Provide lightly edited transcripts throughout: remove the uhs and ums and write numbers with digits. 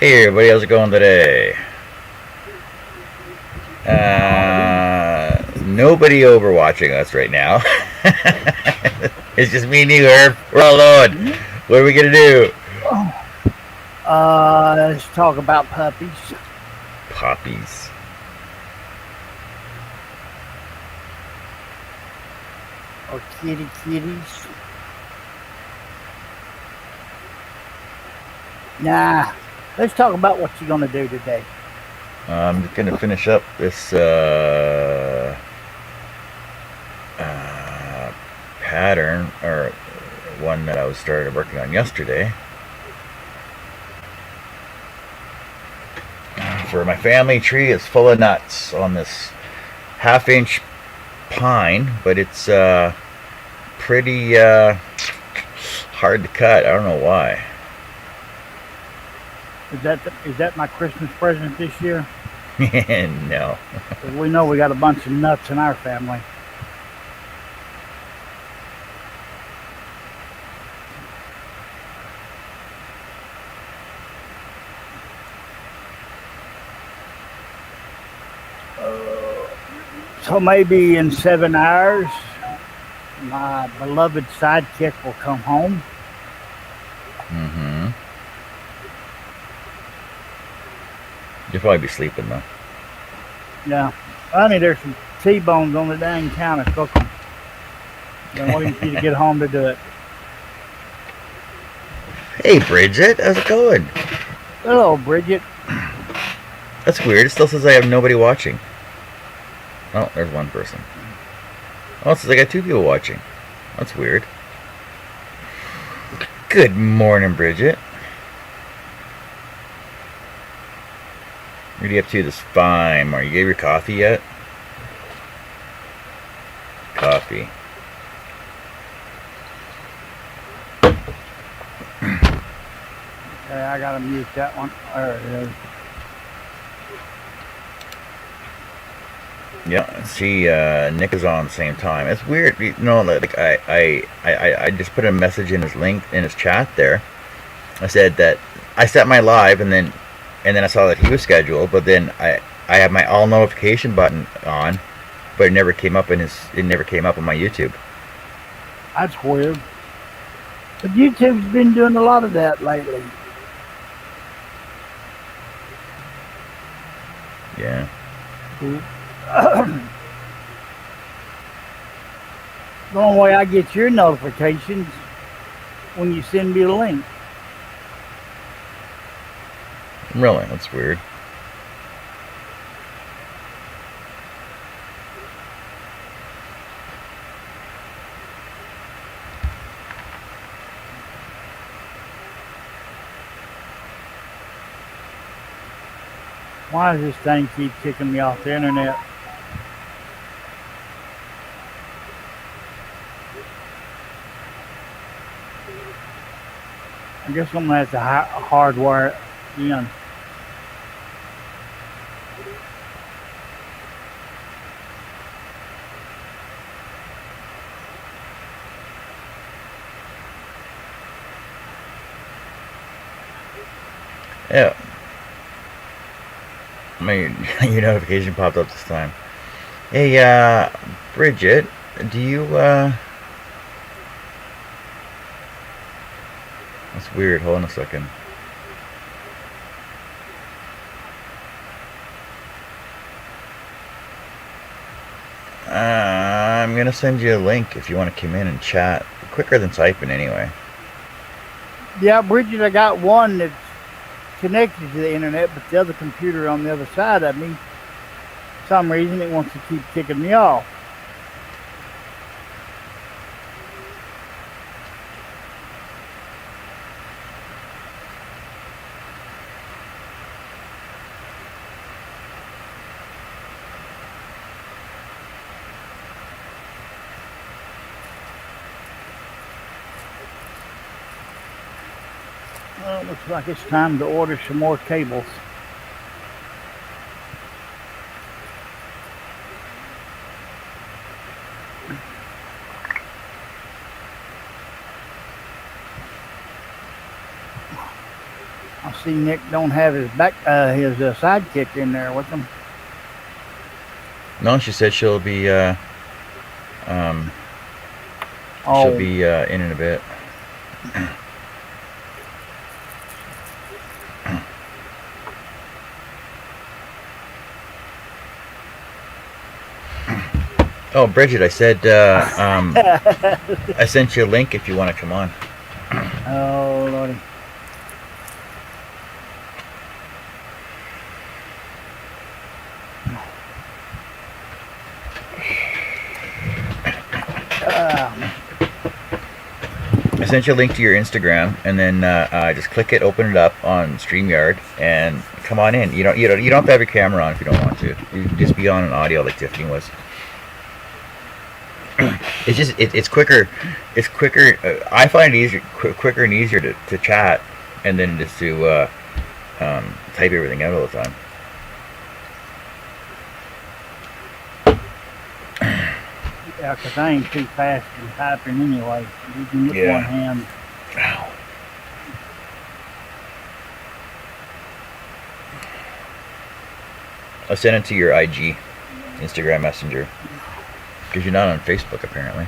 Hey everybody, how's it going today? Nobody over watching us right now. It's just me and you, Herb. We're all alone. What are we gonna do? Let's talk about puppies Poppies. or kitties. Nah, let's talk about what you're gonna do today. I'm just gonna finish up this pattern, or one that I was started working on yesterday. For my family tree, it's full of nuts on this half-inch pine, but it's pretty hard to cut. I don't know why. Is that my Christmas present this year? No. 'Cause we know we got a bunch of nuts in our family. So maybe in 7 hours, my beloved sidekick will come home. Mm-hmm. You'll probably be sleeping though. Yeah, honey, there's some T-bones on the dang counter cooking. Been waiting for you to get home to do it. Hey, Bridget, how's it going? Hello, Bridget. That's weird. It still says I have nobody watching. Oh, there's one person. Oh, it says I got two people watching. That's weird. Good morning, Bridget. What are you up to this fine morning? You gave your coffee yet? Coffee. Okay, I gotta mute that one. There it is. Yeah, see, Nick is on at the same time. It's weird, you know. Like I just put a message in his link in his chat there. I said that I set my live, and then I saw that he was scheduled, but then I have my all notification button on, but it never came up it never came up on my YouTube. That's weird. But YouTube's been doing a lot of that lately. Yeah. The only way I get your notifications when you send me a link. Really, that's weird. Why does this thing keep kicking me off the internet? I guess I'm gonna have to hardwire it in. Yeah. My your notification popped up this time. Hey, Bridget, do you That's weird. Hold on a second. I'm gonna send you a link if you want to come in and chat. Quicker than typing, anyway. Yeah, Bridget, I got one that's connected to the internet, but the other computer on the other side of me, for some reason, it wants to keep kicking me off. Well, looks like it's time to order some more cables. I'll see Nick don't have his sidekick in there with him. No, she said she'll be in a bit. Oh, Bridget, I said I sent you a link if you want to come on. Oh, Lordy. I sent you a link to your Instagram, and then just click it, open it up on StreamYard, and come on in. You don't have to have your camera on if you don't want to. You can just be on an audio like Tiffany was. It's quicker. It's quicker. I find it easier, quicker and easier to chat, and then just to type everything out all the time. Yeah, 'cause I ain't too fast in typing anyway. You can get one hand. Ow. I'll send it to your IG, Instagram Messenger, because you're not on Facebook apparently.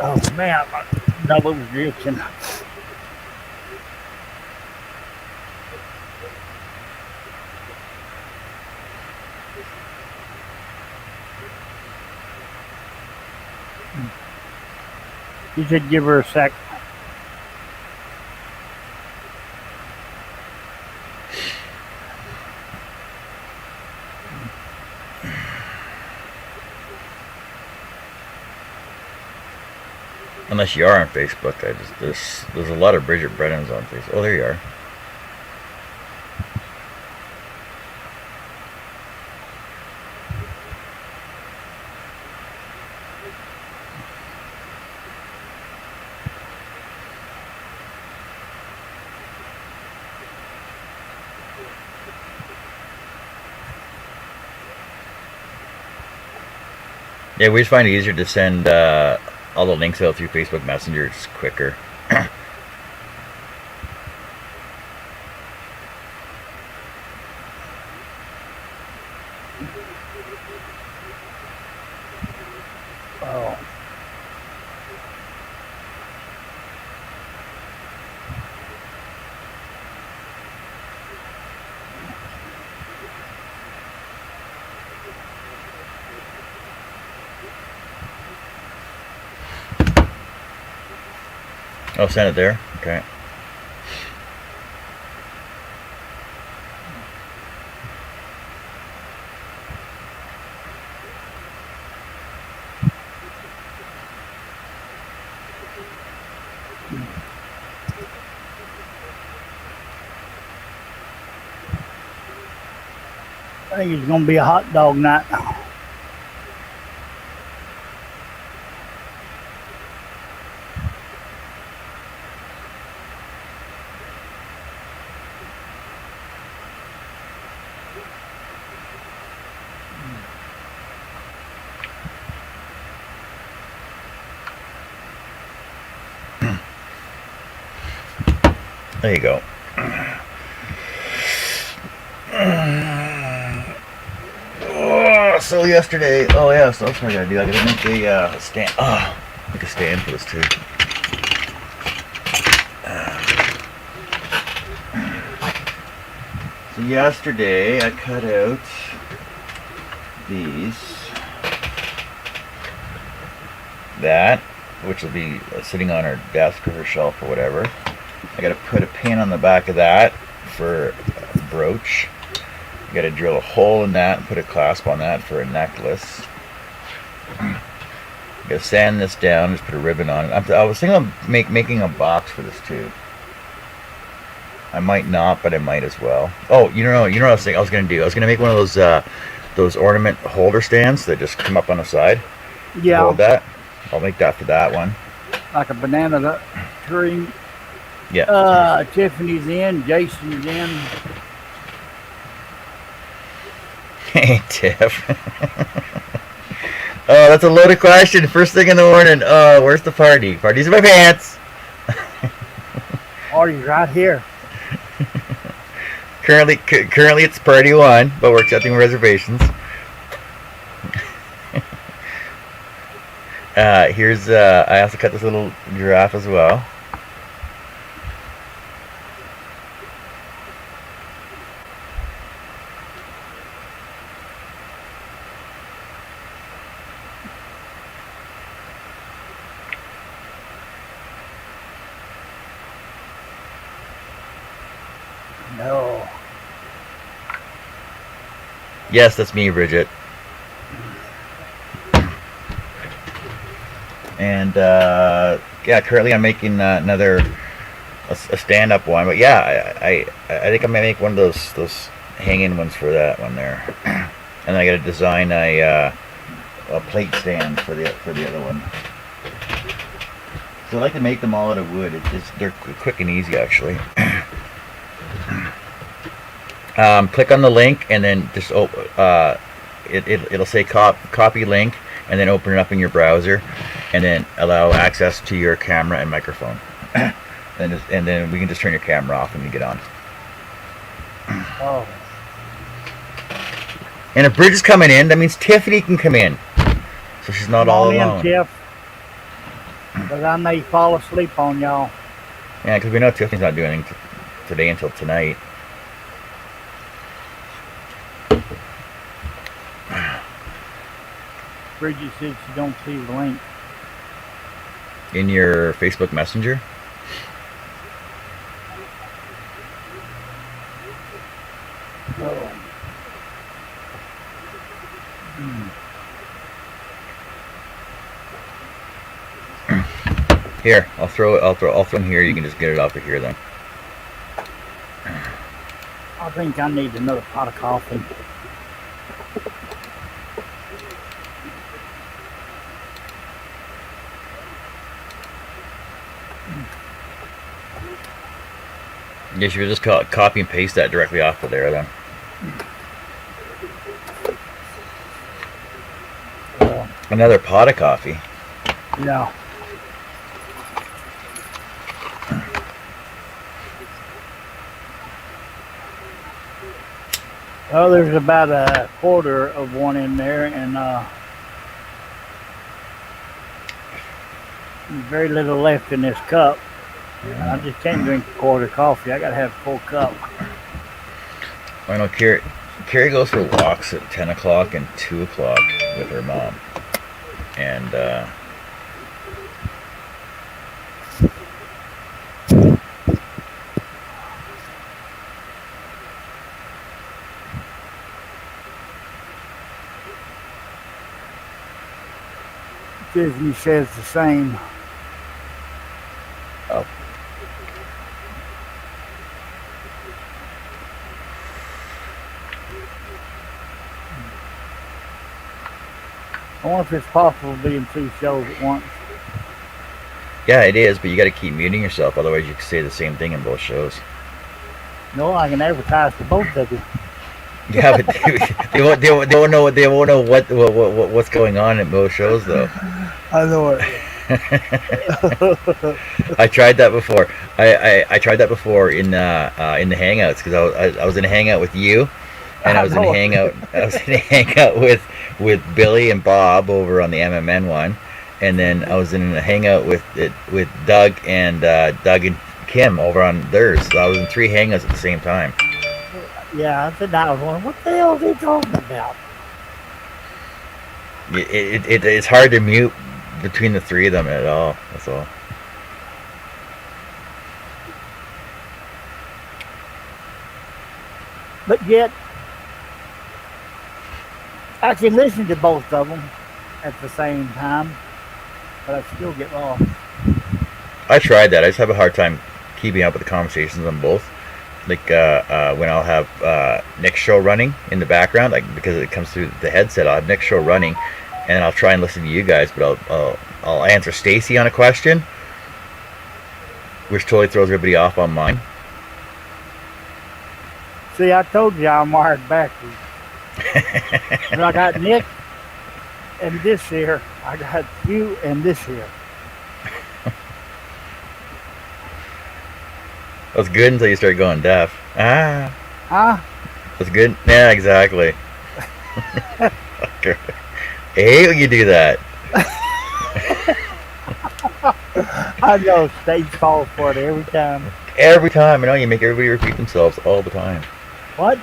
Oh man, my double was itching. You should give her a sec. Unless you are on Facebook, there's a lot of Bridget Brennans on Facebook. Oh, there you are. Yeah, we just find it easier to send all the links out through Facebook Messenger. It's quicker. Oh. Oh, send it there? Okay. I think it's gonna be a hot dog night. There you go. Oh, so yesterday, so that's what I gotta do. I gotta make a stand. Make a stand for this too. So yesterday I cut out that, which will be sitting on her desk or her shelf or whatever. I gotta put a pin on the back of that for a brooch. I gotta drill a hole in that and put a clasp on that for a necklace. I gotta sand this down, just put a ribbon on it. I was thinking of making a box for this too. I might not, but I might as well. Oh, you know what I was thinking I was gonna do? I was gonna make one of those ornament holder stands that just come up on the side. Yeah. Hold that. I'll make that for that one. Like a banana tree. Yeah. Tiffany's in, Jason's in. Hey, Tiff. Oh, that's a loaded question. First thing in the morning. Oh, where's the party? Party's in my pants. Party's right here. Currently it's party one, but we're accepting reservations. Here's I also cut this little giraffe as well. No. Yes, that's me, Bridget. And yeah, currently I'm making another a stand-up one. But yeah, I think I might make one of those hang-in ones for that one there. And I got to design a plate stand for the other one. So I like to make them all out of wood. They're quick and easy actually. Click on the link and then just it'll say copy link, and then open it up in your browser, and then allow access to your camera and microphone. and then we can just turn your camera off when you get on. Oh. And if Bridget's coming in, that means Tiffany can come in, so she's not all Come on alone. in, Tiff. Because I may fall asleep on y'all. Yeah, because we know Tiffany's not doing anything today until tonight. Bridget said she don't see the link. In your Facebook Messenger. Oh. Here, I'll throw them here. You can just get it off of here then. I think I need another pot of coffee. Yes, you could just copy and paste that directly off of there then. Another pot of coffee. No. Well, there's about a quarter of one in there, and very little left in this cup. I just can't drink a quarter coffee. I gotta have a full cup. I know Carrie goes for walks at 10 o'clock and 2 o'clock with her mom. And Disney says the same. oh, I wonder if it's possible to be in two shows at once. yeah, it is, but you got to keep muting yourself, otherwise you can say the same thing in both shows. No, I can advertise for both of you. Yeah, but they won't know what's going on in both shows though. I know it. I tried that before. I tried that before in the Hangouts, because I was in a Hangout with you, and I was in a Hangout with Billy and Bob over on the MMN one, and then I was in a Hangout with Doug and Kim over on theirs. So I was in 3 Hangouts at the same time. Yeah, I said I was wondering, what the hell are they talking about? It's hard to mute between the 3 of them at all. That's all. But yet, I can listen to both of them at the same time, but I still get lost. I tried that. I just have a hard time keeping up with the conversations on both. Like when I'll have Nick's show running in the background, like because it comes through the headset, I'll have Nick's show running, and I'll try and listen to you guys, but I'll answer Stacy on a question, which totally throws everybody off on mine. See, I told you I'm wired backwards. But I got Nick and this here. I got you and this here. That's good until you start going deaf. Ah, Huh? that's good. Yeah, exactly. I hate when you do that. I know stage falls for it every time. Every time, you make everybody repeat themselves all the time. What?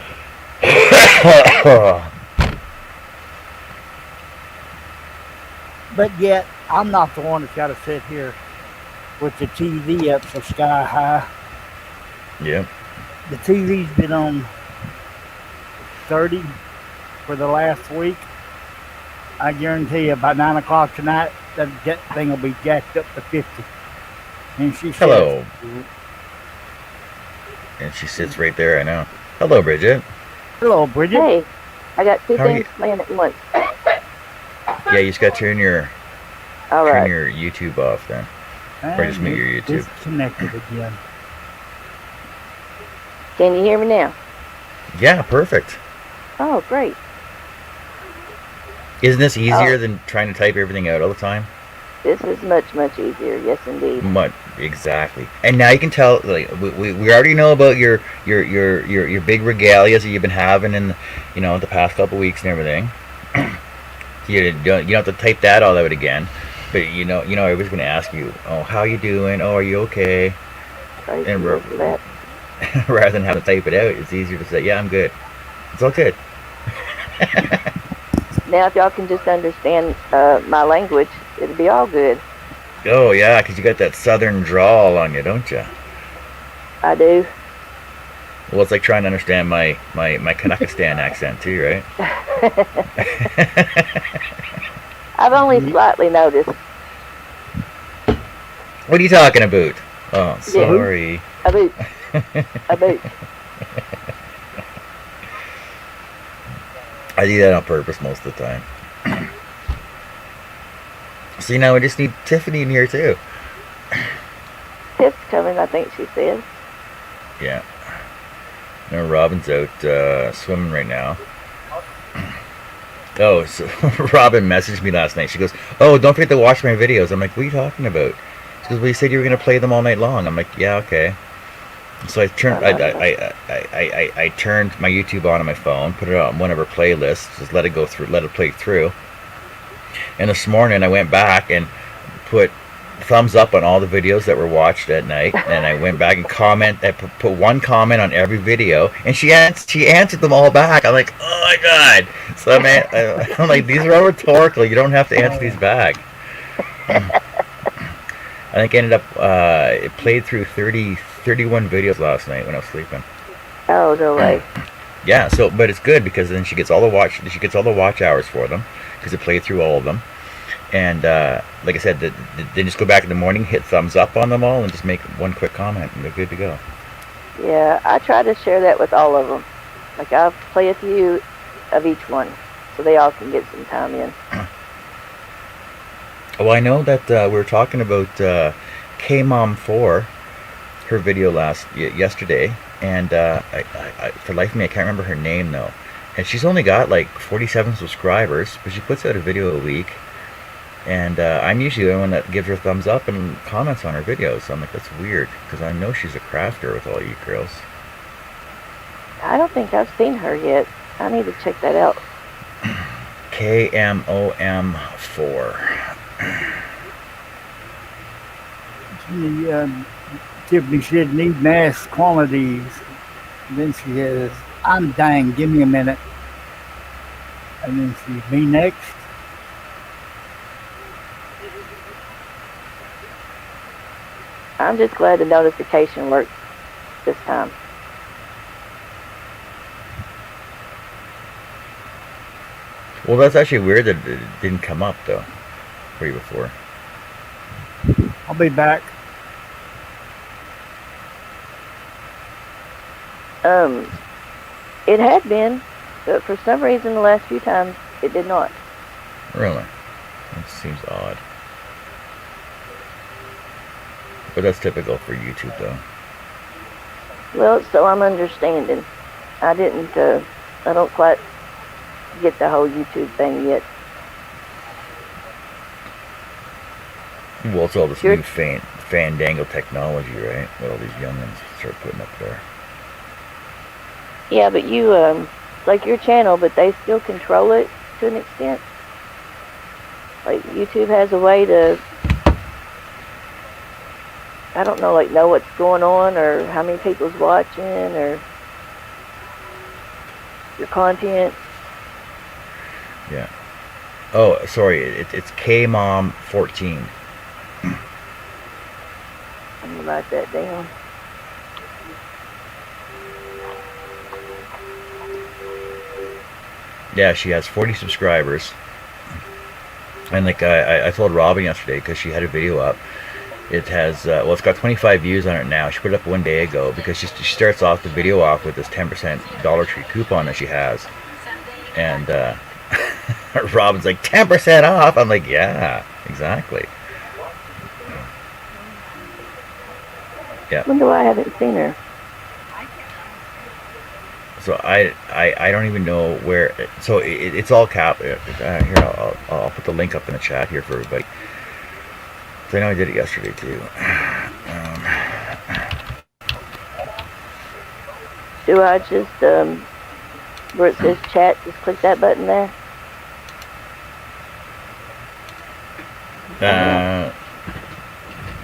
But yet, I'm not the one that's got to sit here with the TV up so sky high. Yep. The TV's been on 30 for the last week. I guarantee you by 9 o'clock tonight, that thing will be jacked up to 50. And she says, Hello. And she sits right there, I know. Hello, Bridget. Hello, Bridget. Hey, I got two How are things you? playing at once. Yeah, you just got to turn your All turn right. your YouTube off then. Or just mute your YouTube. Disconnected again. Can you hear me now? Yeah, perfect. Oh, great. Isn't this easier than trying to type everything out all the time? This is much, much easier. Yes, indeed. Exactly. And now you can tell, like we already know about your big regalias that you've been having in the past couple weeks and everything. You don't have to type that all out again. But everybody's gonna ask you, oh, how you doing? Oh, are you okay? Crazy And for that. rather than having to type it out, it's easier to say, yeah, I'm good. It's all good. Now, if y'all can just understand my language, it'll be all good. Oh yeah, 'cause you got that southern drawl on you, don't you? I do. Well, it's like trying to understand my Kanakistan accent too, right? I've only slightly noticed. What are you talking about? Oh, sorry. A boot. A boot. I do that on purpose most of the time. See, now we just need Tiffany in here too. Tiff's coming, I think she said. Yeah. No, Robin's out swimming right now. Oh, so Robin messaged me last night. She goes, "Oh, don't forget to watch my videos." I'm like, "What are you talking about?" She goes, "Well, you said you were gonna play them all night long." I'm like, "Yeah, okay." So I turned I turned my YouTube on my phone, put it on one of her playlists, just let it go through, let it play through. And this morning I went back and put thumbs up on all the videos that were watched at night, and I went back and put one comment on every video, and she answered them all back. I'm like, oh my god! So I'm like, these are all rhetorical. You don't have to answer these back. I think I ended up it played through 31 videos last night when I was sleeping. Oh, no way. Yeah, but it's good because then she gets all the watch hours for them because it played through all of them. And like I said, then just go back in the morning, hit thumbs up on them all, and just make one quick comment, and they're good to go. Yeah, I try to share that with all of them. Like, I'll play a few of each one so they all can get some time in. Well, I know that we were talking about KMom4, her video yesterday, and I for life of me, I can't remember her name though. And she's only got like 47 subscribers, but she puts out a video a week. And I'm usually the one that gives her thumbs up and comments on her videos. So I'm like, that's weird, because I know she's a crafter with all you girls. I don't think I've seen her yet. I need to check that out. KMOM4. Tiffany said need mass quantities. And then she says, I'm dying, give me a minute. And then she, me next. I'm just glad the notification worked this time. Well, that's actually weird that it didn't come up though for you before. I'll be back. It had been, but for some reason the last few times it did not. Really? That seems odd. But that's typical for YouTube though. Well, so I'm understanding. I don't quite get the whole YouTube thing yet. Well, it's all this Sure. new fandangle technology, right? What all these youngins start putting up there. Yeah, but you like your channel, but they still control it to an extent. Like YouTube has a way to, I don't know, like know what's going on or how many people's watching or your content. Yeah. Oh, sorry. It's KMom14. I'm gonna write that down. Yeah, she has 40 subscribers. And like I told Robin yesterday, because she had a video up. It has well, it's got 25 views on it now. She put it up one day ago because she starts off the video off with this 10% Dollar Tree coupon that she has, and Robin's like 10% off. I'm like, yeah, exactly. Yeah. Wonder why I haven't seen her. So I don't even know where. So it's all cap. Here, I'll put the link up in the chat here for everybody. So I know I did it yesterday too. Do I just where it says chat, just click that button there?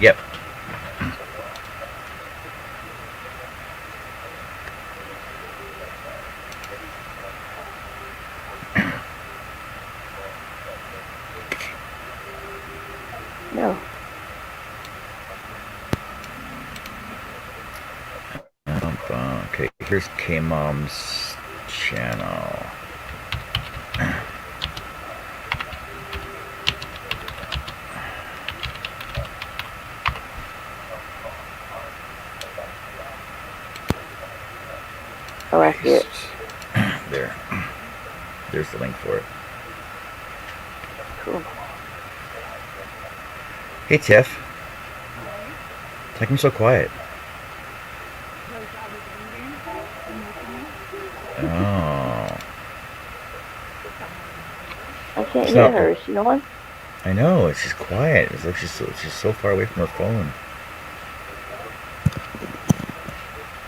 Yep. No. Okay, here's K-Mom's channel. Oh, I see it. There. There's the link for it. Cool. Hey, Tiff. Like me so quiet. Oh. I can't It's hear not- her. Is she on? I know, it's just quiet. It's like she's so far away from her phone.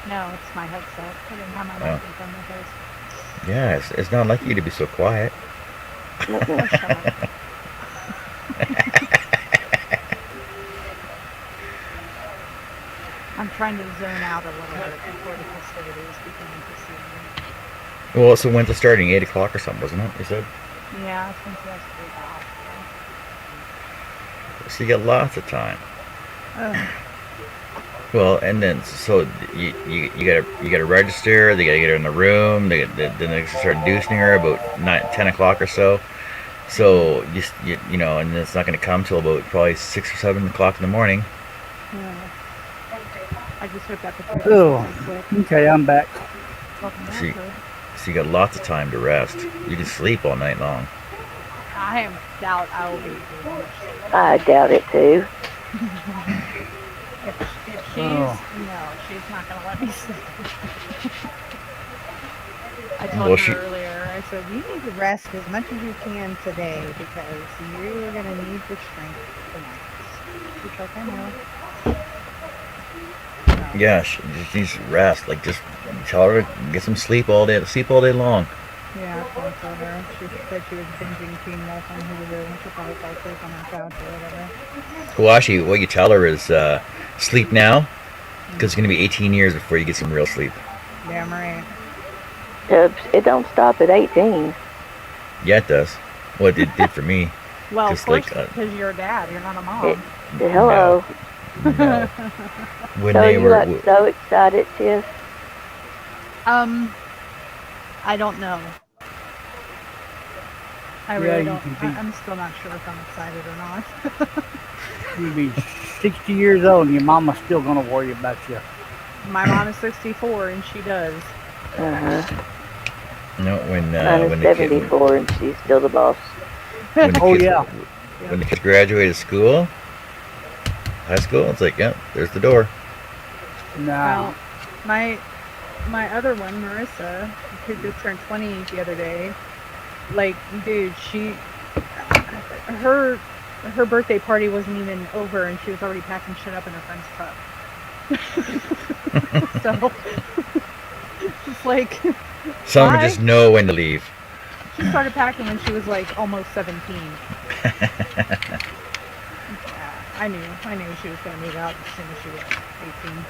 No, it's my headset. I didn't have my Oh. microphone with us. Yeah, it's not like you to be so quiet. Mm-mm. Shut up. I'm trying to zone out a little bit before the festivities begin to see. Well, so when's it starting? 8 o'clock or something, wasn't it? You said? Yeah, since that's pretty off. So you got lots of time. Oh, Well, and then so you gotta register. They gotta get her in the room. Then they start inducing her about 10 o'clock or so. So you know, and it's not gonna come till about probably 6 or 7 o'clock in the morning. yeah. I just hooked up the Oh. quick. Okay, I'm back. Welcome back, See. bud. So you got lots of time to rest. You can sleep all night long. I doubt I will be able to sleep. I doubt it too. If she's Oh. no, she's not gonna let me sleep. I Well, told she- her earlier. I said You need to rest as much as you can today because you're going to need your strength tonight. she's like, I know. Yeah, she just needs to rest. Like just tell her to get some sleep all day. Sleep all day long. Yeah, I told her. She said she was binging Teen Wolf on Hulu and she'll probably fall asleep on her couch or whatever. Well, actually, what you tell her is sleep now, because it's gonna be 18 years before you get some real sleep. Damn right. It don't stop at 18. Yeah, it does. Well, it did for me. Well, Just of course, like, because you're a dad, you're not a mom. It- Hello. No. When So they you were. got so excited, Tiff. I don't know. I Yeah, really you don't. can be- I'm still not sure if I'm excited or not. You'll be 60 years old and your mama's still gonna worry about you. My mom is 64 and she does. Uh-huh. No, when Mine is when the kid, 74 and she's still the boss. when the Oh, kids, yeah. when the kids graduated school, high school, it's like, yeah, there's the door. Nah. Well, my other one, Marissa, who just turned 20 the other day, like, dude, her her birthday party wasn't even over, and she was already packing shit up in her friend's truck. So it's like Some Why? just know when to leave. she started packing when she was like almost 17. Yeah, I knew she was gonna move out as soon as she was 18.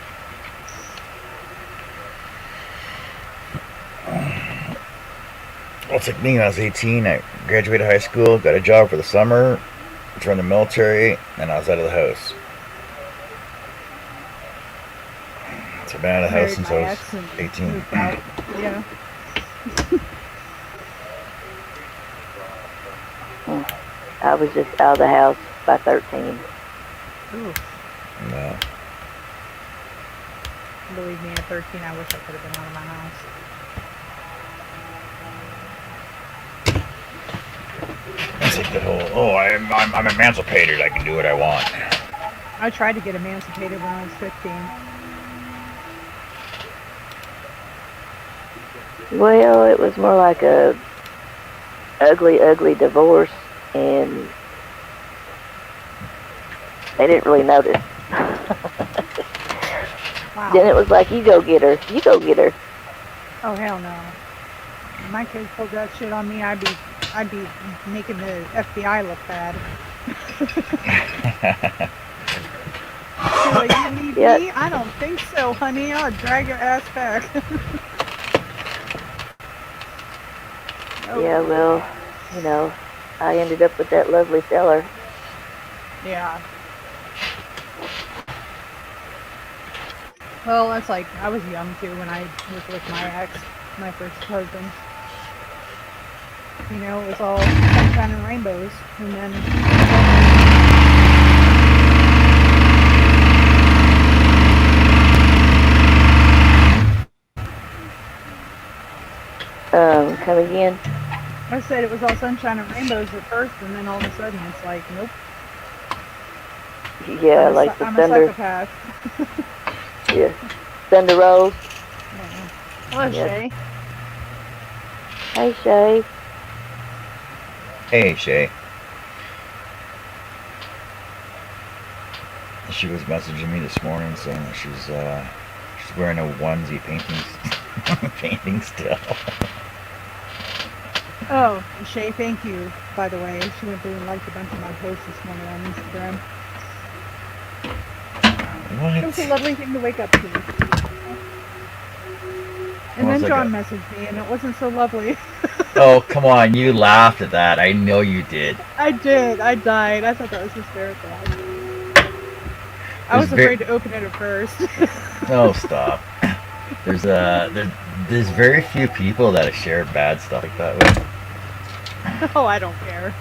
Well, it's like me when I was 18. I graduated high school, got a job for the summer, joined the military, and I was out of the house. So I've been out of the house Married since my I was ex and 18. moved out. Yeah. I was just out of the house by 13. Ooh, No. believe me, at 13, I wish I could have been out of my house. It's like the whole, I'm emancipated, I can do what I want. I tried to get emancipated when I was 15. Well, it was more like a ugly divorce, and they didn't really notice. Wow. Then it was like, you go get her, you go get her. Oh hell no! If my kids pulled that shit on me, I'd be making the FBI look bad. You're like, you need Yeah. me? I don't think so, honey. I'll drag your ass back. Oh, Yeah, well, you know, I ended up with that lovely fella. yeah. Well, that's like I was young too when I was with my ex, my first husband. You know, it was all sunshine and rainbows, and then Come again? I said it was all sunshine and rainbows at first, and then all of a sudden it's like, nope. Yeah, I'm a like the I'm a thunder. psychopath. Yeah, thunder rolls. Yeah. Hello, Yeah. Shay. Hey, Shay. Hey, Shay. She was messaging me this morning saying that she's wearing a onesie painting still. Oh, Shay, thank you, by the way. She went through and liked a bunch of my posts this morning on Instagram. It was a What? lovely thing to wake up to. And Well, then it's like John messaged me, and it wasn't so lovely. Oh, come on, you laughed at that. I know you did. I did. I died. I thought that was hysterical. I was There's ve- afraid to open it at first. Oh, stop. There's very few people that have shared bad stuff like that with. Oh, I don't care.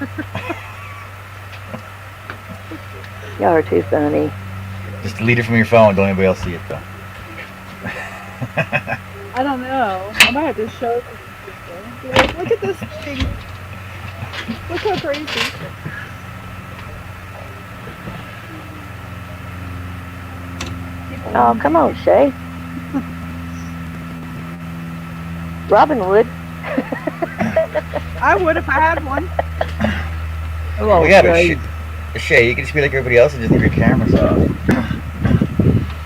Y'all are too funny. Just delete it from your phone. Don't anybody else see it though. I don't know. I might have to show it to people. Be like, look at this thing. Look how crazy. Oh, come on, Shay. Robin would. I would if I had one. Hello, Well, yeah, but Shay. Shay, you can just be like everybody else and just leave your cameras off.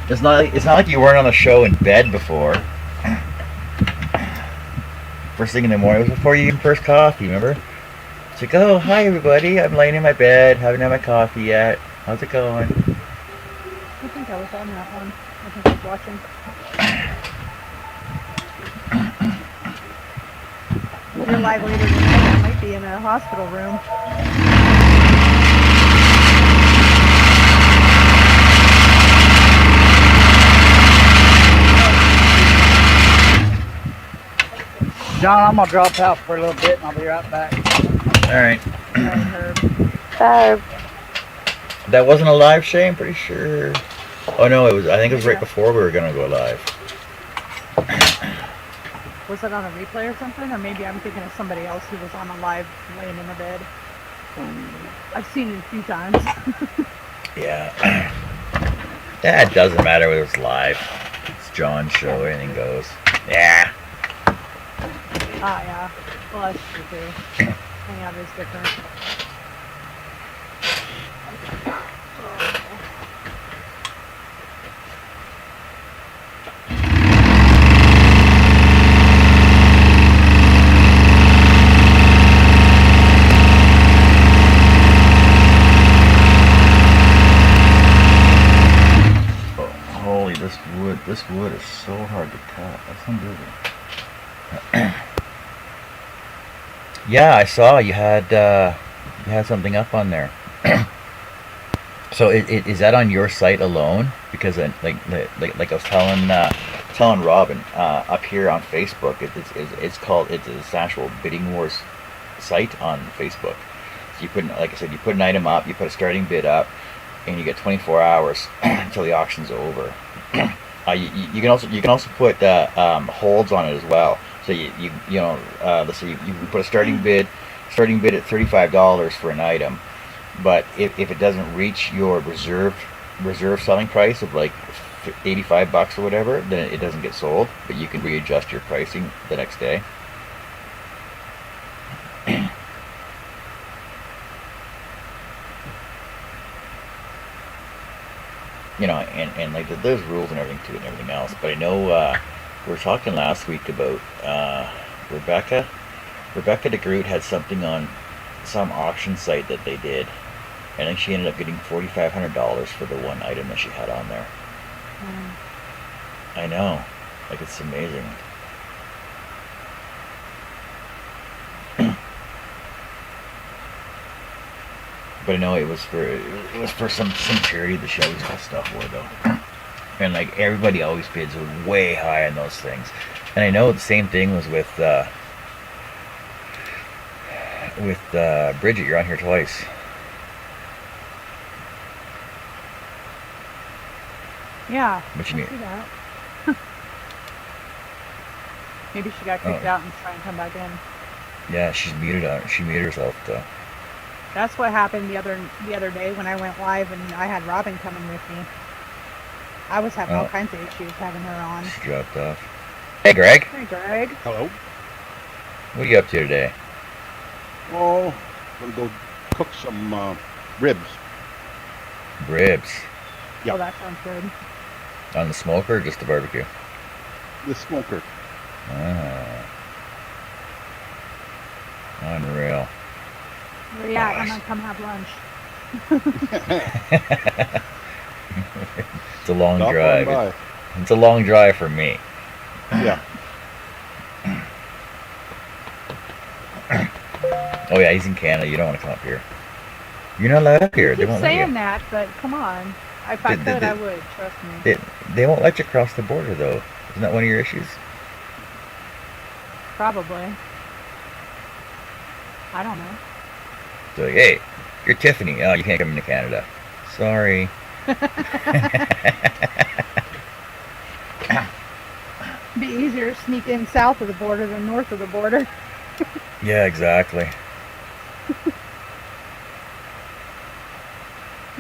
It's not like you weren't on the show in bed before. First thing in the morning was before you even first coffee, remember? It's like, oh, hi everybody, I'm laying in my bed, haven't had my coffee yet. How's it going? I think I was on that one. I think I was watching. If you're live later tonight, I might be in a hospital room. John, I'm gonna drop out for a little bit and I'll be right back. Alright. Alright, Herb. Barb. That wasn't a live, Shay, I'm pretty sure. Oh no, it was. I think it was right before we were gonna go live. Was it on a replay or something? Or maybe I'm thinking of somebody else who was on a live laying in the bed. I've seen it a few times. Yeah. Yeah, it doesn't matter whether it's live. It's John's show, anything goes. Yeah. Ah, yeah. Well, that's true too. Hang out is different. Oh, holy, this wood is so hard to cut. That's unbelievable. Yeah, I saw you had something up on there. So is that on your site alone? Because like I was telling Robin up here on Facebook, it's this actual bidding wars site on Facebook. So you put, like I said, you put an item up, you put a starting bid up, and you get 24 hours until the auction's over. You can also put holds on it as well. So let's say you put a starting bid at $35 for an item, but if it doesn't reach your reserve selling price of like $85 or whatever, then it doesn't get sold. But you can readjust your pricing the next day. And like there's rules and everything to it and everything else. But I know we were talking last week about Rebecca. Rebecca DeGroot had something on some auction site that they did. I think she ended up getting $4,500 for the one item that she had on there. I know. Like, it's amazing. But I know it was for some charity that she always got stuff for, though. And like everybody always bids way high on those things. And I know the same thing was with Bridget. You're on here twice. Yeah. What you I need? see that. Maybe she got kicked out and trying to come back in. Yeah, she's muted on. She muted herself though. That's what happened the other day when I went live and I had Robin coming with me. I was having all kinds of issues having her on. She dropped off. Hey, Greg. Hey, Greg. Hello. What are you up to today? Oh, I'm gonna go cook some ribs. Ribs. Yeah. Oh, that sounds good. On the smoker or just the barbecue? The smoker. Ah. Unreal. Where you at? I'm gonna come have lunch. It's a long Stop drive. on by. It's a long drive for me. Yeah. Oh yeah, he's in Canada. You don't want to come up here. You're not allowed up here. I They keep won't let saying you. that, but come on. If I could, I would. Trust me. They won't let you cross the border though. Isn't that one of your issues? Probably. I don't know. So like, hey, you're Tiffany. Oh, you can't come into Canada. Sorry. Be easier to sneak in south of the border than north of the border. Yeah, exactly.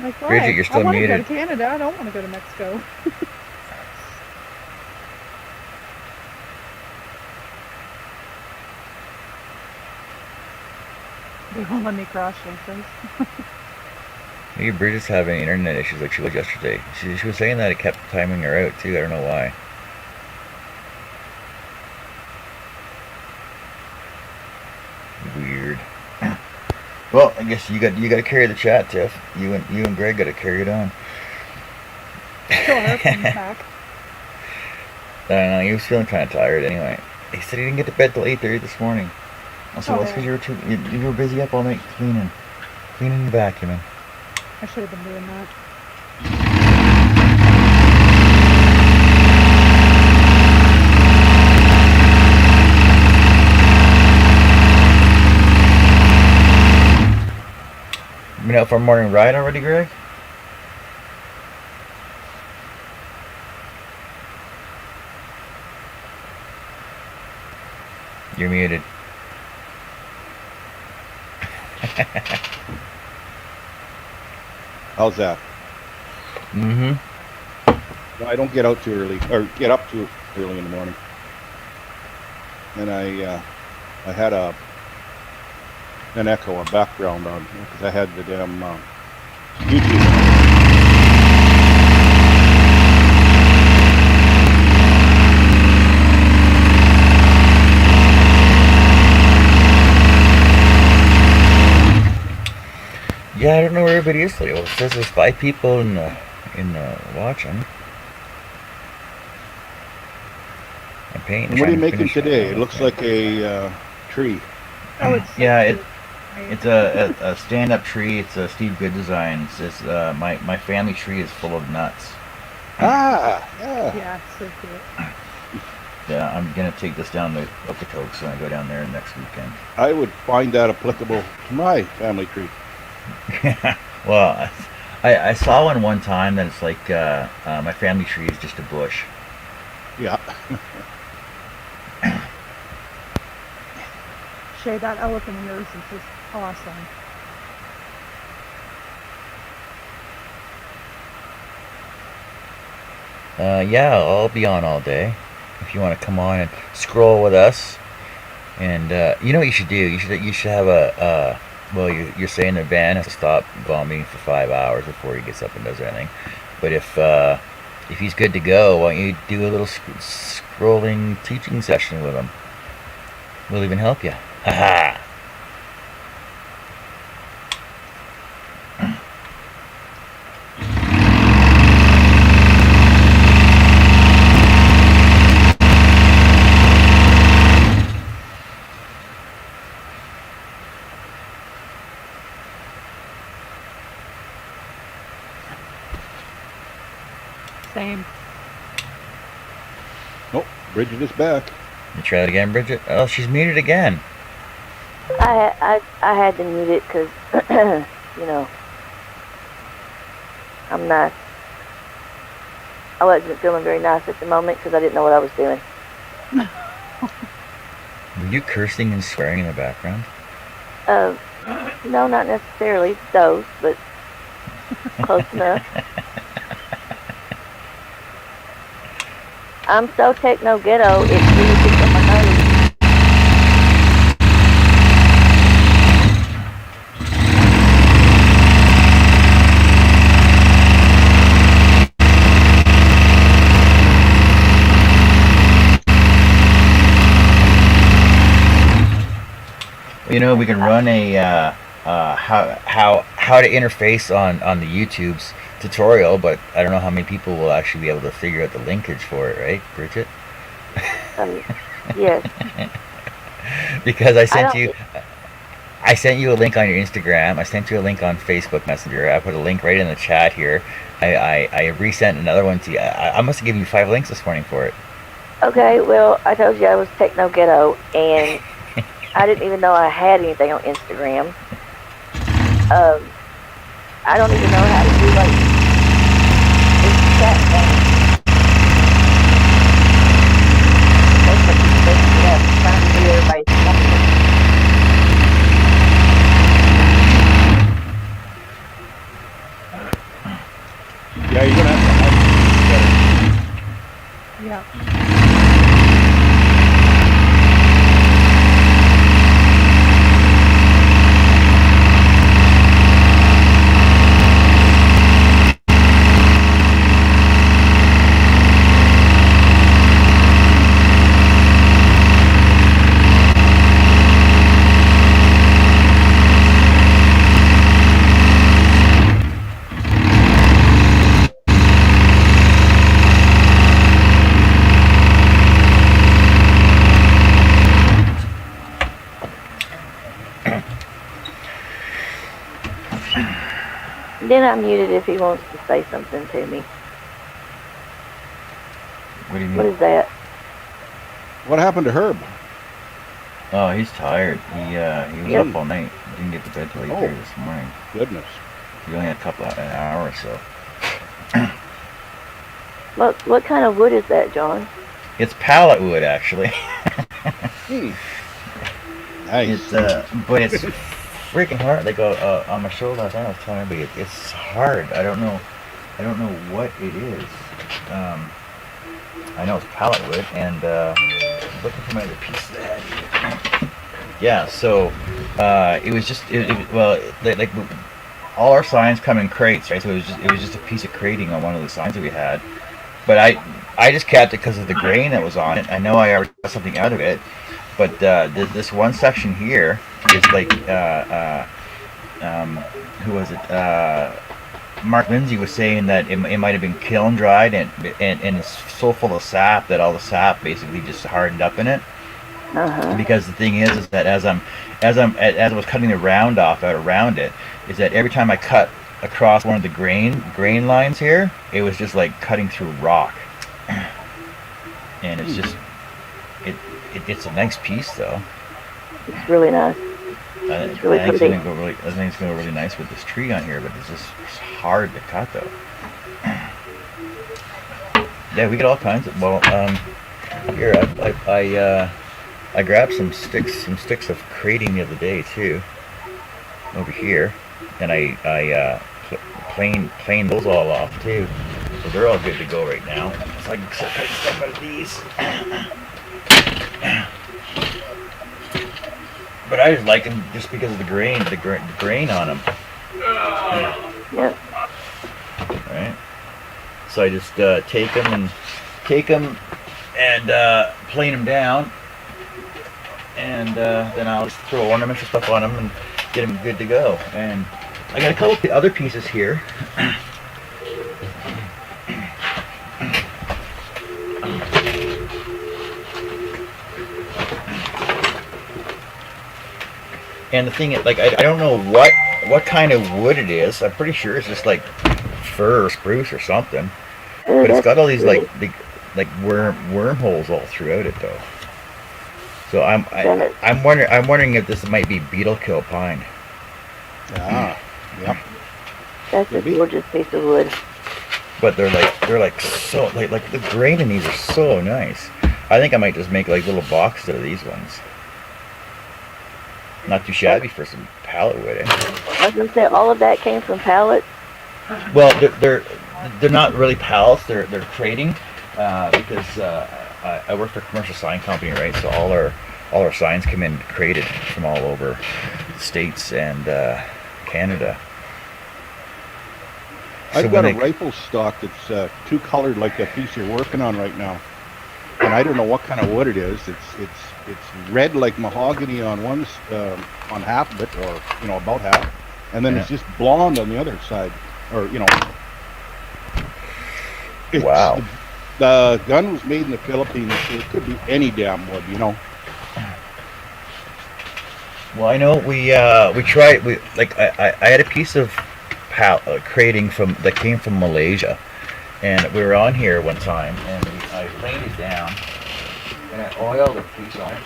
Like, why? Bridget, you're still I want to go muted. to Canada. I don't want to go to Mexico. They won't let me cross, she says. Maybe Bridget's having internet issues like she was yesterday. She was saying that it kept timing her out too. I don't know why. Weird. Well, I guess you got to carry the chat, Tiff. You and Greg got to carry it on. Sure, come back. I don't know. He was feeling kind of tired anyway. He said he didn't get to bed till 8:30 this morning. I said, well, it's because you were busy up all night cleaning and vacuuming. I should have been doing that. You been out for a morning ride already, Greg? You're muted. How's that? Mm-hmm. Well, I don't get out too early, or get up too early in the morning. And I had an echo, a background on, because I had the damn YouTube. Yeah, I don't know where everybody is today. Well, it says there's 5 people in the watching. I'm painting. And what are you trying to making finish that today? one, It looks okay. like a tree. Oh, it's so Yeah, cute. It's a stand-up tree. It's a Steve Good design. It's my family tree is full of nuts. Ah, yeah. Yeah, it's so cute. Yeah, I'm gonna take this down to Okotoks when I go down there next weekend. I would find that applicable to my family tree. Well, I saw one time that it's like my family tree is just a bush. Yeah. Shay, that elephant of yours is just awesome. Yeah, I'll be on all day. If you want to come on and scroll with us, and you know what you should do? You should have a well, you're saying the van has to stop vomiting for 5 hours before he gets up and does anything. But if he's good to go, why don't you do a little scrolling teaching session with him? We'll even help you. Haha. Same. Nope. Bridget is back. You try that again, Bridget? Oh, she's muted again. I had to mute it because, you know, I wasn't feeling very nice at the moment because I didn't know what I was doing. Were you cursing and swearing in the background? No, not necessarily those, but close enough. I'm so techno ghetto, it really gets on my nerves. You know, we can run a how to interface on the YouTube's tutorial, but I don't know how many people will actually be able to figure out the linkage for it, right, Bridget? Yes. Because I sent don't- I sent you a link on your Instagram. I sent you a link on Facebook Messenger. I put a link right in the chat here. I resent another one to you. I must have given you 5 links this morning for it. Okay, well, I told you I was techno ghetto, and I didn't even know I had anything on Instagram. I don't even know how to do like this chat thing. That's what you basically have trying to do everybody's company. Yeah, you're gonna have to. Yeah. Then I'm muted if he wants to say something to me. What do you What mean? is that? What happened to Herb? Oh, he's tired. He was Yep. up all night. He didn't get to bed till 8:30 this morning. Goodness. He only had an hour or so. What kind of wood is that, John? It's pallet wood, actually. Nice. It's but it's freaking hard. Like on my show last night, I was telling everybody it's hard. I don't know what it is. I know it's pallet wood, and looking for my other piece of that. Yeah. So it was just well, like all our signs come in crates, right? So it was just a piece of crating on one of the signs that we had. But I just kept it because of the grain that was on it. I know I already got something out of it, but this one section here is like who was it? Mark Lindsay was saying that it might have been kiln dried and it's so full of sap that all the sap basically just hardened up in it. Because the thing is that as I was cutting the round off out around it, is that every time I cut across one of the grain lines here, it was just like cutting through rock. And it's just it's a nice piece though. It's really nice. It's really I think pretty. it's gonna go really. I think it's gonna go really nice with this tree on here, but it's hard to cut though. Yeah, we get all kinds of. Well, here I grabbed some sticks of crating the other day too. Over here, and I planed those all off too, so they're all good to go right now. So I can start cutting stuff out of these. But I just like them just because of the grain on them. Yep. Right. So I just take them and plane them down, and then I'll just throw ornaments and stuff on them and get them good to go. And I got a couple of other pieces here. And the thing is, like, I don't know what kind of wood it is. I'm pretty sure it's just like fir or spruce or something. But it's got all these like wormholes all throughout it though. So I'm wondering if this might be beetle kill pine. Yeah. Yep. That's a Maybe. gorgeous piece of wood. But they're like so like the grain in these are so nice. I think I might just make like little boxes out of these ones. Not too shabby for some pallet wood. I was gonna say all of that came from pallets. Well, they're not really pallets. They're crating because I work for a commercial sign company, right? So all our signs come in crated from all over the States and Canada. I've So got when a rifle stock that's two colored like that piece you're working on right now, and I don't know what kind of wood it is. It's red like mahogany on on half of it, or about half, and then it's just blonde on the other side, or it's, Wow. The gun was made in the Philippines, so it could be any damn wood, Well, I know we tried. I had a piece of crating that came from Malaysia, and we were on here one time, and I planed it down, and I oiled a piece on it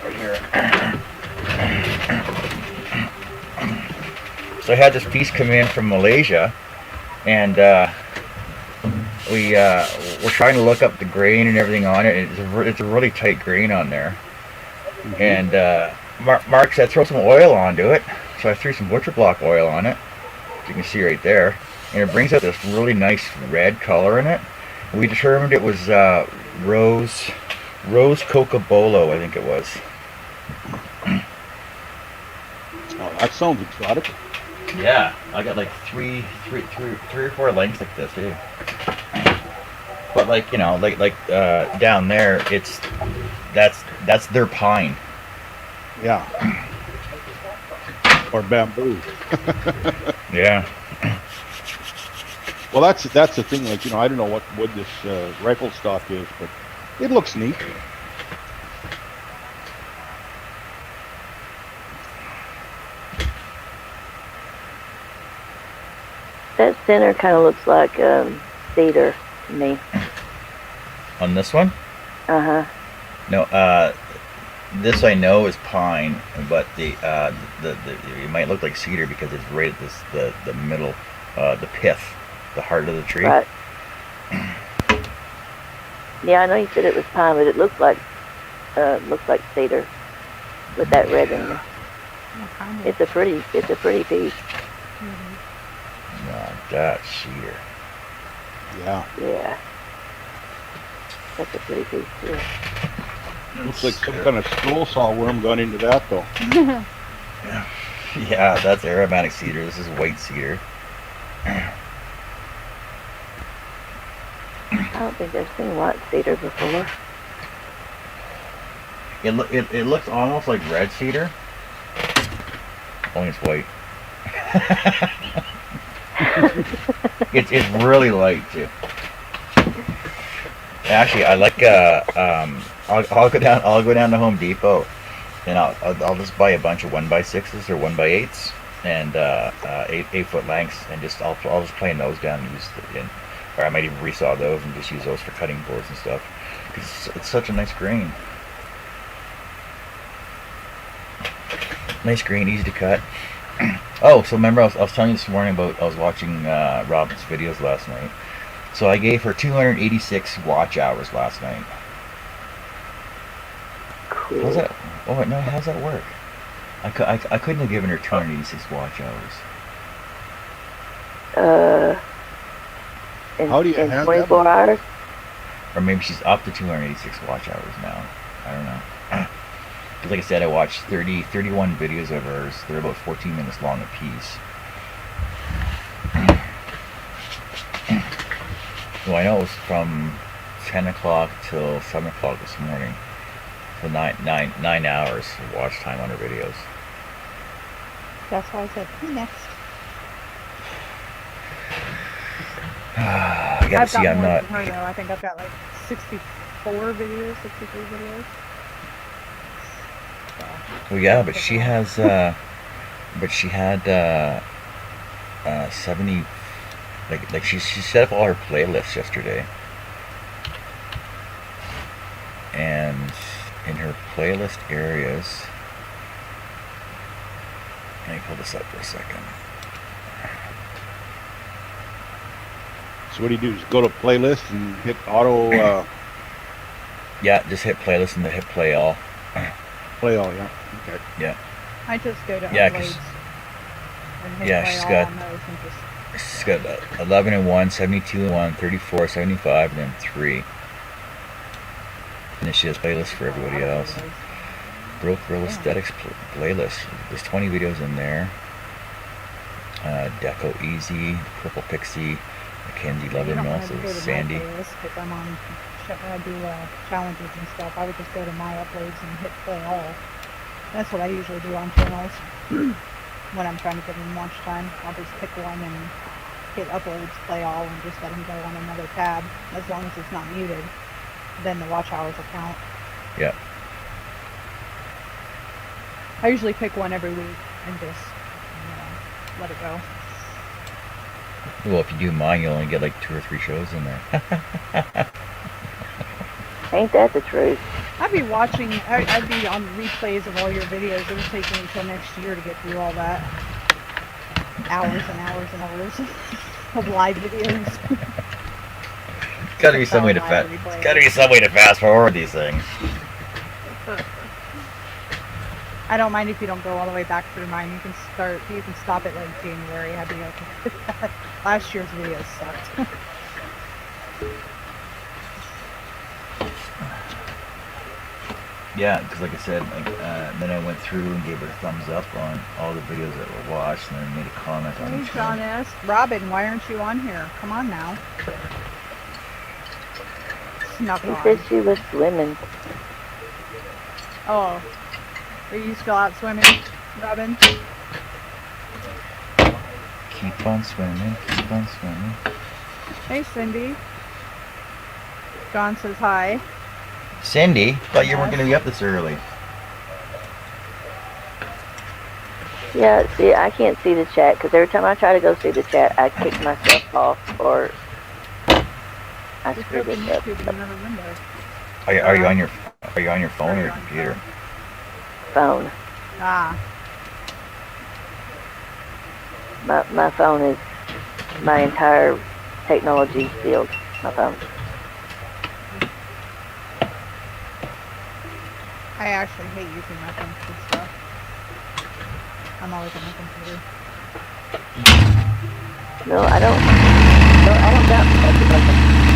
right here. So I had this piece come in from Malaysia, and we're trying to look up the grain and everything on it. It's a really tight grain on there. And Mark said throw some oil onto it, so I threw some butcher block oil on it, as you can see right there, and it brings out this really nice red color in it. We determined it was rose cocobolo, I think it was. Oh, that sounds exotic. Yeah, I got like three or four lengths like this too. But like down there, that's their pine. Yeah. Or bamboo. Yeah. Well, that's the thing. Like I don't know what wood this rifle stock is, but it looks neat. That center kind of looks like cedar to me. On this one? Uh huh. No, this I know is pine, but the it might look like cedar because it's right at the middle, the pith, the heart of the tree. Right. Yeah, I know you said it was pine, but it looks like cedar with that red in there. Yeah, kind of. It's a pretty piece. No, that's cedar. Yeah. Yeah. That's a pretty piece too. Looks like some kind of scroll saw worm got into that though. Yeah, that's aromatic cedar. This is white cedar. I don't think I've seen white cedar before. It looks almost like red cedar. Only it's white. It's really light too. Actually, I like I'll go down to Home Depot, and I'll just buy a bunch of 1x6s or 1x8s and 8 foot lengths, and I'll just plane those down and use or I might even resaw those and just use those for cutting boards and stuff, because it's such a nice grain. Nice grain, easy to cut. Oh, so remember I was telling you this morning about I was watching Robin's videos last night. So I gave her 286 watch hours last night. Cool. How's that? Oh no, how's that work? I couldn't have given her 286 watch hours. How do you in have 24 that? hours? Or maybe she's up to 286 watch hours now. I don't know. Because like I said, I watched 31 videos of hers. They're about 14 minutes long a piece. Well, I know it was from 10 o'clock till 7 o'clock this morning. So 9 hours of watch time on her videos. That's why I said, who next? I gotta I've see, got I'm more not. than her though. I think I've got like 64 videos, 63 videos. So, Well, yeah, but she has, but she had 70, like she set up all her playlists yesterday, and in her playlist areas, let me pull this up for a second. So what do you do? Just go to playlist and hit auto Yeah, just hit playlist and then hit play all. play all. Yeah. Okay. I just go to Yeah, 'cause- uploads and hit yeah, play she's all got- on those and just She's got 11 and 1, 72 and 1, 34, 75, and then 3. And then she has playlists for everybody else. Broke Girl Aesthetics playlist. There's 20 videos in there. Deco Easy, Purple Pixie, Mackenzie You Lover don't Mills, have to go to my Sandy. playlist because I'm on. I do challenges and stuff. I would just go to my uploads and hit play all. That's what I usually do on channels when I'm trying to get in watch time. I'll just pick one and hit uploads, play all, and just let them go on another tab. As long as it's not muted, then the watch hours will count. Yeah. I usually pick one every week and just let it go. Well, if you do mine, you'll only get like 2 or 3 shows in there. Ain't that the truth? I'd be watching, I'd be on replays of all your videos. It would take me until next year to get through all that. Hours and hours and hours of live videos. Gotta be some way to fast forward these things. I don't mind if you don't go all the way back through mine. You can stop at like January. I'd be okay with that. Last year's videos sucked. Yeah, because like I said, then I went through and gave her a thumbs up on all the videos that were watched, and then made a comment on Hey, each John one. S. Robin, why aren't you on here? Come on now. Snuck He on. said she was swimming. Oh, are you still out swimming, Robin? Keep on swimming, keep on swimming. Hey, Cindy. John says hi. Cindy, thought you weren't going to be up this early. Yeah, see, I can't see the chat because every time I try to go see the chat, I kick myself off or I Just screw open this up. YouTube in another window. Are you on your phone or your computer? Phone. Ah, My phone is my entire technology field. My phone. I actually hate using my phone for stuff. I'm always on my computer. No, I don't. No, I don't doubt.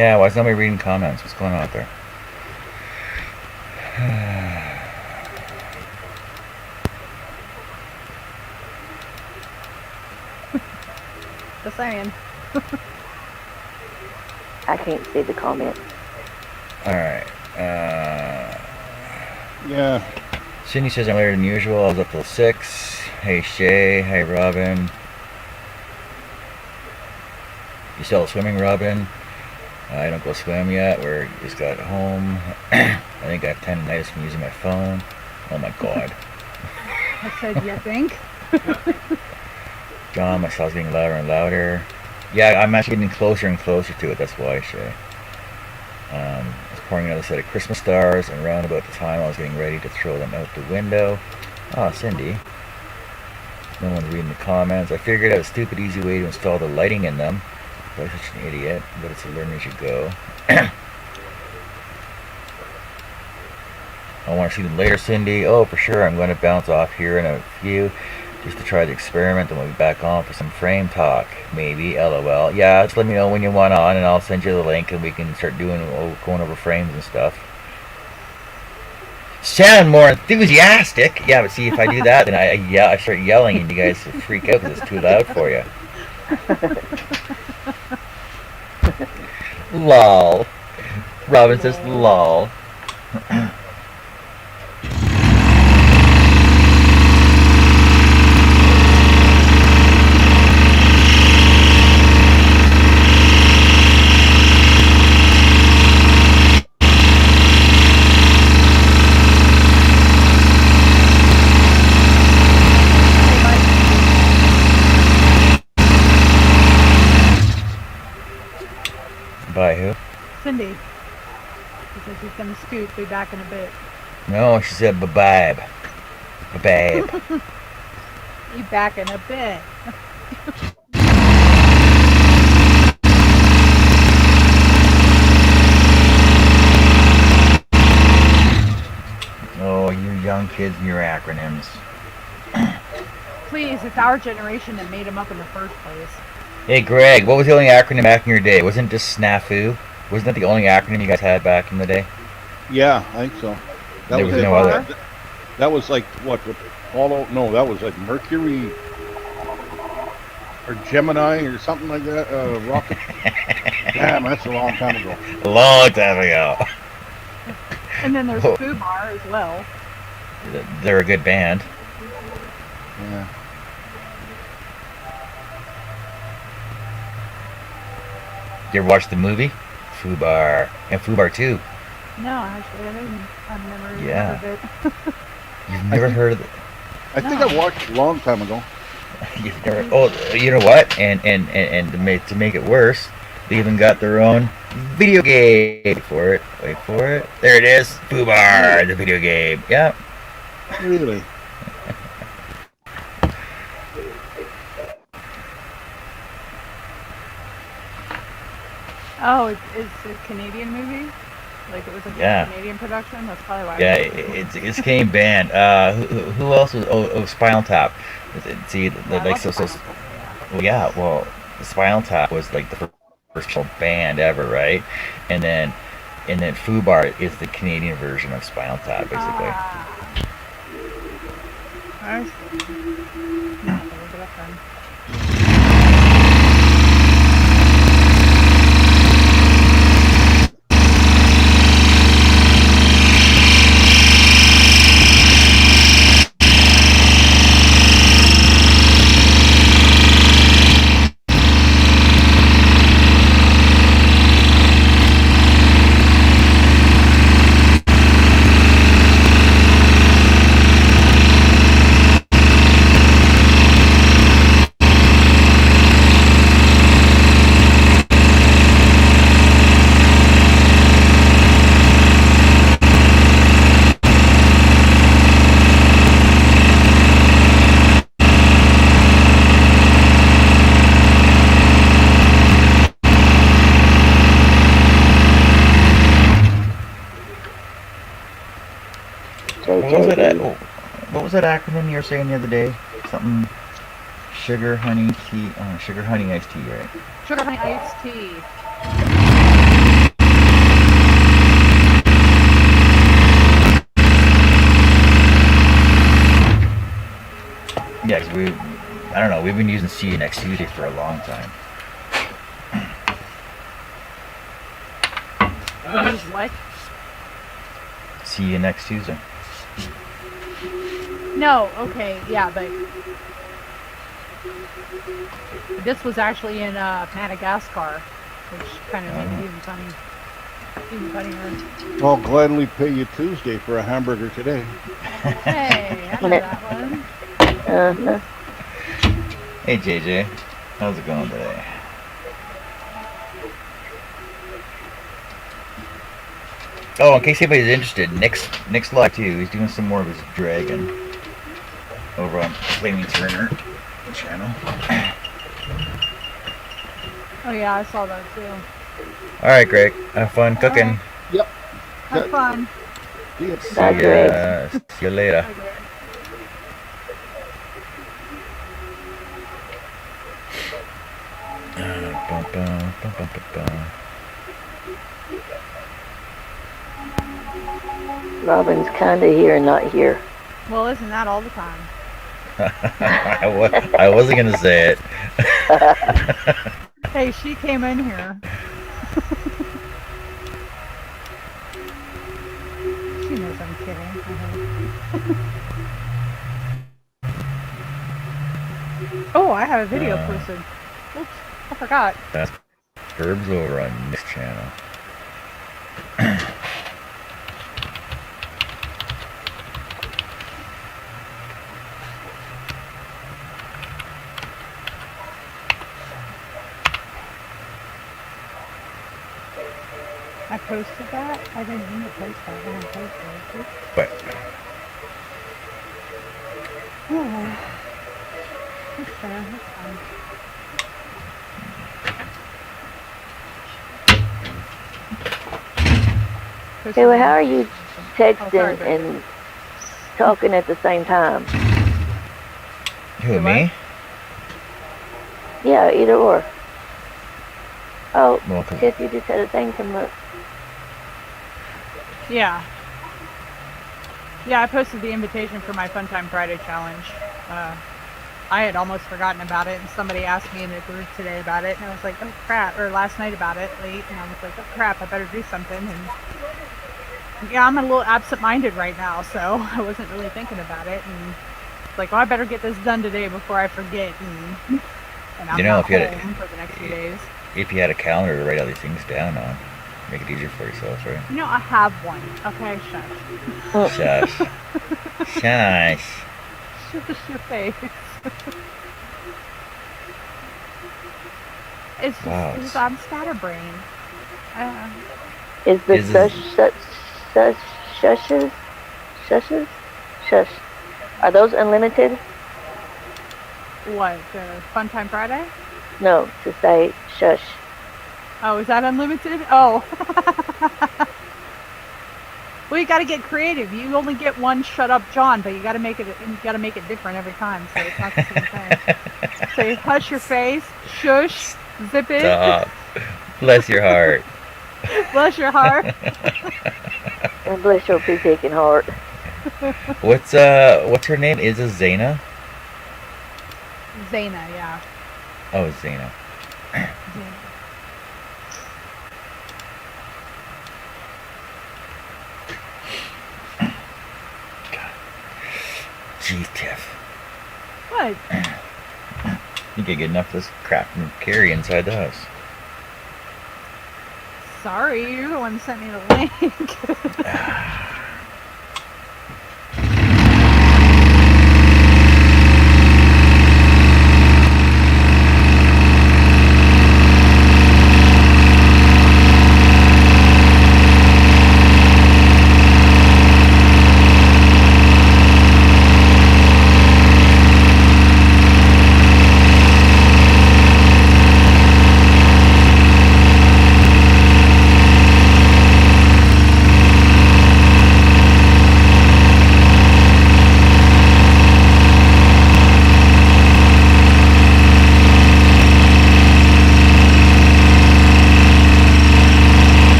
Yeah, why is nobody reading comments? What's going on out there? Just saying. I can't see the comment. Alright. Yeah. Cindy says I'm later than usual. I was up till 6. Hey Shay. Hey Robin. You still swimming, Robin? I don't go swim yet. We just got home. I think I have tendonitis from using my phone. Oh my god. I said, you think? John, my cell's getting louder and louder. Yeah, I'm actually getting closer and closer to it. That's why, Shay. I was pouring another set of Christmas stars, and around about the time I was getting ready to throw them out the window. Oh, Cindy. No one's reading the comments. I figured out a stupid, easy way to install the lighting in them. I'm such an idiot, but it's a learn as you go. I want to see them later, Cindy. Oh, for sure. I'm going to bounce off here in a few just to try the experiment, and we'll be back on for some frame talk. Maybe, LOL. Yeah, just let me know when you want on, and I'll send you the link, and we can start going over frames and stuff. Sound more enthusiastic. Yeah, but see, if I do that, then I start yelling, and you guys freak out because it's too loud for you. Lol. Robin says lol. By who? Cindy. Because he's gonna scoot, be back in a bit. No, she said babe. Babe. Be back in a bit. Oh, you young kids and your acronyms. Please, it's our generation that made him up in the first place. Hey Greg, what was the only acronym back in your day? Wasn't it just SNAFU? Wasn't that the only acronym you guys had back in the day? Yeah, I think so. There was it. no other. That was like what? No, that was like Mercury or Gemini or something like that. Rocket. Damn, that's a long time ago. A long time ago. And then there's Oh. Fubar as well. They're a good band. Yeah. You ever watch the movie? Fubar. And Fubar 2. No, actually, I didn't. I've never Yeah. heard of it. You've never heard of it? I think No. I watched it a long time ago. You've never, oh, you know what? And to make it worse, they even got their own video game. Wait for it. Wait for it. There it is. Fubar, the video game. Yeah. Really? Oh, it's a Canadian movie? Like it was a Yeah. Canadian production? That's probably why. Yeah, it's Canadian band. Who else was? Oh, Spinal Tap. See, like so. Well, yeah. Well, Spinal Tap was like the first band ever, right? And then Fubar is the Canadian version of Spinal Tap, basically. I see. No, I'll look it up then. What was that acronym you were saying the other day? Something sugar honey tea. Sugar honey iced tea, right? Sugar honey iced tea. I don't know, we've been using See You Next Tuesday for a long time. Use what? See You Next Tuesday. No, okay, yeah, but this was actually in Madagascar, which kind of made it even funny. Even funnier. I'll gladly pay you Tuesday for a hamburger today. Hey, I know that one. Uh-huh. Hey JJ, how's it going today? Oh, in case anybody's interested, Nick's live too. He's doing some more of his dragon over on Flaming Turner channel. Oh yeah, I saw that too. All right, Greg, have fun cooking. Yep. Have fun. Yep. Bye, Greg. See you later. Okay. Bum, bum, bum, bum, bum, Robin's kinda here and not here. Well, isn't that all the time? bum. I wasn't gonna say it. Hey, she came in here. She knows I'm kidding. I hope. Oh, I have a video posted. Oops, I forgot. That's Herb's over on this channel. I posted that. I didn't mean to post that. I didn't post it. But Oh. That's fair. That's fine. Hey, well, how are you texting sorry, babe. and talking at the same time? who, What? me? Yeah, either or. Oh, Well, 'cause- Tiff, you just had a thing come up. Yeah. Yeah, I posted the invitation for my Funtime Friday challenge. I had almost forgotten about it, and somebody asked me in the group today about it, and I was like, oh crap, or last night about it, late, and I was like, oh crap, I better do something, and yeah, I'm a little absent-minded right now, so I wasn't really thinking about it, and it's like, well, I better get this done today before I forget, and I'm You know, not if you had home for the next few days. if you had a calendar to write all these things down on, make it easier for yourself, right? You know, I have one. Okay, shush. Shush. Shush. Shush your face. It's just, Wow, it's, it's- I'm scatterbrained. Is the Is it- shush? Are those unlimited? What, Funtime Friday? No, to say shush. Oh, is that unlimited? Oh. Well, you gotta get creative. You only get one shut up John, but you gotta make it different every time, so it's not the same thing. Say hush your face, shush, zip it, Stop. Bless your heart. bless your heart. And bless your pea-picking heart. What's her name? Is it Zaina? Zaina, yeah. Oh, Zaina. Zaina. Jeez, Tiff. What? You can't get enough of this crap from Carrie inside the house. Sorry, you're the one that sent me the link.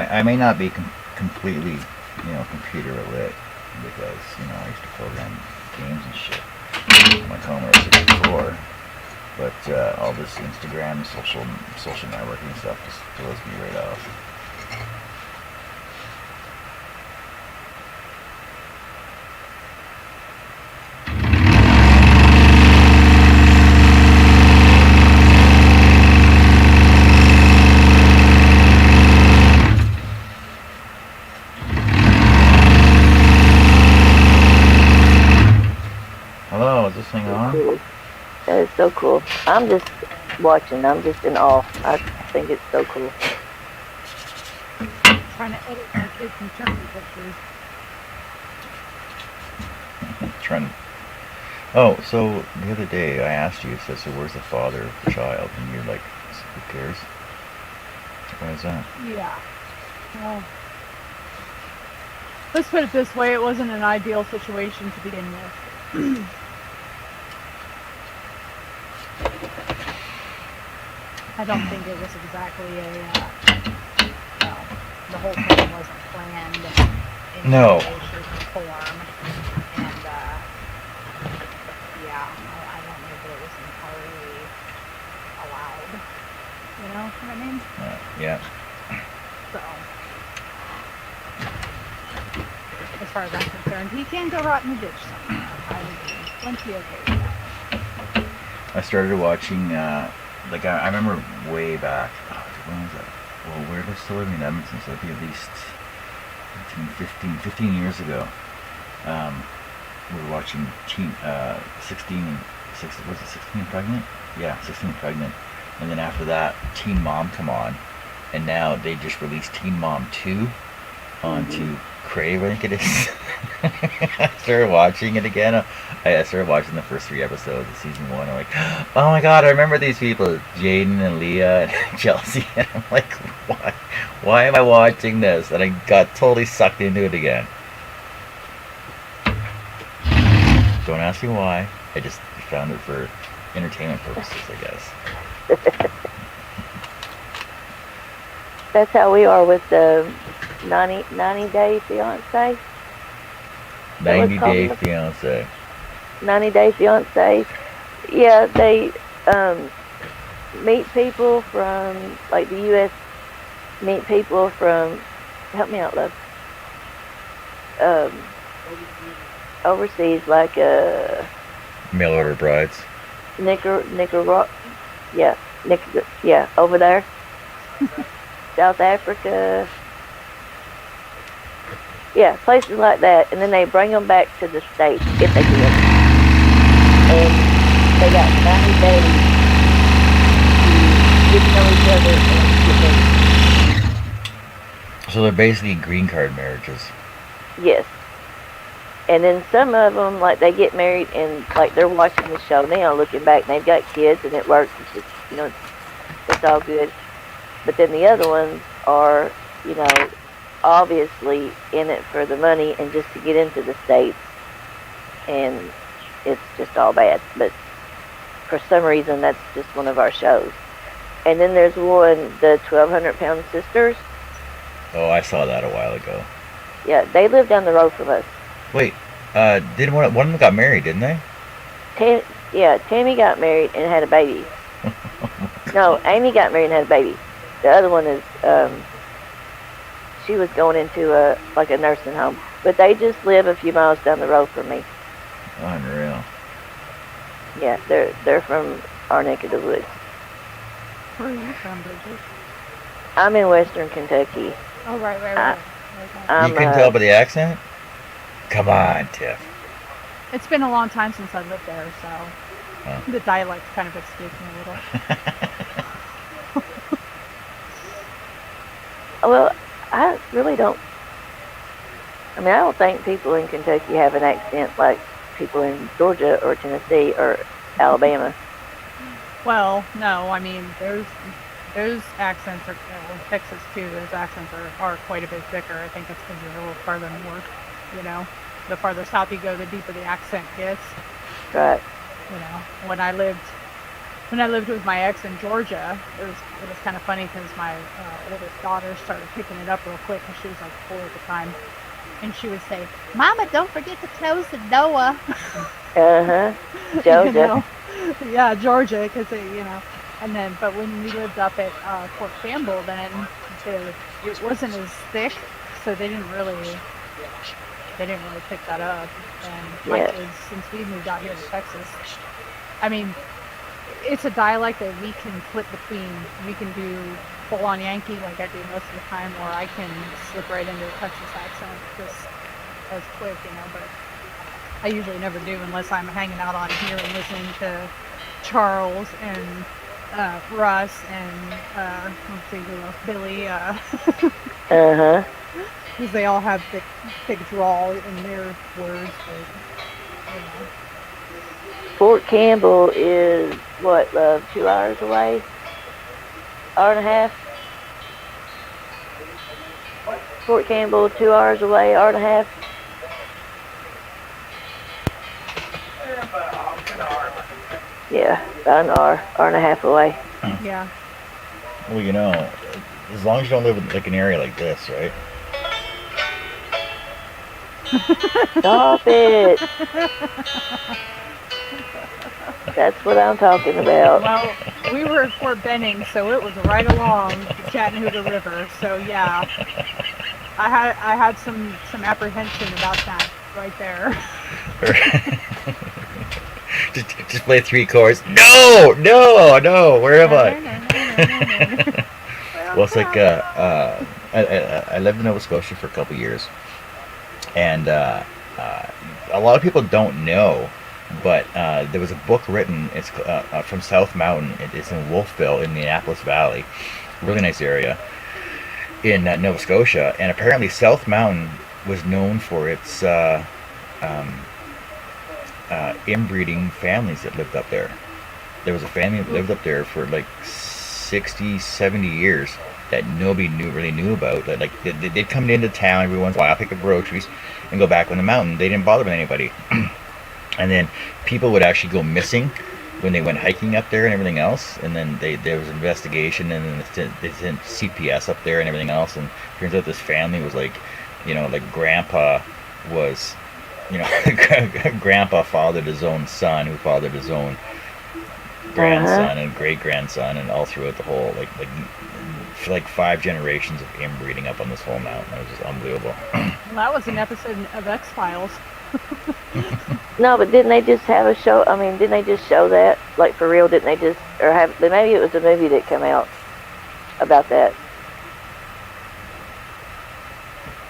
I may not be completely, computer lit because, I used to program games and shit on my Commodore 64. But all this Instagram, social networking stuff just throws me right off. Hello, is this thing on? Cool. That is so cool. I'm just watching. I'm just in awe. I think it's so cool. Trying to edit my kids' maternity pictures. Oh, so the other day I asked you, so where's the father of the child? And you're like, who cares? Why is that? Yeah. Well, let's put it this way: it wasn't an ideal situation to begin with. I don't think it was exactly well, the whole thing wasn't planned in No. any way, shape, or form. And, yeah, I don't know that it was entirely allowed. You know what I mean? Yeah. So, as far as I'm concerned, he can go rot in the ditch somewhere. I would be plenty okay with that. I started watching, I remember way back, when was that? Well, where did I still live in Edmonton? So it'd be at least 15 years ago. We were watching 16 and Pregnant? Yeah, 16 and Pregnant. And then after that, Teen Mom come on. And now they just released Teen Mom 2 onto Crave, I think it is. I started watching it again. I started watching the first 3 episodes of season 1. I'm like, oh my god, I remember these people, Jaden and Leah and Chelsea. And I'm like, why? Why am I watching this? And I got totally sucked into it again. Don't ask me why. I just found it for entertainment purposes, I guess. That's how we are with the 90 Day Fiance. 90 Day Fiance. 90 Day Fiance. Yeah, they meet people from, like, the U.S. Meet people from, help me out, love. Overseas, like Mail order brides. Nicaragua, yeah, over there. South Africa, yeah, places like that, and then they bring them back to the States if they can. And they got 90 days to get to know each other and get married. So they're basically green card marriages. Yes. And then some of them, like, they get married and, like, they're watching the show now, looking back, and they've got kids and it works. It's just, it's all good. But then the other ones are, obviously in it for the money and just to get into the States. And it's just all bad. But for some reason, that's just one of our shows. And then there's one, the 1,200-pound sisters. Oh, I saw that a while ago. Yeah, they live down the road from us. Wait, did one of them got married, didn't they? Tammy got married and had a baby. No, Amy got married and had a baby. The other one is, she was going into a nursing home. But they just live a few miles down the road from me. Unreal. Yeah, they're from our neck of the woods. Where are you from, Bridget? I'm in Western Kentucky. Oh, right. I'm, you can tell by the accent? Come on, Tiff. It's been a long time since I lived there, so the dialect kind of escapes me a little. Well, I really don't. I mean, I don't think people in Kentucky have an accent like people in Georgia or Tennessee or Alabama. Well, no, I mean, those accents are, Texas too, those accents are quite a bit thicker. I think it's because you're a little farther north, The farther south you go, the deeper the accent gets. Right. When I lived when I lived with my ex in Georgia, it was kind of funny because my oldest daughter started picking it up real quick because she was like 4 at the time, and she would say, "Mama, don't forget to close the door." Uh-huh. You Georgia. know? Yeah, Georgia, because and then, but when we lived up at Fort Campbell, then it wasn't as thick, so they didn't really pick that up. And my Yeah. kids, since we moved out here to Texas, I mean, it's a dialect that we can flip between. We can do full on Yankee like I do most of the time, or I can slip right into a Texas accent just as quick, But I usually never do unless I'm hanging out on here and listening to Charles and Russ and let's see who else, Billy, Uh-huh. because they all have thick drawl in their words. But, Fort Campbell is, what, love, 2 hours away? Hour and a half? Fort Campbell, 2 hours away, hour and a half? Yeah, about an hour and a half away. yeah. Well, as long as you don't live in like an area like this, right? Stop it! That's what I'm talking about. Well, we were at Fort Benning, so it was right along the Chattanooga River. So yeah, I had some apprehension about that right there. just play 3 chords. No, where am I? Well, it's like I lived in Nova Scotia for a couple years, and a lot of people don't know, but there was a book written. It's from South Mountain. It's in Wolfville in the Annapolis Valley, really nice area in Nova Scotia. And apparently, South Mountain was known for its inbreeding families that lived up there. There was a family that lived up there for like 60, 70 years that nobody really knew about. Like they'd come into town every once in a while, pick up groceries, and go back on the mountain. They didn't bother with anybody. And then people would actually go missing when they went hiking up there and everything else. And then there was an investigation, and then they sent CPS up there and everything else. And turns out this family was like Grandpa was, Grandpa fathered his own son, who fathered his own grandson and great grandson, and all throughout the whole like 5 generations of inbreeding up on this whole mountain. It was just unbelievable. Well, that was an episode of X-Files. No, but didn't they just have a show? I mean, didn't they just show that? Like, for real, didn't they just, or maybe it was a movie that came out about that.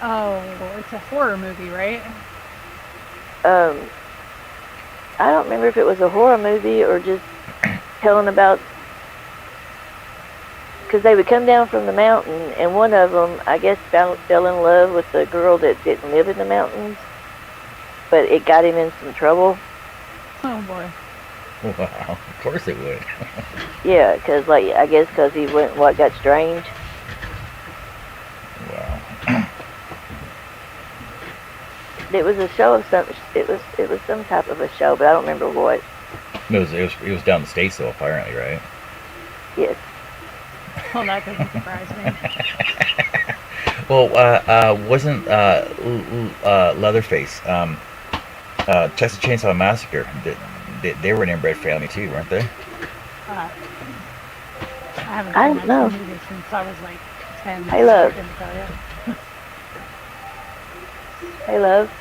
Oh, it's a horror movie, right? I don't remember if it was a horror movie or just telling about, because they would come down from the mountain, and one of them, I guess, fell in love with the girl that didn't live in the mountains, but it got him in some trouble. Oh boy. Wow, of course it would. Yeah, because I guess because he went got strange. Wow. It was a show of some. It was some type of a show, but I don't remember what. It was down the States though, apparently, right? Yes. Well, that doesn't surprise me. Well, wasn't Leatherface, Texas Chainsaw Massacre, they were an inbred family too, weren't they? I haven't I seen don't that know. movie since I was like 10. Hey, love. I couldn't tell you. Hey, love.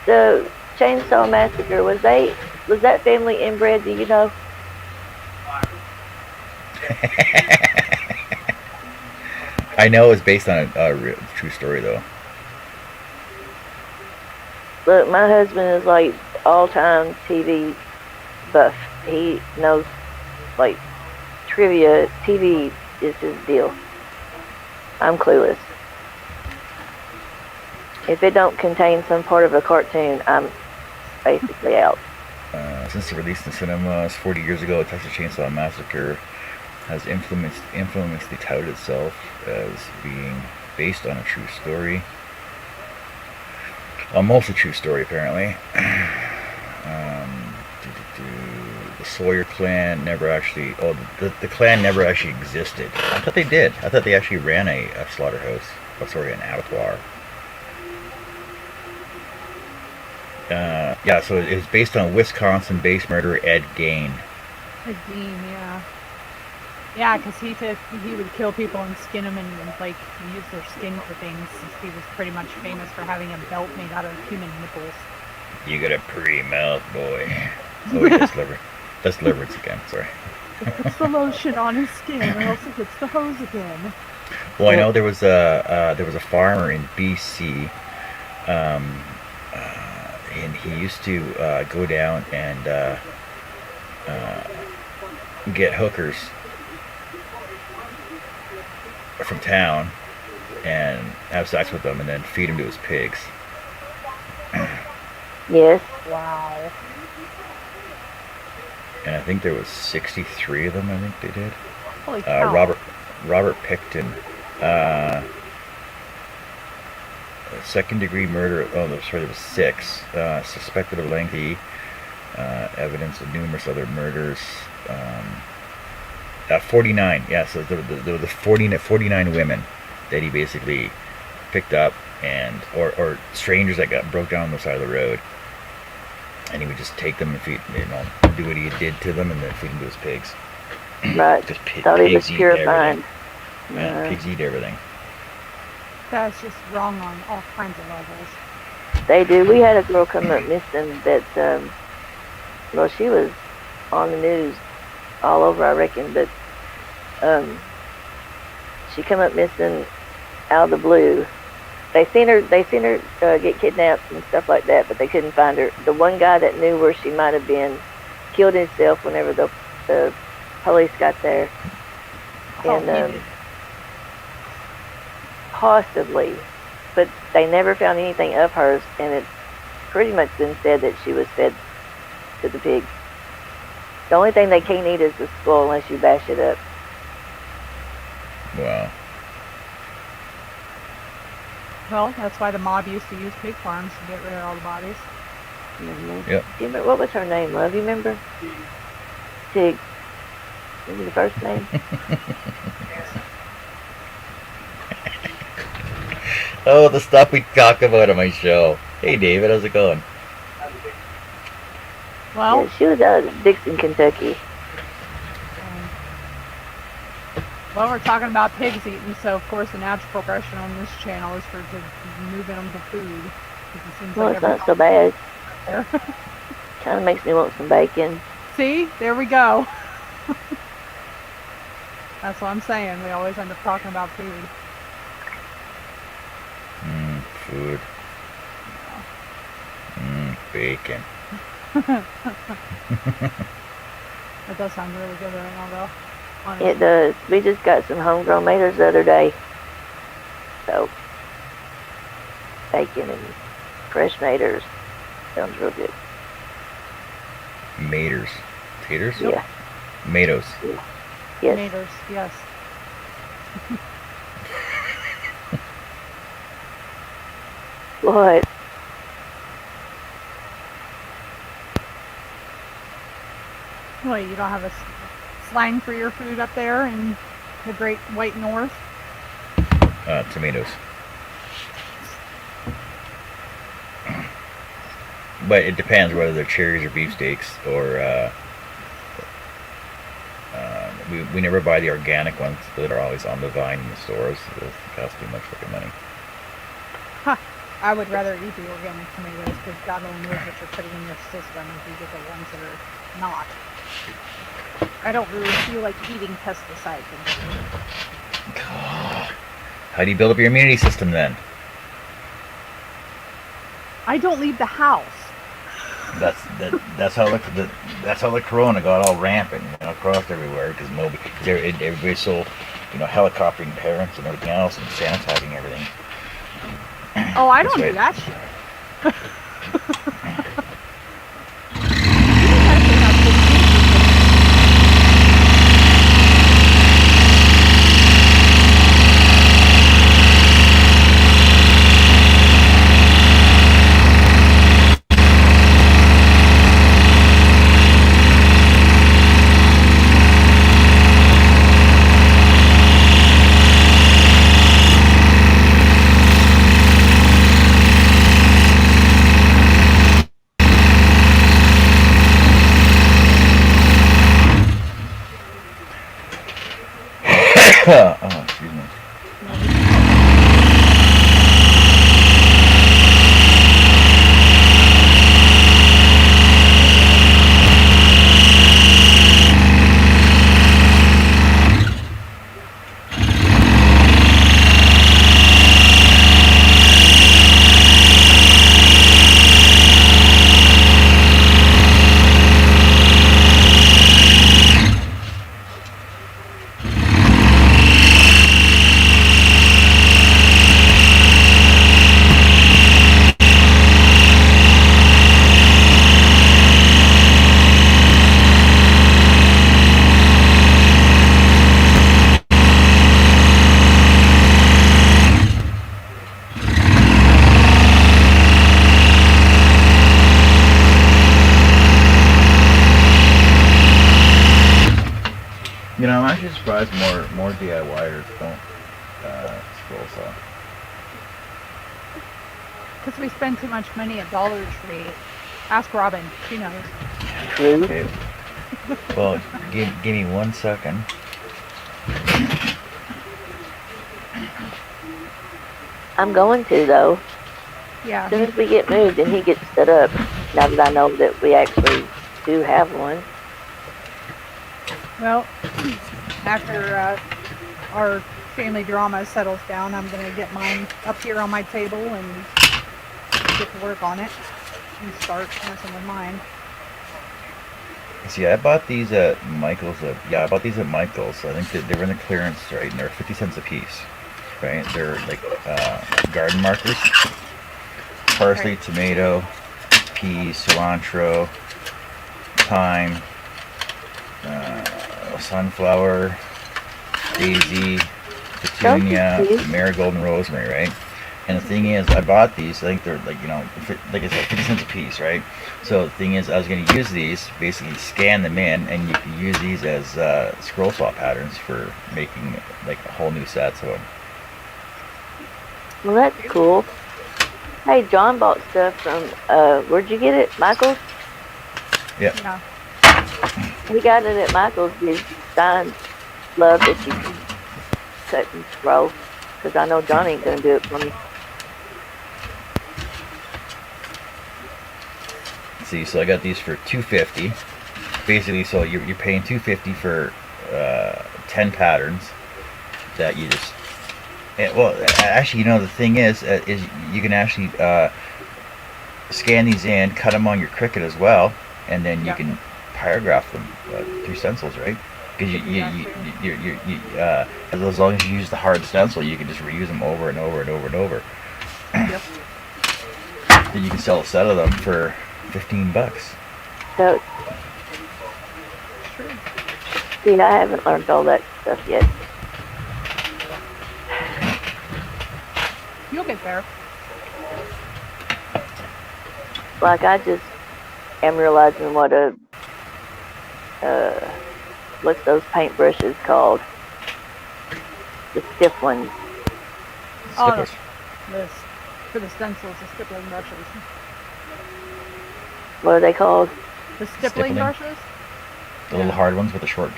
The Chainsaw Massacre, was that family inbred? Do you know? I know it's based on a true story though. Look, my husband is like all-time TV buff. He knows like trivia. TV is his deal. I'm clueless. If it don't contain some part of a cartoon, I'm basically out. Since the release in cinemas 40 years ago, Texas Chainsaw Massacre has infamously touted itself as being based on a true story. Mostly true story, apparently. The Sawyer clan never actually. Oh, the clan never actually existed. I thought they did. I thought they actually ran a slaughterhouse. Oh, sorry, an abattoir. Yeah, so it was based on Wisconsin-based murderer Ed Gein. His Dean, yeah. Yeah, because he would kill people and skin them and like use their skin for things. He was pretty much famous for having a belt made out of human nipples. You got a pretty mouth, boy. Oh, wait, that's liver. That's liverence again. Sorry. Puts the lotion on his skin, or else it gets the hose again. Well, I know there was a farmer in BC, and he used to go down and get hookers from town and have sex with them, and then feed them to his pigs. Yes. Wow. And I think there was 63 of them. I think they did. Holy cow. Robert Picton. Second degree murder. Oh, no, sorry, there was 6. Suspected of lengthy evidence of numerous other murders. 49. Yeah, so there were 49 women that he basically picked up, and or strangers that broke down on the side of the road, and he would just take them and feed, do what he did to them, and then feed them to his pigs. Right. Because Thought he was pigs eat purifying. everything. Yeah, pigs eat everything. That's just wrong on all kinds of levels. They do. We had a girl come up missing that, well, she was on the news all over, I reckon, but she come up missing out of the blue. They seen her get kidnapped and stuff like that, but they couldn't find her. The one guy that knew where she might have been killed himself whenever the police got there. And possibly, but they never found anything of hers, and it's pretty much been said that she was fed to the pigs. The only thing they can't eat is the skull unless you bash it up. Wow. Well, that's why the mob used to use pig farms to get rid of all the bodies. Mm-hmm. Yep. Do you remember, what was her name, love? You remember? Tig. Remember the first name? Oh, the stuff we talk about on my show. Hey, David, how's it going? Well, Yeah, she was out of Dixon, Kentucky. well, we're talking about pigs eating, so of course the natural progression on this channel is to move them to food. 'Cause it seems Well, like it's not so everything bad. there. Kind of makes me want some bacon. See, there we go. That's what I'm saying. We always end up talking about food. Food. Bacon. It does sound really good right now, though. Honestly. It does. We just got some homegrown maters the other day. So, bacon and fresh maters. Sounds real good. Maters. Taters? Yeah. Tomatoes. Yes. Tomatoes, yes. What? Well, you don't have a slang for your food up there in the Great White North? Tomatoes. But it depends whether they're cherries or beefsteaks, or we never buy the organic ones that are always on the vine in the stores. It costs too much fucking money. I would rather eat the organic tomatoes because God only knows what you're putting in your system if you get the ones that are not. I don't really feel like eating pesticides. How do you build up your immunity system then? I don't leave the house. That's how the corona got all rampant, across everywhere, because everybody's so, helicoptering parents and everything else and sanitizing everything. Oh, I don't That's do right. that shit. Oh, excuse me. You know, I'm actually surprised more DIYers don't scroll saw. Because we spend too much money at Dollar Tree. Ask Robin. She knows. True. Okay. Well, give me 1 second. I'm going to though. Yeah. As soon as we get moved and he gets set up, now that I know that we actually do have one. Well, after our family drama settles down, I'm going to get mine up here on my table and get to work on it and start messing with mine. See, I bought these at Michael's. I bought these at Michael's. I think that they were in the clearance right, and they're 50 cents a piece. Right? They're like garden markers: parsley, Right. tomato, peas, cilantro, thyme, sunflower, daisy, petunia, Don't you see? marigold, and rosemary. Right? And the thing is, I bought these. I think they're like like I said, 50 cents a piece, right? So the thing is, I was going to use these, basically scan them in, and you can use these as scroll saw patterns for making like a whole new sets of them. Well, that's cool. Hey, John bought stuff from, where'd you get it? Michael's? Yeah. He got it at Michael's. His signed love that you can cut and scroll. Because I know John ain't going to do it for me. See, so I got these for $2.50. Basically, so you're paying $2.50 for 10 patterns that you just. Well, actually, you know, the thing is you can actually scan these in, cut them on your Cricut as well, and then you Yeah. can pyrograph them through stencils, right? Because as long as you use the hard stencil, you can just reuse them over and over and over and over. Yep. Then you can sell a set of them for $15. So, True. see, I haven't learned all that stuff yet. You'll get there. Like, I just am realizing what what's those paintbrushes called? The stiff ones. Oh, Stippers. This for the stencils, the stippling brushes. What are they called? The stippling Stippling. brushes? The little hard ones with the short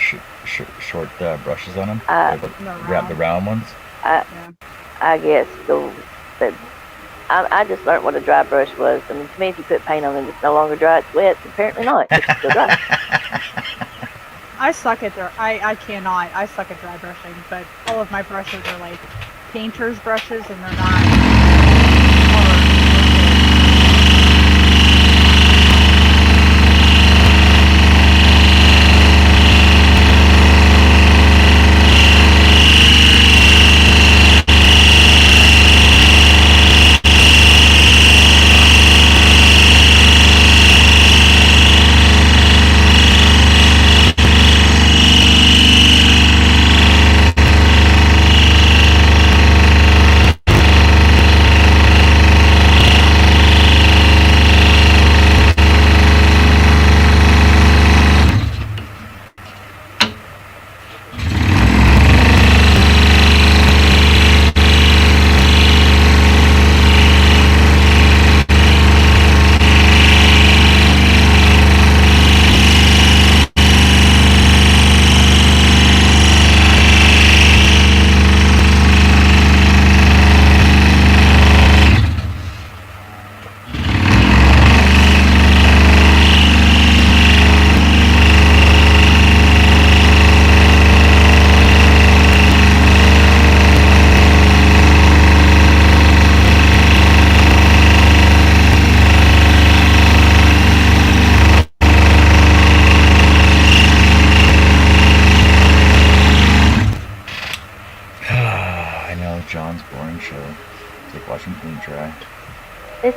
brushes on them. the round. round ones. I guess I just learned what a dry brush was. I mean, to me, if you put paint on it, it's no longer dry. It's wet. Apparently not. It's still dry. I suck at I cannot. I suck at dry brushing, but all of my brushes are like painter's brushes, and they're not hard.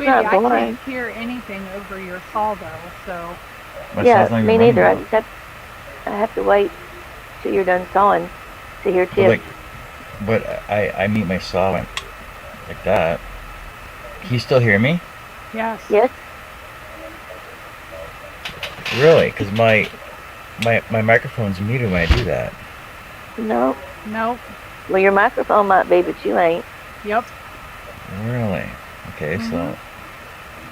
It's Sweetie, not I blind. can't hear anything over your call though, so My Yeah, son's not me even neither. running I have to wait till you're done sawing to hear now. Tiff. But I mute my saw like that. Can you still hear me? yes. Yes. Really? Because my microphone's muted when I do that. No. Nope. Well, your microphone might be, but you ain't. Yep. Really? Okay, so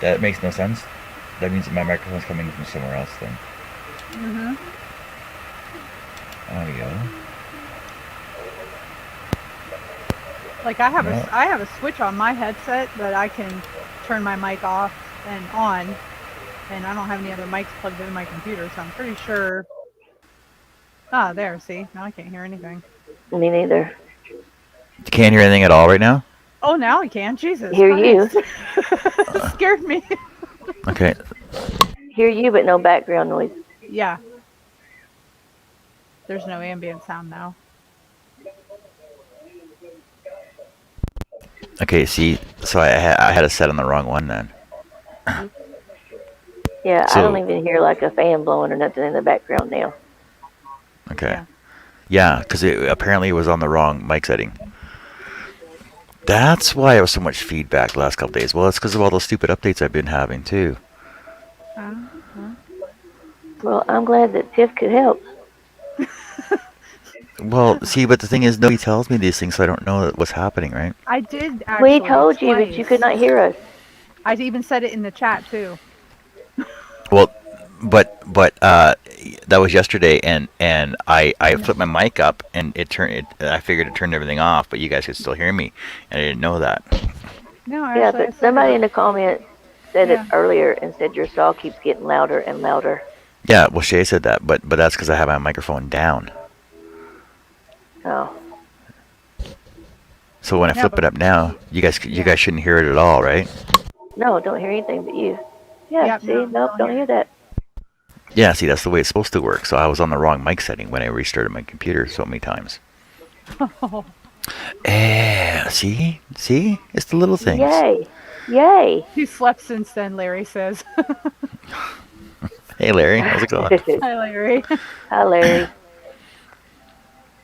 that makes no sense. That means that my microphone's coming from somewhere else then. Mhm. Audio. Like I have No. I have a switch on my headset that I can turn my mic off and on, and I don't have any other mics plugged into my computer, so I'm pretty sure. Ah, there. See, now I can't hear anything. Me neither. You can't hear anything at all right now? Oh, now I can. Jesus. Hear you. Christ. Scared me. Okay. Hear you, but no background noise. Yeah. There's no ambient sound now. Okay, see, so I had it set on the wrong one then. Yeah, I So- don't even hear like a fan blowing or nothing in the background now. Okay. Yeah. Yeah, because apparently it was on the wrong mic setting. That's why there was so much feedback the last couple days. Well, it's because of all those stupid updates I've been having too. Well, I'm glad that Tiff could help. Well, see, but the thing is, nobody tells me these things, so I don't know what's happening, right? I did actually. We told you, but you could not hear us. I even said it in the chat too. Well, but that was yesterday, and I flipped my mic up, and I figured it turned everything off, but you guys could still hear me, and I didn't know that. No, Yeah, actually, I but said somebody it. in the comments said Yeah. it earlier and said your saw keeps getting louder and louder. Yeah, well, Shay said that, but that's because I have my microphone down. Oh, So when I Yeah, flip but- it up now, you guys shouldn't hear it at all, right? no, don't hear anything but you. Yeah, Yep, see, no, nope, don't don't hear hear that. Yeah, see, that's the way it's supposed to work. So I was on the wrong mic setting when I restarted my computer so many times. See, it's the little things. Yay, yay. He slept since then, Larry says. Hey, Larry, how's it going? Hi, Larry. Hi, Larry.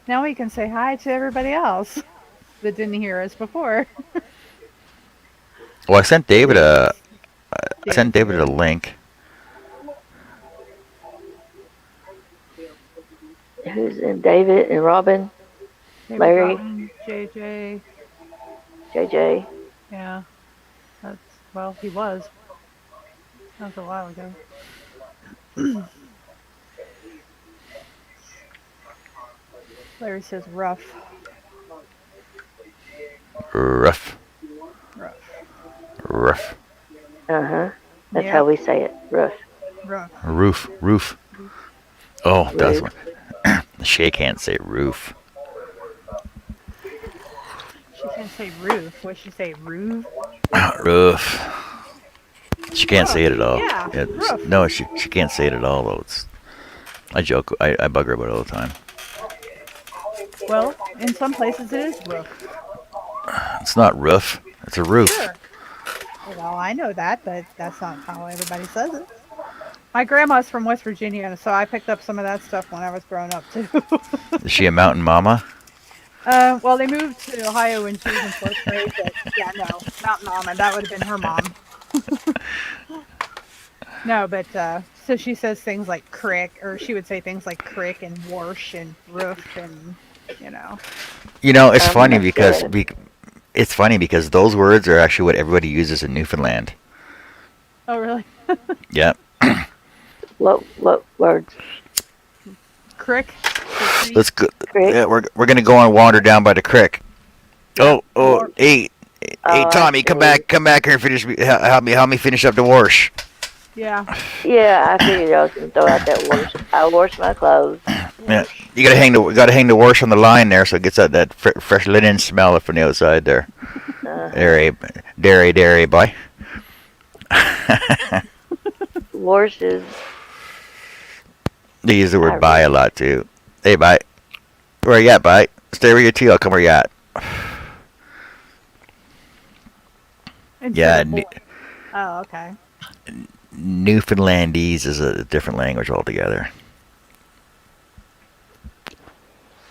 Now we can say hi to everybody else that didn't hear us before. Well, I sent David a link. Who's in? David and Robin, Maybe Larry. Robin, JJ. JJ. Yeah. Well, he was. That was a while ago. Larry says rough. Rough. Uh-huh. That's Yeah. how we say it. Rough. Rough. Roof. Oh, that's Roof. one. Shay can't say roof. She can't say roof. What she say? Roof? Roof. She can't say it at all. Yeah, roof. No, she can't say it at all though. I joke. I bug her about it all the time. Well, in some places it is roof. It's not roof. It's a roof. Sure. Well, I know that, but that's not how everybody says it. My grandma's from West Virginia, so I picked up some of that stuff when I was growing up too. Is she a mountain mama? Well, they moved to Ohio when she was in fourth grade, but yeah, no, Mountain Mama. That would have been her mom. No, but so she says things like crick, or she would say things like crick and warsh and roof and You know, it's I'm funny not because sure. it's funny because those words are actually what everybody uses in Newfoundland. Oh, really? Yeah. What words? Crick? Let's go. Crick? Yeah, we're gonna go and wander down by the creek. Oh, Or- hey, Oh, I Tommy, come see. back here and finish me. Help me finish up the wash. Yeah. Yeah, I figured I was going to throw out that wash. I wash my clothes. Yeah, you gotta hang the wash on the line there, so it gets that fresh linen smell from the outside there. Dairy, boy. Wash is, They use the word I "bye" a lot too. Hey, bye. Where you at, bye? Stay where you at. I'll come where you at. Instead Yeah, of Oh, okay. Newfoundlandese is a different language altogether.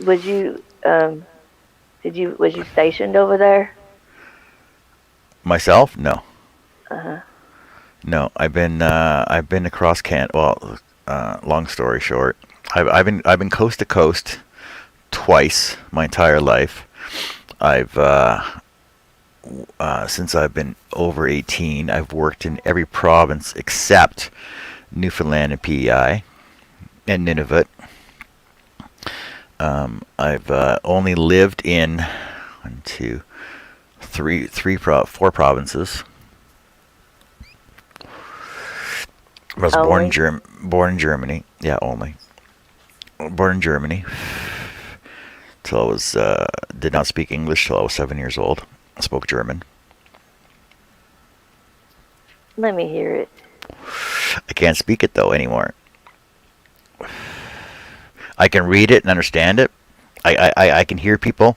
Was you stationed over there? Myself, no, Uh-huh. no. I've been across Canada. Well, long story short, I've been coast to coast twice my entire life. I've since I've been over 18, I've worked in every province except Newfoundland and PEI and Nunavut. I've only lived in one, two, four provinces. I was Only? born in Germany. Yeah, only born in Germany. Till I was did not speak English till I was 7 years old. I spoke German. Let me hear it. I can't speak it though anymore. I can read it and understand it. I can hear people,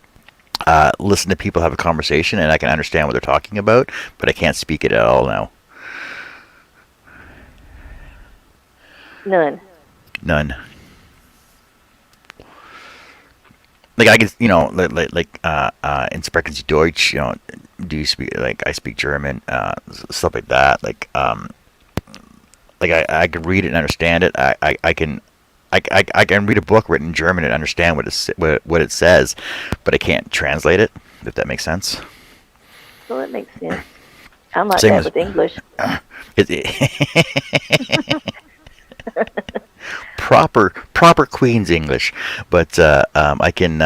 listen to people have a conversation, and I can understand what they're talking about, but I can't speak it at all now. None. None. Like I can, in Sprechen Sie Deutsch, do you speak, like, I speak German, stuff like that. I can read it and understand it. I can read a book written in German and understand what it says, but I can't translate it, if that makes sense. Well, that makes sense. I'm like Same that as- with English. Proper Queen's English, but I can.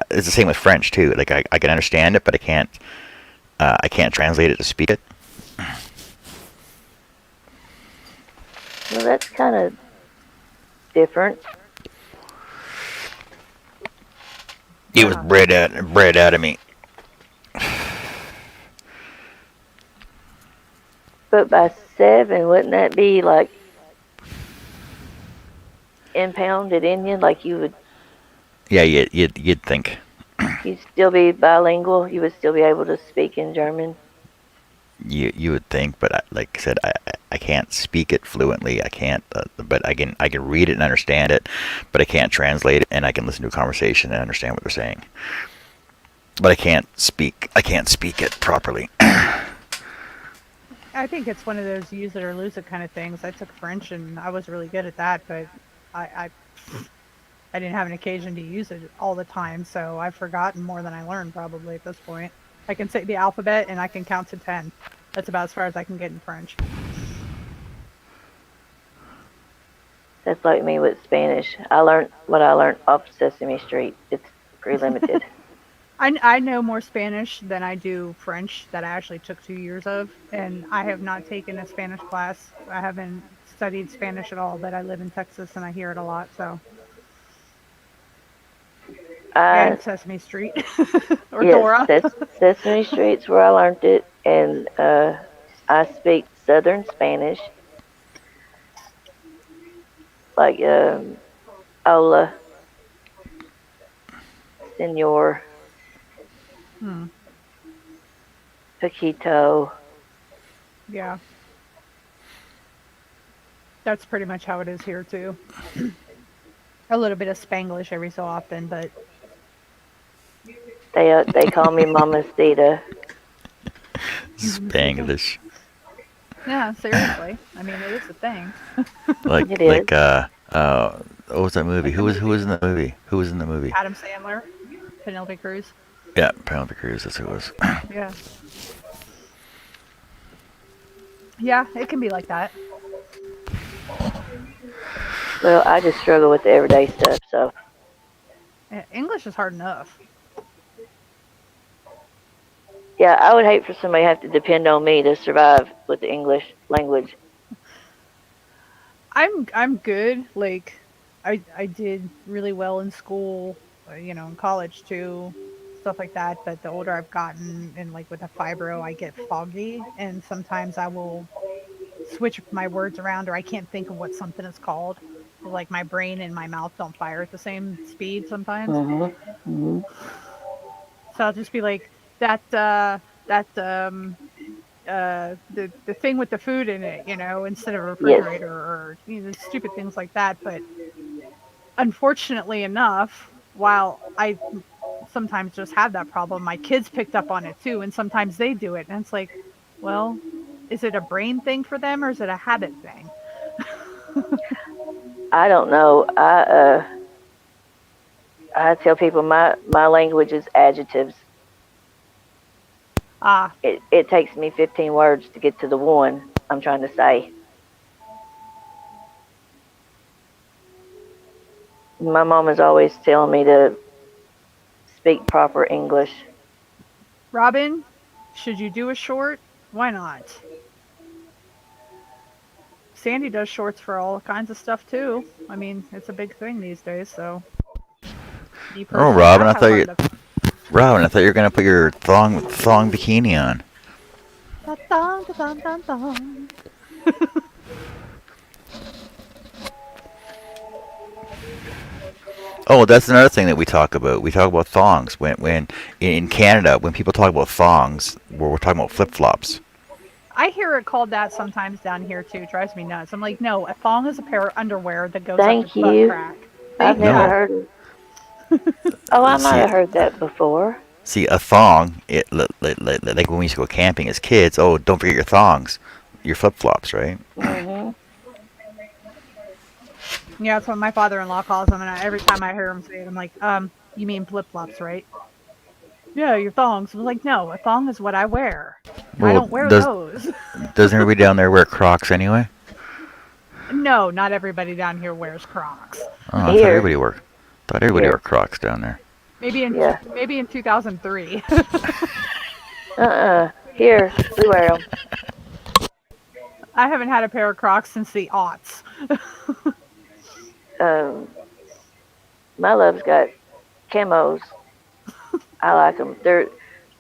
It's the same with French too. Like I can understand it, but I can't translate it to speak it. Well, that's kind of different. It was bred out of me. But by 7, wouldn't that be like impounded in you? Like you'd Yeah, you'd think. still be bilingual. You would still be able to speak in German. You would think, but like I said, I can't speak it fluently. I can't, but I can read it and understand it, but I can't translate it, and I can listen to a conversation and understand what they're saying. But I can't speak it properly. I think it's one of those use it or lose it kind of things. I took French and I was really good at that, but I didn't have an occasion to use it all the time, so I've forgotten more than I learned probably at this point. I can say the alphabet and I can count to 10. That's about as far as I can get in French. That's like me with Spanish. I learned what I learned off Sesame Street. It's pretty limited. I know more Spanish than I do French that I actually took 2 years of, and I have not taken a Spanish class. I haven't studied Spanish at all, but I live in Texas and I hear it a lot, so. And Sesame Street. Or yes, Dora. Sesame Street's where I learned it, and I speak Southern Spanish, like hola, senor, poquito. Yeah. That's pretty much how it is here too. A little bit of Spanglish every so often, but They call me Mamacita. Spanglish. yeah, seriously. I mean, it is a thing. Like It is. what was that movie? Who was in the movie? Who was in the movie? Adam Sandler, Penelope Cruz. Yeah, Penelope Cruz. That's who it was. Yeah. Yeah, it can be like that. Well, I just struggle with the everyday stuff, so English is hard enough. yeah, I would hate for somebody to have to depend on me to survive with the English language. I'm good. Like, I did really well in school, in college too, stuff like that. But the older I've gotten, and like with the fibro, I get foggy, and sometimes I will switch my words around, or I can't think of what something is called. Like my brain and my mouth don't fire at the same speed sometimes. So I'll just be like that the thing with the food in it, instead of a Yes. refrigerator or stupid things like that. But unfortunately enough, while I sometimes just have that problem, my kids picked up on it too, and sometimes they do it, and it's like, well, is it a brain thing for them or is it a habit thing? I don't know. I tell people my language is adjectives. Ah, It takes me 15 words to get to the one I'm trying to say. My mom is always telling me to speak proper English. Robin, should you do a short? Why not? Sandy does shorts for all kinds of stuff too. I mean, it's a big thing these days, so. Me Oh, personally, Robin, I have thought you, one of Robin, I thought you were gonna put your thong bikini on. the- Dun, dun, dun, dun, dun. Oh, that's another thing that we talk about. We talk about thongs when in Canada when people talk about thongs, we're talking about flip flops. I hear it called that sometimes down here too. It drives me nuts. I'm like, no, a thong is a pair of underwear that goes up Thank your butt you. crack. I've Thank never No. heard. Oh, I might See, have heard that before. see, a thong, like when we used to go camping as kids. Oh, don't forget your thongs, your flip flops, right? Hmm. Yeah, that's what my father-in-law calls them, and every time I hear him say it, I'm like, you mean flip-flops, right? Yeah, your thongs. I was like, no, a thong is what I wear. I Well, don't wear those. doesn't everybody down there wear Crocs anyway? No, not everybody down here wears Crocs. Oh, I Here. thought everybody Here. wore Crocs down there. Maybe in Yeah. 2003. Here, we wear them. I haven't had a pair of Crocs since the aughts. My love's got camos. I like them. They're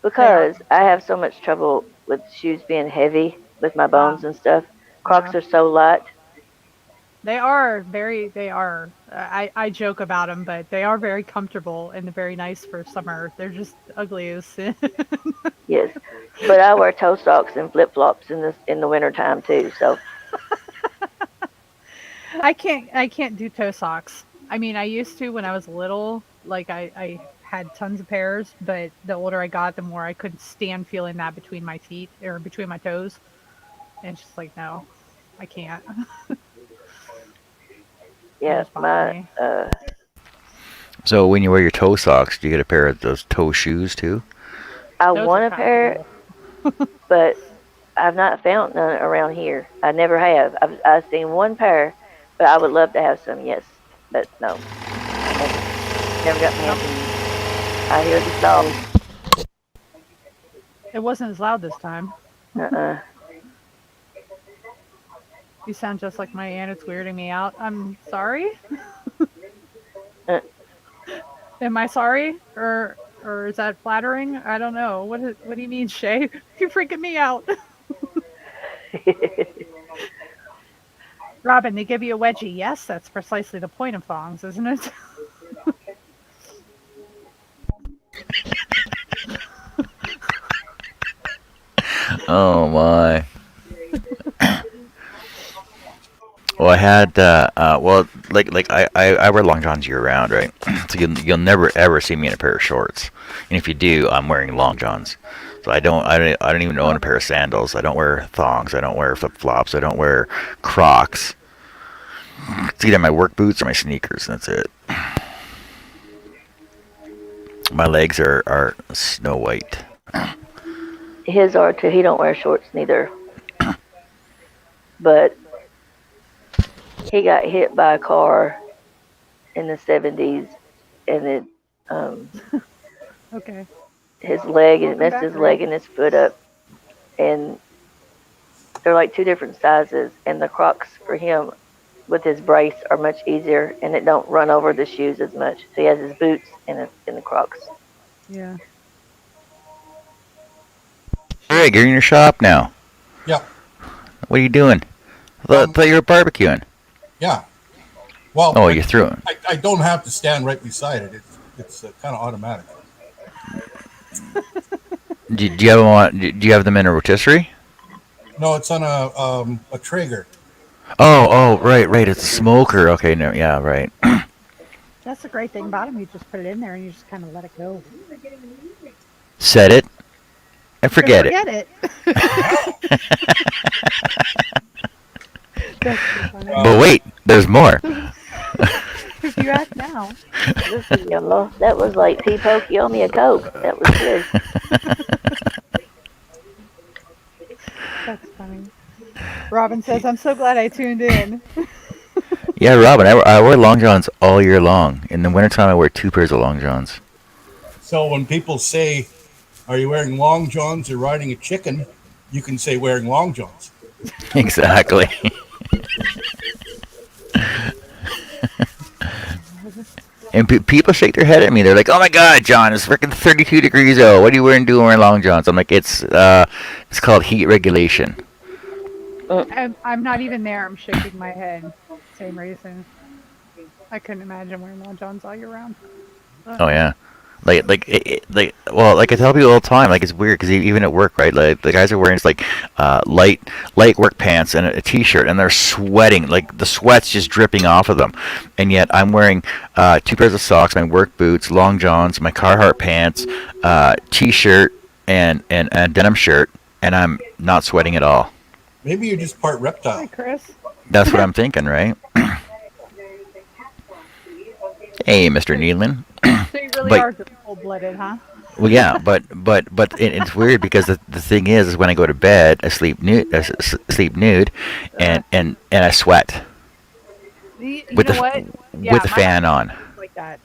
because I have so much trouble with shoes being heavy with my bones and stuff. Crocs Yeah. are so light. They are very. They are. I joke about them, but they are very comfortable and very nice for summer. They're just ugly as sin. Yes, but I wear toe socks and flip flops in the winter time too. So I can't do toe socks. I mean, I used to when I was little. Like I had tons of pairs, but the older I got, the more I couldn't stand feeling that between my feet or between my toes. And it's just like, no, I can't. yeah, Just bother me. So when you wear your toe socks, do you get a pair of those toe shoes too? I Those want are a pair, but I've not found none around here. I never have. I've seen one pair, but I would love to have some. Yes, but no, never got my hands on. I hear the song. It wasn't as loud this time. Uh-uh. You sound just like my aunt. It's weirding me out. I'm sorry. Uh. Am I sorry, or is that flattering? I don't know. What do you mean, Shay? You're freaking me out. Robin, they give you a wedgie. Yes, that's precisely the point of thongs, isn't it? Oh my. Well, I had like I wear long johns year round, right? So you'll never ever see me in a pair of shorts, and if you do, I'm wearing long johns. So I don't even own a pair of sandals. I don't wear thongs. I don't wear flip flops. I don't wear Crocs. It's either my work boots or my sneakers. And that's it. My legs are snow white. His are too. He don't wear shorts neither. But he got hit by a car in the 70s, and it Okay. his leg, it Welcome messed back, his Ray. leg and his foot up, and they're like two different sizes. And the Crocs for him with his brace are much easier, and it don't run over the shoes as much. So he has his boots and the Crocs. Yeah. Greg, you're in your shop now. Yeah. What are you doing? I thought you were barbecuing. Yeah. Well, Oh, you threw it. I don't have to stand right beside it. It's kind of automatic. Do you have them in a rotisserie? No, it's on a Traeger. Oh, right. It's a smoker. Okay, no, yeah, right. That's the great thing about them. You just put it in there and you just kind of let it go. Set it and forget it. Forget it. That's so funny. But wait, there's more. If you ask now. This is yellow. That was like P-Poke, you owe me a Coke. That was good. That's funny. Robin says, I'm so glad I tuned in. Yeah, Robin, I wear long johns all year long. In the wintertime, I wear 2 pairs of long johns. So when people say, "Are you wearing long johns or riding a chicken?" you can say wearing long johns. Exactly. And people shake their head at me. They're like, "Oh my God, John, it's freaking 32 degrees out. What are you wearing long johns?" I'm like, it's called heat regulation." I'm not even there. I'm shaking my head. Same reason. I couldn't imagine wearing long johns all year round. Oh yeah. Like I tell people all the time, like it's weird because even at work, right? Like the guys are wearing just like light work pants and a t-shirt, and they're sweating, like the sweat's just dripping off of them, and yet I'm wearing 2 pairs of socks, my work boots, long johns, my Carhartt pants, t-shirt, and a denim shirt, and I'm not sweating at all. Maybe you're just part Hi, reptile. Chris. That's what I'm thinking, right? Hey, Mr. Needlin. So you really But- are just cold-blooded, huh? Well, yeah, but it's weird because the thing is when I go to bed, I sleep nude, and I sweat You with know the what? with the my fan on. husband's like that.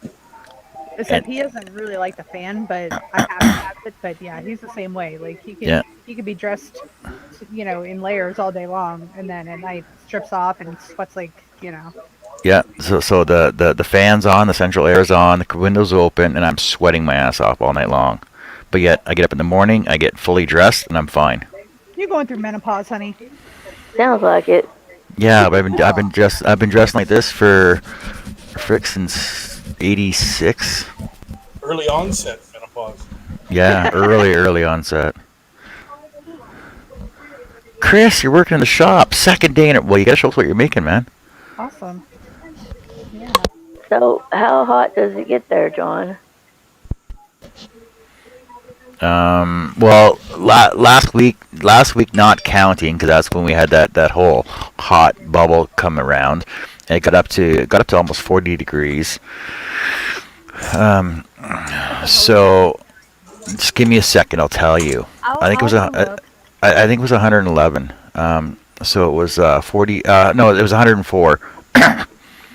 Except he doesn't really like the fan, but I have to have it. But yeah, he's the same way. Like he could be dressed, in layers all day long, and then at night strips off and sweats like. Yeah, so the fan's on, the central air's on, the window's open, and I'm sweating my ass off all night long. But yet I get up in the morning, I get fully dressed, and I'm fine. You're going through menopause, honey. Sounds like it. Yeah, but I've been dressing like this for since '86. Early onset menopause. Yeah, early onset. Chris, you're working in the shop, second day in it. Well, you gotta show us what you're making, man. Awesome. Yeah. So, how hot does it get there, John? Well, last week not counting because that's when we had that whole hot bubble come around, and it got up to almost 40 degrees. So just give me a second, I'll tell you. I think it was I think it was 111. So it was 40. No, it was 104.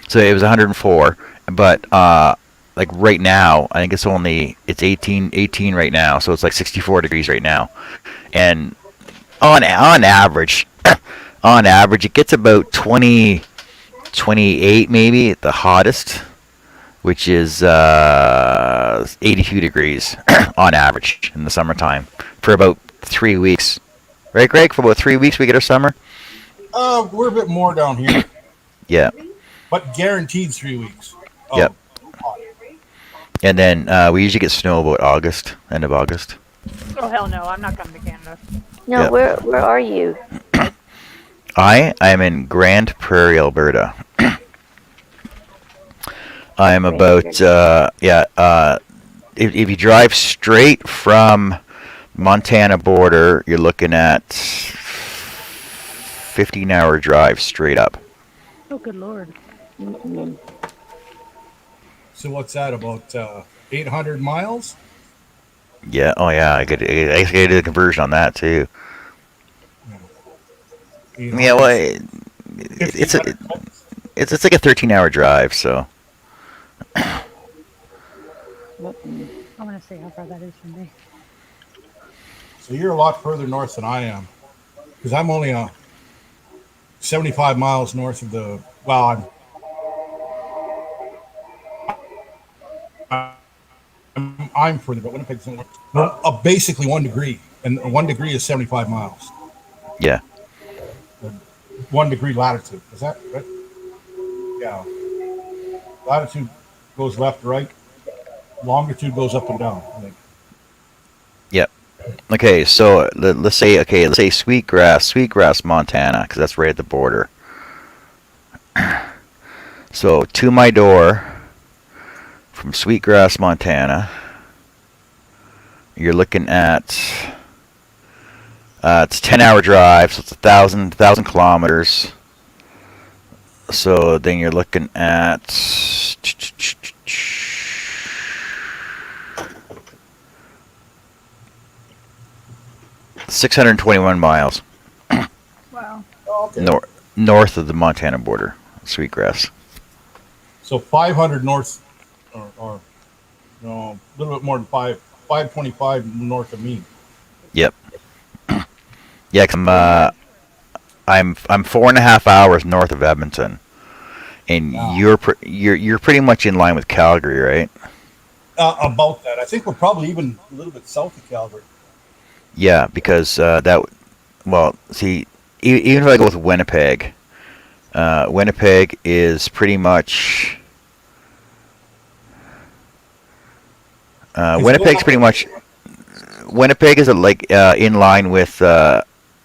So it was 104, but like right now, I think it's 18 right now, so it's like 64 degrees right now, and on average, it gets about 28 maybe at the hottest, which is 82 degrees on average in the summertime for about 3 weeks. Right, Greg? For about 3 weeks we get our summer. We're a bit more down here, Yeah. but guaranteed 3 weeks. Yep. And then we usually get snow about end of August. Oh hell no! I'm not coming to Canada. No, Yep. where are you? I am in Grande Prairie, Alberta. I am about if you drive straight from Montana border, you're looking at 15-hour drive straight up. Oh good lord. Mm-mm. So what's that, about 800 miles? Yeah. Oh yeah. I could do the conversion on that too. 800, Yeah. Well, it's like a 13-hour drive. So I want to see how far that is from me. So you're a lot further north than I am, because I'm only 75 miles north of the. Well, I'm further, but Winnipeg's basically 1 degree, and 1 degree is 75 miles. yeah. 1 degree latitude. Is that right? Yeah. Latitude goes left to right. Longitude goes up and down, I think. Yep. Okay, so let's say Sweetgrass, Montana, because that's right at the border. So to my door from Sweetgrass, Montana, you're looking at it's a 10-hour drive, so it's 1,000 kilometers. So then you're looking at 621 miles Wow. Okay. north of the Montana border, Sweetgrass. So 500 north, or no, a little bit more than 525 north of me. Yep. Yeah, 'cause I'm 4.5 hours north of Edmonton, and Wow. you're pretty much in line with Calgary, right? About that. I think we're probably even a little bit south of Calgary. Yeah, because well, see, even if I go with Winnipeg, Winnipeg is pretty much Winnipeg's pretty much Winnipeg is like in line with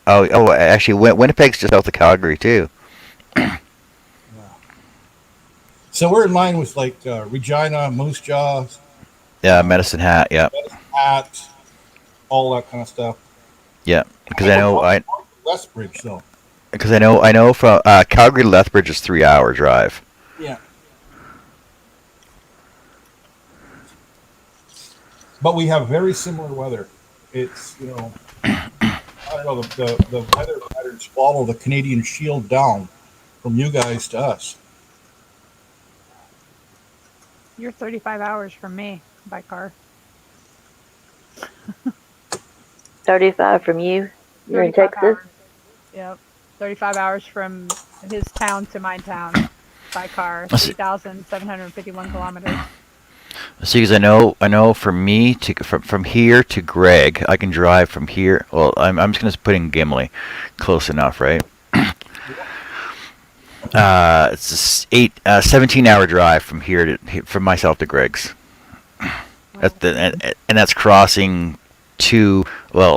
actually Winnipeg's just south of Calgary too. So we're in line with like Regina, Moose Jaw, Yeah, Medicine Hat. Yeah, Hat, all that kind of stuff. yeah. Because I Westbridge, though. I know from Calgary to Lethbridge is 3 hour drive. Yeah. But we have very similar weather. It's, I don't know, the weather patterns follow the Canadian Shield down from you guys to us. You're 35 hours from me by car. 35 from you. You're in 35 Texas. hours. Yep. 35 hours from his town to my town by car. 3,751 kilometers. See, because I know for me from here to Greg, I can drive from here. Well, I'm just gonna put in Gimli, close enough, right? It's a 17-hour drive from here from myself to Greg's. And that's crossing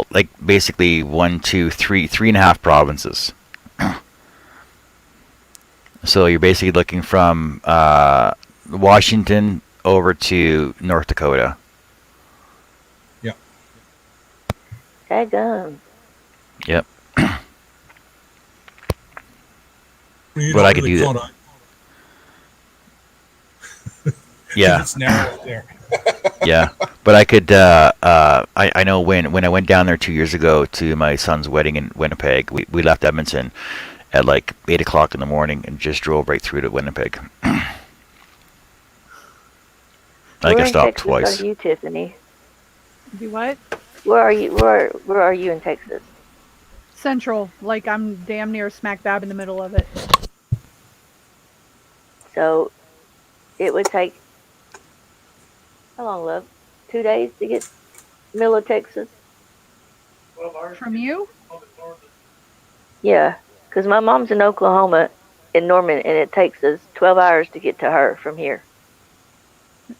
like basically 1, 2, 3, 3.5 provinces. So you're basically looking from Washington over to North Dakota. Yeah. Daggum. Yep. You But don't I could really do count that. on- Yeah. It's narrow up there. Yeah, but I could. I know when I went down there 2 years ago to my son's wedding in Winnipeg, we left Edmonton at like 8 o'clock in the morning and just drove right through to Winnipeg. I think I in stopped Texas twice. are you, Tiffany? Do what? Where are you? Where are you in Texas? Central. Like I'm damn near smack dab in the middle of it. So it would take how long, love? 2 days to get middle of Texas? From you? Yeah, because my mom's in Oklahoma, in Norman, and it takes us 12 hours to get to her from here.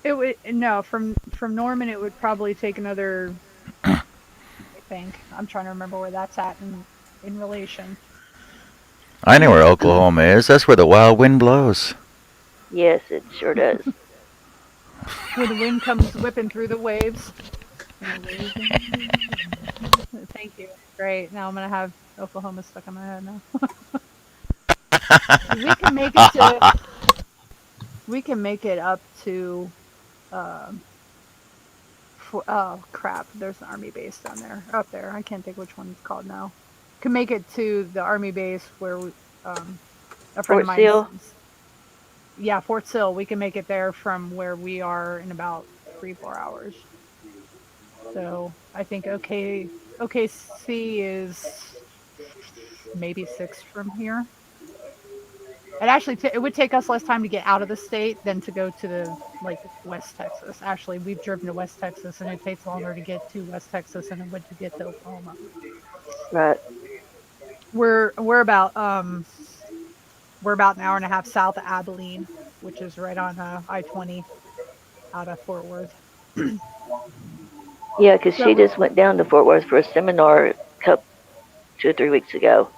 It would no from Norman. It would probably take another. I think I'm trying to remember where that's at in relation. I know where Oklahoma is. That's where the wild wind blows. Yes, it sure does. Where the wind comes whipping through the waves. Thank you. Great. Now I'm gonna have Oklahoma stuck in my head now. We can make it to. We can make it up to. Oh crap! There's an army base down there, up there. I can't think which one it's called now. Can make it to the army base where we, a friend Fort of mine. Sill? Yeah, Fort Sill. We can make it there from where we are in about 3-4 hours. So I think OKC is maybe 6 from here. It actually it would take us less time to get out of the state than to go to the West Texas. Actually, we've driven to West Texas, and it takes longer to get to West Texas than it would to get to Oklahoma. Right. We're about an hour and a half south of Abilene, which is right on I-20 out of Fort Worth. Yeah, 'cause she So just went down to Fort Worth for a seminar 2 or 3 weeks ago,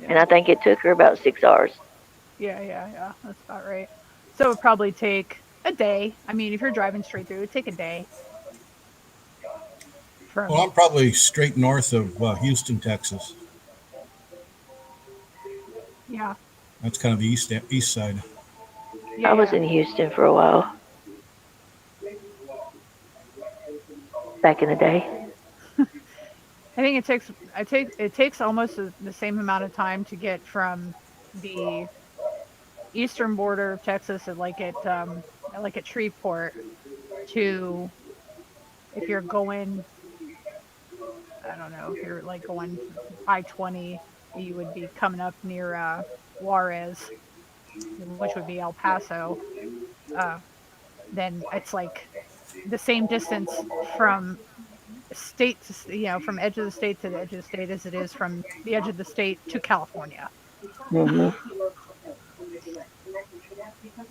and yeah, I think it took her about 6 hours. yeah. That's about right. So it would probably take a day. I mean, if you're driving straight through, it would take a day Well, from. I'm probably straight north of Houston, Texas. Yeah, That's kind of the east side. I was yeah. in Houston for a while back in the day. I think it takes almost the same amount of time to get from the eastern border of Texas at like at Shreveport to if you're going, I don't know, if you're like going I-20, you would be coming up near Juarez, which would be El Paso. Uh, then it's like the same distance from state to from edge of the state to the edge of the state as it is from the edge of the state to California, Hmm.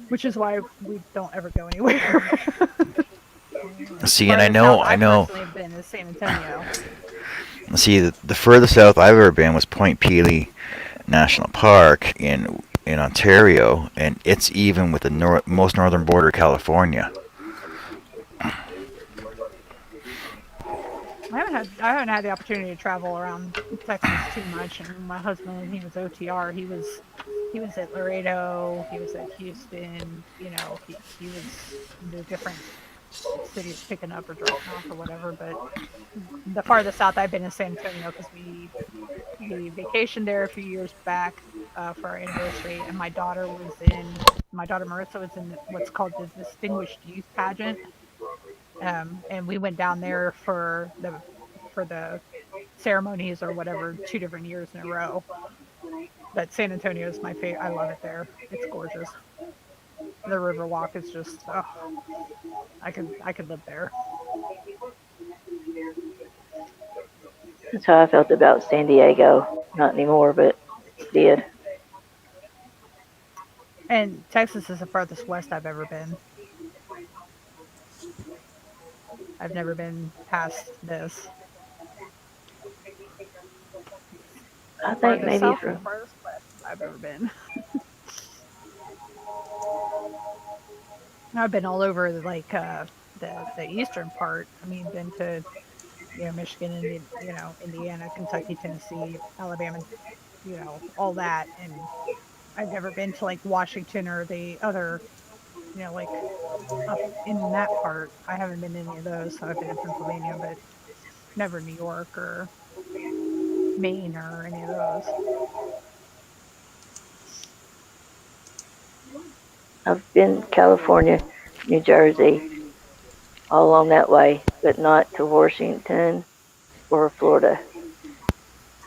which is why we don't ever go anywhere. See, and Farthest south I personally have been is San Antonio. see, the furthest south I've ever been was Point Pelee National Park in Ontario, and it's even with the most northern border of California. I haven't had the opportunity to travel around Texas too much. And my husband, when he was OTR, he was at Laredo, he was at Houston. You know, he was in the different cities picking up or dropping off or whatever. But the farthest south I've been is San Antonio because we vacationed there a few years back for our anniversary, and my daughter Marissa was in what's called the Distinguished Youth Pageant, and we went down there for the ceremonies or whatever 2 different years in a row. But San Antonio is my favorite. I love it there. It's gorgeous. The Riverwalk is just I could live there. That's how I felt about San Diego. Not anymore, but did. And Texas is the farthest west I've ever been. I've never been past this. I think Farthest maybe south and from farthest west I've ever been. I've been all over the eastern part. I mean, been to Michigan, Indiana, Kentucky, Tennessee, Alabama, all that, and I've never been to like Washington or the other, like up in that part. I haven't been to any of those. So I've been to Pennsylvania, but never New York or Maine or any of those. I've been California, New Jersey, all along that way, but not to Washington or Florida.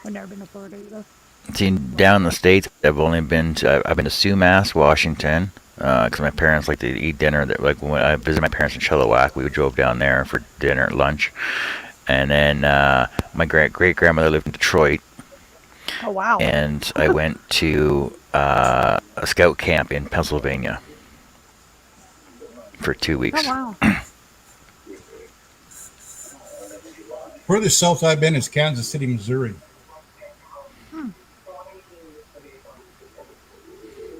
I've never been to Florida either. See, down in the States, I've been to Sumas, Washington, because my parents like to eat dinner. Like when I visited my parents in Chilliwack, we drove down there for dinner, lunch, and then my great grandmother lived in Detroit, Oh wow! and I went to a scout camp in Pennsylvania for 2 weeks. Oh wow! Furthest south I've been is Kansas City, Missouri.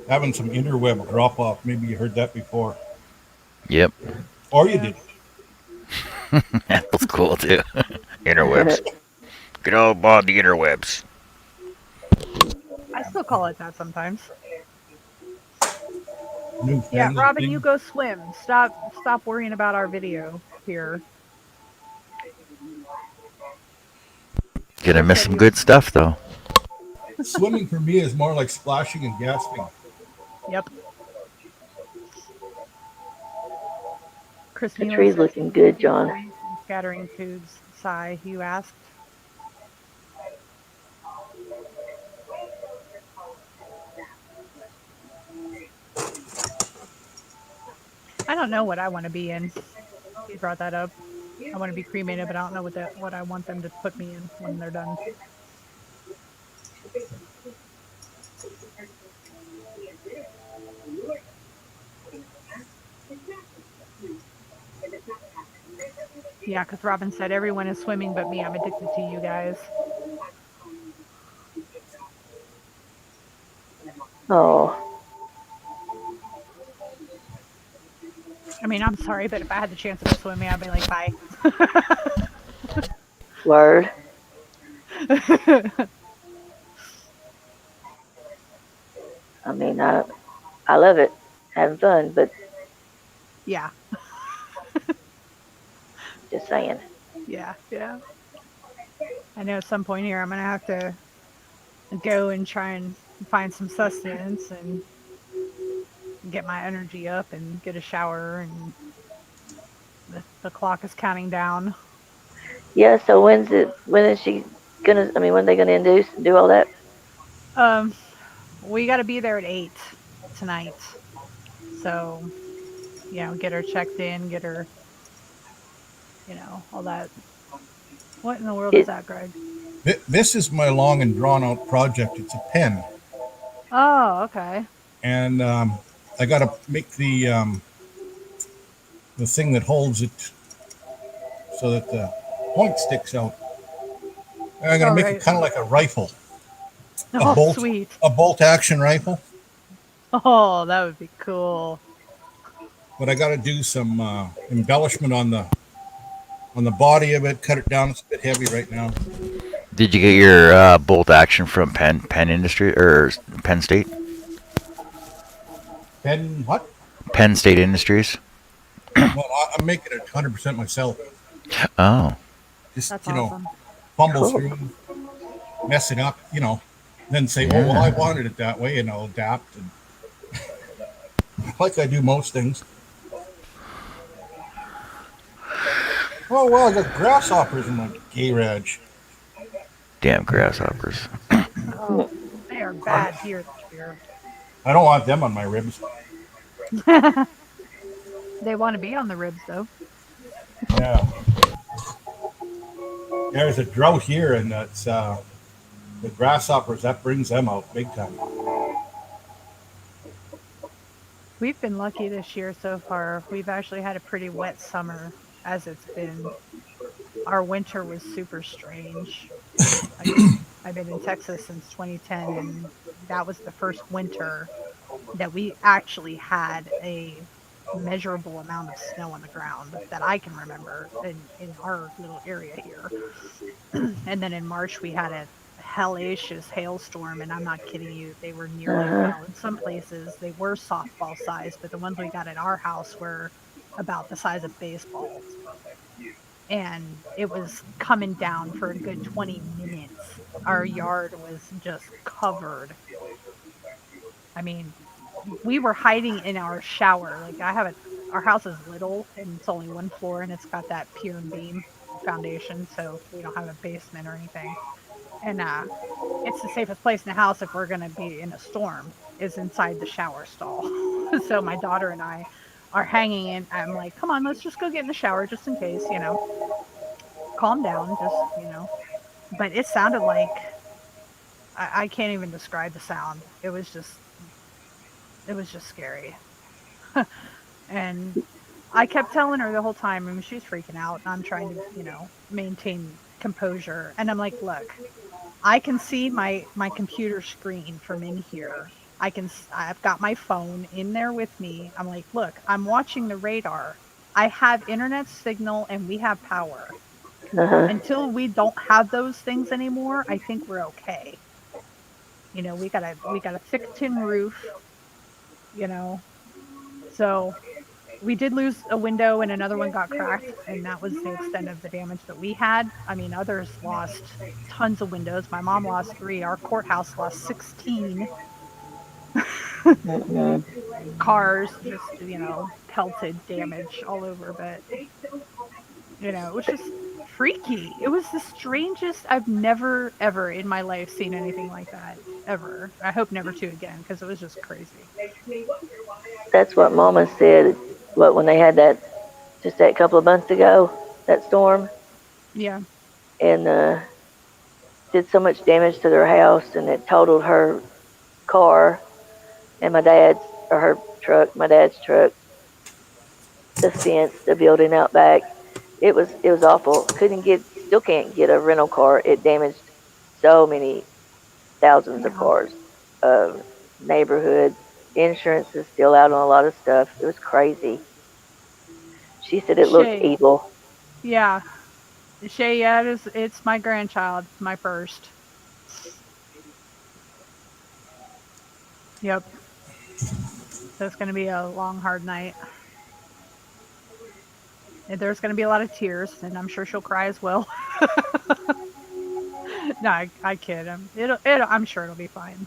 Having some interweb drop off. Maybe you heard that before. Yep, Or you Yeah. did. that was cool too. Interwebs, good old Bob the interwebs. I still call it that sometimes. New Yeah, family Robin, thing. you go swim. Stop worrying about our video here. Gonna Chris miss said some you. good stuff though. Swimming for me is more like splashing and gasping. Yep. Chris The Nealon tree's says looking good, John. trees and scattering tubes. Sigh, you asked. I don't know what I want to be in. You brought that up. I want to be cremated, but I don't know what I want them to put me in when they're done. Yeah, because Robin said everyone is swimming but me. I'm addicted to you guys. Oh, I mean, I'm sorry, but if I had the chance to go swimming, I'd be like, bye. word. I mean, I love it, having fun, but Yeah, just saying. yeah. I know at some point here I'm gonna have to go and try and find some sustenance and get my energy up and get a shower, and the clock is counting down. Yeah. So when is she gonna? I mean, when are they gonna induce and do all that? Um, we got to be there at 8 tonight. So, get her checked in, get her, all that. What in the world is It, that, Greg? This is my long and drawn out project. It's a pen, Oh, okay. and I got to make the thing that holds it so that the point sticks out. And I'm gonna Oh, make it right. kind of like a rifle, a Oh, bolt, sweet. a bolt action rifle. Oh, that would be cool. But I got to do some embellishment on the body of it. Cut it down. It's a bit heavy right now. Did you get your bolt action from Penn Industry or Penn State? Pen what? Penn State Industries. Well, I'm making it 100% myself. Oh, Just That's awesome. fumble Cool. through, mess it up, then say, oh well, I Yeah. wanted it that way, and I'll adapt, and like I do most things. Oh well, I got grasshoppers in my garage. damn grasshoppers. Oh, they are bad here this year. I don't want them on my ribs. They want to be on the ribs, though. Yeah. There's a drought here, and that's the grasshoppers. That brings them out big time. We've been lucky this year so far. We've actually had a pretty wet summer, as it's been. Our winter was super strange. I've been in Texas since 2010, and that was the first winter that we actually had a measurable amount of snow on the ground that I can remember in our little area here. And then in March, we had a hellacious hailstorm, and I'm not kidding you, they were nearly, well, in some places they were softball size, but the ones we got at our house were about the size of baseballs. And it was coming down for a good 20 minutes. Our yard was just covered. I mean, we were hiding in our shower. Like our house is little and it's only one floor, and it's got that pier and beam foundation, so we don't have a basement or anything. And it's the safest place in the house if we're going to be in a storm is inside the shower stall. So my daughter and I are hanging in. I'm like, come on, let's just go get in the shower just in case, calm down, just. But it sounded like, I can't even describe the sound. It was just scary. And I kept telling her the whole time, I mean, she's freaking out, and I'm trying to, maintain composure. And I'm like, look, I can see my computer screen from in here. I've got my phone in there with me. I'm like, look, I'm watching the radar. I have internet signal and we have power. Until we don't have those things anymore, I think we're okay. We got a thick tin roof, so we did lose a window and another one got cracked, and that was the extent of the damage that we had. I mean, others lost tons of windows. My mom lost 3. Our courthouse lost 16. Cars just, pelted damage all over, but it was just freaky. It was the strangest. I've never ever in my life seen anything like that ever. I hope never to again, because it was just crazy. That's what Mama said. When they had that couple of months ago, that storm, Yeah. and did so much damage to their house, and it totaled her car and her truck, my dad's truck, the fence, the building out back. It was awful. Still can't get a rental car. It damaged so many thousands of Yeah. cars. Neighborhood insurance is still out on a lot of stuff. It was crazy. She said it looked Shay. evil. Yeah. Shay, yeah, it's my grandchild, my first. Yep. So it's gonna be a long, hard night. And there's gonna be a lot of tears, and I'm sure she'll cry as well. No, I kid. I'm sure it'll be fine.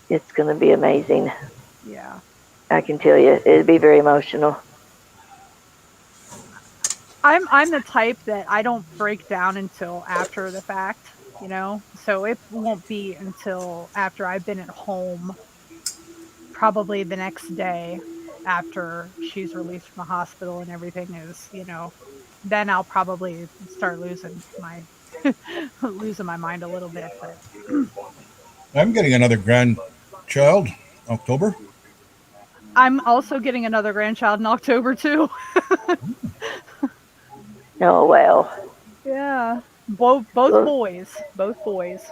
It's going to be amazing. Yeah. I can tell you, it'd be very emotional. I'm the type that I don't break down until after the fact, you know? So it won't be until after I've been at home, probably the next day after she's released from the hospital and everything is, then I'll probably start losing my mind a little bit. But I'm getting another grandchild, October. I'm also getting another grandchild in October too. Oh, wow. Yeah. Both boys. Both boys.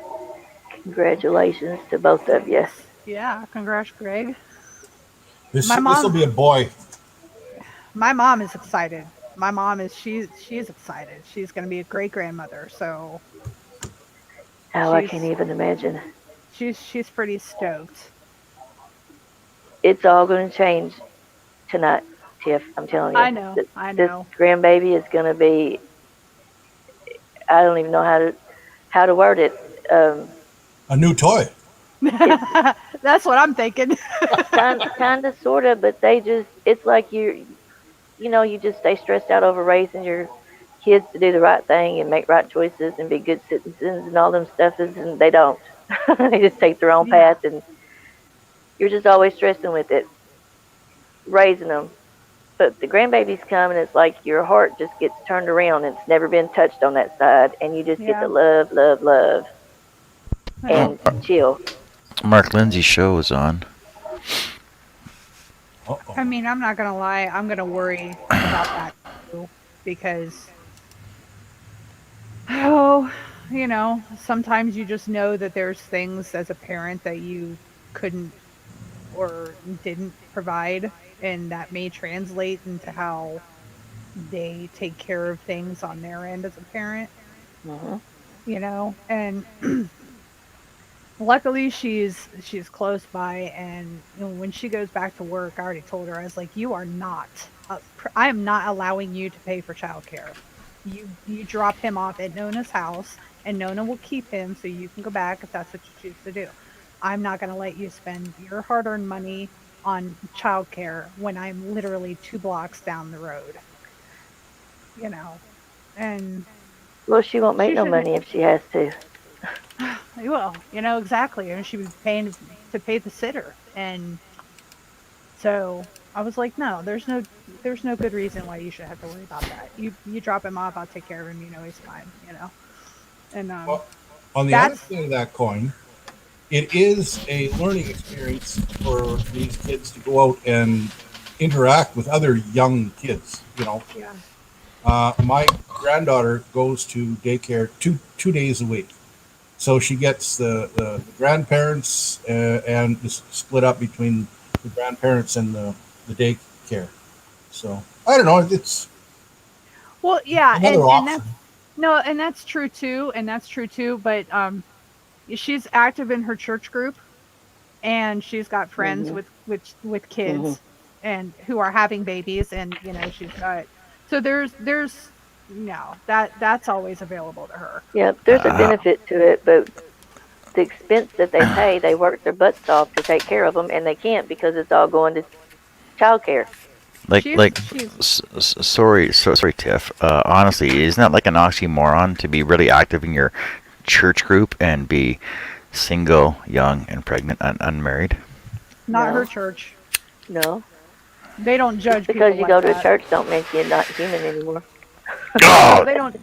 Congratulations to both of you. Yeah, congrats, Greg. This My mom- will be a boy. My mom is excited. My mom is she's excited. She's going to be a great grandmother. So Oh, I She's- can't even imagine. she's pretty stoked. It's all going to change tonight, Tiff. I'm telling you. I know. I know. This grandbaby is going to be. I don't even know how to word it. A new toy. That's what I'm thinking. Kind of, sort of, but it's like you just stay stressed out over raising your kids to do the right thing and make right choices and be good citizens and all them stuffers, and they don't. They just take their own Yeah. path, and you're just always stressing with it, raising them. But the grandbabies come, and it's like your heart just gets turned around, and it's never been touched on that side, and you just get Yeah. to love, and chill. Mark Lindsay's show was on. Uh-oh. I mean, I'm not gonna lie. I'm gonna worry about that too, because sometimes you just know that there's things as a parent that you couldn't or didn't provide, and that may translate into how they take care of things on their end as a parent. Hmm. And luckily she's close by, and when she goes back to work, I already told her, I was like, I am not allowing you to pay for childcare. You drop him off at Nona's house, and Nona will keep him so you can go back if that's what you choose to do. I'm not going to let you spend your hard-earned money on childcare when I'm literally 2 blocks down the road. And Well, she won't make She no should- money if she has to. well, exactly. And she was paying to pay the sitter. And so I was like, no, there's no good reason why you should have to worry about that. You drop him off, I'll take care of him, he's fine, And Well, on the That's- other side of that coin, it is a learning experience for these kids to go out and interact with other young kids. yeah. My granddaughter goes to daycare two days a week, so she gets the grandparents and it's split up between the grandparents and the daycare. So I don't know. It's Well, yeah, another and option. that's true too. But she's active in her church group, and she's got friends Mhm. with kids Mhm. and who are having babies, and she's got, so there's that's always available to her. Yep, there's a benefit to it, but the expense that they pay, they work their butts off to take care of them, and they can't because it's all going to childcare. Sorry, Tiff. Honestly, isn't that like an oxymoron to be really active in your church group and be single, young, and pregnant and unmarried? Not No. her church. No, They don't judge because people you like go to that. a church don't make you not human anymore. They don't.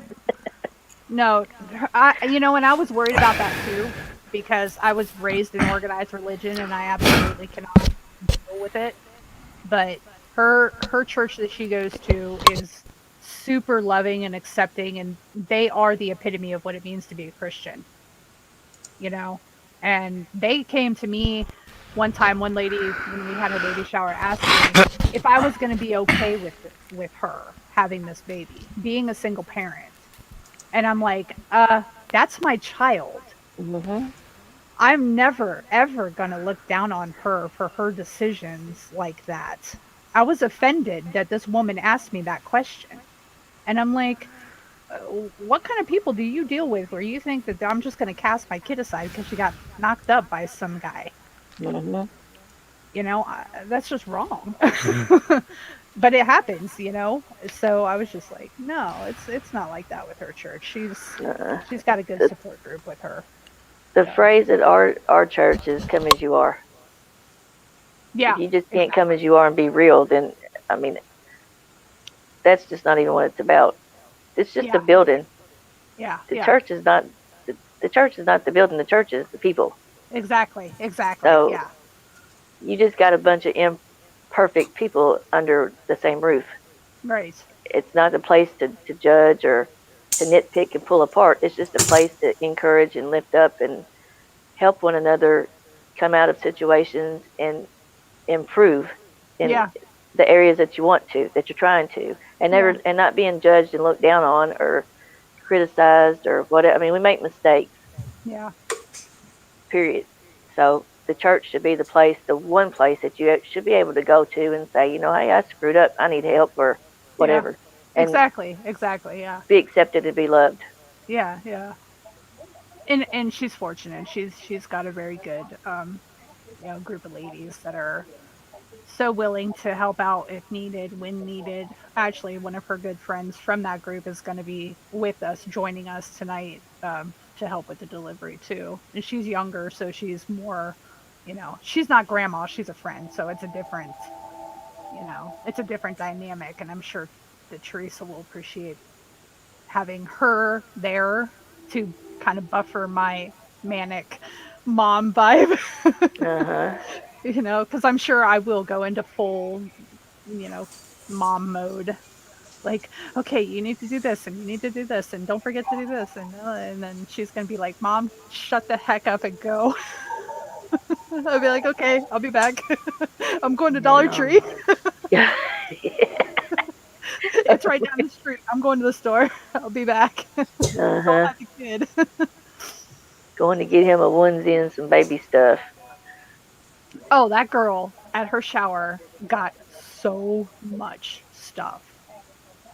No, and I was worried about that too, because I was raised in organized religion and I absolutely cannot deal with it. But her church that she goes to is super loving and accepting, and they are the epitome of what it means to be a Christian, you know. And they came to me one time, one lady, when we had a baby shower, asked me if I was going to be okay with her having this baby, being a single parent. And I'm like, that's my child. Mm-hmm. I'm never ever going to look down on her for her decisions like that. I was offended that this woman asked me that question. And I'm like, what kind of people do you deal with where you think that I'm just going to cast my kid aside because she got knocked up by some guy? Mm-hmm. You know, that's just wrong. But it happens, you know. So I was just like, no, it's not like that with her church. Uh, She's got a good the support group with her. the So phrase at our church is "come as you are." yeah, If you just can't come exactly. as you are and be real, then I mean, that's just not even what it's about. It's just a Yeah, building. yeah, The yeah. church is not the church is not the building. The church is the people. Exactly, exactly. So Yeah, you just got a bunch of imperfect people under the same roof. right. It's not a place to judge or to nitpick and pull apart. It's just a place to encourage and lift up and help one another come out of situations and improve in Yeah, the areas that you want to, that you're trying to, and yeah, never and not being judged and looked down on or criticized or whatever. I mean, we make mistakes, yeah, period. So the church should be the place, the one place that you should be able to go to and say, hey, I screwed up, I need help or yeah. whatever, and Exactly, exactly. Yeah, be accepted and be loved. yeah, yeah. And she's fortunate. She's got a very good group of ladies that are so willing to help out if needed, when needed. Actually, one of her good friends from that group is going to be with us, joining us tonight to help with the delivery too. And she's younger, so she's more, she's not grandma, she's a friend, so it's a different dynamic. And I'm sure that Teresa will appreciate having her there to kind of buffer my manic mom vibe. Uh huh. Because I'm sure I will go into full, you know, mom mode. Like, okay, you need to do this, and you need to do this, and don't forget to do this, and then she's gonna be like, "Mom, shut the heck up and go." I'll be like, "Okay, I'll be back. I'm going to Dollar No. Tree. Yeah. It's right down the street. I'm going to the store. I'll be back. Uh Don't huh. have the kid." Going to get him a onesie and some baby stuff. Oh, that girl at her shower got so much stuff.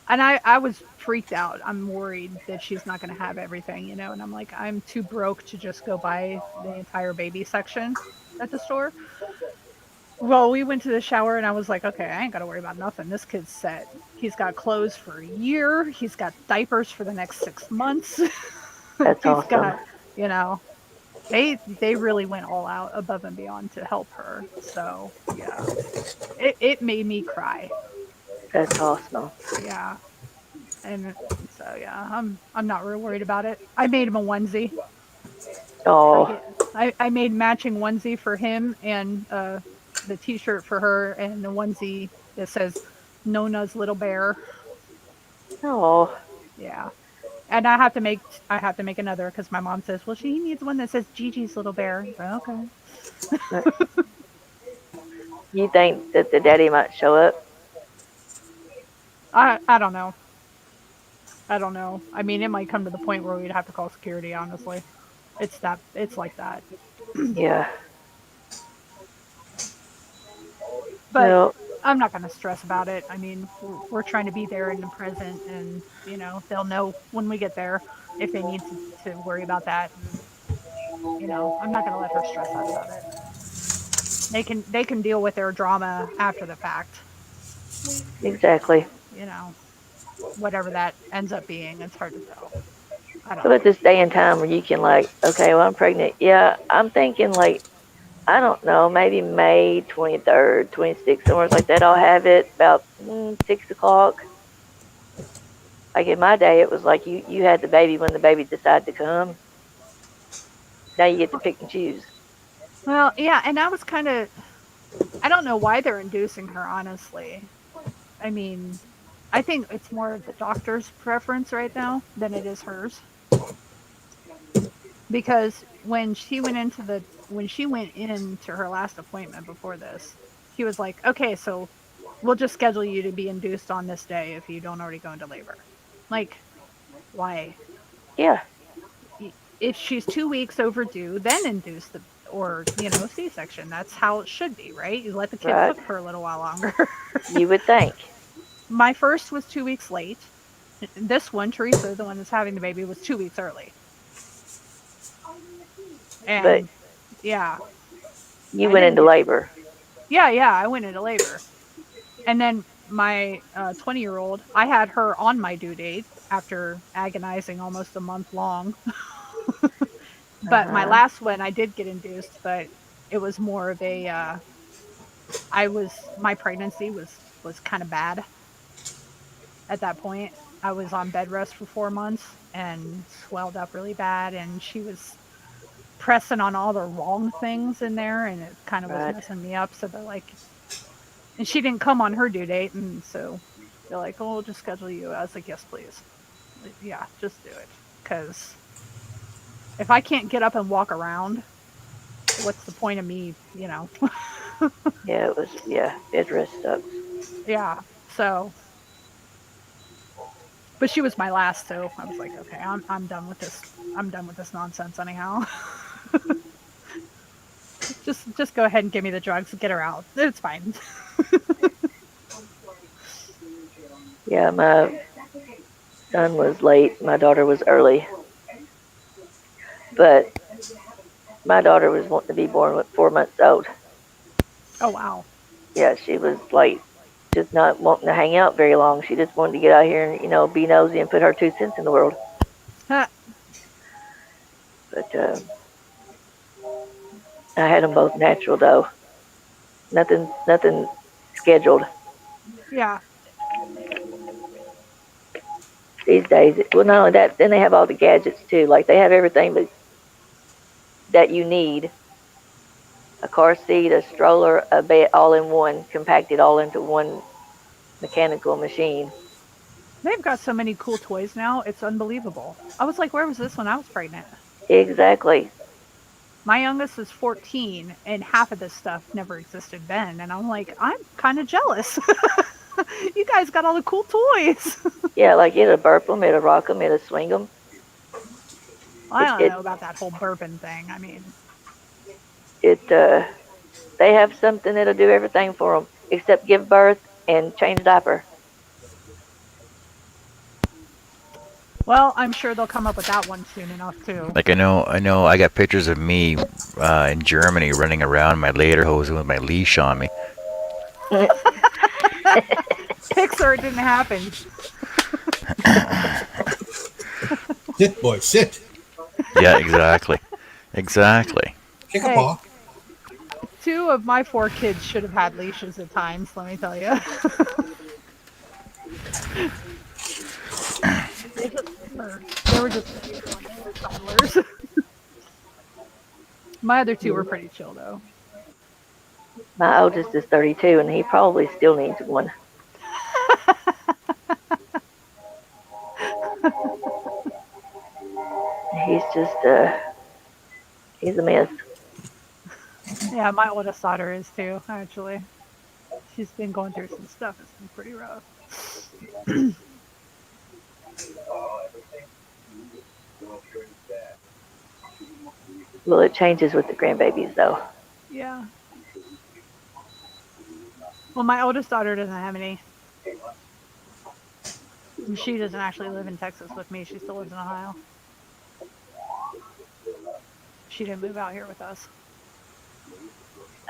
And I was freaked out. I'm worried that she's not going to have everything, and I'm like, I'm too broke to just go buy the entire baby section at the store. Well, we went to the shower and I was like, okay, I ain't got to worry about nothing. This kid's set. He's got clothes for a year. He's got diapers for the next 6 months. That's He's awesome. got, you know, they really went all out above and beyond to help her. So yeah, it made me cry. That's awesome. Yeah. And so yeah, I'm not real worried about it. I made him a onesie for Oh, him. I made matching onesie for him and the t-shirt for her and the onesie that says Nona's little bear. oh, Yeah. And I have to make another because my mom says, well, she needs one that says Gigi's little bear. Well, okay. you think that the daddy might show up? I don't know. I don't know. I mean, it might come to the point where we'd have to call security. Honestly, it's like that. Yeah. But Well, I'm not going to stress about it. I mean, we're trying to be there in the present, and they'll know when we get there if they need to worry about that. And I'm not going to let her stress out about it. They can deal with their drama after the fact. exactly. You know, whatever that ends up being, it's hard to tell. I don't But at know. this day and time where you can okay, well, I'm pregnant. Yeah, I'm thinking I don't know, maybe May 23rd, 26th, somewhere like that. I'll have it about 6 o'clock. Like in my day, it was like you had the baby when the baby decided to come. Now you get to pick and choose. Well, yeah, and I don't know why they're inducing her. Honestly, I mean, I think it's more of the doctor's preference right now than it is hers. Because when she went into her last appointment before this, he was like, "Okay, so we'll just schedule you to be induced on this day if you don't already go into labor." Like, why? Yeah, If she's 2 weeks overdue, then induce the or C-section. That's how it should be, right? You let the kid Right. cook for a little while longer. you would think. My first was 2 weeks late. This one, Teresa, the one that's having the baby, was 2 weeks early. And But yeah, you I went didn't into get- labor. yeah, I went into labor. And then my 20-year-old, I had her on my due date after agonizing almost a month long. But my Uh-huh. last one, I did get induced, but it was more of a, my pregnancy was kind of bad at that point. I was on bed rest for 4 months and swelled up really bad, and she was pressing on all the wrong things in there, and it kind of was Right. messing me up. So they're like, and she didn't come on her due date, and so they're like, "Oh, we'll just schedule you." I was like, "Yes, please." Like, yeah, just do it, because if I can't get up and walk around, what's the point of me, Yeah, bed rest sucks. Yeah. So, but she was my last, so I was like, okay, I'm done with this. I'm done with this nonsense anyhow. just go ahead and give me the drugs and get her out. It's fine. Yeah, my son was late. My daughter was early. But my daughter was wanting to be born with 4 months old. Oh wow. Yeah, she was like just not wanting to hang out very long. She just wanted to get out here and be nosy and put her 2 cents in the world. Huh. But I had them both natural though. Nothing scheduled. Yeah. These days. Well, not only that, then they have all the gadgets too. Like they have everything but that you need. A car seat, a stroller, a bed, all in one, compacted all into one mechanical machine. They've got so many cool toys now. It's unbelievable. I was like, where was this when I was pregnant? Exactly. My youngest is 14, and half of this stuff never existed then. And I'm like, I'm kind of jealous. You guys got all the cool toys. Yeah, like it'll burp them, it'll rock them, it'll swing them. I don't know about that whole bourbon thing. I mean, They have something that'll do everything for them except give birth and change diaper. well, I'm sure they'll come up with that one soon enough too. Like I know, I got pictures of me in Germany running around my lederhosen with my leash on me. Pixar, it didn't happen. Sit, boy, sit. Yeah, exactly. Exactly. Kick Hey. a paw. 2 of my 4 kids should have had leashes at times, let me tell you. They were just toddlers. My other 2 were pretty chill though. My oldest is 32 and he probably still needs one. He's just, he's a mess. Yeah, my oldest daughter is too, actually. She's been going through some stuff. It's been pretty rough. Well, it changes with the grandbabies though. Yeah. Well, my oldest daughter doesn't have any. She doesn't actually live in Texas with me. She still lives in Ohio. She didn't move out here with us.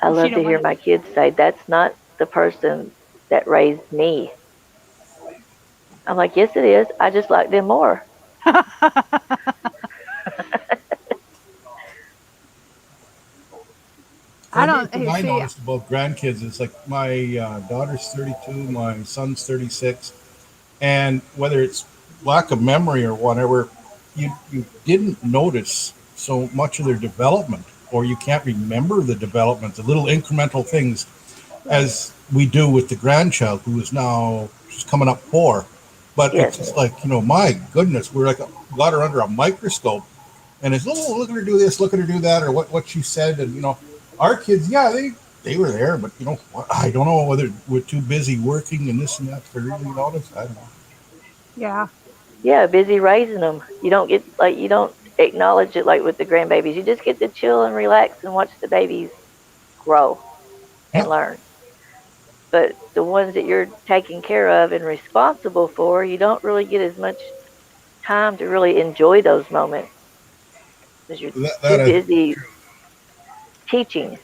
I love to don't hear want my kids say, that's not the person that raised me. I'm like, yes, it is. I just like them more. I don't. One thing I See, noticed about grandkids is like my daughter's 32, my son's 36, and whether it's lack of memory or whatever, you didn't notice so much of their development, or you can't remember the development, the little incremental things, as we do with the grandchild who is now she's coming up 4. But Yes. it's just like, my goodness, we're like got her under a microscope, and it's look at her do this, look at her do that, or what she said, and our kids, yeah, they were there, but I don't know whether we're too busy working and this and that to really notice. I don't know. Yeah. Yeah, busy raising them. You don't acknowledge it like with the grandbabies. You just get to chill and relax and watch the babies grow and Yeah. learn. But the ones that you're taking care of and responsible for, you don't really get as much time to really enjoy those moments because you're That too is busy teaching.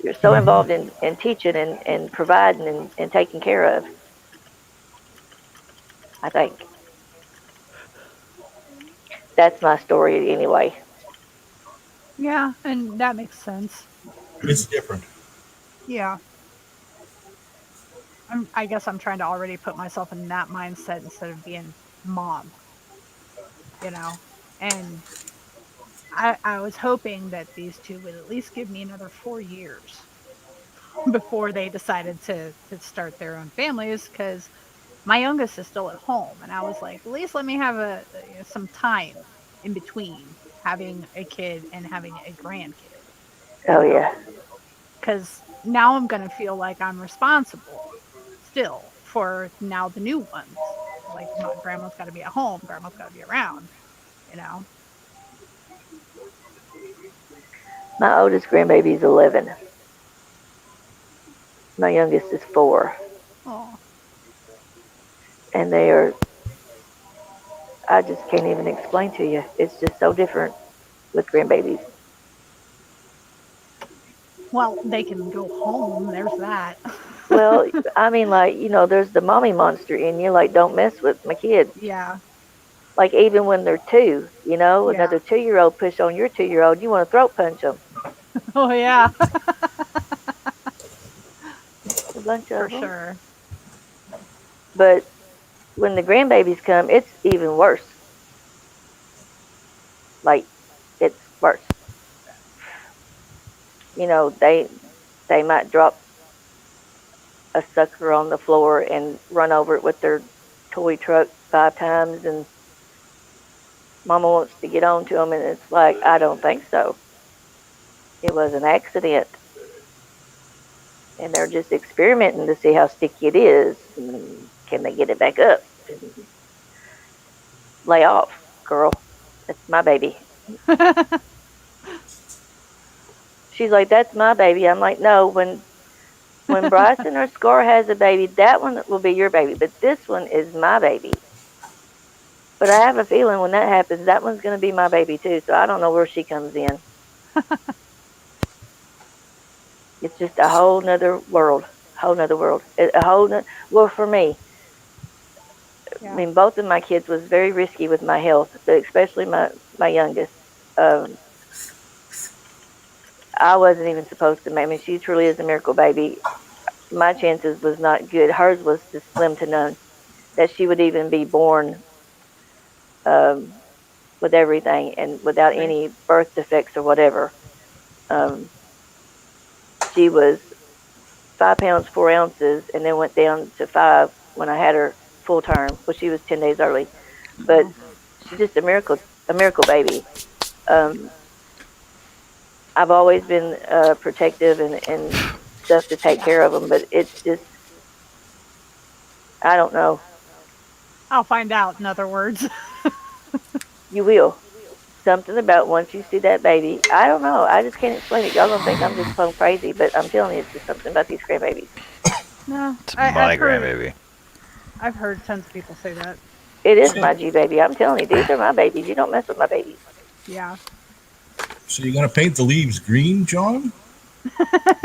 You're so involved in teaching and providing and taking care of, I think. That's my story anyway. Yeah, and that makes sense. it's different. Yeah. I guess I'm trying to already put myself in that mindset instead of being mom, you know? And I was hoping that these two would at least give me another 4 years before they decided to start their own families because my youngest is still at home. And I was like, at least let me have some time in between having a kid and having a grandkid, Oh you know? yeah. Because now I'm going to feel like I'm responsible still for now the new ones. Like, grandma's got to be at home, grandma's got to be around, you know? My oldest grandbaby is 11. My youngest is 4. Oh, And they are, I just can't even explain to you. It's just so different with grandbabies. well, they can go home. There's that. Well, I mean, like, there's the mommy monster in you. Like, don't mess with my kids. Yeah. Like, even when they're 2, another 2-year-old push on your 2-year-old, you want to throat punch them. Oh, yeah, A bunch for of them. sure. But when the grandbabies come, it's even worse. Like, it's worse. They might drop a sucker on the floor and run over it with their toy truck 5 times, and mama wants to get on to them, and it's like, I don't think so. It was an accident. And they're just experimenting to see how sticky it is. And can they get it back up? And lay off, girl. That's my baby. She's like, that's my baby. I'm like, no, when Bryson or Scar has a baby, that one will be your baby. But this one is my baby. But I have a feeling when that happens, that one's going to be my baby too. So I don't know where she comes in. It's just a whole nother world. Well, for me, Yeah. I mean, both of my kids was very risky with my health, but especially my youngest. I wasn't even supposed to. I mean, she truly is a miracle baby. My chances was not good. Hers was just slim to none. That she would even be born with everything and without any birth defects or whatever. She was 5 pounds 4 ounces, and then went down to 5 when I had her full term. Well, she was 10 days early, but she's just a miracle baby. I've always been protective and stuff to take care of them, but it's just, I don't know. I'll find out, in other words. You will. Something about once you see that baby, I don't know. I just can't explain it. Y'all gonna think I'm just plumb crazy, but I'm telling you, it's just something about these grandbabies. No, It's my grandbaby. I've heard tons of people say that. It is my G baby. I'm telling you, these are my babies. You don't mess with my babies. Yeah. So you're gonna paint the leaves green, John?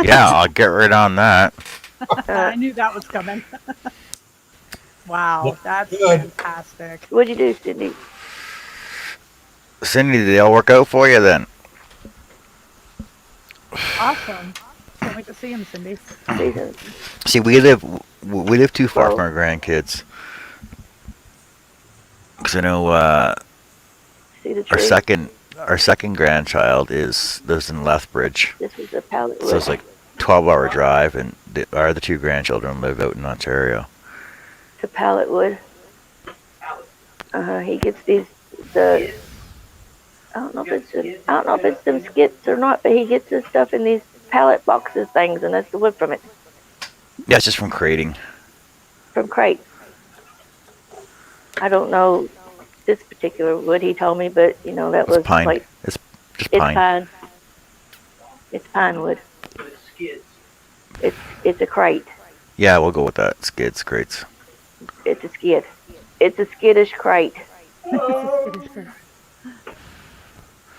Yeah, I'll get right on that. I knew that was coming. Wow, Well, that's good. fantastic. What'd you do, Cindy? Cindy, did they all work out for you then? Awesome. Can't wait to see him, Cindy. Seasons. See, we live too far Well- from our grandkids. Because I know See the our tree? second grandchild lives in Lethbridge, This was a pallet so it's like 12-hour drive, and our other 2 grandchildren live out in Ontario. The pallet wood. He gets the I don't know if it's them skits or not, but he gets his stuff in these pallet boxes things, and that's the wood from it, Yeah, it's just from crating. from crate. I don't know this particular wood he told me, but that It's was pine. like It's just it's pine. pine. It's pine wood. It's a crate. Yeah, we'll go with that. Skids, crates. It's a skid. It's a skittish crate.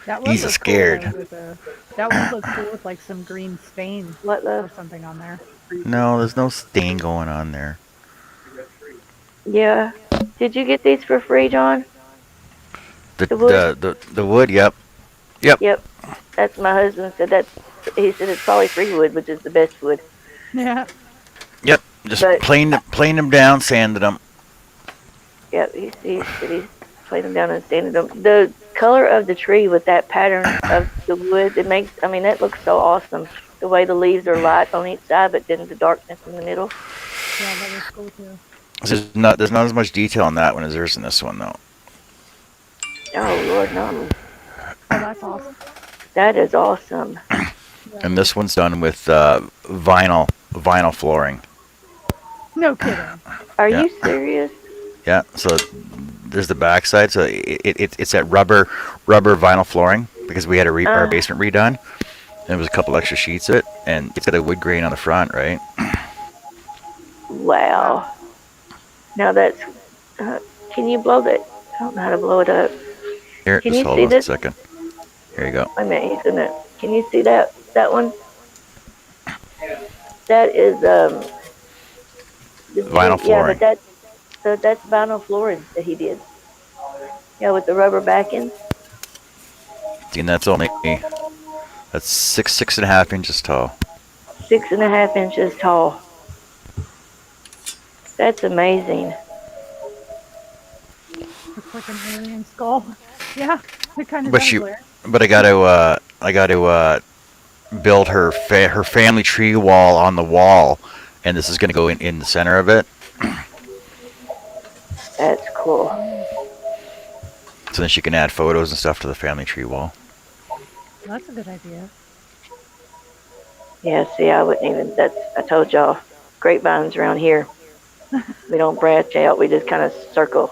That He's look scared. Cool that would look cool with like some green stain What or love? something on there. No, there's no stain going on there. Yeah. Did you get these for free, John? The The wood? the wood. Yep. Yep. That's my husband said. He said it's probably free wood, which is the best wood. Yeah. Yep. Just But- planed them down, sanded them. Yep. He said he played them down and sanded them. The color of the tree with that pattern of the wood, that looks so awesome. The way the leaves are light on each side, but then the darkness in the middle. Yeah, that was cool too. There's not as much detail on that one as there is in this one though. Oh Lord, no. Oh, that's awesome. That is awesome. And this one's done with vinyl flooring. No kidding. Are Yeah. you serious? Yeah. So there's the backside. So it's that rubber vinyl flooring because we had our basement redone. And there was a couple extra sheets of it, and it's got a wood grain on the front, right? Wow. Now that's. Can you blow that? I don't know how to blow it up. Here, Can just you hold see on a this? second. Here you go. Wait a minute, he's gonna. Can you see that one? That is Vinyl flooring. Yeah, but that's vinyl flooring that he did. Yeah, with the rubber backing. And that's only that's 6.5 inches tall. 6.5 inches tall. That's amazing. Looks like an alien skull. Yeah, it kind of But does, she- Blair. But I got to build her family tree wall on the wall, and this is going to go in the center of it. That's cool. So then she can add photos and stuff to the family tree wall. That's a good idea. Yeah, see, I wouldn't even. I told y'all, grapevines around here. We don't branch out. We just kind of circle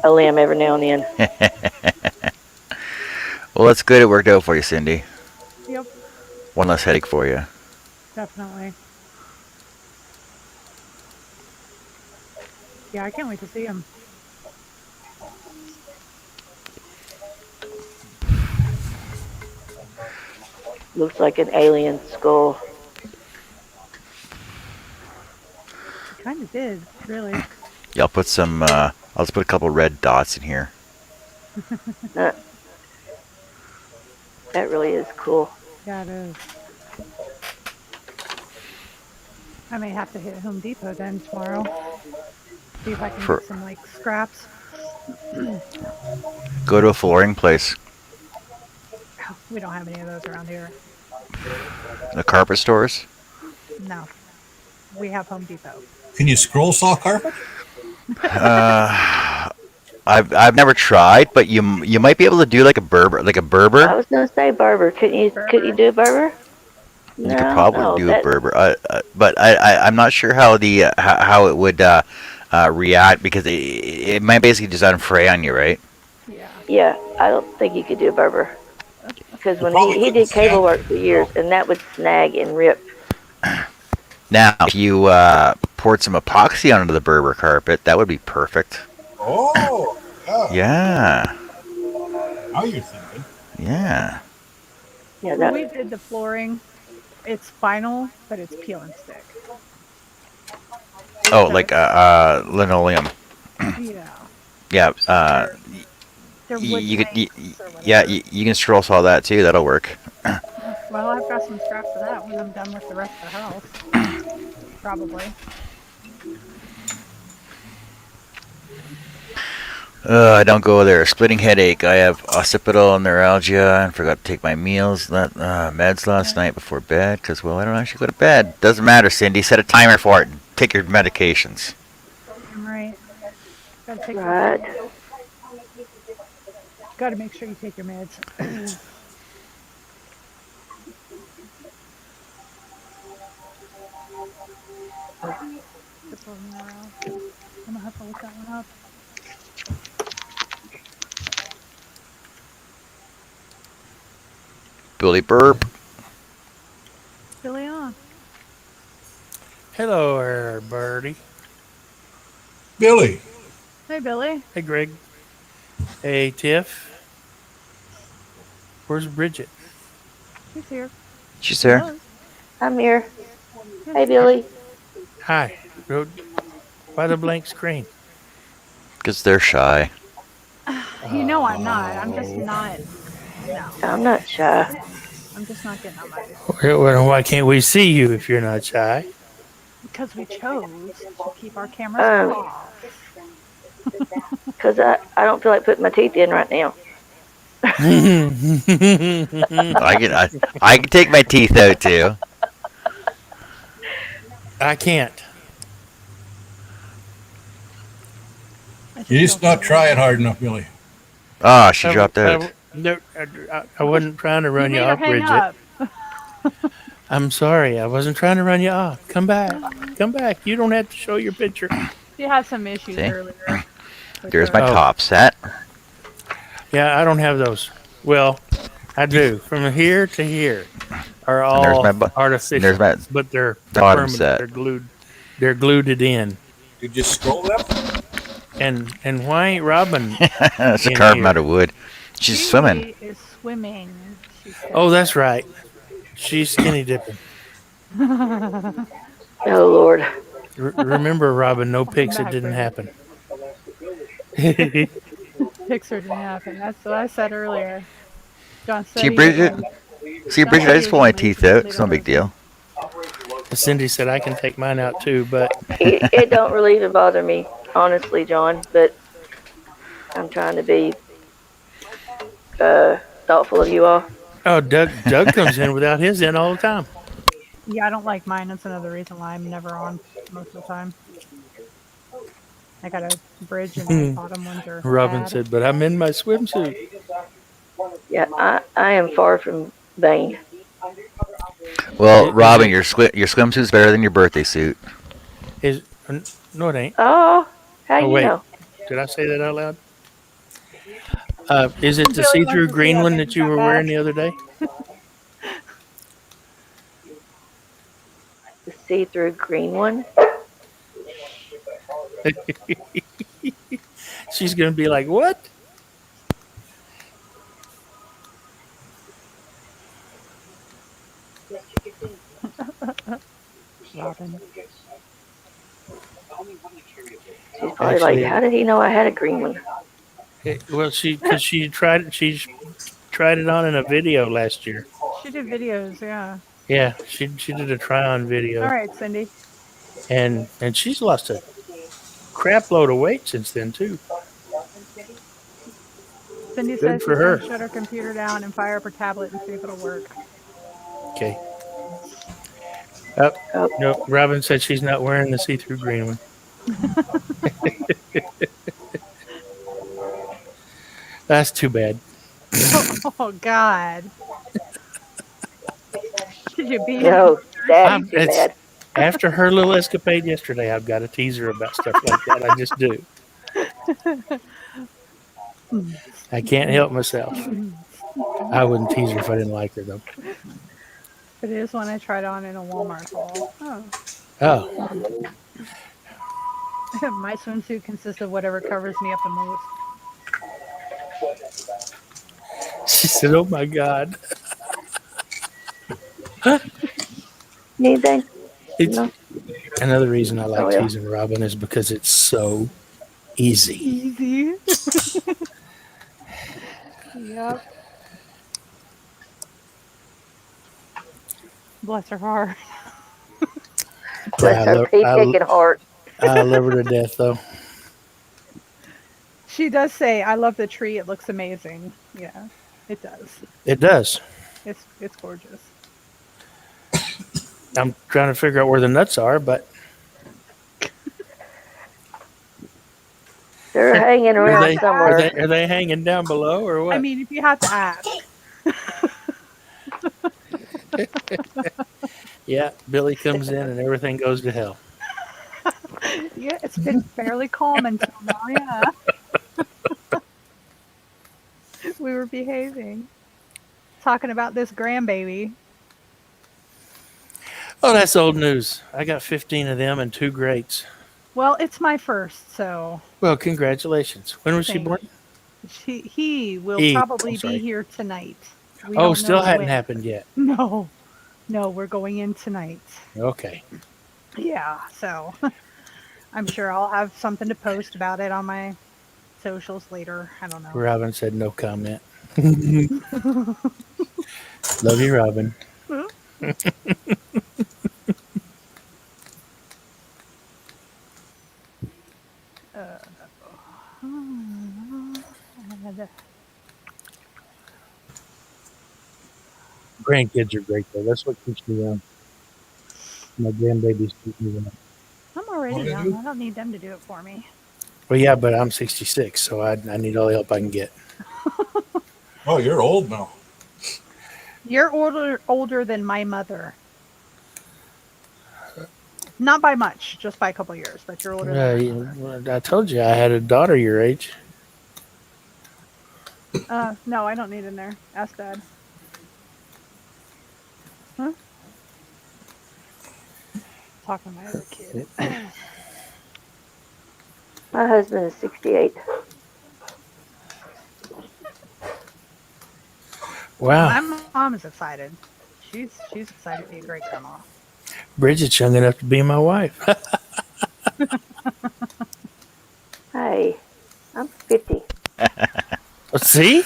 a limb every now and then. Well, that's good. It worked out for you, Cindy. Yep, One less headache for you. definitely. Yeah, I can't wait to see him. Looks like an alien skull. It kind of did, really. Yeah, I'll put some. I'll just put a couple red dots in here. That really is cool. Yeah, it is. I may have to hit Home Depot then tomorrow. See if I can For- get some like scraps. Go to a flooring place, We don't have any of those around here. the carpet stores. No. We have Home Depot. Can you scroll saw carpet? I've never tried, but you might be able to do like a Berber. I was gonna say Berber. Could you do Berber? You could probably do a Berber, but I'm not sure how how it would react because it might basically just unfray on you, right? Yeah. Yeah, I don't think you could do Berber. Because when Probably he couldn't did cable stand work for years, and that would snag and rip. Now, if you poured some epoxy onto the Berber carpet, that would be perfect. Oh, yeah. Yeah, Now you're thinking. yeah. Yeah, When that, we did the flooring, it's vinyl, but it's peel and stick. Oh, like linoleum. Yeah. Yeah. They're Y- wood you could, planks y- or whatever. yeah, you can stroll saw that too. That'll work. Well, I've got some scraps of that when I'm done with the rest of the house. Probably. I don't go there. Splitting headache. I have occipital neuralgia and forgot to take my meds last night before bed because, well, I don't actually go to bed. Doesn't matter, Cindy. Set a timer for it. take your medications. I'm right. Gotta take. Right. Gotta make sure you take your meds. Put those more out. I'm gonna have to look that one up. Billy Burp. Billy on. Hello, Birdie. Billy, Hey, Billy. Hey, Greg. Hey, Tiff. Where's Bridget? He's here. She's there. Hello. I'm here. Hey, Billy. Hi. Why the blank screen? Because they're shy. You know I'm not. I'm just not. No, I'm not shy. I'm just not getting on my Why can't we see you if you're not shy? because we chose to keep our cameras Oh. off. Because I don't feel like putting my teeth in right now. I can take my teeth out too. I can't. you're just not trying hard enough, Billy. Ah, she dropped out. I wasn't trying to run you made her off, hang Bridget. up. I'm sorry. I wasn't trying to run you off. Come back. Come back. You don't have to show your picture. She had some issues See? earlier. with There's her- my Oh. top set. Yeah, I don't have those. Well, I do. From here to here are And there's all my bu- artificial, there's my but they're bottom permanent. set. They're glued. They're glued it in. You just scroll them. And why ain't Robin? It's a In carved here. out of wood. She's She swimming. is swimming. She said. Oh, that's right. She's skinny dipping. Oh, Lord. Remember, Robin, no pics. It back, didn't Bridget. happen. Picture didn't happen. That's what I said earlier. John said See, he Bridget? was See, Bridget, I just pull my teeth out. It's no big deal. Cindy said I can take mine out too, but It don't really even bother me, honestly, John. But I'm trying to be thoughtful of you all. oh, Doug comes in without his in all the time. Yeah, I don't like mine. That's another reason why I'm never on most of the time. I got a bridge and the bottom ones are Robin bad. said, "But I'm in my swimsuit." Yeah, I am far from vain. Well, Robin, your swimsuit's better than your birthday suit. Is no, it ain't. Oh, how Oh, you wait. know? Did I say that out loud? Is it the Billy wants see-through to see green how one things that you got were back. wearing the other day? The see-through green one. She's gonna be like, "What?" Robin. She's probably Actually- like, how did he know I had a green one? Well, because she tried it on in a video last year. She did videos, yeah. Yeah, she did a try-on video, All right, Cindy. and she's lost a crap load of weight since then too. Cindy Good says for she's her. going to shut her computer down and fire up her tablet and see if it'll work. Okay. Oh, no, Robin said she's not wearing the see-through green one. That's too bad. Oh, God. Should you be No, that's too It's- bad. After her little escapade yesterday, I've got to tease her about stuff like that. I just do. I can't help myself. I wouldn't tease her if I didn't like her, though. It is one I tried on in a Walmart haul. Oh. Oh, My swimsuit consists of whatever covers me up the most. she said, "Oh my God." Anything? It's No. another reason I like Oh, yeah. teasing Robin is because it's so easy. Easy. Yep. Bless her heart. Bless her pea-kicking heart. I love her to death, though. She does say, "I love the tree. It looks amazing." Yeah, it does. It does. It's gorgeous. I'm trying to figure out where the nuts are, but They're hanging Are around they, are somewhere. they are they hanging down below or what? I mean, if you have to ask. Yeah, Billy comes in and everything goes to hell. Yeah, it's been fairly calm until now, yeah. We were behaving. Talking about this grandbaby. Oh, that's old news. I got 15 of them and 2 greats. Well, it's my first, so Well, congratulations. When was she Thank born? he will He, probably I'm sorry. be here tonight. We Oh, don't still know hadn't when. happened yet. No, we're going in tonight. Okay. Yeah, so I'm sure I'll have something to post about it on my socials later. I don't know. Robin said no comment. Love you, Robin. Grandkids are great, though. That's what keeps me young. My grandbabies keep me young. I'm already What do you young. do? I don't need them to do it for me. Well, yeah, but I'm 66, so I need all the help I can get. Oh, you're old now. You're older than my mother. Not by much, just by a couple years, but you're older than my mother. I told you I had a daughter your age. No, I don't need in there. Ask Dad. Huh? Talking to my other kid. My husband is 68. Wow. My mom is excited. She's excited to be a great grandma. Bridget's young enough to be my wife. Hey, I'm 50. See?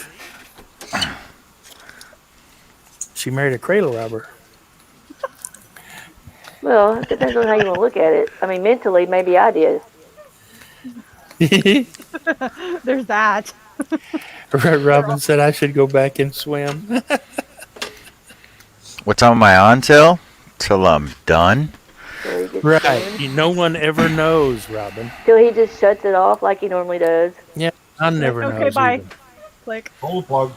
She married a cradle robber. Well, it depends on how you want to look at it. I mean, mentally, maybe I did. There's that. Robin said I should go back and swim. What time am I on till? Till I'm done? So he just Right. No one ever knows, Robin. Till he just shuts it off like he normally does. Yeah, I never Okay, knows. bye. Even. Click. Pull the plug.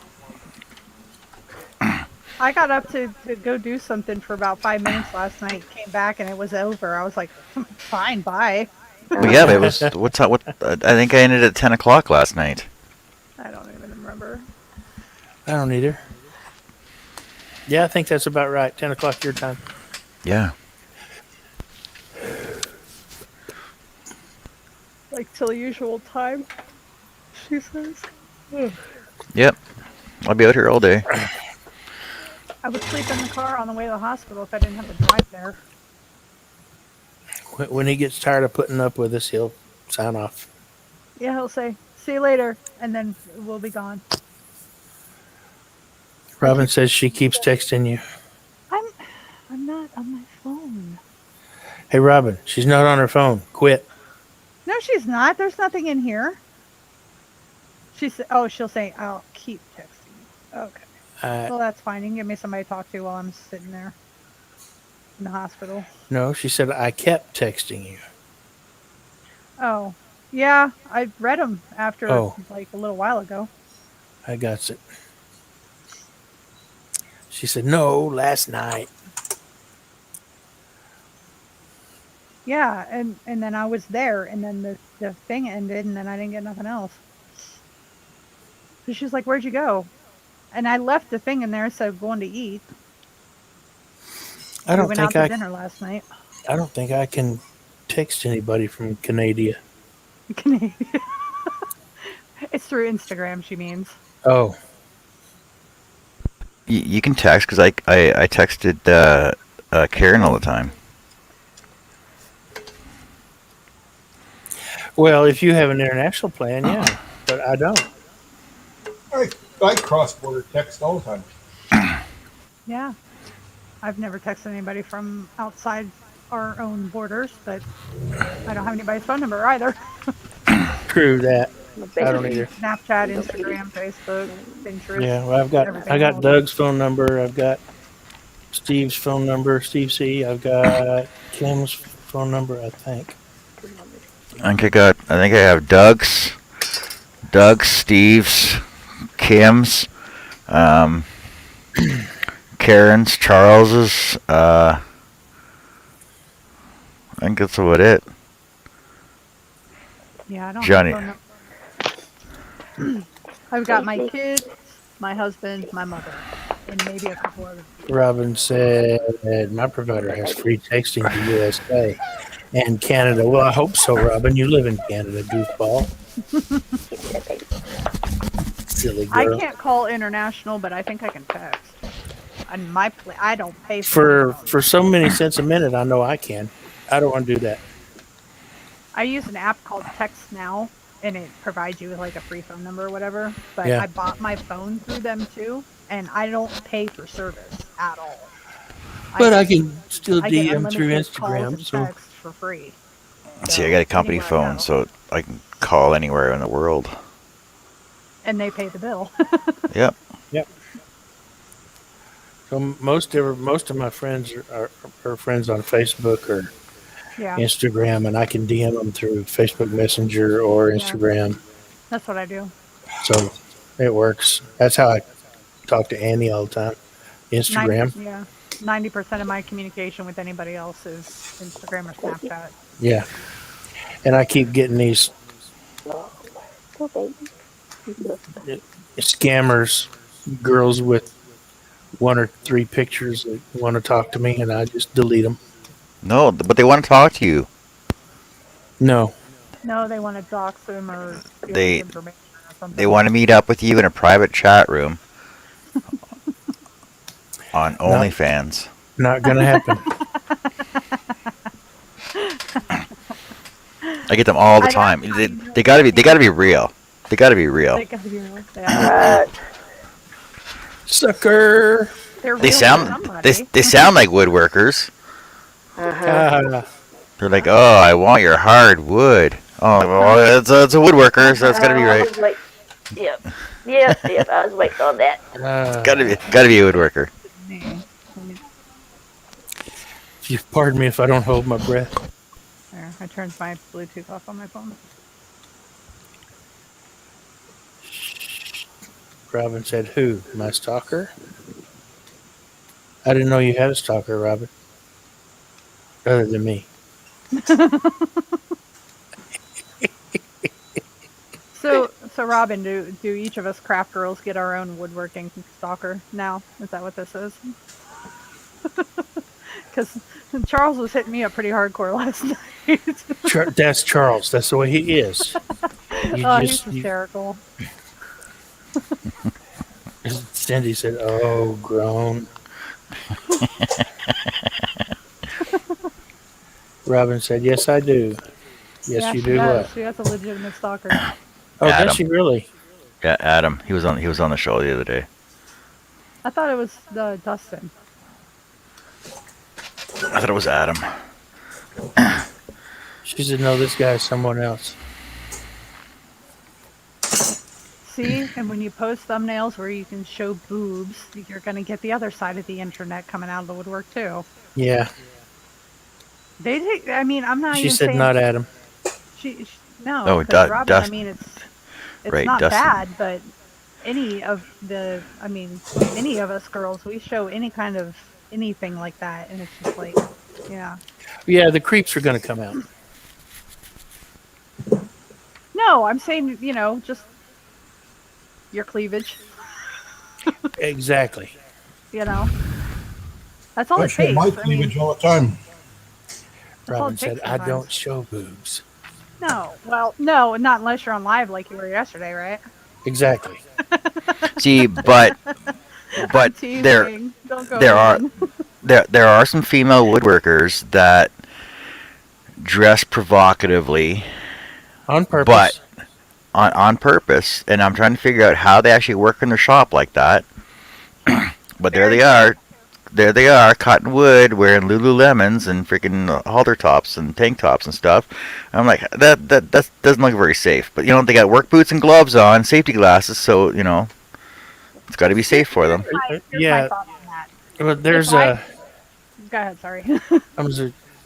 I got up to go do something for about 5 minutes last night. Came back and it was over. I was like, fine, bye. Well, yeah, but it was. What? I think I ended at 10 o'clock last night. I don't even remember. I don't either. Yeah, I think that's about right. 10 o'clock your time. Yeah. Like till usual time, she says. Yep. I'll be out here all day. I would sleep in the car on the way to the hospital if I didn't have to drive there. When he gets tired of putting up with us, he'll sign off. Yeah, he'll say, see you later, and then we'll be gone. Robin says she keeps texting you. I'm not on my phone. Hey, Robin, she's not on her phone. Quit. No, she's not. There's nothing in here. She said, oh, she'll say, I'll keep texting you. Okay. Well, that's fine. You can give me somebody to talk to while I'm sitting there in the hospital. No, she said I kept texting you. Oh, yeah. I read them after like a little while ago. I got it. She said, no, last night. Yeah, and then I was there, and then the thing ended, and then I didn't get nothing else. So she was like, where'd you go? And I left the thing in there, so going to eat. I don't we went think out to I dinner last night. I don't think I can text anybody from Canada. Canadian. It's through Instagram, she means. Oh. You can text because I texted Karen all the time. Well, if you have an international plan, yeah, but I don't. I cross-border text all the time. Yeah. I've never texted anybody from outside our own borders, but I don't have anybody's phone number either. True that. I don't either. Snapchat, Instagram, Facebook, Pinterest. Yeah, well, I got Doug's phone number. I've got Steve's phone number, Steve C. I've got Kim's phone number, I think. I think I have Doug's, Doug's, Steve's, Kim's, Karen's, Charles's. I think that's about it. Yeah, I don't. Johnny. Have phone num- I've got my kids, my husband, my mother, and maybe a couple other. Robin said my provider has free texting to USA and Canada. Well, I hope so, Robin. You live in Canada, goofball. Silly I girl. can't call international, but I think I can text. On my I don't pay For so many cents a minute, I know I can. I don't want to do that. I use an app called Text Now, and it provides you with like a free phone number or whatever. But Yeah. I bought my phone through them too, and I don't pay for service at all. But I can still I get DM through unlimited calls Instagram. and So text for free. See, I got a company anywhere I phone, go. so I can call anywhere in the world. And they pay the bill. Yep. so most of my friends are friends on Facebook or Yeah, Instagram, and I can DM them through Facebook Messenger or Yeah. Instagram. that's what I do. So it works. That's how I talk to Annie all the time. Instagram. 90% of my communication with anybody else is Instagram or Snapchat. Yeah. And I keep getting these scammers, girls with 1 or 3 pictures that want to talk to me, and I just delete them. No, but they want to talk to you. No. No, they want to dox them or steal They- information or something. They want to meet up with you in a private chat room on OnlyFans. Not going to happen. I get them all the I time. don't- They gotta be real. They gotta be real. They gotta be real. Yeah. Sucker. They're They real sound to somebody. they sound like woodworkers. Uh-huh. They're like, oh, I want your hard wood. Oh, well, it's a woodworker, so it's gotta be I right. was wait- Yep. Yep. I was waiting on that. Gotta be a woodworker. If you pardon me if I don't hold my breath. There, I turned my Bluetooth off on my phone. Robin said, who? My stalker? I didn't know you had a stalker, Robin. Other than me. So Robin, do each of us craft girls get our own woodworking stalker now? Is that what this is? Because Charles was hitting me up pretty hardcore last night. That's Charles. That's the way he is. He's hysterical. Cindy said, oh, grown. Robin said, yes, I do. Yes, Yeah, you she do does. what? She has a legitimate stalker. Oh, Adam. does she really? Yeah, Adam. He was on the show the other day. I thought it was Dustin. I thought it was Adam. She said, no, this guy's someone else. See, and when you post thumbnails where you can show boobs, you're going to get the other side of the internet coming out of the woodwork too. Yeah. I mean, I'm not She even said, saying not Adam. no. Oh, 'cause Robin, Dust- I mean, it's right, not Dustin. bad, but any of us girls, we show any kind of anything like that, and it's just like, yeah. Yeah, the creeps are going to come out. No, I'm saying, just your cleavage, Exactly. That's all I it show takes. my I mean, cleavage all the time. that's all Robin it said, takes I sometimes. don't show boobs. No, well, no, not unless you're on live like you were yesterday, right? Exactly. See, but I'm there teasing. Don't go there are in. there are some female woodworkers that dress provocatively On purpose. But- on purpose, and I'm trying to figure out how they actually work in their shop like that. But there they are, cutting wood, wearing Lululemons and freaking halter tops and tank tops and stuff. I'm like, that doesn't look very safe. But they got work boots and gloves on, safety glasses, so it's got to be safe for them. Here's Yeah. my thought on that. Well, there's If Go ahead, sorry.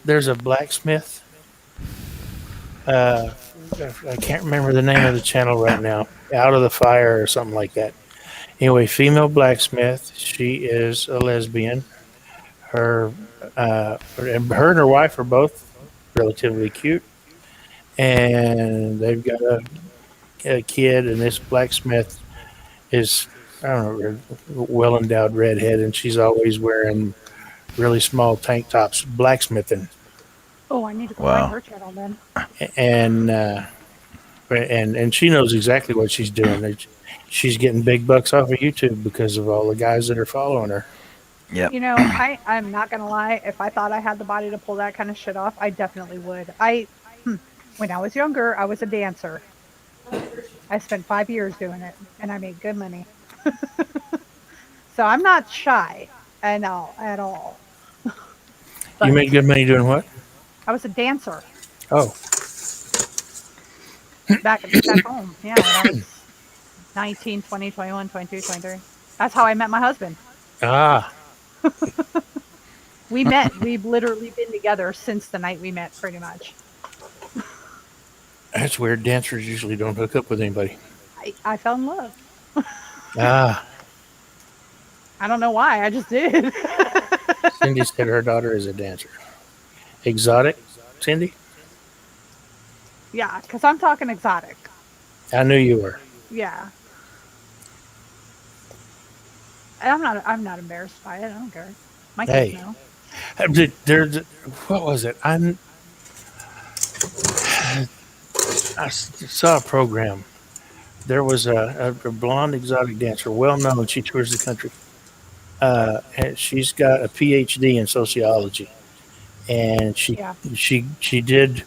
there's a blacksmith I can't remember the name of the channel right now. Out of the Fire or something like that. Anyway, female blacksmith. She is a lesbian. Her and her wife are both relatively cute, and they've got a kid. And this blacksmith is, I don't know, well endowed redhead, and she's always wearing really small tank tops, blacksmithing. Oh, I need to go Wow. find her channel then. And she knows exactly what she's doing. She's getting big bucks off of YouTube because of all the guys that are following her. Yep. You know, I'm not gonna lie. If I thought I had the body to pull that kind of shit off, I definitely would. When I was younger, I was a dancer. I spent 5 years doing it, and I made good money. So I'm not shy at all. You made good money doing what? I was a dancer Oh, back home. Yeah, when I was 19, 20, 21, 22, 23. That's how I met my husband. ah, We met. We've literally been together since the night we met, pretty much. that's weird. Dancers usually don't hook up with anybody. I fell in love. Ah, I don't know why. I just did. Cindy said her daughter is a dancer. Exotic, Cindy? Yeah, because I'm talking exotic. I knew you were. Yeah. And I'm not embarrassed by it. I don't care. My kids Hey. know. What was it? I saw a program. There was a blonde exotic dancer, well known. She tours the country. And she's got a PhD in sociology, and she did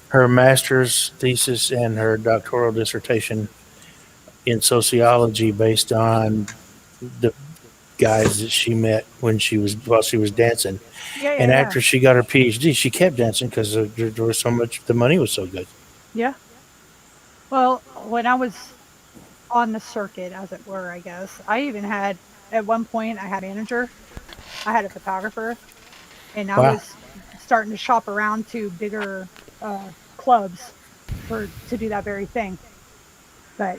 her master's thesis and her doctoral dissertation in sociology based on the guys that she met while she was dancing. And after she got her PhD, she kept dancing because there was so much. The money was so good. Yeah. Well, when I was on the circuit, as it were, I guess, I even had, at one point, I had a manager, I had a photographer, and I Wow. was starting to shop around to bigger clubs to do that very thing. But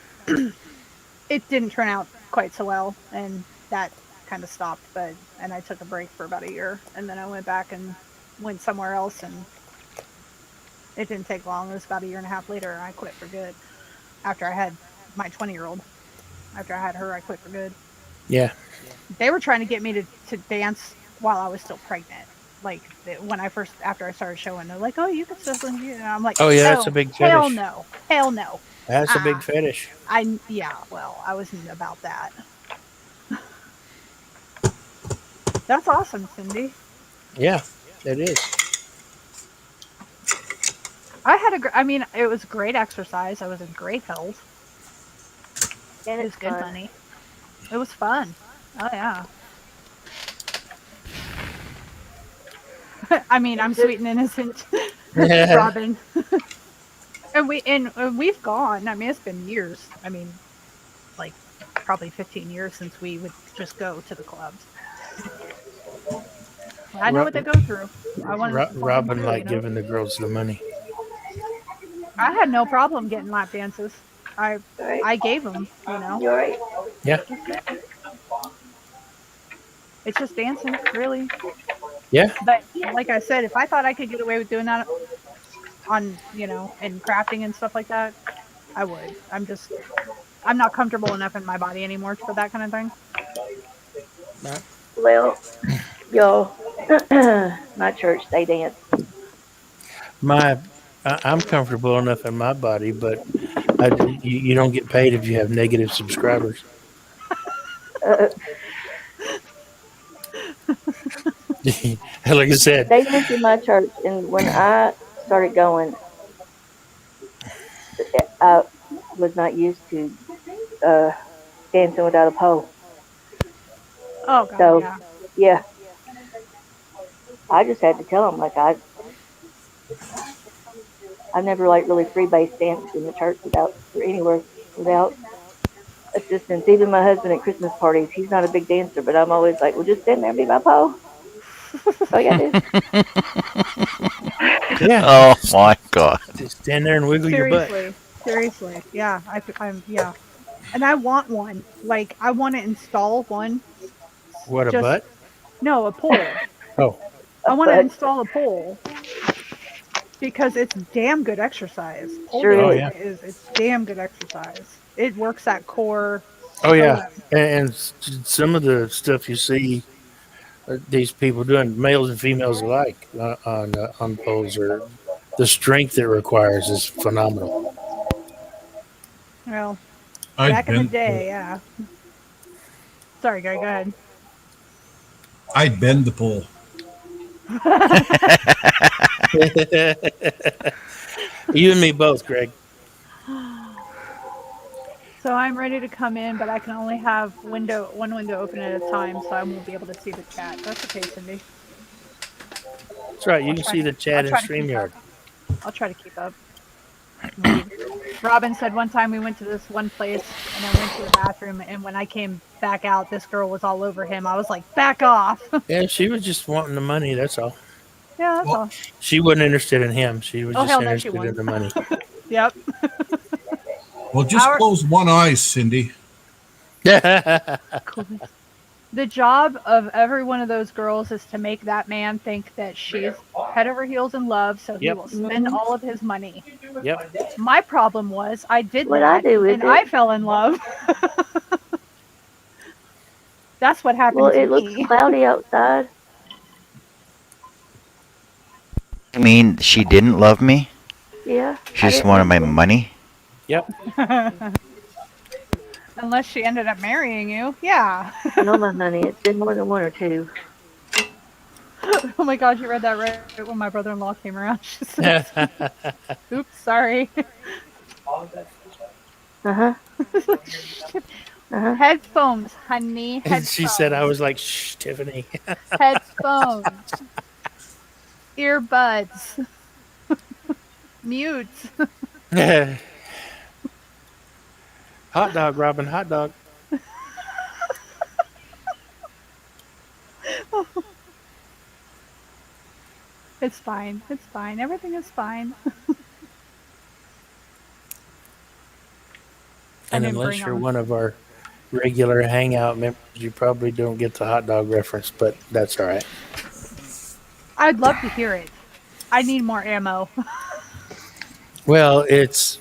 it didn't turn out quite so well, and that kind of stopped. And I took a break for about a year, and then I went back and went somewhere else, and it didn't take long. It was about a year and a half later, I quit for good. After I had my 20-year-old. After I had her, I quit for good. Yeah. They were trying to get me to dance while I was still pregnant. Like, after I started showing, they're like, oh, you can still do it. I'm like, Oh, yeah, that's a big hell fetish. no. Hell no. That's a big fetish. I wasn't about that. That's awesome, Cindy. Yeah, it is. It was great exercise. I was in great health. And It was it's good fun. money. It was fun. Oh yeah. I'm sweet and innocent, Robin. and we've gone. It's been years. Like probably 15 years since we would just go to the clubs. I know what they go through. I wanted to support them Robin too, liked giving the girls the money. I had no problem getting lap dances. Right. I gave them. You're right. Yeah. It's just dancing, really. Yeah. But like I said, if I thought I could get away with doing that on, and crafting and stuff like that, I would. I'm not comfortable enough in my body anymore for that kind of thing. Well, y'all, my church, they dance. I'm comfortable enough in my body, but you don't get paid if you have negative subscribers. Like I said, They went to my church, and when I started going, I was not used to dancing without a pole. Oh, God, So, yeah. yeah. I just had to tell them, like, I never, like, really freebase danced in the church without assistance. Even my husband at Christmas parties, he's not a big dancer, but I'm always like, well, just stand there and be my pole. That's all you gotta do. yeah. Oh my God. Just Stand there and wiggle your butt. Seriously. Yeah, yeah. And I want one. Like, I want to install one. What, a Just- butt? No, a pole. Oh, I want to But install a pole because it's damn good exercise. Pole Sure is. dancing it's damn good exercise. It works that core. oh yeah. And some of the stuff you see these people doing, males and females alike, on poles, or the strength it requires is phenomenal. Well, I'd back in the bend, day, yeah. Sorry, Greg, go ahead. I'd bend the pole. You and me both, Greg. So I'm ready to come in, but I can only have one window open at a time, so I won't be able to see the chat. That's okay, Cindy. That's right. You can see the chat in I'll try to keep StreamYard. I'll try to keep up. Robin said one time we went to this one place and I went to the bathroom, and when I came back out, this girl was all over him. I was like, back off. Yeah, she was just wanting the money. That's all. Yeah, that's Well- all. She wasn't interested in him. She was Oh, just hell no, she interested in the money. Yep. Well, just Our- close one eye, Cindy. The job of every one of those girls is to make that man think that she's head over heels in love, so he Yep. will spend all of his money. Yep. My problem was I did What I that, do with and it- I fell in love. That's what happened well, to it looks me. cloudy outside. I mean, she didn't love me. Yeah. She I just didn't wanted think my so. money. Yep. Unless she ended up marrying you. Yeah. No, my money. It's been more than one or two. Oh my god, you read that right when my brother-in-law came around. She said, oops, sorry. Uh-huh. Uh-huh. Headphones, honey. Headphones. She said, I was like, shh, Tiffany. Headphones. Earbuds. Mute. Hot dog, Robin, hot dog. It's fine. It's fine. Everything is fine. I And didn't unless bring you're them. one of our regular hangout members, you probably don't get the hot dog reference, but that's all right. I'd love to hear it. I need more ammo. Well, it's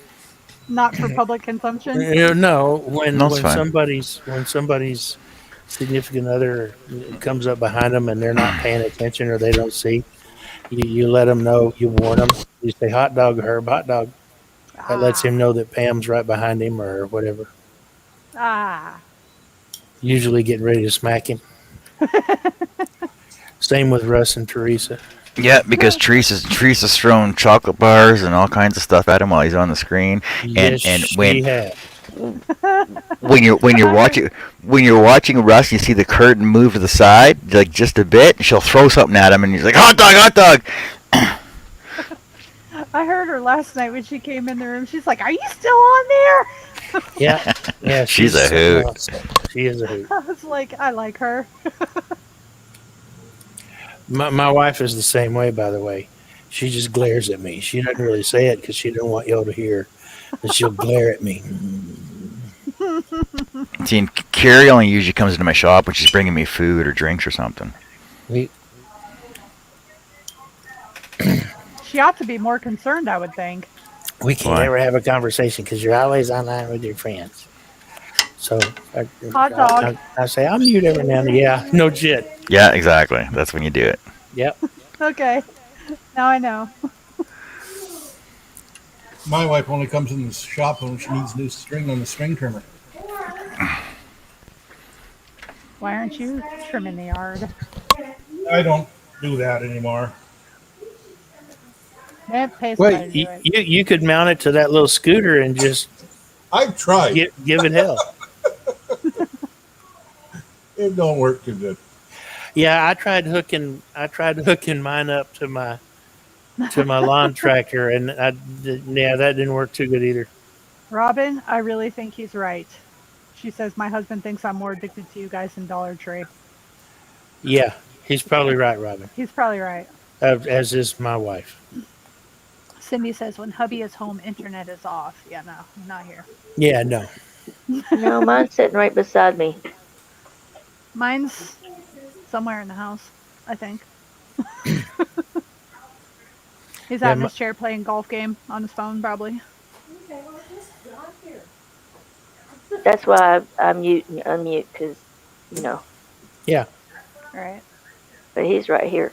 Not for public consumption. no when No, it's fine. when somebody's significant other comes up behind them and they're not paying attention or they don't see, you let them know. You warn them. You say, "Hot dog, Herb, hot dog." That lets him know that Pam's right behind him or whatever. Ah. Usually getting ready to smack him. Same with Russ and Teresa. Yeah, because Teresa's throwing chocolate bars and all kinds of stuff at him while he's on the screen. Yes, and she when had. when you're watching Russ, you see the curtain move to the side like just a bit. And she'll throw something at him, and he's like, "Hot dog, hot dog!" I heard her last night when she came in the room. She's like, "Are you still on there?" Yeah. She's a hoot. awesome. She is a hoot. I was like, "I like her." My wife is the same way, by the way. She just glares at me. She doesn't really say it because she don't want y'all to hear, but she'll glare at me. See, and Carrie only usually comes into my shop when she's bringing me food or drinks or something. She ought to be more concerned, I would think. We can Why? never have a conversation because you're always online with your friends. So Hot dog. I say I'll mute every now and then. Yeah, no shit. Yeah, exactly. That's when you do it. Yep. Okay. Now I know. My wife only comes in the shop when she needs new string on the string trimmer. Why aren't you trimming the yard? I don't do that anymore. It pays Well, somebody to do it. you could mount it to that little scooter and just I've tried. give it hell. It don't work too good. Yeah, I tried hooking mine up to my lawn tractor, and that didn't work too good either. Robin, I really think he's right. She says, my husband thinks I'm more addicted to you guys than Dollar Tree. Yeah, he's probably right, Robin. He's probably right. As is my wife. Cindy says when hubby is home, internet is off. Yeah, no, not here. Yeah, no. No, mine's sitting right beside me. Mine's somewhere in the house, I think. He's Yeah, out in his chair playing golf game on his phone, probably. That's why I mute and unmute because, you know. Yeah. Right. But he's right here.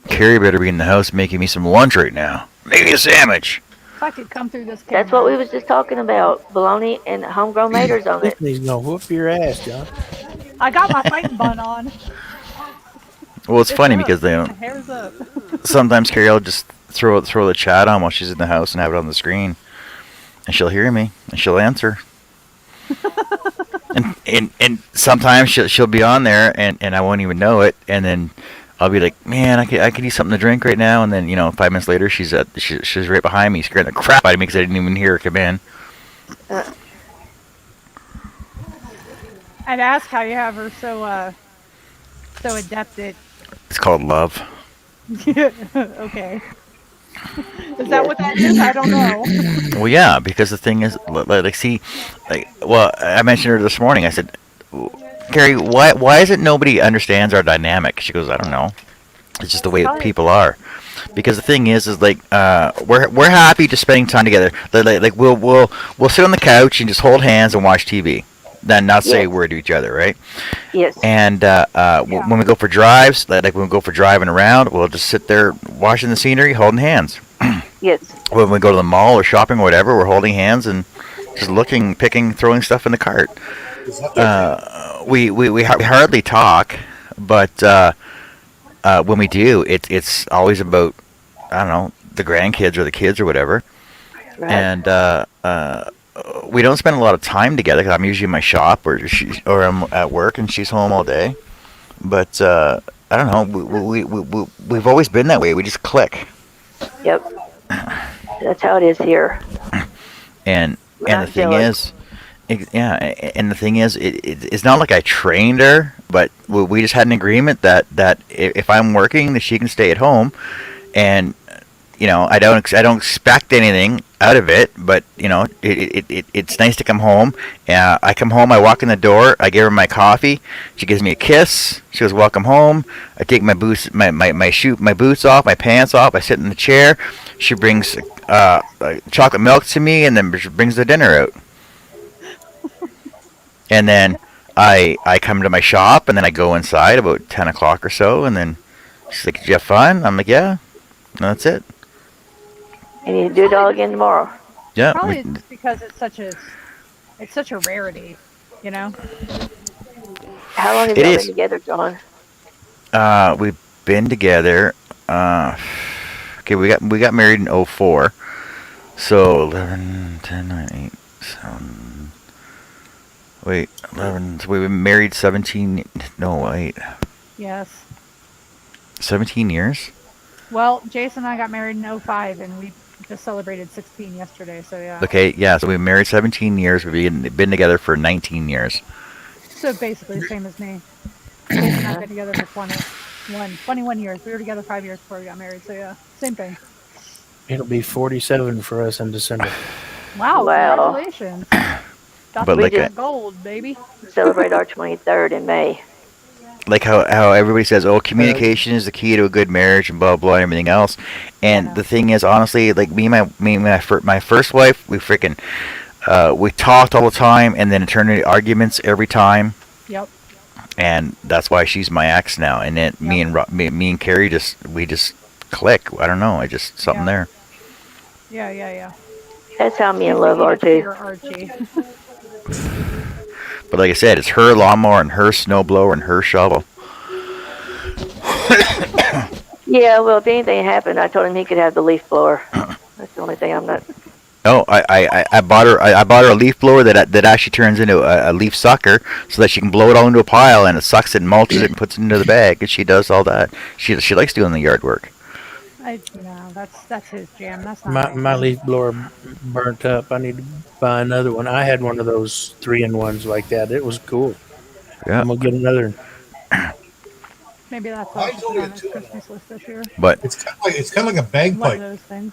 Carrie better be in the house making me some lunch right now. Make me a sandwich. If I could come through this camera. That's what we was just talking about. Bologna and homegrown maters on it. Tiffany's gonna whoop your ass, John. I got my fighting bun on. Well, it's funny up. because they My don't. hair's up. Sometimes Carrie will just throw the chat on while she's in the house and have it on the screen, and she'll hear me and she'll answer. and sometimes she'll be on there and I won't even know it, and then I'll be like, man, I could use something to drink right now, and then 5 minutes later she's right behind me, scaring the crap out of me because I didn't even hear her come in. I'd ask how you have her so adept at. It's called love. Okay. Is that what that is? I don't know. Well, yeah, because the thing is, I mentioned her this morning. I said, Carrie, why is it nobody understands our dynamic? She goes, I don't know. It's just the way that people are. Because the thing is like we're happy just spending time together. Like we'll sit on the couch and just hold hands and watch TV, then not say a word to each other, right? Yes. And when we go for drives, like when we go for driving around, we'll just sit there watching the scenery, holding hands. Yes. When we go to the mall or shopping or whatever, we're holding hands and just looking, picking, throwing stuff in the cart. We hardly talk, but when we do, it's always about, I don't know, the grandkids or the kids or whatever. Right. And we don't spend a lot of time together because I'm usually in my shop or I'm at work and she's home all day. But I don't know. We've always been that way. We just click. Yep. That's how it is here. And I'm the thing jealous. is, and the thing is, it's not like I trained her, but we just had an agreement that if I'm working, that she can stay at home, and I don't expect anything out of it, but it's nice to come home. I come home, I walk in the door, I give her my coffee, she gives me a kiss, she goes, welcome home. I take my boots, my boots off, my pants off, I sit in the chair, she brings chocolate milk to me, and then brings the dinner out. And then I come to my shop, and then I go inside about 10 o'clock or so, and then she's like, did you have fun? I'm like, yeah. And that's it. And you do it all again tomorrow. Yeah. Probably it's because it's such a rarity, you know. How long have y'all been together, John? We've been together. Okay, we got married in 2004. So 11, 10, 9, 8, 7. Wait, 11. So we've been married 17. No, wait. Yes. 17 years. Well, Jason and I got married in 2005, and we just celebrated 16 yesterday. So yeah. Okay, yeah. So we've been married 17 years. We've been together for 19 years. So basically the same as me. Jason and I have been together for 21 years. We were together 5 years before we got married. So yeah, same thing. It'll be 47 for us in December. Wow! Congratulations. But we just gold, baby. Celebrate our 23rd in May. Like how everybody says, oh, communication is the key to a good marriage and blah blah and everything else. And the thing is, honestly, like my first wife, we freaking we talked all the time, and then it turned into arguments every time. Yep. And that's why she's my ex now. And then me and Carrie just click. I don't know. I just something there. Yeah. That's how me and love are too. Archie. But like I said, it's her lawnmower and her snowblower and her shovel. Yeah, well, if anything happened, I told him he could have the leaf blower. That's the only thing I'm not. Oh, I bought her a leaf blower that actually turns into a leaf sucker, so that she can blow it all into a pile, and it sucks it and mulches it and puts it into the bag, and she does all that. She likes doing the yard work. No, that's his jam. That's not My leaf blower burnt up. I need to buy another one. I had one of those 3-in-1s like that. It was cool. Yeah. I'm gonna get another. Maybe that's what I should put on his Christmas list this year. But it's kind of like a One of bagpipe. those things.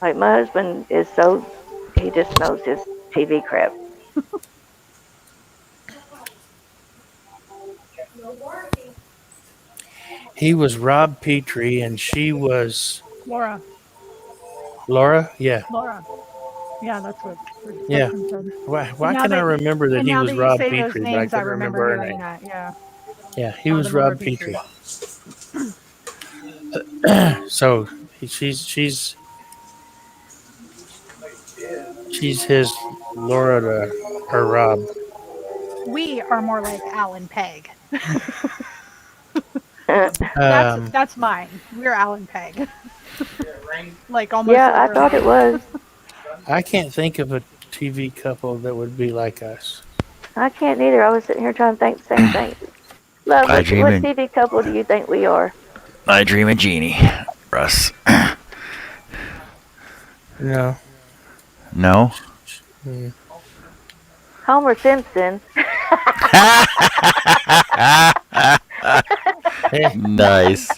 Like my husband is so he just knows his TV crap. He was Rob Petrie, and she was Laura. Laura. Yeah, Laura. Yeah, that's what her yeah. husband said. Why Now can I that remember that and he now was that you Rob say those Petrie, but I names, I couldn't remember remember her hearing name? that. Yeah. Yeah, he I was remember Rob Petrie. Petrie. So she's his Laura to her Rob. We are more like Alan Peg. Um, That's mine. We're Alan Peg. Like almost Yeah, I literally. thought it was. I can't think of a TV couple that would be like us. I can't either. I was sitting here trying to think the same thing. Love, I what dream in TV couple do you think we are? I dream of Jeannie. Russ. No. No. Mm. Homer Simpson. Nice.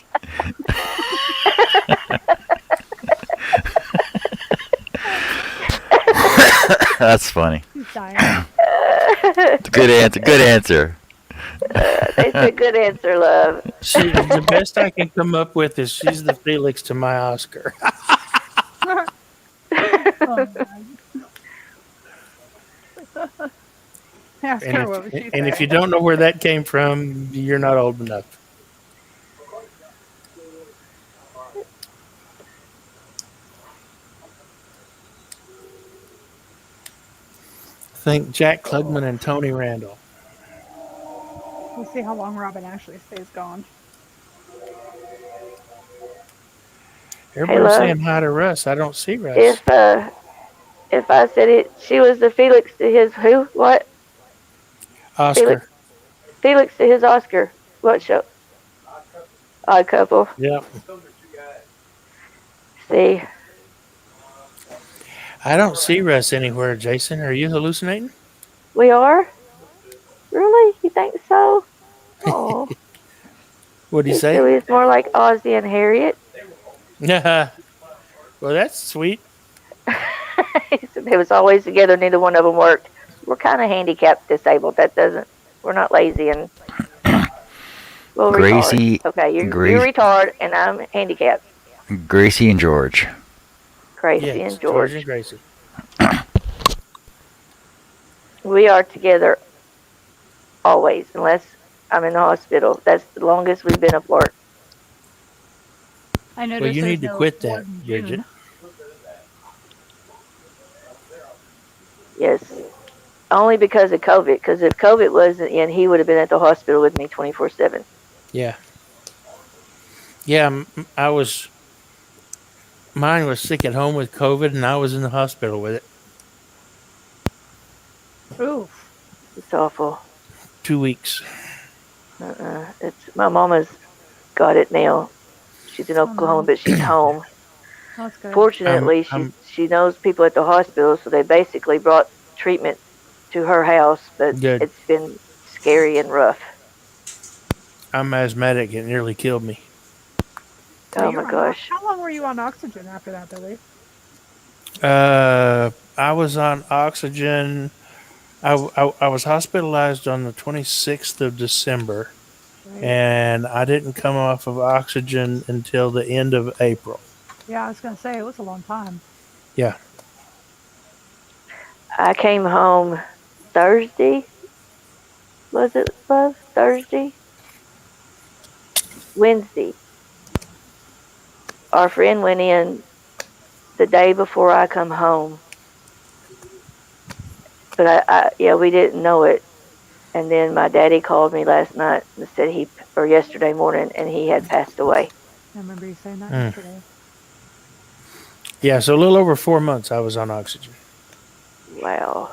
That's funny. He's dying. Good answer. Good answer. It's a good answer, love. The best I can come up with is she's the Felix to my Oscar. Oh, God. Ask her what would she And if say. you don't know where that came from, you're not old enough. Think Jack Klugman and Tony Randall. We'll see how long Robin actually stays gone. Everybody's love. saying hi to Russ. I don't see Russ. If I said it, she was the Felix to his who? What? Oscar. Felix to his Oscar. What show? Odd Couple. Yep. See, I don't see Russ anywhere, Jason. Are you hallucinating? we are. Really? You think so? Oh, What'd he he say? was more like Ozzy and Harriet. Well, that's sweet. He said they was always together. Neither one of them worked. We're kind of handicapped, disabled. That doesn't. We're not lazy and. Well, Gracie. retard. Okay, you're Grace, retard, and I'm handicapped. Gracie and George. Gracie Yes, and George. and Gracie. We are together always, unless I'm in the hospital. That's the longest we've been apart. I noticed Well, you there's need to no quit more that, than Bridget. June. Yes. Only because of COVID. Because if COVID wasn't in, he would have been at the hospital with me 24/7. Yeah. Yeah, mine was sick at home with COVID, and I was in the hospital with it. Ooh. It's awful. 2 weeks. It's my mama's got it now. She's in Oklahoma, but she's home. That's good. Fortunately, she knows people at the hospital, so they basically brought treatment to her house. But Good. it's been scary and rough. I'm asthmatic. It nearly killed me. So Oh you were my on gosh. How long were you on oxygen after that, Billy? I was on oxygen. I was hospitalized on the 26th of December, Right. and I didn't come off of oxygen until the end of April. Yeah, I was gonna say it was a long time. Yeah. I came home Thursday. Was it, love? Thursday? Wednesday. Our friend went in the day before I come home. But we didn't know it. And then my daddy called me last night and said or yesterday morning, and he had passed away. I remember you saying that Mm. yesterday. Yeah, so a little over 4 months I was on oxygen. Wow.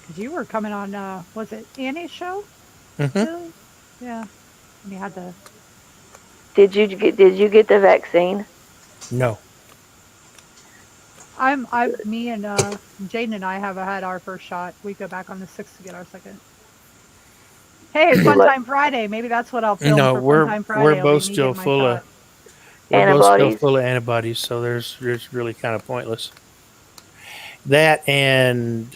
Because you were coming on, was it Annie's show? Mm-hmm. Really? Yeah. And you had the. Did you get the vaccine? No. Me and Jaden and I have had our first shot. We go back on the 6th to get our second. Hey, Fun Time Friday. Maybe that's what I'll film No, for we're Fun Time Friday. we're will be both me still getting my full shot. of We're both still Antibodies. full of antibodies, so there's really kind of pointless. That and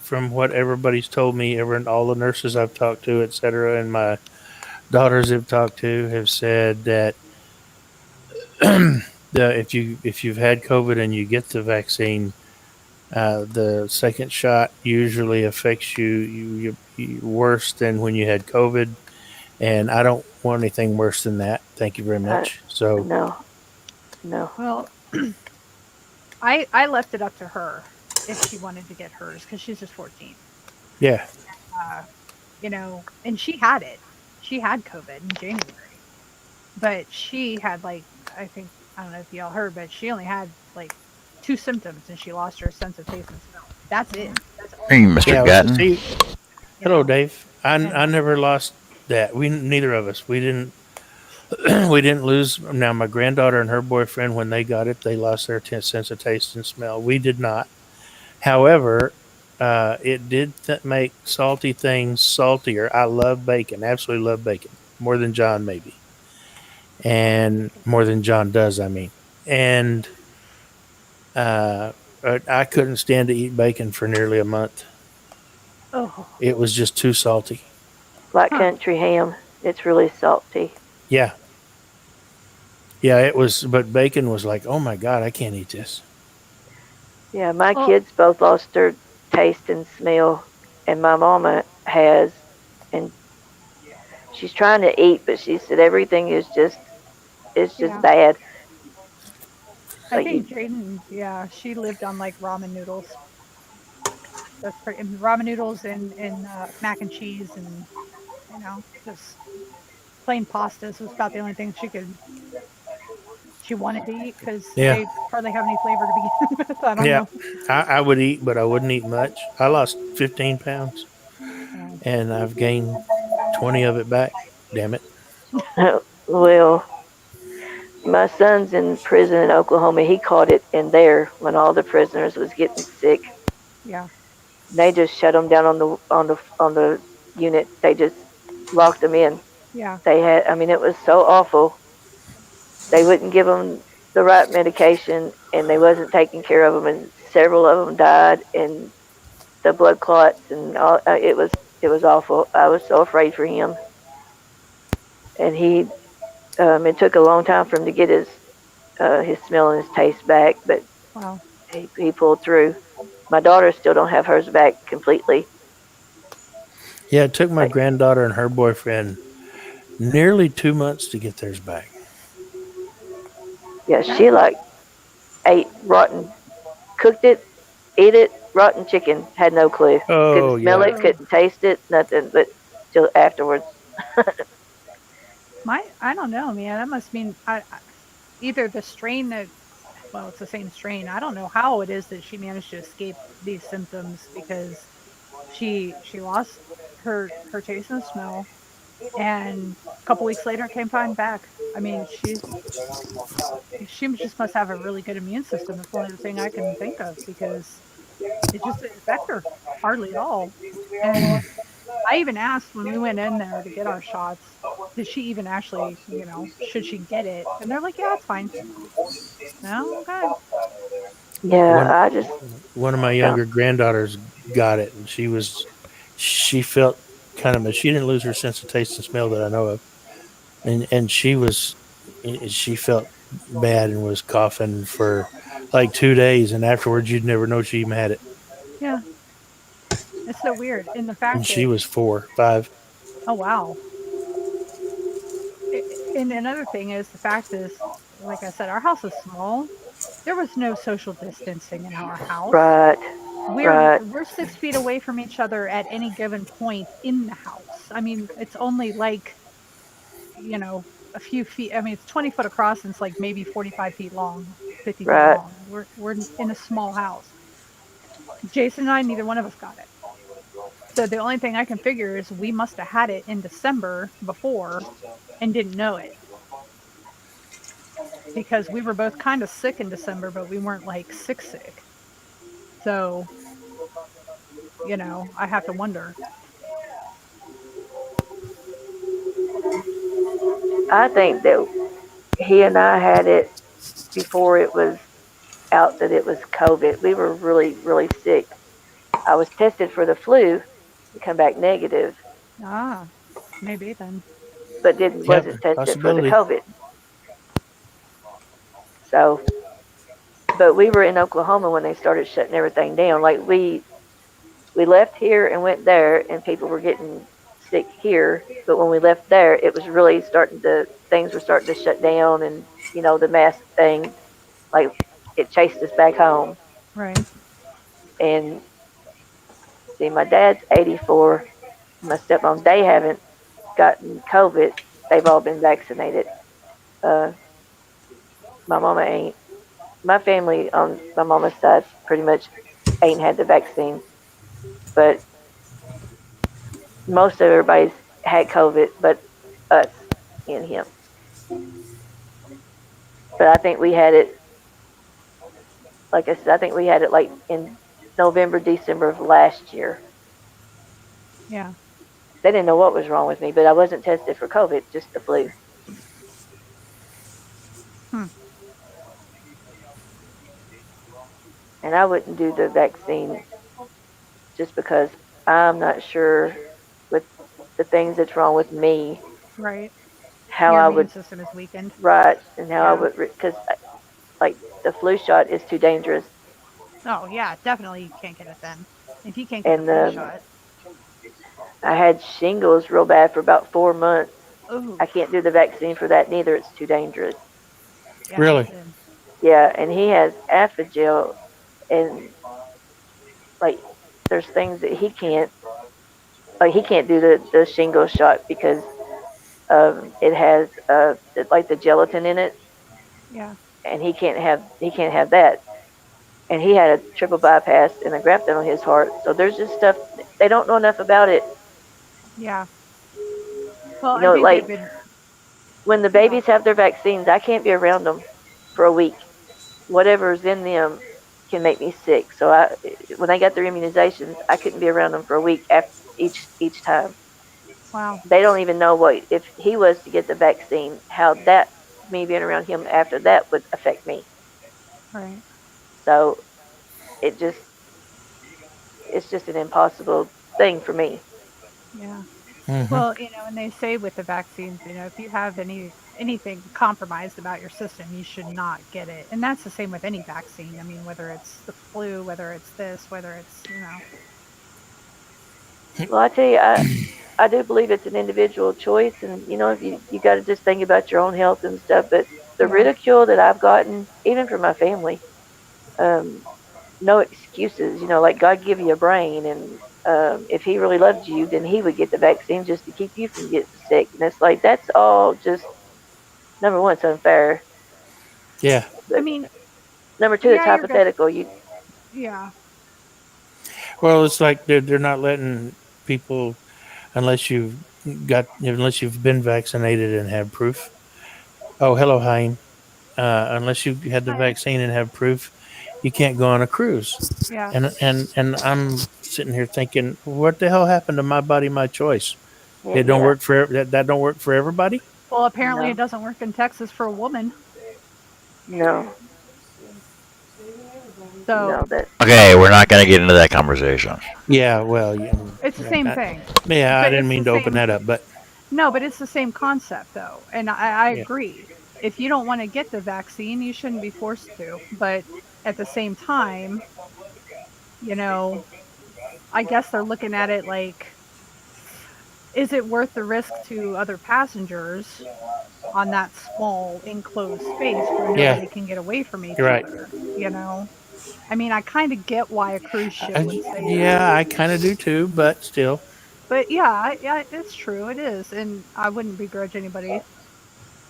from what everybody's told me, all the nurses I've talked to, etc., and my daughters have talked to have said that if you've had COVID and you get the vaccine, the second shot usually affects you worse than when you had COVID, and I don't want anything worse than that. Thank you very much. So No, no. Well, I left it up to her if she wanted to get hers because she's just 14. yeah, You know, and she had it. She had COVID in January, but she had like I think I don't know if y'all heard, but she only had like 2 symptoms and she lost her sense of taste and smell. That's it. That's all. Hey, Mr. yeah. Gatton. See, You hello, know? Dave. I never lost that. Neither of us. We didn't. We didn't lose. Now, my granddaughter and her boyfriend, when they got it, they lost their sense of taste and smell. We did not. However, it did make salty things saltier. I love bacon. Absolutely love bacon. More than John, maybe. And more than John does, I mean. And I couldn't stand to eat bacon for nearly a month. Oh, It was just too salty. Black Huh. country ham. It's really salty. Yeah. Yeah, it was, but bacon was like, oh my God, I can't eat this. Yeah, my Well- kids both lost their taste and smell, and my mama has, and she's trying to eat, but she said everything is just, it's just Yeah. bad. I Like think Jaden, yeah, she lived on like ramen noodles. That's pretty, and ramen noodles and mac and cheese and, you know, just plain pastas was about the only thing she wanted to eat because Yeah. they hardly have any flavor to begin with. I don't Yeah. know. I would eat, but I wouldn't eat much. I lost 15 pounds and I've gained 20 of it back. Damn it. Well, my son's in prison in Oklahoma. He caught it in there when all the prisoners was getting sick. Yeah. They just shut them down on the unit. They just locked them in. Yeah. They had, I mean, it was so awful. They wouldn't give them the right medication, and they wasn't taking care of them, and several of them died, and the blood clots, and all. It was awful. I was so afraid for him, and he. It took a long time for him to get his smell and his taste back, but Wow. he pulled through. My daughter still don't have hers back completely. Yeah, it took my granddaughter and her boyfriend nearly 2 months to get theirs back. Yeah, she like ate rotten, cooked it, ate it, rotten chicken. Had no clue. Oh, Couldn't smell yeah. it, couldn't taste it, nothing. But till afterwards. I don't know, man. That must mean either the strain that, well, it's the same strain. I don't know how it is that she managed to escape these symptoms because she lost her taste and smell, and a couple weeks later it came fine back. I mean, she just must have a really good immune system. That's the only thing I can think of because it just didn't affect her hardly at all. And I even asked when we went in there to get our shots, did she even actually, you know, should she get it? And they're like, yeah, it's fine. No, okay. Yeah, One- I just One of my younger granddaughters got it, and she felt kind of, she didn't lose her sense of taste and smell that I know of, and she felt bad and was coughing for like 2 days, and afterwards you'd never know she even had it. Yeah. It's so weird. And the fact And that, she was 4, 5. oh, wow. And another thing is the fact is, like I said, our house is small. There was no social distancing in our house. right. We're 6 feet away from each other at any given point in the house. I mean, it's only like, you know, a few feet. I mean, it's 20 foot across and it's like maybe 45 feet long, 50 feet Right. long. We're in a small house. Jason and I, neither one of us got it. So the only thing I can figure is we must have had it in December before and didn't know it. Because we were both kind of sick in December, but we weren't like sick. So, you know, I have to wonder. I think that he and I had it before it was out that it was COVID. We were really, really sick. I was tested for the flu and come back negative, Ah, maybe then. but Yep, wasn't tested for the possibility. COVID. So, but we were in Oklahoma when they started shutting everything down. Like we left here and went there, and people were getting sick here. But when we left there, it was really starting to things were starting to shut down, and the mask thing, like it chased us back home. Right. And see, my dad's 84. My stepmom, they haven't gotten COVID. They've all been vaccinated. Uh, my mama ain't. My family on my mama's side pretty much ain't had the vaccine, but most of everybody's had COVID, but us and him. But I think we had it, like I said, I think we had it like in November, December of last year. Yeah. They didn't know what was wrong with me, but I wasn't tested for COVID, just the flu. And I wouldn't do the vaccine just because I'm not sure with the things that's wrong with me, Right. how Your I immune would system is weakened. right and how I Yeah. would, because like the flu shot is too dangerous. Oh yeah, definitely you can't get it then. If you can't get And the flu shot. I had shingles real bad for about 4 months. Ooh. I can't do the vaccine for that neither. It's too dangerous. Yeah, Really? Yeah, and he has Aphagel, and like there's things that he can't, like he can't do the shingle shot because it has like the gelatin in it, Yeah. and he can't have that. And he had a triple bypass and a graft done on his heart. So there's just stuff they don't know enough about it. Yeah. Well, You I know, think like they've been. when the babies have their vaccines, I can't be around them for a week. Whatever's in them can make me sick. So when they got their immunizations, I couldn't be around them for a week after each time. Wow. They don't even know what if he was to get the vaccine, how that me being around him after that would affect me. Right. So it just it's just an impossible thing for me. Yeah. Hmm. Well, and they say with the vaccines, if you have anything compromised about your system, you should not get it. And that's the same with any vaccine. I mean, whether it's the flu, whether it's this, whether it's. Well, I tell you, I do believe it's an individual choice, and if you got to just think about your own health and stuff. But the Yeah. ridicule that I've gotten, even from my family, no excuses. Like God give you a brain, and if He really loved you, then He would get the vaccine just to keep you from getting sick. And it's like that's all just number one, it's unfair. Yeah. I mean, Number two, it's yeah, you're good. hypothetical. Yeah. Well, it's like they're not letting people unless unless you've been vaccinated and have proof. Oh, hello, Hein. Unless you had the Hi. vaccine and have proof, you can't go on a cruise. Yeah. And I'm sitting here thinking, what the hell happened to my body, my choice? It don't Yeah. work for that don't work for everybody. Well, apparently No. it doesn't work in Texas for a woman. No. So No. That. Okay, we're not going to get into that conversation. Yeah, well, yeah, it's the same thing. yeah, I But didn't it's mean the to open same- that up, but No, but it's the same concept though. And I Yeah. agree. If you don't want to get the vaccine, you shouldn't be forced to. But at the same time, I guess they're looking at it like, is it worth the risk to other passengers on that small enclosed space where Yeah. nobody can get away from each You're right. other? I mean, I kind of get why a cruise ship would say that. yeah, I kind of do too, but still, But yeah, it's true. It is, and I wouldn't begrudge anybody.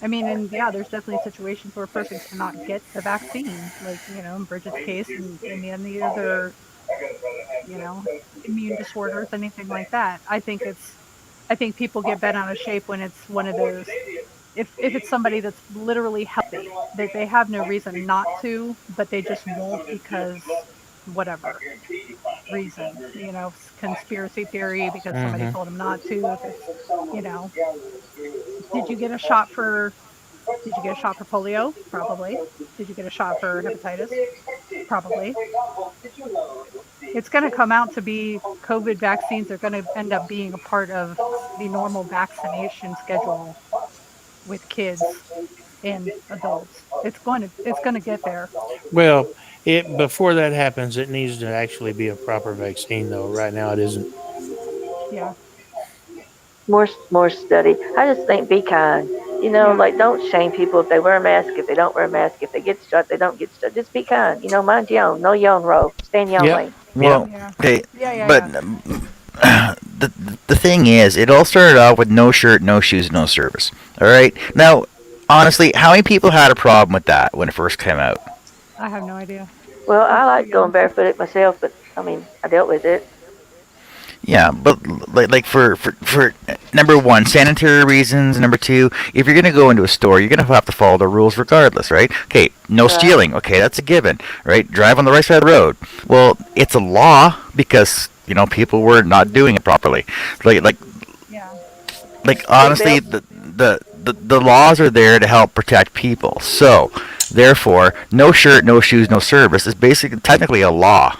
I mean, and yeah, there's definitely situations where a person cannot get the vaccine, like in Bridget's case, and any other, immune disorders, anything like that. I think people get bent out of shape when it's one of those. If it's somebody that's literally healthy, that they have no reason not to, but they just won't because whatever reason, conspiracy theory because somebody Mhm. told them not to. If it's, did you get a shot for Did you get a shot for polio? Probably. Did you get a shot for hepatitis? Probably. It's going to come out to be COVID vaccines are going to end up being a part of the normal vaccination schedule with kids and adults. It's going to get there. Well, it before that happens, it needs to actually be a proper vaccine, though. Right now, it isn't. Yeah. More study. I just think be kind. You know, Yeah. like don't shame people if they wear a mask, if they don't wear a mask, if they get shot, they don't get shot. Just be kind. You know, mind your own. Know your own role. Stay in your own Yep. lane. Well, Yeah. okay, Yeah. but the thing is, it all started off with no shirt, no shoes, no service. All right. Now, honestly, how many people had a problem with that when it first came out? I have no idea. Well, I like going barefooted myself, but I mean, I dealt with it. Yeah, but like for number one, sanitary reasons. Number two, if you're gonna go into a store, you're gonna have to follow the rules regardless, right? Okay, no stealing. Okay, that's a given, right? Drive on the right side of the road. Well, it's a law because people were not doing it properly. Like Yeah. honestly, the laws are there to help protect people. So therefore, no shirt, no shoes, no service is basically technically a law.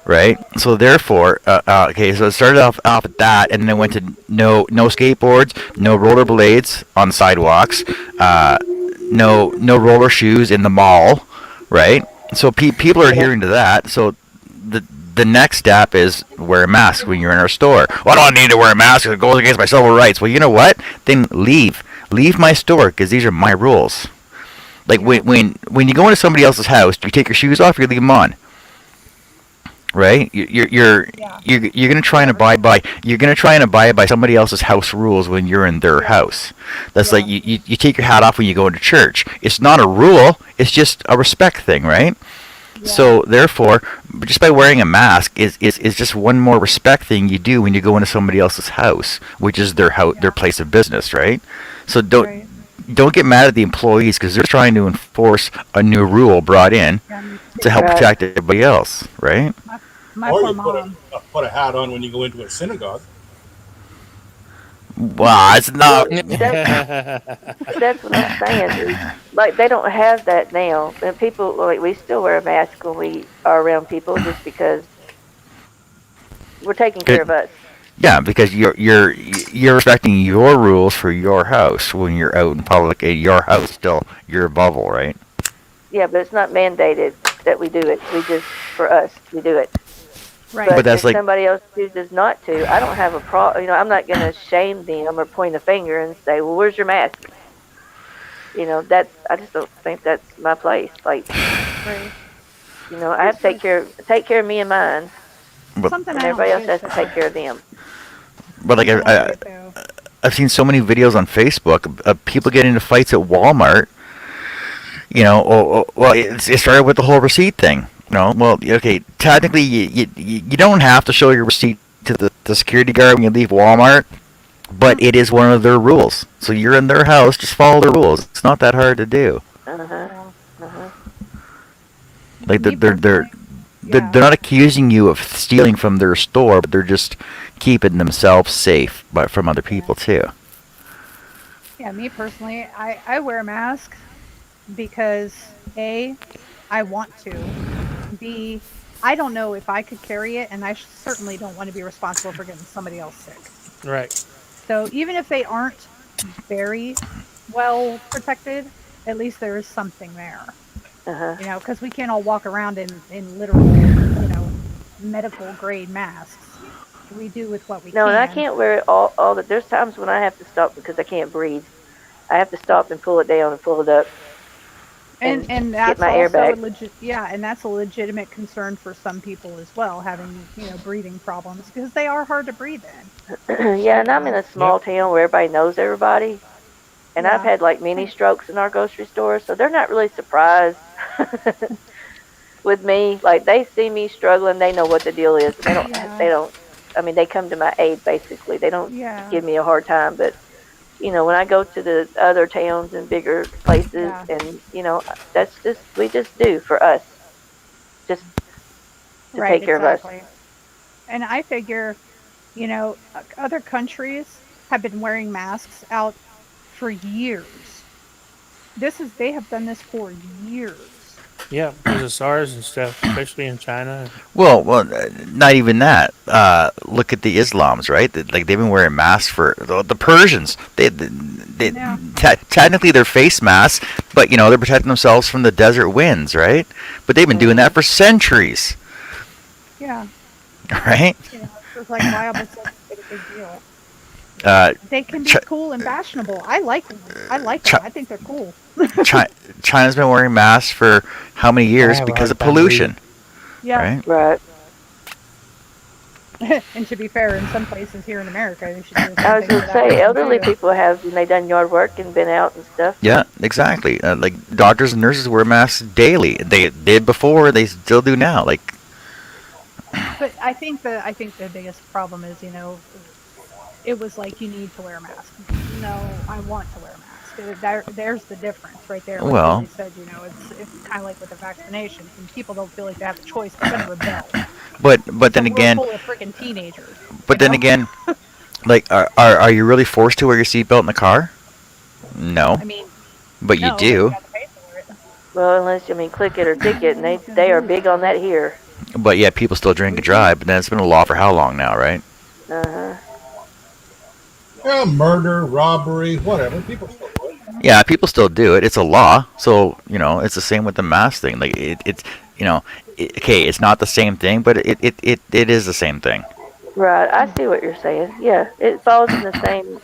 Right. So therefore, okay. So it started off at that, and then it went to no skateboards, no rollerblades on sidewalks, no roller shoes in the mall. Right. So people are adhering to that. So the next step is wear a mask when you're in our store. Well, I don't need to wear a mask. It goes against my civil rights. Well, you know what? Then leave my store because these are my rules. Like when you go into somebody else's house, do you take your shoes off? Or you leave them on. Right, you're gonna try and abide by somebody else's house rules when you're in their house. That's like you take your hat off when you go into church. It's not a rule; it's just a respect thing, right? Yeah. So therefore, just by wearing a mask is just one more respect thing you do when you go into somebody else's house, which is their place of business, right? So don't get mad at the employees because they're trying to enforce a new rule brought in to help protect everybody else, right? My Or poor you mom. put a hat on when you go into a synagogue. Well, it's not. That's what I'm saying. Like they don't have that now, and people like we still wear a mask when we are around people just because we're taking care of us. Yeah, because you're respecting your rules for your house when you're out in public. Your house still your bubble, right? Yeah, but it's not mandated that we do it. We just for us we do it. Right. But that's if like somebody else chooses not to, I don't have a problem. You know, I'm not going to shame them or point a finger and say, "Well, where's your mask?" You know, I just don't think that's my place. Like, you know, I have to take care of me and mine, Something and I don't everybody else get has to though. take care of them. But like Something I don't get, though. I've seen so many videos on Facebook of people getting into fights at Walmart. Well, it started with the whole receipt thing. Well, okay, technically you don't have to show your receipt to the security guard when you leave Walmart, but it is one of their rules. So you're in their house, just follow the rules. It's not that hard to do. Like they're not accusing you of stealing from their store, but they're just keeping themselves safe, but from other people too. Yeah, me personally, I wear a mask because A, I want to. B, I don't know if I could carry it, and I certainly don't want to be responsible for getting somebody else sick. Right. So even if they aren't very well protected, at least there is something there. You know, because we can't all walk around in literal, medical grade masks. We do with what we can. No, and I can't wear it all the. There's times when I have to stop because I can't breathe. I have to stop and pull it down and pull it up. And that's my air back. and that's a legitimate concern for some people as well, having breathing problems because they are hard to breathe in. Yeah, and I'm in a small town where everybody knows everybody, and I've had like mini strokes in our grocery store, so they're not really surprised with me. Like they see me struggling, they know what the deal is. They don't. I mean, they come to my aid basically. They don't give me a hard time, but. When I go to the other towns and bigger places, and that's we just do for us, just to take care of us. And I figure, other countries have been wearing masks out for years, They have done this for years. Yeah, because of SARS and stuff, especially in China. Not even that. Look at the Islams, right? Like they've been wearing masks for the Persians. Yeah. Technically they're face masks, but they're protecting themselves from the desert winds, right? But they've been doing that for centuries, Yeah. right? It's like why all of a sudden it's a big deal. Uh, They can be Ch- cool and fashionable. I like them. Ch- I think they're cool. China's been wearing masks for how many years have a because hard of time pollution, Yeah. right? Right. And to be fair, in some places here in America, they should do the I same was thing for gonna that say, reason, elderly too. people have when they done yard work and been out and stuff. Yeah, exactly. Like doctors and nurses wear masks daily. They did before. They still do now. Like, But I think the biggest problem is, it was like you need to wear a mask. No, I want to wear a mask. There's the difference right there. Like Well- Billy said, it's kind of like with the vaccinations, and people don't feel like they have a choice. They're gonna rebel. but It's then a world again, full of freaking teenagers. but you then know? again, like, are you really forced to wear your seatbelt in the car? No, I mean, but you no, do. You have to pay for it. Well, unless click it or ticket, and they are big on that here. But yeah, people still drink and drive. But then it's been a law for how long now, right? Uh huh. Yeah, murder, robbery, whatever. People still do it. Yeah, people still do it. It's a law. So it's the same with the mask thing. Like it's okay, it's not the same thing, but it is the same thing. Right. I see what you're saying. Yeah, it falls in the same.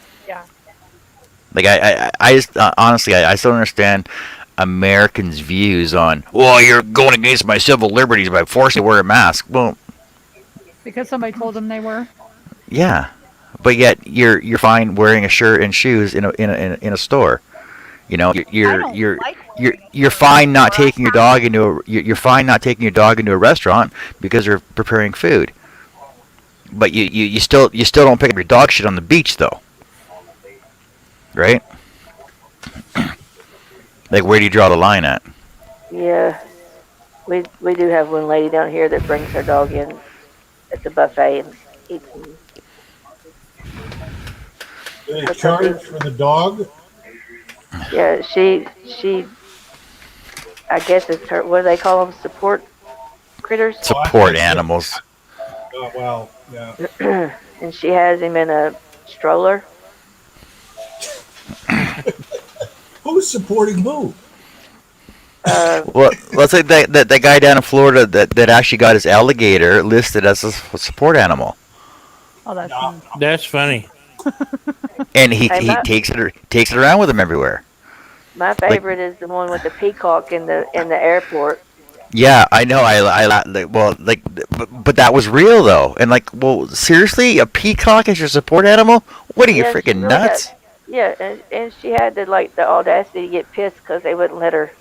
Like I just honestly I still don't understand Americans' views on, well, you're going against my civil liberties by forcing me to wear a mask. Well, Because somebody told them they were. yeah, but yet you're fine wearing a shirt and shoes in a store. You're fine not taking your dog you're fine not taking your dog into a restaurant because they're preparing food. But you still don't pick up your dog shit on the beach though. Right? Like, where do you draw the line at? Yeah, we do have one lady down here that brings her dog in at the buffet and eats them. Do they charge for the dog? Yeah, she. I guess it's her. What do they call them? Support critters. Support animals. Well, yeah. And she has him in a stroller. Who's supporting who? Well, let's say that guy down in Florida that actually got his alligator listed as a support animal, Oh, that's No. That's funny. and he I'm not- takes it around with him everywhere. My favorite is the one with the peacock in the airport. Yeah, I know. But that was real though, and like, well, seriously, a peacock is your support animal? What are you Yeah, she freaking really nuts? Yeah, and she had the audacity to get pissed because they wouldn't let her.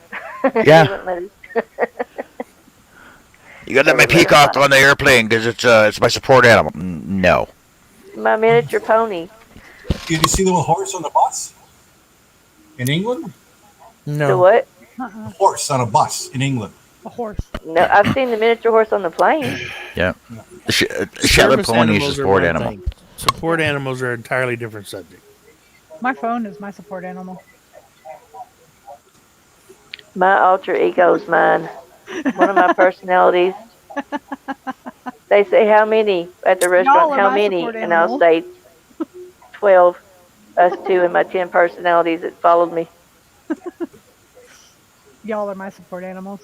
Yeah. They wouldn't let her. You gotta let my peacock on the airplane because it's my support animal. No. My miniature pony. Did you see the horse on the bus? In England? The No. what? A horse on a bus in England. a horse. No, I've seen the miniature horse on the plane. Yeah. Shetland Service pony is animals a are support one animal. thing. Support animals are an entirely different subject. My phone is my support animal. My alter ego's mine. One of my personalities. They say how many at the Y'all restaurant, are how my many? support And I'll animal. say 12. Us two and my 10 personalities that followed me. Y'all are my support animals.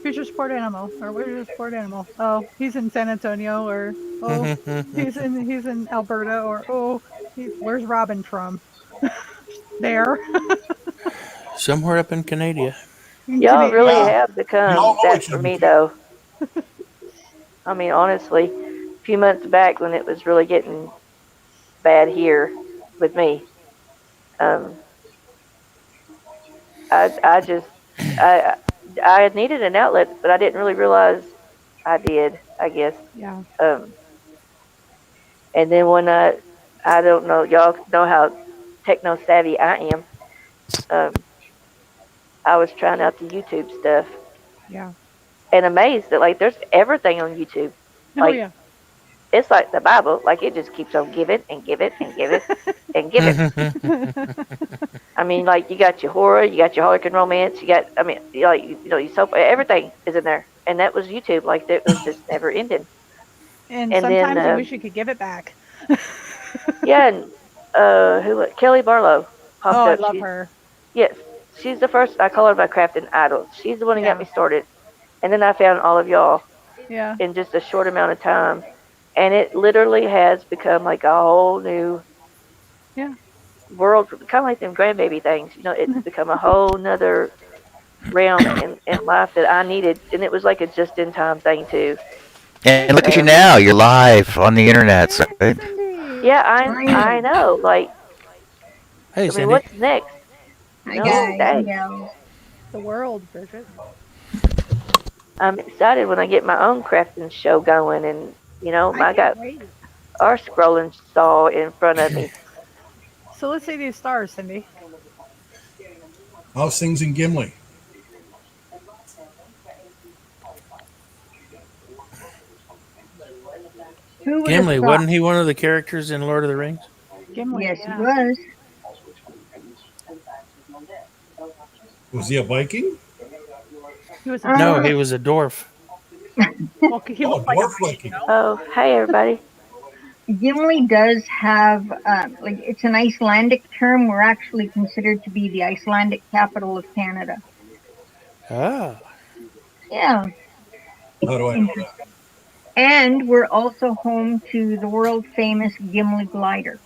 Who's your support animal? Or where's your support animal? Oh, he's in San Antonio, or oh, he's in Alberta, or oh, where's Robin from? There. Somewhere up in Canada. Y'all really Yeah. have become Y'all know that each for other. me, though. I mean, honestly, a few months back when it was really getting bad here with me, I needed an outlet, but I didn't really realize I did, I guess. Yeah. And then when I don't know, y'all know how techno savvy I am. I was trying out the YouTube stuff Yeah. and amazed that there's everything on YouTube. Oh Like, yeah. it's like the Bible. Like it just keeps on giving and giving and giving and giving. I mean, like you got your horror, you got your Harlequin romance, you got. I mean, you soap. Everything is in there, and that was YouTube. Like it was just never ending. And And then, sometimes you wish you could give it back. Yeah, and Kelly Barlow popped Oh, I up. love her. Yes, she's the first. I call her my crafting idol. She's the one who got Yeah. me started, and then I found all of y'all Yeah. in just a short amount of time, and it literally has become like a whole new world, kind of like them grandbaby things. It's become a whole nother realm in life that I needed, and it was like a just in time thing too. And look at you now. You're live on the internet. So, right? Yeah, I know. Like, Hey, I mean, Cindy. what's next? Hi No, guys, dang. yeah. The world, Bridget. I'm excited when I get my own crafting show going, and I got Wait. our scrolling saw in front of me. So let's see these stars, Cindy. How's things in Gimli? Who would Gimli, have thought? wasn't he one of the characters in Lord of the Rings? Gimli. Yes, yeah. he was. Was he a Viking? He was a No, Uh, he was a dwarf. well, he Oh, looked like a dwarf Viking. Oh, hey everybody. Gimli does have, it's an Icelandic term. We're actually considered to be the Icelandic capital of Canada. Ah. Yeah. How do I know that? And we're also home to the world famous Gimli glider.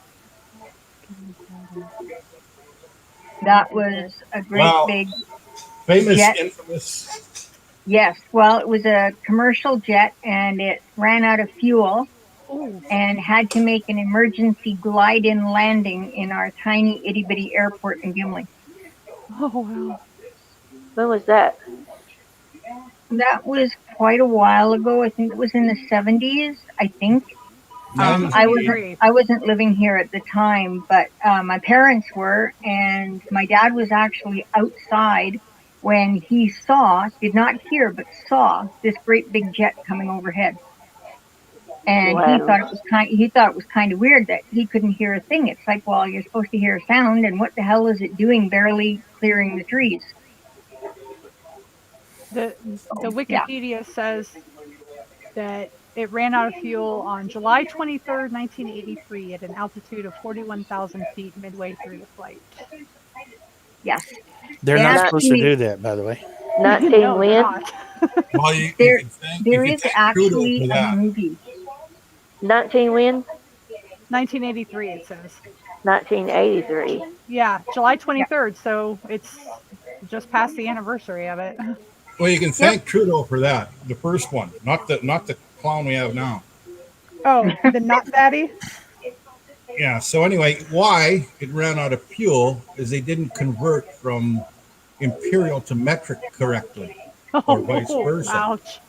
That was a great Wow. big Famous, jet. infamous. Yes, well, it was a commercial jet and it ran out of fuel and had to make an emergency glide-in landing in our tiny itty-bitty airport in Gimli. Oh, wow. When was that? That was quite a while ago. I think it was in the 70s, I think. I wasn't living here at the time, but my parents were, and my dad was actually outside when he did not hear, but saw this great big jet coming overhead. And Wow. he thought it was kind of weird that he couldn't hear a thing. It's like, well, you're supposed to hear a sound, and what the hell is it doing barely clearing the trees? The Wikipedia says that it ran out of fuel on July 23rd, 1983 at an altitude of 41,000 feet midway through the flight. Yes. They're They not supposed to actually- do that, by the way. 19 No, they're when? not. Well, you There- can thank, There you is can thank Trudeau actually for a that. movie. 19 when? 1983, it says. 1983. Yeah, July 23rd, so it's just past the anniversary of it. Well, you can thank Trudeau for that. The first one, not the clown we have now. Oh, the Not Daddy? Yeah. So anyway, why it ran out of fuel is they didn't convert from imperial to metric correctly, or vice versa. Ouch.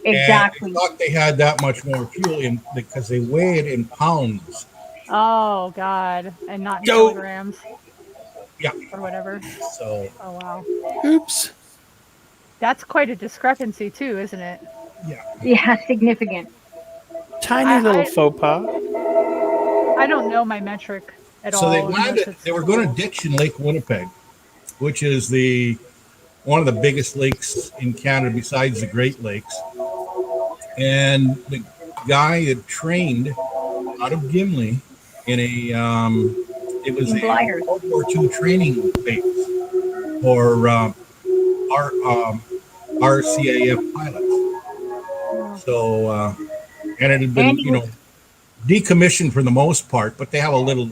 Exactly. And they thought they had that much more fuel in because they weigh it in pounds. Oh, God. And not in Joe. kilograms. Yeah. Or whatever. So Oh, wow. Oops. That's quite a discrepancy, too, isn't it? Yeah, significant. Tiny little faux pas. I don't know my metric at all. So they unless landed. it's They were going to cool. ditch in Lake Winnipeg, which is one of the biggest lakes in Canada besides the Great Lakes. And the guy that trained out of Gimli in it was a Gliders. World War II training base for RCAF pilots. So and it had been And he was- decommissioned for the most part, but they have a little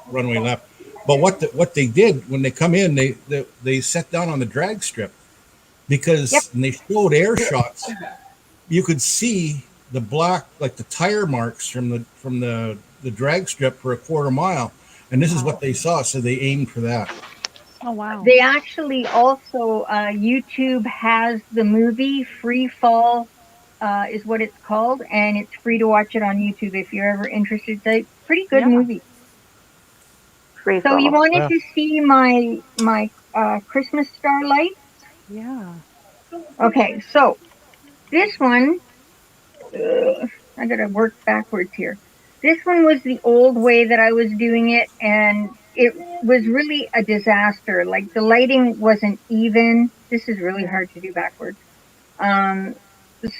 runway left. But what they did when they come in, they set down on the drag strip because when they showed air shots, you could see the black, like the tire marks from the drag strip for a quarter mile, and this is what they saw. So they aimed for that. Oh, wow. They actually also, YouTube has the movie Free Fall, is what it's called, and it's free to watch it on YouTube if you're ever interested. It's a pretty good Yeah. movie. Free So you fall. wanted Wow. to see my Christmas starlight? Yeah. Okay, so this one, I gotta work backwards here. This one was the old way that I was doing it, and it was really a disaster. Like the lighting wasn't even. This is really hard to do backwards. Um,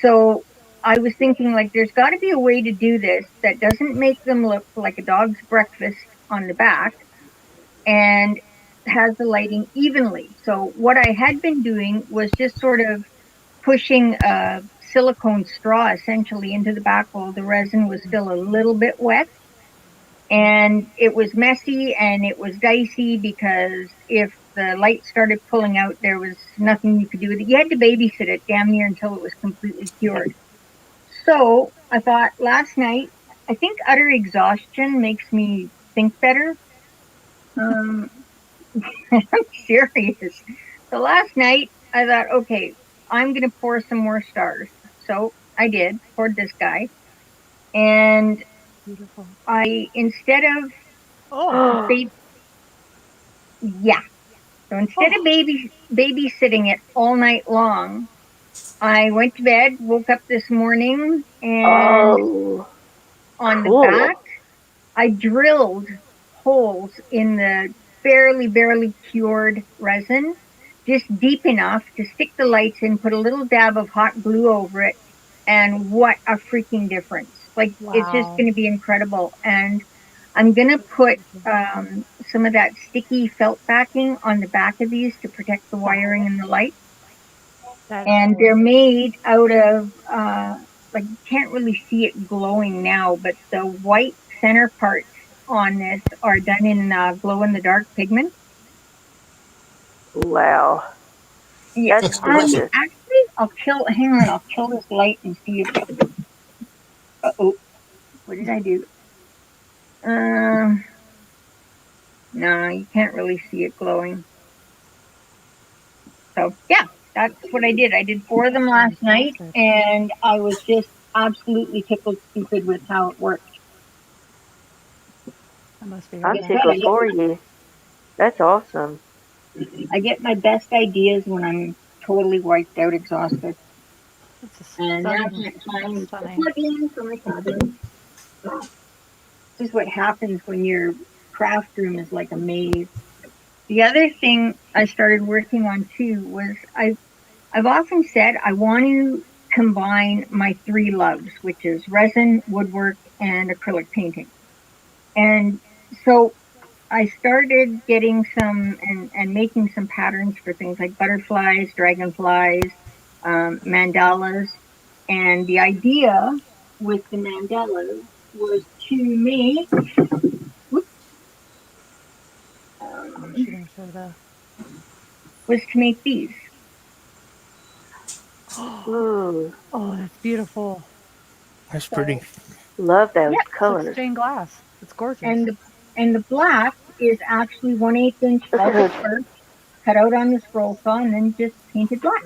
so I was thinking, like, there's got to be a way to do this that doesn't make them look like a dog's breakfast on the back and has the lighting evenly. So what I had been doing was just sort of pushing a silicone straw essentially into the back while the resin was still a little bit wet. And it was messy and it was dicey because if the light started pulling out, there was nothing you could do with it. You had to babysit it damn near until it was completely cured. So I thought last night, I think utter exhaustion makes me think better. I'm serious. So last night I thought, okay, I'm gonna pour some more stars. So I did, poured this guy. And Beautiful. I, instead of Oh, yeah. So instead of babysitting it all night long, I went to bed, woke up this morning, and Oh, on the cool. back, I drilled holes in the barely cured resin, just deep enough to stick the lights in, put a little dab of hot glue over it, and what a freaking difference. Like, it's just wow. going to be incredible. And I'm going to put some of that sticky felt backing on the back of these to protect the wiring and the light. That's And they're gorgeous. made out of, like, you can't really see it glowing now, but the white center parts on this are done in glow in the dark pigment. Wow. Yeah, That's That's awesome. gorgeous. actually, hang on, I'll kill this light and see if, uh-oh, what did I do? No, you can't really see it glowing. So, yeah, that's what I did. I did 4 of them last night, Fantastic. and I was just absolutely tickled stupid with how it worked. That must be I'm really tickled nice. for you. That's awesome. I get my best ideas when I'm totally wiped out, exhausted. It's a And now's stunning. my time to Stunning. plug in for my cabin. This is what happens when your craft room is like a maze. The other thing I started working on too was I've often said I want to combine my 3 loves, which is resin, woodwork, and acrylic painting. And so I started getting some and making some patterns for things like butterflies, dragonflies, mandalas. And the idea with the mandalas was to make, whoops, She didn't show the. was to make these. Ooh, Oh, that's beautiful. That's pretty. love those Yeah, It's like colors. stained glass. It's gorgeous. and the black is actually 1/8 inch velvet birch cut out on the scroll saw and then just painted black.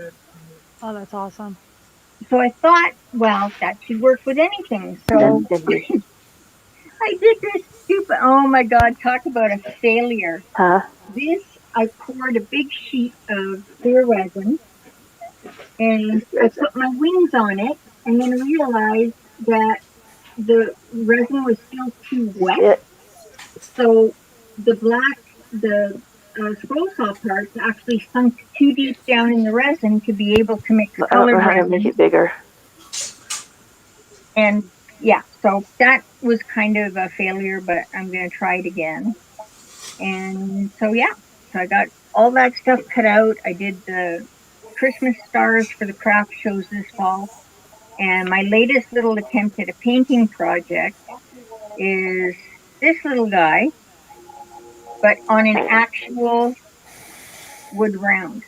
Oh, that's awesome. So I thought, well, that should work with anything. That's So Cindy. I did this stupid, oh my God, talk about a failure. Huh? This, I poured a big sheet of clear resin and I put my wings on it and then realized that the resin was still too wet. Shit. So the scroll saw parts actually sunk too deep down in the resin to be able to mix I don't colored know how to make resin. it bigger. And yeah, so that was kind of a failure, but I'm going to try it again. And so, yeah, so I got all that stuff cut out. I did the Christmas stars for the craft shows this fall. And my latest little attempt at a painting project is this little guy, but on an actual wood round.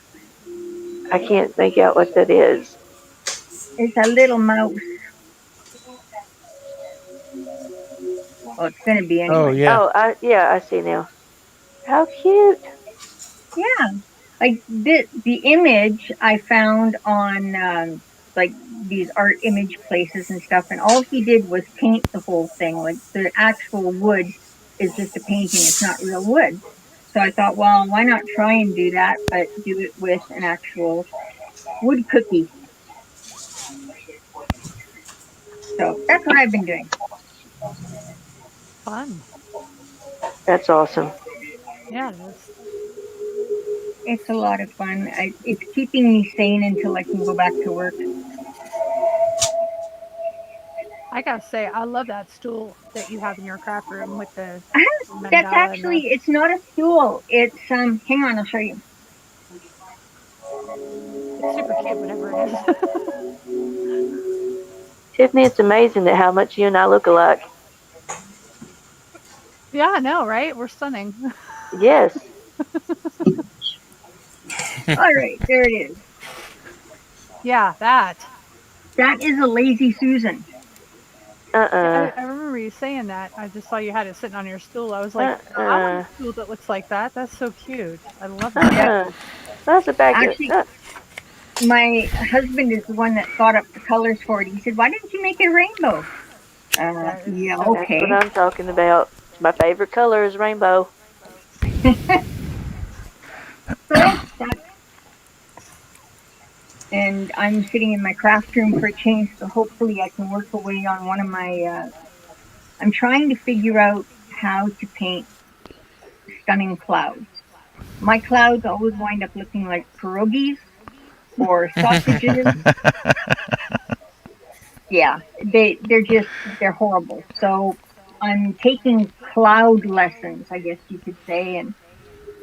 I can't make out what that is. It's a little mouse. Well, it's going to be anyway. Oh yeah. Oh, I see now. How cute. Yeah, like the image I found on like these art image places and stuff, and all he did was paint the whole thing. Like the actual wood is just a painting; it's not real wood. So I thought, well, why not try and do that, but do it with an actual wood cookie. So that's what I've been doing. Fun. That's awesome. Yeah, it is. It's a lot of fun. It's keeping me sane until I can go back to work. I gotta say, I love that stool that you have in your craft room with the That's mandala and actually, the. it's not a stool. It's, hang on, I'll show you. It's super cute, whatever it is. Tiffany, it's amazing that how much you and I look alike. Yeah, I know, right? We're stunning. Yes. All right, there it is. Yeah, that. That is a lazy Susan. I remember you saying that. I just saw you had it sitting on your stool. I was like, I want a stool that looks like that. That's so cute. I love that. Yeah. That's a bag. Actually, my husband is the one that thought up the colors for it. He said, "Why didn't you make it rainbow?" Yeah, okay. That's what I'm talking about. My favorite color is rainbow. And I'm sitting in my craft room for a change, so hopefully I can work away on one of my. I'm trying to figure out how to paint stunning clouds. My clouds always wind up looking like pierogies or sausages. Yeah, they're horrible. So I'm taking cloud lessons, I guess you could say, and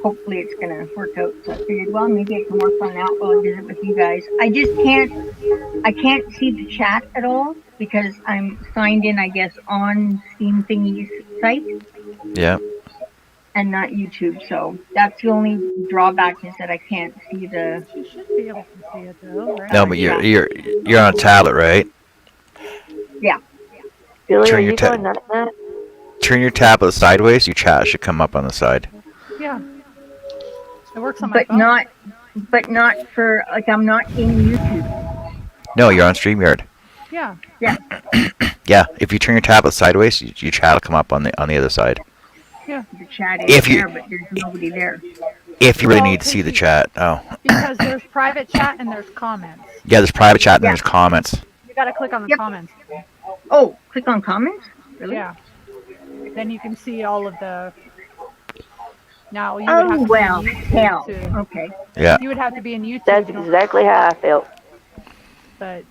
hopefully it's gonna work out. So I figured, well, maybe I can work on that while I visit with you guys. I can't see the chat at all because I'm signed in, I guess, on Steam Thingy's site. Yeah. And not YouTube, so that's the only drawback is that I can't see the. You should be able to see it though, right? No, but you're on a tablet, right? Yeah. Billy, Turn are your you going night-night? Turn your tablet sideways. Your chat should come up on the side. Yeah. It works on my But phone. not for like I'm not in YouTube. No, you're on StreamYard. Yeah. Yeah. Yeah, if you turn your tablet sideways, your chat will come up on the other side. Yeah. The chat is If you- there, but there's nobody there. If you really need to see the chat. Oh. Because there's private chat and there's comments. Yeah, there's private chat and there's comments. You gotta click on the comments. Oh, click on comments? Really? Yeah. Then you can see all of the. Now you would Oh have to well, be in YouTube hell. to- Okay. Yeah. You would have to be in YouTube. That's in order- exactly how I felt. But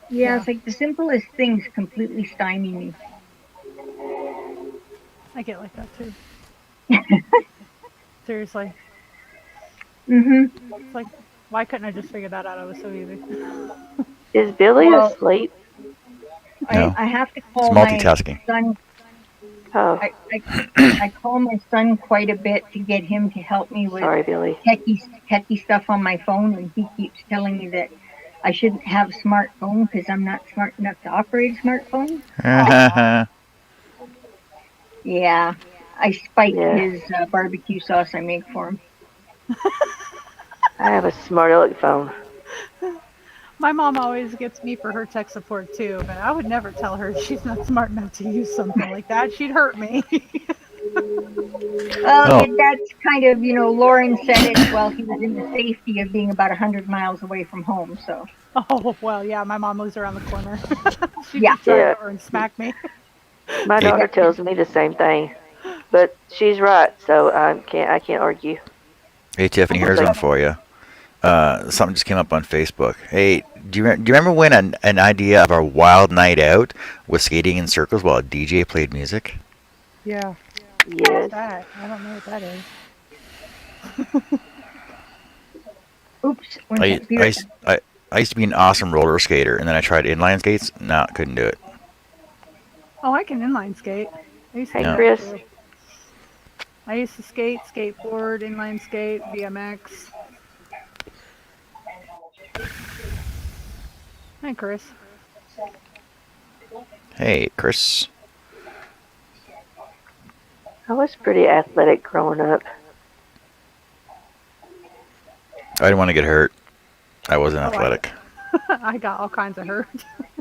Yeah, it's like the simplest things completely stymie me. I get like that too. Seriously. It's like, why couldn't I just figure that out? It was so easy. Is Billy Well- asleep? No. I have to call It's multitasking. my son. Oh, I call my son quite a bit to get him to help me with sorry, Billy. techie stuff on my phone, and he keeps telling me that I shouldn't have a smartphone because I'm not smart enough to operate a smartphone. Yeah, I spiked his barbecue sauce I make for him. I have a smart aleck phone. My mom always gets me for her tech support too, but I would never tell her she's not smart enough to use something like that. She'd hurt me. Well, that's kind of, Lauren said it while he was in the safety of being about 100 miles away from home, so. Oh, well, yeah, my mom lives around the corner. She'd Yeah. just drive over and smack me. My daughter tells me the same thing, but she's right, so I can't argue. Hey Tiffany, here's one for you. Something just came up on Facebook. Hey, do you remember when an idea of our wild night out was skating in circles while a DJ played music? Yeah. Yes. What's that? I don't know what that is. Oops. I used to be an awesome roller skater, and then I tried inline skates. No, couldn't do it. Oh, I can inline skate. I used to Hey, do that Chris. too. I used to skate, skateboard, inline skate, BMX. Hi, Chris. Hey, Chris. I was pretty athletic growing up. I didn't want to get hurt. I wasn't athletic. I got all kinds of hurt.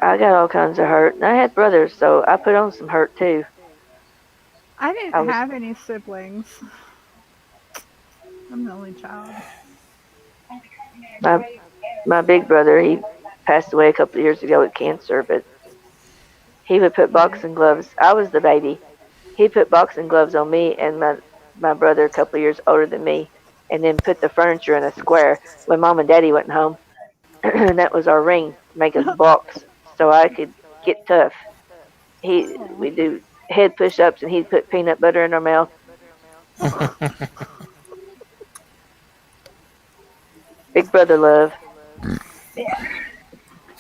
I got all kinds of hurt. And I had brothers, so I put on some hurt too. I didn't I was- have any siblings. I'm the only child. My big brother, he passed away a couple of years ago with cancer, but He would put boxing gloves. I was the baby. He put boxing gloves on me and my brother, a couple of years older than me, and then put the furniture in a square when Mom and Daddy wasn't home. And that was our ring to make us box, so I could get tough. We do head push-ups, and he'd put peanut butter in our mouth. Big brother love.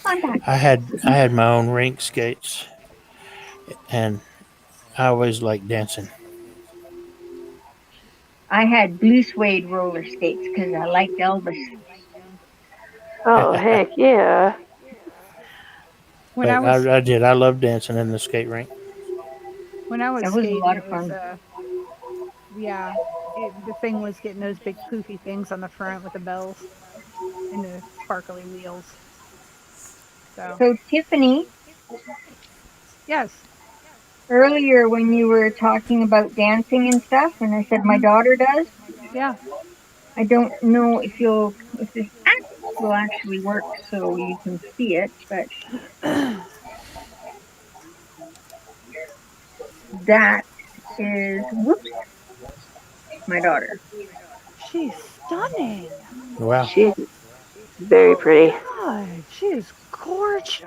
I had my own rink skates, and I always liked dancing. I had blue suede roller skates because I liked Elvis. Oh heck yeah! When But I was I did. I loved dancing in the skate rink. when I was That was a skating, lot it of was fun. yeah. The thing was getting those big poofy things on the front with the bells and the sparkly wheels. So So Tiffany, yes, earlier when you were talking about dancing and stuff, and I said my daughter does, yeah. I don't know if this app will actually work so you can see it, but that is whoops, my daughter. She's stunning. Wow. She's very pretty. God, she is gorgeous.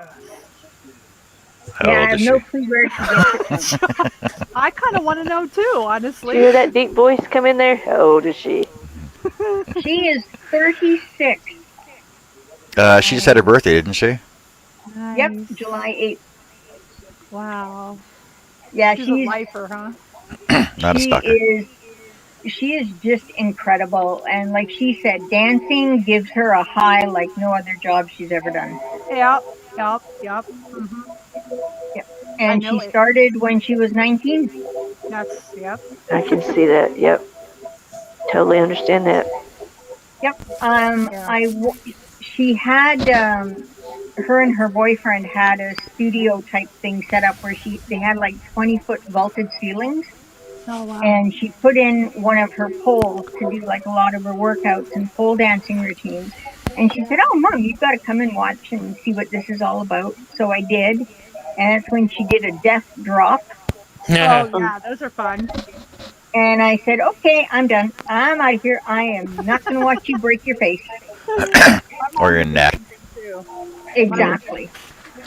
How Yeah, I old have is no she? clue where she gets it from. I kind of want to know too, Did honestly. you hear that deep voice come in there? How old is she? She is 36. She just had her birthday, didn't she? Nice. Yep, July 8th. Wow. Yeah, She's a lifer, huh? Not a she stalker. is just incredible, and like she said, dancing gives her a high like no other job she's ever done. Yep. Mm-hmm. Yep. I And know she it. started when she was 19. Yep. I can see that. Yep. Totally understand that. Yep. Yeah. She had her and her boyfriend had a studio type thing set up where they had like 20-foot vaulted ceilings, Oh wow. and she put in one of her poles to do like a lot of her workouts and pole dancing routines. And she said, "Oh, Mom, you've got to come and watch and see what this is all about." So I did, and that's when she did a death drop. Oh yeah, those are fun. And I said, "Okay, I'm done. I'm out of here. I am not going to watch you break your face." Or your neck. Too. Exactly.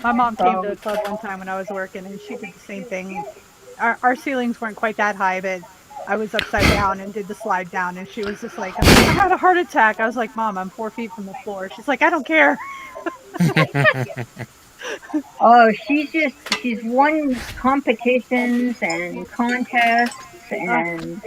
My mom came to the club one time when I was working, and she did the same thing. Our ceilings weren't quite that high, but I was upside down and did the slide down, and she was just like, "I had a heart attack." I was like, "Mom, I'm 4 feet from the floor." She's like, "I don't care." Oh, she's won competitions and contests, and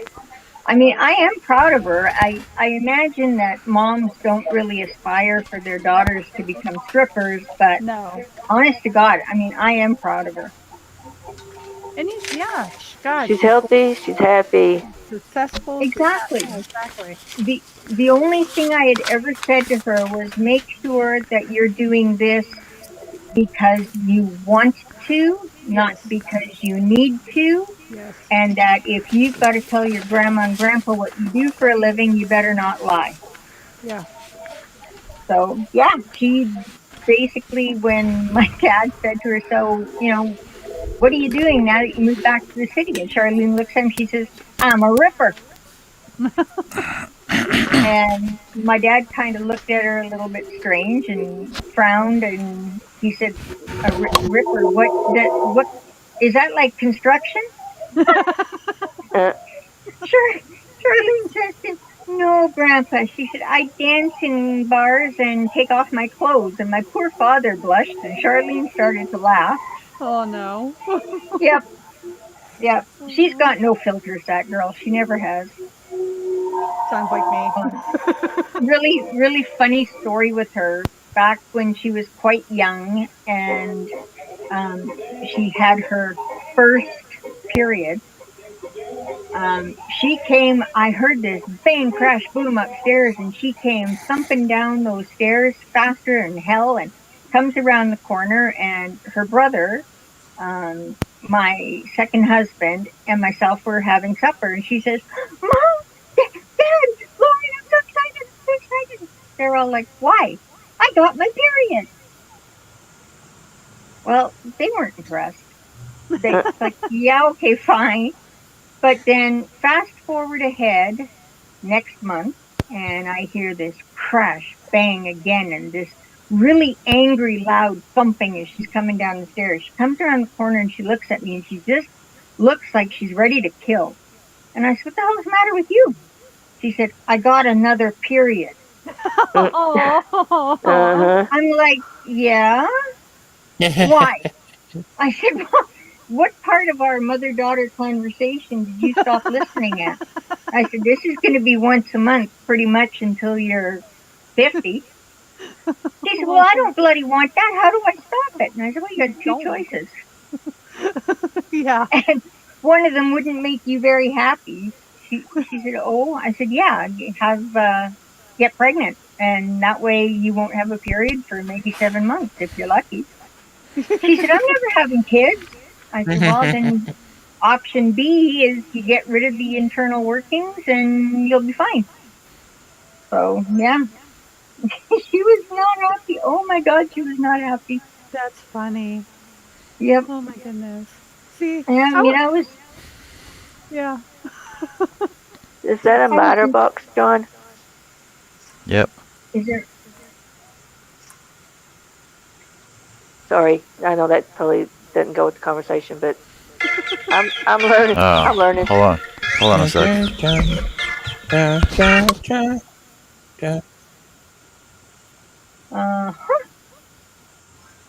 I mean, I am proud of her. I imagine that moms don't really aspire for their daughters to become strippers, but No. honest to God, I mean, I am proud of her. And yeah, God, She's healthy. She's happy. successful. Exactly. Yeah, exactly. The only thing I had ever said to her was make sure that you're doing this because you want to, not because you need to. Yes. And that if you've got to tell your grandma and grandpa what you do for a living, you better not lie. Yeah. So, yeah, she basically, when my dad said to her, "So, what are you doing now that you moved back to the city?" And Charlene looks at him, she says, "I'm a ripper." And my dad kind of looked at her a little bit strange and frowned, and he said, "A ripper? What is that, like construction?" Charlene says to him, "No, Grandpa." She said, "I dance in bars and take off my clothes." And my poor father blushed, and Charlene started to laugh. Oh no. Yep. She's got no filters, that girl. She never has. Sounds like me. Really, really funny story with her. Back when she was quite young, and she had her first period. She came, I heard this bang, crash, boom upstairs, and she came thumping down those stairs faster than hell and comes around the corner, and her brother, my second husband, and myself were having supper, and she says, "Mom, Dad, Lauren, I'm so excited, I'm so excited." They're all like, "Why?" "I got my period." Well, they weren't impressed. They like, yeah, okay, fine. But then fast forward ahead next month, and I hear this crash, bang again, and this really angry, loud thumping as she's coming down the stairs. She comes around the corner and she looks at me and she just looks like she's ready to kill. And I said, what the hell is the matter with you? She said, I got another period. Uh-huh. I'm like, yeah? Why? I said, well, what part of our mother-daughter conversation did you stop listening at? I said, this is going to be once a month pretty much until you're 50. She said, well, I don't bloody want that. How do I stop it? And I said, well, you got two choices. Yeah. And one of them wouldn't make you very happy. She said, oh, I said, yeah, get pregnant. And that way you won't have a period for maybe 7 months if you're lucky. She said, I'm never having kids. I said, well, then option B is you get rid of the internal workings and you'll be fine. So, yeah. She was not happy. Oh my God, she was not happy. That's funny. Yep. Oh my goodness. See? Yeah, I mean, I was... Yeah. Is that a miter box, John? Yep. Is there... Sorry, I know that totally doesn't go with the conversation, but I'm learning. Oh, I'm learning. Hold on a sec.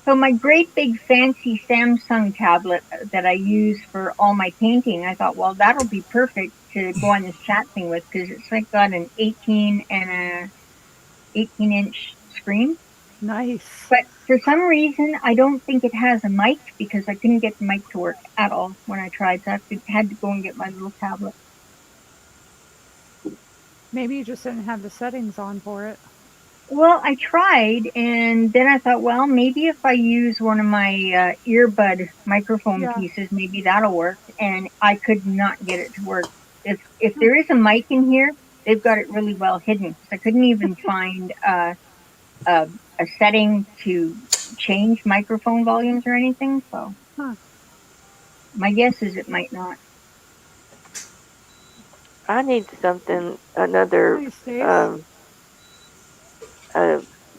So my great big fancy Samsung tablet that I use for all my painting, I thought, well, that'll be perfect to go on this chat thing with because it's like got an 18 and a 18-inch screen. Nice. But for some reason, I don't think it has a mic because I couldn't get the mic to work at all when I tried. So I had to go and get my little tablet. Maybe you just didn't have the settings on for it. Well, I tried, and then I thought, well, maybe if I use one of my earbud microphone pieces, maybe that'll work. And I could not get it to work. If there is a mic in here, they've got it really well hidden. I couldn't even find a setting to change microphone volumes or anything. So my guess is it might not. I need something, another, what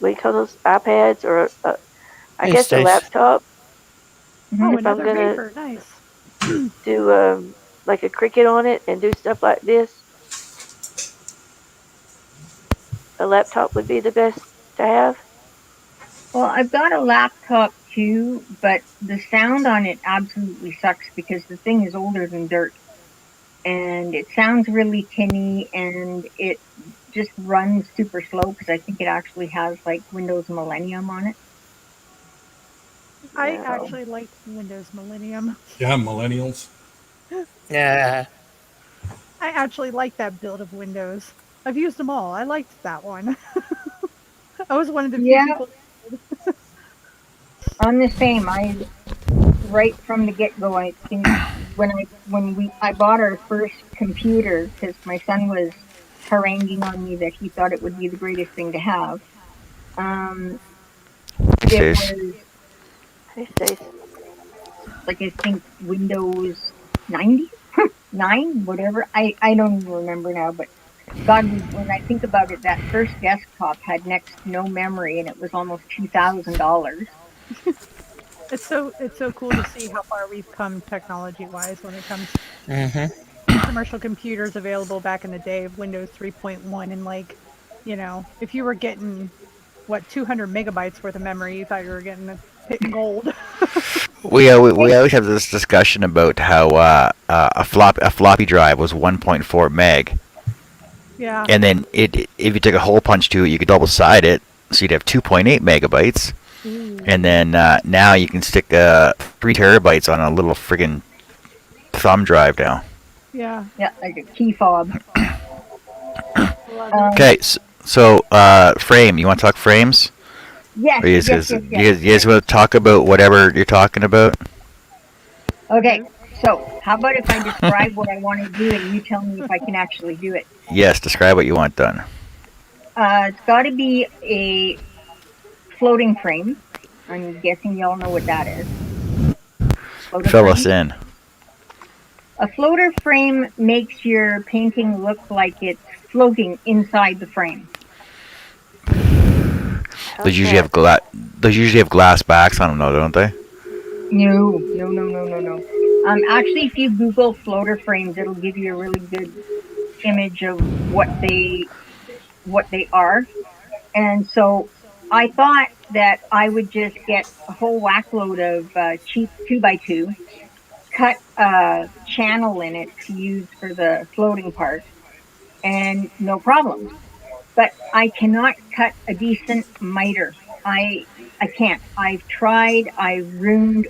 do you call those, iPads or I guess a laptop. Oh, If I'm another gonna paper. Nice. do like a Cricut on it and do stuff like this, a laptop would be the best to have. Well, I've got a laptop too, but the sound on it absolutely sucks because the thing is older than dirt. And it sounds really tinny and it just runs super slow because I think it actually has like Windows Millennium on it. I actually like Windows Millennium. Yeah, millennials. Yeah. I actually like that build of Windows. I've used them all. I liked that one. I was one of the few people. I'm the same. Right from the get-go, I think when I bought our first computer because my son was haranguing on me that he thought it would be the greatest thing to have. It was like I think Windows 90, 9, whatever. I don't even remember now, but God, when I think about it, that first desktop had next to no memory, and it was almost $2,000. It's so cool to see how far we've come technology-wise when it comes to commercial computers available back in the day of Windows 3.1, and like, you know, if you were getting 200 megabytes worth of memory, you thought you were getting gold. We always have this discussion about how a floppy drive was 1.4 meg. Yeah. And then if you took a hole punch to it, you could double side it, so you'd have 2.8 megabytes. Ooh. And then now you can stick 3 terabytes on a little friggin' thumb drive now. Yeah. Yeah, like a key fob. Okay, so frame. You want to talk frames? Yes. Or you guys want to talk about whatever you're talking about? Okay, so how about if I describe what I want to do and you tell me if I can actually do it? Yes, describe what you want done. It's got to be a floating frame. I'm guessing y'all know what that is. floater Fill frame? us in. A floater frame makes your painting look like it's floating inside the frame. Those usually have glass. Those usually have glass backs on them, though, don't they? No. Actually, if you Google floater frames, it'll give you a really good image of what they are. And so I thought that I would just get a whole whackload of cheap 2x2, cut a channel in it to use for the floating part, and no problem. But I cannot cut a decent miter. I can't. I've tried. I've ruined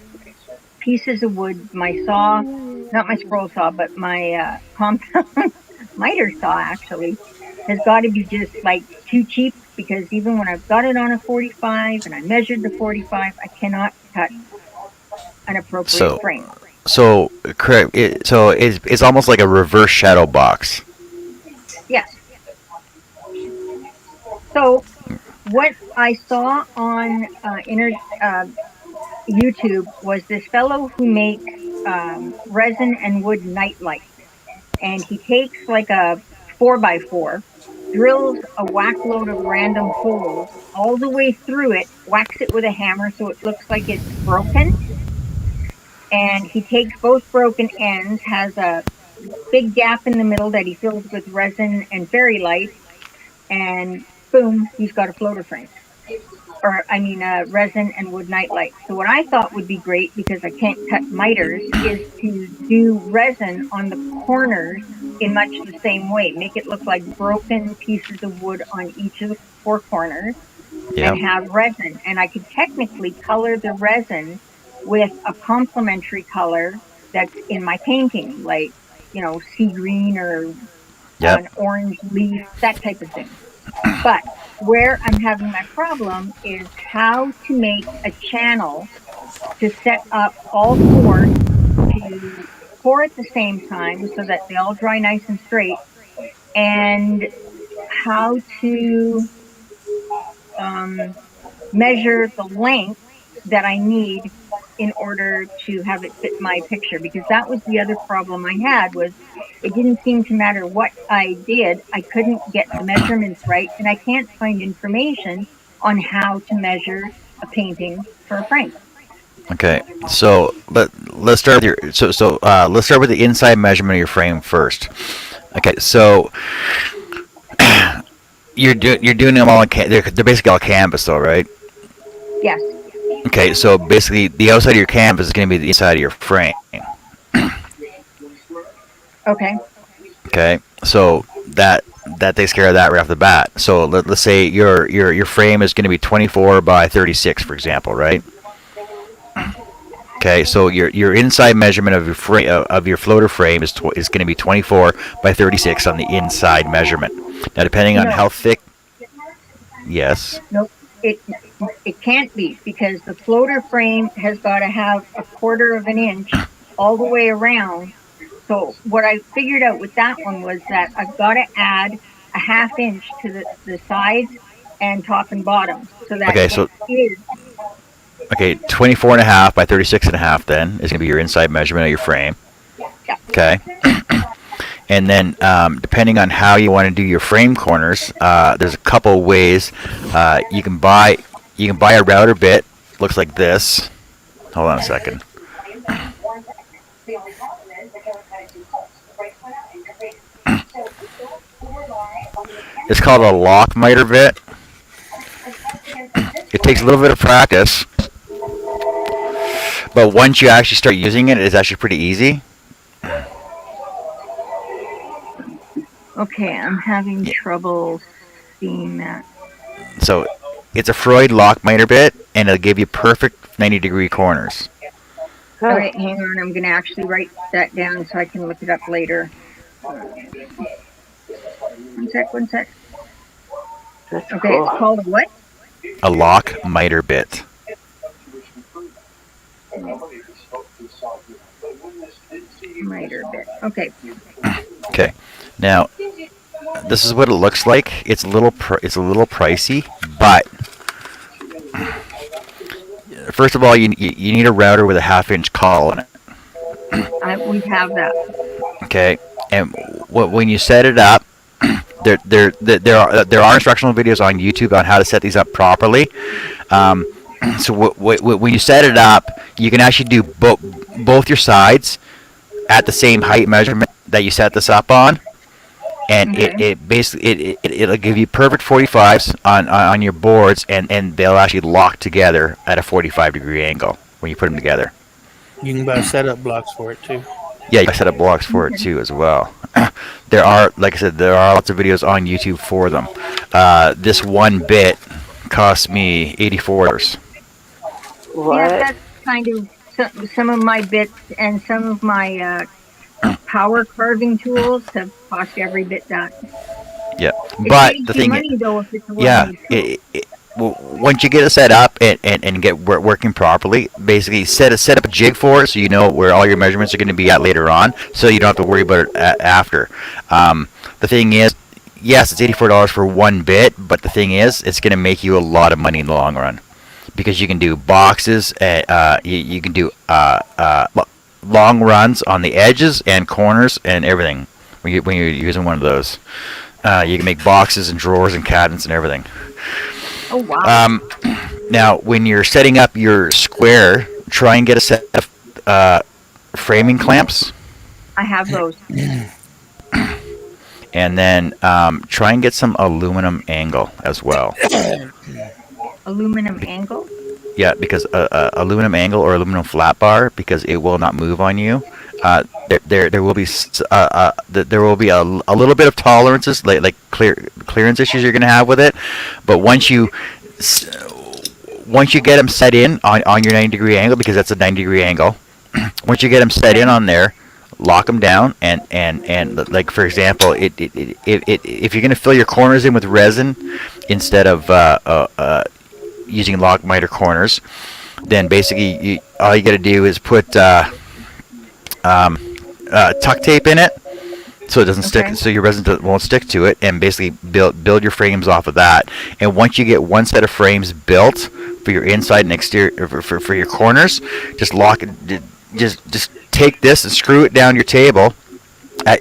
pieces of wood. My saw, not my scroll saw, but my compound miter saw actually has got to be just like too cheap, because even when I've got it on a 45 and I measured the 45, I cannot cut an appropriate frame. So correct. So it's almost like a reverse shadow box. Yes. So what I saw on YouTube was this fellow who makes resin and wood nightlight, and he takes like a 4x4, drills a whackload of random holes all the way through it, whacks it with a hammer so it looks like it's broken, and he takes both broken ends, has a big gap in the middle that he fills with resin and fairy light, and boom, he's got a floater frame. Or, I mean, resin and wood nightlight. So what I thought would be great, because I can't cut miters, is to do resin on the corners in much the same way. Make it look like broken pieces of wood on each of the four corners, and have resin. And I could technically color the resin with a complementary color that's in my painting, like, you know, sea green or an orange leaf, that type of thing. But where I'm having my problem is how to make a channel to set up all four to pour at the same time so that they all dry nice and straight, and how to measure the length that I need in order to have it fit my picture, because that was the other problem I had. Was it didn't seem to matter what I did, I couldn't get the measurements right, and I can't find information on how to measure a painting for a frame. Okay, so let's start with your let's start with the inside measurement of your frame first. Okay, so you're doing them all. They're basically all canvas, though, right? Yes. Okay, so basically the outside of your canvas is going to be the inside of your frame. Okay. Okay, so that takes care of that right off the bat. So let's say your frame is going to be 24 by 36, for example, right? Okay, so your inside measurement of your your floater frame is going to be 24 by 36 on the inside measurement. Now, depending on how thick. Yes. Nope. It can't be, because the floater frame has got to have 1/4 of an inch all the way around. So what I figured out with that one was that I've got to add a 1/2 inch to the sides and top and bottom. So that okay, 24.5 by 36.5 then is going to be your inside measurement of your frame. Yeah. Okay. And then, depending on how you want to do your frame corners, there's a couple ways. You can buy a router bit. Looks like this. Hold on a second. It's called a lock miter bit. It takes a little bit of practice, but once you actually start using it, it's actually pretty easy. Okay, I'm having trouble seeing that. So it's a Freud lock miter bit, and it'll give you perfect 90-degree corners. All right, hang on. I'm going to actually write that down so I can look it up later. One sec. That's okay, cool. It's called a what? A lock miter bit. Miter bit. Okay. Okay. Now, this is what it looks like. It's a little pricey, but first of all, you need a router with a 1/2 inch call in it. We have that. Okay, and when you set it up, there are instructional videos on YouTube on how to set these up properly. So when you set it up, you can actually do both your sides at the same height measurement that you set this up on, and it basically it'll give you perfect 45s on your boards, and they'll actually lock together at a 45-degree angle when you put them together. You can buy setup blocks for it too. Yeah, you can set up blocks for it too as well. There are, like I said, there are lots of videos on YouTube for them. This one bit cost me $84. What? Yeah, that's kind of some of my bits and some of my power carving tools have cost every bit that. Yeah, It but saves the you thing, money though if it's a yeah, well-made tool. once you get it set up and get working properly, basically set up a jig for it so you know where all your measurements are going to be at later on, so you don't have to worry about it after. The thing is, yes, it's $84 for one bit, but the thing is, it's going to make you a lot of money in the long run, because you can do boxes, you can do long runs on the edges and corners and everything when you're using one of those. You can make boxes and drawers and cabinets and everything. Oh wow. Now, when you're setting up your square, try and get a set of framing clamps, I have those. and then try and get some aluminum angle as well. Aluminum angle? Yeah, because aluminum angle or aluminum flat bar, because it will not move on you. There will be a little bit of tolerances, like clearance issues you're going to have with it, but once you get them set in on your 90-degree angle, because that's a 90-degree angle, once you get them set in on there, lock them down, and like, for example, if you're going to fill your corners in with resin instead of using lock miter corners, then basically all you got to do is put tuck tape in it, so it doesn't stick, so your resin won't stick to it, and basically build your frames off of that. And once you get one set of frames built for your inside and exterior for your corners, just lock it. Just take this and screw it down your table,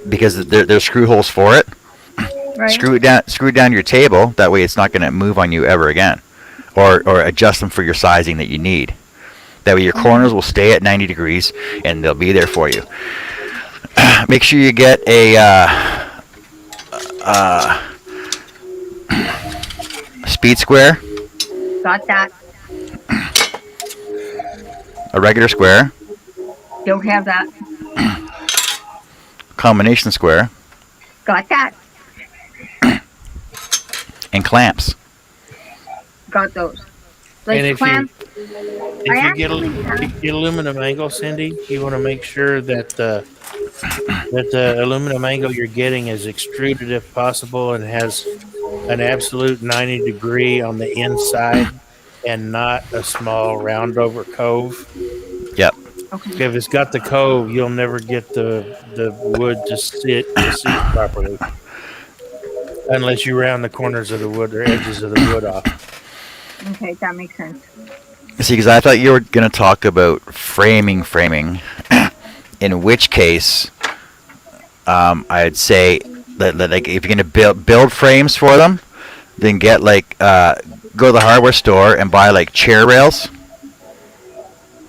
because there's screw holes for it. Right. Screw it down your table. That way, it's not going to move on you ever again, or adjust them for your sizing that you need. That way, your corners will stay at 90 degrees, and they'll be there for you. Make sure you get a speed square, Got that. a regular square, Don't have that. combination square, Got that. and clamps. Got those. And Like if clamps. you get aluminum angle, Cindy, you want to make sure that the aluminum angle you're getting is extruded if possible and has an absolute 90 degree on the inside and not a small round over cove. Yep. Okay. If it's got the cove, you'll never get the wood to sit properly unless you round the corners of the wood or edges of the wood off. Okay, that makes sense. See, because I thought you were going to talk about framing, in which case, I'd say that like, if you're going to build frames for them, then get go to the hardware store and buy like chair rails,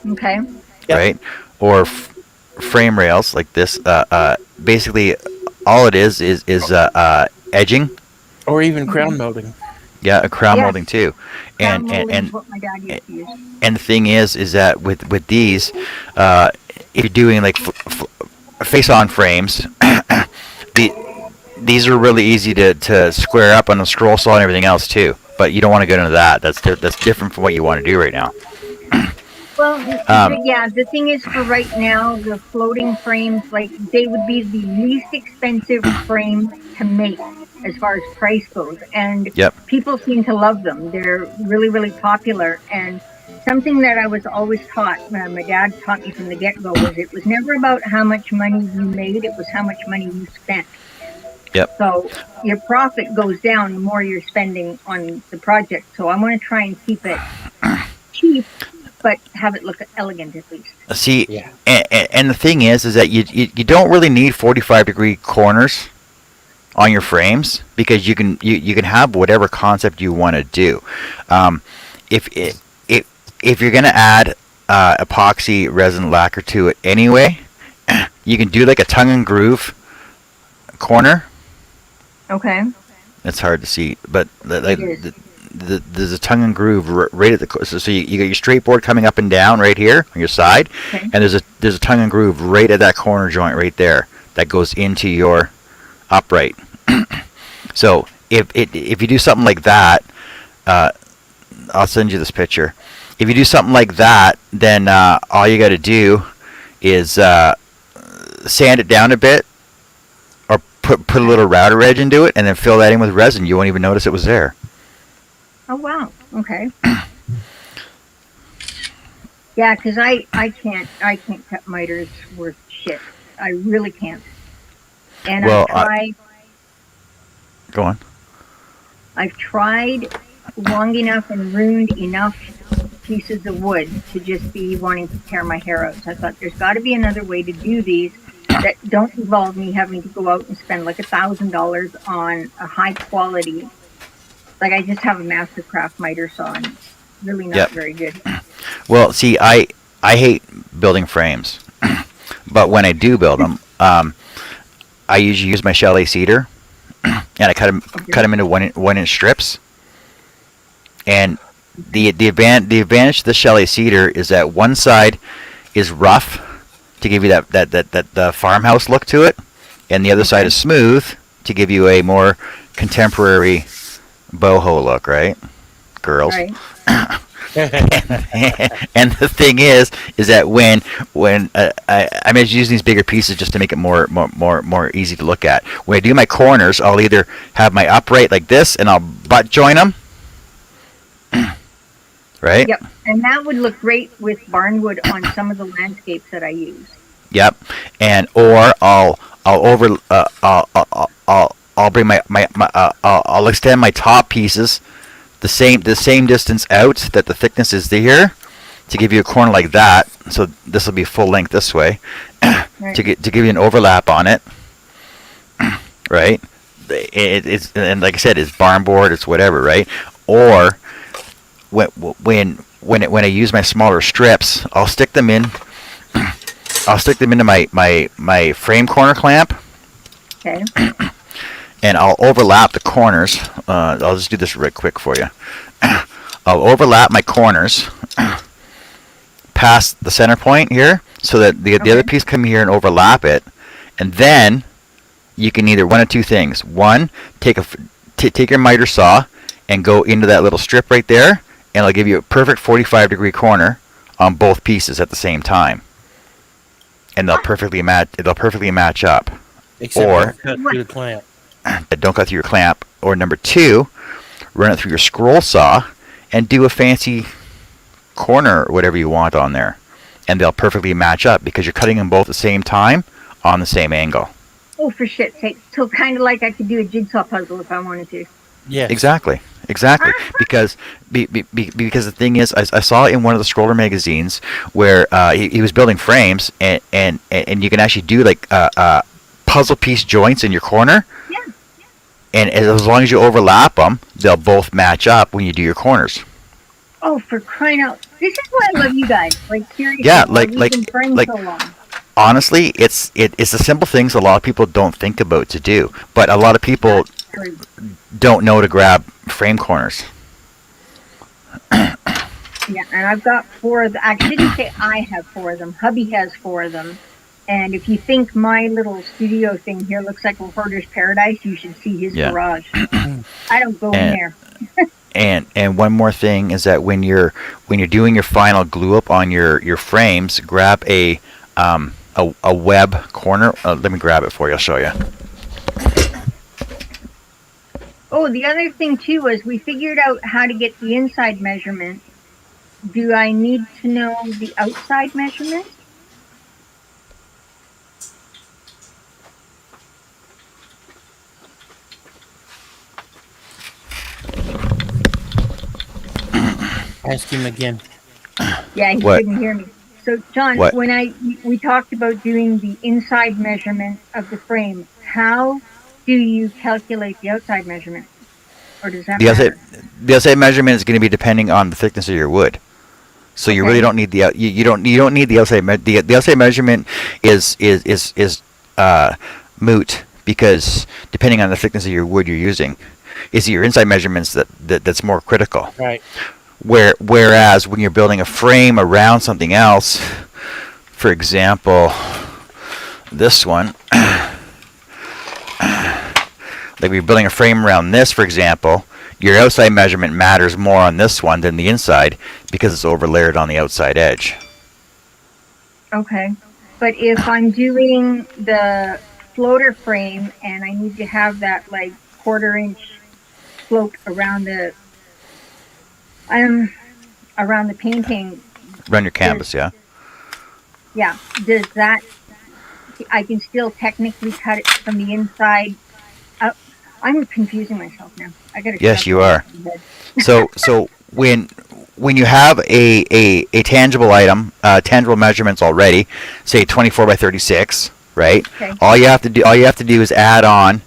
Okay. right? Or frame rails like this. Basically, all it is edging. Or even crown molding. Yeah, a crown Yes. molding too. Crown molding And is what my dad used to use. And the thing is that with these, if you're doing like face-on frames, these are really easy to square up on a scroll saw and everything else too. But you don't want to go into that. That's different from what you want to do right now. Well, yeah, the thing is, for right now, the floating frames, like, they would be the least expensive frame to make as far as price goes. And Yep. people seem to love them. They're really, really popular. And something that I was always taught, my dad taught me from the get-go, was it was never about how much money you made, it was how much money you spent. Yep. So your profit goes down the more you're spending on the project. So I want to try and keep it cheap but have it look elegant at least. See, Yeah. and the thing is that you don't really need 45-degree corners on your frames, because you can have whatever concept you want to do. If you're gonna add epoxy resin lacquer to it anyway, you can do like a tongue and groove corner. Okay. It's hard to see, but like It is. there's a tongue and groove right at the so you got your straight board coming up and down right here on your side, Okay. and there's a tongue and groove right at that corner joint right there that goes into your upright. So if you do something like that, I'll send you this picture. If you do something like that, then all you got to do is sand it down a bit, or put a little router edge into it, and then fill that in with resin. You won't even notice it was there. Oh wow. Okay. Yeah, because I can't cut miters worth shit. I really can't. And Well, Go on. I've tried long enough and ruined enough pieces of wood to just be wanting to tear my hair out. So I thought there's got to be another way to do these that don't involve me having to go out and spend like $1,000 on a high quality. Like I just have a Mastercraft miter saw and it's really not Yep. very good. Well, see, I hate building frames, but when I do build them, I usually use my chalet cedar, and I cut them into 1-inch strips. And the advantage to the chalet cedar is that one side is rough to give you that farmhouse look to it, and the other side is smooth to give you a more contemporary boho look, right, girls? Right. And the thing is that when I'm just using these bigger pieces just to make it more easy to look at. When I do my corners, I'll either have my upright like this, and I'll butt join them, right? Yep. And that would look great with barnwood on some of the landscapes that I use. Yep. And or I'll bring I'll extend my top pieces the same distance out that the thickness is here, to give you a corner like that. So this will be full length this way, Right. to give you an overlap on it, right? It's, and like I said, it's barn board, it's whatever, right? Or when I use my smaller strips, I'll stick them in. I'll stick them into my frame corner clamp. Okay. And I'll overlap the corners. I'll just do this real quick for you. I'll overlap my corners past the center point here, so that the other piece come here and overlap it, and then you can either one of two things. One, take your miter saw and go into that little strip right there, and it'll give you a perfect 45-degree corner on both pieces at the same time, and they'll perfectly match up. Except Or- don't cut through the clamp. Don't cut through your clamp. Or number two, run it through your scroll saw and do a fancy corner or whatever you want on there, and they'll perfectly match up because you're cutting them both at the same time on the same angle. Oh, for shit's sake. So kind of like I could do a jigsaw puzzle if I wanted to. Yes. Exactly. Because because the thing is, I saw in one of the Scroller magazines where he was building frames, and you can actually do like puzzle piece joints in your corner. Yeah. And as long as you overlap them, they'll both match up when you do your corners. Oh, for crying out. This is why I love you guys. Like, seriously. Yeah, we've been friends so long. Honestly, it's the simple things a lot of people don't think about to do, but a lot of people True. don't know to grab frame corners. Yeah, and I've got 4 of them. I didn't say I have 4 of them. Hubby has 4 of them. And if you think my little studio thing here looks like a hoarder's paradise, you should see his Yeah. garage. I don't go in there. And one more thing is that when you're doing your final glue up on your frames, grab a web corner. Let me grab it for you. I'll show you. Oh, the other thing too was we figured out how to get the inside measurement. Do I need to know the outside measurement? Ask him again. Yeah, he What? couldn't hear me. So, John, What? when we talked about doing the inside measurement of the frame, how do you calculate the outside measurement, or does that The outside, matter? the outside measurement is going to be depending on the thickness of your wood. So you really Okay. don't need you don't need the outside the outside measurement is moot, because depending on the thickness of your wood you're using, it's your inside measurements that's more critical. Right. Whereas when you're building a frame around something else, for example, this one, like we're building a frame around this, for example, your outside measurement matters more on this one than the inside, because it's overlayered on the outside edge. Okay. But if I'm doing the floater frame and I need to have that like 1/4 inch float around um around the painting, Run your does canvas, yeah. yeah, does that I can still technically cut it from the inside up? I'm confusing myself now. I gotta Yes, shut you this are. in my head. So when you have a tangible item, tangible measurements already, say 24 by 36, right? Okay. All you have to do is add on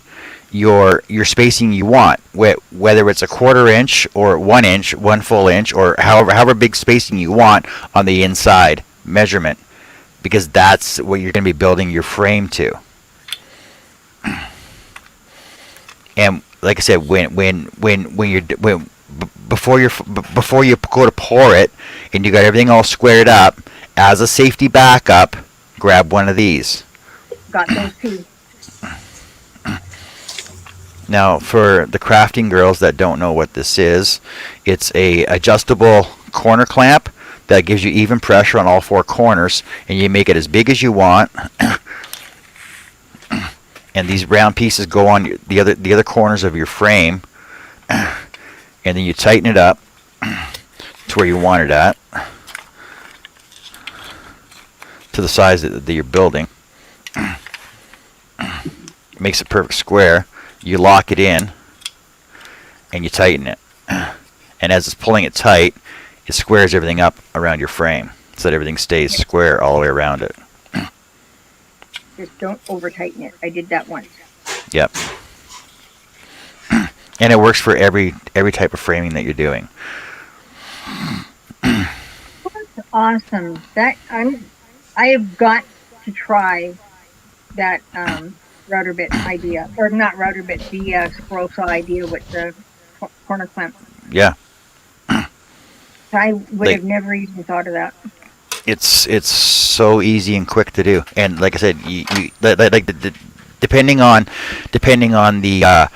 your spacing you want, whether it's a 1/4 inch or 1 inch, 1 full inch, or however big spacing you want on the inside measurement, because that's what you're going to be building your frame to. And like I said, before you go to pour it, and you got everything all squared up, as a safety backup, grab one of these. Got those two. Now, for the crafting girls that don't know what this is, it's a adjustable corner clamp that gives you even pressure on all 4 corners, and you make it as big as you want. And these round pieces go on the other corners of your frame, and then you tighten it up to where you want it at, to the size that you're building. Makes a perfect square. You lock it in, and you tighten it. And as it's pulling it tight, it squares everything up around your frame, so that everything stays square all the way around it. Just don't over tighten it. I did that once. Yep. And it works for every type of framing that you're doing. That's awesome. I have got to try that router bit idea, or not router bit, the scroll saw idea with the corner clamp. Yeah. I would have never even thought of that. It's so easy and quick to do, and like I said, depending on the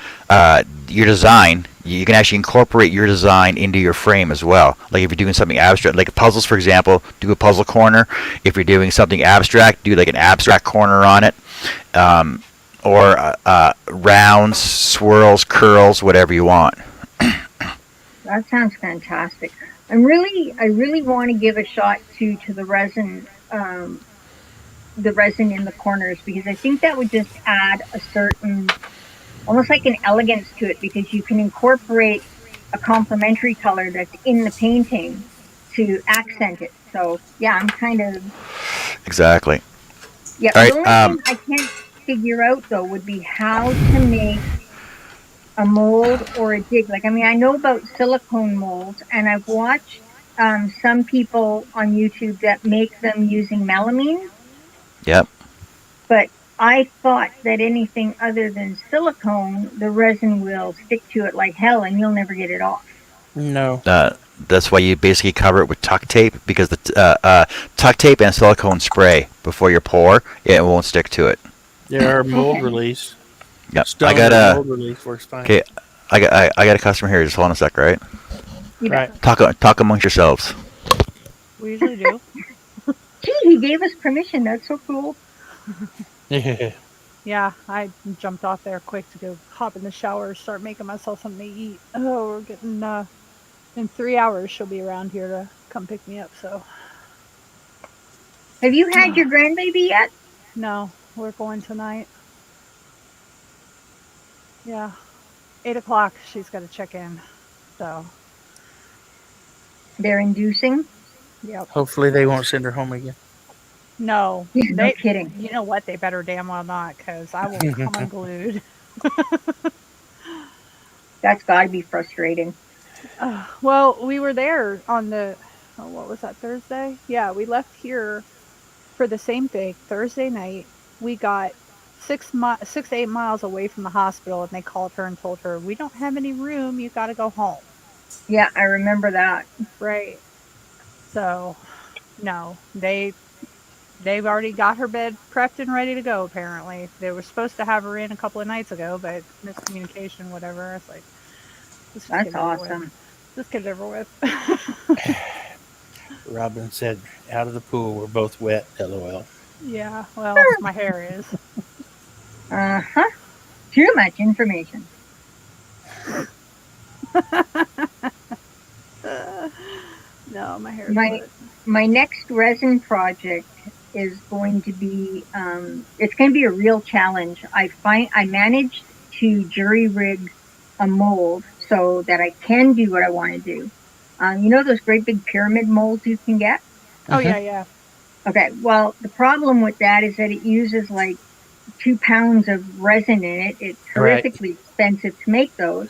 your design, you can actually incorporate your design into your frame as well. Like if you're doing something abstract, like puzzles, for example, do a puzzle corner. If you're doing something abstract, do like an abstract corner on it, or rounds, swirls, curls, whatever you want. That sounds fantastic. I really want to give a shot to the resin in the corners, because I think that would just add a certain, almost like an elegance to it, because you can incorporate a complementary color that's in the painting to accent it. So yeah, I'm kind of Exactly. yeah. All The right, only thing I can't figure out though would be how to make a mold or a jig. Like, I mean, I know about silicone molds, and I've watched some people on YouTube that make them using melamine. Yep. But I thought that anything other than silicone, the resin will stick to it like hell, and you'll never get it off. No. That's why you basically cover it with tuck tape, because the tuck tape and silicone spray before you pour, it won't stick to it. There are mold release. Yep. Stone I got mold release works fine. Okay, I got a customer here. Just hold on a sec, all right? You Right. Talk amongst yourselves. We usually do. Gee, he gave us permission. That's so cool. Yeah. Yeah, I jumped off there quick to go hop in the shower, start making myself something to eat. Oh, we're getting, in 3 hours she'll be around here to come pick me up, so. Have you had your grandbaby yet? No, we're going tonight. Yeah. 8 o'clock, she's got to check in, so. They're inducing. Yep. Hopefully they won't send her home again. No. Yeah, no kidding. You know what? They better damn well not, because I will come unglued. That's got to be frustrating. Well, we were there on what was that, Thursday? Yeah, we left here for the same thing. Thursday night, we got 6 to 8 miles away from the hospital, and they called her and told her, we don't have any room, you got to go home. Yeah, I remember that. Right. So, no, they've already got her bed prepped and ready to go, apparently. They were supposed to have her in a couple of nights ago, but miscommunication, whatever. It's like, that's awesome. This kid's over with. Robin said, out of the pool, we're both wet, LOL. Yeah, well, my hair is. Uh-huh. Too much information. No, my hair is wet. My next resin project is going to be, it's going to be a real challenge. I managed to jury rig a mold so that I can do what I want to do. You know those great big pyramid molds you can get? Oh, yeah. Okay, well, the problem with that is that it uses like 2 pounds of resin in it. It's horrifically expensive to make those.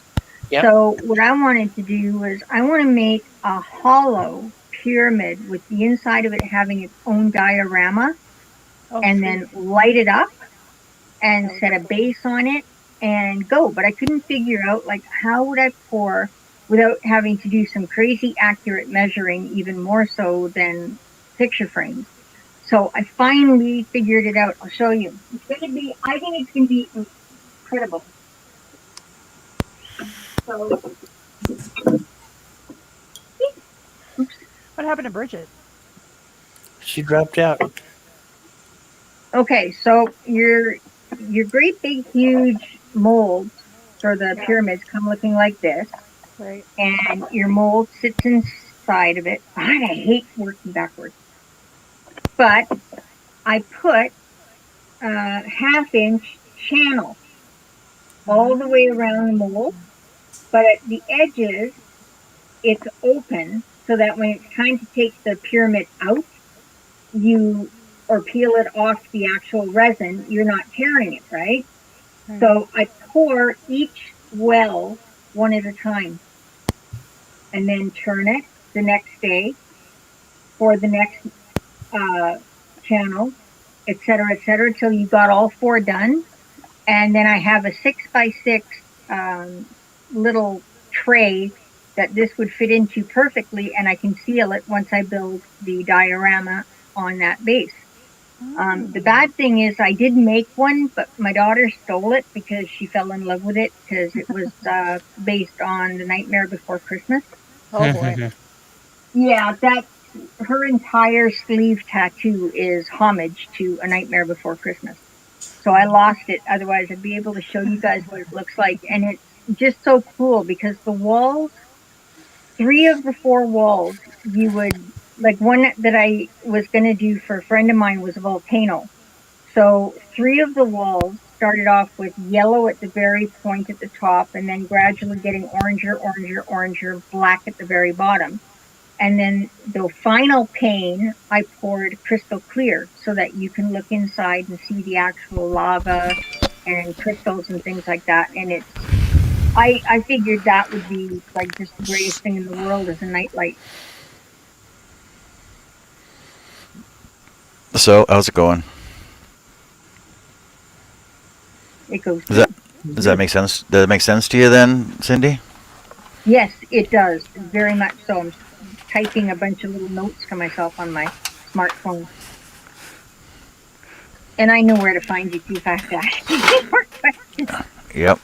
Yep. So what I wanted to do was I want to make a hollow pyramid with the inside of it having its own diorama, and then light it up and set a base on it and go. But I couldn't figure out, like, how would I pour without having to do some crazy accurate measuring, even more so than picture frames. So I finally figured it out. I'll show you. I think it's going to be incredible. So, what happened to Bridget? She dropped out. Okay, so your great big huge molds for the pyramids come looking like this. Right. And your mold sits inside of it. God, I hate working backwards. But I put a 1/2-inch channel all the way around the mold. But at the edges, it's open so that when it's time to take the pyramid out, or peel it off the actual resin, you're not tearing it, right? So I pour each well one at a time and then turn it the next day for the next channel, etc., till you got all 4 done. And then I have a 6x6 little tray that this would fit into perfectly, and I can seal it once I build the diorama on that base. The bad thing is I did make one, but my daughter stole it because she fell in love with it because it was based on The Nightmare Before Christmas. Oh boy. Yeah, her entire sleeve tattoo is homage to A Nightmare Before Christmas. So I lost it. Otherwise, I'd be able to show you guys what it looks like. And it's just so cool because the walls, 3 of the 4 walls, you would, like one that I was going to do for a friend of mine was a volcano. So 3 of the walls started off with yellow at the very point at the top and then gradually getting oranger, black at the very bottom. And then the final pane, I poured crystal clear so that you can look inside and see the actual lava and crystals and things like that. And I figured that would be like just the greatest thing in the world as a nightlight. So, how's it going? It goes. Does that make sense? Does it make sense to you then, Cindy? Yes, it does. Very much so. I'm typing a bunch of little notes to myself on my smartphone. And I know where to find you if I have to ask you more questions. Yep.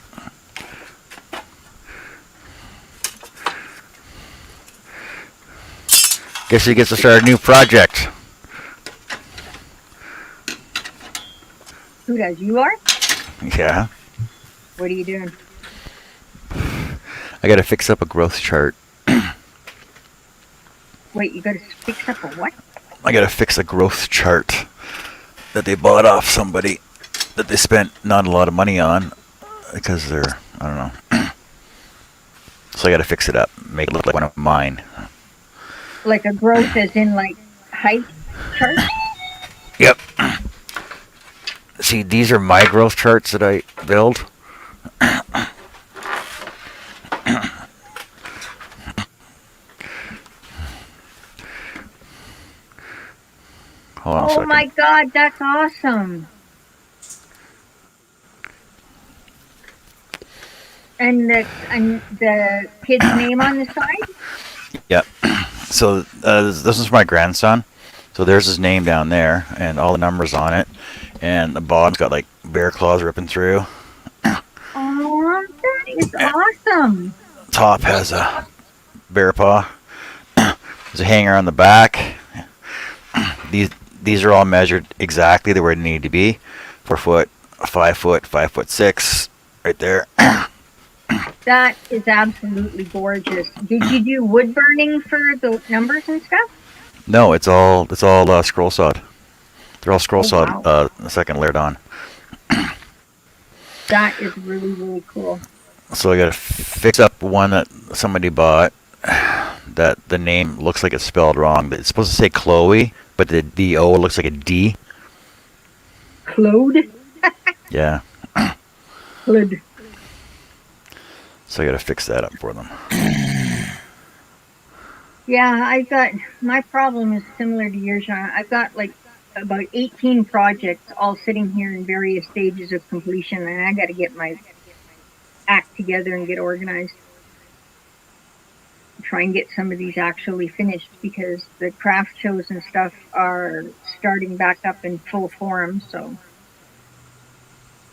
Guess he gets to start a new project. Who does? You are? Yeah. What are you doing? I gotta fix up a growth chart. Wait, you gotta fix up a what? I gotta fix a growth chart that they bought off somebody that they spent not a lot of money on because they're, I don't know. So I gotta fix it up, make it look like one of mine. Like a growth as in like height chart? Yep. See, these are my growth charts that I build. Hold on a Oh second. my god, that's awesome. And the kid's name on the side? Yep. So this is my grandson. So there's his name down there and all the numbers on it. And the bottom's got like bear claws ripping through. Oh, that is awesome. Top has a bear paw. There's a hanger on the back. These are all measured exactly the where they need to be. 4 foot, 5 foot, 5'6", right there. That is absolutely gorgeous. Did you do wood burning for the numbers and stuff? No, it's all scroll sawed. They're all scroll sawed. Wow. The second layered on. That is really, really cool. So I gotta fix up one that somebody bought. That the name looks like it's spelled wrong. It's supposed to say Chloe, but the O looks like a D. Claude? Yeah. Claude. So I gotta fix that up for them. Yeah, my problem is similar to yours, John. I've got like about 18 projects all sitting here in various stages of completion, and I got to get my act together and get organized. Try and get some of these actually finished because the craft shows and stuff are starting back up in full form, so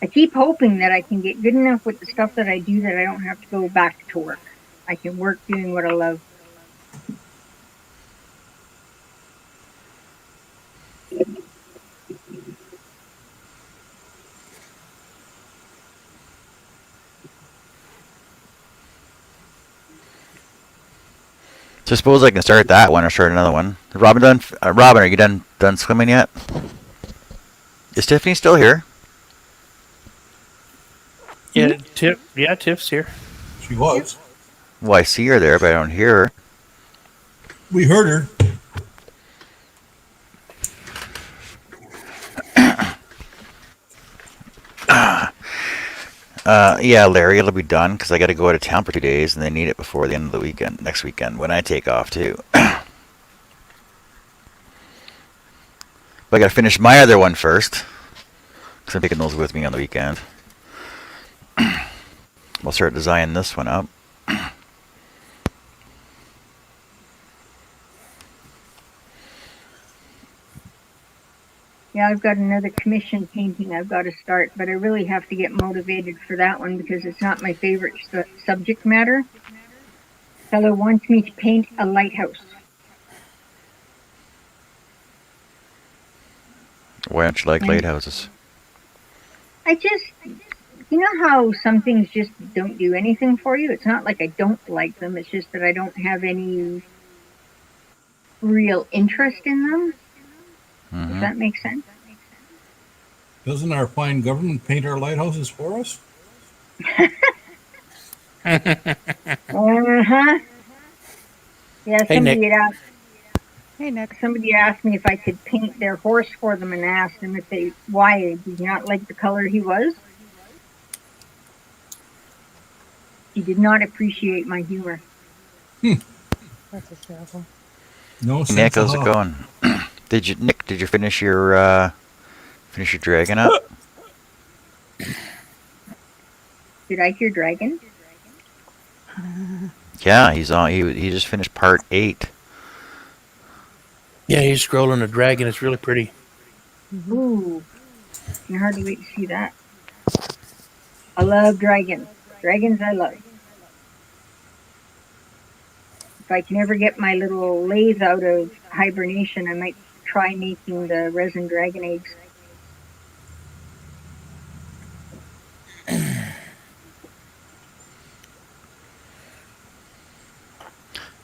I keep hoping that I can get good enough with the stuff that I do that I don't have to go back to work. I can work doing what I love. So I suppose I can start that one or start another one. Robin done? Robin, are you done swimming yet? Is Tiffany still here? Yeah, Tiff's here. She was. Well, I see her there, but I don't hear her. We heard her. Yeah, Larry, it'll be done because I got to go out of town for 2 days, and they need it before the end of the weekend, next weekend, when I take off too. But I got to finish my other one first because I'm taking those with me on the weekend. I'll start designing this one up. Yeah, I've got another commission painting I've got to start, but I really have to get motivated for that one because it's not my favorite subject matter. Fellow wants me to paint a lighthouse. Why don't you like lighthouses? I just, you know how some things just don't do anything for you? It's not like I don't like them, it's just that I don't have any real interest in them. Mm-hmm. Does that make sense? Doesn't our fine government paint our lighthouses for us? Uh-huh. Yeah, Hey, Nick. Hey, Nick. Somebody asked me if I could paint their horse for them and asked them why did he not like the color he was. He did not appreciate my humor. That's hysterical. No sense Nick, how's of it how. going? Did you finish your dragon up? Did I hear dragon? Yeah, he's on. He just finished part 8. Yeah, he's scrolling a dragon. It's really pretty. Ooh. I can hardly wait to see that. I love dragons. Dragons I love. If I can ever get my little lathe out of hibernation, I might try making the resin dragon eggs.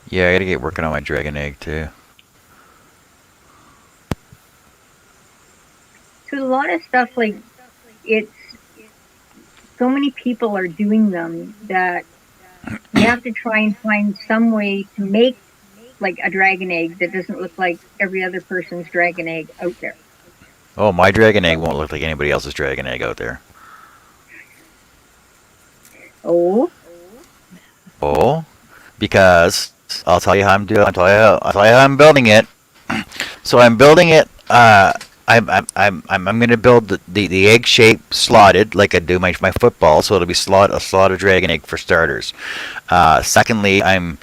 Yeah, I gotta get working on my dragon egg too. So a lot of stuff like it's so many people are doing them that you have to try and find some way to make like a dragon egg that doesn't look like every other person's dragon egg out there. Oh, my dragon egg won't look like anybody else's dragon egg out there. Oh, Oh, because I'll tell you how I'm doing. I'll tell you how I'm building it. So I'm building it. I'm gonna build the egg shape slotted like I do my football. So it'll be a slotted dragon egg for starters. Secondly, I'm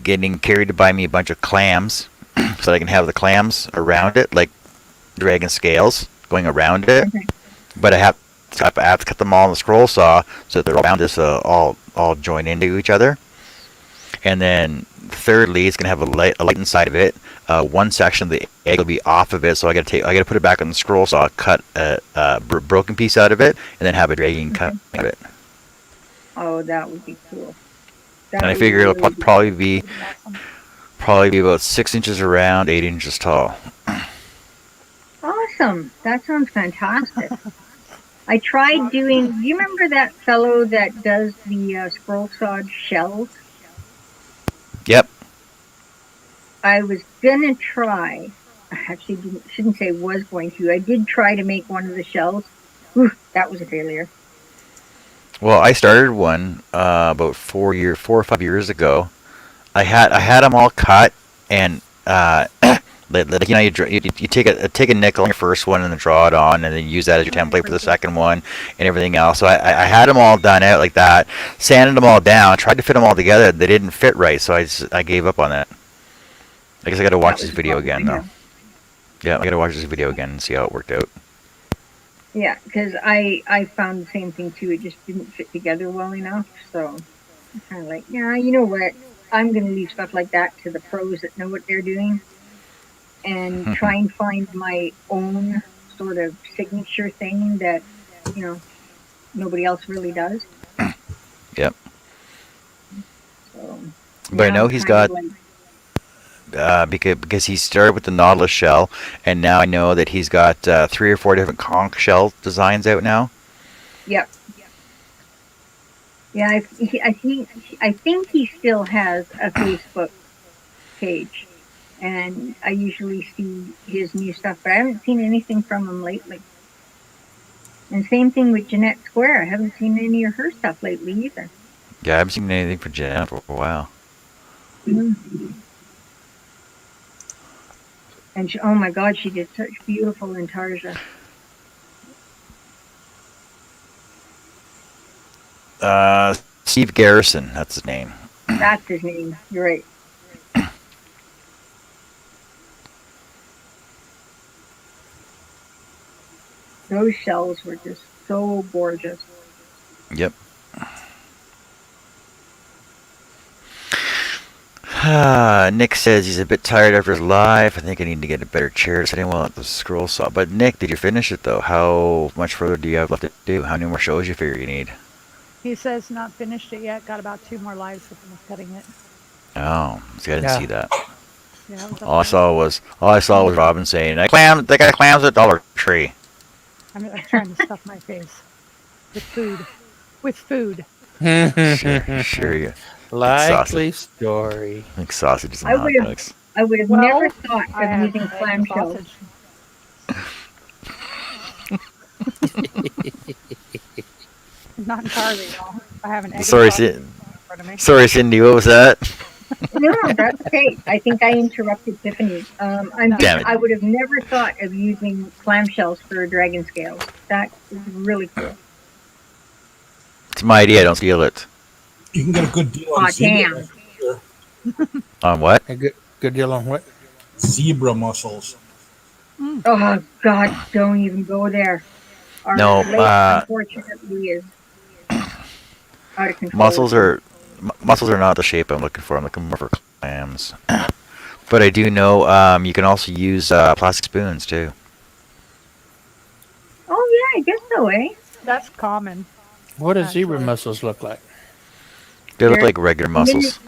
getting Carrie to buy me a bunch of clams so that I can have the clams around it, like dragon scales going around it. okay. But I have to cut them all on the scroll saw so that they're around this all join into each other. And then thirdly, it's gonna have a light inside of it. One section of the egg will be off of it, so I gotta put it back on the scroll saw, cut a broken piece out of it, and then have a dragon cut out of it. Oh, that would be cool. And I would figure it'll really be probably be about 6 inches around, 8 inches tall. awesome. That sounds fantastic. I tried doing. Do you remember that fellow that does the scroll sawed shells? Yep. I was gonna try. I actually shouldn't say was going to. I did try to make one of the shells. Whew, that was a failure. Well, I started one about 4 or 5 years ago. I had them all cut, and like, you know, you take a nickel on your first one and then draw it on, and then use that as your template for the second one and everything else. So I had them all done out like that, sanded them all down, tried to fit them all together. They didn't fit right, so I gave up on that. I guess I got to watch this video again though. Yeah, I got to watch this video again and see how it worked out. Yeah, because I found the same thing too. It just didn't fit together well enough. So I'm kind of like, yeah, you know what? I'm going to leave stuff like that to the pros that know what they're doing, and try and find my own sort of signature thing that, you know, nobody else really does. Yep. So, But I know he's got because he started with the Nautilus shell, and now I know that he's got 3 or 4 different conch shell designs out now. Yep. Yeah, I think he still has a Facebook page, and I usually see his new stuff, but I haven't seen anything from him lately. And same thing with Jeanette Square. I haven't seen any of her stuff lately either. Yeah, I haven't seen anything for Jeanette for a while. Mm-hmm. And she, oh my God, she did such beautiful Intarsia. Steve Garrison, that's his name. That's his name. You're right. Those shells were just so gorgeous. Yep. Nick says he's a bit tired after his live. I think I need to get a better chair sitting while at the scroll saw. But Nick, did you finish it though? How much further do you have left to do? How many more shows you figure you need? He says not finished it yet. Got about 2 more lives with him cutting it. Oh, see, I didn't see that. Yeah, All I saw was Robin saying, "They got clams at Dollar Tree." I'm trying to stuff my face with food. With food. Sure you. Likely story. Like sausages and I hot would've- dogs. I would have never thought of using clamshells. Not entirely wrong. I have an egg. Sorry, Sorry, Cindy. What was that? No, that's okay. I think I interrupted Tiffany. Damn it. I would have never thought of using clamshells for dragon scales. That is really cool. It's my idea. Don't steal it. You can get a good deal on Aw, zebra. damn. Sure. On what? A good deal on what? Zebra mussels. Oh God, don't even go there. Our No, lake, unfortunately, is out of control. Mussels are not the shape I'm looking for. I'm looking more for clams. But I do know you can also use plastic spoons too. Oh yeah, I guess so, eh? That's common. What does zebra mussels look like? They look They're like regular mussels.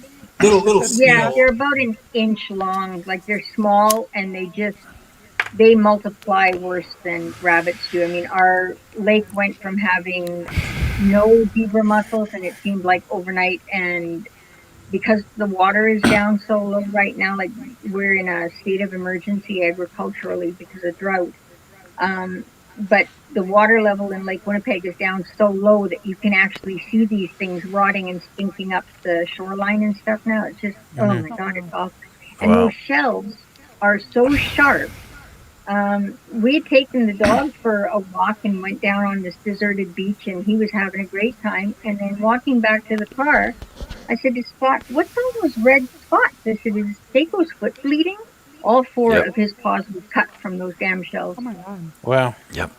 Little Yeah, snail. they're about an inch long. Like they're small, and they multiply worse than rabbits do. I mean, our lake went from having no zebra mussels, and it seemed like overnight, and because the water is down so low right now, like we're in a state of emergency agriculturally because of drought. But the water level in Lake Winnipeg is down so low that you can actually see these things rotting and stinking up the shoreline and stuff now. It's just, oh my God, it's awful. And Wow. those shells are so sharp. We had taken the dog for a walk and went down on this deserted beach, and he was having a great time. And then walking back to the car, I said to Spot, "What's all those red spots?" I said, "Is Daco's foot bleeding?" All four Yep. of his paws were cut from those damn shells. Oh my god. Wow. Yep.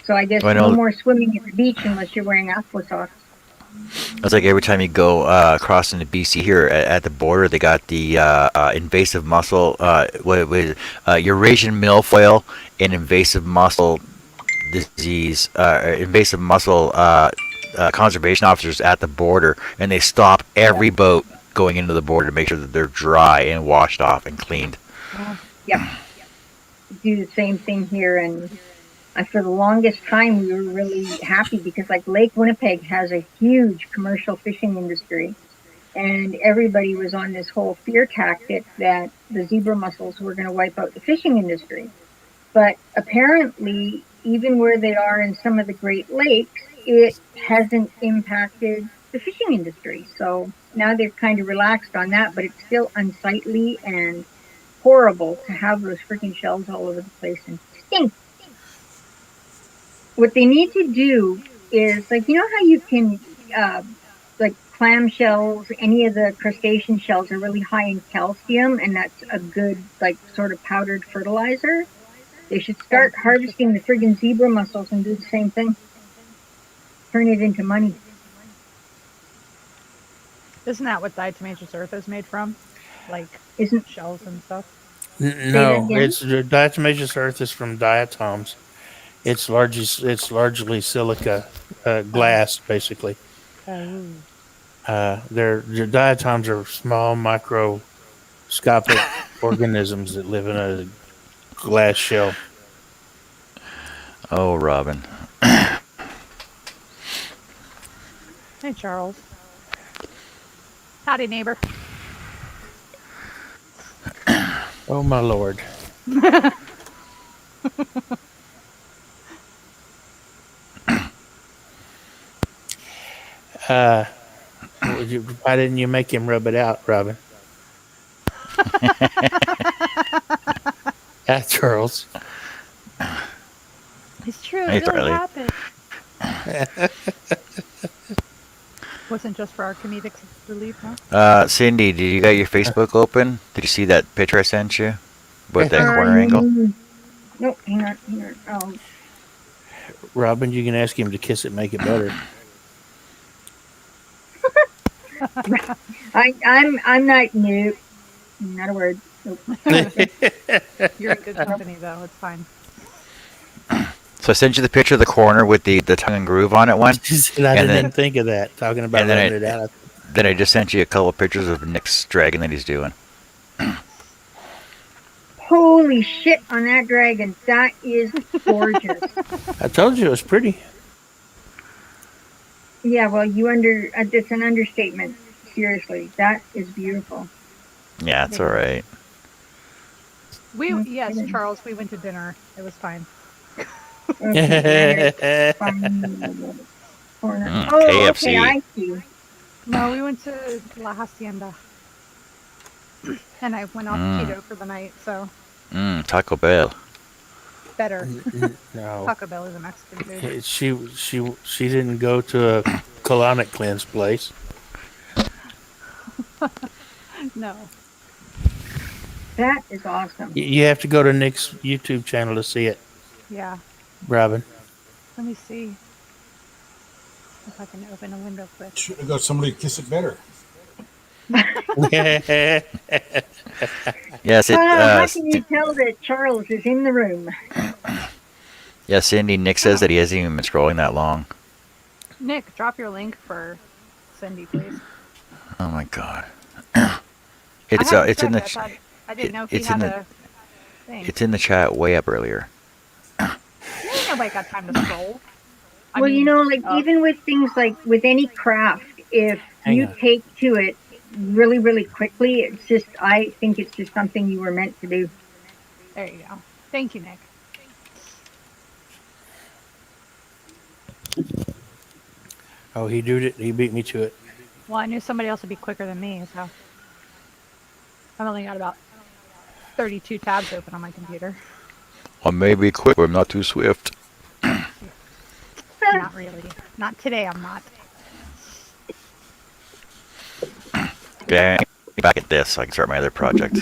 So I guess I no know. more swimming at the beach unless you're wearing aqua socks. It's like every time you go across into BC here at the border, they got the invasive mussel, Eurasian milfoil and invasive mussel disease, invasive mussel conservation officers at the border, and they stop every boat going into the border to make sure that they're dry and washed off and cleaned. Yep. Do the same thing here, and for the longest time we were really happy because like Lake Winnipeg has a huge commercial fishing industry, and everybody was on this whole fear tactic that the zebra mussels were going to wipe out the fishing industry. But apparently, even where they are in some of the Great Lakes, it hasn't impacted the fishing industry. So now they're kind of relaxed on that, but it's still unsightly and horrible to have those freaking shells all over the place and stink. What they need to do is, like, you know how you can, like clam shells, any of the crustacean shells are really high in calcium, and that's a good, like, sort of powdered fertilizer. They should start harvesting the friggin' zebra mussels and do the same thing. Turn it into money. Isn't that what diatomaceous earth is made from? Like Isn't shells and stuff? No, again? it's the diatomaceous earth is from diatoms. It's largely silica glass, basically. Oh. The diatoms are small microscopic organisms that live in a glass shell. Oh, Robin. Hey, Charles. Howdy, neighbor. Oh my lord. Why didn't you make him rub it out, Robin? Charles. It's true. Hey, It really Charlie. happened. Wasn't just for our comedic relief, no? Cindy, did you got your Facebook open? Did you see that picture I sent you with that corner angle? Nope, hang on. Oh, Robin, you can ask him to kiss it, make it better. I'm not new. Not a word. Nope. You're in good company, though. It's fine. So I sent you the picture of the corner with the tongue and groove on it one. And I And didn't then- think of that. Talking about and then rubbing it out. Then I just sent you a couple pictures of Nick's dragon that he's doing. Holy shit on that dragon. That is gorgeous. I told you it was pretty. Yeah, well, it's an understatement. Seriously, that is beautiful. Yeah, it's all right. Yes, Charles, we went to dinner. It was fine. Okay, corner. Oh, KFC. okay, I see. No, we went to La Hacienda. And I went off keto for the night, so Taco Bell. better. No, Taco Bell is a Mexican food. she didn't go to a colonic cleanse place. No. That is awesome. You have to go to Nick's YouTube channel to see it, Yeah. Robin. Let me see if I can open a window quick. Should have got somebody to kiss it better. Yes, How can you tell that Charles is in the room? yeah, Cindy, Nick says that he hasn't even been scrolling that long. Nick, drop your link for Cindy, please. Oh my god. I It's haven't in the checked. I didn't know if it's he in had the- a thing. it's in the chat way up earlier. Nobody got time to scroll. I Well, mean, like even with things like with any craft, if Hang you on. take to it really, really quickly. It's just, I think it's just something you were meant to do. There you go. Thank you, Nick. Oh, he did it. He beat me to it. Well, I knew somebody else would be quicker than me, so I've only got about 32 tabs open on my computer. I may be quick, but I'm not too swift. Not really. Not today, I'm not. Yeah, back at this so I can start my other project.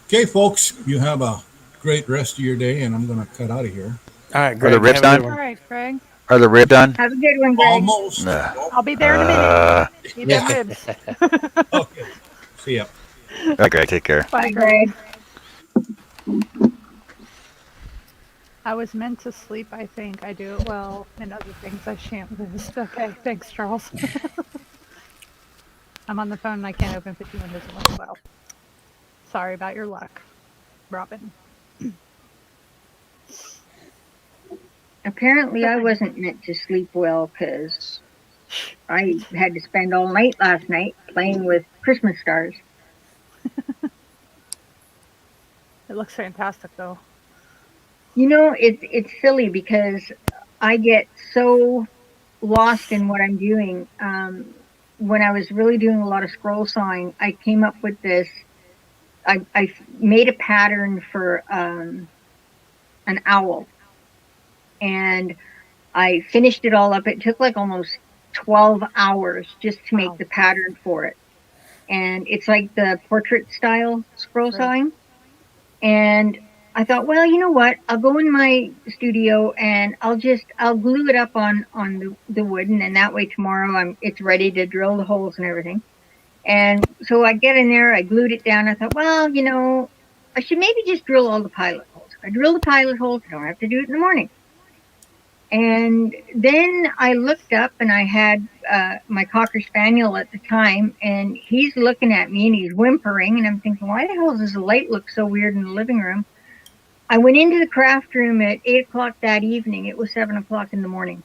Okay, folks, you have a great rest of your day, and I'm going to cut out of here. All right, Are Greg. the ribs have a good done? All one. right, Greg. Are the rib done? Have a good one, Greg. Almost. I'll be there in a minute. Eat them ribs. Okay. See ya. All right, Greg, take care. Bye, Greg. I was meant to sleep, I think. I do it well, and other things I shan't lose. Okay, thanks, Charles. I'm on the phone and I can't open 50 windows at once. Well, sorry about your luck, Robin. Apparently, I wasn't meant to sleep well because I had to spend all night last night playing with Christmas stars. It looks fantastic, though. You know, it's silly because I get so lost in what I'm doing. When I was really doing a lot of scroll sawing, I came up with this. I made a pattern for an owl, and I finished it all up. It took like almost 12 hours just to make the pattern for it. And it's like the portrait style scroll sawing. And I thought, well, you know what? I'll go in my studio and I'll glue it up on the wooden, and that way tomorrow it's ready to drill the holes and everything. And so I get in there, I glued it down. I thought, well, you know, I should maybe just drill all the pilot holes. I drill the pilot holes, I don't have to do it in the morning. And then I looked up and I had my Cocker Spaniel at the time, and he's looking at me and he's whimpering, and I'm thinking, why the hell does the light look so weird in the living room? I went into the craft room at 8 o'clock that evening. It was 7 o'clock in the morning.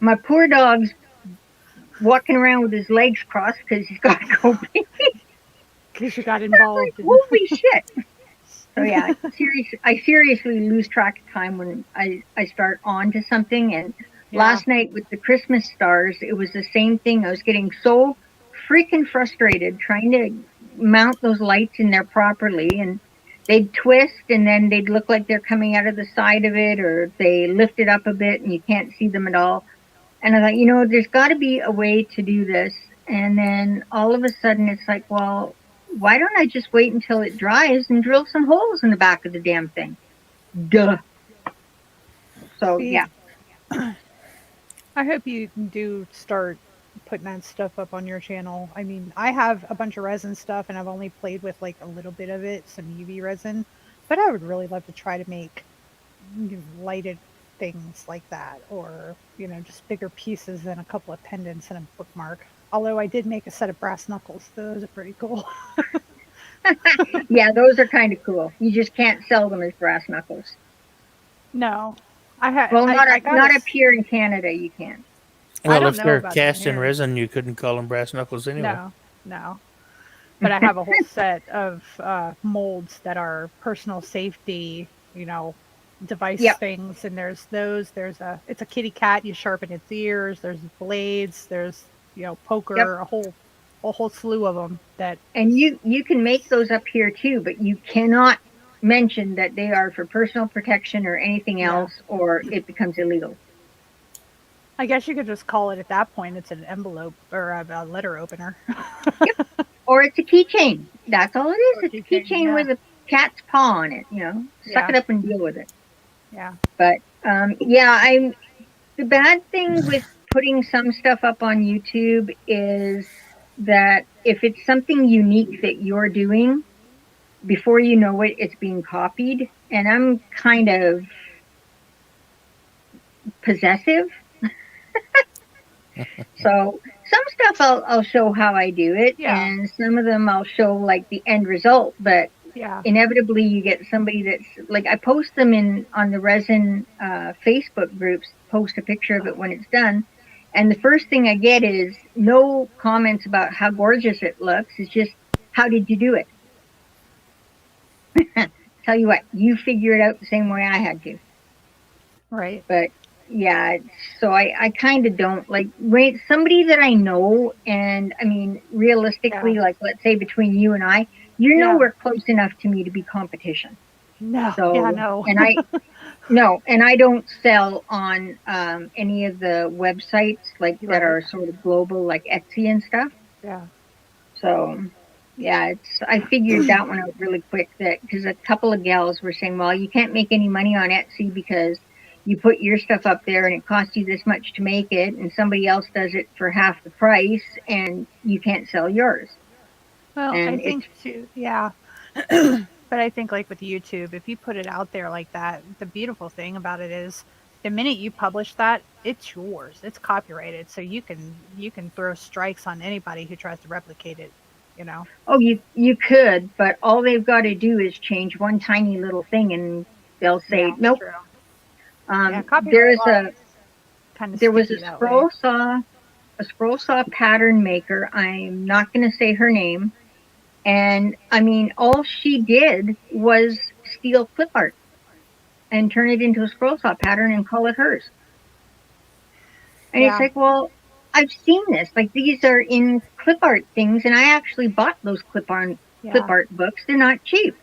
My poor dog's walking around with his legs crossed because he's got to go pee. Because you got involved. Like, holy shit. So yeah, I seriously lose track of time when I start on to something. And last night with the Christmas stars, it was the same thing. I was getting so freaking frustrated trying to mount those lights in there properly, and they'd twist and then they'd look like they're coming out of the side of it, or they lift it up a bit and you can't see them at all. And I thought, you know, there's got to be a way to do this. And then all of a sudden it's like, well, why don't I just wait until it dries and drill some holes in the back of the damn thing? Duh. So yeah. I hope you do start putting that stuff up on your channel. I mean, I have a bunch of resin stuff and I've only played with like a little bit of it, some UV resin, but I would really love to try to make lighted things like that, or, you know, just bigger pieces than a couple of pendants and a bookmark. Although I did make a set of brass knuckles. Those are pretty cool. Yeah, those are kind of cool. You just can't sell them as brass knuckles. No. Not up here in Canada, you can. Well, if they're cast in resin, you couldn't call them brass knuckles anyway. No. But I have a whole set of molds that are personal safety, you know, device things. And there's those. It's a kitty cat. You sharpen its ears. There's blades. There's, you know, poker. A whole slew of them. And you can make those up here too, but you cannot mention that they are for personal protection or anything else, or it becomes illegal. I guess you could just call it at that point. It's an envelope or a letter opener. Or it's a keychain. That's all it is. It's a keychain with a cat's paw on it. You know, suck it up and deal with it. Yeah. But the bad thing with putting some stuff up on YouTube is that if it's something unique that you're doing, before you know it, it's being copied. And I'm kind of possessive. So some stuff I'll show how I do it, and some of them I'll show like the end result. But Yeah. inevitably you get somebody that's like, I post them on the resin Facebook groups, post a picture of it when it's done, and the first thing I get is no comments about how gorgeous it looks. It's just, how did you do it? Tell you what, you figure it out the same way I had to. Right. But yeah, so I kind of don't like, somebody that I know, and I mean, realistically, Yeah. like, let's say between you and I, you're Yeah. nowhere close enough to me to be competition. No. So, Yeah. No. and I don't sell on any of the websites like that Right. are sort of global, like Etsy and stuff. Yeah. So, yeah, I figured that one out really quick, that because a couple of gals were saying, well, you can't make any money on Etsy because you put your stuff up there and it costs you this much to make it, and somebody else does it for half the price, and you can't sell yours. Well, And I it's think too. Yeah. But I think like with YouTube, if you put it out there like that, the beautiful thing about it is the minute you publish that, it's yours. It's copyrighted. So you can throw strikes on anybody who tries to replicate it, you know. oh, you could, but all they've got to do is change one tiny little thing, and they'll say Yeah, nope. true. Yeah, copyright There's law a is kind of there was sticky that way. a scroll saw pattern maker. I'm not going to say her name. And I mean, all she did was steal clip art and turn it into a scroll saw pattern and call it hers. And it's Yeah. like, well, I've seen this. Like, these are in clip art things, and I actually bought those clip art Yeah. books. They're not cheap.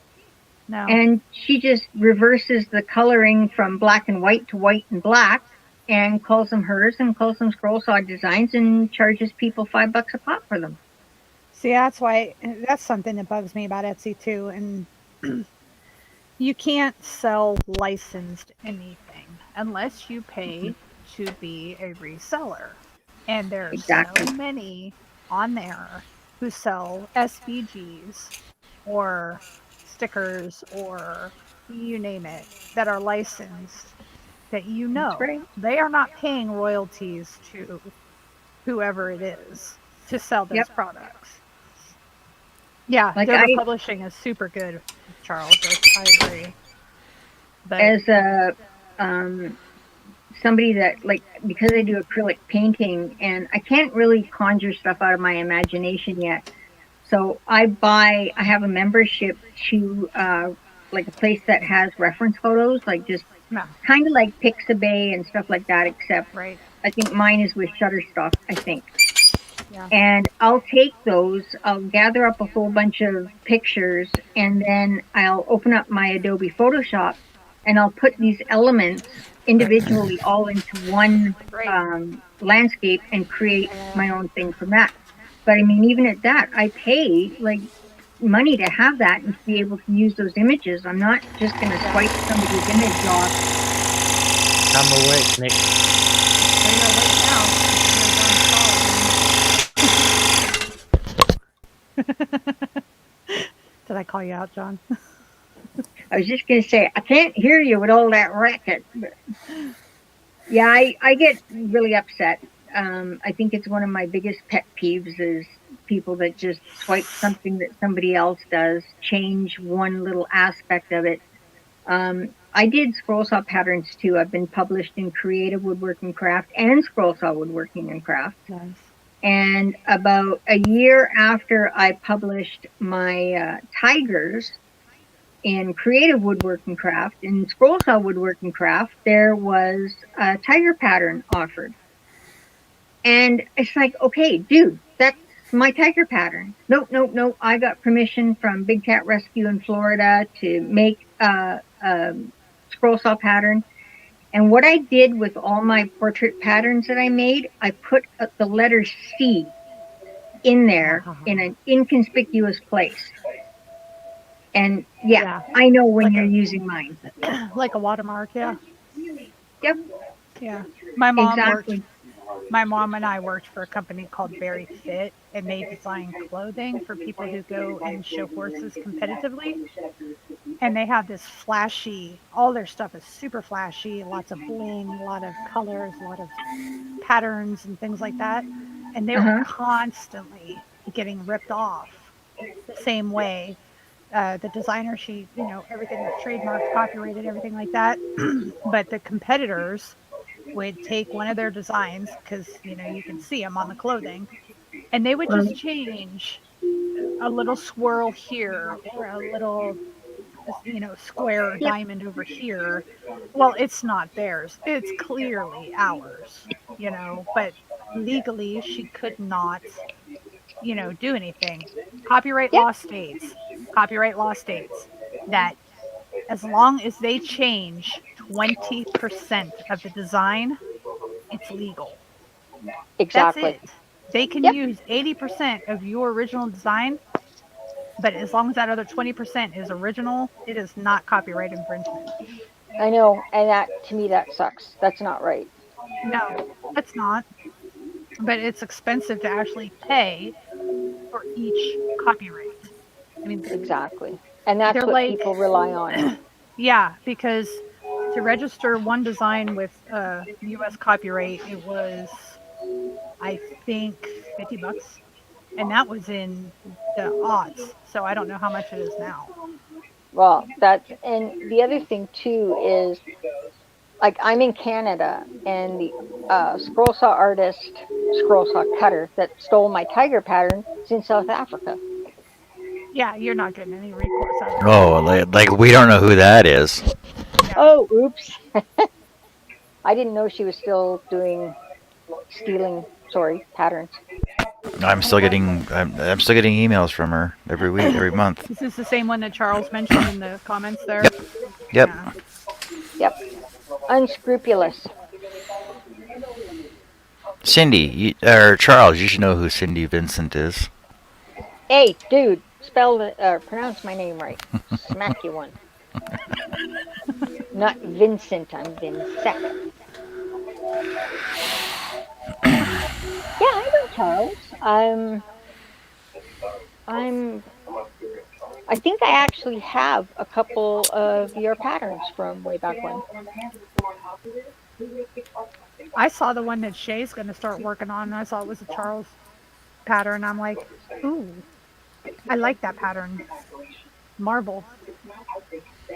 No. And she just reverses the coloring from black and white to white and black and calls them hers and calls them scroll saw designs and charges people $5 a pop for them. See, that's something that bugs me about Etsy too. And you can't sell licensed anything unless you pay to be a reseller. And there's Exactly. so many on there who sell SVGs or stickers or you name it that are licensed, that That's right. they are not paying royalties to whoever it is to sell those Yep. products. Yeah, Like Dover Publishing is super good, Charles. I agree. But as a somebody that, like, because I do acrylic painting and I can't really conjure stuff out of my imagination yet, so I have a membership to like a place that has reference photos, like just no, kind of like Pixabay and stuff like that, except right. I think mine is with Shutterstock, I think. Yeah. And I'll take those, I'll gather up a whole bunch of pictures, and then I'll open up my Adobe Photoshop and I'll put these elements individually all into one landscape and create my own thing from that. But I mean, even at that, I pay like money to have that and to be able to use those images. I'm not just going to swipe somebody's image off. I'm awake, Nick. There you go, wait now. Did I call you out, John? I was just going to say, I can't hear you with all that racket. But yeah, I get really upset. I think it's one of my biggest pet peeves is people that just swipe something that somebody else does, change one little aspect of it. I did scroll saw patterns too. I've been published in Creative Woodworking Craft and Scroll Saw Woodworking and Craft. Nice. And about a year after I published my tigers in Creative Woodworking Craft, in Scroll Saw Woodworking Craft, there was a tiger pattern offered. And it's like, okay, dude, that's my tiger pattern. Nope. I got permission from Big Cat Rescue in Florida to make a scroll saw pattern. And what I did with all my portrait patterns that I made, I put the letter C in there in an inconspicuous place. And yeah. I know when Like you're using mine. Like a watermark, yeah. Yep. Yeah. My mom Exactly. My mom and I worked for a company called Very Fit, and they design clothing for people who go and show horses competitively. And they have this flashy, all their stuff is super flashy, lots of bling, a lot of colors, a lot of patterns and things like that. And they were constantly getting ripped off the same way The designer, she, everything was trademarked, copyrighted, everything like that. But the competitors would take one of their designs, because, you can see them on the clothing, and they would just change a little swirl here or a little, square or diamond over here. Well, it's not theirs. It's clearly ours, but legally she could not, do anything. Copyright law states that as long as they change 20% of the design, it's legal. Exactly. That's it. They can use 80% of your original design, but as long as that other 20% is original, it is not copyright infringement. I know, and that, to me, that sucks. That's not right. No, that's not. But it's expensive to actually pay for each copyright. I mean, exactly. And that's what people rely on. Yeah, because to register one design with U.S. copyright, it was, I think, $50, and that was in the aughts. So I don't know how much it is now. Well, and the other thing too is, like, I'm in Canada, and the scroll saw artist, scroll saw cutter that stole my tiger pattern is in South Africa. Yeah, you're not getting any recourse out of it. Oh, like we don't know who that is. Yeah. Oh, oops. I didn't know she was still stealing patterns. I'm still getting emails from her every week, every month. This is the same one that Charles mentioned in the comments there. Yep. Yeah. Yep. Unscrupulous. Cindy, or Charles, you should know who Cindy Vincent is. Hey, dude, pronounce my name right. Smack you one. Not Vincent, I'm Vincent. Yeah, I know Charles. I think I actually have a couple of your patterns from way back when. I saw the one that Shay's going to start working on, and I saw it was a Charles pattern. I'm like, ooh, I like that pattern. Marble.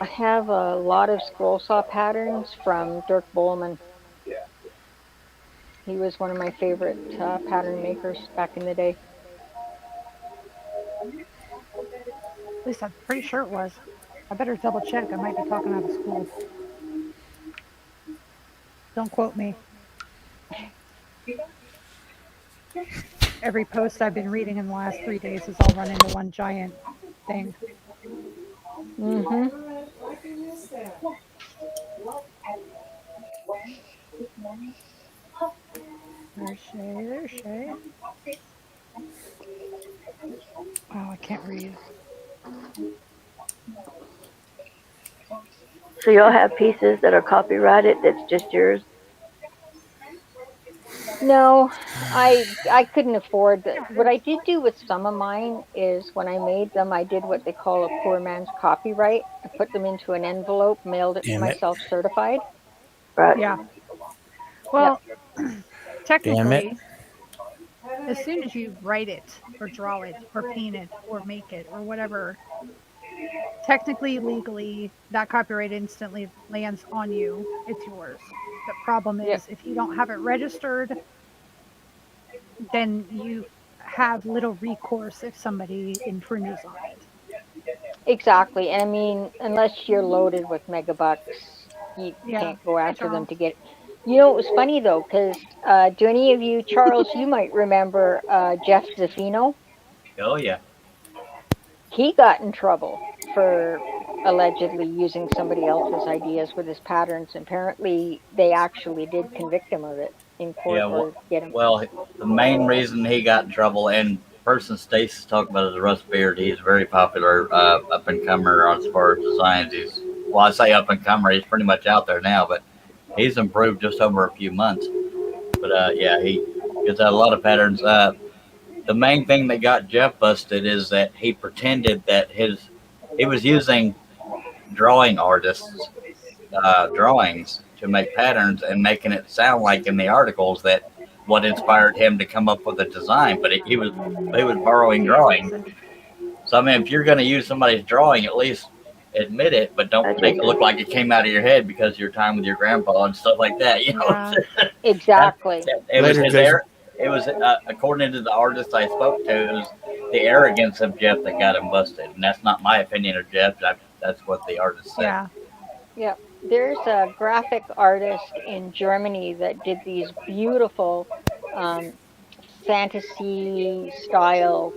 I have a lot of scroll saw patterns from Dirk Bowman. He was one of my favorite pattern makers back in the day. At least I'm pretty sure it was. I better double check. I might be talking out of school. Don't quote me. Every post I've been reading in the last 3 days has all run into one giant thing. Mm-hmm. There's Shay. Oh, I can't read. So you'll have pieces that are copyrighted that's just yours? No, I couldn't afford that. What I did do with some of mine is when I made them, I did what they call a poor man's copyright. I put them into an envelope, mailed it to myself certified. Right. Yeah. Well, technically, as soon as you write it or draw it or paint it or make it or whatever, technically, legally, that copyright instantly lands on you. It's yours. The problem is, if you don't have it registered, then you have little recourse if somebody infringes on it. Exactly. And I mean, unless you're loaded with megabucks, you can't go after them to get it. You know, it was funny though, because do any of you, Charles, you might remember Jeff Zaffino? Oh, yeah. He got in trouble for allegedly using somebody else's ideas with his patterns. Apparently, they actually did convict him of it in court or get him. Well, the main reason he got in trouble, and the person Stacy's talking about is Russ Beard. He's very popular up-and-comer as far as designs. I say up-and-comer, he's pretty much out there now, but he's improved just over a few months. But, yeah, he gets out a lot of patterns. The main thing that got Jeff busted is that he pretended that he was using drawing artists' drawings to make patterns and making it sound like in the articles that what inspired him to come up with a design, but he was borrowing drawings. So I mean, if you're going to use somebody's drawing, at least admit it, but don't make it look like it came out of your head because of your time with your grandpa and stuff like that. You know, Yeah. Exactly. it was Later, his Jason. it was according to the artist I spoke to, it was the arrogance of Jeff that got him busted, and that's not my opinion of Jeff. That's what the artist said. Yeah. Yeah. There's a graphic artist in Germany that did these beautiful fantasy style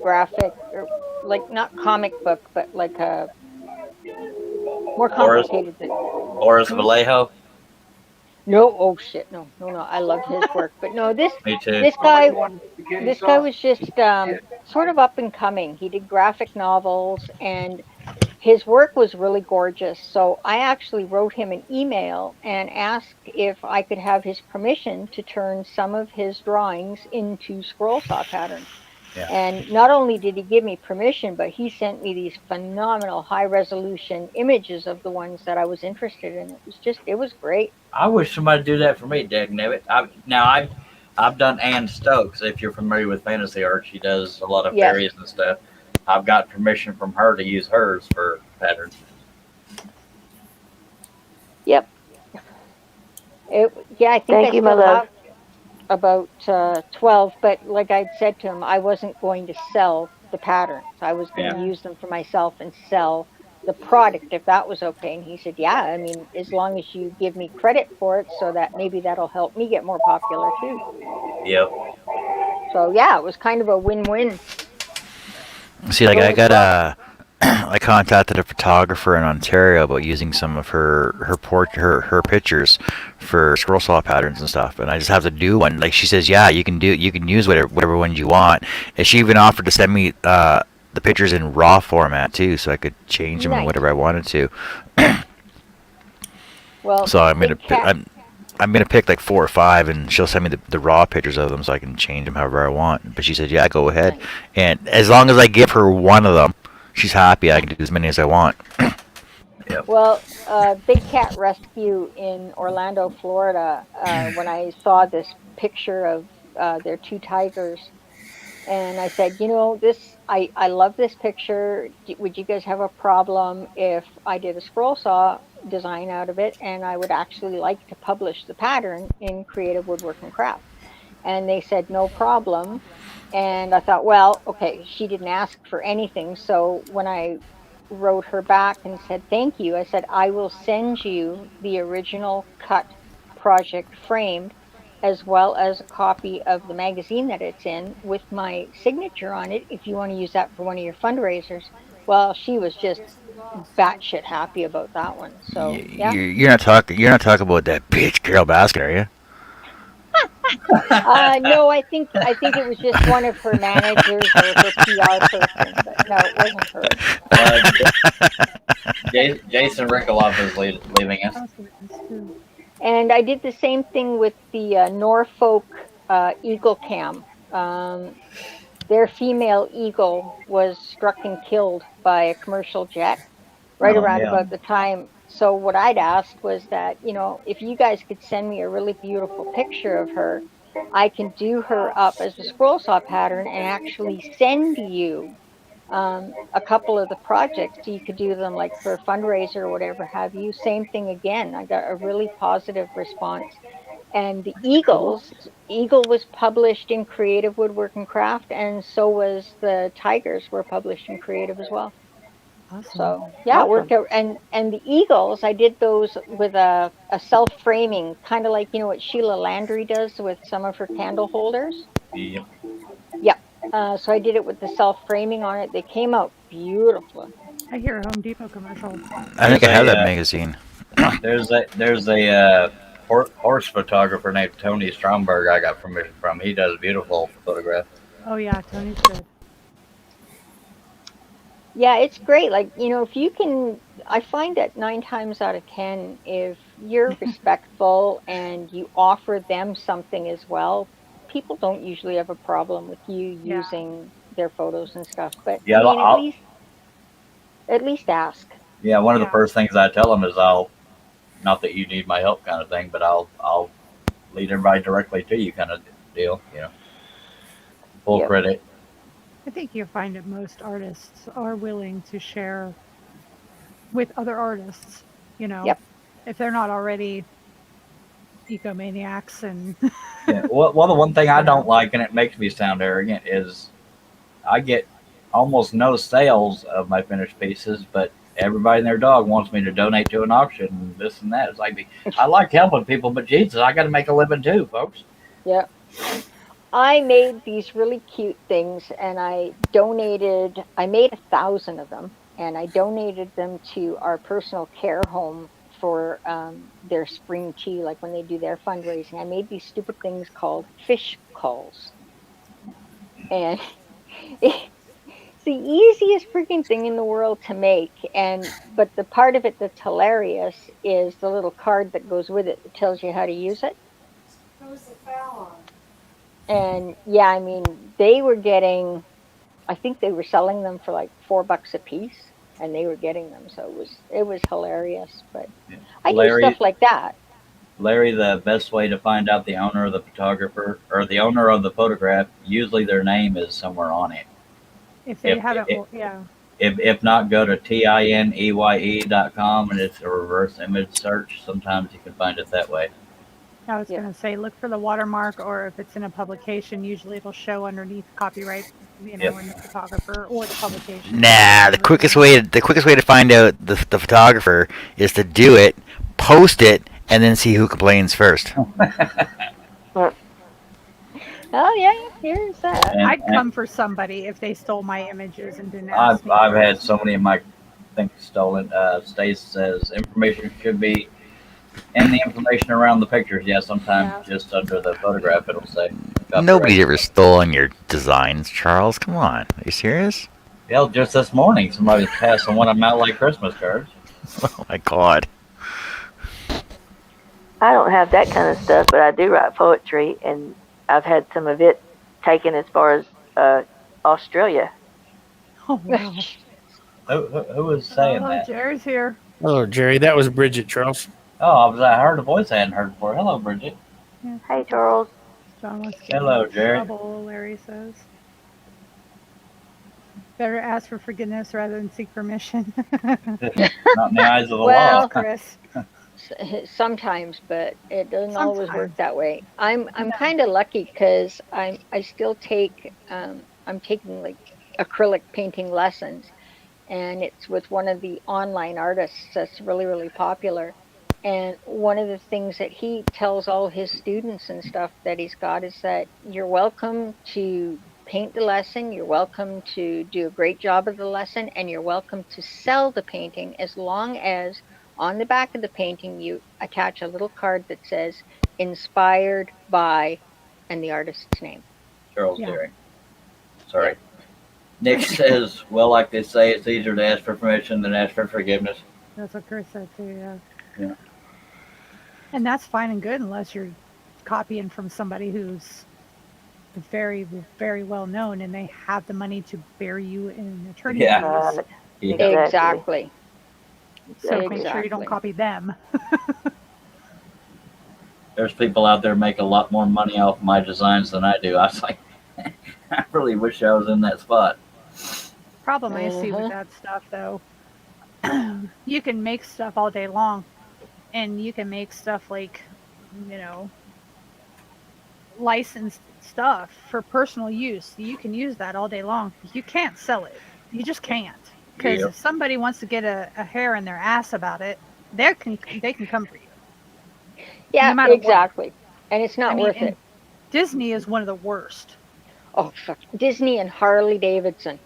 graphic, or like not comic book, but like a more complicated than. Boris Vallejo. No, oh shit, no. I love his work, but no, this Me too. this guy was just sort of up and coming. He did graphic novels, and his work was really gorgeous. So I actually wrote him an email and asked if I could have his permission to turn some of his drawings into scroll saw patterns. Yeah. And not only did he give me permission, but he sent me these phenomenal high resolution images of the ones that I was interested in. It was great. I wish somebody would do that for me, dagnabbit. I've done Ann Stokes. If you're familiar with fantasy art, she does a lot of Yes. fairies and stuff. I've got permission from her to use hers for patterns. Yep. I think Thank I you, still my love. have about 12, but like I'd said to him, I wasn't going to sell the patterns. I was going to use them for myself and sell the product if that was okay. And he said, yeah, I mean, as long as you give me credit for it, so that maybe that'll help me get more popular too. Yep. So yeah, it was kind of a win-win. See, like I got I contacted a photographer in Ontario about using some of her pictures for scroll saw patterns and stuff, and I just have to do one. Like she says, yeah, you can use whatever ones you want, and she even offered to send me the pictures in raw format too, so I could change them or Nice. whatever I wanted to. Well, So I'm Big Cat- gonna pick like 4 or 5, and she'll send me the raw pictures of them so I can change them however I want. But she said, yeah, go ahead, Nice. and as long as I give her one of them, she's happy. I can do as many as I want. Well, Big Cat Rescue in Orlando, Florida, when I saw this picture of their 2 tigers, and I said, I love this picture. Would you guys have a problem if I did a scroll saw design out of it? And I would actually like to publish the pattern in Creative Woodwork and Craft. And they said, no problem. And I thought, well, okay, she didn't ask for anything. So when I wrote her back and said, thank you, I said, I will send you the original cut project framed, as well as a copy of the magazine that it's in with my signature on it if you want to use that for one of your fundraisers. Well, she was just batshit happy about that one. So yeah. You're not talking about that bitch Carol Baskin, are you? No, I think it was just one of her managers or her PR person, but no, it wasn't her. Jason Rickeloff is leaving us. And I did the same thing with the Norfolk Eagle Cam. Their female eagle was struck and killed by a commercial jet right around about the time. So what I'd asked was that, if you guys could send me a really beautiful picture of her, I can do her up as a scroll saw pattern and actually send you a couple of the projects, so you could do them like for a fundraiser or whatever have you. Same thing again. I got a really positive response. And the Eagle was published in Creative Woodwork and Craft, and so was the Tigers were published in Creative as well. Awesome. So yeah, it worked out. And the Eagles, I did those with a self-framing, kind of like what Sheila Landry does with some of her candle holders. Yep. Yep. So I did it with the self-framing on it. They came out beautiful. I hear a Home Depot commercial. I think I have that magazine. There's a horse photographer named Tony Stromberg I got permission from. He does beautiful photographs. Oh yeah, Tony's good. Yeah, it's great. Like, if you can, I find that 9 times out of 10, if you're respectful and you offer them something as well, people don't usually have a problem with you using their photos and stuff. But Yeah, I mean, at least ask. Yeah, one of the first things I tell them is not that you need my help kind of thing, but I'll lead everybody directly to you kind of deal, full credit. I think you'll find that most artists are willing to share with other artists, you know, Yep. if they're not already ecomaniacs and Yeah. Well, the one thing I don't like, and it makes me sound arrogant, is I get almost no sales of my finished pieces, but everybody and their dog wants me to donate to an auction and this and that. It's like I like helping people, but Jesus, I got to make a living too, folks. Yeah. I made these really cute things and I made 1,000 of them and I donated them to our personal care home for their spring tea, like when they do their fundraising. I made these stupid things called fish calls. And it's the easiest freaking thing in the world to make. But the part of it that's hilarious is the little card that goes with it that tells you how to use it. And yeah, I mean, they were getting, I think they were selling them for like $4 a piece, and they were getting them, so it was hilarious. But I do stuff like that. Larry, the best way to find out the owner of the photographer or the owner of the photograph, usually their name is somewhere on it. if they haven't, yeah. If not, go to tineye.com and it's a reverse image search. Sometimes you can find it that way. I was going to say, look for the watermark, or if it's in a publication, usually it'll show underneath copyright, you know, in the photographer or the publication. Nah, the quickest way to find out the photographer is to do it, post it, and then see who complains first. Oh yeah, here's that. I'd come for somebody if they stole my images and didn't I've ask me. I've had so many of my things stolen. Stace says information should be in the information around the pictures. Yeah, sometimes just under the photograph it'll say. Nobody's ever stolen your designs, Charles. Come on, are you serious? Yeah, just this morning somebody was passing one of them out like Christmas cards. Oh my God. I don't have that kind of stuff, but I do write poetry, and I've had some of it taken as far as Australia. Oh, wow. Who was saying that? Jerry's here. Hello, Jerry. That was Bridget, Charles. Oh, I heard a voice I hadn't heard before. Hello, Bridget. Yeah. Hey, Charles. John wants to get Hello, in Jerry. trouble, Larry says. Better ask for forgiveness rather than seek permission. Not in the eyes of the Well, law. Chris. Sometimes, but it doesn't always work that way. I'm kind of lucky because I still take I'm taking like acrylic painting lessons, and it's with one of the online artists that's really popular. And one of the things that he tells all his students and stuff that he's got is that you're welcome to paint the lesson, you're welcome to do a great job of the lesson, and you're welcome to sell the painting as long as on the back of the painting you attach a little card that says inspired by and the artist's name. Charles Derry. Sorry. Nick says, well, like they say, it's easier to ask for permission than ask for forgiveness. That's what Chris said too, yeah. Yeah. And that's fine and good unless you're copying from somebody who's very, very well known and they have the money to bury you in an attorney fees. Exactly. So make sure you don't copy them. There's people out there make a lot more money off my designs than I do. I was like, I really wish I was in that spot. Problem I see with that stuff though, you can make stuff all day long, and you can make stuff like, you know, licensed stuff for personal use. You can use that all day long. You can't sell it. You just can't. Because if somebody wants to get a hair in their ass about it, they can come for you. Yeah, no exactly. What. And it's not worth it. Disney is one of the worst. Oh, fuck. Disney and Harley Davidson.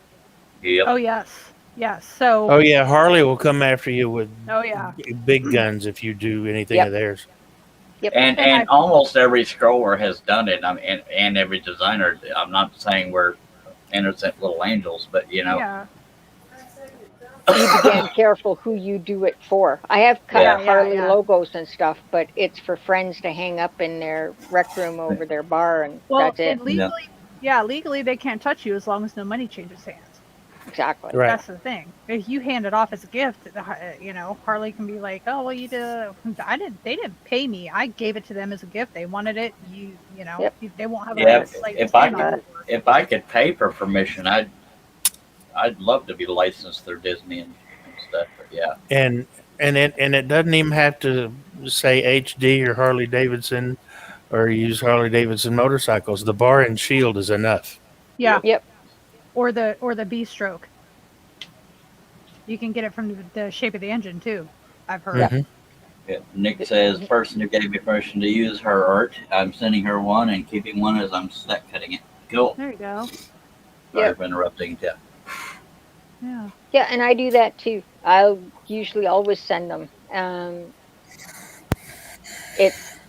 Yep. Oh, yes. Yes. So. Oh, yeah. Harley will come after you with big guns if you do anything of theirs. Yep. And almost every scroller has done it. I mean, and every designer. I'm not saying we're innocent little angels, but you know. Yeah. You begin careful who you do it for. I have cut out Harley logos and stuff, but it's for friends to hang up in their rec room over their bar, and that's it. Legally, legally they can't touch you as long as no money changes hands. Exactly. Right. That's the thing. If you hand it off as a gift, Harley can be like, "Oh, well, you did. They didn't pay me. I gave it to them as a gift. They wanted it. Yep. They won't have Yeah, a like if I stand on could, it." if I could pay for permission, I'd love to be licensed through Disney and stuff. But yeah, And it doesn't even have to say HD or Harley Davidson or use Harley Davidson motorcycles. The bar and shield is enough. Yeah. Yep. Or the B stroke. You can get it from the shape of the engine too. I've heard. Mhm. yeah. Nick says, person who gave me permission to use her art, I'm sending her one and keeping one as I'm stack cutting it. Cool. There you go. Sorry Yep. for interrupting. Yeah. Yeah. Yeah, and I do that too. I'll usually always send them.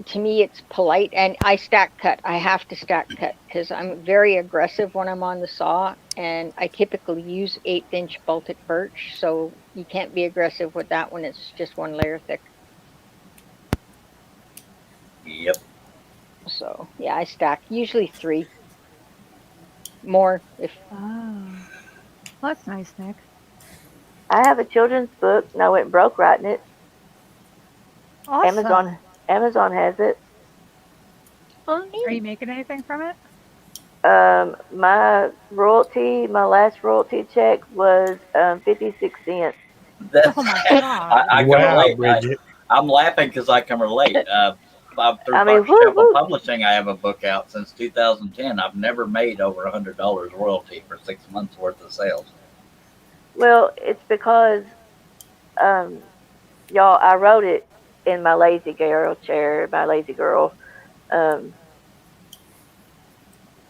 To me, it's polite, and I stack cut. I have to stack cut because I'm very aggressive when I'm on the saw, and I typically use 1/8" Baltic birch, so you can't be aggressive with that when it's just one layer thick. Yep. So yeah, I stack usually 3. More if Oh. Well, that's nice, Nick. I have a children's book, and I went broke writing it. Awesome. Amazon has it. Oh, Are you making anything from it? My last royalty check was 56 cents. That's, Oh my god. I can Wow, relate. Bridget. I'm laughing because I can relate. Through I mean, Fox Chapel woo-hoo. Publishing, I have a book out since 2010. I've never made over $100 royalty for 6 months worth of sales. Well, it's because, y'all, I wrote it in my lazy girl chair, my lazy girl,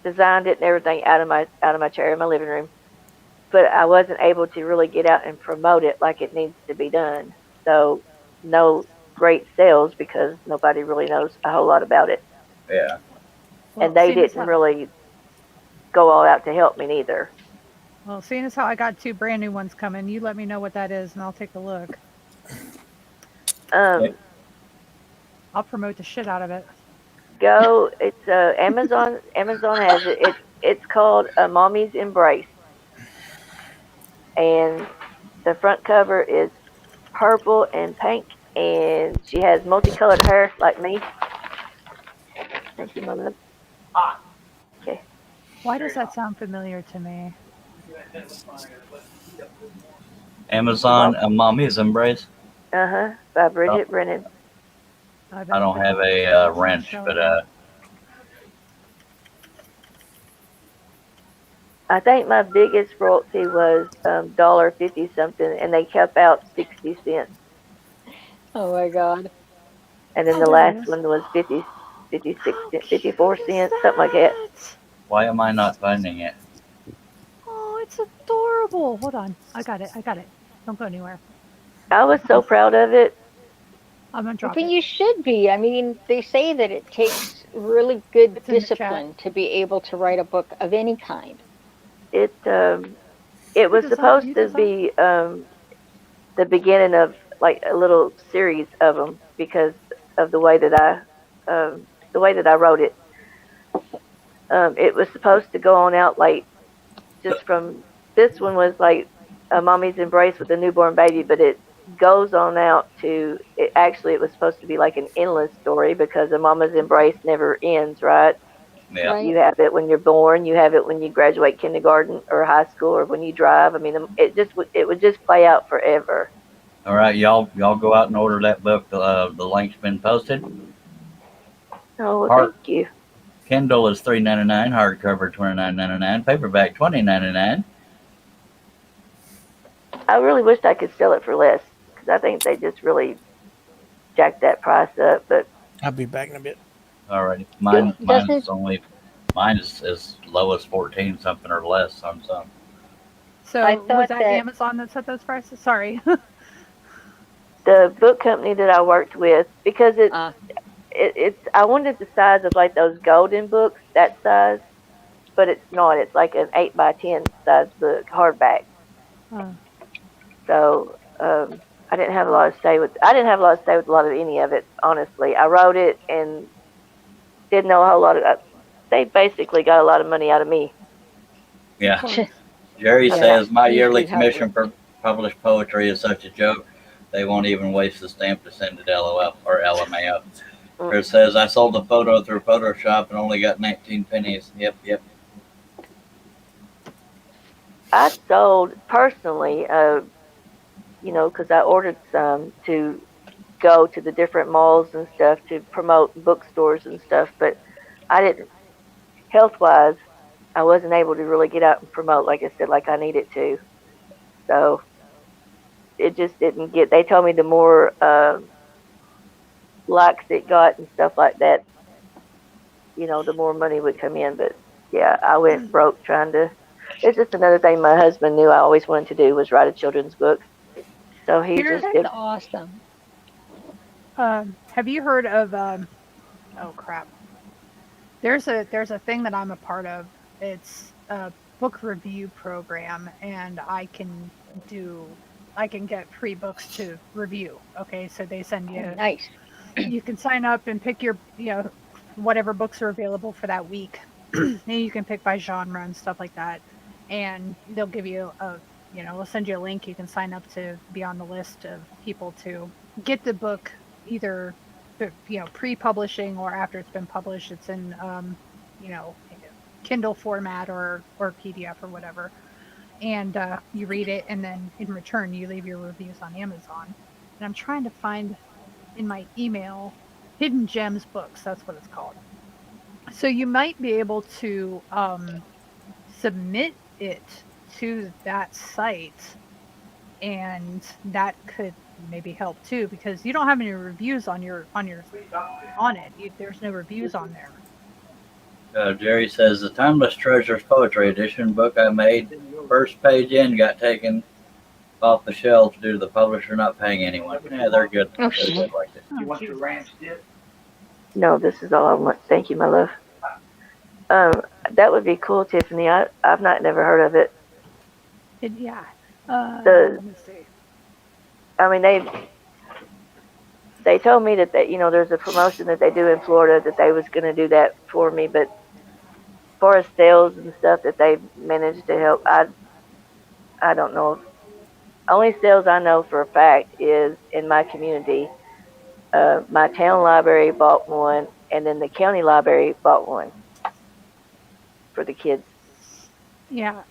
designed it and everything out of my chair in my living room. But I wasn't able to really get out and promote it like it needs to be done. So, no great sales because nobody really knows a whole lot about it. Yeah. Well, And they seeing as didn't how- really go all out to help me neither. Well, seeing as how I got 2 brand new ones coming, you let me know what that is, and I'll take a look. Um, I'll promote the shit out of it. Go. It's Amazon. Amazon has it. It's called A Mommy's Embrace, and the front cover is purple and pink, and she has multicolored hair like me. Thank you, Mama. Okay. Why does that sound familiar to me? Amazon, a Mommy's Embrace. By Bridget Brennan. I don't have a wrench, but I think my biggest royalty was $1.50 something, and they kept out 60 cents. oh my god. And then the last one was 56 cents, 54 cents, something like that. why am I not finding it? Oh, it's adorable. Hold on. I got it. Don't go anywhere. I was so proud of it. I'm gonna drop But it. you should be. I mean, they say that it takes really good It's in the chat. discipline to be able to write a book of any kind. It was supposed to be the beginning of like a little series of them because of the way that I wrote it. It was supposed to go on out like just from this one was like a mommy's embrace with a newborn baby, but it goes on out to it was supposed to be like an endless story because a mama's embrace never ends, right? Yeah. Right. You have it when you're born, you have it when you graduate kindergarten or high school or when you drive. I mean, it would just play out forever. All right, y'all go out and order that book. The link's been posted. Oh, well, Art- thank you. Kindle is $3.99, hardcover $29.99, paperback $20.99. I really wished I could sell it for less because I think they just really jacked that price up. But I'll be back in a bit. All right, mine Doesn't- is as low as 14 something or less on some. So I was thought that that- Amazon that set those prices? Sorry. the book company that I worked with, because Ah. it's I wanted the size of like those golden books, that size, but it's not. It's like an 8x10 size book, hardback. Oh. So I didn't have a lot of say with a lot of any of it. Honestly, I wrote it and didn't know a whole lot of. They basically got a lot of money out of me. Yeah. Jerry Yeah, says my usually yearly helpful. commission for published poetry is such a joke. They won't even waste the stamp to send it LOL or LMAO. Chris says I sold a photo through Photoshop and only got 19 pennies. Yep. I sold personally, because I ordered some to go to the different malls and stuff to promote bookstores and stuff, but I didn't, health wise, I wasn't able to really get out and promote, like I said, like I needed to. So it just didn't get, they told me the more likes it got and stuff like that, the more money would come in. But yeah, I went broke trying to. It's just another thing my husband knew I always wanted to do was write a children's book. So he just did. That's awesome. Have you heard of? Oh crap! There's a thing that I'm a part of. It's a book review program, and I can get free books to review. Okay, so they send you. Nice. You can sign up and pick your whatever books are available for that week. And you can pick by genre and stuff like that, and they'll give you they'll send you a link. You can sign up to be on the list of people to get the book either pre-publishing or after it's been published. It's in Kindle format or PDF or whatever, and you read it, and then in return you leave your reviews on Amazon. And I'm trying to find in my email Hidden Gems Books. That's what it's called. So you might be able to submit it to that site, and that could maybe help too, because you don't have any reviews on it. There's no reviews on there. Jerry says the Timeless Treasures Poetry Edition book I made, first page in, got taken off the shelves due to the publisher not paying anyone. Yeah, they're good. Oh, They're good like that. You want your ranch dip? No, this is all I want. Thank you, my love. That would be cool, Tiffany. I've never heard of it. Yeah. Let me see. I mean, they told me that there's a promotion that they do in Florida that they was going to do that for me, but as far as sales and stuff that they managed to help, I don't know. Only sales I know for a fact is in my community. My town library bought one, and then the county library bought one for the kids. Yeah.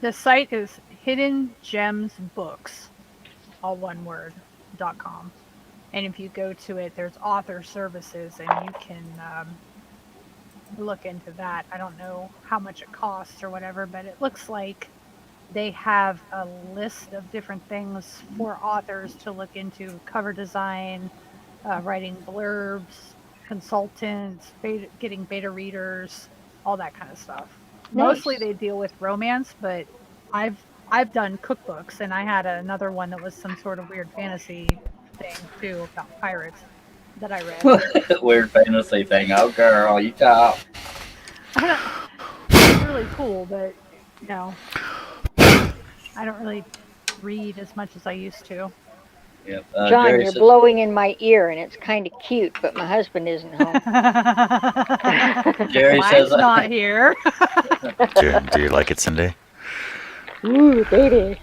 The site is Hidden Gems Books, all one word, .com. And if you go to it, there's author services, and you can look into that. I don't know how much it costs or whatever, but it looks like they have a list of different things for authors to look into: cover design, writing blurbs, consultants, getting beta readers, all that kind of stuff. Nice. Mostly they deal with romance, but I've done cookbooks, and I had another one that was some sort of weird fantasy thing too about pirates that I read. Weird fantasy thing. Oh, girl, you talk. It's really cool, but I don't really read as much as I used to. Yep. John, Jerry you're says, blowing in my ear, and it's kind of cute, but my husband isn't home. Jerry Mine's says, not here. Do you like it, Cindy? Ooh, baby.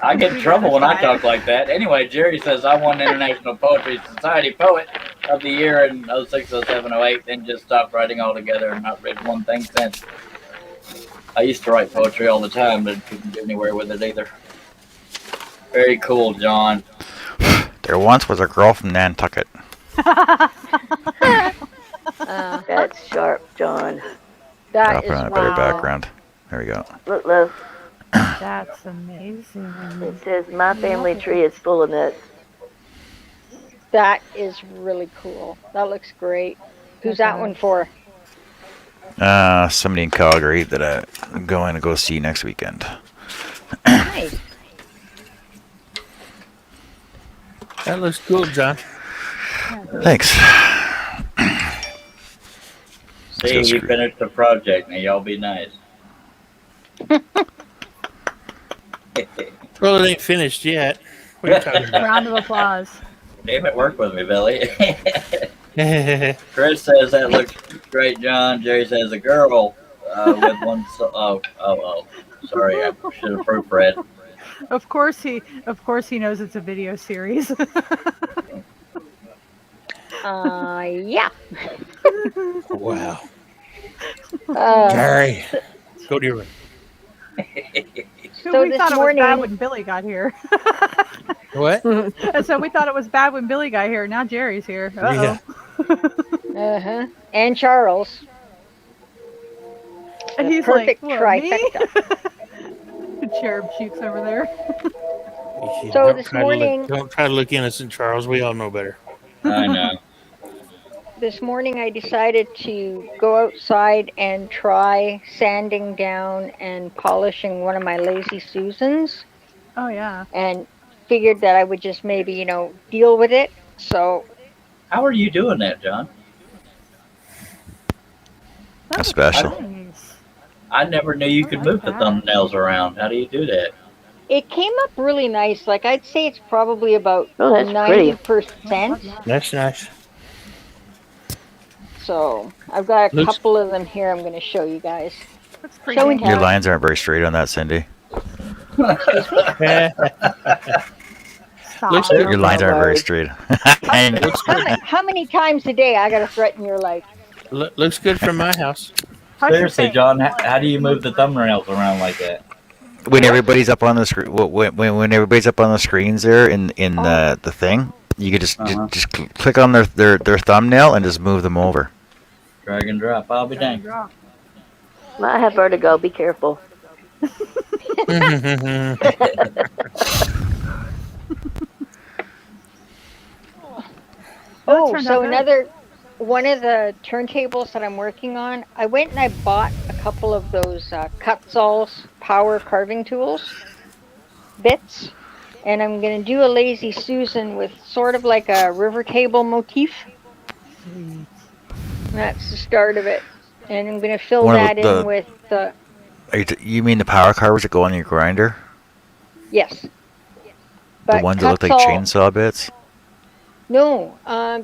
I get in trouble when I talk like that. Anyway, Jerry says I won International Poetry Society Poet of the Year in 06, 07, 08, then just stopped writing altogether and not written one thing since. I used to write poetry all the time, but couldn't get anywhere with it either. Very cool, John. There once was a girl from Nantucket. That's sharp, John. That is Dropping on a better wow. background. There we go. Look, love. That's amazing. It says my family tree is full of nuts. That is really cool. That looks great. Who's that one for? Somebody in Calgary that I'm going to go see next weekend. Nice. That looks cool, John. Thanks. See, you finished the project. Now, y'all be nice. Well, it ain't finished yet. What are you talking about? Round of applause. Damn it, work with me, Billy. Chris says that looks great, John. Jerry says a girl with one. Sorry, I should have proofread. Of course he knows it's a video series. Yeah. Wow. Uh, Gary, go to your room. So we this thought it was morning- bad when Billy got here. What? And so we thought it was bad when Billy got here. Now Jerry's here. Uh-oh. Yeah. And Charles. And he's perfect like, what, me? trifecta. Cherub cheeks over there. Yeah, So don't this try to look- morning- don't try to look innocent, Charles. We all know better. I know. This morning I decided to go outside and try sanding down and polishing one of my Lazy Susans, Oh yeah. and figured that I would just maybe, deal with it. So How are you doing that, John? That's special. Nice. I never knew you could move the that. thumbnails around. How do you do that? it came up really nice. Like I'd say it's probably about Oh, that's pretty. 90%. That's nice. So I've got a Looks- couple of them here I'm going to show you guys. That's pretty Show and neat. Your tell. lines aren't very straight on that, Cindy. Stop. Looks Your lines aren't very Lord. straight. I know. How many times a day I got to threaten your life? Looks good from my house. How's your Seriously, thing? John, how do you move the thumbnails around like that? When everybody's up on the screen, when everybody's up on the screens there in the thing, you could just click on their thumbnail and just move them over. Drag and drop. I'll be dang. I have vertigo. Be careful. Oh, turned so out good. another one of the turntables that I'm working on, I went and I bought a couple of those Kutzall's power carving tools bits, and I'm gonna do a Lazy Susan with sort of like a river table motif. That's the start of it, and I'm gonna fill One of that the- in with the You mean the power carvers that go on your grinder? yes. The But ones that look like Kutzall- chainsaw bits? No,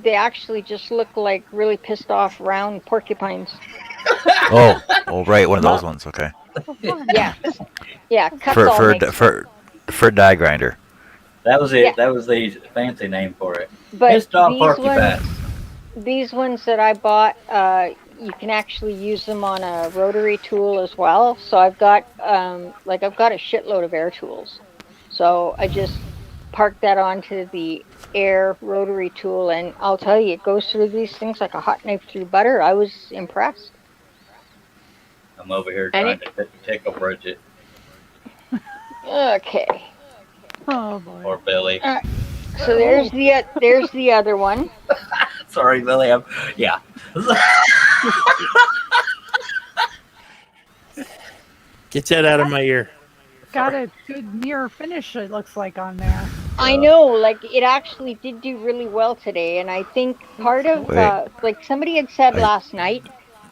they actually just look like really pissed off round porcupines. Oh, right, one of those ones. Okay. Yeah, yeah. For Kutzall for makes for die grinder. That was it. Yeah. That was the fancy name for it. But Pissed off these porcupine. These ones that I bought, you can actually use them on a rotary tool as well. So I've got I've got a shitload of air tools. So I just parked that onto the air rotary tool, and I'll tell you, it goes through these things like a hot knife through butter. I was impressed. I'm over here And trying to tickle Bridget Okay, Oh boy. or Billy. so there's the other one. Sorry, Billy. Yeah. Get that out of my ear. Got a good near finish. It looks like on there. I know, like it actually did do really well today, and I think part of Wait. like somebody had said I- last night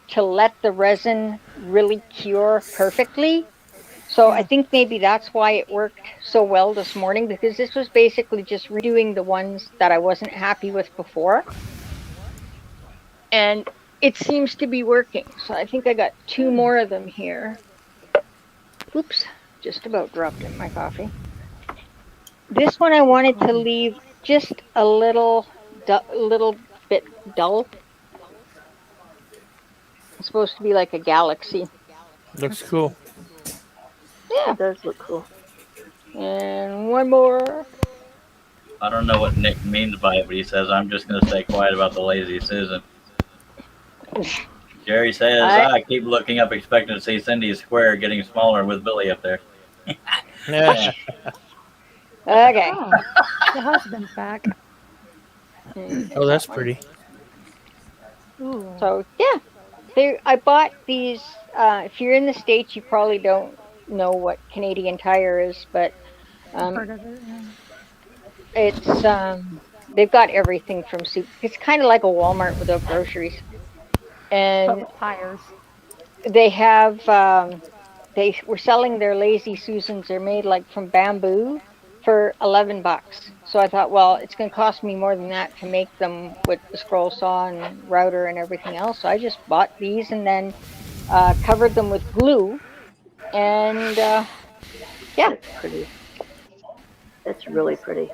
to let the resin really cure perfectly. So I think maybe that's why it worked so well this morning, because this was basically just redoing the ones that I wasn't happy with before. And it seems to be working. So I think I got 2 more of them here. Oops, just about dropped in my coffee. This one I wanted to leave just a little bit dull. It's supposed to be like a galaxy. Looks cool. Yeah. It does look cool. And one more. I don't know what Nick means by it, but he says, I'm just going to stay quiet about the Lazy Susan. Jerry says, I keep looking up expecting to see Cindy's square getting smaller with Billy up there. Yeah. Okay. Oh, the husband's back. Oh, that's pretty. Ooh. So yeah, I bought these. If you're in the States, you probably don't know what Canadian Tire is, but Part of it, yeah. it's they've got everything from soup. It's kind of like a Walmart without groceries, But and with tires. they have they were selling their Lazy Susans. They're made like from bamboo for $11. So I thought, well, it's going to cost me more than that to make them with the scroll saw and router and everything else. So I just bought these, and then covered them with glue, and yeah. Pretty. That's really pretty.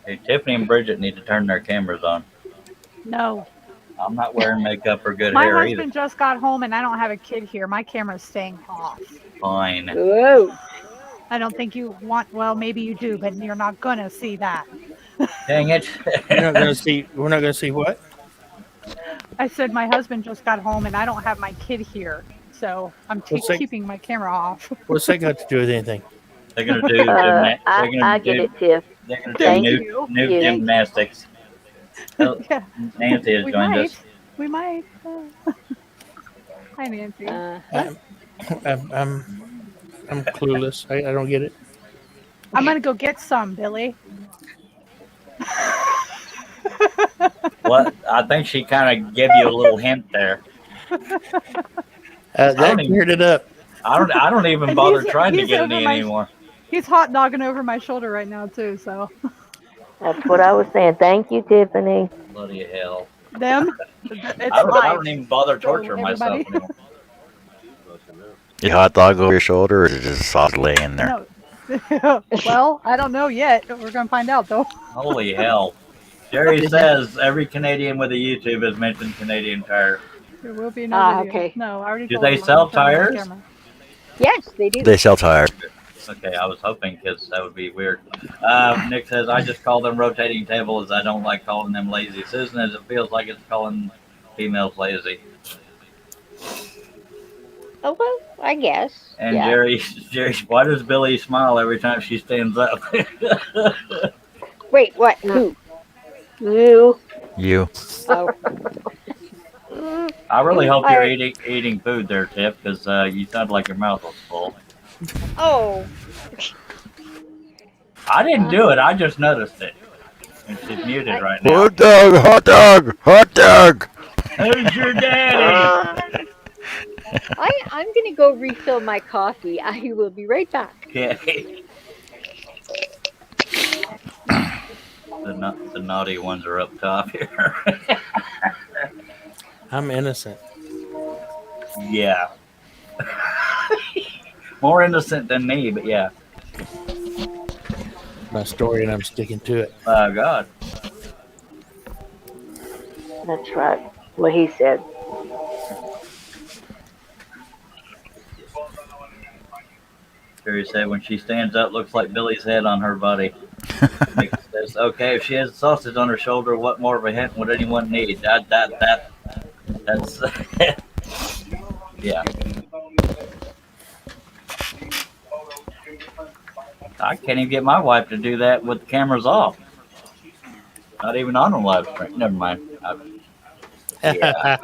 Hey, Tiffany and Bridget need to turn their cameras on. No. I'm not wearing makeup or good My hair husband either. just got home and I don't have a kid here. My camera's staying off. Fine. Whoa. I don't think you want, well, maybe you do, but you're not going to see that. Dang it. We're not gonna see what? I said my husband just got home and I don't have my kid here. So I'm keeping my camera off. What's that got to do with anything? They're gonna do I get it, Tiff. They're gonna Thank do you. new Yeah. gymnastics. Oh, Yeah. Nancy has We joined might. us. We might. Hi, Nancy. I'm clueless. I don't get it. I'm going to go get some, Billy. What? I think she kind of gave you a little hint there. That cleared it up. I don't even And bother he's- trying to he's get over any my- anymore. He's hot dogging over my shoulder right now, too. So That's what I was saying. Thank you, Tiffany. Bloody hell. them, it's I live. don't even bother torturing myself everybody. anymore. You hot dog over your shoulder, or is it just soft laying there? No. Well, I don't know yet. We're going to find out, though. Holy hell. Jerry says every Canadian with a YouTube has mentioned Canadian Tire. There will be no video. Okay. No, I already Do told they him I'm sell gonna turn on the tires? camera. Yes, they do. They sell tires. Okay, I was hoping because that would be weird. Nick says, I just call them rotating tables. I don't like calling them lazy. Susan, as it feels like it's calling females lazy. Oh, well, I guess. And yeah. Jerry, why does Billy smile every time she stands up? Wait, what? Who? You. You. Oh. I really hope you're eating food there, Tiff, because you sound like your mouth was full. Oh. I didn't do it. I just noticed it. And she's muted right now. Hot dog, hot dog, hot dog. Who's your daddy? I'm going to go refill my coffee. I will be right back. Okay. The naughty ones are up top here. I'm innocent. Yeah. More innocent than me, but yeah. My story, and I'm sticking to it. Oh, God. That's right. What he said. Jerry said when she stands up, looks like Billy's head on her body. Nick says, okay, if she has sausage on her shoulder, what more of a hint would anyone need? That's yeah. I can't even get my wife to do that with the cameras off. Not even on a live stream. Never mind. Yeah.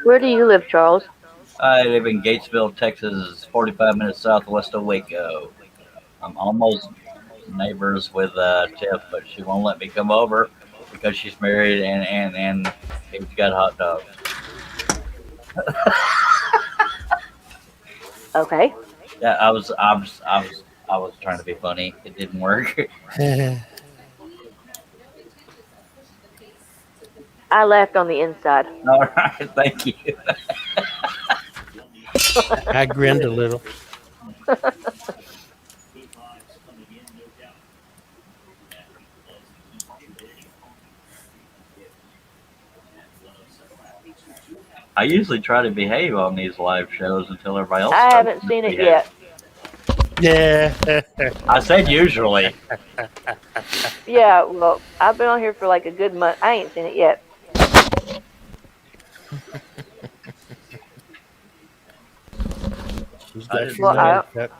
Where do you live, Charles? I live in Gatesville, Texas, 45 minutes southwest of Waco. I'm almost neighbors with Tiff, but she won't let me come over because she's married and she's got hot dogs. Okay. Yeah, I was trying to be funny. It didn't work. I laughed on the inside. All right, thank you. I grinned a little. I usually try to behave on these live shows until everybody else. I starts haven't to seen it behave. yet. Yeah. I said usually. Yeah, well, I've been on here for like a good month. I ain't seen it yet. She's got Well, your name cut.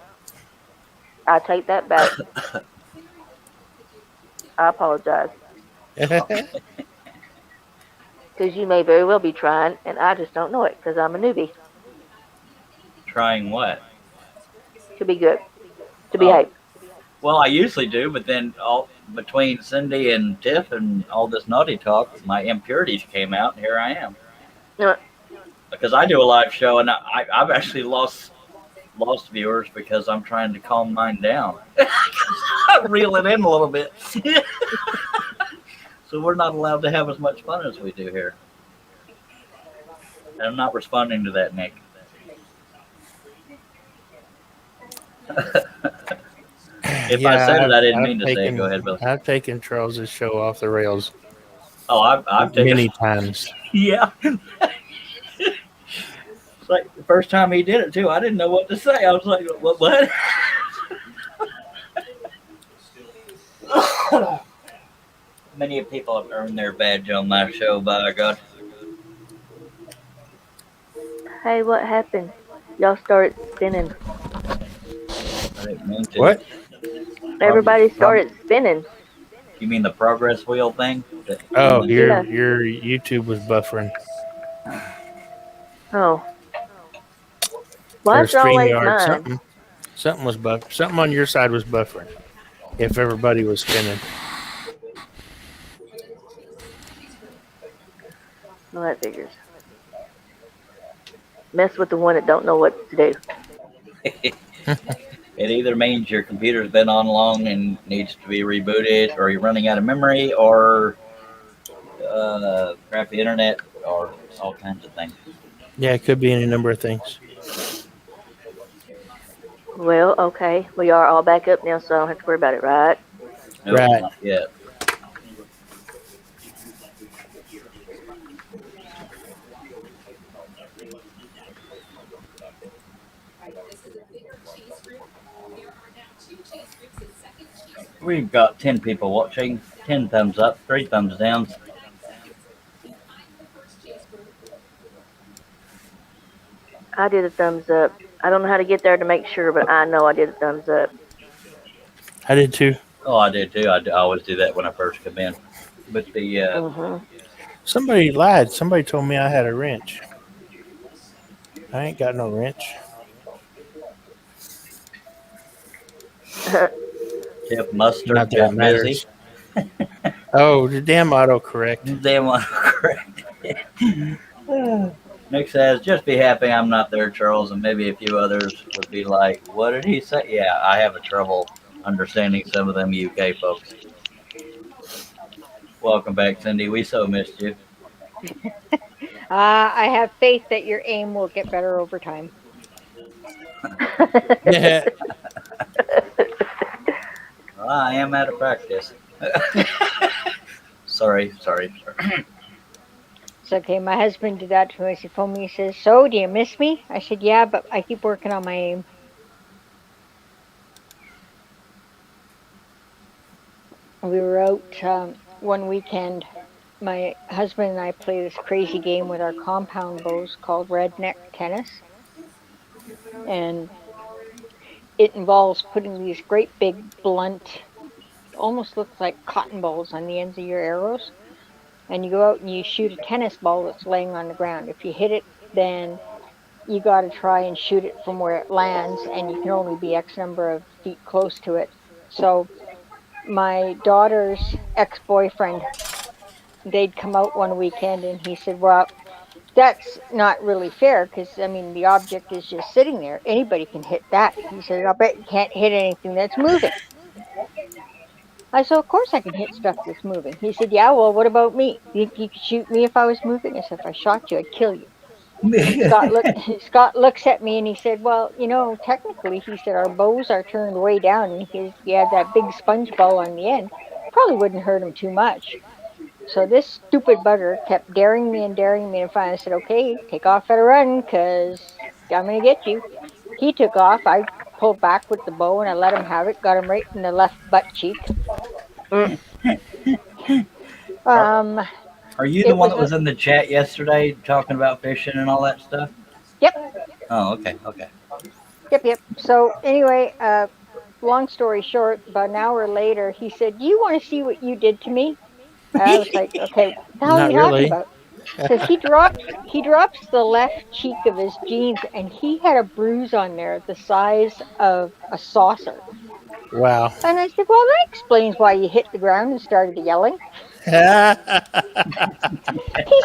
I take that back. I apologize. Because you may very well be trying, and I just don't know it because I'm a newbie. Trying what? To be good. To behave. Well, I usually do, but then all between Cindy and Tiff and all this naughty talk, my impurities came out, and here I am. No. Because I do a live show, and I've actually lost viewers because I'm trying to calm mine down. Reel it in a little bit. So we're not allowed to have as much fun as we do here. And I'm not responding to that, Nick. If I said it, I didn't mean to say it. Go ahead, Bill. I've taken Charles's show off the rails. Oh, I've taken many times. Yeah. It's like the first time he did it too. I didn't know what to say. I was like, "What?" Many people have earned their badge on my show, by God. Hey, what happened? Y'all started spinning. I didn't mean to. What? Everybody started spinning. You mean the progress wheel thing? Oh, your YouTube was buffering. Oh. Why Or is it always StreamYard, mine? something was buffering. Something on your side was buffering. If everybody was spinning. Well, that figures. Mess with the one that don't know what to do. It either means your computer's been on long and needs to be rebooted, or you're running out of memory, or crappy internet, or all kinds of things. Yeah, it could be any number of things. Well, okay. We are all back up now, so I don't have to worry about it, right? Nope, Right. Not yet. We've got 10 people watching, 10 thumbs up, 3 thumbs down. I did a thumbs up. I don't know how to get there to make sure, but I know I did a thumbs up. I did too. Oh, I did too. I always do that when I first come in. But the Somebody lied. Somebody told me I had a wrench. I ain't got no wrench. Jeff Mustard, Not that Jeff it matters. Mizzy. Oh, the damn autocorrect. Damn autocorrect. Nick says, just be happy I'm not there, Charles, and maybe a few others would be like, what did he say? Yeah, I have a trouble understanding some of them UK folks. Welcome back, Cindy. We so missed you. I have faith that your aim will get better over time. Yeah. Well, I am out of practice. Sorry. It's okay. My husband did that to me. He phoned me. He says, "So, do you miss me?" I said, "Yeah, but I keep working on my aim." We were out one weekend. My husband and I play this crazy game with our compound bows called Redneck Tennis. And it involves putting these great big blunt, almost looks like cotton balls on the ends of your arrows. And you go out and you shoot a tennis ball that's laying on the ground. If you hit it, then you got to try and shoot it from where it lands, and you can only be X number of feet close to it. So my daughter's ex-boyfriend, they'd come out one weekend, and he said, well, that's not really fair, because, I mean, the object is just sitting there. Anybody can hit that. He said, I bet you can't hit anything that's moving. I said, of course I can hit stuff that's moving. He said, yeah, well, what about me? You could shoot me if I was moving? I said, if I shot you, I'd kill you. Scott looks at me and he said, well, you know, technically, he said, our bows are turned way down, and he had that big sponge ball on the end. Probably wouldn't hurt him too much. So this stupid bugger kept daring me, and finally I said, okay, take off at a run, because I'm going to get you. He took off. I pulled back with the bow, and I let him have it. Got him right in the left butt cheek. Are you the one that was in the chat yesterday talking about fishing and all that stuff? Yep. Oh, okay. Yep. So anyway, long story short, about an hour later, he said, do you want to see what you did to me? I was like, okay, what the hell are you talking about? Because he drops the left cheek of his jeans, and he had a bruise on there the size of a saucer. Wow. And I said, well, that explains why you hit the ground and started yelling. He said,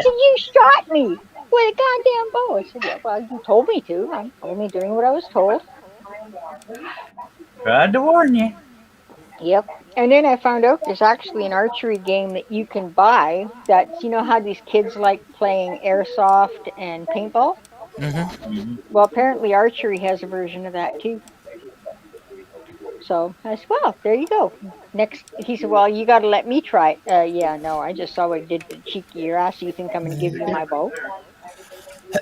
you shot me with a goddamn bow. I said, yeah, well, you told me to. I'm only doing what I was told. Tried to warn you. Yep. And then I found out there's actually an archery game that you can buy. That's, you know how these kids like playing airsoft and paintball? Well, apparently archery has a version of that too. So I said, well, there you go. Next, he said, well, you got to let me try it. Yeah, no, I just saw what it did to the cheek of your ass. You think I'm going to give you my bow?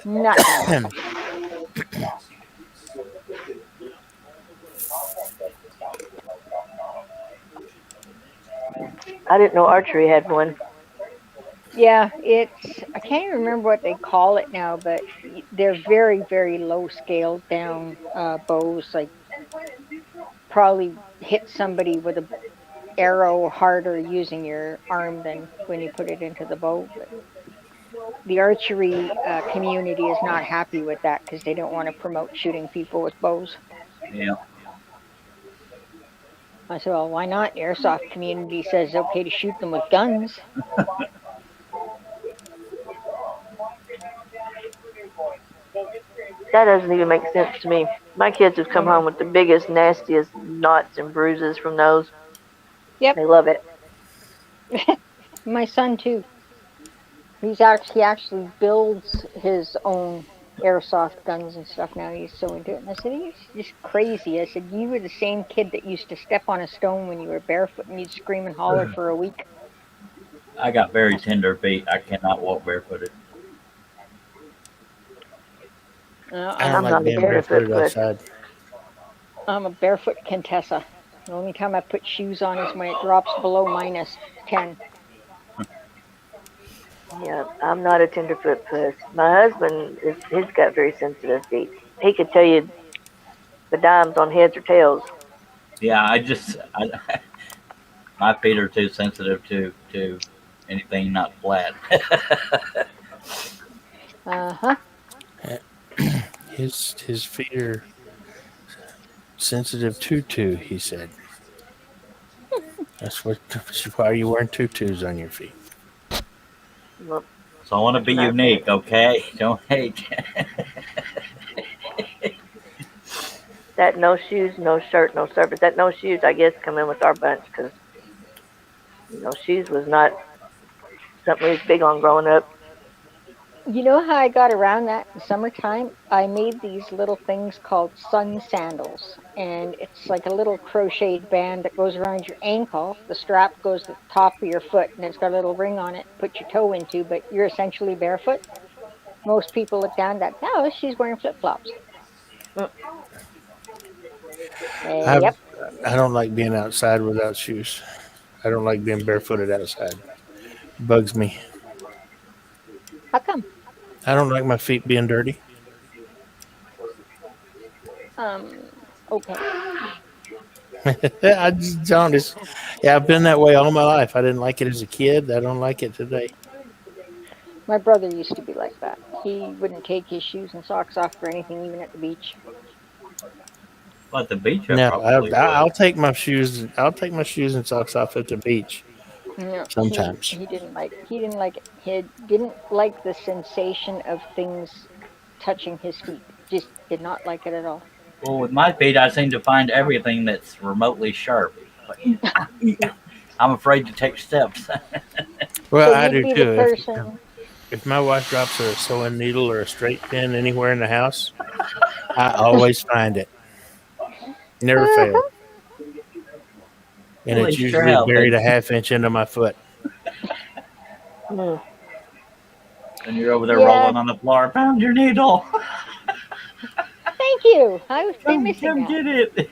Not gonna happen. I didn't know archery had one. Yeah, it's, I can't even remember what they call it now, but they're very, very low scaled down bows. Like, probably hit somebody with a arrow harder using your arm than when you put it into the bow. But the archery community is not happy with that because they don't want to promote shooting people with bows. Yeah. I said, well, why not? The airsoft community says it's okay to shoot them with guns. That doesn't even make sense to me. My kids have come home with the biggest, nastiest knots and bruises from those. Yep. They love it. My son too. He actually builds his own airsoft guns and stuff now. He's so into it. And I said, he's just crazy. I said, you were the same kid that used to step on a stone when you were barefoot and you'd scream and holler for a week. I got very tender feet. I cannot walk barefooted. I don't like being barefooted outside. I'm a barefoot Contessa. The only time I put shoes on is when it drops below -10. Yeah, I'm not a tenderfoot puss. My husband, he's got very sensitive feet. He could tell you the dimes on heads or tails. Yeah, my feet are too sensitive to anything not flat. Uh-huh. His feet are sensitive to, he said. That's why are you wearing tutus on your feet? Well, So I want to be unique, okay? Don't hate. That no shoes, no shirt, no service. That no shoes, I guess, come in with our bunch because shoes was not something we was big on growing up. You know how I got around that in summertime? I made these little things called sun sandals. And it's like a little crocheted band that goes around your ankle. The strap goes to the top of your foot, and it's got a little ring on it to put your toe into, but you're essentially barefoot. Most people look down at that, oh, she's wearing flip-flops. Yep. I don't like being outside without shoes. I don't like being barefooted outside. It bugs me. How come? I don't like my feet being dirty. Okay. I just honest. Yeah, I've been that way all my life. I didn't like it as a kid. I don't like it today. My brother used to be like that. He wouldn't take his shoes and socks off for anything, even at the beach. Well, at the beach, No, I'll take my shoes. I'll take my shoes and socks off at the beach. No, sometimes he didn't like it. He didn't like the sensation of things touching his feet. Just did not like it at all. Well, with my feet, I seem to find everything that's remotely sharp. I'm afraid to take steps. Well, I do too. If my wife drops a sewing needle or a straight pin anywhere in the house, I always find it. Never fail. And it's usually buried a half inch into my foot. And you're over there rolling on the floor. Found your needle. Thank you. I was missing that. Get it.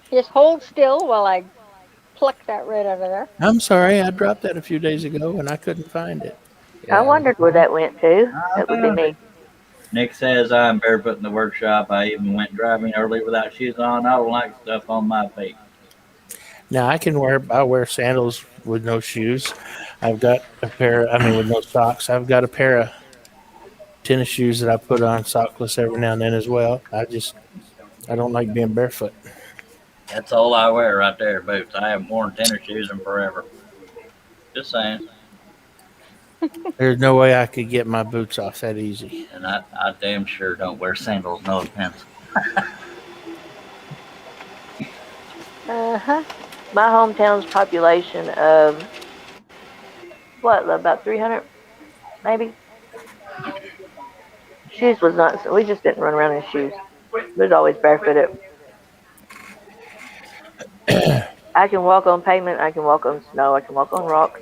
Just hold still while I pluck that right out of there. I'm sorry, I dropped that a few days ago and I couldn't find it. Yeah. I wondered where that went to. That would be me. Nick says I'm barefoot in the workshop. I even went driving early without shoes on. I don't like stuff on my feet. Now I wear sandals with no shoes. I've got with no socks. I've got a pair of tennis shoes that I put on sockless every now and then as well. I don't like being barefoot. That's all I wear right there, boots. I haven't worn tennis shoes in forever. Just saying. There's no way I could get my boots off that easy. And I damn sure don't wear sandals, no offense. Uh-huh. My hometown's population of what, about 300, maybe. Shoes was not. So we just didn't run around in shoes. We was always barefooted. I can walk on pavement. I can walk on snow. I can walk on rock.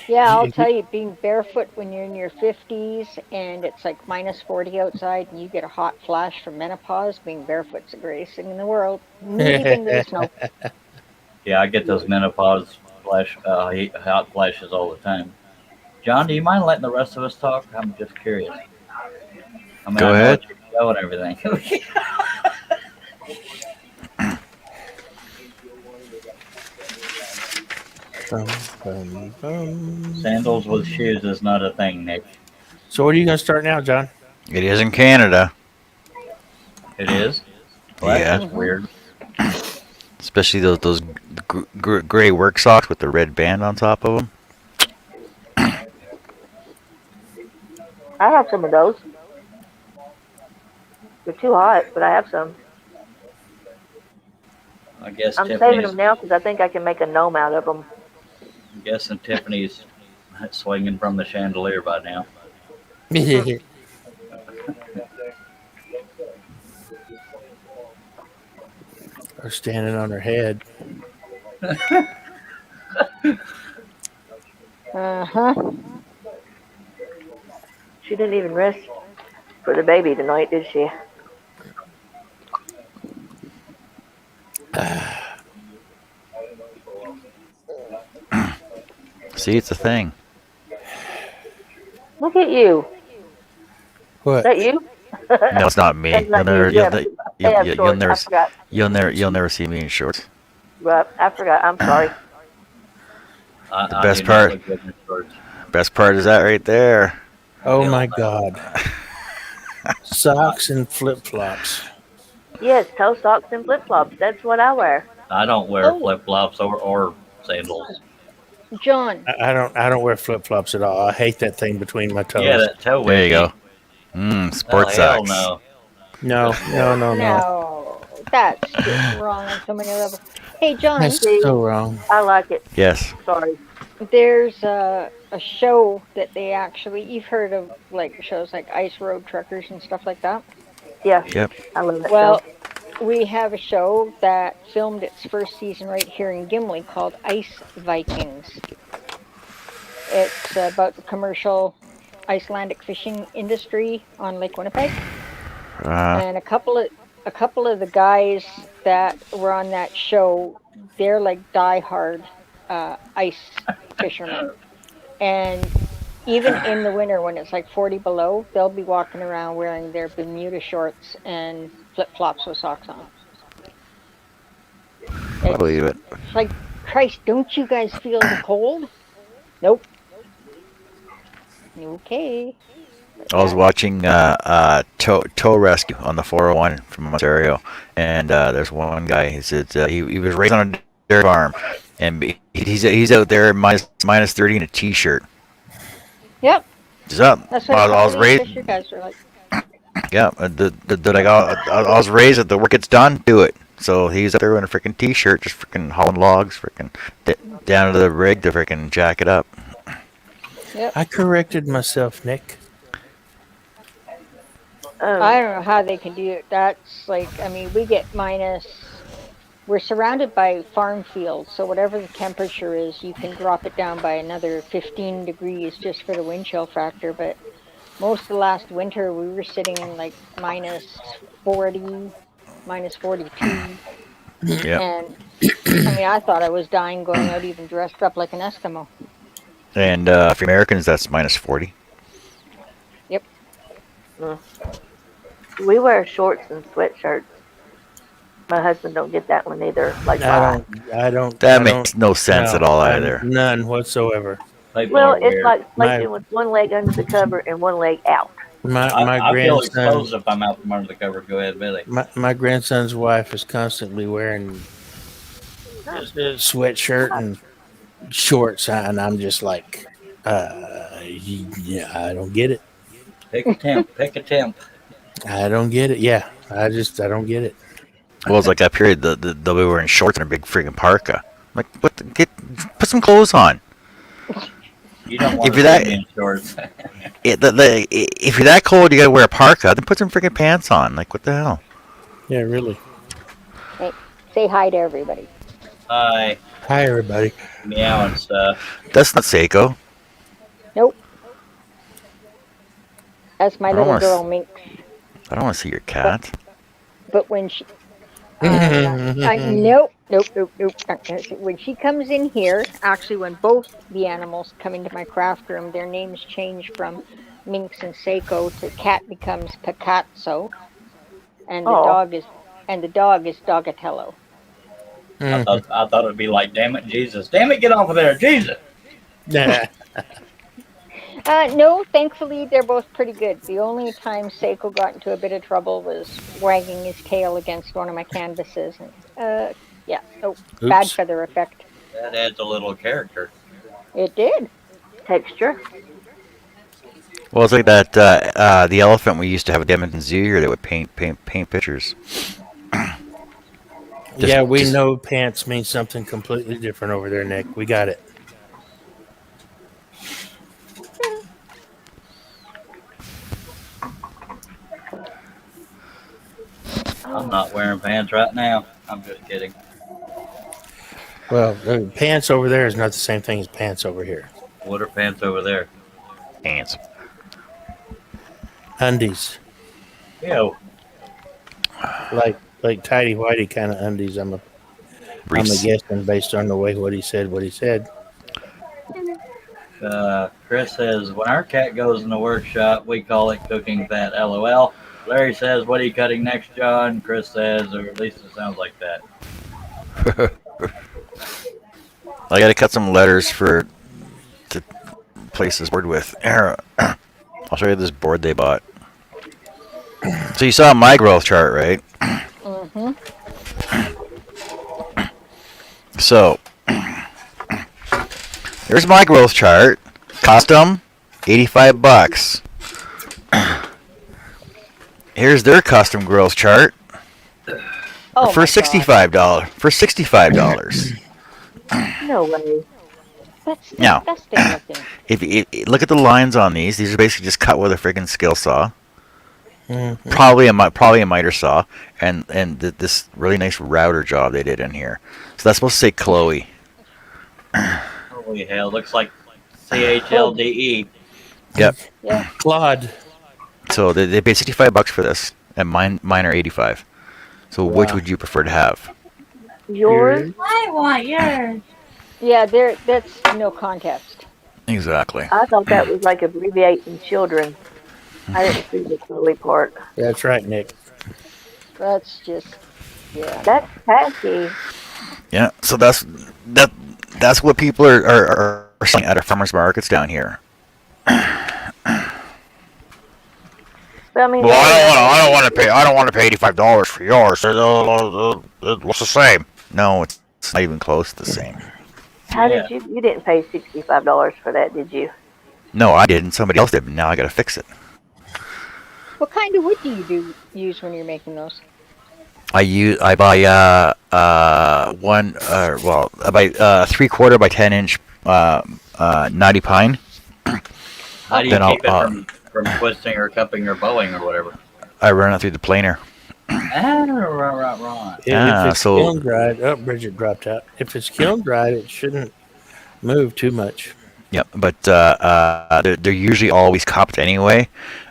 Yeah, I'll tell you, being barefoot when you're in your 50s and it's like minus 40 outside and you get a hot flash from menopause, being barefoot's the greatest thing in the world. Leaving the snow. Yeah, I get those menopause hot flashes all the time. John, do you mind letting the rest of us talk? I'm just curious. I mean, Go ahead. I know and everything. Sandals with shoes is not a thing, Nick. So what are you going to start now, John? It is in Canada. It is? Well, Yeah. that's weird. Especially those gray work socks with the red band on top of them. I have some of those. They're too hot, but I have some. I guess I'm saving Tiffany's, them now because I think I can make a gnome out of them. I'm guessing Tiffany's swinging from the chandelier by now. Or standing on her head. Uh-huh. She didn't even rest for the baby tonight, did she? See, it's a thing. Look at you. What? Is that you? No, it's not me. That's not You'll never see me in shorts. Right, I forgot. I'm sorry. The best part is that right there. Oh my God. Socks and flip-flops. Yes, toe socks and flip flops. That's what I wear. I don't wear flip-flops or sandals. John. I don't wear flip-flops at all. I hate that thing between my toes. Yeah, that toe There you wedgie. go. Sports hell socks. no. No. That's just wrong on so many levels. Hey, John. That's so wrong. I like it. Yes. Sorry. There's a show that they actually, you've heard of like shows like Ice Road Truckers and stuff like that? Yeah. Yep. I love that Well, show. we have a show that filmed its first season right here in Gimli called Ice Vikings. It's about the commercial Icelandic fishing industry on Lake Winnipeg. And a couple of the guys that were on that show, they're like diehard ice fishermen. And even in the winter when it's like 40 below, they'll be walking around wearing their Bermuda shorts and flip-flops with socks on. I believe it. It's like, Christ, don't you guys feel the cold? Nope. Okay. I was watching tow rescue on the 401 from Ontario, and there's one guy. He said he was raised on a dairy farm, and he's out there minus 30 in a t-shirt. Yep. He's up. That's what I was raised. Fisher guys are like. Yeah, I was raised that the work gets done, do it. So he's up there in a freaking t-shirt, just freaking hauling logs, freaking down to the rig to freaking jack it up. Yep. I corrected myself, Nick. I don't know how they can do it. That's like, I mean, we get we're surrounded by farm fields, so whatever the temperature is, you can drop it down by another 15 degrees just for the wind chill factor. But most of the last winter, we were sitting in like minus 40, minus 42. Yeah. And I mean, I thought I was dying going out even dressed up like an Eskimo. And for Americans, that's minus 40. Yep. We wear shorts and sweatshirts. My husband don't get that one either. Like I don't. That makes no sense at all either. None whatsoever. Well, it's like sleeping with one leg under the cover and one leg out. My I feel grandson. exposed if I'm out from under the cover. Go ahead, Billy. My grandson's wife is constantly wearing a sweatshirt and shorts, and I'm just like, yeah, I don't get it. Pick a temp. Pick a temp. I don't get it. Yeah, I don't get it. Well, it's like up here, they'll be wearing shorts and a big freaking parka. I'm like, put some clothes on. You don't want If to you're be that- in shorts. If you're that cold, you gotta wear a parka. Then put some freaking pants on. Like, what the hell? Yeah, really. Hey, say hi to everybody. Hi, Hi, everybody. meow and stuff. That's not Seiko. Nope. That's my I don't little wanna girl Minx. I don't want to see your cat. But when she, nope. When she comes in here, actually, when both the animals come into my craft room, their names change from Minx and Seiko to cat becomes Picazzo, and the Oh. dog is Dogatello. I thought it'd be like, damn it, Jesus. Damn it, get off of there, Jesus. Nah. No, thankfully they're both pretty good. The only time Seiko got into a bit of trouble was wagging his tail against one of my canvases. And, yeah, no, bad Oops. feather effect. That adds a little character. It did. Texture. Well, it's like that the elephant we used to have at the Edmonton Zoo here that would paint pictures. Yeah, we know pants means something completely different over there, Nick. We got it. I'm not wearing pants right now. I'm just kidding. Well, pants over there is not the same thing as pants over here. What are pants over there? Pants. Undies. Ew. Like tidy whitey kind of undies. I'm a guessing based on the way what he said. Chris says, when our cat goes in the workshop, we call it cooking fat, LOL. Larry says, what are you cutting next, John? Chris says, or at least it sounds like that. I gotta cut some letters to place this board with. Here, I'll show you this board they bought. So you saw my growth chart, right? Mm-hmm. So there's my growth chart. Custom, $85. Here's their custom growth chart Oh for my God. $65. No way. That's Now, disgusting looking. if you look at the lines on these are basically just cut with a freaking skill saw. Mm-hmm. Probably a miter saw, and this really nice router job they did in here. So that's supposed to say Chloe. Holy hell, looks like CHLDE. Yep. Yeah. Claude. So they paid $65 for this, and mine are $85. So which Wow. would you prefer to have? Yours? I want yours. Yeah, that's no contest. Exactly. I thought that was like abbreviating children. I didn't see the Chloe part. That's right, Nick. That's just, yeah. That's tacky. Yeah. So that's what people are selling at our farmers markets down here. But I mean, Well, I don't want to pay $85 for yours. What's the same? No, it's not even close to the same. how did you didn't pay $65 for that, did you? No, I didn't. Somebody else did. But now I got to fix it. What kind of wood do you use when you're making those? I buy I buy 3/4 by 10 inch knotty pine. How do you Then keep it from twisting or cupping or bowing or whatever? I run it through the planer. Right. If it's so- kiln dried, Bridget dropped out. If it's kiln dried, it shouldn't move too much. Yep, but they're usually always cupped anyway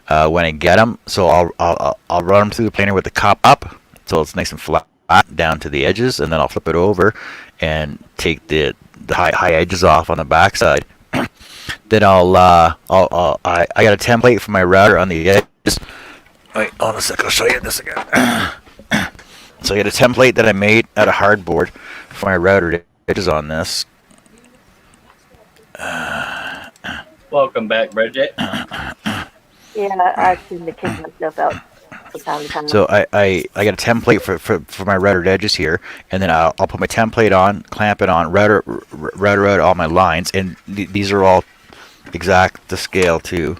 when I get them. So I'll run them through the planer with the cup up, so it's nice and flat down to the edges, and then I'll flip it over and take the high edges off on the backside. Then I got a template for my router on the edges. Wait, hold on a sec. I'll show you this again. So I got a template that I made out of hardboard for my router edges on this. Welcome back, Bridget. Yeah, I seem to kick myself out from time to time. So I got a template for my routed edges here, and then I'll put my template on, clamp it on, router out all my lines, and these are all exact to scale too.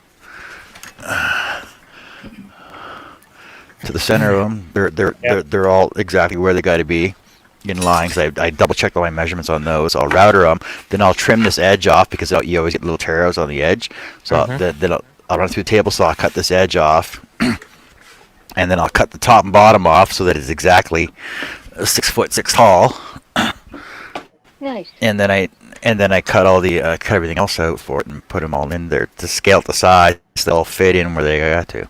to the center of them. They're all exactly where they got to be in line. Cause I double checked all my measurements on those. I'll router them. Then I'll trim this edge off because you always get little tear outs on the edge. So then I'll run through the table saw, cut this edge off, and then I'll cut the top and bottom off so that it's exactly 6'6" tall. Nice. And then I cut all the cut everything else out for it and put them all in there to scale it the size. So they'll fit in where they got to.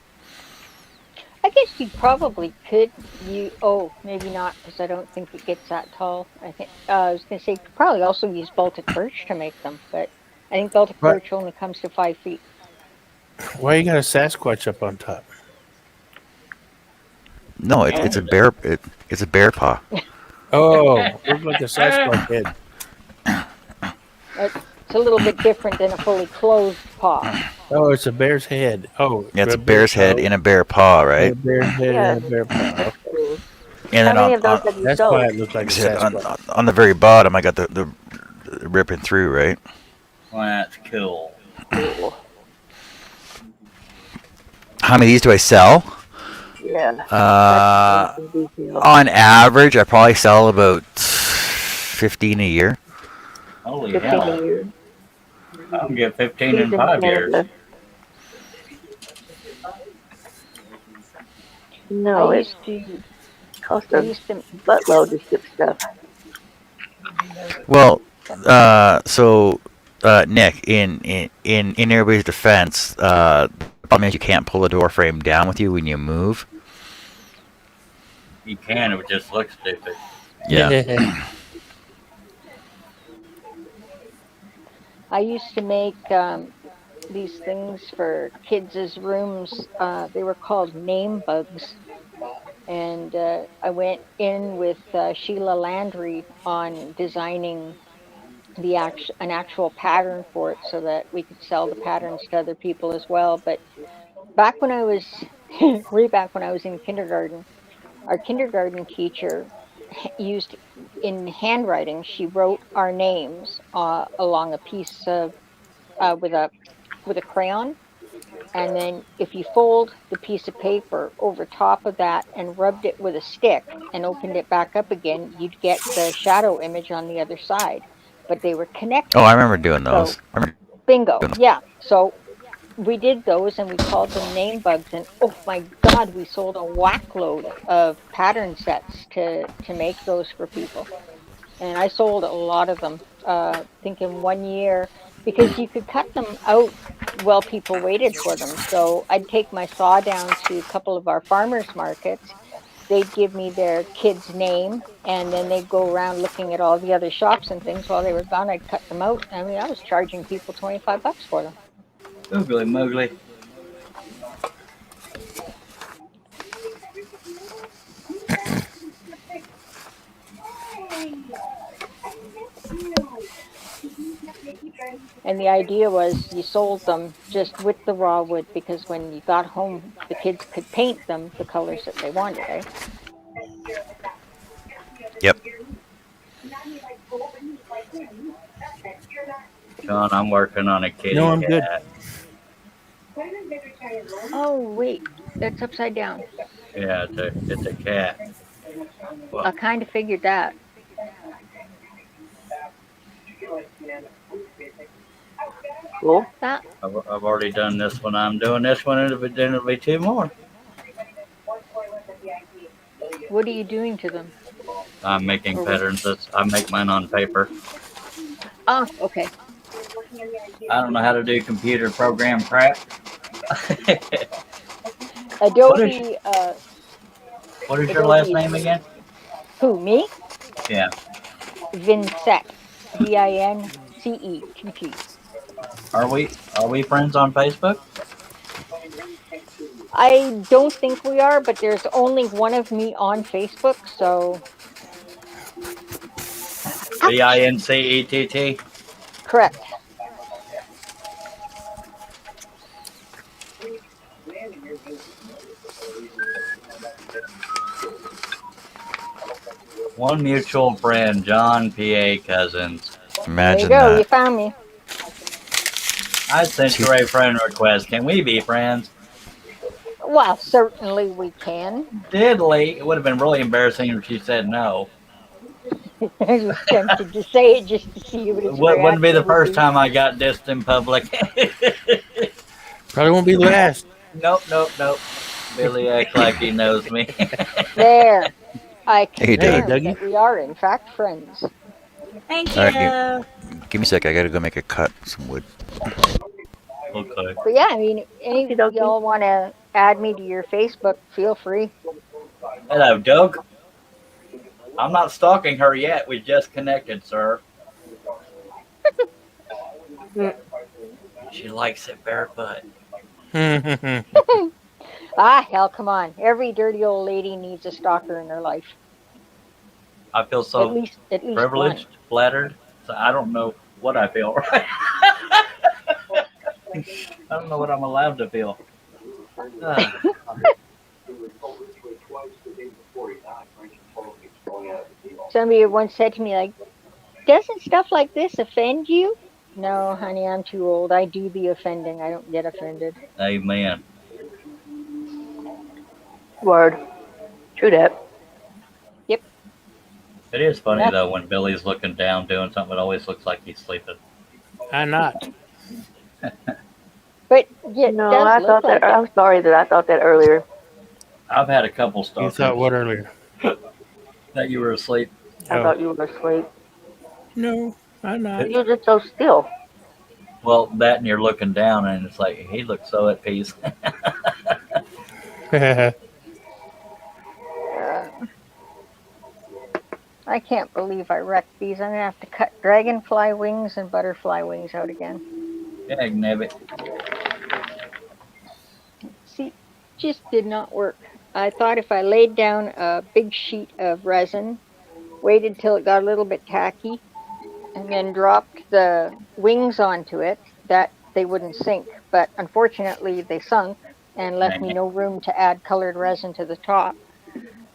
I guess you probably could. Maybe not, because I don't think it gets that tall. I was gonna say you could probably also use Baltic birch to make them, but I think Baltic birch only comes to 5 feet. Why you got a Sasquatch up on top? No, it's a bear. It's a bear paw. Oh, looks like a Sasquatch head. It's a little bit different than a fully closed paw. Oh, it's a bear's head. Oh, yeah, it's a bear's head in a bear paw, right? A bear's head in a bear paw. Okay. And then that's why it looks like a Sasquatch. On the very bottom, I got the ripping through, right? Well, that's cool. How many of these do I sell? Yeah. On average, I probably sell about 15 a year. Holy 15 hell. a year. I'll get 15 in 5 years. No, it costs a buttload to ship stuff. Well, Nick, in everybody's defense, the problem is you can't pull the door frame down with you when you move. You can, it would just look stupid. Yeah. I used to make these things for kids' rooms. They were called name bugs. And I went in with Sheila Landry on designing an actual pattern for it so that we could sell the patterns to other people as well. But back when I was, way back when I was in kindergarten, our kindergarten teacher used in handwriting, she wrote our names along a piece of, with a crayon. And then if you fold the piece of paper over top of that and rubbed it with a stick and opened it back up again, you'd get the shadow image on the other side. But they were connected. Oh, I remember doing those. So, bingo. Yeah. So we did those and we called them name bugs. And oh my God, we sold a whack load of pattern sets to make those for people. And I sold a lot of them, I think in 1 year, because you could cut them out while people waited for them. So I'd take my saw down to a couple of our farmers markets. They'd give me their kid's name, and then they'd go around looking at all the other shops and things. While they were gone, I'd cut them out. I mean, I was charging people $25 for them. Oogly moogly. And the idea was you sold them just with the raw wood, because when you got home, the kids could paint them the colors that they wanted, eh? Yep. John, I'm working on a kitty No, I'm cat. good. Oh, wait, that's upside down. Yeah, it's a cat. I kind of figured that. Cool. That. I've already done this one. I'm doing this one, and it'll be 2 more. What are you doing to them? I'm making patterns. I make mine on paper. Oh, okay. I don't know how to do computer program crap. Adobe. What is your last name again? Who, me? Yeah. Vincett. Vincett. Are we friends on Facebook? I don't think we are, but there's only one of me on Facebook, so. Vincett. Correct. One mutual friend, John P.A. Cousins. Imagine there you go, that. you found me. I sent you a friend request. Can we be friends? Well, certainly we can. Diddly. It would have been really embarrassing if she said no. I was tempted to say it just to see what his Wouldn't be the reaction would first be. time I got dissed in public. Probably won't be the last. Nope. Billy acts like he knows me. There. I Hey, confirm Doug. that we are in fact friends. Thank All you. right, give me a sec. I gotta go make a cut. Some wood. Okay. But yeah, I mean, any of y'all want to add me to your Facebook, feel free. Hello, Doug. I'm not stalking her yet. We just connected, sir. She likes it barefoot. Ah, hell, come on. Every dirty old lady needs a stalker in her life. I feel so At least privileged, flattered. So I don't know what I feel. Right? I don't know what I'm allowed to feel. Somebody once said to me, like, doesn't stuff like this offend you? No, honey, I'm too old. I do the offending. I don't get offended. Amen. Word. True that. Yep. It is funny Yep. though when Billy's looking down doing something. It always looks like he's sleeping. I'm not. But yeah, No, it does I look thought like that. I'm sorry that I thought that earlier. I've had a couple You stalkers thought what earlier? that you were asleep. I Oh. thought you were asleep. No, I'm not. You're just so still. Well, that and you're looking down and it's like he looks so at peace. I can't believe I wrecked these. I'm going to have to cut dragonfly wings and butterfly wings out again. Yeah, Nabbit. See, just did not work. I thought if I laid down a big sheet of resin, waited till it got a little bit tacky, and then dropped the wings onto it, that they wouldn't sink. But unfortunately, they sunk and left me no room to add colored resin to the top.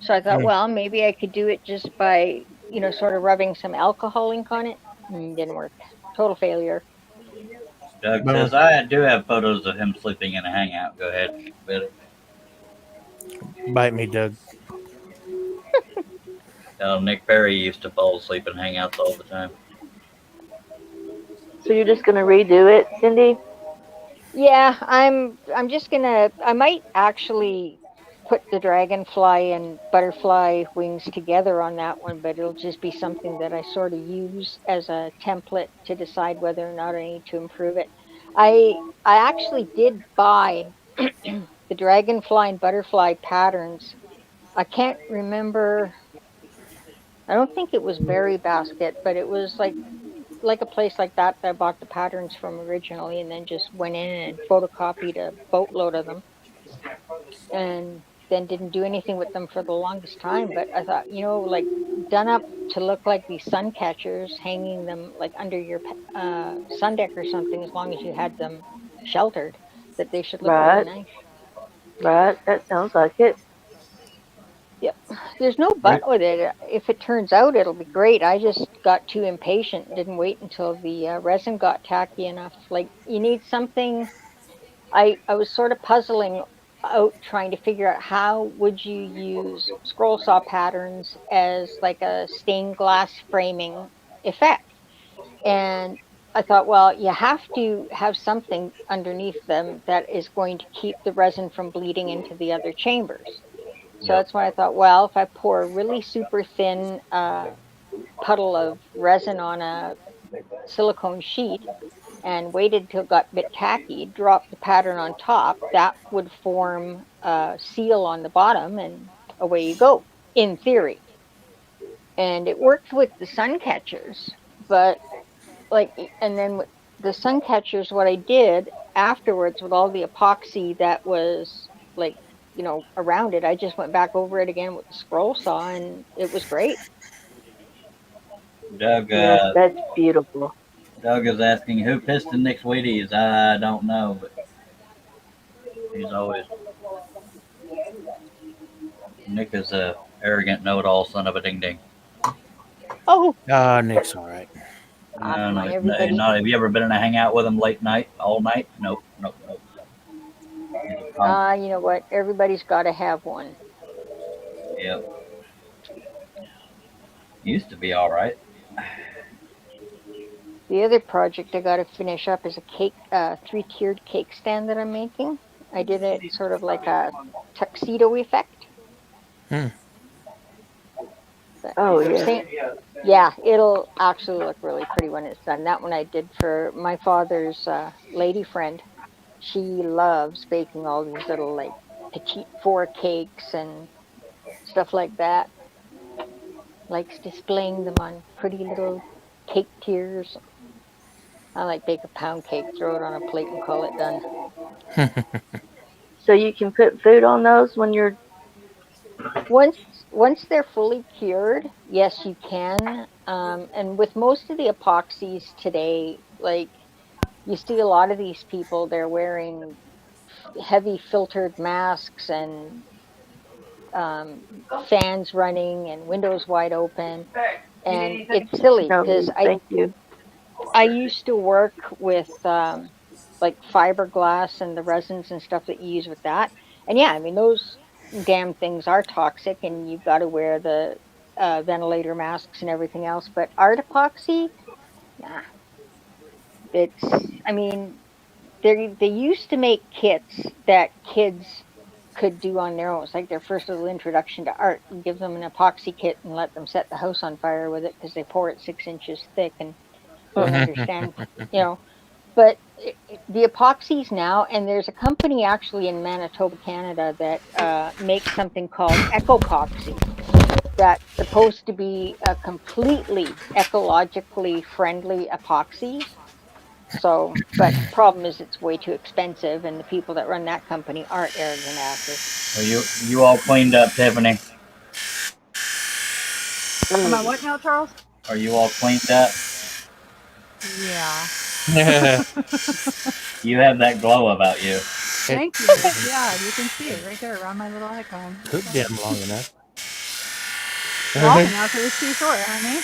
So I thought, well, maybe I could do it just by, sort of rubbing some alcohol ink on it. Didn't work. Total failure. Doug says, I do have photos of him sleeping in a hangout. Go ahead, Billy. Bite me, Doug. Nick Perry used to fall asleep in hangouts all the time. So you're just gonna redo it, Cindy? Yeah, I'm just gonna. I might actually put the dragonfly and butterfly wings together on that one, but it'll just be something that I sort of use as a template to decide whether or not I need to improve it. I actually did buy the dragonfly and butterfly patterns. I can't remember. I don't think it was Berry Basket, but it was like a place like that I bought the patterns from originally, and then just went in and photocopied a boatload of them, and then didn't do anything with them for the longest time. But I thought, like done up to look like these sun catchers, hanging them like under your sun deck or something, as long as you had them sheltered, that they should look really nice. Right, that sounds like it. Yep. There's no but with it. If it turns out, it'll be great. I just got too impatient. Didn't wait until the resin got tacky enough. Like, you need something. I was sort of puzzling out, trying to figure out how would you use scroll saw patterns as like a stained glass framing effect. And I thought, well, you have to have something underneath them that is going to keep the resin from bleeding into the other chambers. So that's why I thought, well, if I pour a really super thin puddle of resin on a silicone sheet and waited till it got a bit tacky, dropped the pattern on top, that would form a seal on the bottom, and away you go, in theory. And it worked with the sun catchers, but and then with the sun catchers, what I did afterwards with all the epoxy that was around it, I just went back over it again with the scroll saw, and it was great. Doug, that's beautiful. Doug is asking, who pissed in Nick's Wheaties? I don't know, but he's always... Nick is a arrogant know-it-all son of a ding-ding. Oh! Nick's all right. No, have you ever been in a hangout with him late night, all night? Nope. He's a You know what? Everybody's got to have one. Yep. Used to be all right. The other project I got to finish up is a cake, 3-tiered cake stand that I'm making. I did it sort of like a tuxedo effect. Hmm. Oh, yeah. Yeah, it'll actually look really pretty when it's done. That one I did for my father's lady friend. She loves baking all these little like petite four cakes and stuff like that. Likes displaying them on pretty little cake tiers. I like bake a pound cake, throw it on a plate, and call it done. So you can put food on those when you're. Once they're fully cured, yes, you can. And with most of the epoxies today, like you see a lot of these people, they're wearing heavy filtered masks and fans running and windows wide open, and it's silly because Thank you. I used to work with like fiberglass and the resins and stuff that you use with that. And yeah, I mean, those damn things are toxic and you've got to wear the ventilator masks and everything else. But art epoxy, nah. It's, I mean, they used to make kits that kids could do on their own. It's like their first little introduction to art. You give them an epoxy kit and let them set the house on fire with it because they pour it 6 inches thick and don't understand, you know. But the epoxies now, and there's a company actually in Manitoba, Canada, that makes something called Ecopoxy. That's supposed to be a completely ecologically friendly epoxy. So, but the problem is it's way too expensive, and the people that run that company aren't arrogant asses. Well, you all cleaned up, Tiffany. Am I what now, Charles? Are you all cleaned up? Yeah. You have that glow about you. Thank you. Yeah, you can see it right there around my little icon. Took them long enough. Long enough, it was too short, honey.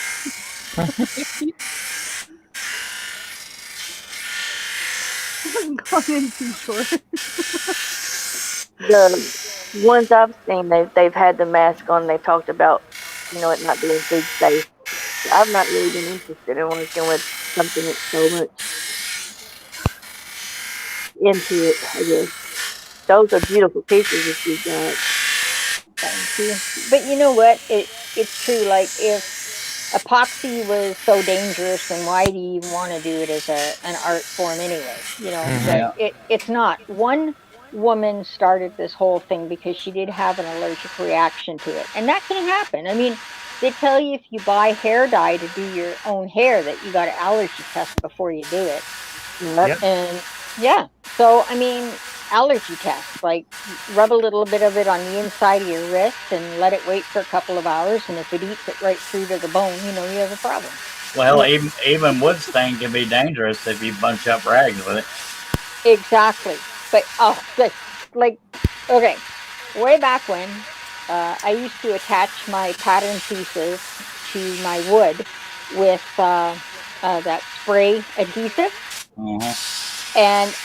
Gone in too short. The ones I've seen, they've had the mask on. They talked about, you know, it not being food safe. I've not really been interested in working with something that's so much into it, I guess. Those are beautiful pieces that you've got. Thank you. But you know what? It's true. Like if epoxy was so dangerous, then why do you even want to do it as an art form anyway? You know, but it's not. One woman started this whole thing because she did have an allergic reaction to it, and that can happen. I mean, they tell you if you buy hair dye to do your own hair that you got an allergy test before you do it. Yep. And yeah, so I mean, allergy test, like rub a little bit of it on the inside of your wrist and let it wait for a couple of hours, and if it eats it right through to the bone, you know you have a problem. Well, even wood stain can be dangerous if you bunch up rags with it. Exactly. But like okay, way back when I used to attach my pattern pieces to my wood with that spray adhesive. And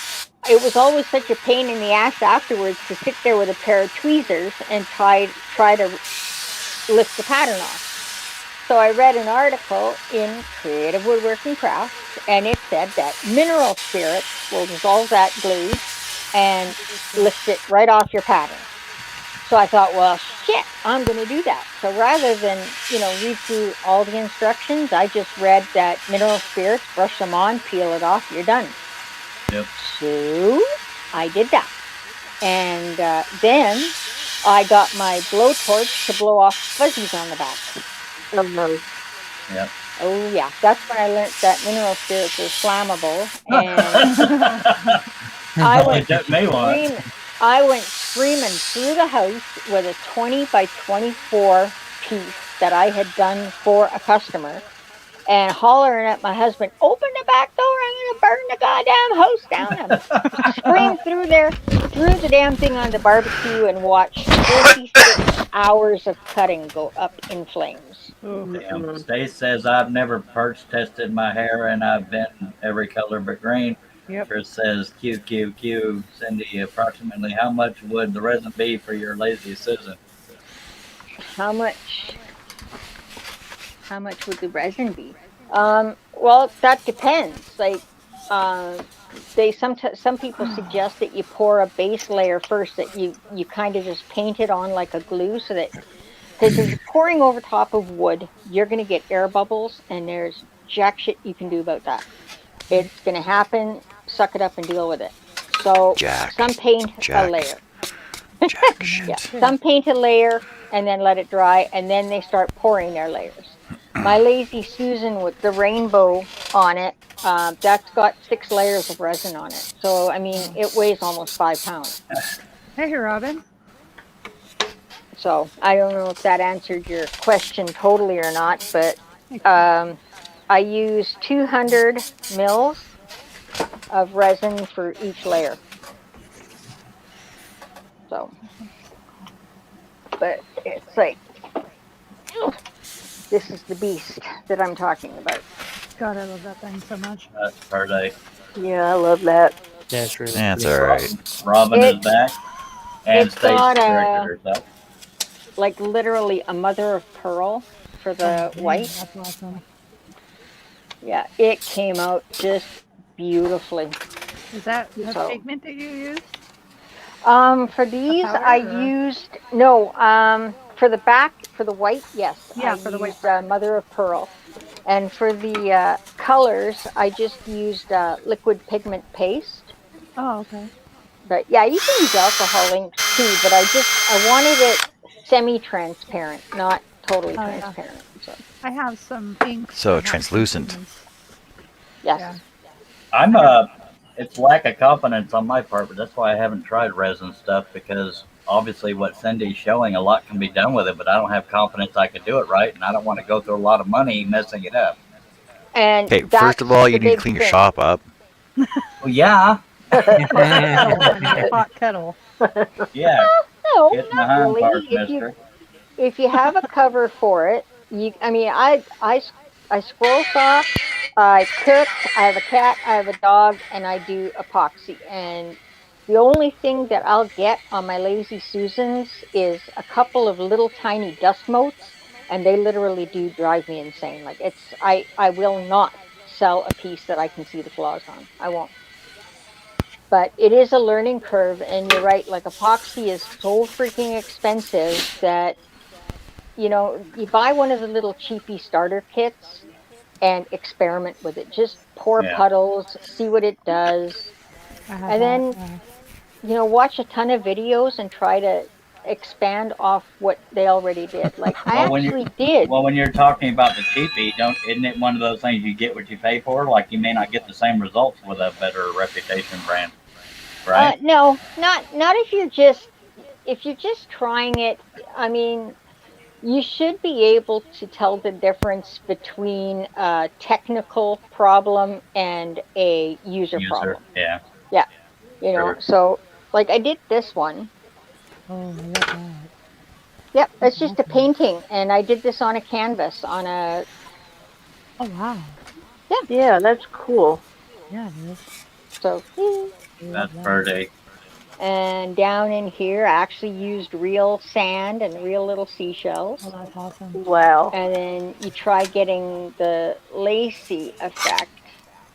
it was always such a pain in the ass afterwards to sit there with a pair of tweezers and try to lift the pattern off. So I read an article in Creative Woodworking Crafts, and it said that mineral spirits will dissolve that glue and lift it right off your pattern. So I thought, well, shit, I'm going to do that. So rather than, you know, read through all the instructions, I just read that mineral spirits, brush them on, peel it off, you're done. Yep. So I did that. And then I got my blowtorch to blow off fuzzies on the back. Oh, no. Yep. Oh, yeah. That's when I learned that mineral spirits are flammable. And I went screaming through the house with a 20 by 24 piece that I had done for a customer and hollering at my husband, open the back door, I'm going to burn the goddamn house down. I screamed through there, threw the damn thing on the barbecue, and watched 46 hours of cutting go up in flames. Stace says I've never perch tested my hair and I've been every color but green. Yep. Chris says, QQQ, Cindy, approximately how much would the resin be for your lazy Susan? How much would the resin be? Well, that depends. Like, some people suggest that you pour a base layer first, that you kind of just paint it on like a glue, so that, because if you're pouring over top of wood, you're going to get air bubbles, and there's jack shit you can do about that. It's going to happen. Suck it up and deal with it. So some paint a layer. Yeah, some paint a layer and then let it dry, and then they start pouring their layers. My Lazy Susan with the rainbow on it, that's got 6 layers of resin on it. So, I mean, it weighs almost 5 pounds. Hey, Robin. So, I don't know if that answered your question totally or not, but I use 200 mils of resin for each layer. So, but it's like, this is the beast that I'm talking about. God, I love that thing so much. That's per day. Yeah, I love that. That's really That's all right. Robin is back. And It's Stacy got corrected herself. like literally a mother of pearl for the white. That's awesome. Yeah, it came out just beautifully. Is that the So- pigment that you use? For these, powder, I or- used for the back, for the white, yes. Yeah, I for the white used mother of pearl, and for the colors, I just used liquid pigment paste. Oh, okay. But yeah, you can use alcohol inks too. But I wanted it semi-transparent, not totally Oh, yeah. transparent. So I have some inks. So I have some translucent. pigments. yes. Yeah. I'm it's lack of confidence on my part, but that's why I haven't tried resin stuff, because obviously what Cindy's showing, a lot can be done with it, but I don't have confidence I can do it right, and I don't want to go through a lot of money messing it up. And Okay, that's first of all, you the need to big clean your thing. shop up. Well, yeah, Hot kettle. yeah. No, Get in the not hind really. part, If you mister. if you have a cover for it, I scroll saw, I cook, I have a cat, I have a dog, and I do epoxy. And the only thing that I'll get on my Lazy Susans is a couple of little tiny dust motes, and they literally do drive me insane. Like, I will not sell a piece that I can see the flaws on. I won't. But it is a learning curve, and you're right, like epoxy is so freaking expensive that, you buy one of the little cheapy starter kits and experiment with it. Just pour Yeah. puddles, see what it does, I have and then that, yeah. watch a ton of videos and try to expand off what they already did. Like, I Well, when actually did. Well, when you're talking about the cheapie, isn't it one of those things you get what you pay for? Like, you may not get the same results with a better reputation brand, right? No, not if you're just trying it. I mean, you should be able to tell the difference between a technical problem and a user problem. Yeah. Yeah, Sure. so like I did this one. Oh, I love that. Yep, it's just a painting, and I did this on a canvas on a. Oh, wow. Yeah, that's cool. Yeah, it is. So, That's per day. and down in here, I actually used real sand and real little seashells. Oh, that's awesome. Wow. And then you try getting the lacy effect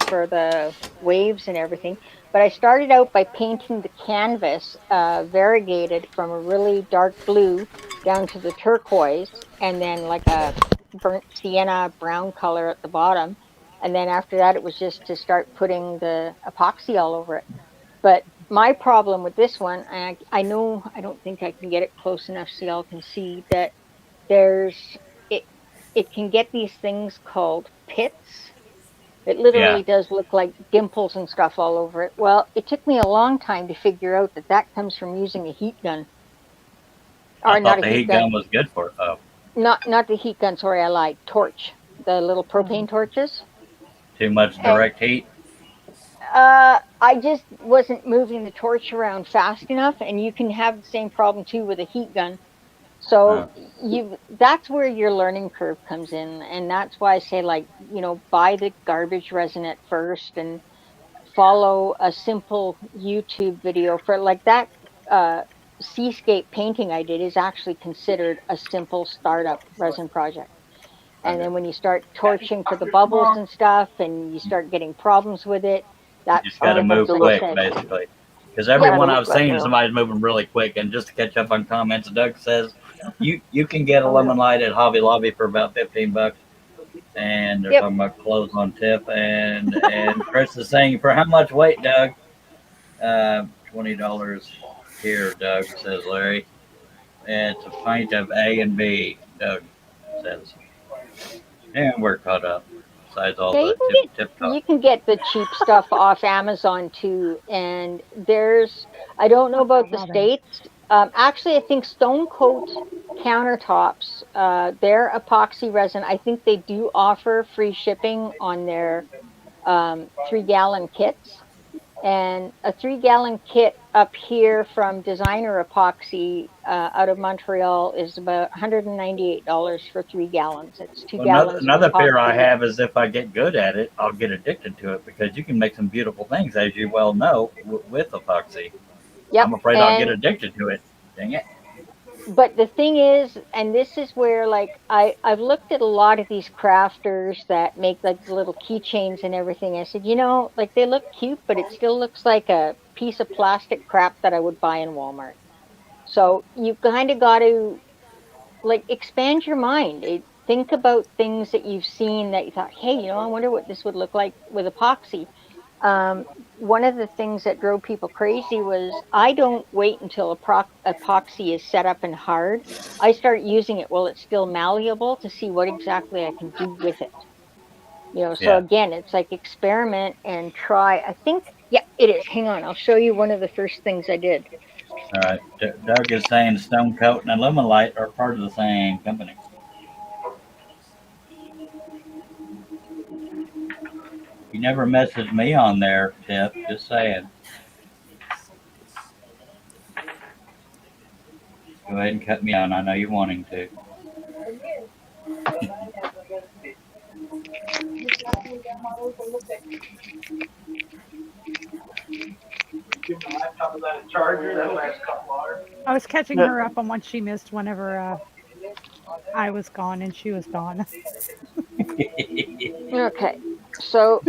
for the waves and everything. But I started out by painting the canvas variegated from a really dark blue down to the turquoise, and then like a burnt sienna brown color at the bottom. And then after that, it was just to start putting the epoxy all over it. But my problem with this one, and I know I don't think I can get it close enough so y'all can see that it can get these things called pits. It literally does look like dimples and stuff all over it. Well, it took me a long time to figure out that comes from using a heat gun. I thought the heat gun was good for it. Oh, Not the heat gun, sorry, I lied. Torch. The little propane torches. too much direct heat. I just wasn't moving the torch around fast enough, and you can have the same problem too with a heat gun. So that's where your learning curve comes in, and that's why I say, like, buy the garbage resin at first and follow a simple YouTube video for like that seascape painting I did is actually considered a simple startup resin project. And then when you start torching for the bubbles and stuff and you start getting problems with it, that's You just got to move quick, said. basically. Because everyone I've seen, somebody's moving really quick. And just to catch up on comments, Doug says you can get a lemon light at Hobby Lobby for about $15. And they're talking about clothes on tip. And Chris is saying, for how much weight, Doug? $20 here, Doug, says Larry. It's a pint of A and B, Doug says. And we're caught up. Besides all the tip top. You can get the cheap stuff off Amazon too. And there's, I don't know about the States. Actually, I think Stone Coat countertops, their epoxy resin, I think they do offer free shipping on their 3-gallon kits. And a 3-gallon kit up here from Designer Epoxy out of Montreal is about $198 for 3 gallons. It's 2 gallons. Another fear I have is if I get good at it, I'll get addicted to it because you can make some beautiful things, as you well know, with epoxy. Yep. I'm afraid I'll get addicted to it. Dang it. But the thing is, and this is where, like, I've looked at a lot of these crafters that make, like, the little keychains and everything. I said, you know, like, they look cute, but it still looks like a piece of plastic crap that I would buy in Walmart. So you kind of got to, like, expand your mind. Think about things that you've seen that you thought, hey, you know, I wonder what this would look like with epoxy. One of the things that drove people crazy was I don't wait until epoxy is set up and hard. I start using it while it's still malleable to see what exactly I can do with it. You know, so again, it's like experiment and try. I think, yeah, it is. Hang on, I'll show you one of the first things I did. All right, Doug is saying Stone Coat and Lemon Light are part of the same company. You never messaged me on there, Tip. Just saying. Go ahead and cut me on. I know you're wanting to. I was catching her up on what she missed whenever I was gone and she was gone. Okay, so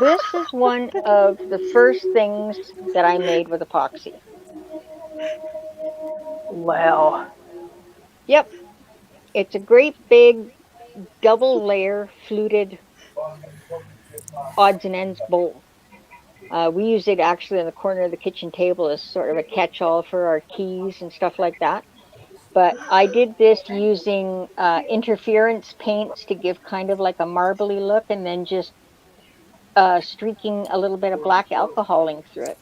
this is one of the first things that I made with epoxy. Wow. Yep. It's a great big double layer fluted odds and ends bowl. We use it actually in the corner of the kitchen table as sort of a catch-all for our keys and stuff like that. But I did this using interference paints to give kind of like a marbly look and then just streaking a little bit of black alcohol ink through it.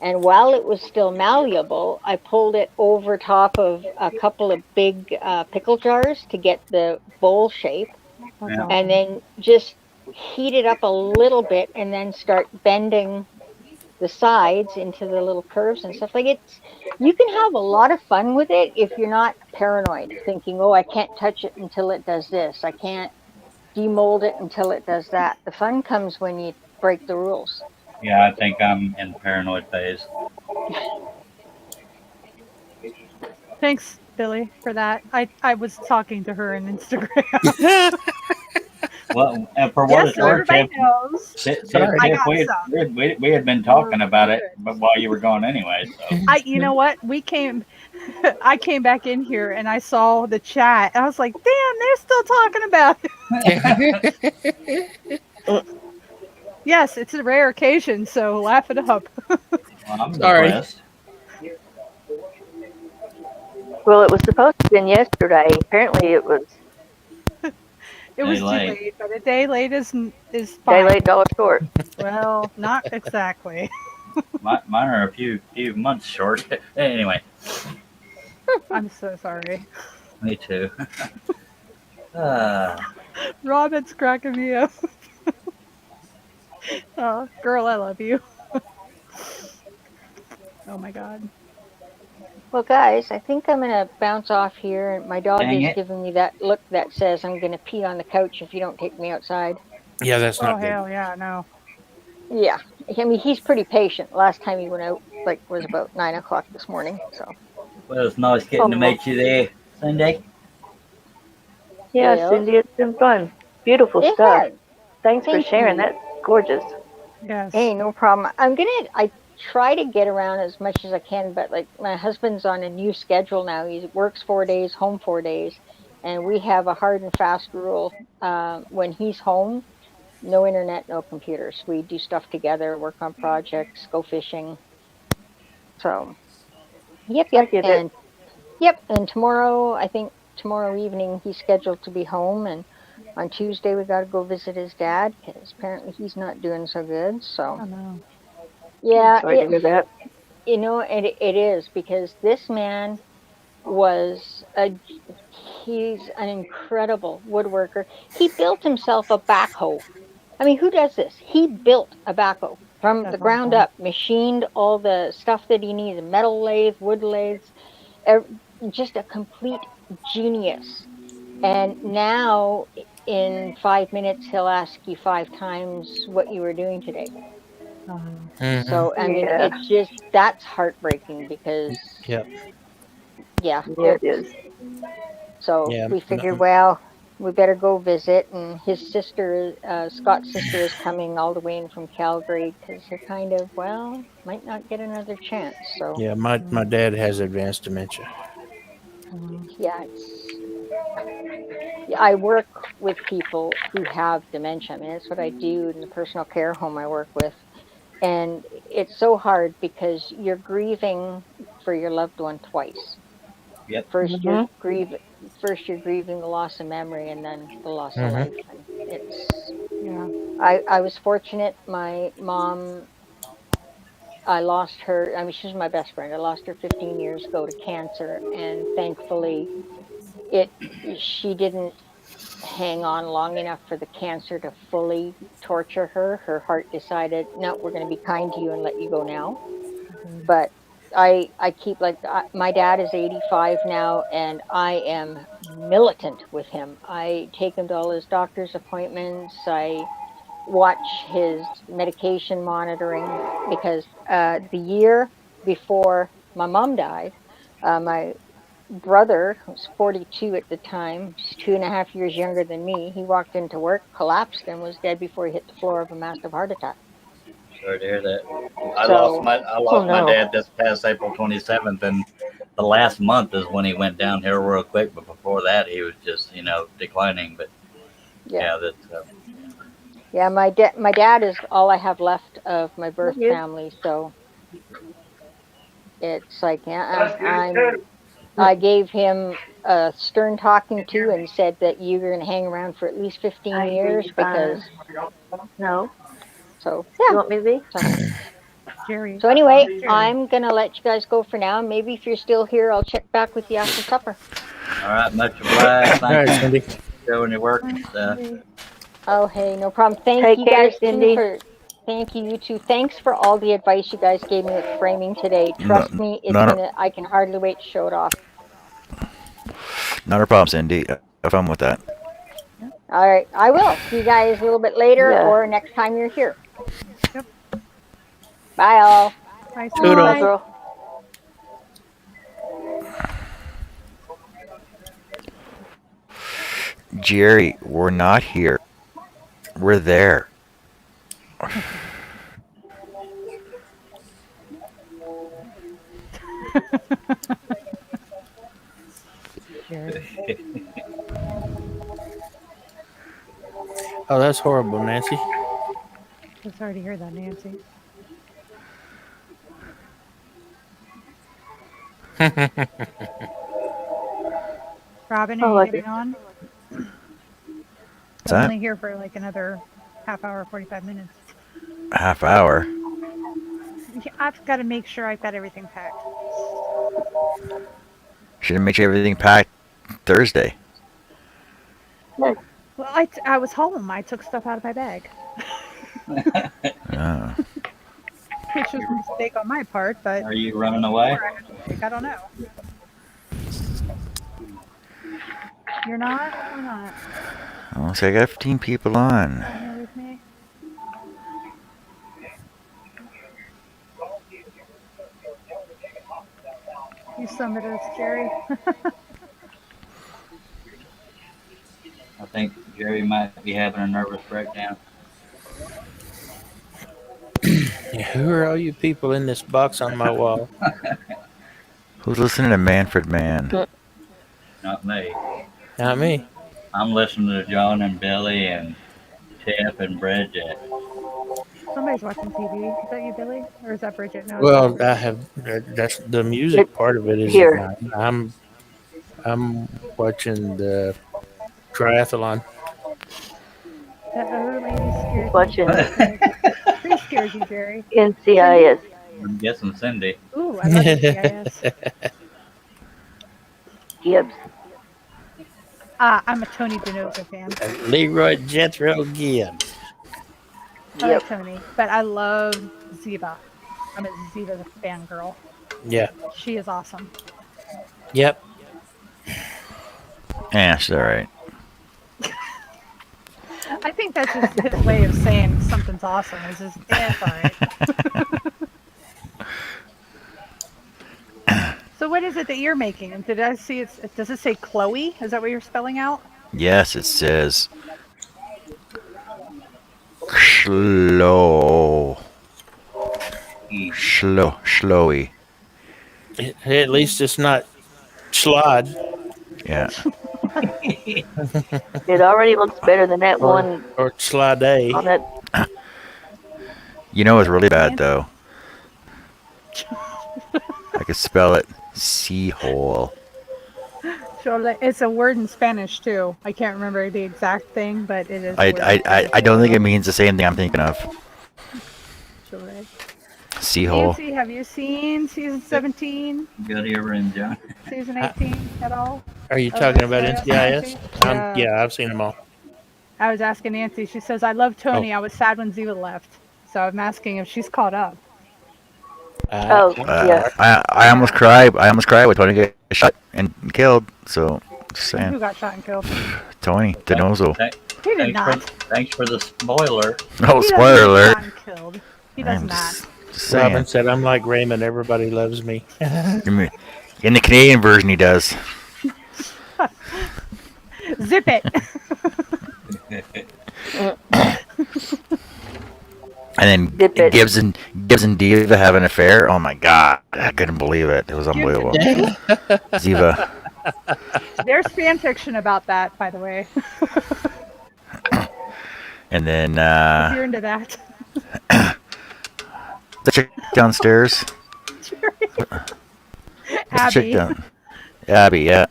And while it was still malleable, I pulled it over top of a couple of big pickle jars to get the bowl shape. Yeah. And then just heat it up a little bit and then start bending the sides into the little curves and stuff. Like you can have a lot of fun with it if you're not paranoid, thinking, oh, I can't touch it until it does this. I can't demold it until it does that. The fun comes when you break the rules. Yeah, I think I'm in the paranoid phase. Thanks, Billy, for that. I was talking to her on Instagram. Well, for what it's worth, Tiff, we had been talking about it, but while you were gone anyway. So. You know what? I came back in here and I saw the chat. I was like, damn, they're still talking about it. Yes, it's a rare occasion, so laugh it up. Well, I'm sorry. Impressed. Well, it was supposed to have been yesterday. Apparently, it was. It was too late, but a day late is fine. Day late, dollar short. Well, not exactly. Mine are a few months short. Anyway. I'm so sorry. Me too. Robin's cracking me up. Oh, girl, I love you. Oh my God. Well, guys, I think I'm going to bounce off here. My dog is giving me that look that says I'm going to pee on the couch if you don't take me outside. Yeah, that's not good. Hell yeah, no. Yeah, I mean he's pretty patient. Last time he went out was about 9 o'clock this morning. So. Well, it's nice getting to meet you there, Cindy. Yeah, Yeah. Cindy, it's been fun. Beautiful It stuff. has. Thanks for Thank sharing. you. That's gorgeous. Yes. Hey, no problem. I try to get around as much as I can, but like my husband's on a new schedule now. He works 4 days, home 4 days, and we have a hard and fast rule. When he's home, no internet, no computers. We do stuff together, work on projects, go fishing. So, yep. I get it. And yep. And tomorrow, I think tomorrow evening he's scheduled to be home, and on Tuesday we got to go visit his dad because apparently he's not doing so good. So. Oh no. Yeah, Sorry to hear that. and it is because this man he's an incredible woodworker. He built himself a backhoe. I mean, who does this? He built a backhoe from That's the ground awesome. up, machined all the stuff that he needed, metal lathe, wood lathes, just a complete genius. And now in 5 minutes, he'll ask you 5 times what you were doing today. Mhm. So, I mean, Yeah. it's just, that's heartbreaking because, Yep. yeah. Yeah, it is. So Yeah. we figured, well, we better go visit. And his sister, Scott's sister, is coming all the way in from Calgary because they're kind of, well, might not get another chance. So, Yeah. My dad has advanced dementia. yeah, I work with people who have dementia. I mean, that's what I do in the personal care home I work with. And it's so hard because you're grieving for your loved one twice. Yep. First you're grieving the loss of memory, and then the loss of life. And it's I was fortunate. My mom, I lost her. I mean, she was my best friend. I lost her 15 years ago to cancer, and thankfully, she didn't hang on long enough for the cancer to fully torture her. Her heart decided, no, we're going to be kind to you and let you go now. But I keep my dad is 85 now, and I am militant with him. I take him to all his doctor's appointments. I watch his medication monitoring because the year before my mom died, my brother, who was 42 at the time, just 2.5 years younger than me, he walked into work, collapsed, and was dead before he hit the floor of a massive heart attack. Sorry to hear that. I lost my dad this past April 27th, and the last month is when he went downhill real quick. But before that, he was just declining. But yeah, my dad is all I have left of my birth family. So it's like I gave him a stern talking to and said that you're going to hang around for at least 15 years because no. So yeah. You want me to be? Jerry. So anyway, I'm gonna let you guys go for now. Maybe if you're still here, I'll check back with you after supper. All right, much obliged. All right, Thank you Cindy. for doing your work and stuff. Oh, hey, no problem. Thank Take you care, guys Cindy. thank you too. Thanks for all the advice you guys gave me with framing today. Trust me, I can hardly wait to show it off. Not a problem, Cindy. Have fun with that. All right, I will. See you guys a little bit later or next time you're here. Yep. Bye, all. Bye, Toodles. Girl. Jerry, we're not here. We're there. Oh, that's horrible, Nancy. So sorry to hear that, Nancy. Robin, are you getting on? What's I'm that? only here for like another half hour, 45 minutes. Half hour. Yeah, I've got to make sure I've got everything packed. Should have made sure everything packed Thursday. Well, I was home. I took stuff out of my bag. Oh. Which was a mistake on my part, but... Are you running away? I don't know. You're not? Or not? Oh, so I got 15 people on. Here with me? You summoned us, Jerry. I think Jerry might be having a nervous breakdown. Who are all you people in this box on my wall? Who's listening to Manfred Mann? Not me. Not me. I'm listening to John and Billy and Tiff and Bridget. Somebody's watching TV. Is that you, Billy? Or is that Bridget? No. Well, I have. That's the music part of it. Is Here. mine. I'm watching the triathlon. That other lady scared Watching me. Who scared you, Jerry? NCIS. I'm guessing Cindy. Ooh, I love NCIS. Gibbs. I'm a Tony Denofa fan. Leroy Jethro Gibbs. I like Tony, but I love Ziva. I'm a Ziva fangirl. Yeah. She is awesome. Yep. Yeah, she's all right. I think that's just his way of saying something's awesome. It's just, it's all right. So what is it that you're making? Did I see it? Does it say Chloe? Is that what you're spelling out? Yes, it says slow. Slowy. At least it's not Schlod. Yeah. It already looks better than that one Or Slade. on that. You know it's really bad though. I could spell it seahole. So it's a word in Spanish too. I can't remember the exact thing, but it is. I don't think it means the same thing I'm thinking of. Seahole. Nancy, have you seen season 17? Good earring, John. Season 18 at all? Are you Oh, talking about NCIS? NCIS? Yeah, I've seen them all. I was asking Nancy. She says, I love Tony. I was sad when Ziva left. So I'm asking if she's caught up. Yeah. I almost cried. I almost cried when Tony got shot and killed. So, just Who saying. got shot and killed? Tony DiNozzo. He did not. Thanks for the spoiler. Oh, He spoiler doesn't alert. get shot and killed. He does I'm not. just saying. Robin said, I'm like Raymond. Everybody loves me. In the Canadian version, he does. Zip it. And then Gibbs and Diva have an affair. Oh my god, I couldn't believe it. It was unbelievable. Ziva. There's fan fiction about that, by the way. And then If you're into that. the chick downstairs. What's the chick Abby. down? Abby, yeah.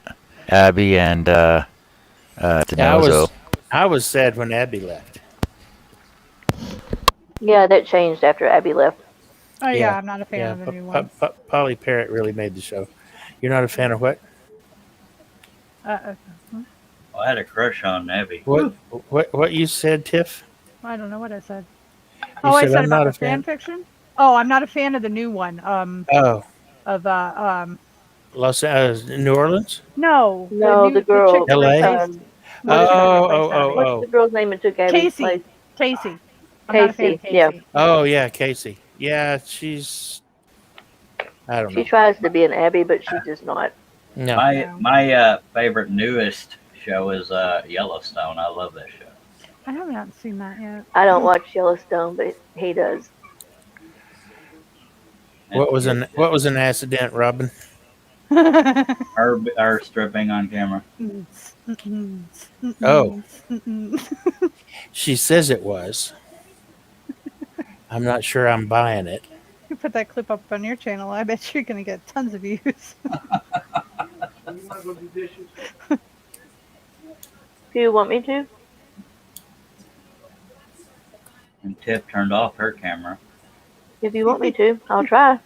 Abby and DiNozzo. I was sad when Abby left. Yeah, that changed after Abby left. Oh yeah, I'm not a fan of the new one. Polly Parrott really made the show. You're not a fan of what? I had a crush on Abby. What you said, Tiff? I don't know what I said. You I said, said "I'm about not the a fan." fan fiction. Oh, I'm not a fan of the new one. Oh, Of New Orleans? No, No, the chick girl. that LA? replaced- What's the girl's name that took Abby's place? Casey. I'm not a fan of Casey. Yeah. Oh, yeah, Casey. Yeah, she's... I don't know. She tries to be an Abby, but she's just not. No. My favorite newest show is Yellowstone. I love that show. I haven't seen that yet. I don't watch Yellowstone, but he does. What was an accident, Robin? Her stripping on camera. Oh. She says it was. I'm not sure I'm buying it. You put that clip up on your channel, I bet you're going to get tons of views. Do you want me to? And Tiff turned off her camera. If you want me to, I'll try.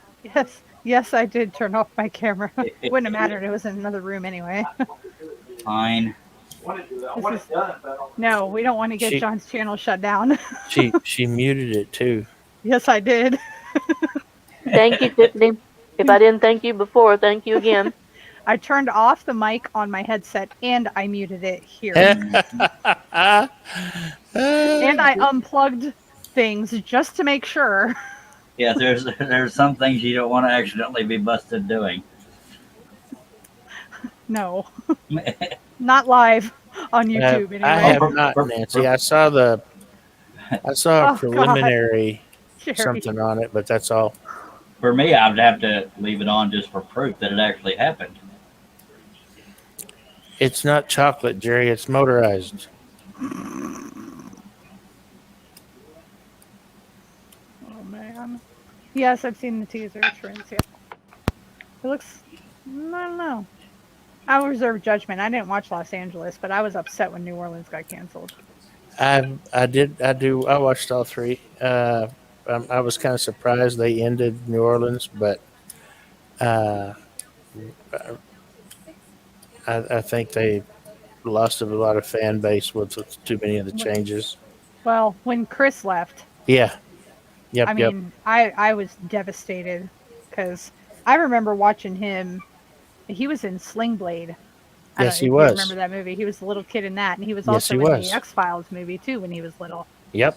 Yes, I did turn off my camera. Wouldn't have mattered. It was in another room anyway. Fine. No, we don't want to get She- John's channel shut down. She muted it too. Yes, I did. Thank you, Tiffany. If I didn't thank you before, thank you again. I turned off the mic on my headset and I muted it here. And I unplugged things just to make sure. Yeah, there's some things you don't want to accidentally be busted doing. No, not live on YouTube. Anyway. I have not, Nancy. I saw a Oh, preliminary God. something on it, but that's all. For me, I would have to leave it on just for proof that it actually happened. It's not chocolate, Jerry. It's motorized. Oh man. Yes, I've seen the teaser. Yeah. It looks. I don't know. I will reserve judgment. I didn't watch Los Angeles, but I was upset when New Orleans got canceled. I watched all three. I was kind of surprised they ended New Orleans, but I think they lost a lot of fan base with too many of the changes. Well, when Chris left. Yeah. Yep. I mean, I was devastated because I remember watching him. He was in Sling Blade. Yes, he I was. remember that movie. He was the little kid in that, and he was Yes, also he in was. the X-Files movie too when he was little. Yep.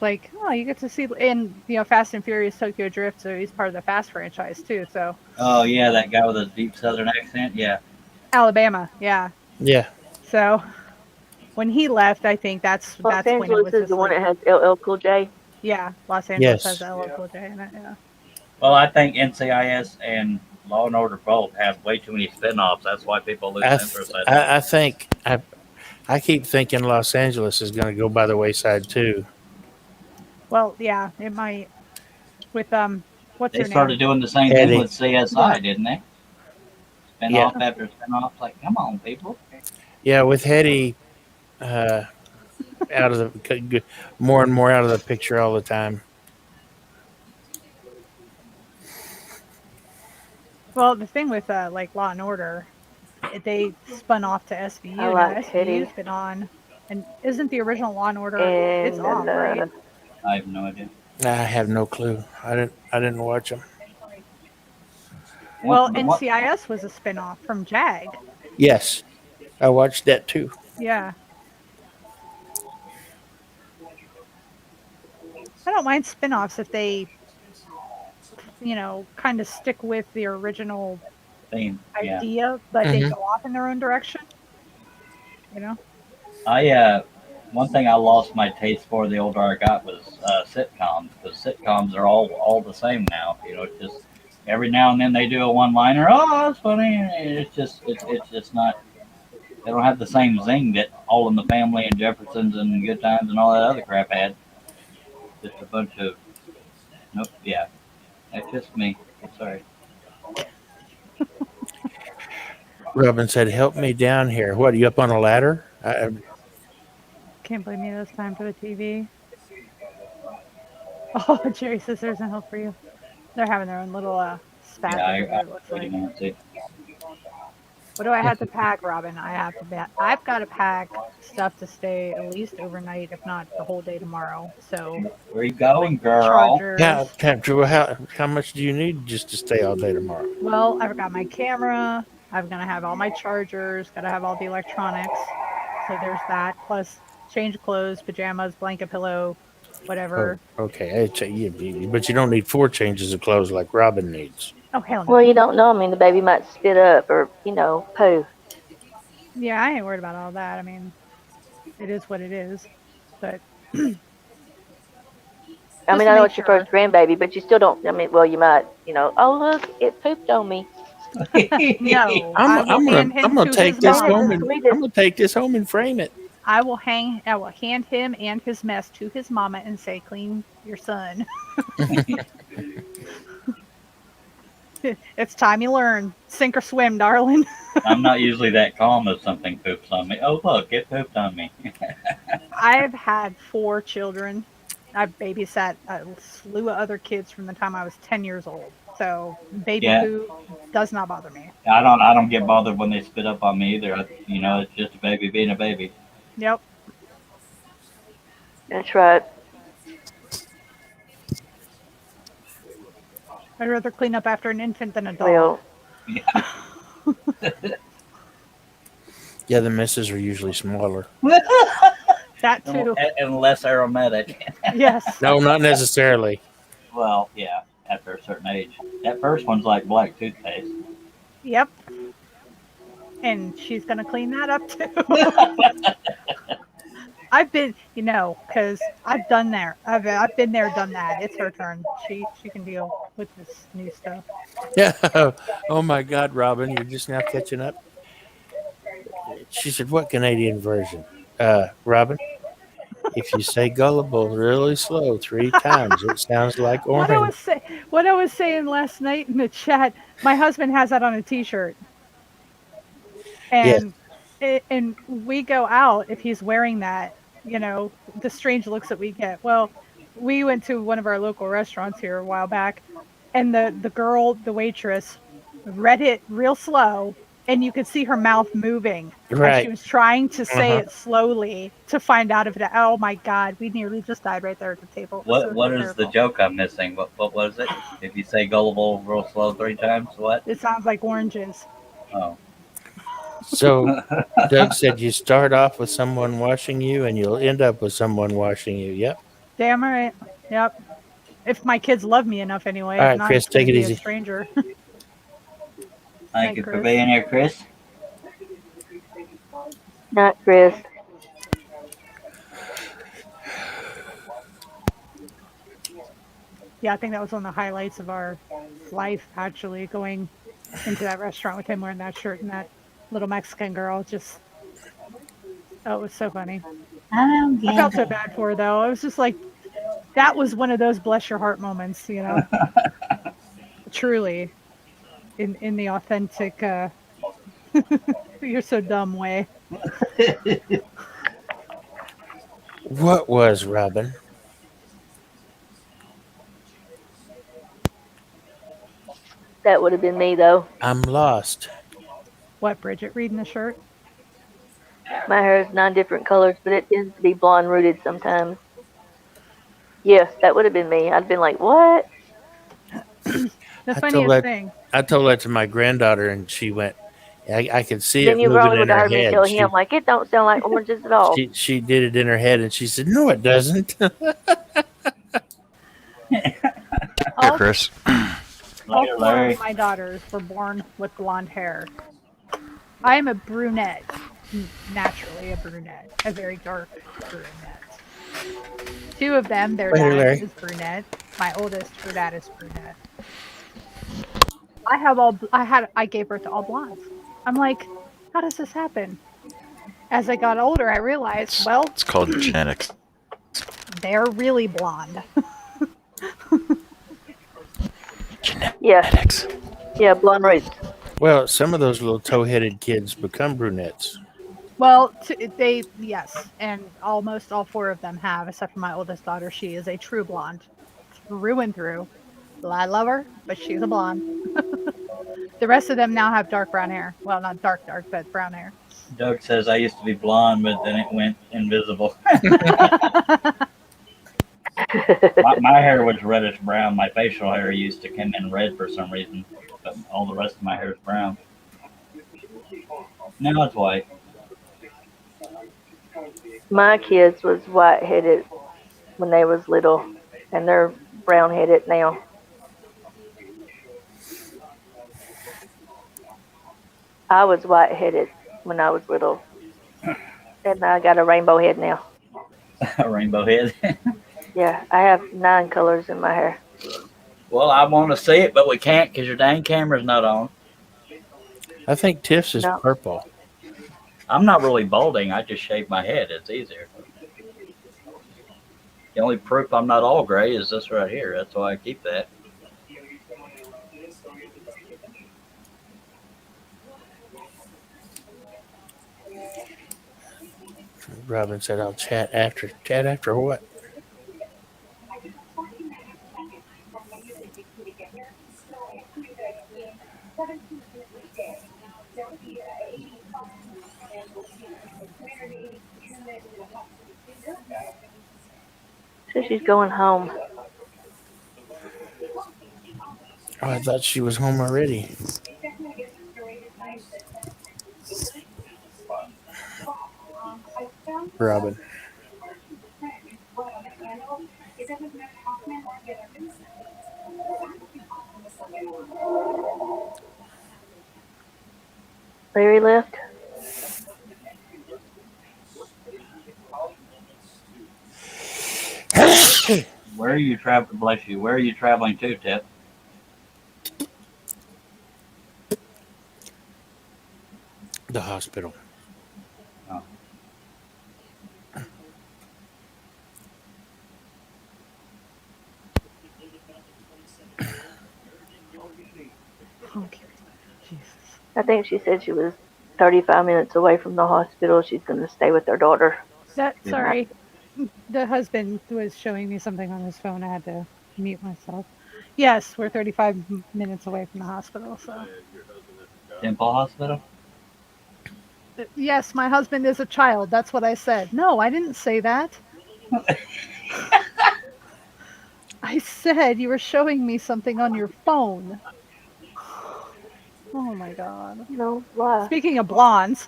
Like, oh, you get to see in Fast and Furious Tokyo Drift, so he's part of the Fast franchise too. So. Oh yeah, that guy with a deep Southern accent. Yeah. Alabama, yeah. Yeah. So, when he left, I think that's Los when it Angeles was is just the one like, that has LL Cool J. Yeah, Los Angeles Yes. has LL Cool J in it. Yeah. Well, I think NCIS and Law and Order both have way too many spin-offs. That's why people lose interest. I think I keep thinking Los Angeles is going to go by the wayside too. Well, yeah, it might. With what's They her started name? doing the same Eddie. thing with CSI, Yeah. didn't they? Spin Yeah. off after spin off. Like, come on, people. Yeah, with Hetty out of the more and more out of the picture all the time. Well, the thing with like Law and Order, they spun off to SVU. I Now like SVU's Teddy. been on, and isn't the original Law and Order? And It's off, right? I have no idea. I have no clue. I didn't watch them. Well, What- NCIS was a spin-off from JAG. Yes, I watched that too. Yeah. I don't mind spin-offs if they, kind of stick with the original thing. Yeah. idea, but they Mhm. go off in their own direction. One thing I lost my taste for the older I got was sitcoms, because sitcoms are all the same now. It's just every now and then they do a one-liner. Oh, that's funny. And it's just not. They don't have the same zing that All in the Family and Jeffersons and Good Times and all that other crap had. Just a bunch of nope. Yeah, that's just me. Sorry. Robin said, "Help me down here." What? Are you up on a ladder? Can't blame me this time for the TV. Oh, Jerry says there's no help for you. They're having their own little spat. Yeah, over there, it looks pretty like. much it. What do I have to pack, Robin? I've got to pack stuff to stay at least overnight, if not the whole day tomorrow. So. Where you going, girl? Chargers. How much do you need just to stay all day tomorrow? Well, I've got my camera. I'm gonna have all my chargers. Gotta have all the electronics. So there's that. Plus, change clothes, pajamas, blanket, pillow, whatever. Oh, okay, but you don't need 4 changes of clothes like Robin needs. Oh hell no. Well, you don't know. I mean, the baby might spit up or poo. Yeah, I ain't worried about all that. I mean, it is what it is. But I mean, I know it's your first grandbaby, but you still don't. I mean, well, you might. Oh look, it pooped on me. no, I'm gonna take this home and frame it. I will hand him and his mess to his mama and say, "Clean your son." It's time you learn. Sink or swim, darling. I'm not usually that calm if something poops on me. Oh, look, it pooped on me. I've had 4 children. I've babysat a slew of other kids from the time I was 10 years old. So baby poo does not bother me. I don't get bothered when they spit up on me either. It's just a baby being a baby. Yep. That's right. I'd rather clean up after an infant than a dog. Yeah, the misses are usually smaller. That too. And less aromatic. Yes. No, not necessarily. Well, yeah, after a certain age. That first one's like black toothpaste. Yep. And she's gonna clean that up too. I've been, because I've done there. I've been there, done that. It's her turn. She can deal with this new stuff. Yeah. Oh my God, Robin, you're just now catching up. She said, "What Canadian version?" Robin, if you say gullible really slow 3 times, it sounds like orange. What I was saying last night in the chat. My husband has that on a T-shirt, Yes. and and we go out if he's wearing that. The strange looks that we get. Well, we went to one of our local restaurants here a while back, and the waitress, read it real slow, and you could see her mouth moving as she Right. was trying to say Uh-huh. it slowly to find out if it. Oh my God, we nearly just died right there at the table. It was so What is the hysterical. joke I'm missing? What was it? If you say gullible real slow 3 times, what? It sounds like oranges. Oh. So Doug said you start off with someone washing you and you'll end up with someone washing you. Yep. Damn right. Yep. If my kids love me enough, anyway. All If right, not, Chris, it's going take to it be a easy. stranger. Thank you for being here, Chris. Not Chris. Yeah, I think that was one of the highlights of our life, actually, going into that restaurant with him wearing that shirt and that little Mexican girl. Oh, it was so funny. I felt so bad for her, though. I was just like, that was one of those bless your heart moments, Truly, in the authentic, you're so dumb way. What was Robin? That would have been me, though. I'm lost. What, Bridget reading the shirt? My hair is 9 different colors, but it tends to be blonde rooted sometimes. Yes, that would have been me. I'd been like, what? The funniest thing. I told that to my granddaughter, and she went. I could see Then it you moving probably in would have her heard me head. tell him, like, it don't sound like oranges at all. She did it in her head, and she said, "No, it doesn't." Here, Chris. All 4 of my daughters were born with blonde hair. I am a brunette, naturally a brunette, a very dark brunette. 2 of them, their Later, dad Larry. is brunette. My oldest, her dad is brunette. I gave birth to all blondes. I'm like, how does this happen? As I got older, I realized, well, It's called genetics. they're really blonde. Yeah. Yeah, blonde roots. Well, some of those little toe-headed kids become brunettes. Well, yes, and almost all 4 of them have, except for my oldest daughter. She is a true blonde, through and through. I love her, but she's a blonde. The rest of them now have dark brown hair. Well, not dark, but brown hair. Doug says I used to be blonde, but then it went invisible. my hair was reddish brown. My facial hair used to come in red for some reason, but all the rest of my hair is brown. Now it's white. My kids was white-headed when they was little, and they're brown-headed now. I was white-headed when I was little, and I got a rainbow head now. A rainbow head. Yeah, I have 9 colors in my hair. Well, I want to see it, but we can't because your dang camera's not on. I think Tiff's is No. purple. I'm not really balding. I just shave my head. It's easier. The only proof I'm not all gray is this right here. That's why I keep that. Robin said, "I'll chat after." Chat after what? So she's going home. Oh, I thought she was home already. Robin. Larry left. Where are you traveling? Bless you. Where are you traveling to, Tip? The hospital. Oh. Okay. Jesus. I think she said she was 35 minutes away from the hospital. She's going to stay with her daughter. Sorry. The husband was showing me something on his phone. I had to mute myself. Yes, we're 35 minutes away from the hospital. So. Temple Hospital? Yes, my husband is a child. That's what I said. No, I didn't say that. I said you were showing me something on your phone. Oh my god. No, why? Speaking of blondes.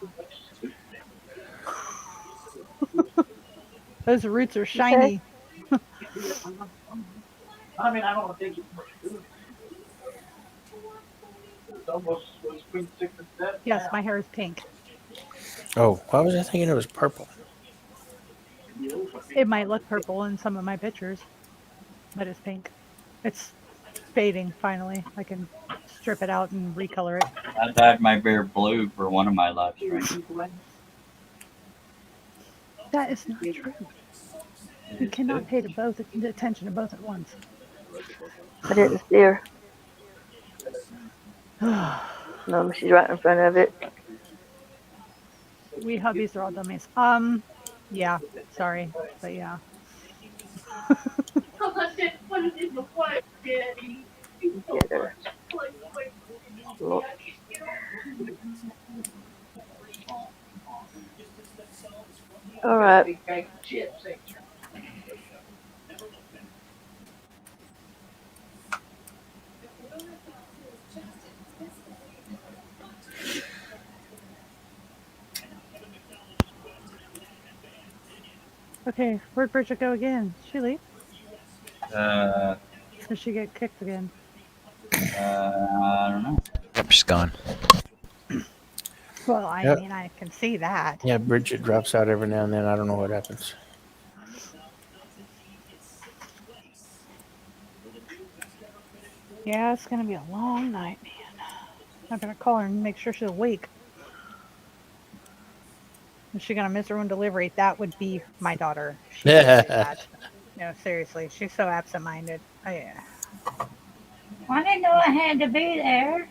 Those roots are shiny. I mean, I don't think it's almost between 6 and 7. Yes, my hair is pink. Oh, why was I thinking it was purple? It might look purple in some of my pictures, but it's pink. It's fading finally. I can strip it out and recolor it. I dyed my beard blue for one of my live streams. That is not true. You cannot pay the attention to both at once. I didn't see her. No, she's right in front of it. We hubbies are all dummies. Yeah, sorry, but yeah. Look. All right. Okay, where'd Bridget go again? Did she leave? Or did she get kicked again? I don't know. Yep, she's gone. Well, I mean, I can see that. Yeah, Bridget drops out every now and then. I don't know what happens. Yeah, it's gonna be a long night, man. I'm gonna call her and make sure she's awake. Is she gonna miss her own delivery? That would be my daughter. She would do that. No, seriously, she's so absent-minded. I didn't know I had to be there.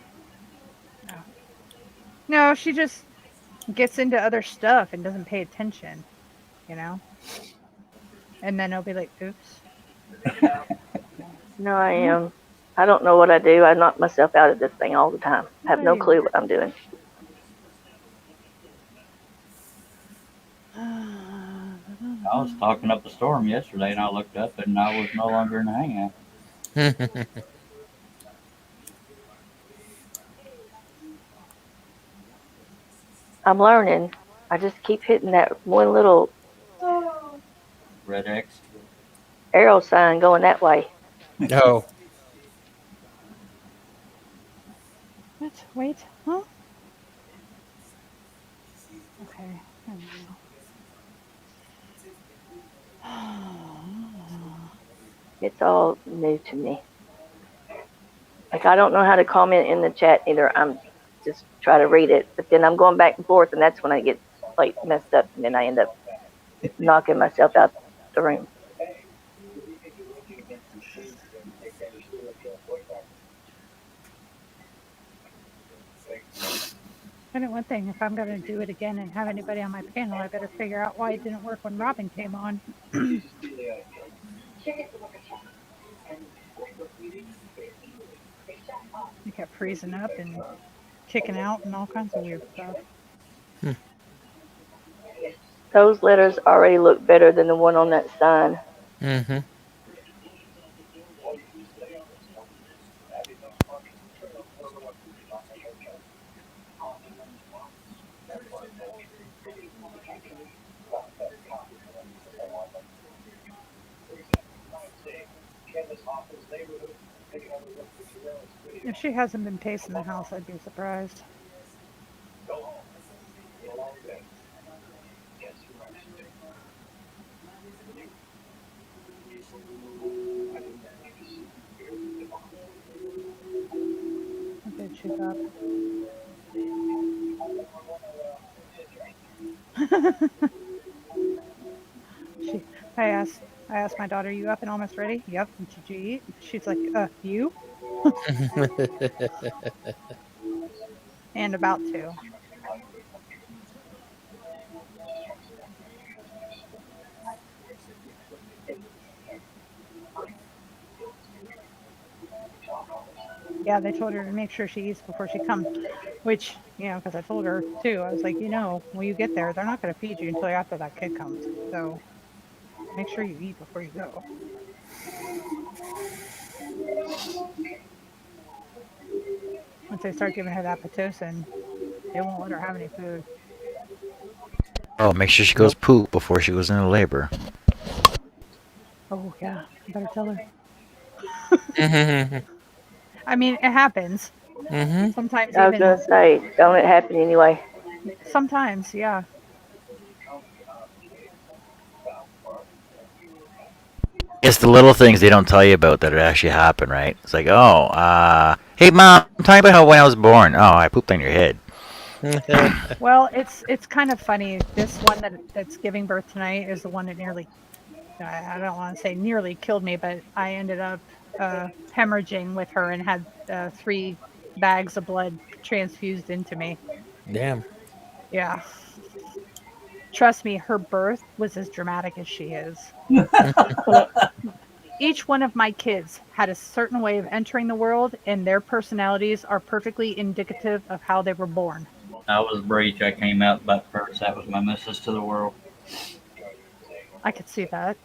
No, she just gets into other stuff and doesn't pay attention, you know? And then it'll be like, oops. No, I am. I don't know what I do. I knock myself out of this thing all the time. I have no clue what I'm doing. I was talking up a storm yesterday, and I looked up, and I was no longer in the hangout. I'm learning. I just keep hitting that one little Red X. arrow sign going that way. No. What? Wait. Huh? Okay. It's all new to me. Like, I don't know how to comment in the chat either. I'm just try to read it, but then I'm going back and forth, and that's when I get like messed up, and then I end up knocking myself out the room. I know one thing, if I'm going to do it again and have anybody on my panel, I better figure out why it didn't work when Robin came on. He kept freezing up and kicking out and all kinds of weird stuff. Those letters already look better than the one on that sign. Mm-hmm. If she hasn't been pacing the house, I'd be surprised. Okay, she's up. I asked my daughter, "You up and almost ready?" "Yep." "And did you eat?" She's like, you?" And about to. Yeah, they told her to make sure she eats before she comes, which, because I told her too. I was like, when you get there, they're not going to feed you until after that kid comes. So make sure you eat before you go. Once they start giving her that Pitocin, they won't let her have any food. Oh, make sure she goes poop before she goes into labor. Oh, yeah. I better tell her. I mean, it happens. Sometimes I was even. going to say, don't it happen anyway? Sometimes, yeah. It's the little things they don't tell you about that actually happen, right? It's like, hey mom, tell me about how when I was born. Oh, I pooped on your head. Well, it's kind of funny. This one that's giving birth tonight is the one that nearly, I don't want to say nearly killed me, but I ended up hemorrhaging with her and had 3 bags of blood transfused into me. Damn. Yeah. Trust me, her birth was as dramatic as she is. Each one of my kids had a certain way of entering the world, and their personalities are perfectly indicative of how they were born. I was breech. I came out butt first. That was my message to the world. I could see that.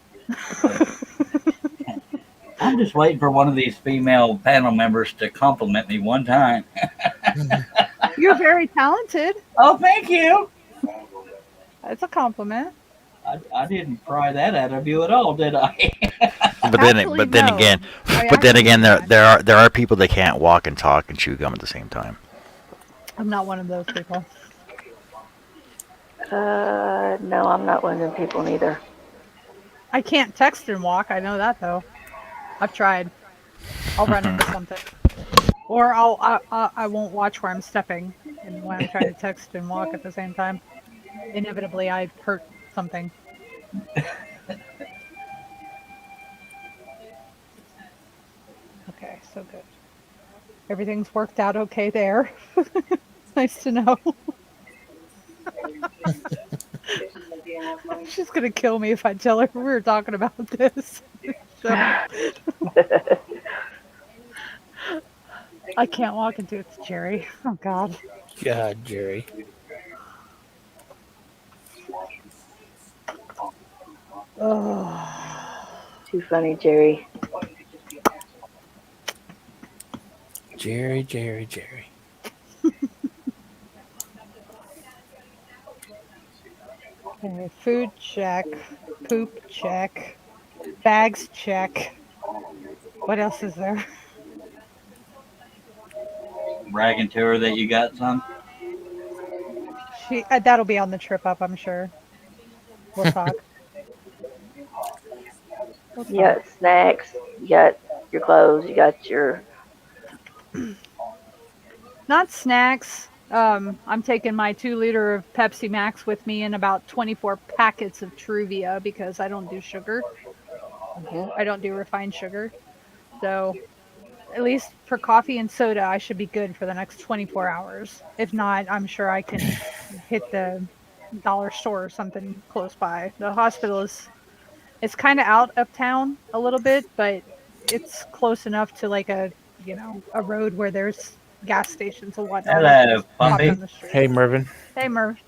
I'm just waiting for one of these female panel members to compliment me one time. You're very talented. Oh, thank you. It's a compliment. I didn't pry that out of you at all, did I? But then again, there are people that can't walk and talk and chew gum at the same time. I'm not one of those people. No, I'm not one of them people neither. I can't text and walk. I know that though. I've tried. I'll run into something, or I won't watch where I'm stepping, and when I'm trying to text and walk at the same time, inevitably I hurt something. Okay, so good. Everything's worked out okay there. Nice to know. She's gonna kill me if I tell her we were talking about this. So, I can't walk into it, Jerry. Oh God. God, Jerry. Oh. Too funny, Jerry. Jerry. Okay, food check, poop check, bags check. What else is there? Bragging to her that you got some. That'll be on the trip up, I'm sure. We'll talk. You got snacks, you got your clothes, you got your... Not snacks. I'm taking my 2-liter of Pepsi Max with me and about 24 packets of Truvia because I don't do sugar. I don't do refined sugar. So at least for coffee and soda, I should be good for the next 24 hours. If not, I'm sure I can hit the dollar store or something close by. The hospital it's kind of out of town a little bit, but it's close enough to like a road where there's gas stations and whatnot. Hello, Puppy. Hey, Mervin. Hey, Merv.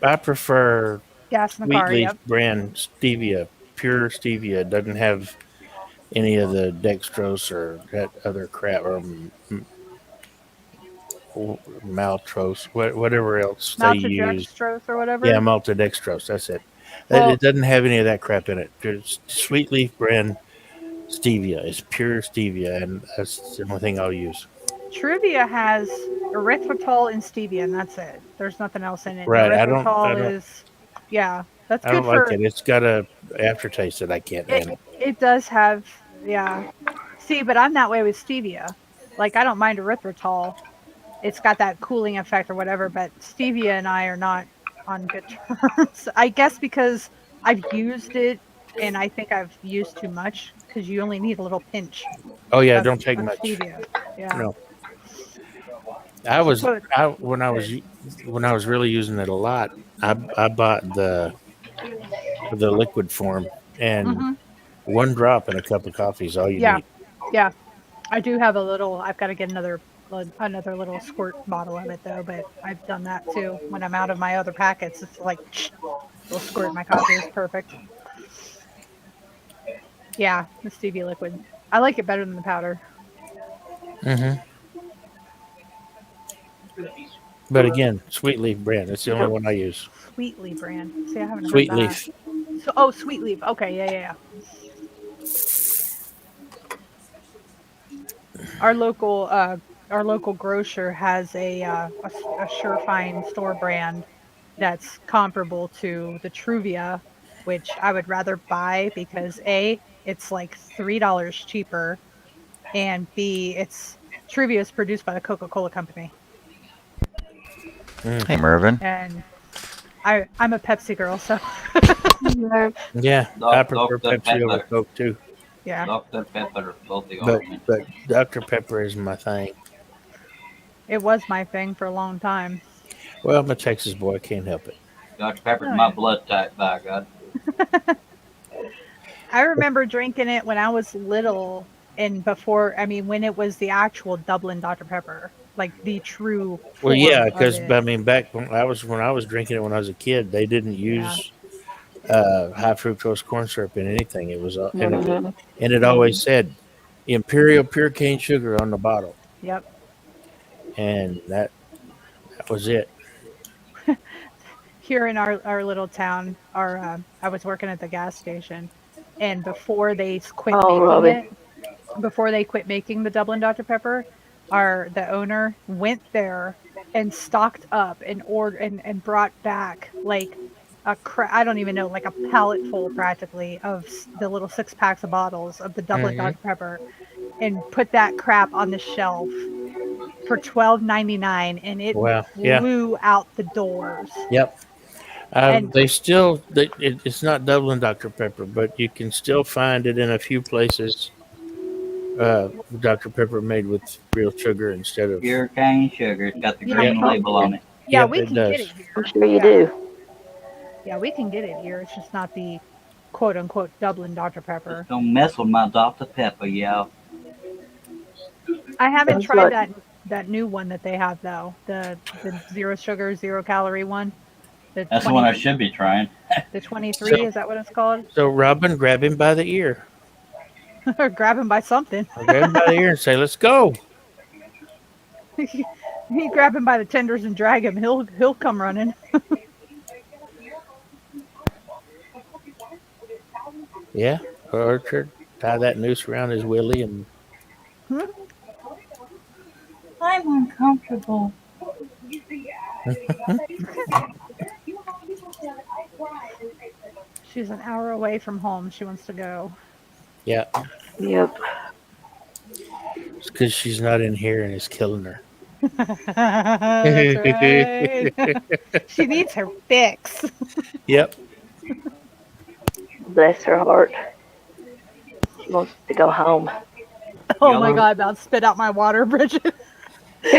I prefer Gas in the car, Wheat Leaf yep. brand stevia, pure stevia. It doesn't have any of the dextrose or that other crap or maltose, whatever else they use. Maltodextrose or whatever? Yeah, maltodextrose. That's it. Well, It doesn't have any of that crap in it. There's Sweet Leaf brand stevia. It's pure stevia, and that's the only thing I'll use. Truvia has erythritol and stevia, and that's it. There's nothing else in it. Right, I Erythritol don't- is, yeah, That's I good don't like for it. It's got a aftertaste that I can't handle. it does have, yeah. See, but I'm that way with stevia. Like, I don't mind erythritol. It's got that cooling effect or whatever, but stevia and I are not on good terms. I guess because I've used it and I think I've used too much because you only need a little pinch Oh yeah, of, don't take of much. stevia. Yeah. No, I was So when I was really using it a lot. I bought the liquid form, and hmm one drop in a cup of coffee is all you yeah, need. yeah. I do have a little. I've got to get another little squirt bottle of it though. But I've done that too. When I'm out of my other packets, it's like little squirt in my coffee is perfect. Yeah, the stevia liquid. I like it better than the powder. hmm But again, Sweet Leaf brand. That's the only one I use. Sweetleaf brand. See, I haven't heard Sweet that. Leaf. So, oh, Sweetleaf. Okay, yeah. Our local grocer has a Surefine store brand that's comparable to the Truvia, which I would rather buy because A, it's like $3 cheaper, and B, Truvia is produced by the Coca-Cola Company. Hey, Mervin. And I'm a Pepsi girl, so Yeah, I prefer Pepsi over Pepper. Coke too. yeah. Dr. Pepper, both the But arguments. Dr Pepper is my thing. It was my thing for a long time. Well, I'm a Texas boy. I can't help it. Dr. Pepper's Oh, my yeah. blood type, by God. I remember drinking it when I was little and when it was the actual Dublin Dr. Pepper, like the true Well, form yeah, of because it. I mean, back when I was drinking it when I was a kid, they didn't use high fructose corn syrup in anything. It was and it always said Imperial pure cane sugar on the bottle, Yep. and that was it. Here in our little town, I was working at the gas station, and before they quit making the Dublin Dr. Pepper, the owner went there and stocked up and and brought back like I don't even know, like a pallet full practically of the little 6 packs of bottles of the Dublin Dr. Pepper, and put that crap on the shelf for $12.99, and it Wow. Yeah. blew out the doors. Yep. And It's not Dublin Dr Pepper, but you can still find it in a few places. Dr Pepper made with real sugar instead of Pure cane sugar. It's got the green label on it. yeah, Yep, we it can does. get it here. I'm sure you do. Yeah, we can get it here. It's just not the quote unquote Dublin Dr. Pepper. Don't mess with my Dr. Pepper, y'all. I haven't That's tried what- that new one that they have though. The zero sugar, 0 calorie one. That's the one I should be trying. The 23, is that what it's called? So Robin, grab him by the ear. Or grab him by something. Grab him by the ear and say, "Let's go." You grab him by the tenders and drag him. He'll come running. Yeah, or tie that noose around his willy and I'm uncomfortable. She's an hour away from home. She wants to go. yeah, Yep. it's because she's not in here and it's killing her. That's right. She needs her fix. Yep. Bless her heart. She wants to go home. Oh my God, about to spit out my water, Bridget. She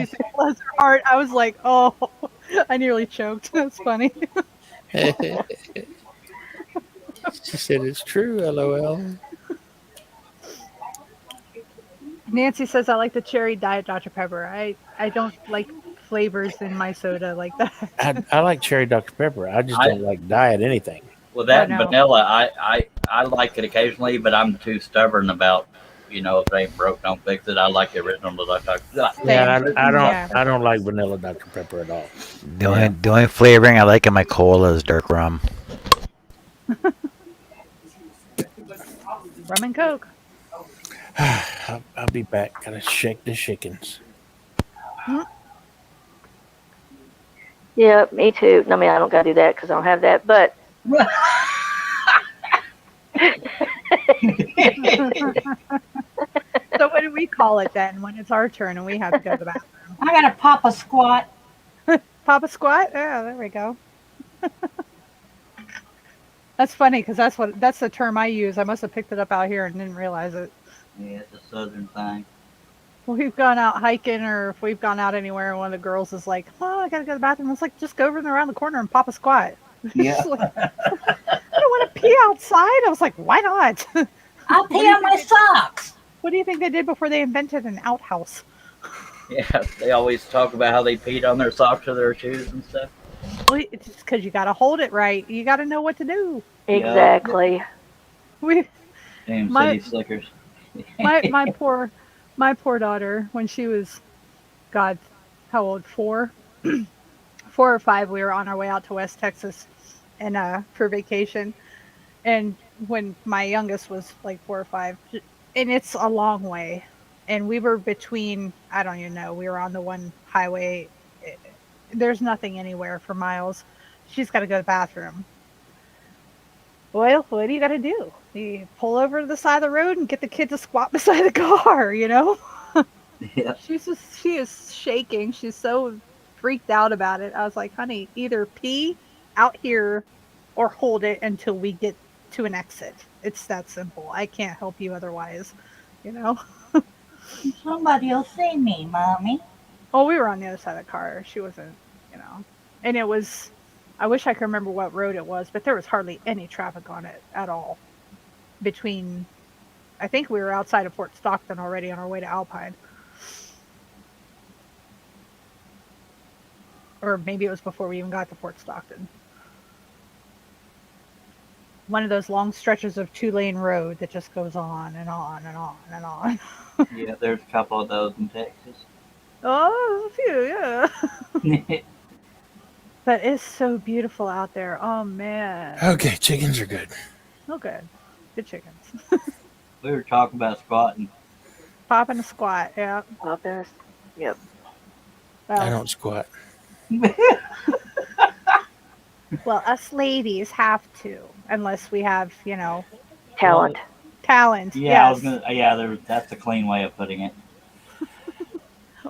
said, bless her heart. I was like, oh, I nearly choked. That's funny. She said it's true. LOL. Nancy says I like the cherry diet Dr. Pepper. I don't like flavors in my soda like that. I like cherry Dr Pepper. I just don't like diet anything. Well, that Oh, and no. vanilla, I like it occasionally, but I'm too stubborn about, if it ain't broke, don't fix it. I like the original Dr. Yeah, I don't. Yeah. I don't like vanilla Dr Pepper at all. The only flavoring I like in my cola is dark rum. Rum and Coke. I'll be back. Gotta shake the chickens. Yeah, me too. I mean, I don't gotta do that because I don't have that, but So what do we call it then when it's our turn and we have to go to the bathroom? I got a Papa squat. Papa squat? Yeah, there we go. That's funny because that's the term I use. I must have picked it up out here and didn't realize it. Yeah, it's a southern thing. We've gone out hiking or if we've gone out anywhere and one of the girls is like, oh, I gotta go to the bathroom. It's like, just go over around the corner and pop a squat. Yeah. Like, I don't want to pee outside. I was like, why not? I'll pee on my socks. What do you think they did before they invented an outhouse? Yeah, they always talk about how they peed on their socks or their shoes and stuff. Well, it's just because you got to hold it right. You got to know what to do. Exactly. Damn My- city slickers. my poor daughter, when she was, God, how old? 4? 4 or 5, we were on our way out to West Texas and for vacation. And when my youngest was like 4 or 5, and it's a long way. And we were between, I don't even know, we were on the one highway. There's nothing anywhere for miles. She's got to go to the bathroom. Well, what do you got to do? You pull over to the side of the road and get the kid to squat beside the car, you know? Yeah. She is shaking. She's so freaked out about it. I was like, honey, either pee out here or hold it until we get to an exit. It's that simple. I can't help you otherwise, you know? Somebody will see me, Mommy. Oh, we were on the other side of the car. She wasn't, you know. And it was, I wish I could remember what road it was, but there was hardly any traffic on it at all. Between, I think we were outside of Fort Stockton already on our way to Alpine. Or maybe it was before we even got to Fort Stockton. One of those long stretches of 2-lane road that just goes on and on and on and on. Yeah, there's a couple of those in Texas. Oh, a few, yeah. But it's so beautiful out there. Oh, man. Okay, chickens are good. Oh, good. Good chickens. We were talking about squatting. Popping a squat, yeah. Popping yep. Well, I don't squat. Well, us ladies have to, unless we have, you know, Talent. talent. Yeah, I yes. was gonna. Yeah, that's a clean way of putting it.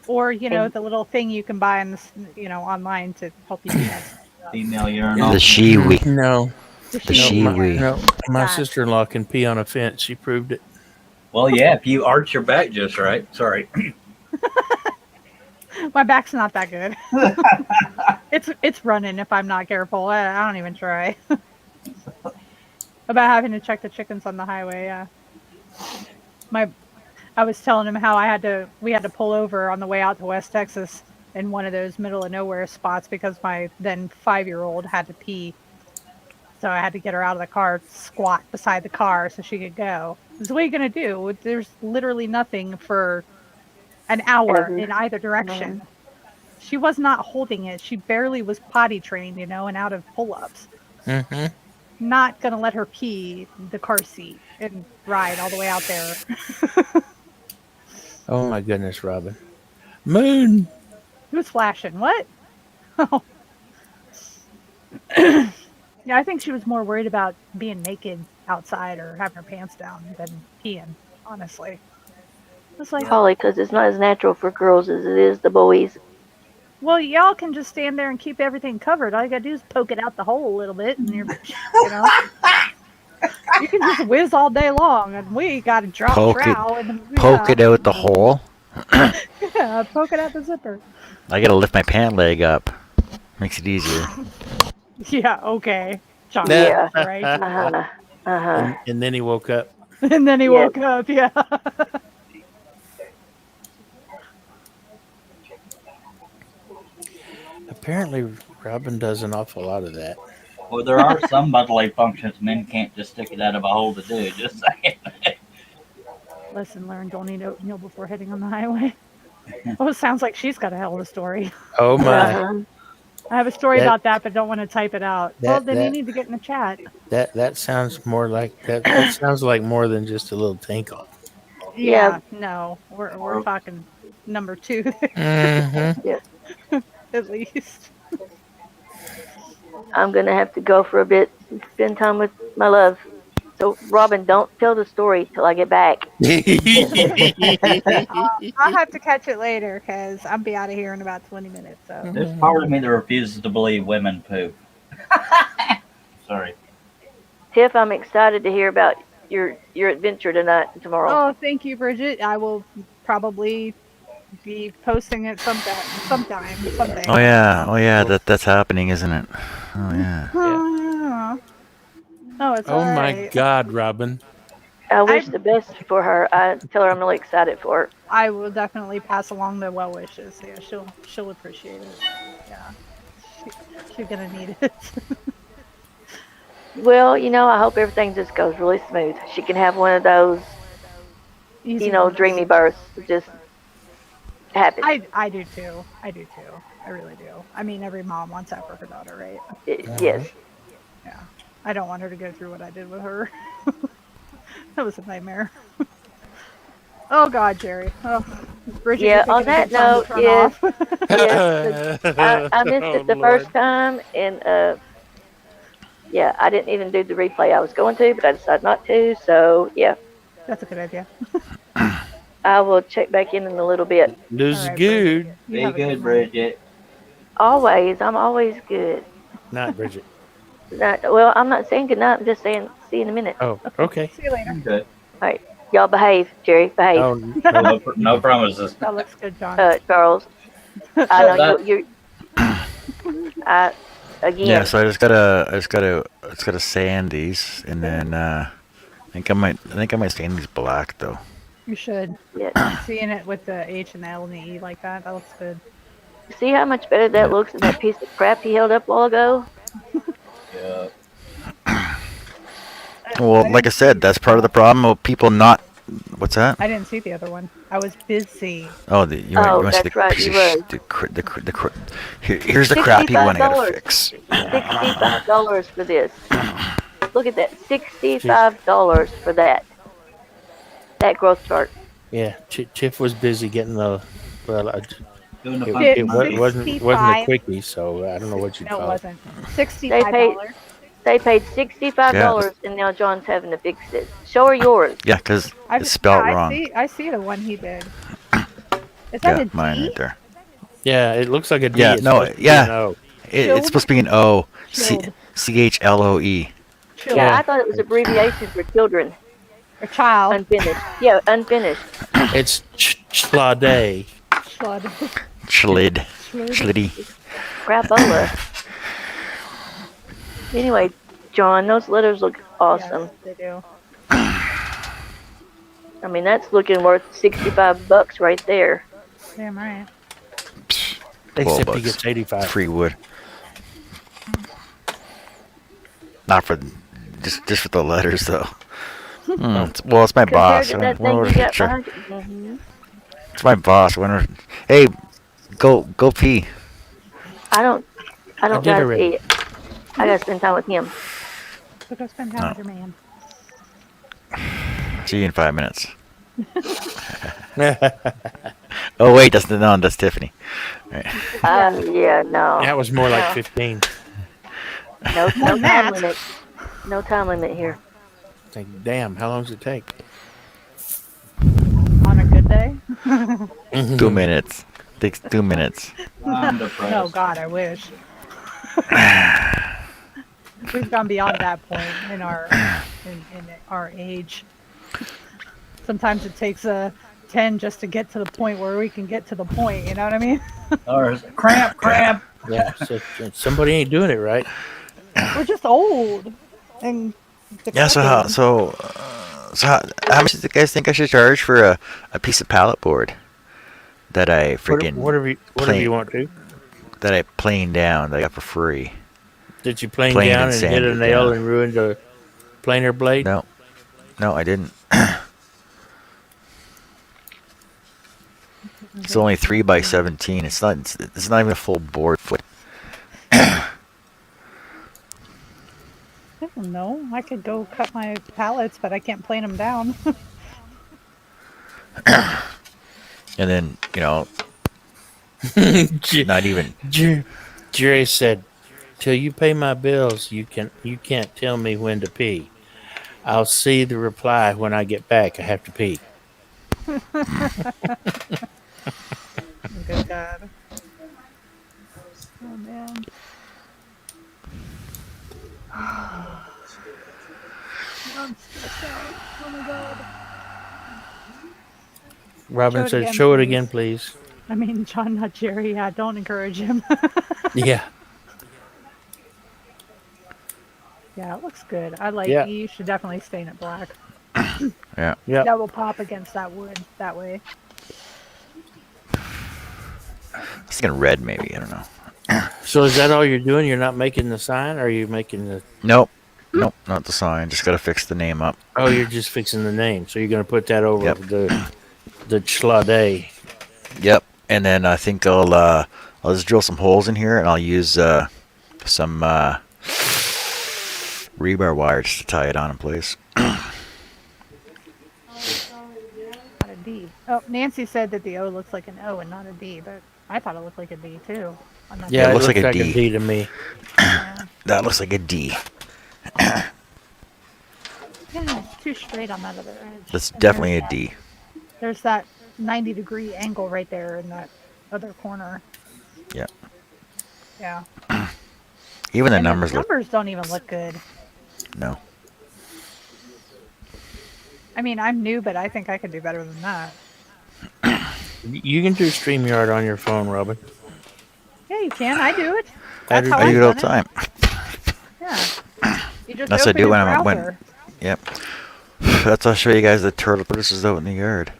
Or, you know, the little thing you can buy on this, you know, online to help you do that stuff. Female urinal. The she-wee. No. The The she-wee. she-wee. No, my That. sister-in-law can pee on a fence. She proved it. Well, yeah, if you arch your back just right. Sorry. My back's not that good. It's running if I'm not careful. I don't even try. About having to check the chickens on the highway, yeah. I was telling him how we had to pull over on the way out to West Texas in one of those middle of nowhere spots because my then 5-year-old had to pee. So I had to get her out of the car, squat beside the car so she could go. So what are you going to do? There's literally nothing for an hour in either direction. She was not holding it. She barely was potty trained, you know, and out of pull-ups. Mm-hmm. Not going to let her pee the car seat and ride all the way out there. Oh my goodness, Robin. Moon. Who's flashing? What? Oh. Yeah, I think she was more worried about being naked outside or having her pants down than peeing, honestly. It's like, Probably because it's not as natural for girls as it is the boys. well, y'all can just stand there and keep everything covered. All you gotta do is poke it out the hole a little bit, and you're, you know, you can just whiz all day long, and we gotta drop Poke it- trow and Poke it out the hole. Yeah, poke it out the zipper. I gotta lift my pant leg up. Makes it easier. Yeah, okay. John, Yeah. right? And then he woke up. And then he Yeah. woke up, yeah. Apparently, Robin does an awful lot of that. Well, there are some bodily functions men can't just stick it out of a hole to do. Just saying. Lesson learned, don't eat oatmeal before heading on the highway. Oh, it sounds like she's got a hell of a story. Oh my! Uh-huh. I have a story That- about that, but don't want to type it out. Well, then you that- need to get in the chat. That sounds more like that. That sounds like more than just a little tank off. Yeah, no, we're talking number 2 Mm-hmm. Yeah. at least. I'm gonna have to go for a bit and spend time with my love. So, Robin, don't tell the story till I get back. I'll have to catch it later because I'll be out of here in about 20 minutes. So. There's part of me that refuses to believe women poop. Sorry. Tiff, I'm excited to hear about your adventure tonight and tomorrow. Oh, thank you, Bridget. I will probably be posting it sometime. Someday. Oh yeah, that's happening, isn't it? Oh yeah. Oh, it's Oh all my right. God, Robin. I wish the best for her. I tell her I'm really excited for her. I will definitely pass along the well wishes. Yeah, she'll appreciate it. Yeah, she's gonna need it. Well, I hope everything just goes really smooth. She can have one of those, Easy dreamy births. Just happen. I do too. I really do. I mean, every mom wants that for her daughter, right? Yes. Yeah. I don't want her to go through what I did with her. That was a nightmare. Oh God, Jerry. Oh, Bridget, Yeah. you're On thinking that of a time note, to turn yes, off. I missed it the first time, and I didn't even do the replay I was going to, but I decided not to. So yeah, That's a good idea. I will check back in a little bit. This is All right, good. Be good, Bridget. Always, I'm always good. Not Bridget. Well, I'm not saying good night. I'm just saying see you in a minute. Oh, okay. See you later. Good. All right, y'all behave, Jerry. Behave. Oh, No promises. That looks good, John. Charles. I know you're. Again. Yeah, so I just gotta sand these, and then I think I might sand these black though. You should. Yeah. Seeing it with the H and the L and the E like that looks good. See how much better that looks than that piece of crap he held up a while ago? Yeah. Well, like I said, that's part of the problem of people not. What's that? I didn't see the other one. I was busy. Oh, you want to see that's the right, piece you of here's the crap you want to gotta fix. $65 for this. Look at that. $65 for that. That growth chart. Yeah, Tiff was busy getting the. Well, Doing the it funky wasn't a 65. quickie, so I don't know what you No, it call it. wasn't. $65. They paid $65 and now John's having to fix it. Show her yours. Yeah, because it's spelled wrong. I see the one he did. Is that Yeah, a D? mine right there. Yeah, it looks like a D. Yeah, It's no, supposed to be an O. it's supposed to be an O. Chilled. CHLOE. Yeah, I thought it was abbreviation for children. Or child. Unfinished. Yeah, unfinished. It's Chlade. Schlud. Schliddy. Crapola. Anyway, John, those letters look awesome. Yes, they do. I mean, that's looking worth $65 right there. Damn right. Except $12. he gets 85. It's free wood. Not for just for the letters though. Well, it's my boss. Compared to that I wonder thing what you got sure. behind you. Mhm. It's my boss. I wonder. Hey, go pee. I don't did gotta already. see it. I gotta spend time with him. So go spend time with your man. See you in 5 minutes. Oh wait, that's Tiffany. Right. Yeah, no. That was more like No. 15. No time limit. No time limit here. Think, damn, how long does it take? On a good day? 2 minutes. Takes 2 minutes. I'm depressed. No, God, I wish. We've gone beyond that point in our age. Sometimes it takes 10 just to get to the point where we can get to the point. You know what I mean? Or cramp. Yeah, so somebody ain't doing it right. We're just old and Yeah. So how much do you guys think I should charge for a piece of pallet board that I freaking Whatever you want to. that I planed down that I got for free? Did you plane Plane down and and hit a sanded nail down. and ruined a planer blade? No, I didn't. It's only 3 by 17. It's not even a full board foot. I don't know. I could go cut my pallets, but I can't plane them down. And then not even. Jerry said, till you pay my bills, you can't tell me when to pee. I'll see the reply when I get back. I have to pee. Good God. Oh man. I'm stressed out. Oh my God. Robin said, "Show it again, please." I mean, John, not Jerry. Yeah, don't encourage him. Yeah. Yeah, it looks good. I like. Yeah. You should definitely stain it black. Yeah. Yeah. That will pop against that wood that way. I was thinking red, maybe. I don't know. So is that all you're doing? You're not making the sign, or are you making the? Nope. Nope, not the sign. Just got to fix the name up. Oh, you're just fixing the name. So you're going to put that over Yep. the Chlade. Yep. And then I think I'll just drill some holes in here, and I'll use some rebar wires to tie it on in place. Not a D. Oh, Nancy said that the O looks like an O and not a D, but I thought it looked like a D too. I'm not Yeah, sure. it looks like a D. D to me. That looks like a D. Yeah, it's too straight on that other edge. That's And definitely a D. There's that 90-degree angle right there in that other corner. Yeah. Yeah. Even the And numbers the look. numbers don't even look good. No. I mean, I'm new, but I think I could do better than that. You can do StreamYard on your phone, Robin. Yeah, you can. I do it. I That's do how I I've do it all done the time. Yeah. You just That's what I open do a when I'm browser. Yep. That's I'll show you guys the turtle tortoises out in the yard.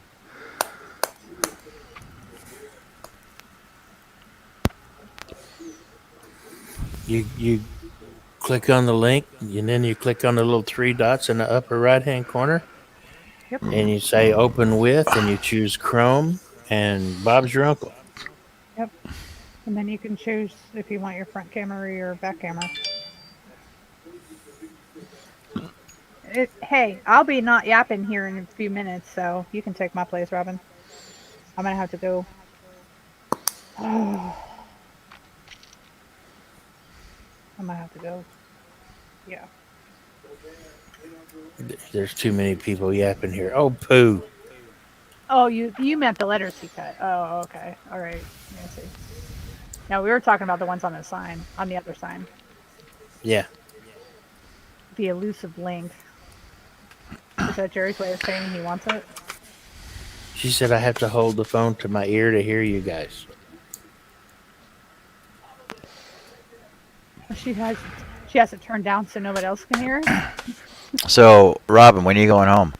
You click on the link, and then you click on the little three dots in the upper right-hand corner. Yep. And you say open with, and you choose Chrome, and Bob's your uncle. Yep. And then you can choose if you want your front camera or your back camera. Hey, I'll be not yapping here in a few minutes, so you can take my place, Robin. I'm gonna have to go. I'm gonna have to go. Yeah. There's too many people yapping here. Oh, poo. Oh, you meant the letters he cut. Oh, okay. All right. Let me see. No, we were talking about the ones on the sign, on the other sign. Yeah. The elusive link. Is that Jerry's way of saying he wants it? She said I have to hold the phone to my ear to hear you guys. She has it turned down so nobody else can hear it. So, Robin, when are you going home?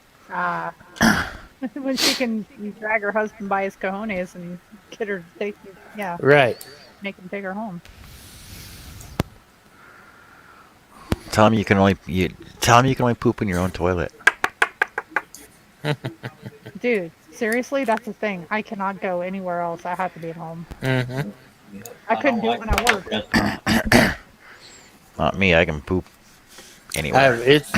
When she can drag her husband by his cojones and get her to take, yeah, Right. make him take her home. Tell him you can only poop in your own toilet. Dude, seriously, that's the thing. I cannot go anywhere else. I have to be at home. Mm-hmm. I couldn't do it when I worked. Not me. I can poop anywhere. It's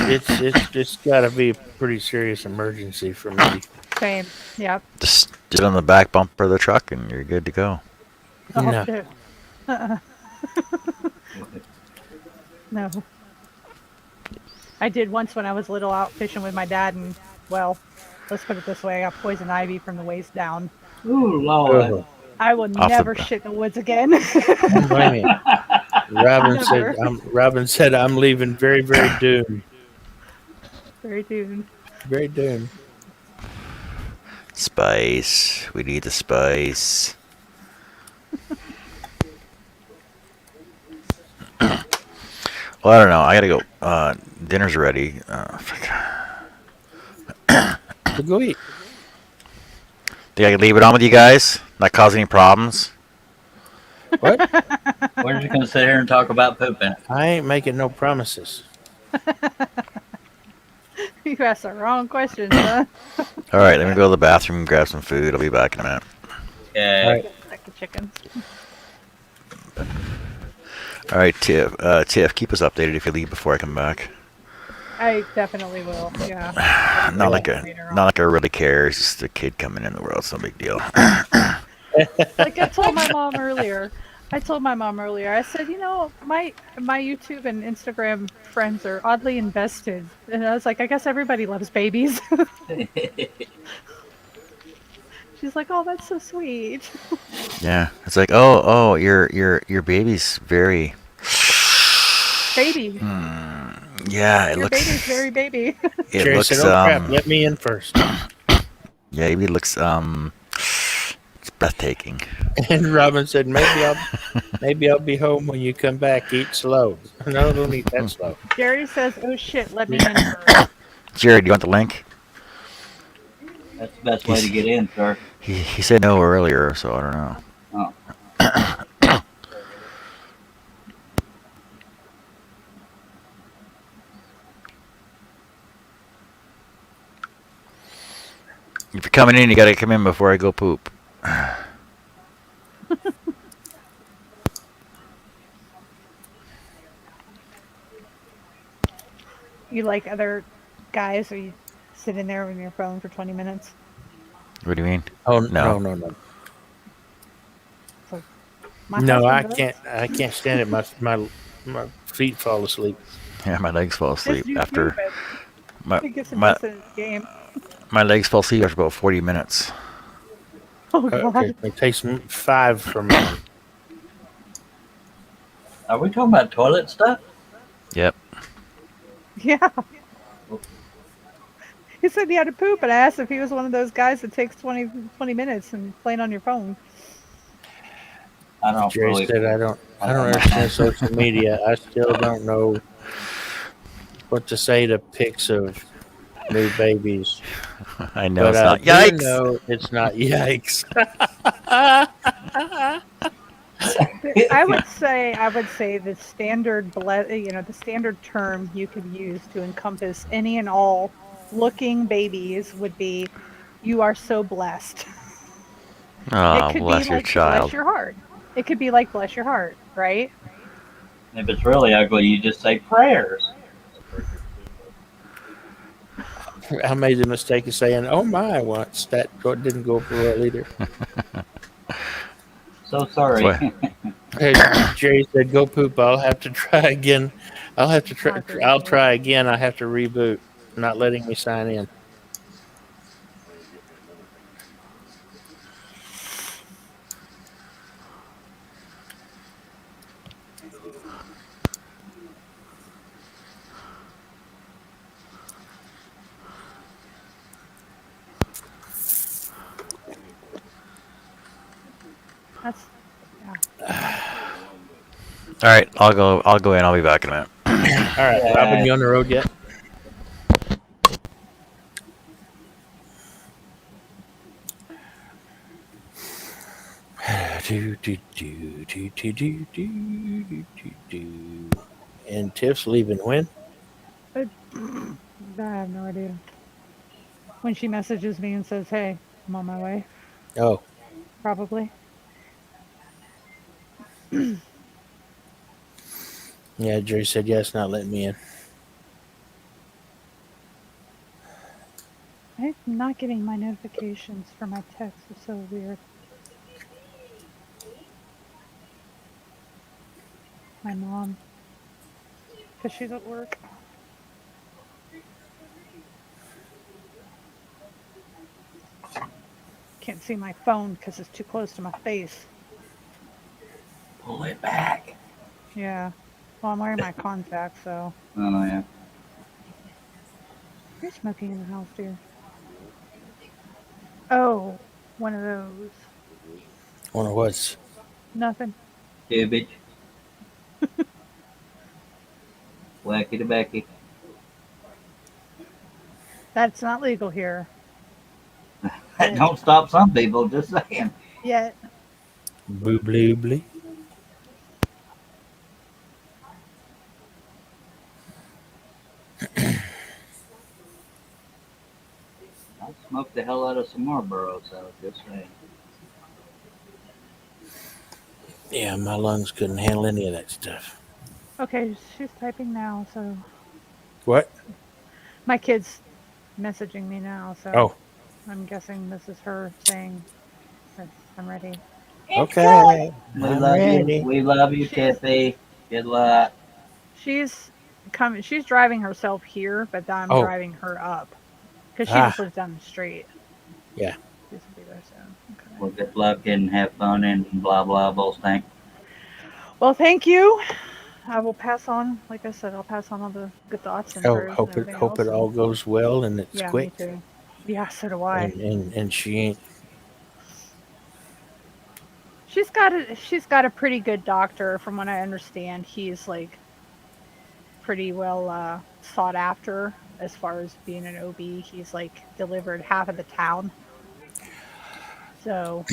got to be a pretty serious emergency for me. Same. Yep. Just sit on the back bumper of the truck and you're good to go. Oh, No. shit. No. I did once when I was little out fishing with my dad, and, well, let's put it this way, I got poison ivy from the waist down. Ooh, Lord. I will Off the never bat. shit in the woods again. Don't blame me. Never. Robin said I'm leaving very, very doomed. Very soon. Very doomed. Spice. We need the spice. Well, I don't know. I gotta go. Dinner's ready. So go eat. Think I can leave it on with you guys? Not cause any problems? What? We're just going to sit here and talk about pooping. I ain't making no promises. You asked the wrong question, huh? All right, let me go to the bathroom and grab some food. I'll be back in a minute. Yeah. All right. Like the chickens. All right, Tiff. Tiff, keep us updated if you leave before I come back. I definitely will, yeah. Not like I really care. It's just a kid coming in the world. It's no big deal. Like I told my mom earlier, I told my mom earlier. I said, my YouTube and Instagram friends are oddly invested, and I was like, I guess everybody loves babies. She's like, oh, that's so sweet. Yeah, it's like, oh, your baby's very. Baby. Yeah, it Your looks. baby's very baby. It Jerry looks said, "Oh crap, let me in first." Yeah, it looks it's breathtaking. And Robin said, maybe I'll be home when you come back. Eat slow. No, don't eat that slow. Jerry says, oh shit, let me in first. Jerry, do you want the link? That's the best way to get in, sir. He said no earlier, so I don't know. Oh. If you're coming in, you gotta come in before I go poop. You like other guys, or you sit in there on your phone for 20 minutes? What do you mean? Oh No. no. My No, I husband does. can't. I can't stand it. My feet fall asleep. Yeah, my legs fall asleep Just after YouTube it. my It gets my into the game. my legs fall asleep after about 40 minutes. Oh god. Okay, it takes 5 for me. Are we talking about toilet stuff? Yep. Yeah. He said he had to poop, and I asked if he was one of those guys that takes 20 minutes and playing on your phone. I don't Jerry really. said, I don't understand social media. I still don't know what to say to pics of new babies. I know But it's not. I do Yikes! know it's not yikes. I would say the standard the standard term you could use to encompass any and all looking babies would be, you are so blessed. Oh, It could bless be your like child. bless your heart. It could be like bless your heart, right? If it's really ugly, you just say prayers. I made the mistake of saying, "Oh my," once. That didn't go over well either. So sorry. Boy. Hey, Jerry said, "Go poop." I'll have to try again. I'll try again. I have to reboot. Not letting me sign in. That's All right, I'll go in. I'll be back in a minute. All right, Robin, you on the road yet? And Tiff's leaving when? I have no idea. When she messages me and says, "Hey, I'm on my way," Oh, probably. yeah. Jerry said, "Yeah, it's not letting me in." I'm not getting my notifications for my text. It's so weird. My mom, because she's at work. Can't see my phone because it's too close to my face. Pull it back. Yeah. Well, I'm wearing my contacts, so. Oh yeah. You're smoking in the house, dear. Oh, one of those. Wonder what's Nothing. Cabbage. Wacky tobacco. That's not legal here. That don't stop some people, just saying. Yet. boobly. I smoked the hell out of some Marlboros, I was just saying. Yeah, my lungs couldn't handle any of that stuff. Okay, she's typing now, so. What? My kid's messaging me now, so. Oh. I'm guessing this is her saying, I'm ready. Okay. We I'm love ready. you. We love you, Tiffy. Good luck. She's coming. She's driving herself here, but I'm Oh. driving her up because she Ah. just lives down the street. Yeah. She's gonna be there soon. Okay. Well, good luck and have fun and blah blah blah. Thank. Well, thank you. I will pass on. Like I said, I'll pass on all the good thoughts and Oh, prayers and hope it everything else. all goes well and it's Yeah, quick. me too. Yeah, so do I. And she ain't. She's got a pretty good doctor, from what I understand. He's like pretty well sought after as far as being an OB. He's like delivered half of the town. So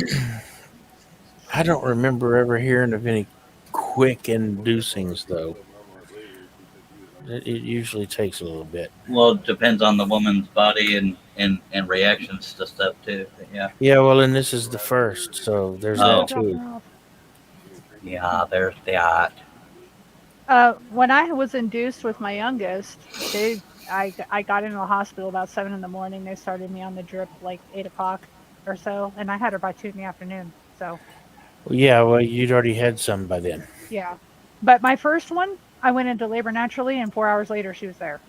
I don't remember ever hearing of any quick inducings though. It usually takes a little bit. Well, it depends on the woman's body and reactions to stuff too. But yeah. Yeah, well, and this is the first, so there's that too. Yeah, there's that. when I was induced with my youngest, I got into the hospital about 7 a.m. They started me on the drip like 8 o'clock or so, and I had her by 2 p.m. So Yeah, well, you'd already had some by then. yeah, but my first one, I went into labor naturally, and 4 hours later she was there.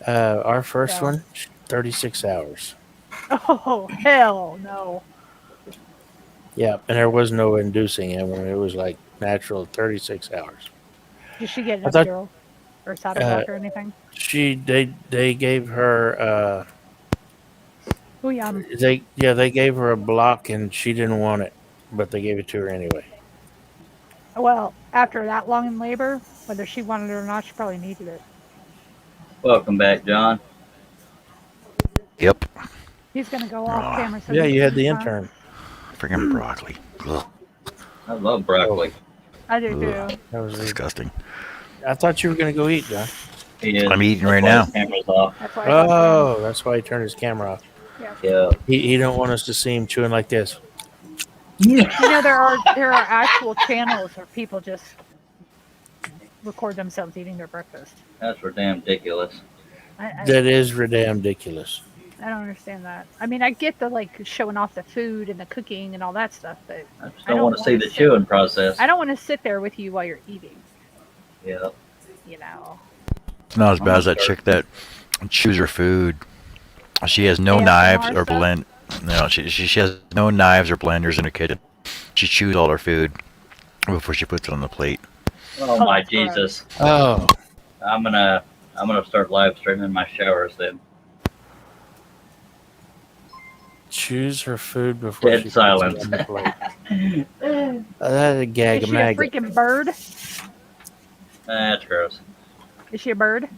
Our first one, 36 hours. Oh hell no! Yeah, and there was no inducing it when it was like natural 36 hours. Did she get an I thought- epidural or Sativac or anything? They gave her Oh yum. they gave her a block and she didn't want it, but they gave it to her anyway. Well, after that long in labor, whether she wanted it or not, she probably needed it. Welcome back, John. Yep. He's gonna go off camera. So Yeah, he you had can the respond. intern. Freaking broccoli. Ugh. I love broccoli. I do too. Ugh. That was Disgusting. I thought you were gonna go eat, John. He is. I'm eating right That's now. why his camera's off. That's why. I left Oh, that's why he turned his camera off. Yeah. He don't want us to see him chewing like this. You know, there are actual channels where people just record themselves eating their breakfast. That's ridiculous. That is ridiculous. I don't understand that. I mean, I get the like showing off the food and the cooking and all that stuff, but I just don't want to see the chewing process. I don't want to sit there with you while you're eating. Yeah. You know. It's not as bad as that chick that chews her food. She has no ASMR knives or stuff? blend. No, she has no knives or blenders in her kitchen. She chews all her food before she puts it on the plate. Oh my Jesus! Oh, I'm gonna start live streaming my showers then. choose her food before Dead she silence. puts it on the plate. That's a gag Is of she a maggot. freaking bird? That's gross. Is she a bird?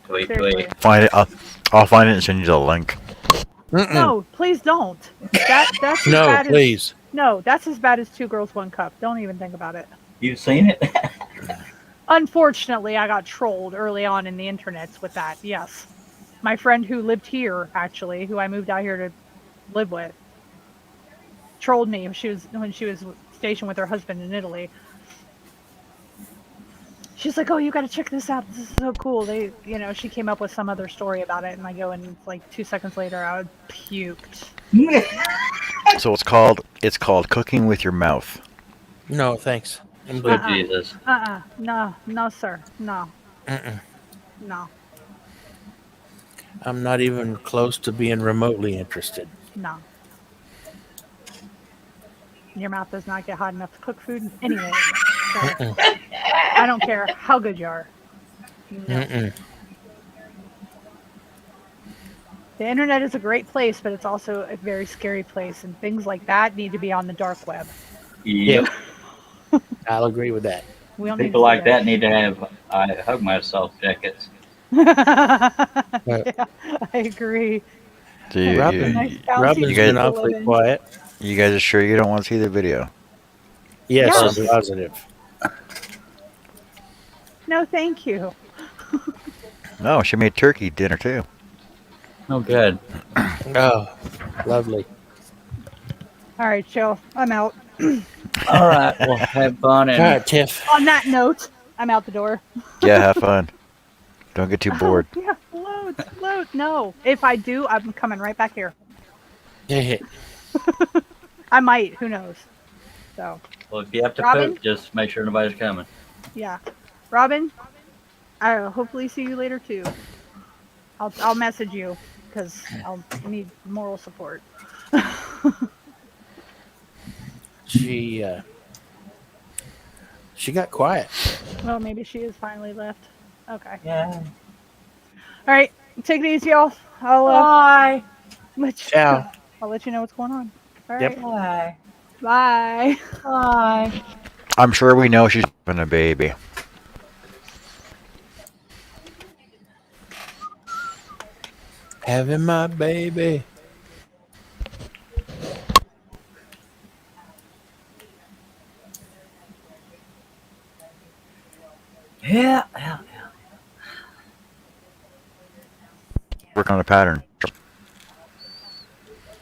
Tweet, Seriously. tweet. Find it. I'll find it and send you the link. No, please don't. That's as No, bad please. No, that's as bad as 2 Girls, 1 Cup. Don't even think about it. You've seen it? Unfortunately, I got trolled early on in the internets with that. Yes, my friend who lived here, actually, who I moved out here to live with, trolled me when she was stationed with her husband in Italy. She's like, "Oh, you got to check this out. This is so cool." She came up with some other story about it, and I go and it's like 2 seconds later, I puked. So it's called cooking with your mouth. No, thanks. I'm Sweet good. Jesus. No, sir, no, no, I'm not even close to being remotely interested. no. Your mouth does not get hot enough to cook food anyway. So, I don't care how good you are. No. The internet is a great place, but it's also a very scary place, and things like that need to be on the dark web. Yep. I'll agree with that. We don't need People to like see that need to have I hug myself jackets. Yeah, I agree. Do Robin- Nice bouncy Robin's you guys- been awfully quiet. You guys are sure you don't want to see the video? Yes, Yes. I'm positive. No, thank you. No, she made turkey dinner too. Oh, good. Oh, lovely. All right, Joe, I'm out. All right. Well, have fun All and right, Tiff. On that note, I'm out the door. Yeah, have fun. Don't get too bored. Yeah, load. No, if I do, I'm coming right back here. Yeah. I might. Who knows? So, Well, if you have to Robin? poop, just make sure nobody's coming. yeah. Robin, I'll hopefully see you later too. I'll message you because I'll need moral support. She got quiet. Well, maybe she has finally left. Okay. Yeah. All right. Take it easy, y'all. Bye. Ciao. I'll let you know what's going on. All Yep. right. Bye. Bye. I'm sure we know she's having a baby. Having my baby. Yeah. Working on a pattern.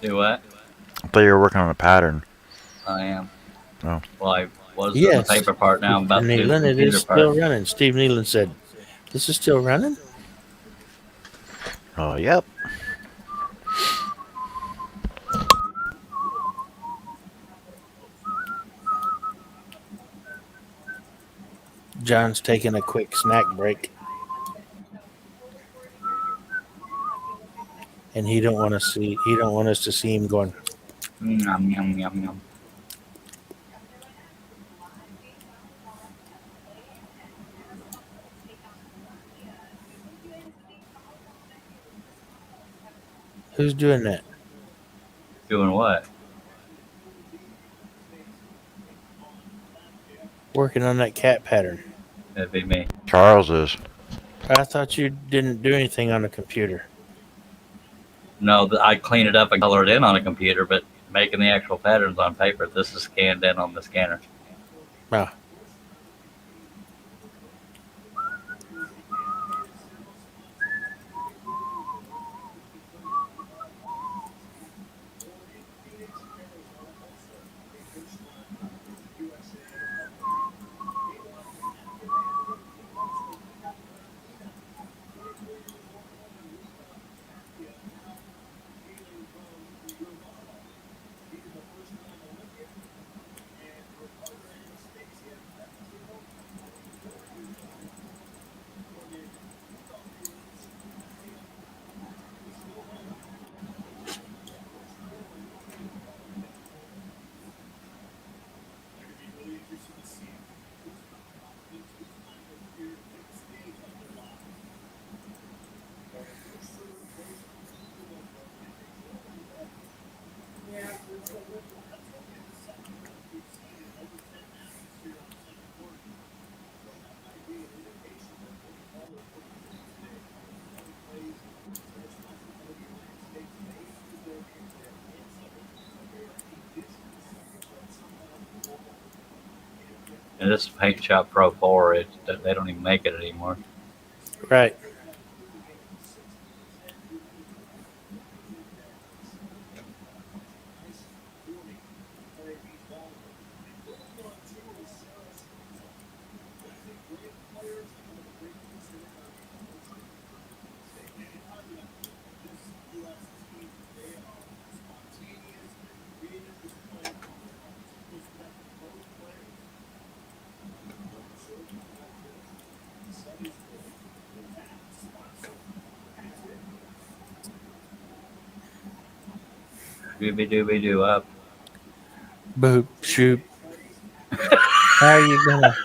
Do what? I thought you were working on a pattern. I am. Oh. Well, I was doing Yes. the paper part. Now I'm about to do the Nealon, it computer is still part. running. Steve Nealon said, "This is still running." Oh, yep. John's taking a quick snack break, and he don't want us to see him going. Yum, yum, yum, yum. Who's doing that? Doing what? Working on that cat pattern. That'd be me. Charles is. I thought you didn't do anything on the computer. No, I clean it up and color it in on a computer, but making the actual patterns on paper, this is scanned in on the scanner. Ah. And this is Paint Shop Pro 4. They don't even make it anymore. Right. Dooby dooby doo up. Boop shoop. How are you gonna?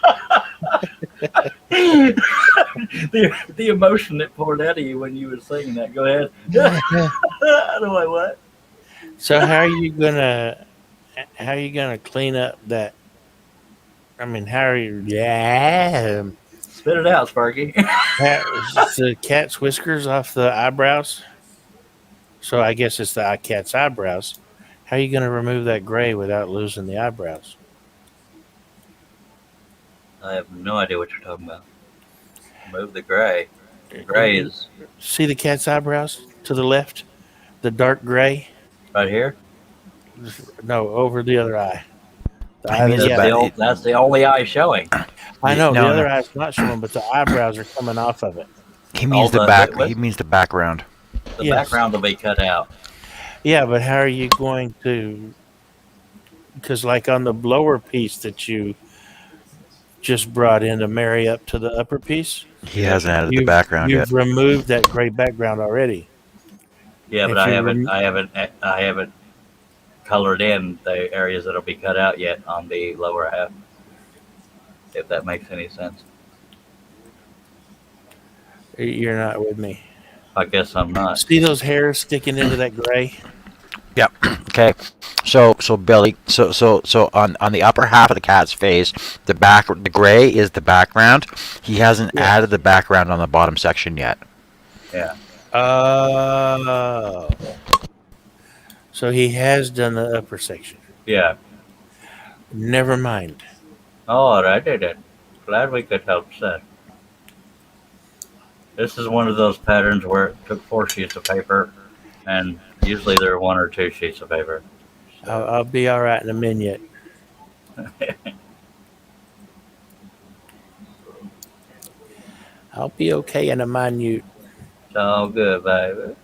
the emotion that poured out of you when you were singing that. Go ahead. I don't know what. So how are you gonna clean up that? I mean, how are you? Yeah. Spit it out, Sparky. The cat's whiskers off the eyebrows. So I guess it's the cat's eyebrows. How are you going to remove that gray without losing the eyebrows? I have no idea what you're talking about. Remove the gray. Gray is See the cat's eyebrows to the left? The dark gray? right here. No, over the other eye. That's the only eye showing. I know, No, the other no. eye's not showing, but the eyebrows are coming off of it. He means the back. He means the background. The background will be cut out. Yeah, but how are you going to because like on the blower piece that you just brought in to marry up to the upper piece, He hasn't added the background you've yet. removed that gray background already. Yeah, but If I you haven't colored in the areas that'll be cut out yet on the lower half. If that makes any sense. You're not with me. I guess I'm not. See those hairs sticking into that gray? Yep. Okay. So Billy, so on the upper half of the cat's face, the gray is the background. He hasn't added the background on the bottom section yet. Yeah. Oh. So he has done the upper section. Yeah. Never mind. Oh, I did it. Glad we could help, Seth. This is one of those patterns where it took 4 sheets of paper, and usually there are 1 or 2 sheets of paper. I'll be all right in a minute. I'll be okay in a minute. It's all good, baby.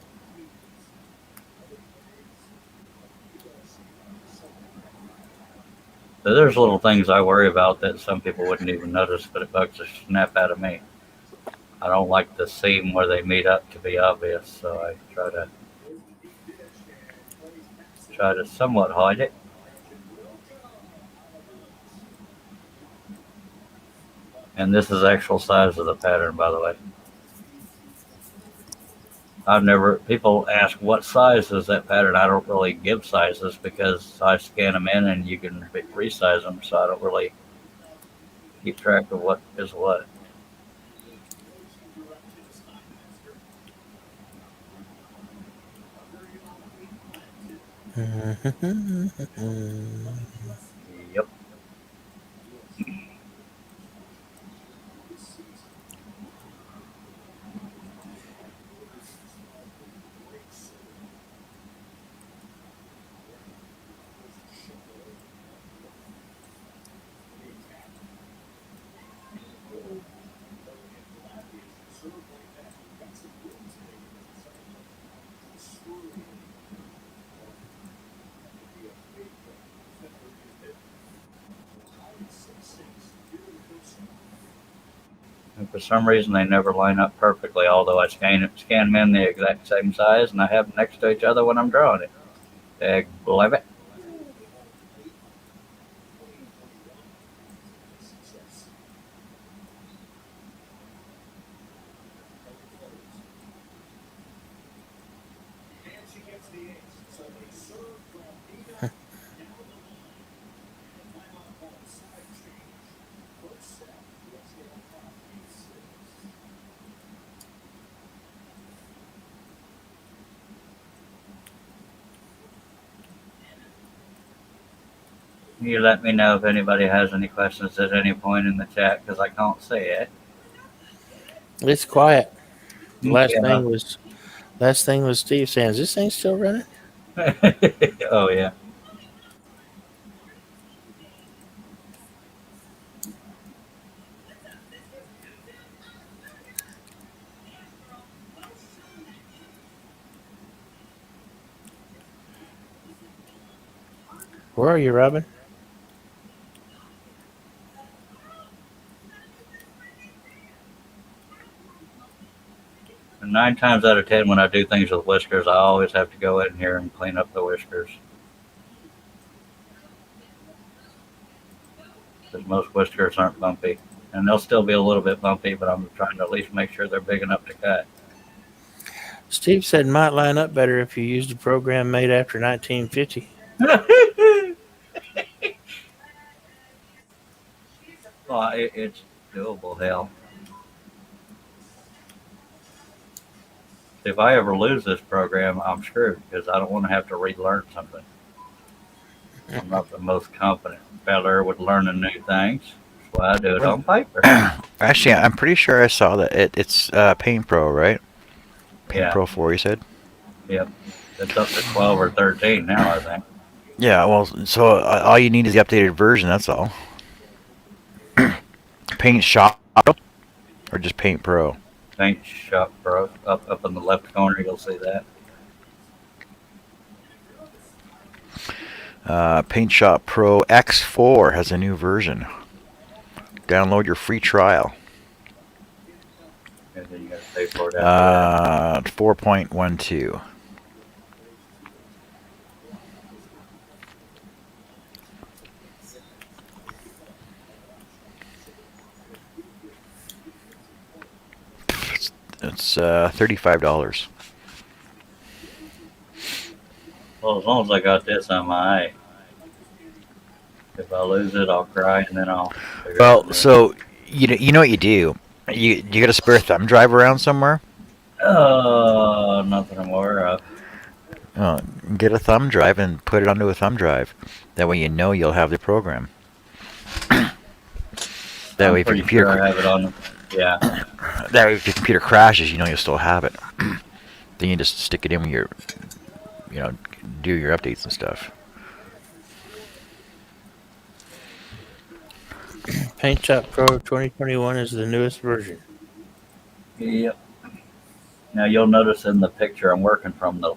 So there's little things I worry about that some people wouldn't even notice, but it bugs the snap out of me. I don't like the seam where they meet up to be obvious, so I try to somewhat hide it. And this is actual size of the pattern, by the way. People ask what size is that pattern. I don't really give sizes because I scan them in and you can resize them, so I don't really keep track of what is what. Yep. And for some reason, they never line up perfectly, although I scan them in the exact same size, and I have them next to each other when I'm drawing it. Believe it. You let me know if anybody has any questions at any point in the chat because I can't see it. It's quiet. Last Yeah. thing was Steve saying, "Is this thing still running?" Oh yeah. Where are you, Robin? And 9 times out of 10, when I do things with whiskers, I always have to go in here and clean up the whiskers. Because most whiskers aren't bumpy. And they'll still be a little bit bumpy, but I'm trying to at least make sure they're big enough to cut. Steve said it might line up better if you used a program made after 1950. Well, it's doable, hell. If I ever lose this program, I'm screwed because I don't want to have to relearn something. I'm not the most confident feller with learning new things. That's why I do it on paper. Actually, I'm pretty sure I saw that it's Paint Pro, right? Paint Yeah. Pro 4, you said? Yep. It's up to 12 or 13 now, I think. Yeah, well, so all you need is the updated version, that's all. Paint Shop or just Paint Pro? Paint Shop Pro. Up in the left corner, you'll see that. Paint Shop Pro X4 has a new version. Download your free trial. And then you gotta pay for it after that. 4.12. It's $35. Well, as long as I got this on my eye. If I lose it, I'll cry, and then I'll figure it Well, out. so you know what you do. You got a spare thumb drive around somewhere? Nothing I'm aware of. Get a thumb drive and put it onto a thumb drive. That way you know you'll have the program. That I'm way if your pretty computer sure I have it on. Yeah. that way if your computer crashes, you know you'll still have it. Then you just stick it in when you're, do your updates and stuff. Paint Shop Pro 2021 is the newest version. Yep. Now you'll notice in the picture I'm working from, the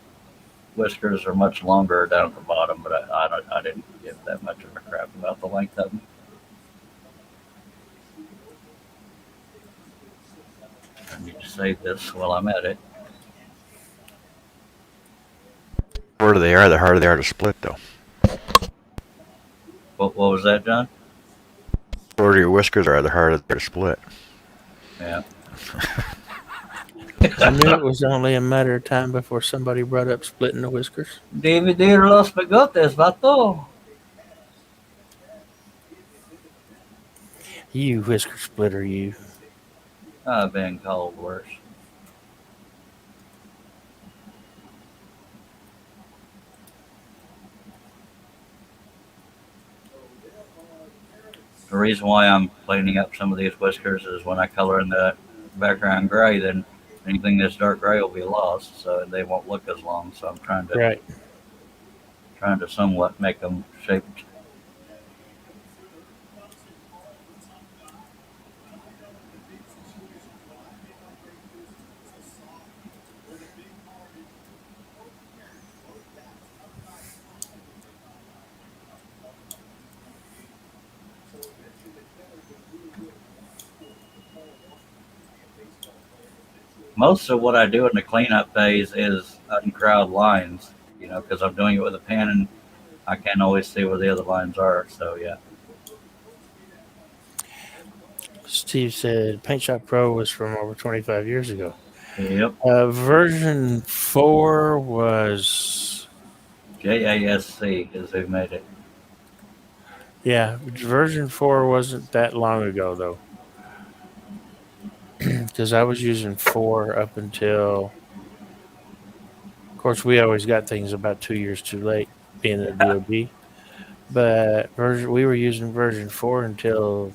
whiskers are much longer down at the bottom, but I didn't give that much of a crap about the length of them. I need to save this while I'm at it. The shorter they are, the harder they are to split, though. What was that, John? The shorter your whiskers are, the harder they're to split. Yeah. I knew it was only a matter of time before somebody brought up splitting the whiskers. Dividir los bigotes, vato. You whisker splitter, you. I've been called worse. The reason why I'm cleaning up some of these whiskers is when I color in the background gray, then anything that's dark gray will be lost, so they won't look as long. So I'm trying to somewhat make them shaped. Most of what I do in the cleanup phase is uncrowd lines, because I'm doing it with a pen and I can't always see where the other lines are. So, yeah. Steve said Paint Shop Pro was from over 25 years ago. Yep. Version 4 was... JASC is who made it. Yeah, version 4 wasn't that long ago, though. Because I was using 4 up until... Of course, we always got things about 2 years too late, being the DOD. But we were using version 4 until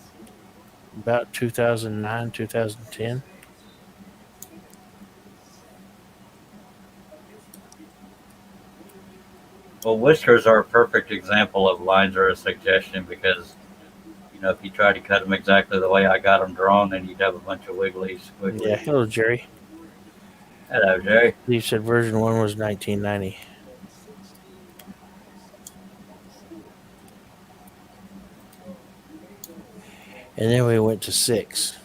about 2009, 2010. Well, whiskers are a perfect example of lines are a suggestion because, if you try to cut them exactly the way I got them drawn, then you'd have a bunch of wigglies. Yeah, hello, Jerry. Hello, Jerry. You said version 1 was 1990. And then we went to 6.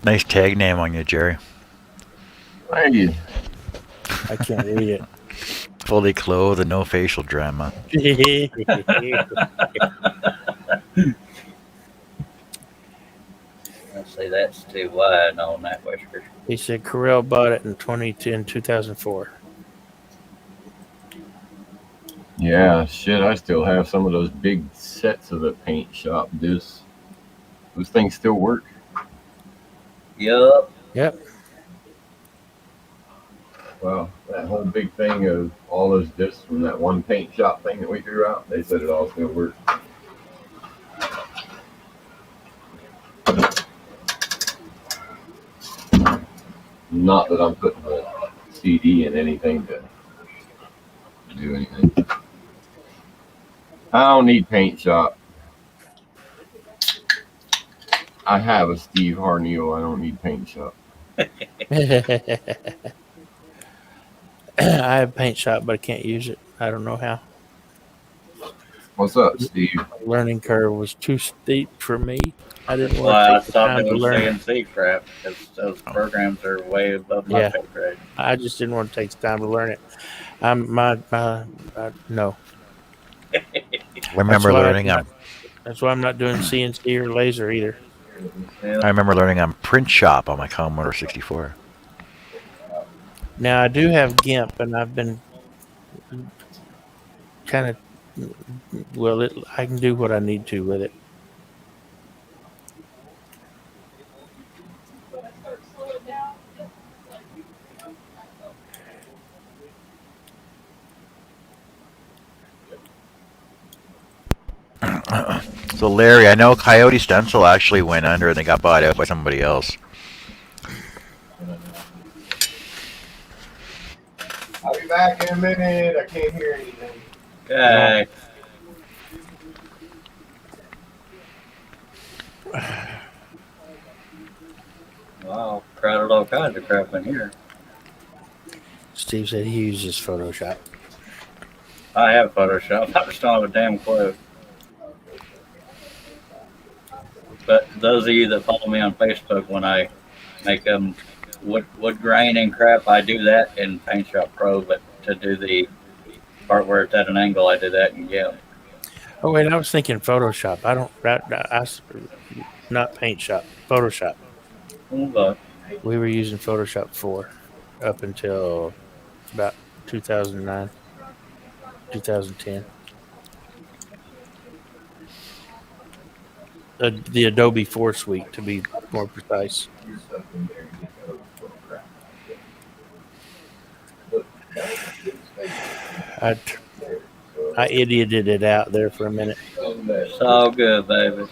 Nice tag name on you, Jerry. Thank you. I can't read it. Fully clothed and no facial drama. I'd say that's too wide on that whisker. He said Corel bought it in 2004. Yeah, shit, I still have some of those big sets of the Paint Shop discs. Those things still work. Yup. Yep. Well, that whole big thing of all those discs from that one Paint Shop thing that we threw out, they said it all still works. Not that I'm putting a CD in anything to do anything. I don't need Paint Shop. I have a Steve Harneel. I don't need Paint Shop. I have Paint Shop, but I can't use it. I don't know how. What's up, Steve? Learning curve was too steep for me. I didn't That's want why to I take the stopped time to doing learn. CNC crap because those programs are way above my Yeah, pay grade. I just didn't want to take the time to learn it. No. I That's remember why learning on. that's why I'm not doing CNC or laser either. Yeah. I remember learning on Print Shop on my Commodore 64. Now I do have GIMP, and I've been kind of I can do what I need to with it. So Larry, I know Coyote Stencil actually went under and they got bought out by somebody else. I'll be back in a minute. I can't hear anything. Okay. Wow, crowded all kinds of crap in here. Steve said he uses Photoshop. I have Photoshop. I just don't have a damn clue. But those of you that follow me on Facebook, when I make them wood grain and crap, I do that in Paint Shop Pro. But to do the part where it's at an angle, I do that in GIMP. Oh wait, I was thinking Photoshop. Not Paint Shop. Photoshop. Okay. We were using Photoshop 4 up until about 2009, 2010. The Adobe 4 suite, to be more precise. I idioted it out there for a minute. It's all good, baby.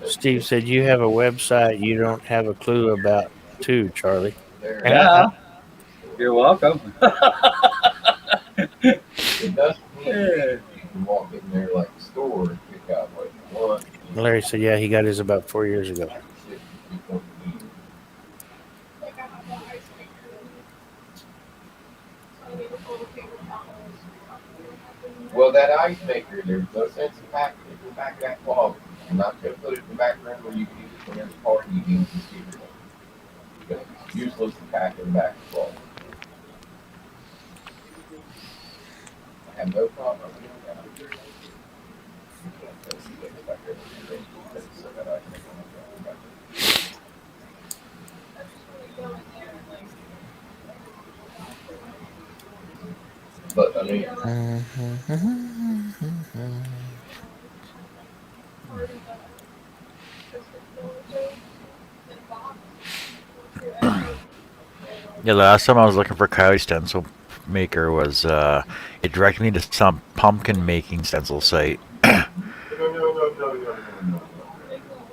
Steve said you have a website you don't have a clue about too, Charlie. Yeah. You're welcome. You can walk in there like a store and pick out what you want. Larry said, yeah, he got his about 4 years ago. Well, that ice maker, there's no sense in packing it in the back of that closet. I'm not going to put it in the back room where you can use it whenever the party you can use the secret one. Because it's useless to pack in the back of the closet. I have no problem with that. But I mean, Yeah, the last time I was looking for Coyote Stencil Maker was it directed me to some pumpkin making stencil site,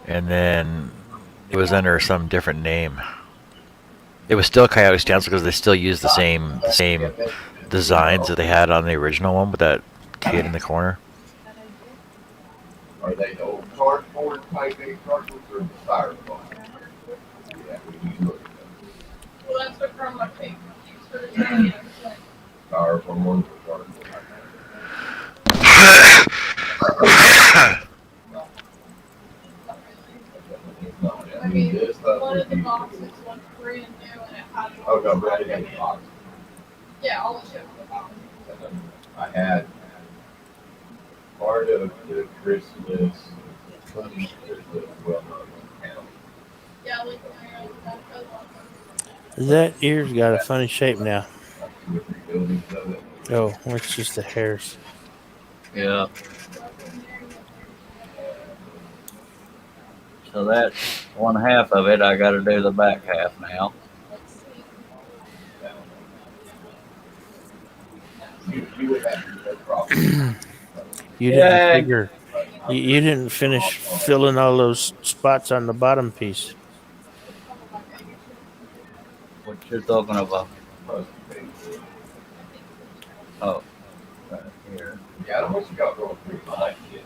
and then it was under some different name. It was still Coyote Stencil because they still used the same designs that they had on the original one with that kid in the corner. are they the old cardboard type A cartons or the styrofoam? Yeah, we use those. Well, that's what from my paper. Styrofoam ones or cardboard. I mean, one of the boxes was brand new and it had. Oh, no, right in the box. Yeah, all the shit in the box. I had part of the Christmas funny well known town. Yeah, like That ear's got a funny shape now. Oh, it's just the hairs. Yeah. So that's one half of it. I got to do the back half now. You didn't figure. You didn't finish filling all those spots on the bottom piece. What you're talking about? Oh, right here. Yeah, I don't know what you got going through. I like it.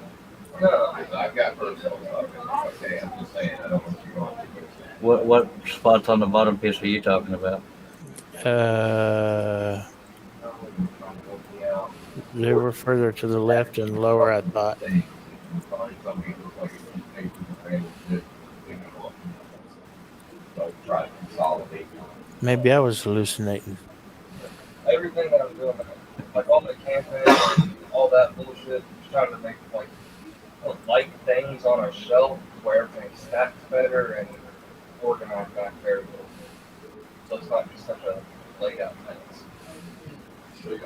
No, I've got personal stuff. Okay, I'm just saying, I don't want you going through. What spots on the bottom piece are you talking about? They were further to the left and lower, I thought. Try to consolidate Maybe I was hallucinating. everything that I'm doing, like all my campaigns, all that bullshit, just trying to make like light things on a shelf where everything stacks better and organized back there. So it's not just such a laid out mess. So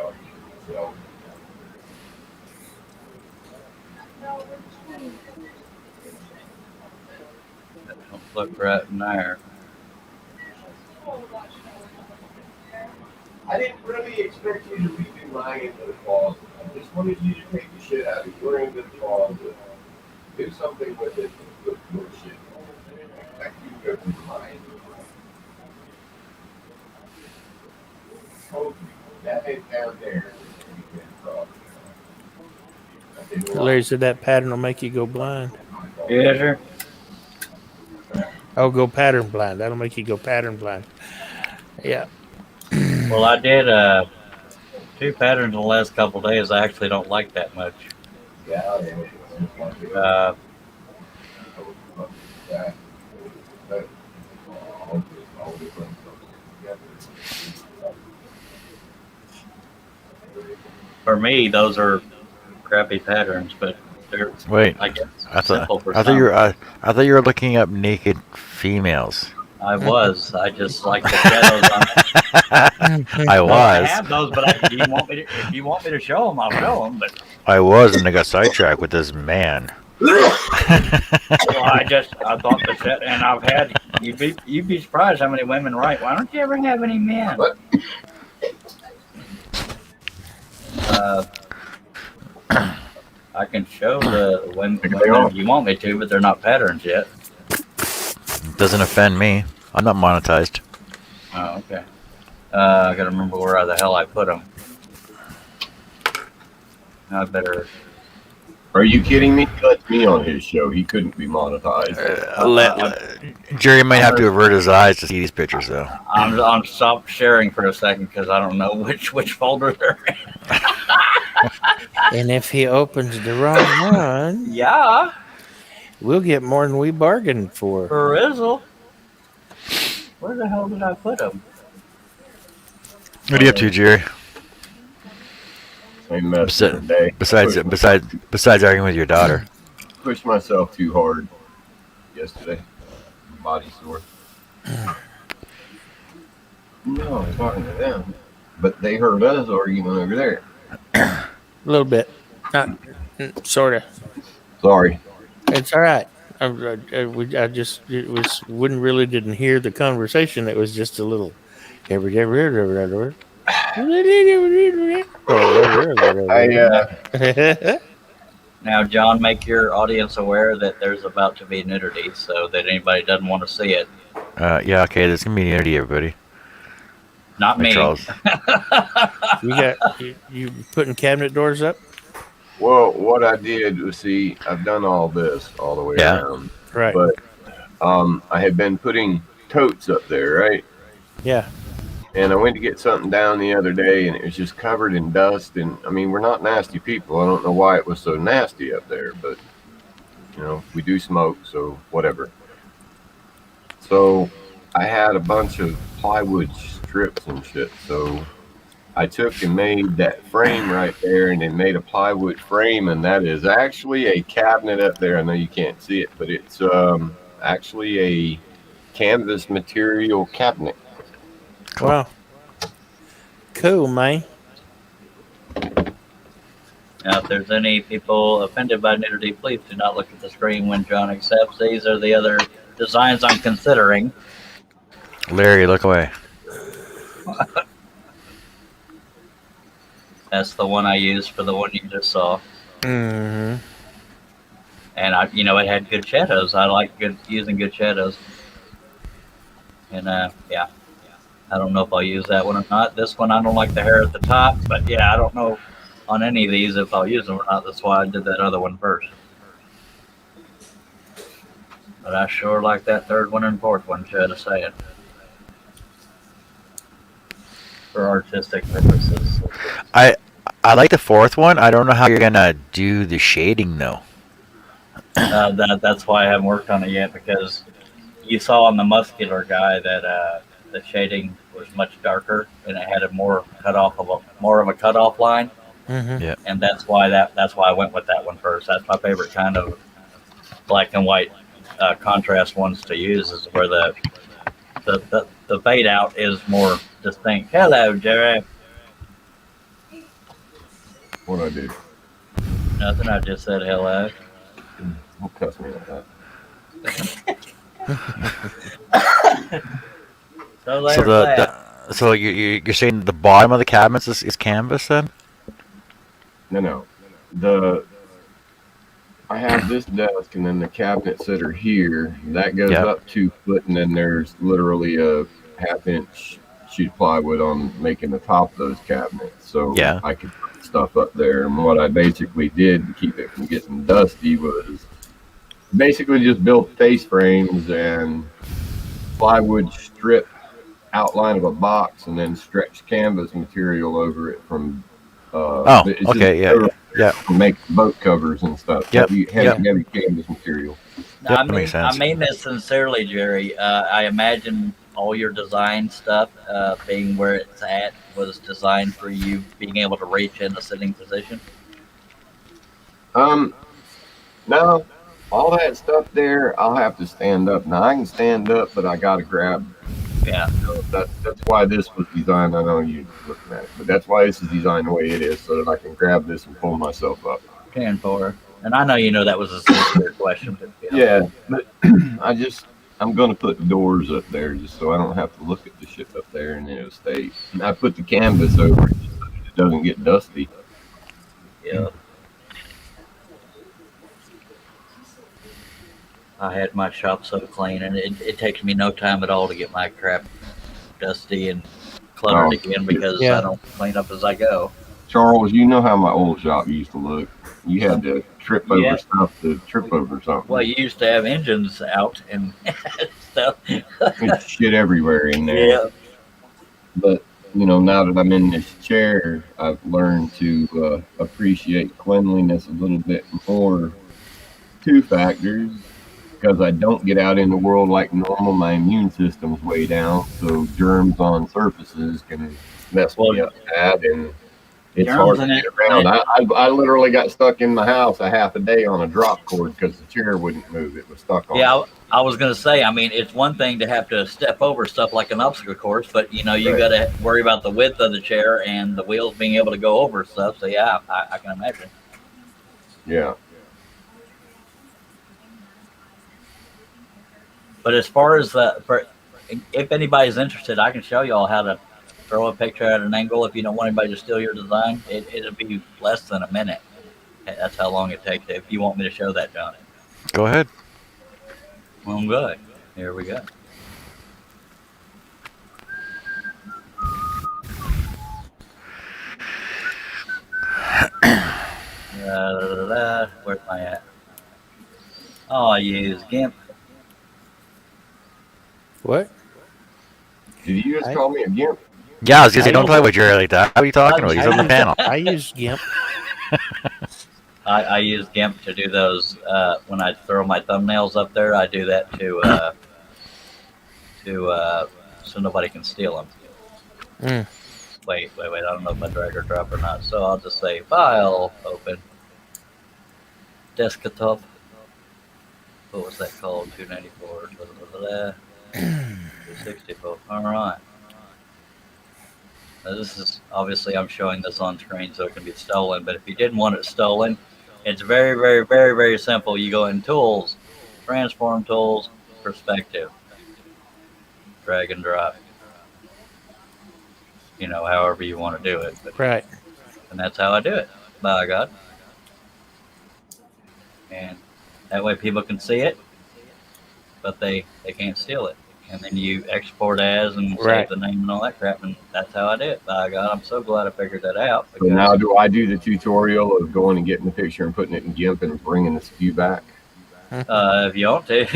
Don't look right in there. I didn't really expect you to redo my end of the closet. I just wanted you to take the shit out of your end of the closet. Do something with it with your shit. I didn't expect you to go through my end of the closet. Told you, that head down there is a problem. Larry said that pattern will make you go blind. Yes, sir. Oh, go pattern blind. That'll make you go pattern blind. Yeah. Well, I did 2 patterns in the last couple of days. I actually don't like that much. For me, those are crappy patterns, but they're Wait, I guess I simple thought for I thought some. you were I thought you were looking up naked females. I was. I just like the shadows on it. I Well, I was. have those, but if you want me to show them, I'll show them. But I was, and I got sidetracked with this man. well, I thought the set, and I've had you'd be surprised how many women write. Why don't you ever have any men? I can show the women if you want me to, but they're not patterns yet. Doesn't offend me. I'm not monetized. Oh, okay. I gotta remember where the hell I put them. I better. Are you kidding me? He lets me on his show. He couldn't be monetized. Jerry might have to avert his eyes to see these pictures, though. I'm stop sharing for a second because I don't know which folder they're in. And if he opens the wrong one, yeah, we'll get more than we bargained for. For Rizzle. Where the hell did I put them? What are you up to, Jerry? Same mess today. Besides arguing with your daughter. Pushed myself too hard yesterday. Body sore. No, I'm talking to them. But they heard us arguing over there. A little bit. Not sort of. Sorry. It's all right. I just didn't hear the conversation. It was just a little. Now, John, make your audience aware that there's about to be nudity, so that anybody doesn't want to see it. Yeah, okay. There's gonna be nudity, everybody. Not me. Charles. You putting cabinet doors up? Well, what I did was I've done all this all the way around. Right. But I had been putting totes up there, right? Yeah. And I went to get something down the other day, and it was just covered in dust. And I mean, we're not nasty people. I don't know why it was so nasty up there, but we do smoke, so whatever. So I had a bunch of plywood strips and shit. So I took and made that frame right there, and then made a plywood frame, and that is actually a cabinet up there. I know you can't see it, but it's actually a canvas material cabinet. Wow. Cool, man. Now, if there's any people offended by nudity, please do not look at the screen when John accepts. These are the other designs I'm considering. Larry, look away. That's the one I used for the one you just saw. Mm-hmm. And it had good shadows. I like using good shadows. And yeah, I don't know if I'll use that one or not. This one, I don't like the hair at the top, but yeah, I don't know on any of these if I'll use them or not. That's why I did that other one first. But I sure like that third one and fourth one, should I say it. For artistic purposes. I I like the fourth one. I don't know how you're gonna do the shading though. That's why I haven't worked on it yet, because you saw on the muscular guy that the shading was much darker and it had a more of a cutoff line. Mm-hmm. Yeah. And that's why I went with that one first. That's my favorite kind of black and white contrast ones to use, is where the fade out is more distinct. Hello, Jerry. What I do? Nothing. I just said hello. Don't cuss me like that. So you're saying the bottom of the cabinets is canvas then? No. I have this desk, and then the cabinets that are here, that goes up 2 foot, and then there's literally a 1/2-inch sheet of plywood on making the top of those cabinets. So I could put stuff up there. And what I basically did to keep it from getting dusty was basically just built face frames and plywood strip outline of a box, and then stretched canvas material over it from make boat covers and stuff. Heavy canvas material. I mean this sincerely, Jerry. I imagine all your design stuff, being where it's at, was designed for you being able to reach in a sitting position. No, all that stuff there, I'll have to stand up. Now I can stand up, but I got to grab. Yeah. So that's why this was designed. I know you're looking at it, but that's why this is designed the way it is, so that I can grab this and pull myself up. 10-4. And I know you know that was a sincere question, but but I'm going to put doors up there just so I don't have to look at the shit up there, and it'll stay. And I put the canvas over it just so that it doesn't get dusty. Yeah. I had my shop so clean, and it takes me no time at all to get my crap dusty and cluttered again, because I don't clean up as I go. Charles, you know how my old shop used to look. You had to trip over stuff to trip over something. Well, you used to have engines out and stuff. There's shit everywhere in there. Yeah. But, now that I'm in this chair, I've learned to appreciate cleanliness a little bit more. 2 factors. Because I don't get out in the world like normal, my immune system's way down, so germs on surfaces can mess me up bad, and it's hard to get around. I literally got stuck in my house a half a day on a drop cord because the chair wouldn't move. It was stuck on. Yeah, I was going to say, I mean, it's one thing to have to step over stuff like an obstacle course, but, you got to worry about the width of the chair and the wheels being able to go over stuff, so yeah, I can imagine. Yeah. But as far as if anybody's interested, I can show you all how to throw a picture at an angle. If you don't want anybody to steal your design, it'll be less than a minute. That's how long it takes. If you want me to show that, Johnny. Go ahead. Well, good. Here we go. Where's my at? Oh, I use GIMP. What? Did you just call me a GIMP? Yeah, I was going to say, don't talk about Jerry like that. What are you talking about? He's on the panel. I use GIMP. I use GIMP to do those. When I throw my thumbnails up there, I do that so nobody can steal them. Wait. I don't know if I drag or drop or not. So I'll just say File, Open, Desktop. What was that called? 294. 264. All right. Now this is obviously, I'm showing this on screen so it can be stolen. But if you didn't want it stolen, it's very, very, very, very simple. You go in Tools, Transform Tools, Perspective, drag and drop. However you want to do it. But, right. And that's how I do it. By God. And that way people can see it, but they can't steal it. And then you export as and save the name and all that crap, and that's how I do it. By God, I'm so glad I figured that out. So now do I do the tutorial of going and getting the picture and putting it in GIMP and bringing the SKU back? If you want to.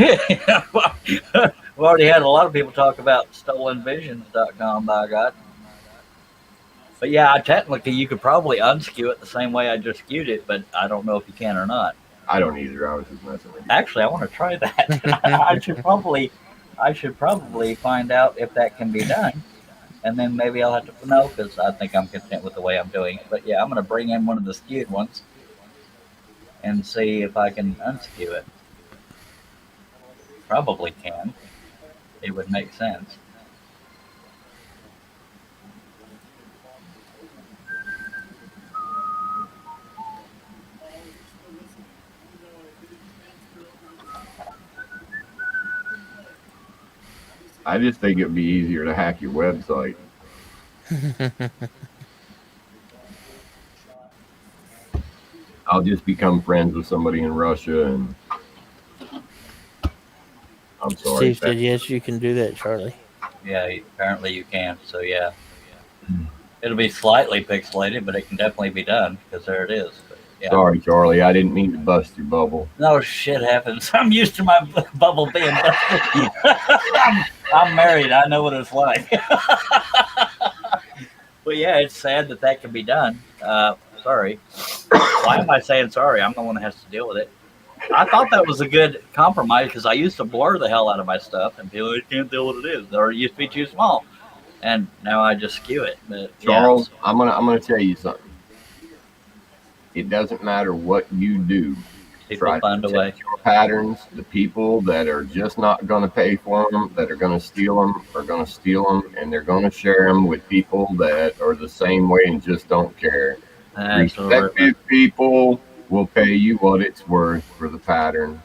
We've already had a lot of people talk about stolenvisions.com, by God. But yeah, technically you could probably unskew it the same way I just skewed it, but I don't know if you can or not. I don't either. I was just messing with you. Actually, I want to try that. I should probably find out if that can be done, and then maybe I'll have to no, because I think I'm content with the way I'm doing it. But yeah, I'm going to bring in one of the skewed ones and see if I can unskew it. Probably can. It would make sense. I just think it'd be easier to hack your website. I'll just become friends with somebody in Russia, and I'm sorry. Steve said yes, you can do that, Charlie. Yeah, apparently you can. So yeah, it'll be slightly pixelated, but it can definitely be done because there it is. But, yeah. Sorry, Charlie. I didn't mean to bust your bubble. No, shit happens. I'm used to my bubble being busted. I'm married. I know what it's like. But yeah, it's sad that can be done. Sorry. Why am I saying sorry? I'm the one that has to deal with it. I thought that was a good compromise because I used to blur the hell out of my stuff and people can't tell what it is, or it used to be too small, and now I just skew it. But Charles, yeah. I'm gonna tell you something. It doesn't matter what you do. People find a way. Your patterns, the people that are just not going to pay for them, that are going to steal them, are going to steal them, and they're going to share them with people that are the same way and just don't care. Respected people will pay you what it's worth for the pattern,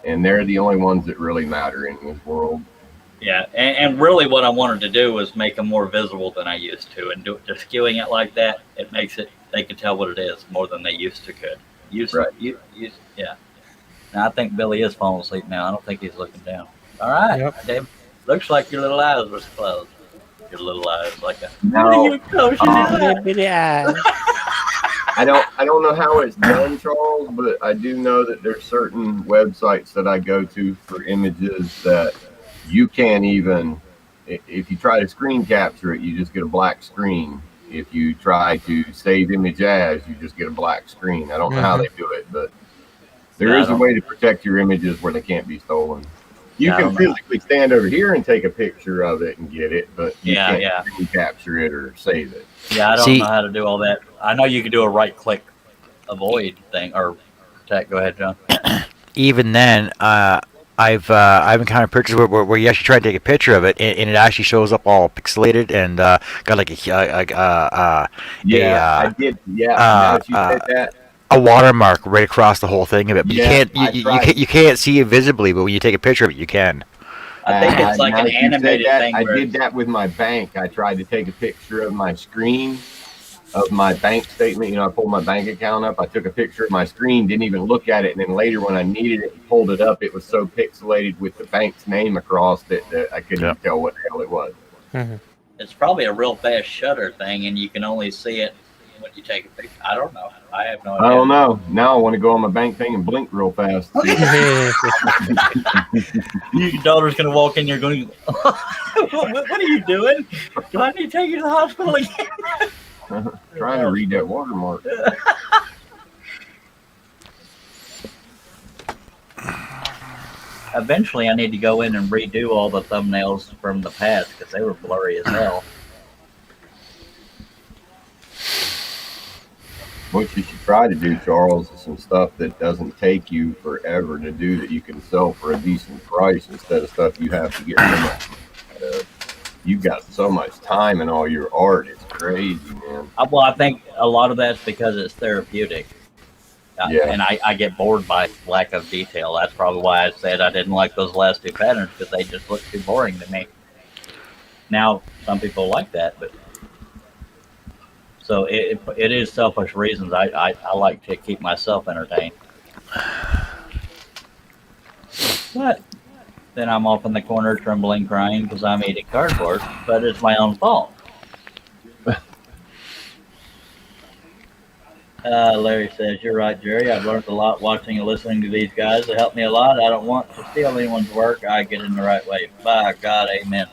and they're the only ones that really matter in this world. Yeah, and really what I wanted to do was make them more visible than I used to, and just skewing it like that, it makes it, they can tell what it is more than they used to could. Yeah. Now I think Billy is falling asleep now. I don't think he's looking down. All right, yep. Dave. Looks like your little eyes were closed. Your little eyes, like a. No. eyes. I don't know how it's done, Charles, but I do know that there's certain websites that I go to for images that you can't even. If you try to screen capture it, you just get a black screen. If you try to save image as, you just get a black screen. I don't know how they do it, but there is a way to protect your images where they can't be stolen. You can physically stand over here and take a picture of it and get it, but you can't screen capture it or save it. Yeah, I don't know how to do all that. I know you can do a right-click avoid thing or protect. Go ahead, John. Even then, I've encountered pictures where you actually try to take a picture of it and it actually shows up all pixelated and got like I did. Yeah, now that you said that. A watermark right across the whole thing of it. But Yeah, you can't see it visibly, but when you take a picture of it, you can. I think it's like an animated thing. I did that with my bank. I tried to take a picture of my screen of my bank statement. You know, I pulled my bank account up. I took a picture of my screen, didn't even look at it. And then later when I needed it and pulled it up, it was so pixelated with the bank's name across that I couldn't tell what the hell it was. Mm-hmm. It's probably a real fast shutter thing, and you can only see it when you take a picture. I don't know. I have no idea. I don't know. Now I want to go on my bank thing and blink real fast. Your daughter's going to walk in, you're going, what are you doing? Do I need to take you to the hospital again? Trying to read that watermark. Eventually, I need to go in and redo all the thumbnails from the past because they were blurry as hell. What you should try to do, Charles, is some stuff that doesn't take you forever to do that you can sell for a decent price instead of stuff you have to get so much. You've got so much time in all your art. It's crazy, man. Well, I think a lot of that's because it's therapeutic. And I get bored by lack of detail. That's probably why I said I didn't like those last two patterns because they just look too boring to me. Now, some people like that, but so it is selfish reasons. I like to keep myself entertained. But then I'm off in the corner trembling, crying because I'm eating cardboard, but it's my own fault. Larry says, you're right, Jerry. I've learned a lot watching and listening to these guys. It helped me a lot. I don't want to steal anyone's work. I get in the right way. By God, amen.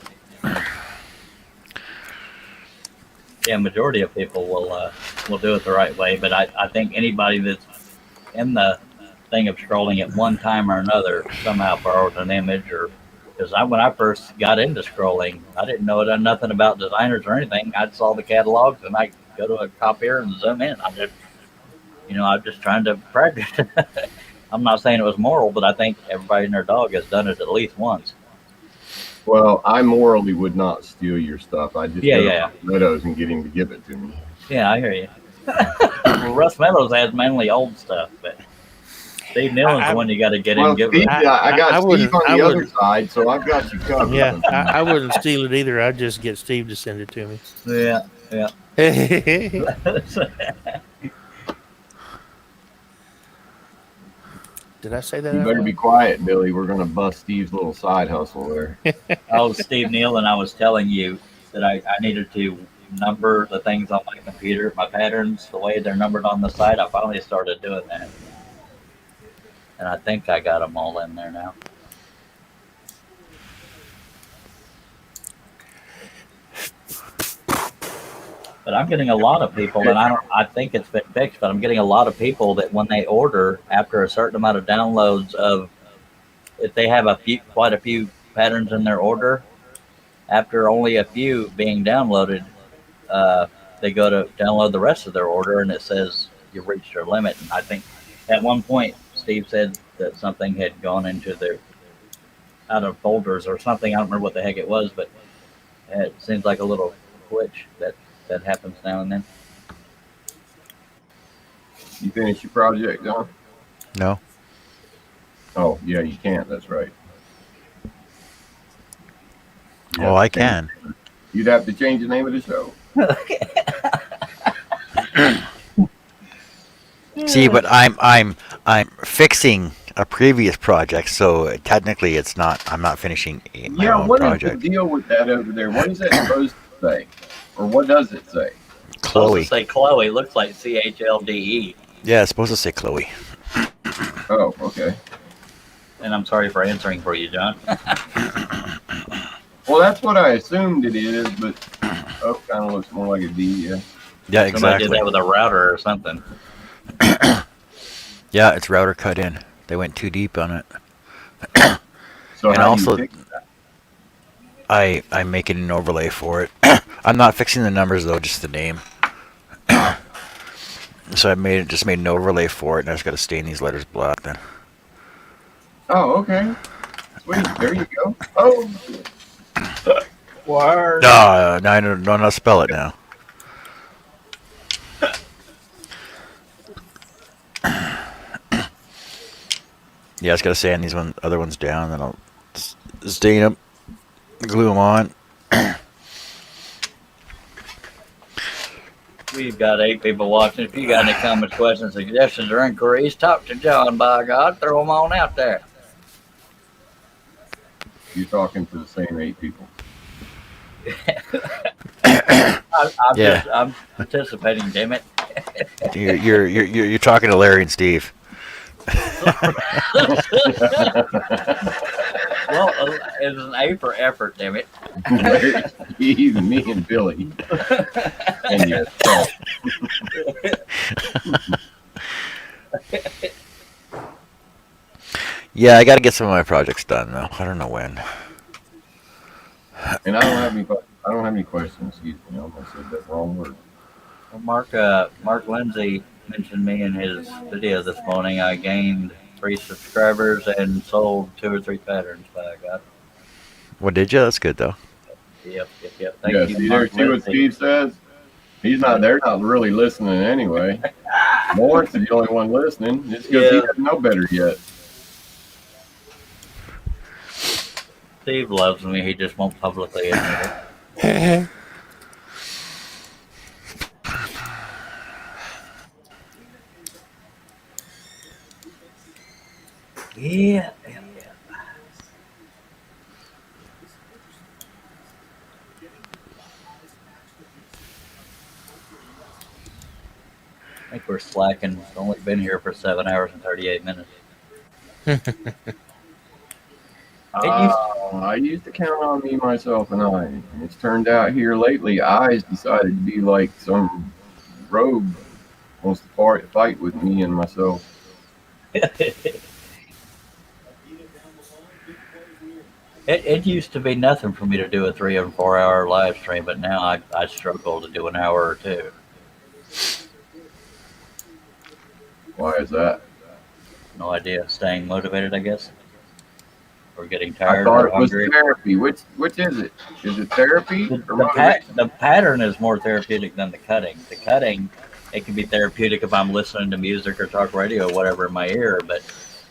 Yeah, majority of people will do it the right way, but I think anybody that's in the thing of scrolling at one time or another somehow borrowed an image or because when I first got into scrolling, I didn't know nothing about designers or anything. I saw the catalogs and I go to a copier and zoom in. I'm just trying to practice. I'm not saying it was moral, but I think everybody and their dog has done it at least once. Well, I morally would not steal your stuff. I just go Yeah. to Meadows and get him to give it to me. Yeah, I hear you. Well, Russ Meadows has mainly old stuff, but Steve Nillen's the one you got to get him. Well, Give Steve, it. I got Steve on I the other wouldn't. side, so I've got you covered. Yeah, I wouldn't steal it either. I'd just get Steve to send it to me. Yeah. Did I say that? You out better loud? be quiet, Billy. We're going to bust Steve's little side hustle there. Oh, Steve Neal, and I was telling you that I needed to number the things on my computer, my patterns, the way they're numbered on the site. I finally started doing that. And I think I got them all in there now. But I'm getting a lot of people, and I think it's been fixed, but I'm getting a lot of people that when they order, after a certain amount of downloads of, if they have quite a few patterns in their order, after only a few being downloaded, they go to download the rest of their order, and it says you've reached your limit. And I think at one point, Steve said that something had gone into their out of folders or something. I don't remember what the heck it was, but it seems like a little glitch that happens now and then. You finished your project, John? No. Oh, yeah, you can't. That's right. Oh, I can. You'd have to change the name of the show. See, but I'm fixing a previous project, so technically it's not. I'm not finishing my own What project. is the deal with that over there? What is that supposed to say? Or what does it say? Chloe. Supposed to say Chloe. Looks like CHLDE. Yeah, it's supposed to say Chloe. Oh, okay. And I'm sorry for answering for you, John. Well, that's what I assumed it is, but kind of looks more like a D. Yeah. Yeah, Somebody exactly. did that with a router or something. Yeah, it's router cut in. They went too deep on it. So and how also, do you fix that? I'm making an overlay for it. I'm not fixing the numbers though, just the name. So I just made an overlay for it, and I just got to stain these letters black then. Oh, okay. Sweet. There you go. Oh. Word. No, I don't know how to spell it now. Yeah, I just got to sand these other ones down, then I'll stain them, glue them on. We've got 8 people watching. If you got any comments, questions, suggestions, or inquiries, talk to John, by God. Throw them on out there. You're talking to the same 8 people. I'm participating, damn it. You're talking to Larry and Steve. Well, it's an A for effort, damn it. Larry, Steve, me, and Billy. And yourself. Yeah, I got to get some of my projects done though. I don't know when. And I don't have any questions. Excuse me, I almost said that wrong word. Well, Mark Lindsay mentioned me in his video this morning. I gained 3 subscribers and sold 2 or 3 patterns, by God. What did you? That's good though. Yep. Yeah, see what Steve says? He's not there, not really listening anyway. Lawrence is the only one listening. It's because he doesn't know better yet. Steve loves me. He just won't publicly admit it. Yeah. I think we're slacking. We've only been here for 7 hours and 38 minutes. I used to count on me, myself, and I. And it's turned out here lately, I's decided to be like some rogue, wants to fight with me and myself. It used to be nothing for me to do a 3 or 4 hour live stream, but now I struggle to do an hour or two. Why is that? No idea. Staying motivated, I guess. Or getting I tired thought or it was hungry. therapy. Which is it? Is it therapy? The pattern is more therapeutic than the cutting. The cutting, it can be therapeutic if I'm listening to music or talk radio or whatever in my ear, but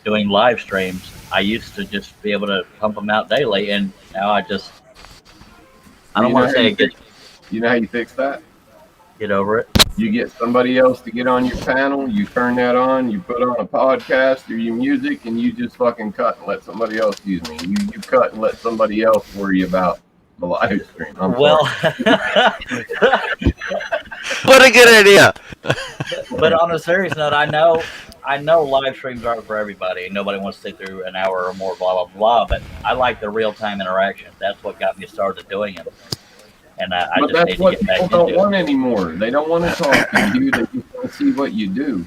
doing live streams, I used to just be able to pump them out daily, and now I don't want to say it gets... You know how you fix that? Get over it. You get somebody else to get on your panel, you turn that on, you put on a podcast or your music, and you just fucking cut and let somebody else, you cut and let somebody else worry about the live stream. Well, what a good idea. But on a serious note, I know live streams aren't for everybody. Nobody wants to sit through an hour or more, blah, blah, blah. But I like the real-time interaction. That's what got me started doing it. And I but just that's need to what get back people into don't want it. anymore. They don't want to talk to you. They just want to see what you do.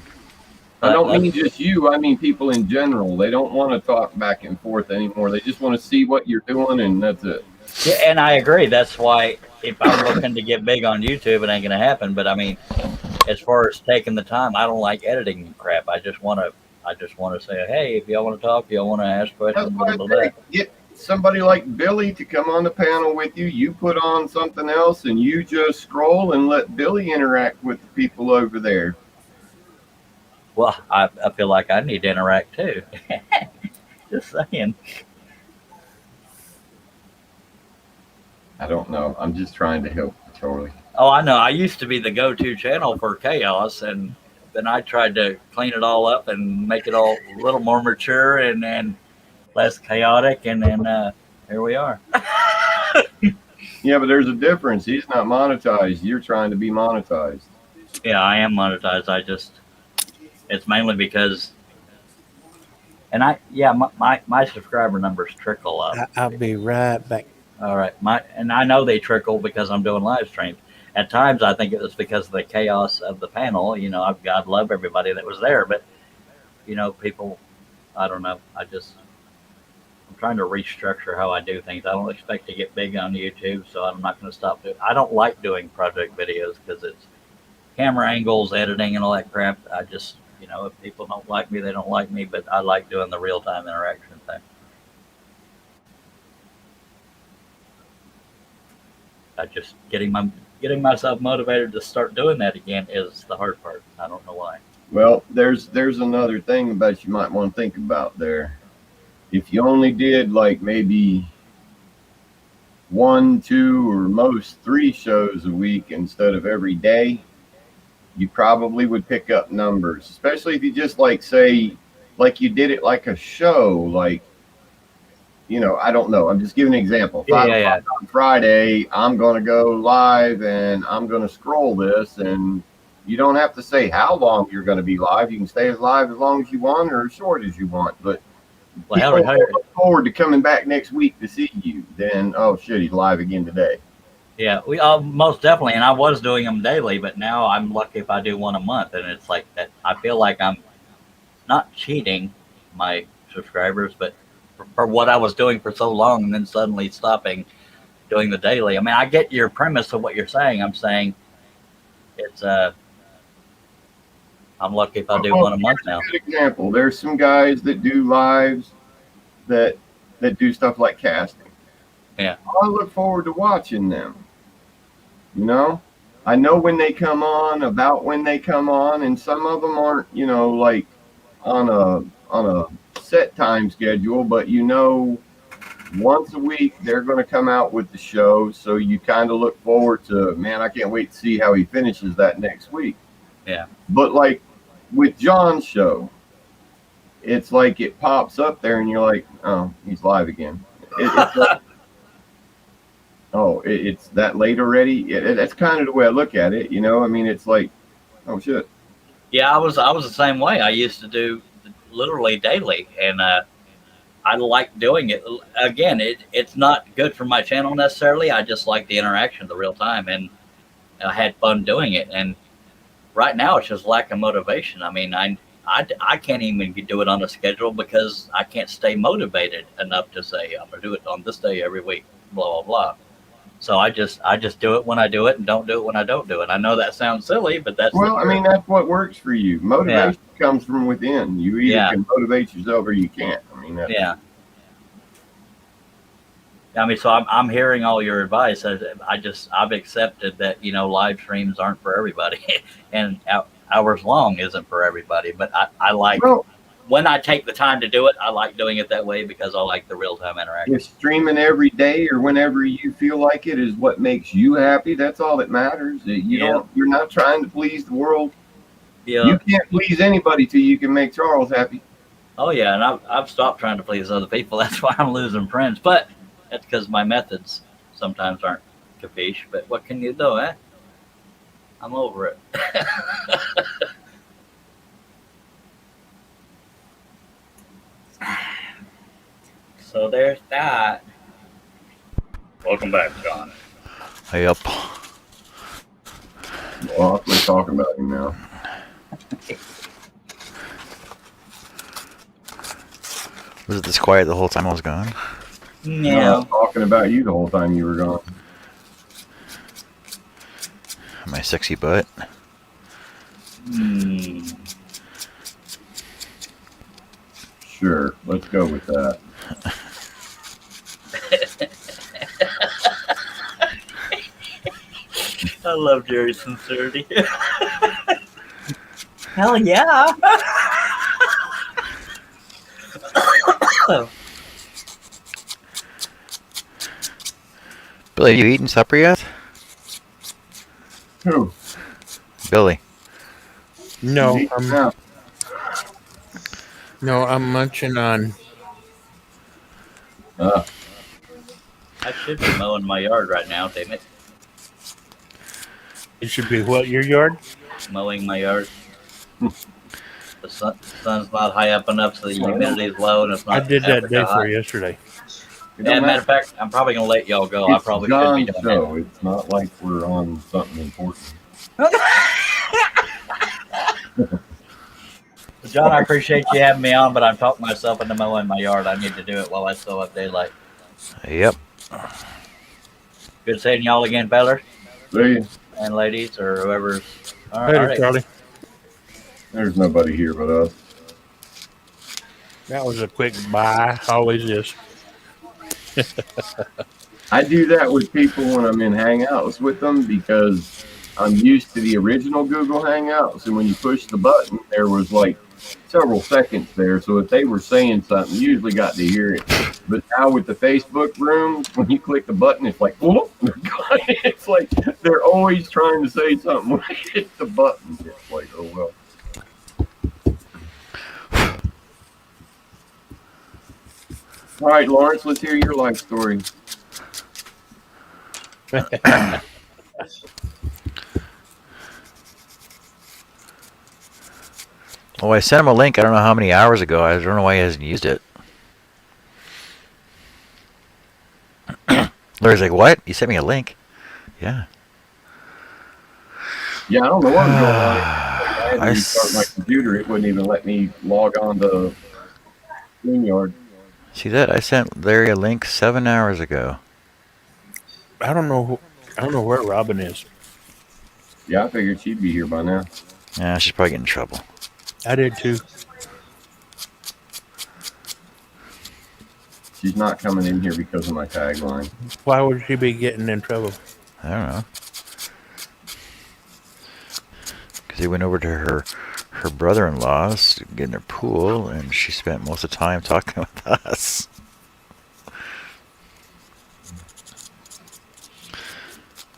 I don't mean just you. I mean people in general. They don't want to talk back and forth anymore. They just want to see what you're doing, and that's it. Yeah, and I agree. That's why if I'm looking to get big on YouTube, it ain't going to happen. But I mean, as far as taking the time, I don't like editing crap. I just want to say, hey, if y'all want to talk, y'all want to ask questions, blah, blah, blah. Get somebody like Billy to come on the panel with you. You put on something else, and you just scroll and let Billy interact with the people over there. Well, I feel like I need to interact too. Just saying. I don't know. I'm just trying to help Charlie. Oh, I know. I used to be the go-to channel for chaos, and then I tried to clean it all up and make it all a little more mature and less chaotic, and then here we are. Yeah, but there's a difference. He's not monetized. You're trying to be monetized. Yeah, I am monetized. It's mainly because, and my subscriber numbers trickle up. I'll be right back. All right, and I know they trickle because I'm doing live streams. At times, I think it was because of the chaos of the panel. You know, God love everybody that was there, but you know, people, I don't know. I'm trying to restructure how I do things. I don't expect to get big on YouTube, so I'm not going to stop doing. I don't like doing project videos because it's camera angles, editing, and all that crap. I just, you know, if people don't like me, they don't like me. But I like doing the real-time interaction thing. Just getting myself motivated to start doing that again is the hard part. I don't know why. Well, there's another thing about you might want to think about there. If you only did like maybe 1, 2, or most 3 shows a week instead of every day, you probably would pick up numbers, especially if you just like say like you did it like a show, like, you know, I don't know. I'm just giving an example. 5 o'clock on Friday, I'm going to go live and I'm going to scroll this, and you don't have to say how long you're going to be live. You can stay live as long as you want or as short as you want. But people look forward to coming back next week to see you. Then, oh shit, he's live again today. Yeah, we most definitely. And I was doing them daily, but now I'm lucky if I do one a month. And it's like that. I feel like I'm not cheating my subscribers, but for what I was doing for so long and then suddenly stopping doing the daily. I mean, I get your premise of what you're saying. I'm saying it's I'm lucky if I do one a month now. Good example. There's some guys that do lives that do stuff like casting. Yeah. I look forward to watching them. You know, I know when they come on, about when they come on, and some of them aren't, you know, like on a set time schedule, but you know, once a week they're going to come out with the show, so you kind of look forward to, man, I can't wait to see how he finishes that next week. Yeah. But like with John's show, it's like it pops up there and you're like, oh, he's live again. It's like, oh, it's that late already. That's kind of the way I look at it, you know. I mean, it's like, oh shit. Yeah, I was the same way. I used to do literally daily, and I like doing it. Again, it's not good for my channel necessarily. I just like the interaction, the real time, and I had fun doing it. And right now, it's just lack of motivation. I mean, I can't even do it on a schedule because I can't stay motivated enough to say I'm gonna do it on this day every week. Blah blah blah. So I just do it when I do it and don't do it when I don't do it. I know that sounds silly, but that's well. I mean, that's what works for you. Motivation comes from within. You either can motivate yourself or you can't. I mean, yeah. I mean, so I'm hearing all your advice. I've accepted that live streams aren't for everybody, and hours long isn't for everybody. But I like when I take the time to do it. I like doing it that way because I like the real time interaction. If streaming every day or whenever you feel like it is what makes you happy, that's all that matters. You're not trying to please the world. Yeah. You can't please anybody till you can make Charles happy. Oh yeah, and I've stopped trying to please other people. That's why I'm losing friends. But that's because my methods sometimes aren't capiche. But what can you do, eh? I'm over it. So there's that. Welcome back, John. Yep. Well, we're talking about him now. Was it this quiet the whole time I was gone? Yeah. I was talking about you the whole time you were gone. My sexy butt. Sure, let's go with that. I love Jerry's sincerity. Hell yeah. Billy, have you eaten supper yet? Who? Billy. No, I'm munching on. I should be mowing my yard right now, damn it. It should be what, your yard? Mowing my yard. The sun's not high up enough so the humidity is low and it's not. I did that day hot. for yesterday. Yeah, matter of fact, I'm probably going to let y'all go. I probably should be doing show. It's not like we're on something important. John, I appreciate you having me on, but I'm talking myself into mowing my yard. I need to do it while I still have daylight. Yep. Good seeing y'all again, fellas. See you. And ladies, or whoever's. All Later, right. Charlie. There's nobody here but us. That was a quick bye. Always is. I do that with people when I'm in Hangouts with them because I'm used to the original Google Hangouts. And when you push the button, there was like several seconds there. So if they were saying something, you usually got to hear it. But now with the Facebook rooms, when you click the button, it's like, whoop, it's like they're always trying to say something when I hit the button. It's like, oh, well. All right, Lawrence, let's hear your life story. Oh, I sent him a link. I don't know how many hours ago. I don't know why he hasn't used it. Larry's like, what? You sent me a link? Yeah. Yeah, I don't know what was going on. I had to restart my computer. It wouldn't even let me log on to StreamYard. See that? I sent Larry a link 7 hours ago. I don't know where Robin is. Yeah, I figured she'd be here by now. Yeah, she's probably getting in trouble. I did too. She's not coming in here because of my tagline. Why would she be getting in trouble? I don't know. Because he went over to her brother-in-law's to get in their pool, and she spent most of the time talking with us.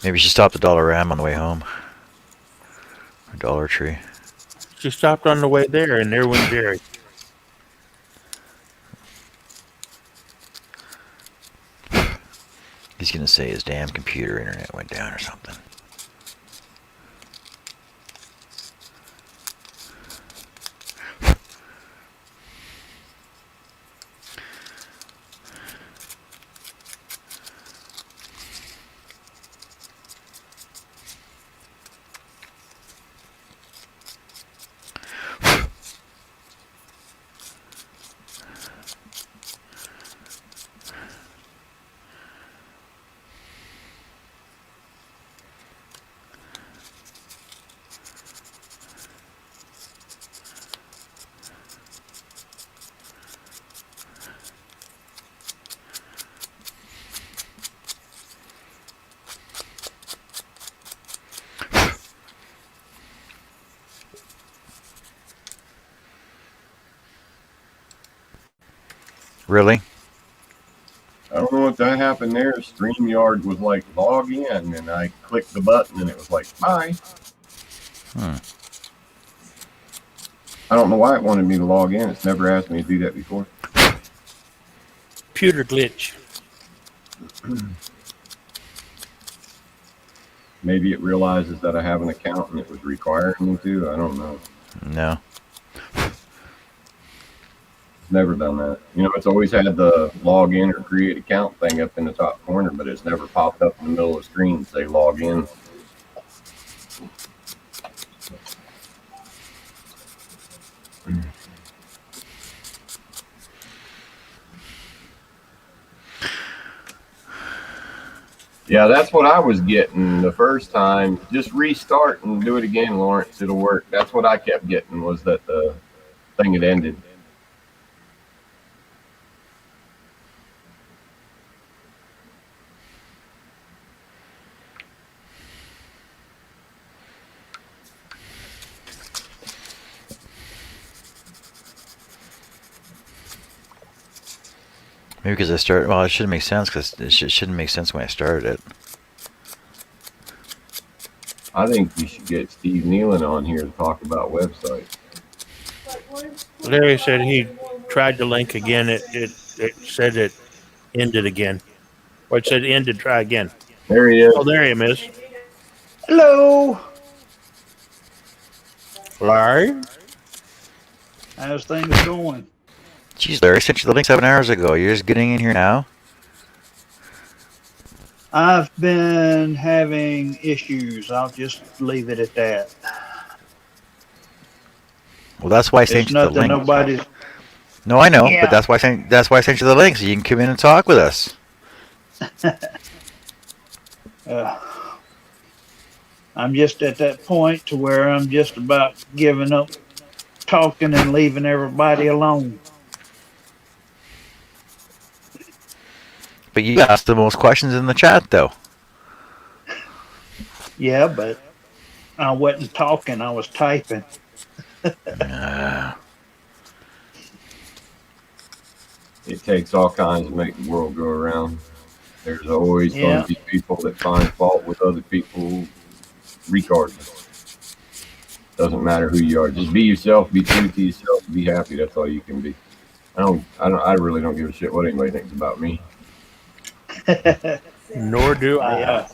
Maybe she stopped at Dollarama on the way home. Or Dollar Tree. She stopped on the way there, and there went Jerry. He's going to say his damn computer internet went down or something. Really? I don't know what that happened there. StreamYard was like, log in, and I clicked the button, and it was like, bye. Hmm. I don't know why it wanted me to log in. It's never asked me to do that before. Computer glitch. Maybe it realizes that I have an account and it was requiring me to. I don't know. No. It's never done that. You know, it's always had the log in or create account thing up in the top corner, but it's never popped up in the middle of the screen and say log in. Yeah, that's what I was getting the first time. Just restart and do it again, Lawrence. It'll work. That's what I kept getting, was that the thing had ended. Maybe because I started. Well, it shouldn't make sense because it shouldn't make sense when I started it. I think you should get Steve Nealon on here to talk about websites. Larry said he tried the link again. It said it ended again. Or it said ended, try again. There he is. Oh, there he is. Hello. Larry? How's things going? Jeez, Larry, I sent you the link 7 hours ago. You're just getting in here now? I've been having issues. I'll just leave it at that. Well, that's why I sent you the link. Nobody's. No, I know, Yeah. but that's why I sent you the link so you can come in and talk with us. I'm just at that point to where I'm just about giving up talking and leaving everybody alone. But you asked the most questions in the chat, though. Yeah, but I wasn't talking. I was typing. It takes all kinds to make the world go around. There's always going to be people that find fault with other people, regardless. Doesn't matter who you are. Just be yourself. Be true to yourself. Be happy. That's all you can be. I really don't give a shit what anybody thinks about me. Nor do I.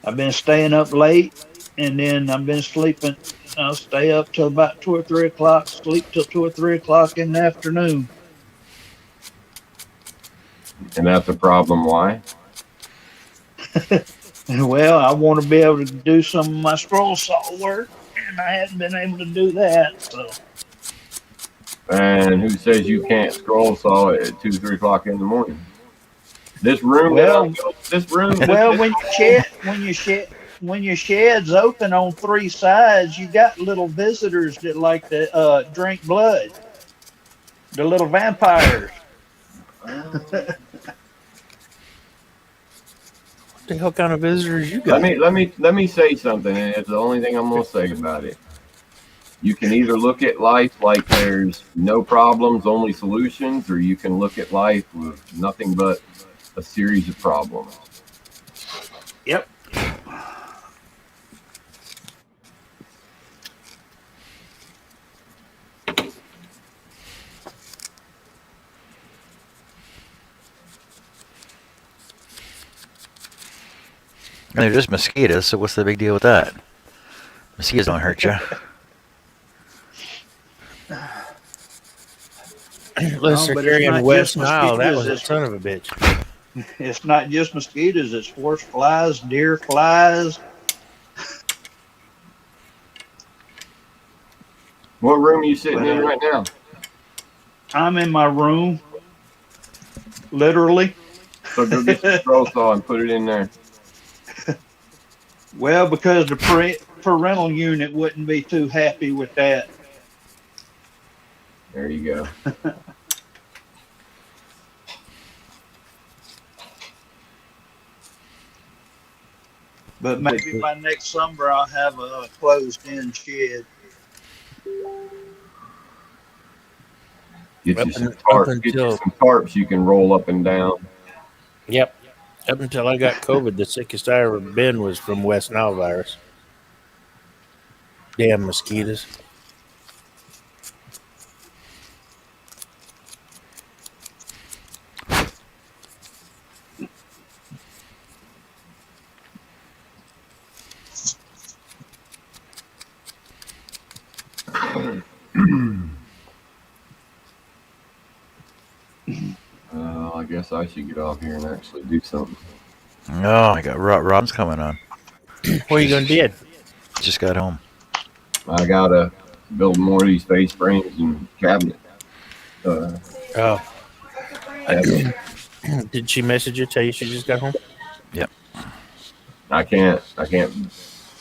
I've been staying up late, and then I've been sleeping. I'll stay up till about 2 or 3 o'clock, sleep till 2 or 3 o'clock in the afternoon. And that's a problem. Why? Well, I want to be able to do some of my scroll saw work, and I hadn't been able to do that. So. And who says you can't scroll saw at 2, 3 o'clock in the morning? This room. Well, this room. Well, when your shed's open on 3 sides, you got little visitors that like to drink blood. The little vampires. What the hell kind of visitors you got? Let me say something, and it's the only thing I'm gonna say about it. You can either look at life like there's no problems, only solutions, or you can look at life with nothing but a series of problems. Yep. And they're just mosquitoes, so what's the big deal with that? Mosquitoes don't hurt you. Unless they're but it's carrying not West just Nile, that was a mosquitoes, son of a bitch. It's not just mosquitoes. It's horse flies, deer flies. What room are you sitting in right now? I'm in my room, literally. So go get your scroll saw and put it in there. Well, because the parental unit wouldn't be too happy with that. There you go. But maybe by next summer I'll have a closed-in shed. Get Up, you some up tarps. Get you until some tarps you can roll up and down. yep, up until I got COVID, the sickest I ever been was from West Nile virus. Damn mosquitoes. I guess I should get off here and actually do something. Oh my God, Rob's coming on. What are you gonna do? Just got home. I gotta build more of these face frames and cabinet. Oh, did she message you? Tell you she just got home? Yep. I can't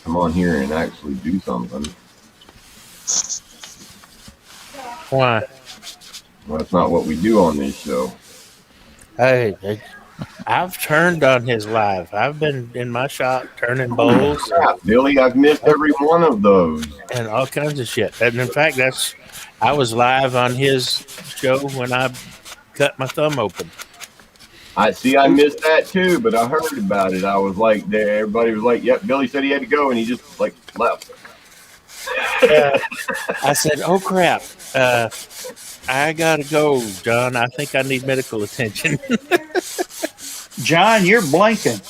come on here and actually do something. Why? Well, that's not what we do on this show. Hey, I've turned on his live. I've been in my shop turning bowls. Crap, Billy, I've missed every one of those. And all kinds of shit. And in fact, I was live on his show when I cut my thumb open. I missed that too, but I heard about it. I was like, everybody was like, "Yep, Billy said he had to go," and he just like left. I said, "Oh crap, I gotta go, John. I think I need medical attention." John, you're blinking.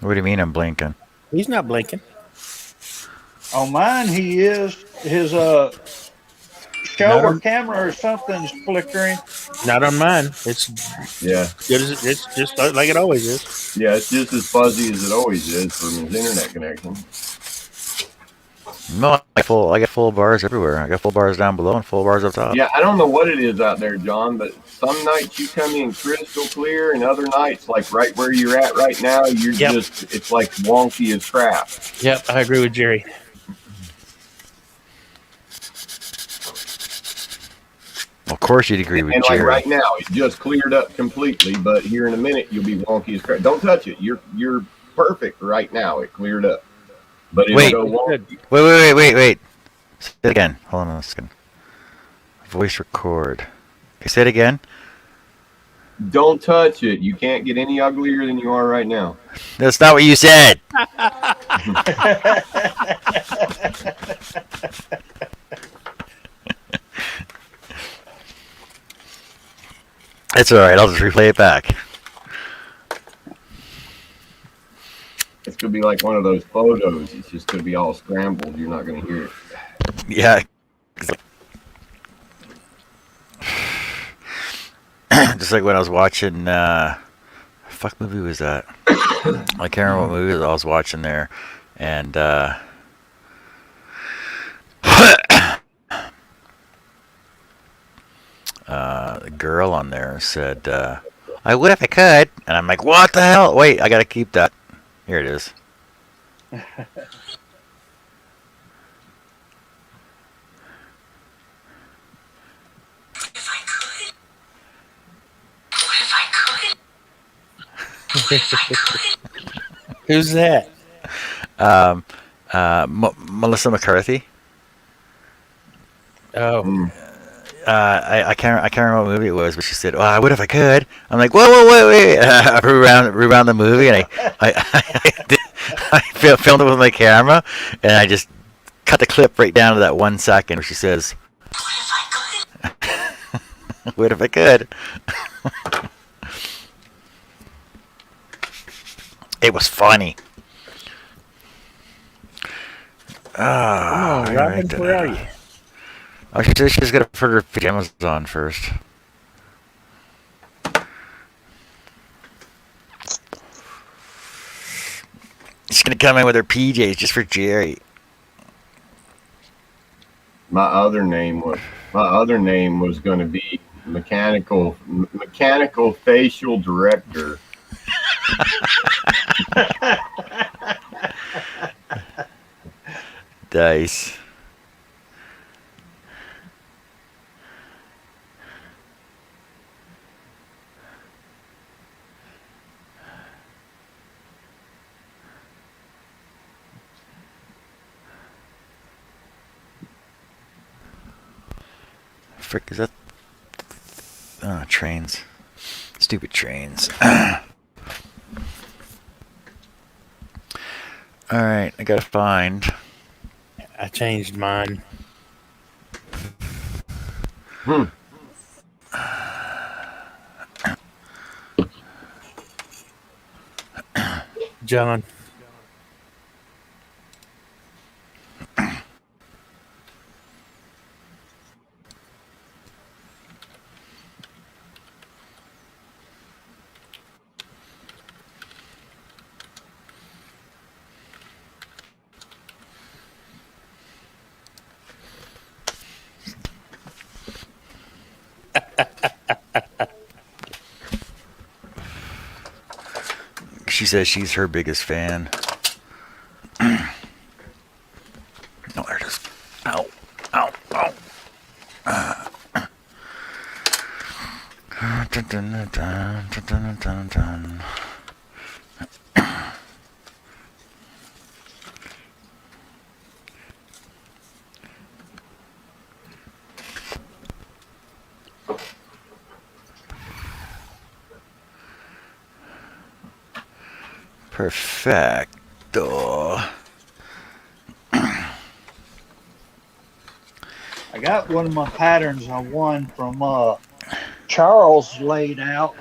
What do you mean I'm blinking? He's not blinking. On mine, he is. His shoulder camera or something's flickering. Not on mine. It's good as it's just like it always is. Yeah, it's just as fuzzy as it always is from his internet connection. No, I got full bars everywhere. I got full bars down below and full bars up top. Yeah, I don't know what it is out there, John, but some nights you come in crystal clear, and other nights, like right where you're at right now, you're just, it's like wonky as crap. Yep, I agree with Jerry. Of course you'd agree with and Jerry. like right now, it just cleared up completely, but here in a minute, you'll be wonky as crap. Don't touch it. You're perfect right now. It cleared up. But it'll go wonky. Wait. Say it again. Hold on a second. Voice record. Okay, say it again. Don't touch it. You can't get any uglier than you are right now. That's not what you said. It's alright. I'll just replay it back. It's going to be like one of those photos. It's just going to be all scrambled. You're not going to hear it. Yeah. Just like when I was watching, fuck movie was that? I can't remember what movie I was watching there, and the girl on there said, "I would if I could," and I'm like, "What the hell? Wait, I gotta keep that." Here it is. Who's that? Melissa McCarthy. Oh. I can't remember what movie it was, but she said, "Well, I would if I could." I'm like, "Whoa, wait!" I rewound the movie, and I filmed it with my camera, and I just cut the clip right down to that 1 second where she says, "What if I could?" It was funny. Come on, Robin, where are you? Oh, she's got to put her pajamas on first. She's gonna come in with her PJs just for Jerry. My other name was going to be mechanical facial director. Dice. frick is that? Trains. Stupid trains. Alright, I gotta find. I changed mine. John. She says she's her biggest fan. Oh, there it is. Ow. Ow. Ow. Dun, dun, dun, dun, dun, dun, dun. Perfecto. I got one of my patterns I won from Charles laid out.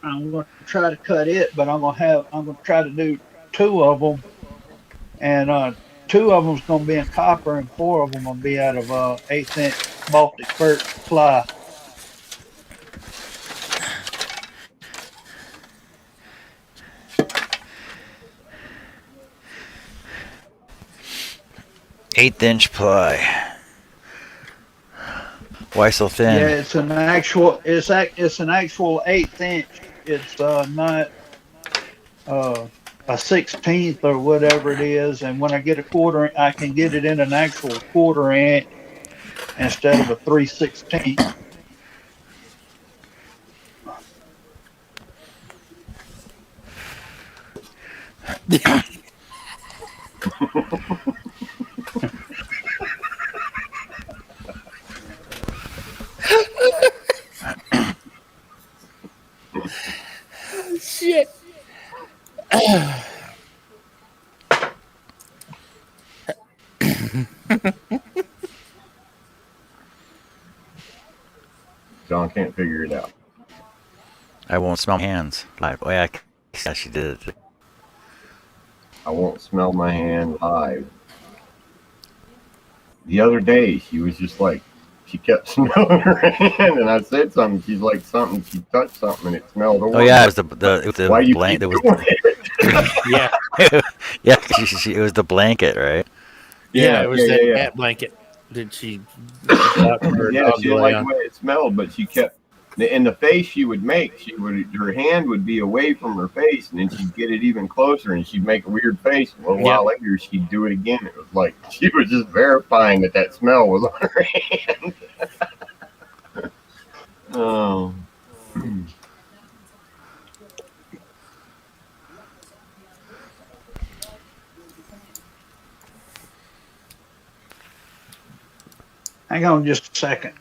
I'm going to try to cut it, but I'm going to try to do 2 of them, and 2 of them's going to be in copper, and 4 of them will be out of 1/8" Baltic birch ply. Eighth-inch ply. Why so thin? Yeah, it's an actual 1/8". It's not a 1/16 or whatever it is. And when I get a 1/4, I can get it in an actual 1/4 inch instead of a 3/16. Shit. John can't figure it out. I won't smell my hands live. Oh yeah, she did it. I won't smell my hand live. The other day, she was just like, she kept smelling her hand, and I said something. She's like, she touched something, and it smelled horrible. Oh yeah, it was the Why you blanket. keep doing it? Yeah, yeah. It was the blanket, right? Yeah, it was that cat blanket. Did she? Yeah, she didn't like the way it smelled, but she kept. In the face she would make, her hand would be away from her face, and then she'd get it even closer, and she'd make a weird face. A little while later, she'd do it again. It was like she was just verifying that smell was on her hand. Oh. Hang on just a second.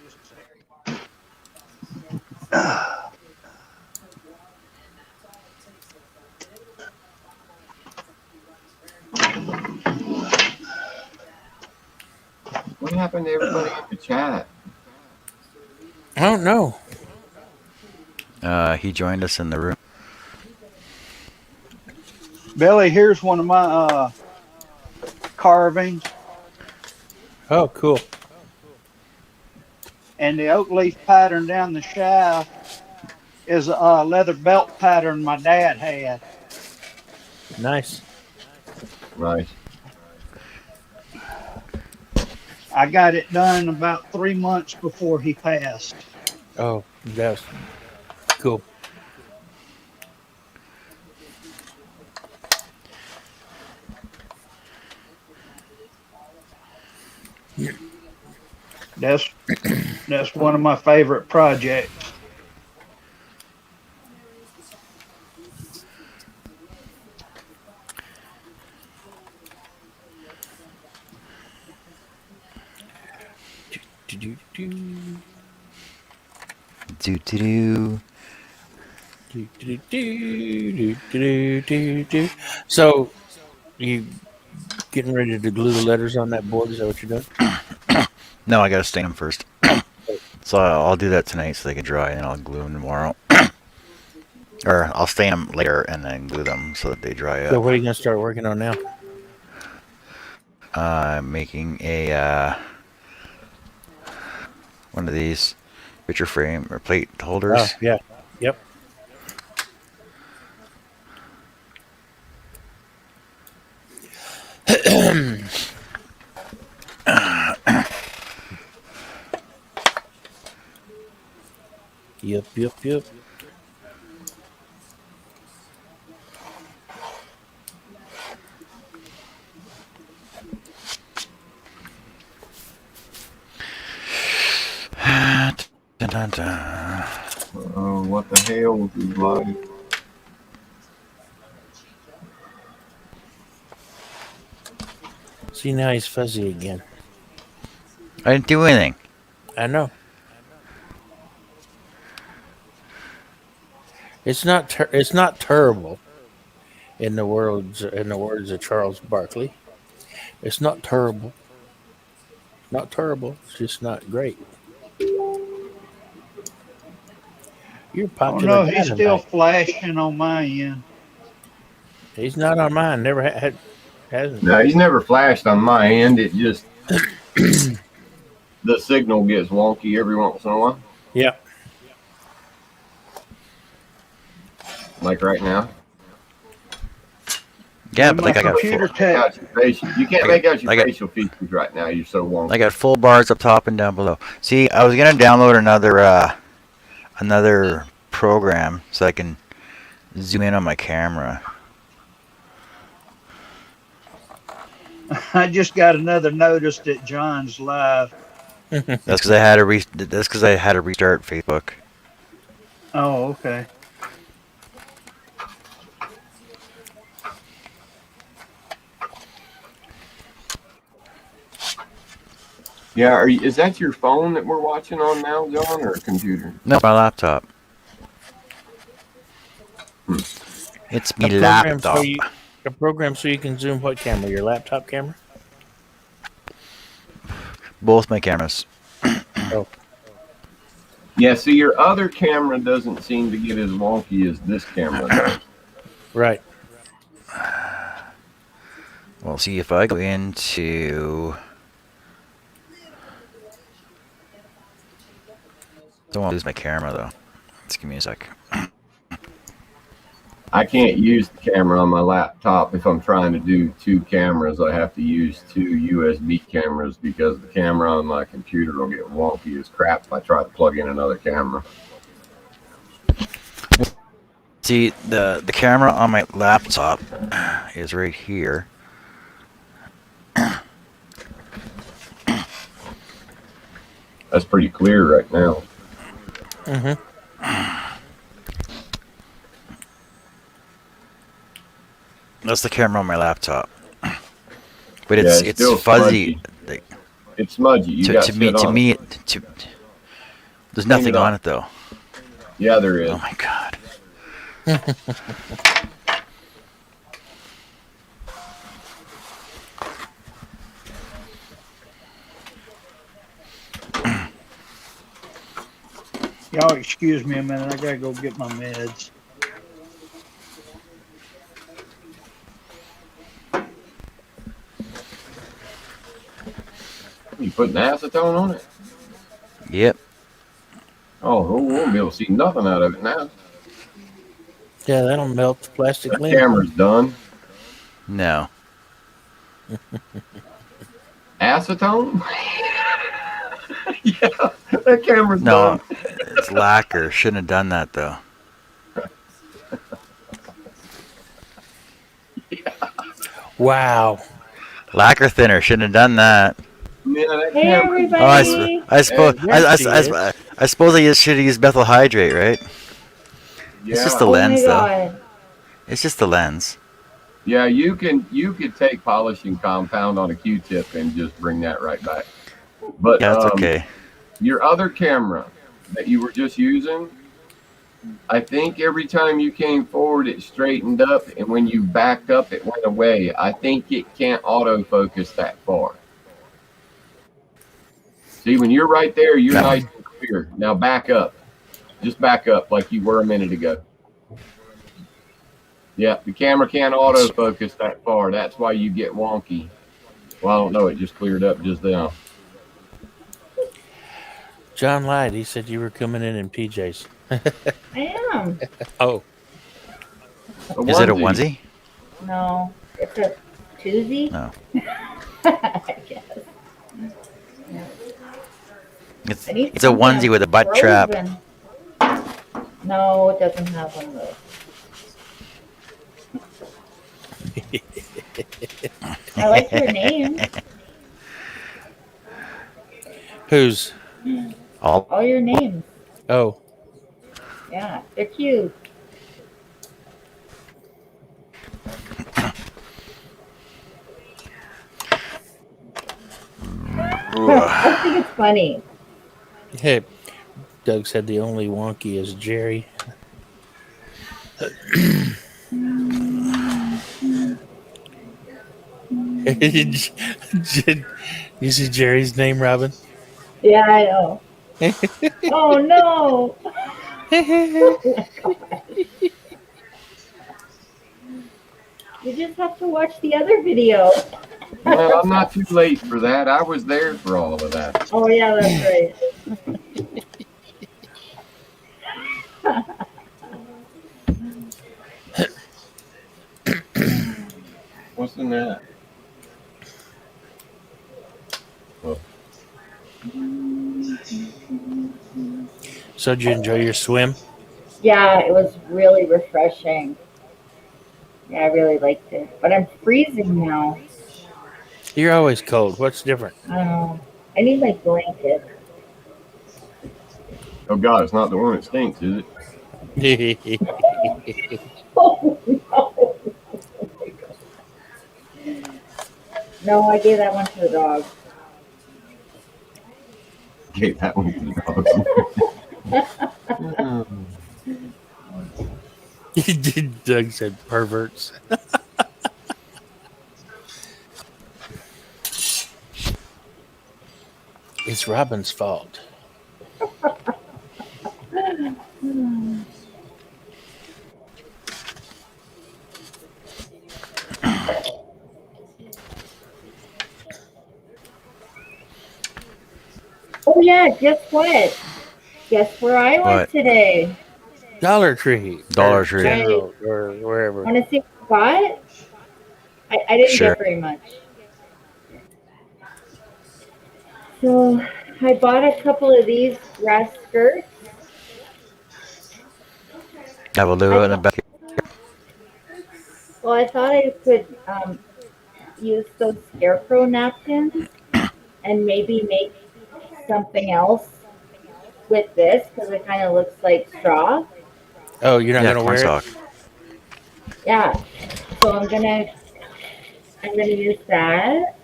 What happened to everybody in the chat? I don't know. He joined us in the room. Billy, here's one of my carvings. Oh, cool. And the oak leaf pattern down the shaft is a leather belt pattern my dad had. Nice. Nice. I got it done about 3 months before he passed. Oh, that's cool. That's one of my favorite projects. Do do do. So, you getting ready to glue the letters on that board? Is that what you're doing? No, I gotta stain them first. So I'll do that tonight so they can dry, and I'll glue them tomorrow. Or I'll stain them later and then glue them so that they dry So up. what are you gonna start working on now? Making a one of these picture frame or plate holders. Oh, yeah. Yep. Yep. Dun, dun, dun. Oh, what the hell is live? See, now he's fuzzy again. I didn't do anything. I know. It's not terrible. In the words of Charles Barkley, it's not terrible. Not terrible. It's just not great. You're Oh popular. no, guy he's still tonight. flashing on my end. He's not on mine. Never hasn't. No, he's never flashed on my end. It just the signal gets wonky every once in a while. Yeah. Like right now. Yeah, but like I got Computer full, tech. You can't make out your I got- facial features right now. You're so wonky. I got full bars up top and down below. See, I was gonna download another program so I can zoom in on my camera. I just got another notice that John's live. That's because I had to restart Facebook. Oh, okay. Yeah, is that your phone that we're watching on now, John, or a computer? No, my laptop. It's me laptop. A program so you can zoom what camera? Your laptop camera? Both my cameras. Oh. Yeah, see, your other camera doesn't seem to get as wonky as this camera does. Right. Well, see if I go into. Don't want to lose my camera though. Just give me a sec. I can't use the camera on my laptop. If I'm trying to do two cameras, I have to use two USB cameras because the camera on my computer will get wonky as crap if I try to plug in another camera. See, the camera on my laptop is right here. That's pretty clear right now. Mm-hmm. That's the camera on my laptop. But Yeah, it's still fuzzy. smudgy. Like, It's smudgy. You got to me, shit on it. there's Clean nothing it up. on it though. Yeah, there is. Oh my god. Y'all excuse me a minute. I gotta go get my meds. You putting acetone on it? Yep. Oh, we won't be able to see nothing out of it now. Yeah, that'll melt the plastic That lens. camera's done. No. Acetone? Yeah, that camera's No, done. it's lacquer. Shouldn't have done that though. Wow. Lacquer thinner. Shouldn't have done that. Man, that Hey, camera- everybody. Oh, I suppose I suppose I should have used methyl hydrate, right? It's just the Oh lens my though. God. It's just the lens. Yeah, you could take polishing compound on a Q-tip and just bring that right back. But Yeah, that's okay. your other camera, that you were just using, I think every time you came forward, it straightened up, and when you backed up, it went away. I think it can't autofocus that far. See, when you're right there, you're nice and clear. Now back up. Just back up like you were a minute ago. Yeah, the camera can't autofocus that far. That's why you get wonky. Well, I don't know. It just cleared up just now. John lied. He said you were coming in PJs. I am. Oh. Is it a onesie? No, it's a twosie. No. I guess. It's a onesie with a butt trap. No, it doesn't have one though. I like your name. Whose? All your names. Oh. Yeah, they're cute. I think it's funny. Hey, Doug said the only wonky is Jerry. You see Jerry's name, Robin? Yeah, I know. Oh no! You just have to watch the other video. Well, I'm not too late for that. I was there for all of that. Oh yeah, that's right. What's in that? Oh. So, did you enjoy your swim? Yeah, it was really refreshing. Yeah, I really liked it. But I'm freezing now. You're always cold. What's different? I need my blanket. Oh God, it's not the one that stinks, is it? Oh no! No, I gave that one to the dog. Gave that one to the dog. Doug said perverts. It's Robin's fault. Oh yeah, guess what? Guess where I went What? today? Dollar Tree. Dollar Tree. General, or wherever. Want to see what I bought? I didn't Sure. get very much. So I bought a couple of these grass skirts. I will do it in the back. Well, I thought I could use those scarecrow napkins and maybe make something else with this because it kind of looks like straw. Oh, you're not Yeah, going to wear corn it? stalk. Yeah. So I'm gonna use that.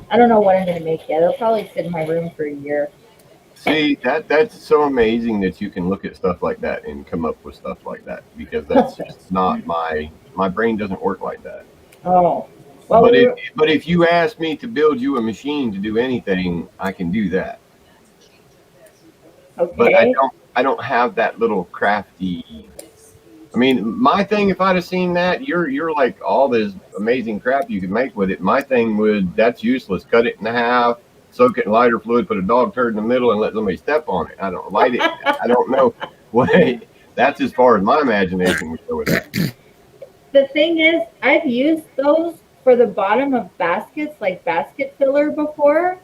I don't know what I'm gonna make yet. It'll probably sit in my room for a year. See, that's so amazing that you can look at stuff like that and come up with stuff like that, because that's just not my brain doesn't work like that. Oh. Well, But if you ask me to build you a machine to do anything, I can do that. okay. But I don't have that little crafty. I mean, my thing, if I'd have seen that, you're like all this amazing crap you could make with it. My thing that's useless. Cut it in half, soak it in lighter fluid, put a dog turd in the middle, and let somebody step on it. I don't light it. I don't know. That's as far as my imagination would go with that. The thing is, I've used those for the bottom of baskets, like basket filler before.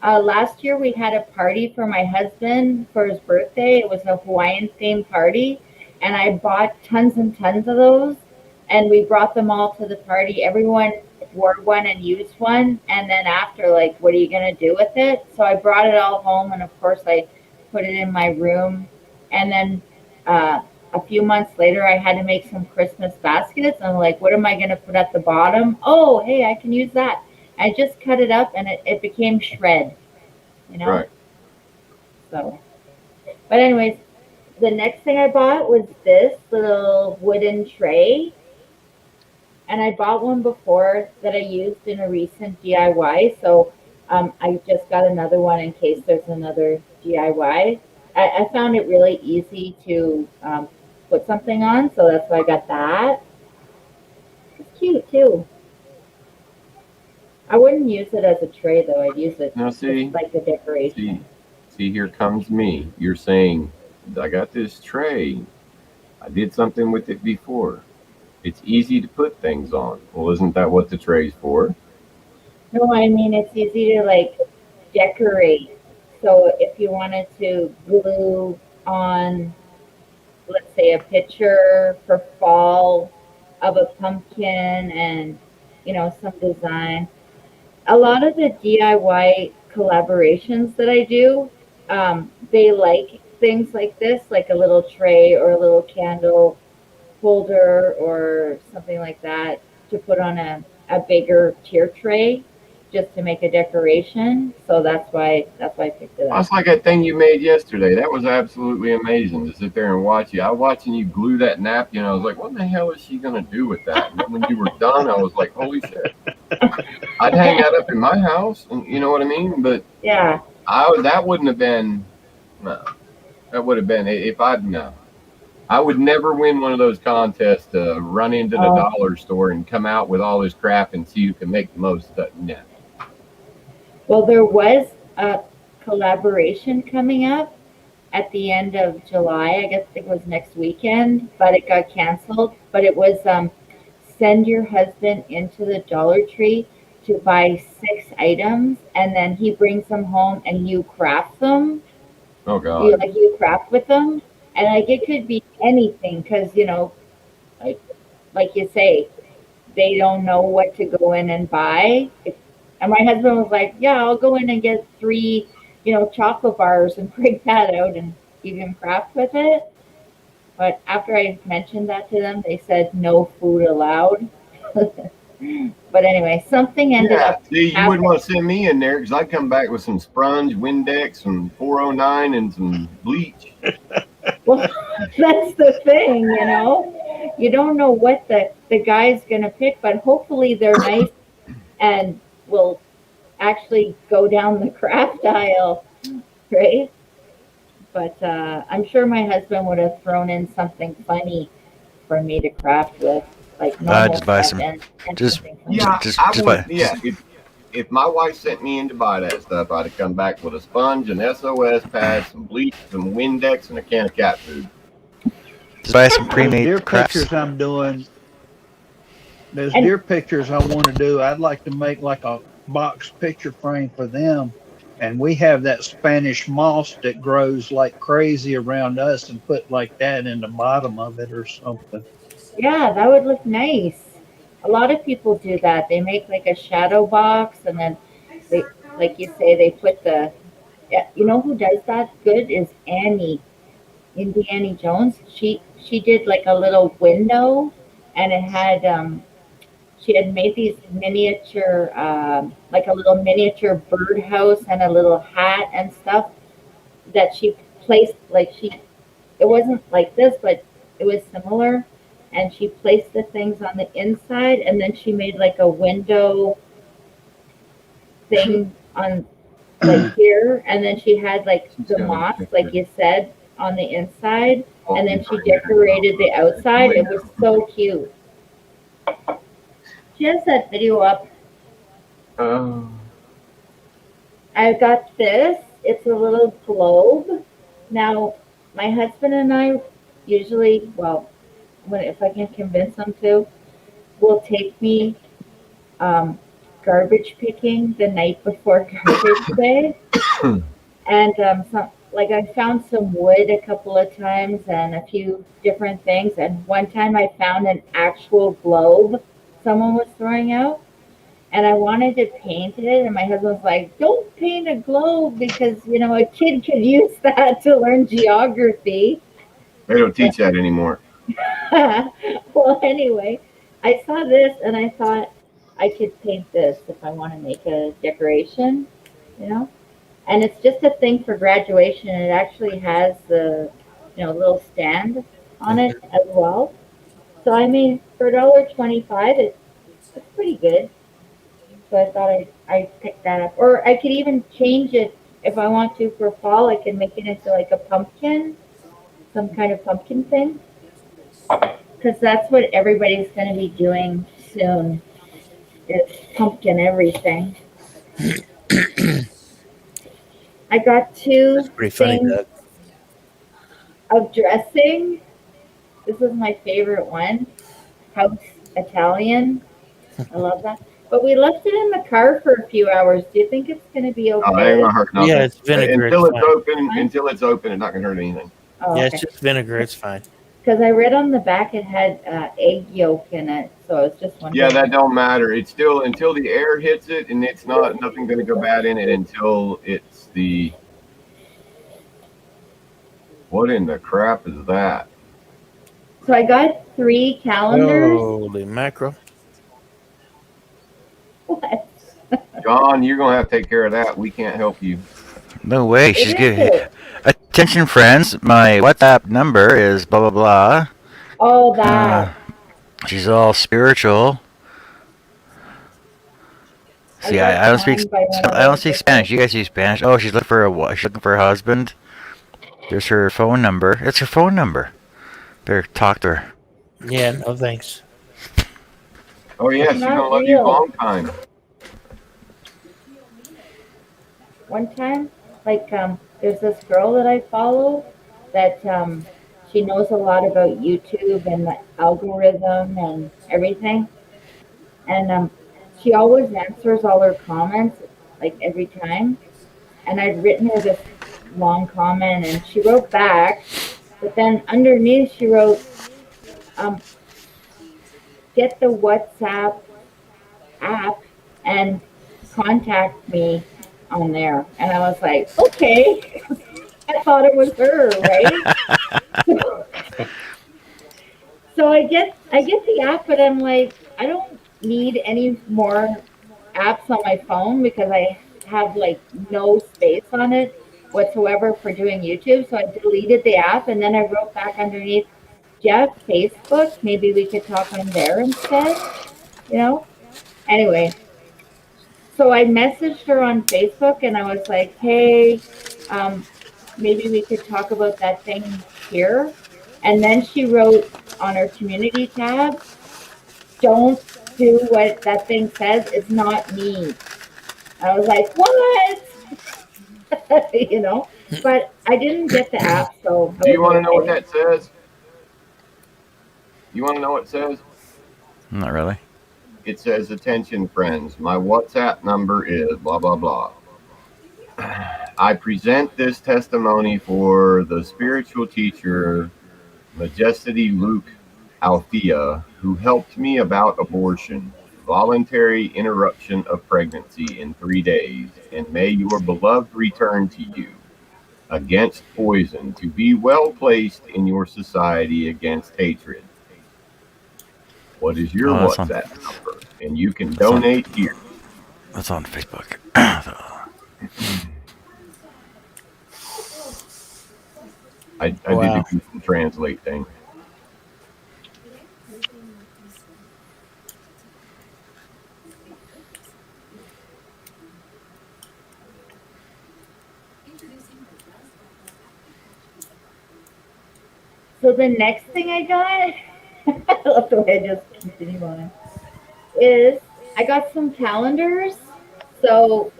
Last year we had a party for my husband for his birthday. It was a Hawaiian themed party. And I bought tons and tons of those. And we brought them all to the party. Everyone wore one and used one. And then after, like, what are you going to do with it? So I brought it all home. And of course, I put it in my room. And then a few months later, I had to make some Christmas baskets. I'm like, what am I going to put at the bottom? Oh, hey, I can use that. I just cut it up and it became shred, you know? Right. So But anyways, the next thing I bought was this little wooden tray. And I bought one before that I used in a recent DIY. So I just got another one in case there's another DIY. I found it really easy to put something on. So that's why I got that. It's cute too. I wouldn't use it as a tray though. I'd use it Now see, just like a decoration. see, here comes me. You're saying, I got this tray. I did something with it before. It's easy to put things on. Well, isn't that what the tray's for? No, I mean it's easy to like decorate. So if you wanted to glue on, let's say, a picture for fall of a pumpkin and some design. A lot of the DIY collaborations that I do, they like things like this, like a little tray or a little candle holder or something like that to put on a bigger tier tray just to make a decoration. So that's why I picked it up. That's like that thing you made yesterday. That was absolutely amazing to sit there and watch you. I was watching you glue that napkin. I was like, what the hell is she going to do with that? And when you were done, I was like, holy shit. I'd hang that up in my house, and you know what I mean? But yeah, that wouldn't have been, no. That would have been, if I'd, no. I would never win one of those contests to run into the dollar store and come out with all this crap and see who can make the most of it. No. Well, there was a collaboration coming up at the end of July. I guess it was next weekend, but it got canceled. But it was send your husband into the Dollar Tree to buy 6 items, and then he brings them home and you craft them. Oh, God. You craft with them. And like it could be anything because, like you say, they don't know what to go in and buy. And my husband was like, yeah, I'll go in and get 3, chocolate bars and break that out and you can craft with it. But after I mentioned that to them, they said no food allowed. But anyway, something ended up. See, you wouldn't want to send me in there because I'd come back with some sponge, Windex, some 409, and some bleach. Well, that's the thing, You don't know what the guy's going to pick, but hopefully they're nice and will actually go down the craft aisle, right? But I'm sure my husband would have thrown in something funny for me to craft with, like just buy some. If my wife sent me in to buy that stuff, I'd have come back with a sponge, an SOS pad, some bleach, some Windex, and a can of cat food. Just buy some pre-made deer crafts. Pictures I'm doing. There's deer pictures I want to do. I'd like to make like a box picture frame for them. And we have that Spanish moss that grows like crazy around us and put like that in the bottom of it or something. Yeah, that would look nice. A lot of people do that. They make like a shadow box and then they, like you say, they put you know who does that good is Annie, Annie Jones. She did like a little window and it had, she had made these miniature, like a little miniature birdhouse and a little hat and stuff that she placed, it wasn't like this, but it was similar. And she placed the things on the inside and then she made like a window thing on like here. And then she had like the moss, like you said, on the inside. And then she decorated the outside. It was so cute. She has that video up. I got this. It's a little globe. Now, my husband and I usually, if I can convince them to, will take me garbage picking the night before garbage day. And I found some wood a couple of times and a few different things. And one time I found an actual globe someone was throwing out. And I wanted to paint it. And my husband was like, don't paint a globe because, a kid could use that to learn geography. They don't teach that anymore. Well, anyway, I saw this and I thought I could paint this if I want to make a decoration, and it's just a thing for graduation. It actually has the, little stand on it as well. So I mean, for $1.25, it's pretty good. So I thought I'd pick that up. Or I could even change it if I want to for fall. I can make it into like a pumpkin, some kind of pumpkin thing. Because that's what everybody's going to be doing soon, is pumpkin everything. I got two Pretty funny, things Doug. of dressing. This is my favorite one. House Italian. I love that. But we left it in the car for a few hours. Do you think it's going to be okay? Oh, it ain't gonna hurt nothing. Yeah, it's vinegar. Until It's it's fine. open, it's not gonna hurt anything. Oh, Yeah, okay. it's just vinegar. It's fine. Because I read on the back it had egg yolk in it, so I was just wondering. Yeah, that don't matter. It's still until the air hits it, and it's nothing gonna go bad in it until it's the. What in the crap is that? So I got 3 calendars. Holy mackerel. What? John, you're gonna have to take care of that. We can't help you. No way. She's It giving. is. Attention, friends. My WhatsApp number is blah blah blah. Oh, that. She's all spiritual. See, I don't speak. I don't speak Spanish. You guys speak Spanish. Oh, she's looking for a. She's looking for a husband. There's her phone number. It's her phone number. Better talk to her. Yeah, no thanks. Oh yeah, It's she's not gonna love you a real. long time. One time, like, there's this girl that I follow that she knows a lot about YouTube and the algorithm and everything. And she always answers all her comments, like, every time. And I'd written her this long comment, and she wrote back. But then underneath, she wrote, get the WhatsApp app and contact me on there. And I was like, okay. I thought it was her, right? So I get the app, but I'm like, I don't need any more apps on my phone because I have like no space on it whatsoever for doing YouTube. So I deleted the app, and then I wrote back underneath, do you have Facebook? Maybe we could talk on there instead, Anyway, so I messaged her on Facebook, and I was like, hey, maybe we could talk about that thing here. And then she wrote on her community tab, don't do what that thing says. It's not me. I was like, what? But I didn't get the app, so. Do you want to know what that says? You want to know what it says? Not really. It says, attention friends, my WhatsApp number is blah, blah, blah. I present this testimony for the spiritual teacher, Majesty Luke Althea, who helped me about abortion, voluntary interruption of pregnancy in 3 days, and may your beloved return to you against poison, to be well placed in your society against hatred. What is your WhatsApp number? And you can donate here. That's on Facebook. I did the Google Translate thing. So the next thing I got, I love the way I just continue on, is I got some calendars. So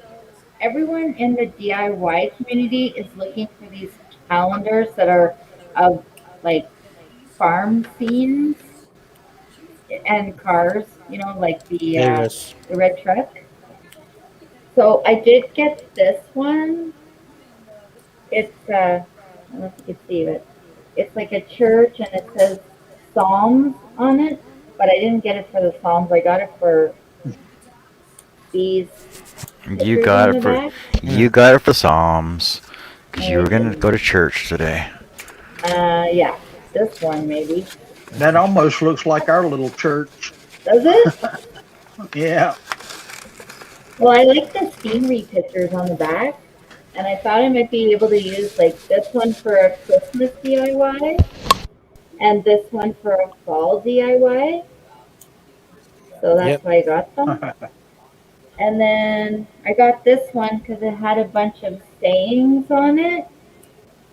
everyone in the DIY community is looking for these calendars that are of like farm scenes and cars, like the red truck. So I did get this one. It's I don't know if you can see it. It's like a church, and it says Psalms on it, but I didn't get it for the Psalms. I got it for these. You got it for Psalms, because you were gonna go to church today. Yeah, this one maybe. That almost looks like our little church. Does it? Yeah. Well, I like the scenery pictures on the back. and I thought I might be able to use like this one for a Christmas DIY and this one for a fall DIY. So that's Yep. why I got them. And then I got this one because it had a bunch of sayings on it.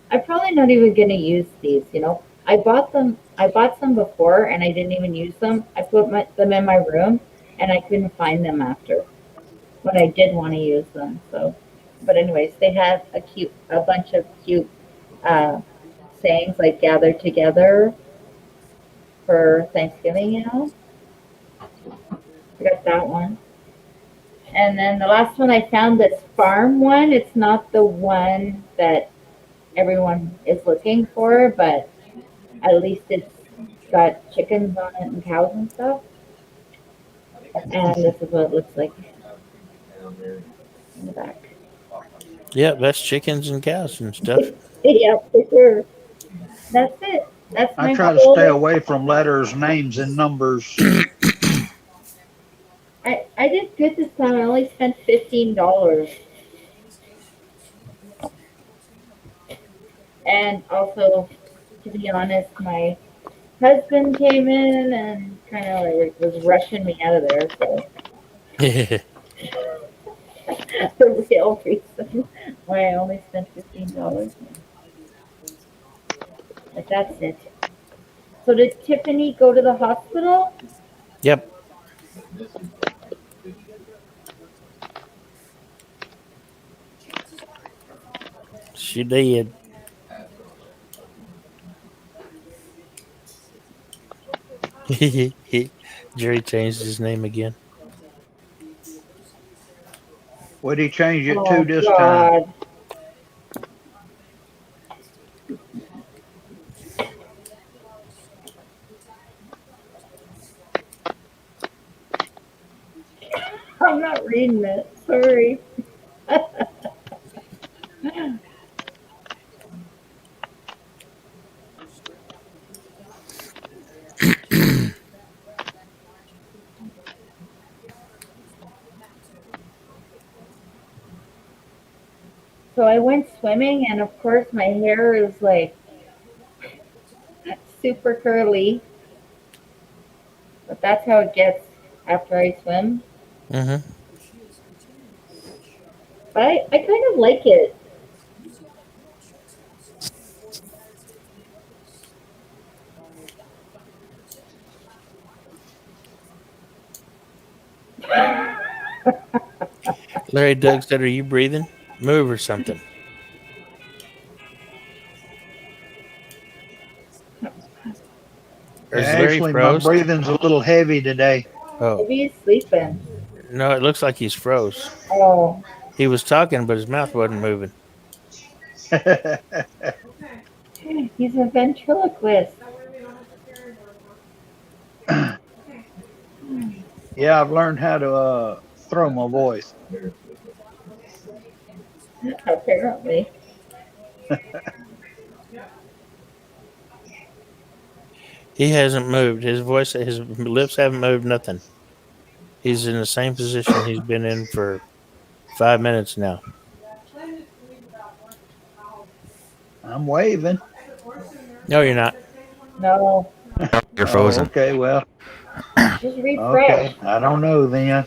I'm probably not even gonna use these, you know. I bought some before and I didn't even use them. I put them in my room and I couldn't find them after when I did want to use them. So, but anyways, they have a bunch of cute sayings like "gather together" for Thanksgiving. You know, I got that one. And then the last one I found, this farm one. It's not the one that everyone is looking for, but at least it's got chickens on it and cows and stuff. And this is what it looks like in the back. Yep, that's chickens and cows and stuff. Yeah, for sure. That's it. That's my I try to whole- stay away from letters, names, and numbers. I did good this time. I only spent $15. And also, to be honest, my husband came in and kind of like was rushing me out of there. So the real reason why I only spent $15. But that's it. So did Tiffany go to the hospital? Yep. She did. Jerry changed his name again. What did he change it Oh, to this time? God. I'm not reading it. Sorry. So I went swimming, and of course my hair is like super curly. But that's how it gets after I swim. Mm-hmm. But I kind of like it. Larry Doug said, "Are you breathing? Move or something." Or is Larry Actually, my froze? breathing's a little heavy today. Oh, Maybe he's sleeping. no, it looks like he's froze. Oh. He was talking, but his mouth wasn't moving. He's a ventriloquist. Yeah, I've learned how to throw my voice. Apparently. He hasn't moved. His voice, his lips haven't moved, nothing. He's in the same position he's been in for 5 minutes now. I'm waving. No, you're not. No. You're frozen. Oh, okay, well, Just refresh. okay. I don't know then.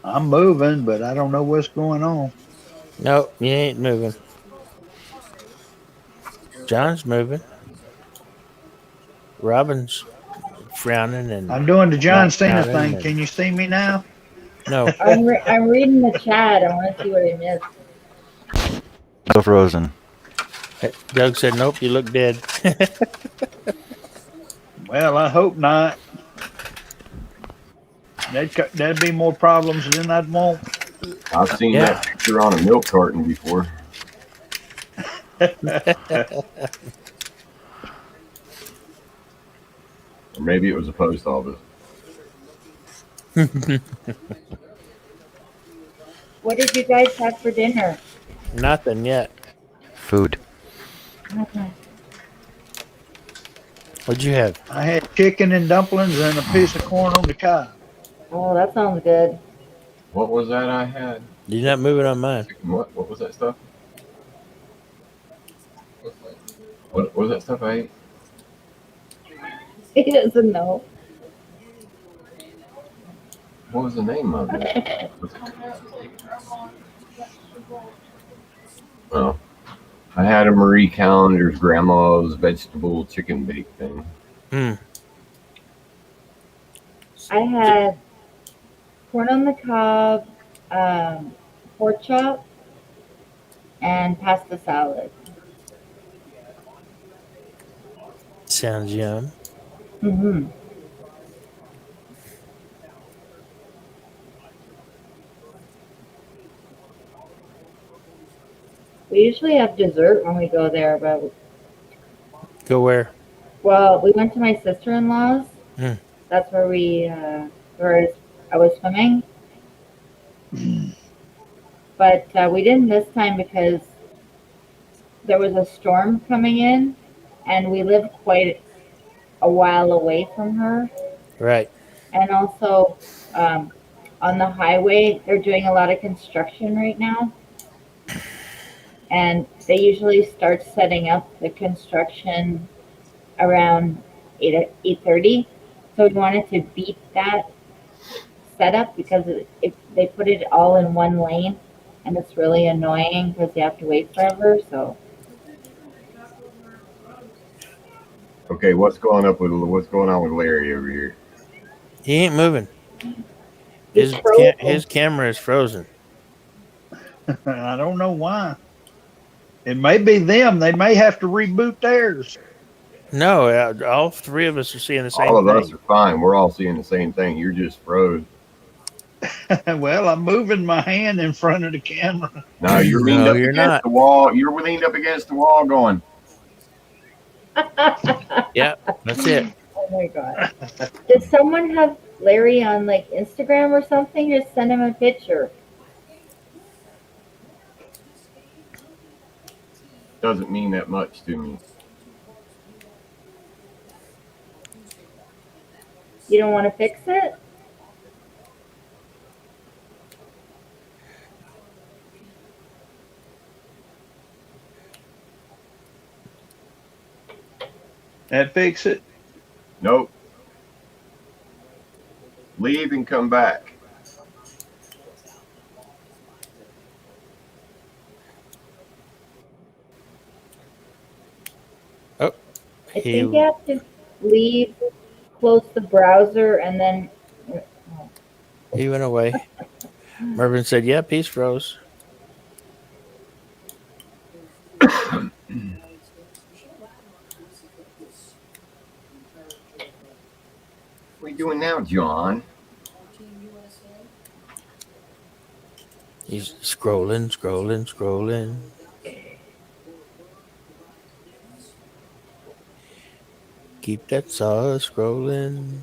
I'm moving, but I don't know what's going on. No, you ain't moving. John's moving. Robin's frowning and I'm doing the John not Cena frowning thing. and- Can you see me now? No. I'm reading the chat. I want to see what I missed. Still frozen. Doug said, "Nope, you look dead." Well, I hope not. That'd be more problems than I'd want. I've seen Yeah. that picture on a milk carton before. Or maybe it was a post office. What did you guys have for dinner? Nothing yet. Food. Okay. What'd you have? I had chicken and dumplings and a piece of corn on the cob. Oh, that sounds good. What was that I had? You're not moving on mine. What was that stuff? What was that stuff I ate? He doesn't know. What was the name of it? Oh, I had a Marie Callender's grandma's vegetable chicken bake thing. I had corn on the cob, pork chop, and pasta salad. Sounds yum. Mm-hmm. We usually have dessert when we go there, but Go where? well, we went to my sister-in-law's. Hmm. That's where where I was swimming. But we didn't this time because there was a storm coming in, and we live quite a while away from her. Right. And also, on the highway, they're doing a lot of construction right now. And they usually start setting up the construction around 8:30. So we wanted to beat that setup because they put it all in one lane, and it's really annoying because you have to wait forever. So Okay, what's going on with Larry over here? He ain't moving. He's His camera is frozen. I don't know why. It may be them. They may have to reboot theirs. No, all three of us are seeing the same All of thing. us are fine. We're all seeing the same thing. You're just froze. Well, I'm moving my hand in front of the camera. No, you're leaned No, up you're against not. the wall. You're leaned up against the wall going. Yep, that's it. oh my god! Did someone have Larry on like Instagram or something? Just send him a picture. Doesn't mean that much to me. You don't want to fix it? That fix it? Nope. Leave and come back. Oh, I think you have to leave, close the browser, and then. he went away. Mervin said, "Yep, he's froze." What are you doing now, John? He's scrolling. Keep that saw scrolling.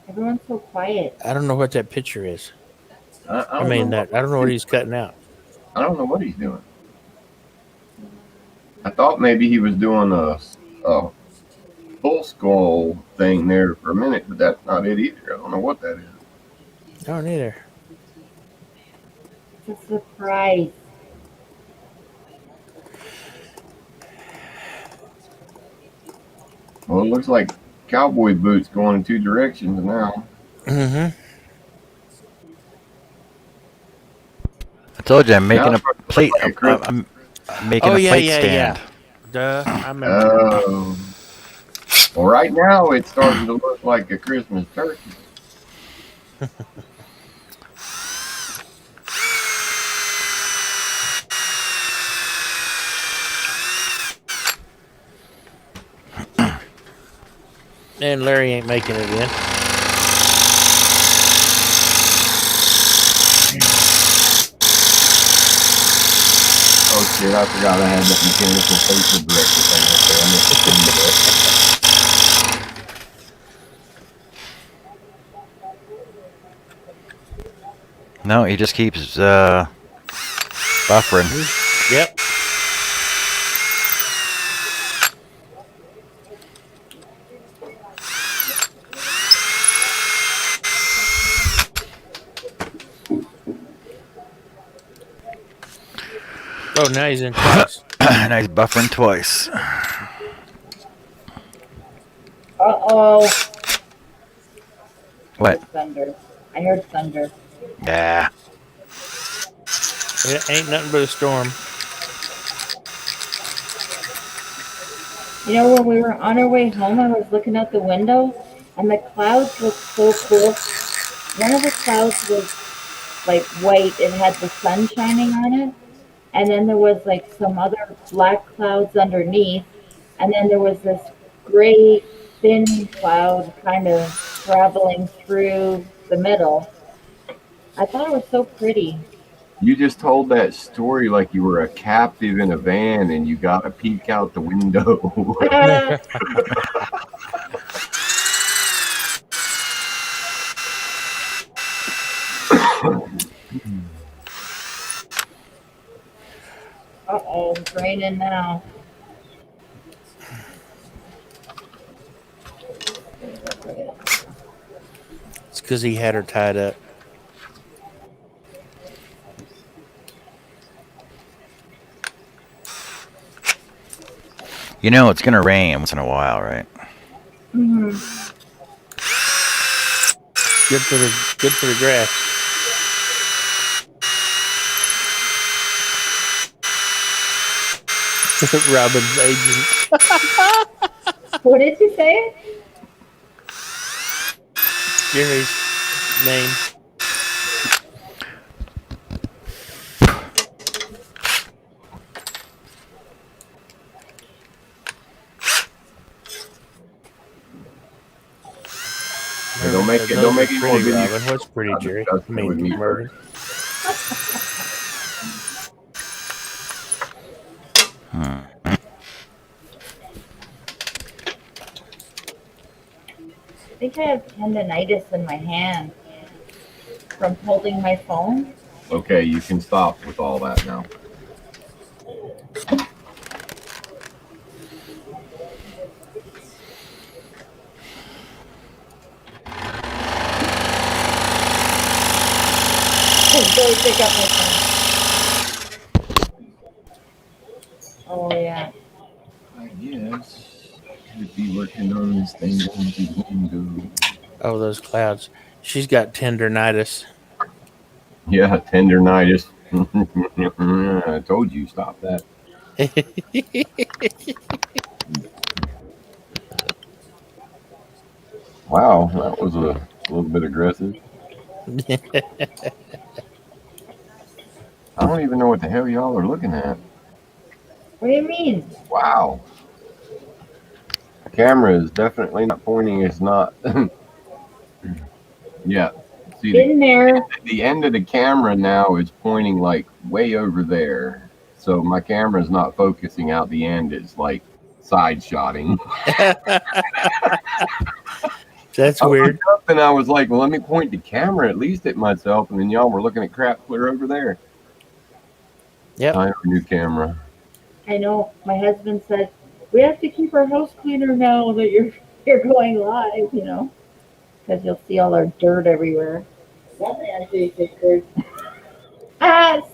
Everyone's so quiet. I don't know what that picture is. I don't know what he's cutting out. I don't know what he's doing. I thought maybe he was doing a full skull thing there for a minute, but that's not it either. I don't know what that is. I don't either. It's a surprise. Well, it looks like cowboy boots going in two directions now. Mm-hmm. I told you I'm making Now a plate. I'm making a plate stand. Duh, I remember. Well, right now it's starting to look like a Christmas turkey. And Larry ain't making it in. Oh shit, I forgot I had that mechanical facial director thing up there. I missed the thing No, he just keeps buffering. Yep. Oh, now he's in twice. Now he's buffering twice. Uh-oh. What? Thunder. I heard thunder. Yeah. It ain't nothing but a storm. You know, when we were on our way home, I was looking out the window, and the clouds looked so cool. One of the clouds was like white. It had the sun shining on it. And then there was like some other black clouds underneath. And then there was this gray, thin cloud kind of traveling through the middle. I thought it was so pretty. You just told that story like you were a captive in a van and you got a peek out the window. Uh-oh, it's raining now. It's because he had her tied up. You know it's gonna rain once in a while, right? Mm-hmm. Good for the grass. Robin's agent. What did you say? Gary's name. Don't make it more pretty, video. Robin. What's pretty, Jerry? I mean, Mervin. I think I have tendonitis in my hand from holding my phone. Okay, you can stop with all that now. Really pick up my phone. Oh yeah. I guess would be working on this thing on the window. Oh, those clouds. She's got tendonitis. Yeah, tendonitis. I told you, stop that. Wow, that was a little bit aggressive. I don't even know what the hell y'all are looking at. What do you mean? Wow. The camera is definitely not pointing. It's not. Yeah. See, the end of the camera now is pointing like way over there. So my camera's not focusing out the end. It's like side shotting. That's weird. And I was like, well, let me point the camera at least at myself. And then y'all were looking at crap clear over there. Yep. I have a new camera. I know. My husband said we have to keep our house cleaner now that you're going live. You know, because you'll see all our dirt everywhere. Nothing I say sacred.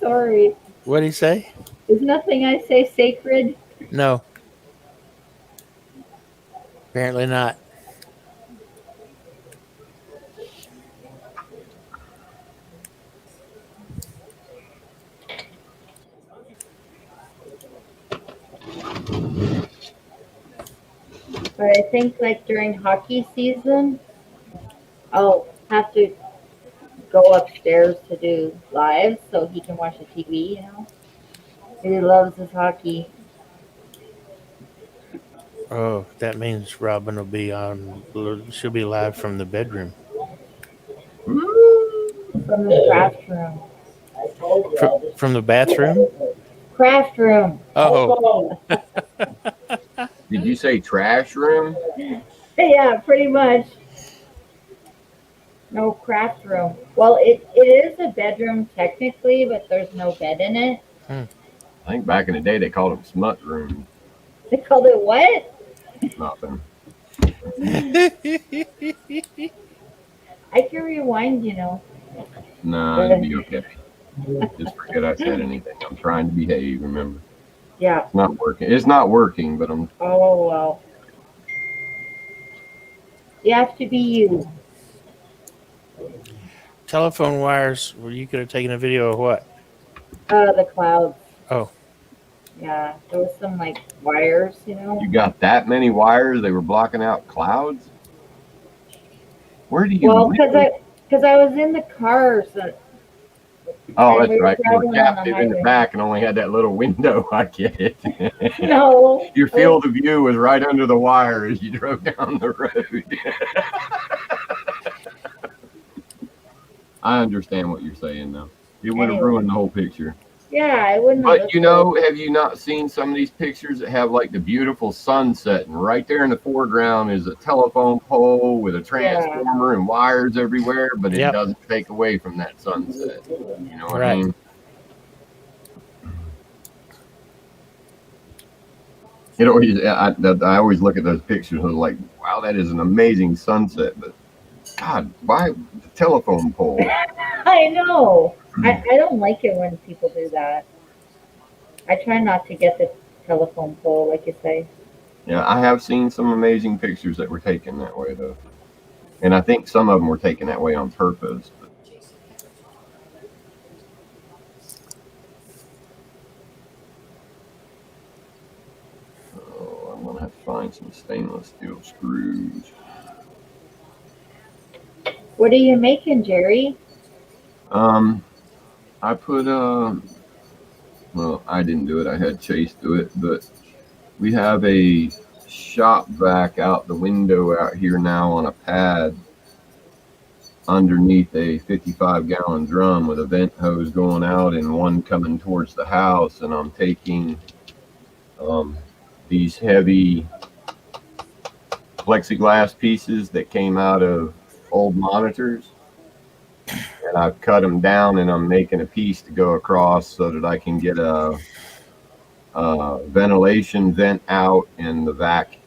Sorry. What'd he say? Is nothing I say sacred? No. Apparently not. But I think like during hockey season, I'll have to go upstairs to do live so he can watch the TV, you know. He loves his hockey. Oh, that means Robin will be on. She'll be live from the bedroom. From the craft room. From the bathroom? Craft room. Oh. Did you say trash room? Yeah, pretty much. No craft room. Well, it is a bedroom technically, but there's no bed in it. I think back in the day they called them smut rooms. They called it what? Nothing. I can rewind, you know. Nah, it'll be okay. Just forget I said anything. I'm trying to behave, remember? Yeah. It's not working. It's not working, but I'm... Oh, well. You have to be you. Telephone wires, where you could have taken a video of what? The clouds. Oh. Yeah, there was some, like, wires, you know. You got that many wires? They were blocking out clouds? Where do you Well, live? because I was in the car, so... Oh, and that's we were right. You were traveling on the captive in the highway. back and only had that little window. I get it. No. Your field of view was right under the wire as you drove down the road. I understand what you're saying now. It would have Anyway. ruined the whole picture. Yeah, I wouldn't have But you know, have you not seen some of these pictures that have like the beautiful sunset, and right there in the foreground is a telephone pole with a transformer and wires everywhere, but it doesn't take away from that sunset. You know what I mean? It always, I always look at those pictures and I'm like, wow, that is an amazing sunset, but God, why the telephone pole? I know. I don't like it when people do that. I try not to get the telephone pole, like you say. Yeah, I have seen some amazing pictures that were taken that way, though. And I think some of them were taken that way on purpose. But... Oh, I'm going to have to find some stainless steel screws. What are you making, Jerry? I put, well, I didn't do it. I had Chase do it, but we have a shop vac out the window out here now on a pad underneath a 55-gallon drum with a vent hose going out and one coming towards the house. And I'm taking these heavy plexiglass pieces that came out of old monitors, and I've cut them down, and I'm making a piece to go across so that I can get a ventilation vent out and the vac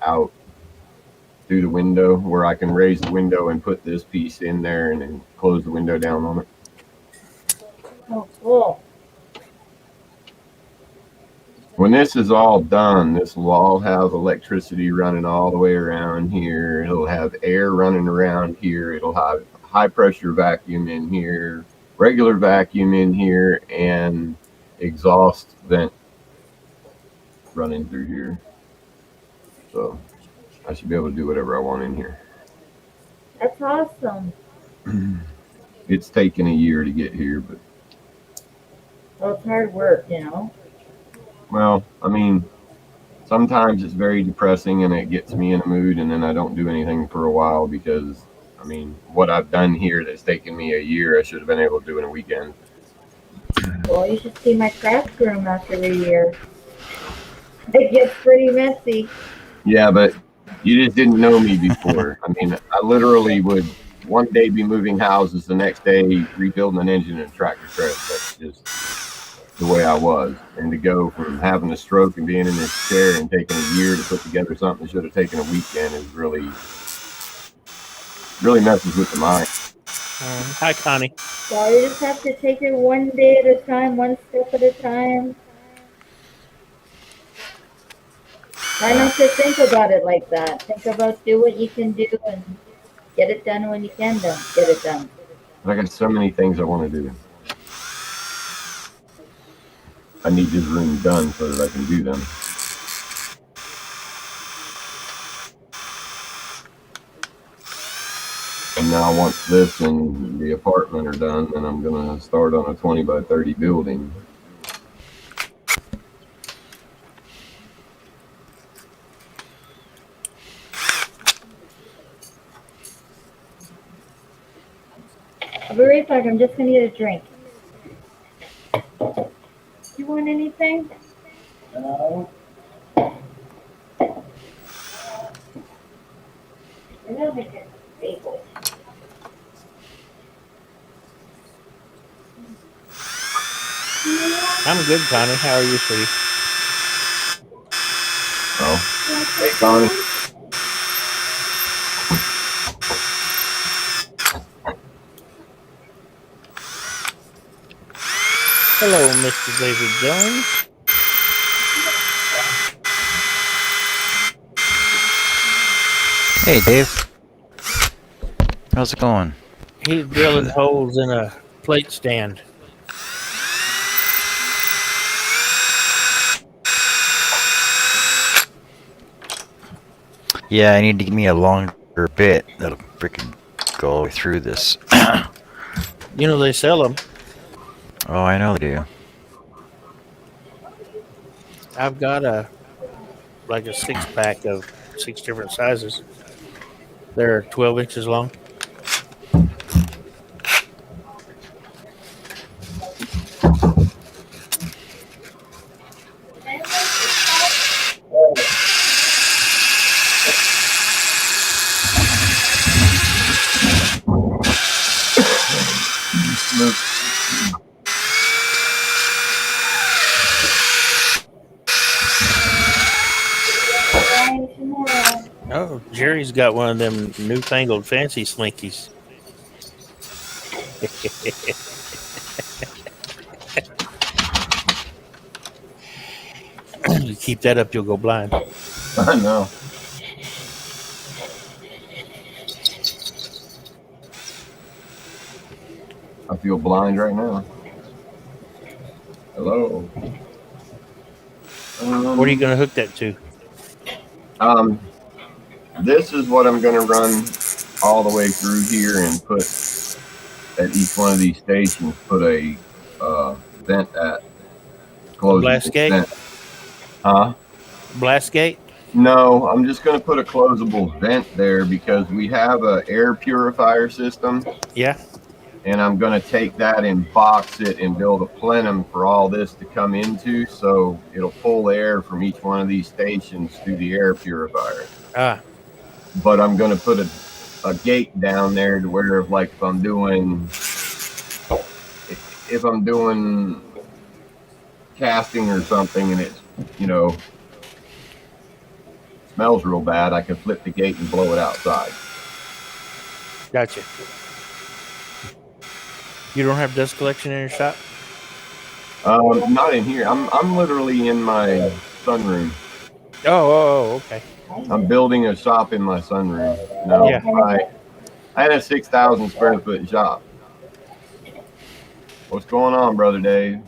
out through the window, where I can raise the window and put this piece in there and then close the window down on it. Oh, cool. When this is all done, this will all have electricity running all the way around here. It'll have air running around here. It'll have high pressure vacuum in here, regular vacuum in here, and exhaust vent running through here. So I should be able to do whatever I want in here. That's awesome. It's taken a year to get here, but Well, it's hard work, you know. well, I mean, sometimes it's very depressing and it gets me in a mood, and then I don't do anything for a while because, I mean, what I've done here that's taken me a year, I should have been able to do in a weekend. Well, you should see my craft room after a year. It gets pretty messy. Yeah, but you just didn't know me before. I mean, I literally would one day be moving houses, the next day rebuilding an engine and a tractor trailer. That's just the way I was. And to go from having a stroke and being in this chair and taking a year to put together something that should have taken a weekend is really messes with the mind. Hi, Connie. So you just have to take it one day at a time, one step at a time. Try not to think about it like that. Think about do what you can do and get it done when you can get it done. I got so many things I want to do. I need this room done so that I can do them. And now once this and the apartment are done, then I'm going to start on a 20 by 30 building. I'll be right back. I'm just going to get a drink. You want anything? No. I don't think it's able. I'm good, Connie. How are you, sweetie? Oh, hey, Connie. Hello, Mr. David Jones. Hey, Dave. How's it going? He's drilling holes in a plate stand. Yeah, I need to give me a longer bit that'll freaking go all the way through this. You know they sell them. Oh, I know they do. I've got a 6-pack of 6 different sizes. They're 12 inches long. Oh, Jerry's got one of them newfangled fancy slinkies. You keep that up, you'll go blind. I know. I feel blind right now. Hello. What are you going to hook that to? This is what I'm going to run all the way through here and put at each one of these stations, put a vent at. Blast gate? Vent. Huh? Blast gate? No, I'm just going to put a closable vent there because we have a air purifier system. Yeah. And I'm going to take that and box it and build a plenum for all this to come into, so it'll pull air from each one of these stations through the air purifier. Ah. But I'm going to put a gate down there to where, like, if I'm doing casting or something and it's, smells real bad, I can flip the gate and blow it outside. Gotcha. You don't have dust collection in your shop? Not in here. I'm literally in my sunroom. Oh, okay. I'm building a shop in my sunroom. No, Yeah. I had a 6,000 square foot shop. What's going on, Brother Dave?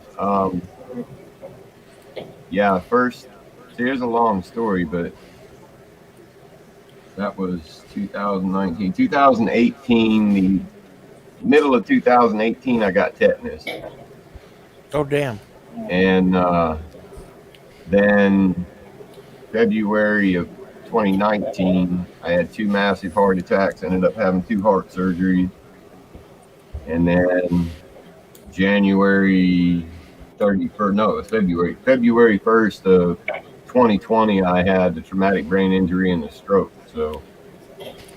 Yeah, first, here's a long story, but that was 2019. 2018, the middle of 2018, I got tetanus. Oh, damn. And then February of 2019, I had 2 massive heart attacks, ended up having 2 heart surgeries. And then February 1st of 2020, I had a traumatic brain injury and a stroke. So,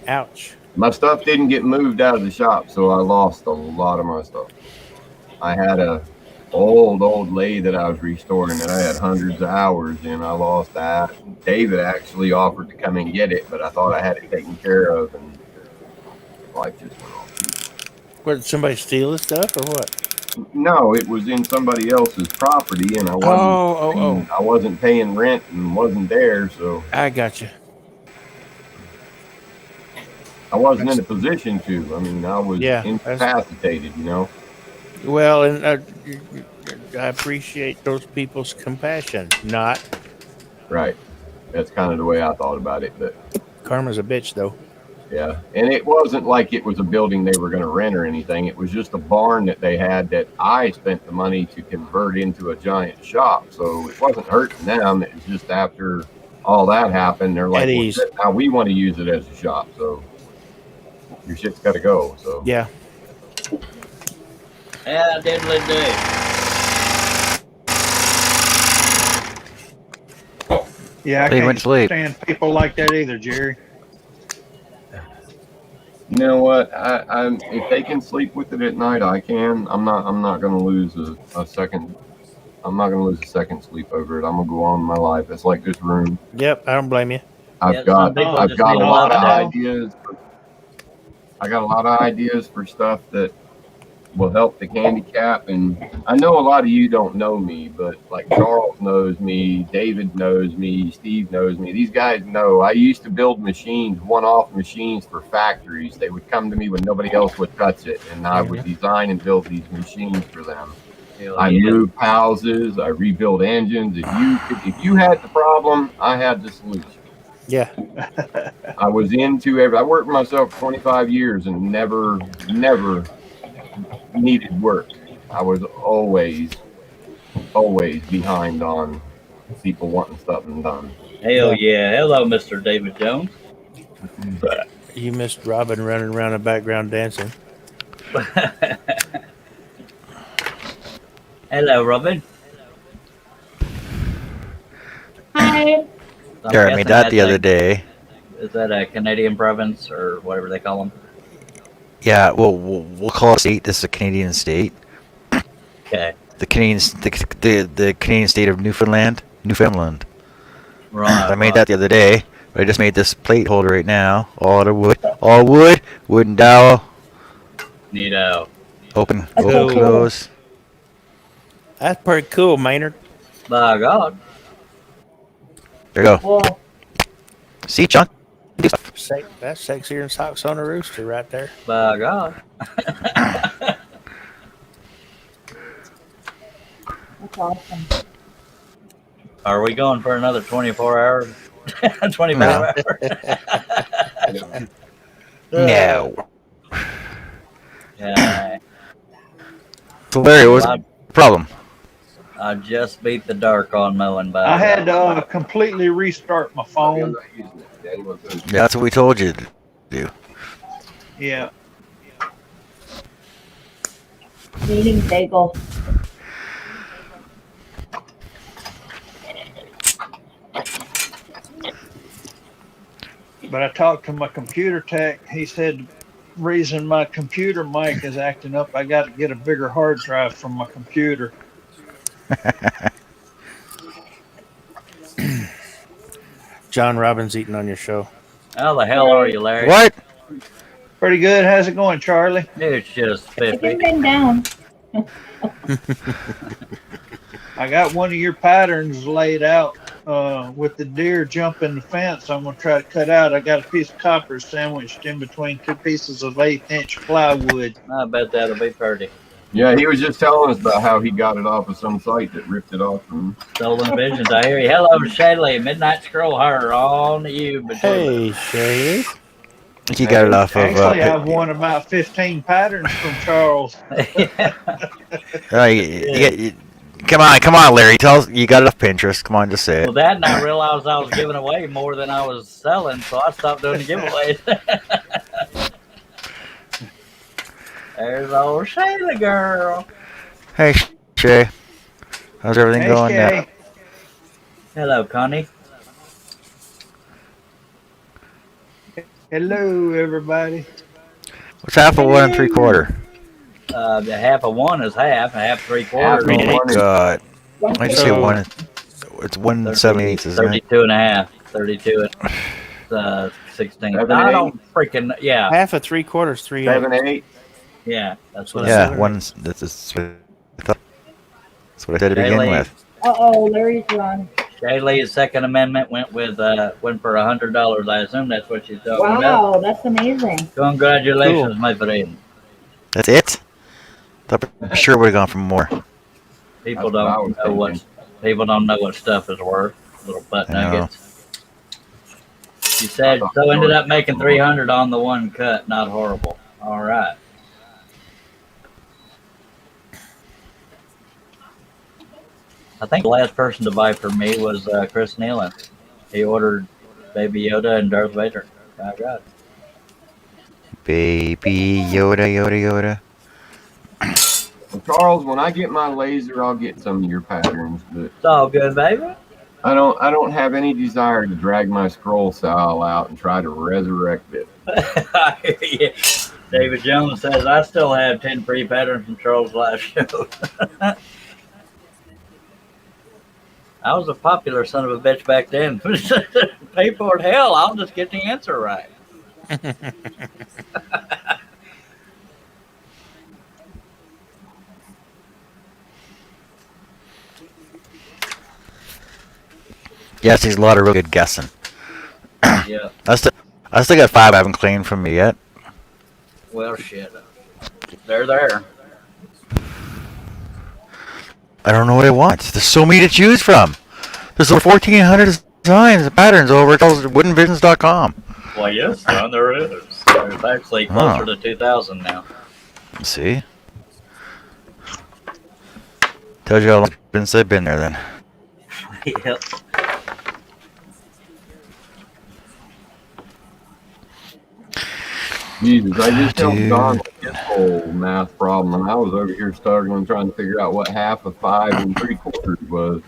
ouch. My stuff didn't get moved out of the shop, so I lost a lot of my stuff. I had a old lathe that I was restoring that I had hundreds of hours in. I lost that. David actually offered to come and get it, but I thought I had it taken care of, and life just went off. What, did somebody steal the stuff or what? No, it was in somebody else's property, and I wasn't paying rent and wasn't there, so I got you. I wasn't in a position to. I mean, I was incapacitated, Well, and I appreciate those people's compassion. Not right. That's kind of the way I thought about it. But karma's a bitch, though. Yeah, and it wasn't like it was a building they were going to rent or anything. It was just a barn that they had that I spent the money to convert into a giant shop. So it wasn't hurting them. It was just after all that happened, they're like, well, now we want to use it as a shop. So your shit's got to go. So yeah. Yeah, diddly do. Yeah, I They went can't to sleep. stand people like that either, Jerry. you know what? I'm if they can sleep with it at night, I can. I'm not going to lose a second I'm not gonna lose a second sleep over it. I'm gonna go on with my life. It's like this room. Yep, I don't blame you. I've got a lot of ideas. I got a lot of ideas for stuff that will help the handicap. And I know a lot of you don't know me, but like Charles knows me, David knows me, Steve knows me. These guys know I used to build machines, one-off machines for factories. They would come to me when nobody else would touch it, and I would design and build these machines for them. I moved houses, I rebuilt engines. If you had the problem, I had the solution. Yeah. I was into I worked for myself for 25 years and never needed work. I was always behind on people wanting something done. Hell yeah. Hello, Mr. David Jones. You missed Robin running around the background dancing. Hello, Robin. Hi. Jared made that the other day. Is that a Canadian province or whatever they call them? Yeah, well, we'll call it state. This is a Canadian state. Okay. The Canadian state of Newfoundland. Right. I made that the other day, but I just made this plate holder right now. All out of wood. All wood. Wooden dowel. Neato. Open, Cool. close. That's pretty cool, Maynard. By God. There you go. Well, See, Chuck? That's sexier than socks on a rooster right there. By God. that's awesome. Are we going for another 24 hours? 25 hours? No. Yeah. So Larry, what's the problem? I just beat the dark on mowing by. I had to completely restart my phone. Yeah, that's what we told you to do. Yeah. Eating bagel. But I talked to my computer tech. He said the reason my computer mic is acting up, I got to get a bigger hard drive from my computer. John Robbins eating on your show. How the hell are you, Larry? What? Pretty good. How's it going, Charlie? It's just I can 50. bend down. I got one of your patterns laid out with the deer jumping the fence. I'm going to try to cut out. I got a piece of copper sandwiched in between two pieces of 1/8-inch plywood. I bet that'll be pretty. Yeah, he was just telling us about how he got it off of some site that ripped it off from him. Stolen Visions. I hear you. Hello, Shaylee. Midnight Scroll Her on to you. But Hey, Shay. You got it off of. Actually, I've won about 15 patterns from Charles. Come on, Larry. Tell us you got it off Pinterest. Come on, just say it. Well, that and I realized I was giving away more than I was selling, so I stopped doing the giveaways. There's old Shayla girl. Hey, Shay. How's everything Hey, going Shay. now? Hello, Connie. Hello, everybody. What's half of 1 3/4? The half of one is half, and half 3/4. Oh my God! I just say one. It's 1 7/8, isn't it? 32 and a half. 32 and 16. I don't freaking yeah. Half of 3/4, 3/8. 7/8. Yeah, that's what. Yeah, one. That's what I said to begin Shaylee. with. Uh-oh, Larry's wrong. Shaylee's Second Amendment went for $100. I assume that's what she's talking about. Wow, that's amazing. Congratulations, Cool. my friend. That's it. I'm sure we'd have gone for more. People don't know what stuff is worth. Little butt I know. nuggets. She said so. Ended up making 300 on the one cut. Not horrible. All right. I think the last person to buy from me was Chris Nealon. He ordered Baby Yoda and Darth Vader. My God. Baby Yoda. Well, Charles, when I get my laser, I'll get some of your patterns, but It's all good, baby. I don't have any desire to drag my scroll saw out and try to resurrect it. Yeah. David Jones says, I still have 10 free patterns from Charles' last show. I was a popular son of a bitch back then. Pay for it, hell, I'll just get the answer right. Yes, he's a lot of real good guessing. Yeah. I still got 5 I haven't claimed from me yet. Well, shit. They're there. I don't know what I want. There's so many to choose from. There's over 1,400 designs and patterns over at woodenvisions.com. Well, yes, son, there is. There's actually closer to 2,000 now. See? Tells you how long since I've been there then. Yep. Jesus, I just helped Don with this whole math problem, and I was over here struggling trying to figure out what half of 5 3/4 was.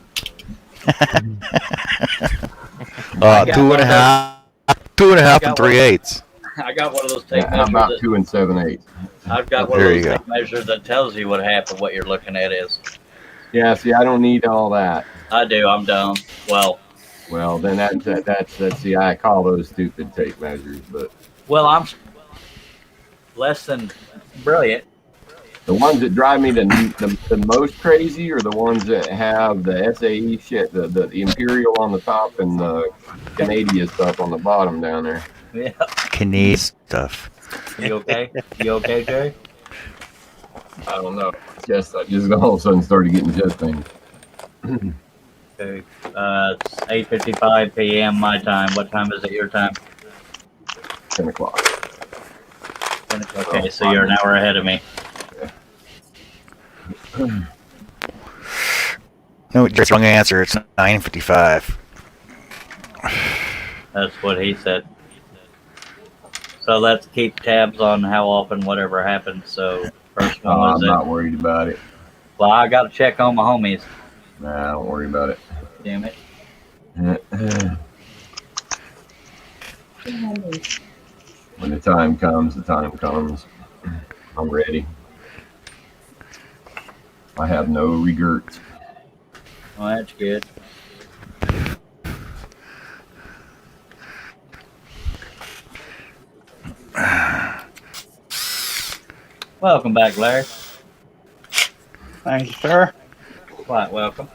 2.5 and 3/8. I got one of those tape How measures. about 2 7/8? I've got one There of you those go. tape measures that tells you what half of what you're looking at is. Yeah, see, I don't need all that. I do. I'm dumb. Well, then that's see, I call those stupid tape measures, but Well, I'm less than brilliant. the ones that drive me the most crazy are the ones that have the SAE shit, the Imperial on the top and the Canadian stuff on the bottom down there. Yeah. Canadian stuff. You okay? You okay, Jerry? I don't know. I just all of a sudden started getting chest pains. Okay. It's 8:55 p.m. my time. What time is it your time? 10 o'clock. 10 o'clock. Okay, so you're an hour ahead of me. No, just wrong answer. It's 9:55. That's what he said. So let's keep tabs on how often whatever happens. So first one was I'm not worried about it. Well, I got to check on my homies. Nah, don't worry about it. Damn it. When the time comes, the time comes. I'm ready. I have no regrets. Well, that's good. Welcome back, Larry. Thank you, sir. Quite welcome.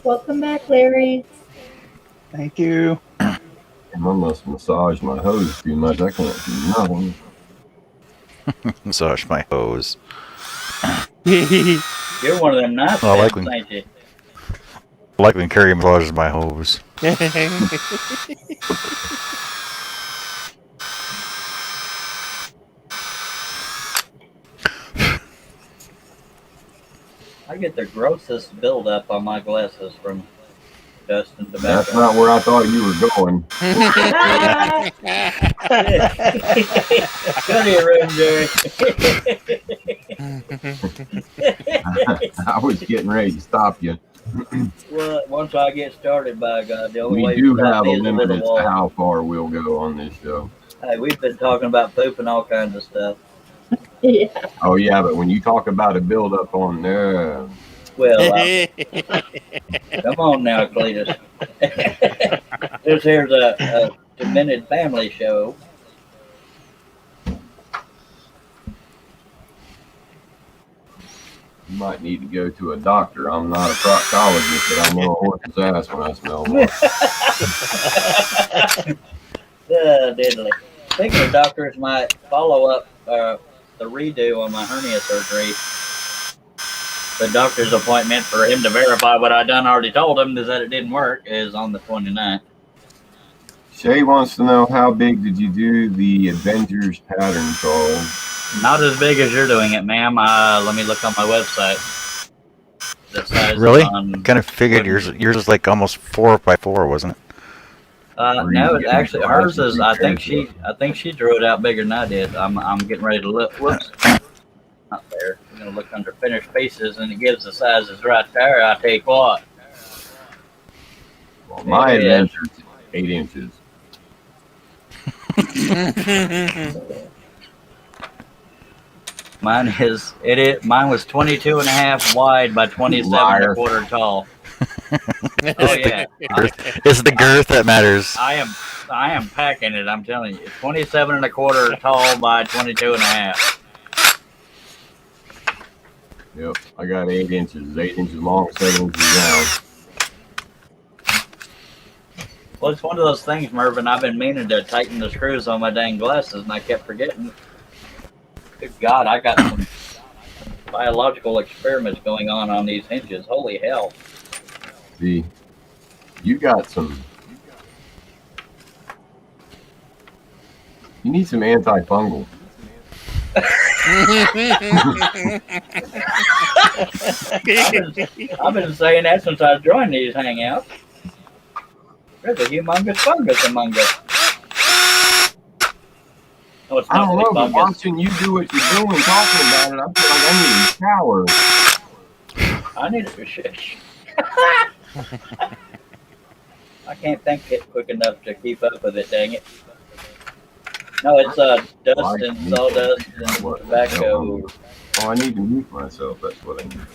Welcome back, Larry. Thank you. I must massage my hose too much. I can't do nothing. Massage my hose. You're one of them nice I like things, when- ain't you? I like when Carrie massages my hose. I get the grossest buildup on my glasses from dust and tobacco. That's not where I thought you were going. Go to your room, Jerry. I was getting ready to stop you. Well, once I get started, by God, the only way We do to stop have me a is a limit little as to wall. how far we'll go on this show. Hey, we've been talking about poop and all kinds of stuff. Yeah. Oh yeah, but when you talk about a build up on there, Well, come on now, Cletus. This here's a demented family show. you might need to go to a doctor. I'm not a proctologist, but I know a horse's ass when I smell one. Diddly. Speaking of doctors, my follow-up, the redo on my hernia surgery, the doctor's appointment for him to verify what I done already told him is that it didn't work is on the 29th. Shay wants to know how big did you do the Avengers pattern, Charles? Not as big as you're doing it, ma'am. Let me look on my website. The size Really? on- Kind of figured yours was like almost 4x4, wasn't it? No, it's actually hers is. I think she drew it out bigger than I did. I'm getting ready to look. Whoops, not there. I'm gonna look under finished pieces, and it gives the sizes right there. I tell you what. Well, my It is. Avengers is 8 inches. Mine was 22 and a half wide by 27 and a quarter tall. Oh yeah. It's the girth that matters. I am packing it, I'm telling you. 27 and a quarter tall by 22 and a half. Yep, I got 8 inches. 8 inches long, 7 inches round. Well, it's one of those things, Mervin. I've been meaning to tighten the screws on my dang glasses, and I kept forgetting. Good God, I got some biological experiments going on these hinges. Holy hell. See, you got some. You need some antifungal. I've been saying that since I joined these hangouts. There's a humongous fungus among us. No, it's I not don't really know, but fungus. watching you do what you're doing, talking about it, I feel like I need a shower. I need a shish. I can't think it quick enough to keep up with it, dang it. No, it's dust and sawdust and tobacco. Oh, I need to mute myself. That's what I need.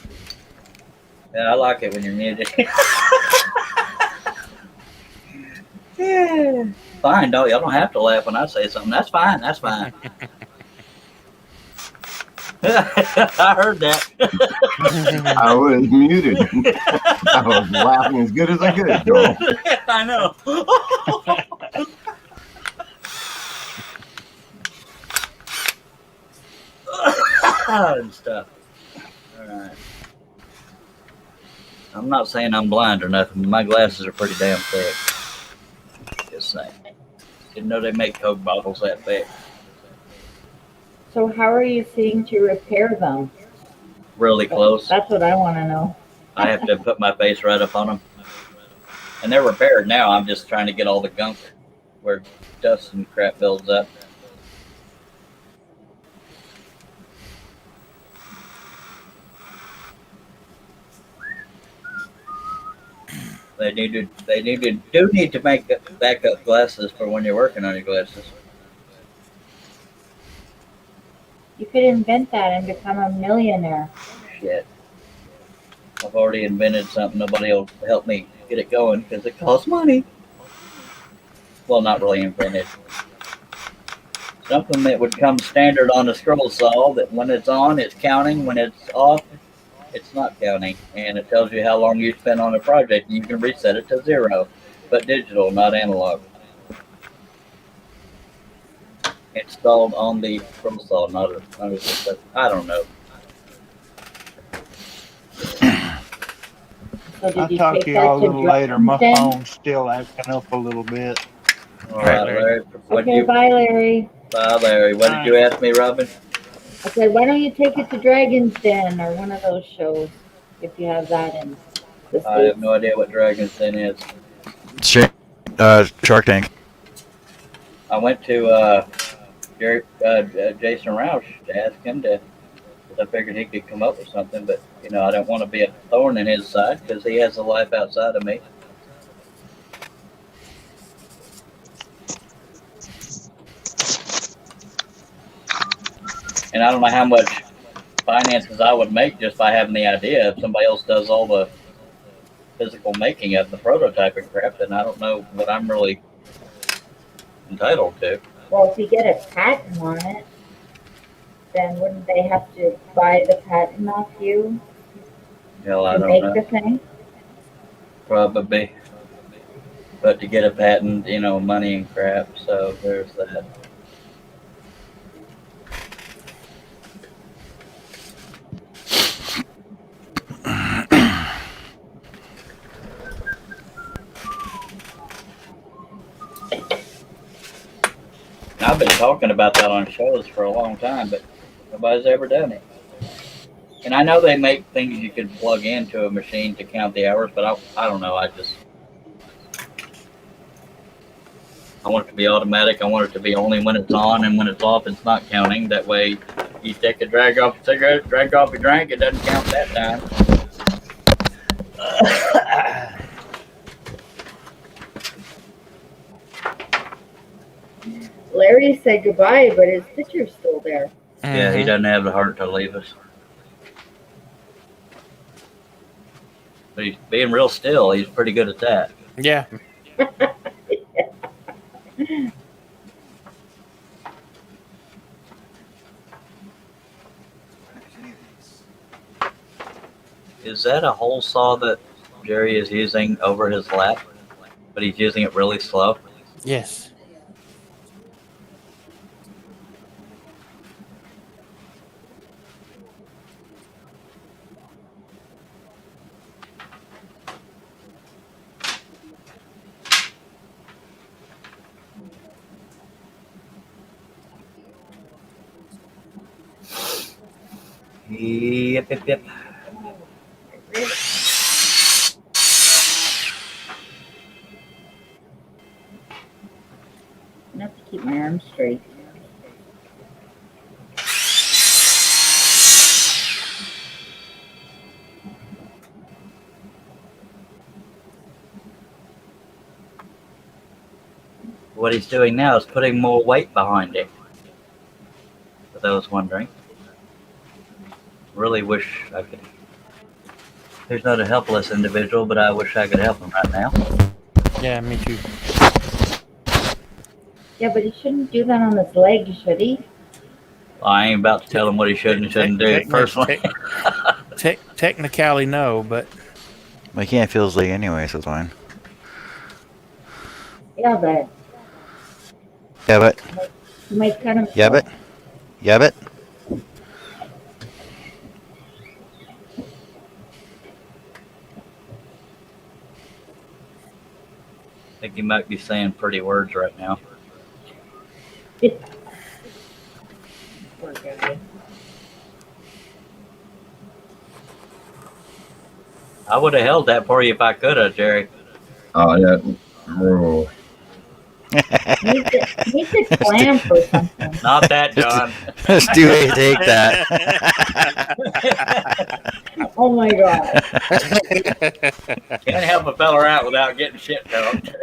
Yeah, I like it when you're muted. Yeah. Fine, y'all don't have to laugh when I say something. That's fine. That's fine. I heard that. I was muted. I was laughing as good as I could, Joel. I know. And stuff. All right. I'm not saying I'm blind or nothing, but my glasses are pretty damn thick. Just saying. Didn't know they make Coke bottles that thick. So how are you seeing to repair them? Really close. That's what I want to know. I have to put my face right up on them. And they're repaired now. I'm just trying to get all the gunk where dust and crap builds up. They need to make backup glasses for when you're working on your glasses. You could invent that and become a millionaire. Shit. I've already invented something. Nobody will help me get it going because it costs money. Well, not really invented. Something that would come standard on a scroll saw that when it's on, it's counting. When it's off, it's not counting. And it tells you how long you spent on a project. And you can reset it to 0, but digital, not analog. Installed on the scroll saw, not a I don't know. So did I'll you talk take to that y'all a to little later. My Dresden? phone's still acting up a little bit. All right, Larry. Okay, bye, Larry. Bye, Larry. What did you ask me, Robin? I said, why don't you take it to Dragon's Den or one of those shows if you have that in the I have States? no idea what Dragon's Den is. Shark Tank. I went to Jason Roush to ask him to, because I figured he could come up with something, but you know I don't want to be a thorn in his side because he has a life outside of me. And I don't know how much finances I would make just by having the idea. If somebody else does all the physical making of the prototyping crap, then I don't know what I'm really entitled to. Well, if you get a patent on it, then wouldn't they have to buy the patent off you Hell, I to don't make know. the thing? Probably. But to get a patent, you know, money and crap, so there's that. I've been talking about that on shows for a long time, but nobody's ever done it. And I know they make things you can plug into a machine to count the hours, but I don't know. I want it to be automatic. I want it to be only when it's on, and when it's off, it's not counting. That way, you take a drag off a cigarette, drag off your drink, it doesn't count that time. Larry said goodbye, but his picture's still there. Yeah, he doesn't have the heart to leave us. But he's being real still. He's pretty good at that. Yeah. Is that a hole saw that Jerry is using over his lap? But he's using it really slow? Yes. Yep. Enough to keep my arms straight. What he's doing now is putting more weight behind it. As I was wondering. Really wish I could. He's not a helpless individual, but I wish I could help him right now. Yeah, me too. Yeah, but he shouldn't do that on his leg, should he? Well, I ain't about to tell him what he should and shouldn't do, personally. Technically, no, but. Well, he can't feel his leg anyway, so it's fine. Yeah, but Yeah, but. you might cut him. Yeah, but. Yeah, but. I think he might be saying pretty words right now. Poor guy. I would have held that for you if I could have, Jerry. Oh, yeah. Oh. He could clamp or something. Not that, John. Stu, take that. Oh my god. Can't help a feller out without getting shit talked.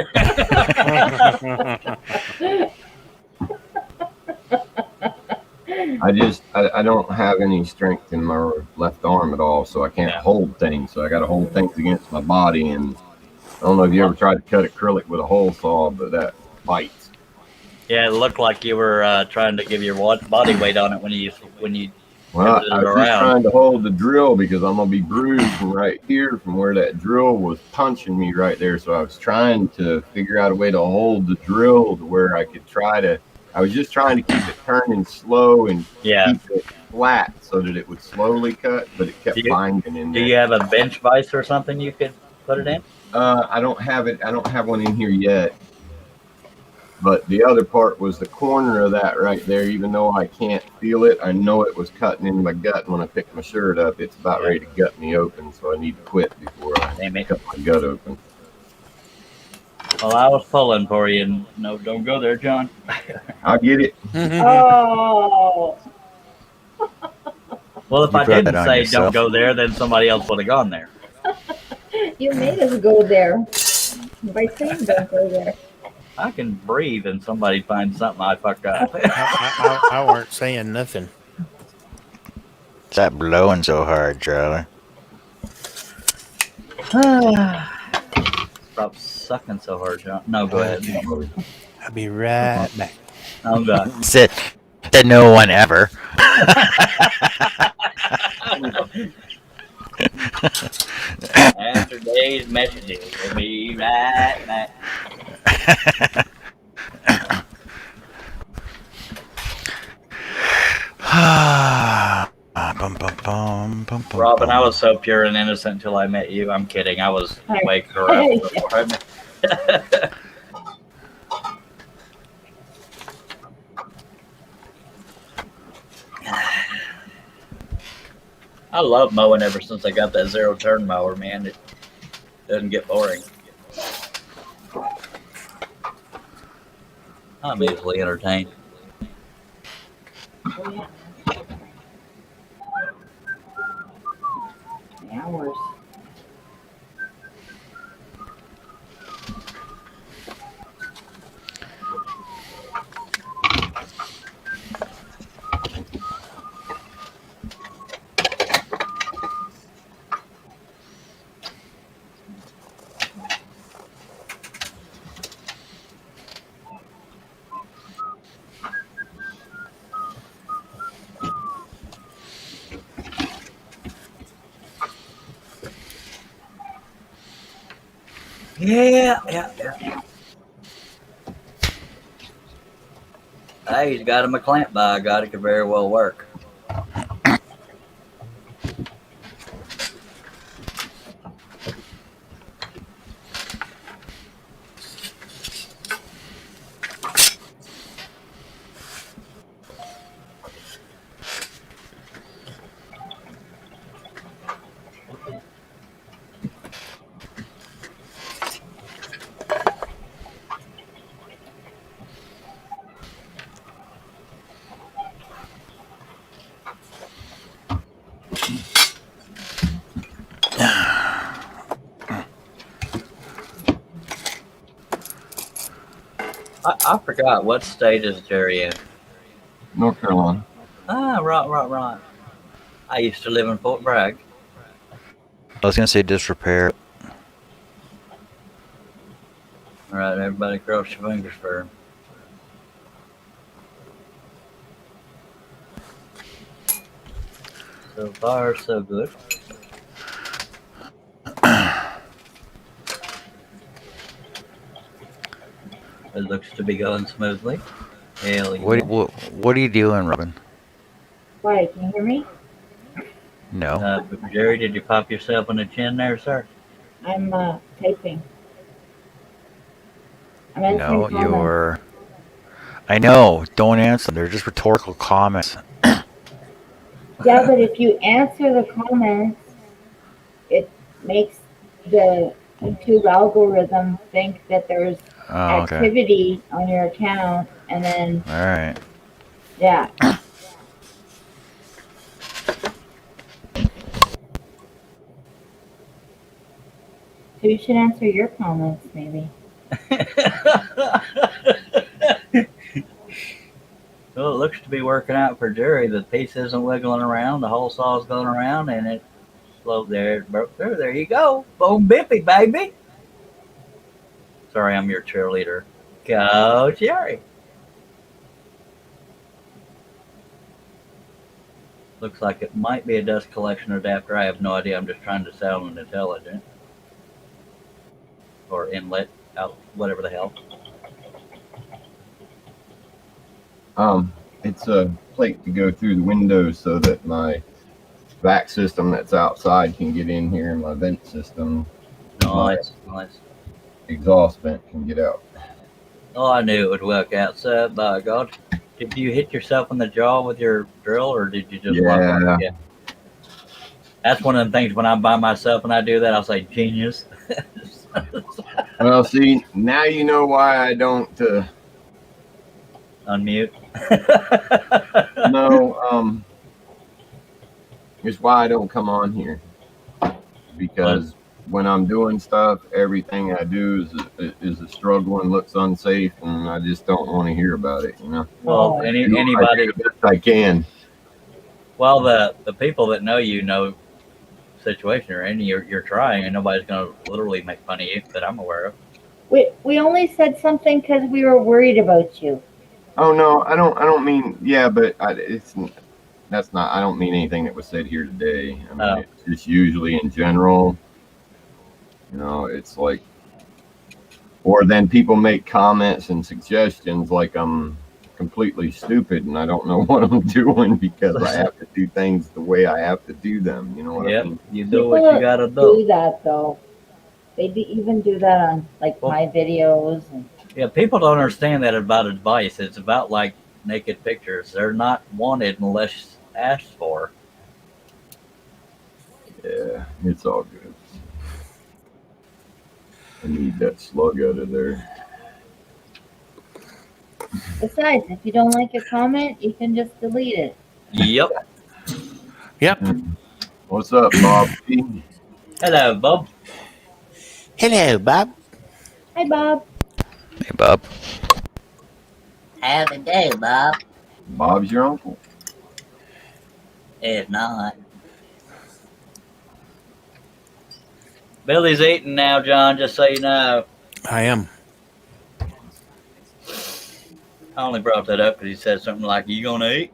I don't have any strength in my left arm at all, so I can't hold things. So I got to hold things against my body. And I don't know if you ever tried to cut acrylic with a hole saw, but that bites. Yeah, it looked like you were trying to give your body weight on it when you Well, pivoted I it was just around. trying to hold the drill because I'm gonna be bruised from right here from where that drill was punching me right there. So I was trying to figure out a way to hold the drill to where I could try to. I was just trying to keep it turning slow and keep it flat so that it would slowly cut, but it kept binding in Do there. you have a bench vise or something you could put it in? I don't have it. I don't have one in here yet. But the other part was the corner of that right there. Even though I can't feel it, I know it was cutting into my gut. And when I picked my shirt up, it's about ready to gut me open. So I need to quit before I cut my gut open. Well, I was pulling for you, and no, don't go there, John. I'll get it. Oh. Well, if You I brought didn't that on say yourself. don't go there, then somebody else would have gone there. You made us go there by saying don't go there. I can breathe and somebody finds something I fucked up. I weren't saying nothing. Stop blowing so hard, Charlie. Stop sucking so hard, John. No, go ahead. I'll be right back. Oh, God. Said no one ever. After days messages, we'll be right back. Robin, I was so pure and innocent until I met you. I'm kidding. I was way corrupt before I met. I love mowing ever since I got that zero turn mower, man. It doesn't get boring. I'm easily entertained. Hours. Yeah. Hey, he's got him a clamp by God. It could very well work. I forgot what state is Jerry in. North Carolina. Ah, right. I used to live in Fort Bragg. I was gonna say disrepair. All right, everybody, cross your fingers for him. So far, so good. It looks to be going smoothly. Hell yeah. What are you doing, Robin? Why, can you hear me? No. Jerry, did you pop yourself in the chin there, sir? I'm typing. I'm answering No, comments. you're. I know. Don't answer them. They're just rhetorical comments. Yeah, but if you answer the comments, it makes the YouTube algorithm think that there's Okay. activity on your account, and then All right. yeah. So you should answer your comments, maybe. Well, it looks to be working out for Jerry. The piece isn't wiggling around. The whole saw's going around, and it slowed there. It broke through. There you go. Boom, bippy, baby. Sorry, I'm your cheerleader. Go, Jerry. Looks like it might be a dust collection adapter. I have no idea. I'm just trying to sound intelligent. Or inlet, out, whatever the hell. It's a plate to go through the windows so that my vac system that's outside can get in here and my vent system, Nice. exhaust vent can get out. Oh, I knew it would work out, sir. By God. Did you hit yourself in the jaw with your drill, or did you just walk off? Yeah. That's one of the things when I'm by myself and I do that, I'll say genius. Well, see, now you know why I don't unmute. No, here's why I don't come on here. Because when I'm doing stuff, everything I do is a struggle and looks unsafe, and I just don't want to hear about it, you know. Well, anybody, I do the best I can. Well, the people that know you know the situation you're in. You're trying, and nobody's going to literally make fun of you that I'm aware of. We only said something because we were worried about you. Oh no, I don't mean but that's not. I don't mean anything that was said here today. I mean, it's just usually in general. You know, it's like, or then people make comments and suggestions like I'm completely stupid and I don't know what I'm doing because I have to do things the way I have to do them. You know what I mean? You do what you gotta do that though. They even do that on like my videos. And yeah, people don't understand that about advice. It's about like naked pictures. They're not wanted unless asked for. Yeah, it's all good. I need that slug out of there. Besides, if you don't like a comment, you can just delete it. Yep. What's up, Bob? Hello, Bob. Hello, Bob. Hi, Bob. Hey, Bob. Have a day, Bob. Bob's your uncle. If not. Billy's eating now, John, just so you know. I am. I only brought that up because he said something like, "You gonna eat?"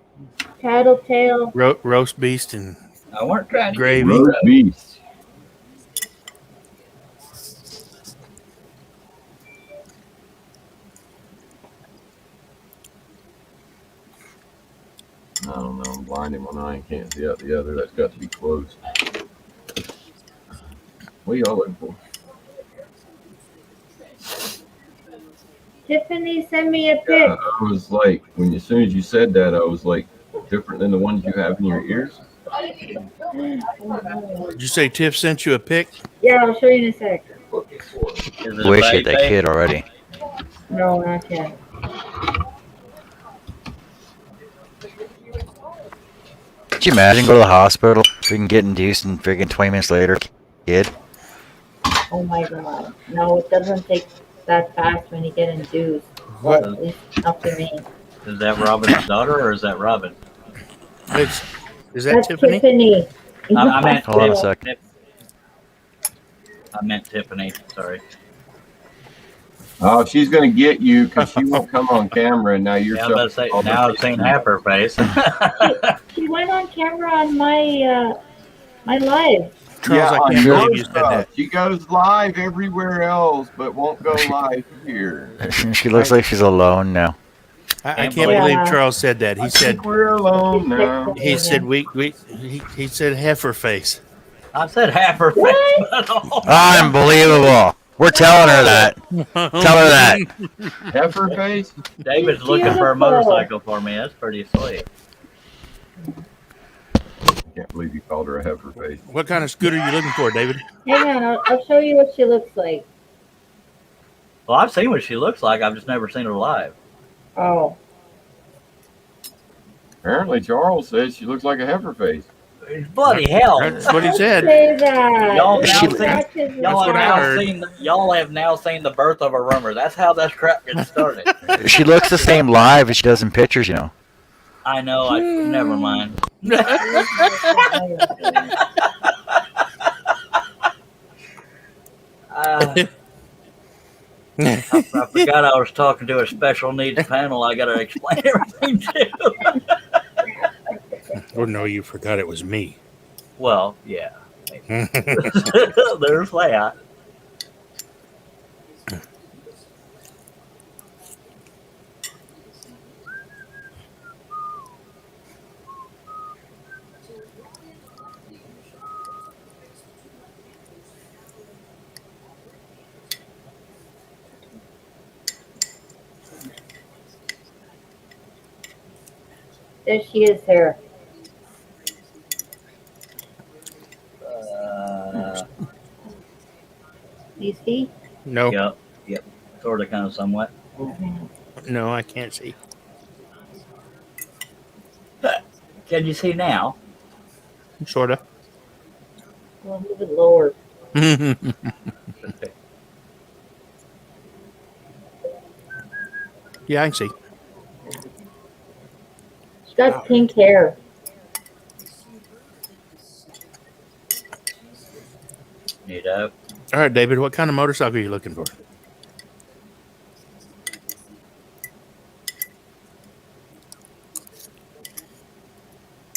Tattletale. Roast beast and I weren't trying to gravy. Roast beast. I don't know. I'm blind in one eye and can't see out the other. That's got to be close. What are y'all looking for? Tiffany, send me a pic. I was like, as soon as you said that, I was like, different than the ones you have in your ears. Did you say Tiff sent you a pic? Yeah, I'll show you in a sec. Wish you had that kid already. No, not yet. Could you imagine go to the hospital, freaking get induced, and freaking 20 minutes later, kid? Oh my god. No, it doesn't take that fast when you get induced. What? Well, at least up to me. Is that Robin's daughter or is that Robin? Is that That's Tiffany? Tiffany. I meant Hold on a sec. I meant Tiffany. Sorry. Oh, she's gonna get you because she won't come on camera, and now you're. Yeah, I was about to say, now I've seen half her face. She went on camera on my my live. Charles, I can't believe you said that. She goes live everywhere else, but won't go live here. She looks like she's alone now. I can't believe Charles said that. He said we're alone now. He said he said heifer face. I said half her face. Unbelievable. We're telling her that. Tell her that. Heifer face? David's looking for a motorcycle for me. That's pretty sweet. Can't believe you called her a heifer face. What kind of scooter are you looking for, David? Hang on, I'll show you what she looks like. Well, I've seen what she looks like. I've just never seen her live. Oh. Apparently, Charles says she looks like a heifer face. Bloody hell! That's what he said. Say that. Y'all have now seen the birth of a rumor. That's how that crap gets started. She looks the same live as she does in pictures, you know. I know. Never mind. I forgot I was talking to a special needs panel. I got to explain everything to. Oh no, you forgot it was me. Well, yeah. There's that. There she is there. You see? No. Yep. Sort of, kind of, somewhat. No, I can't see. Can you see now? Sort of. Well, move it lower. Yeah, I can see. She's got pink hair. Neato. All right, David, what kind of motorcycle are you looking for?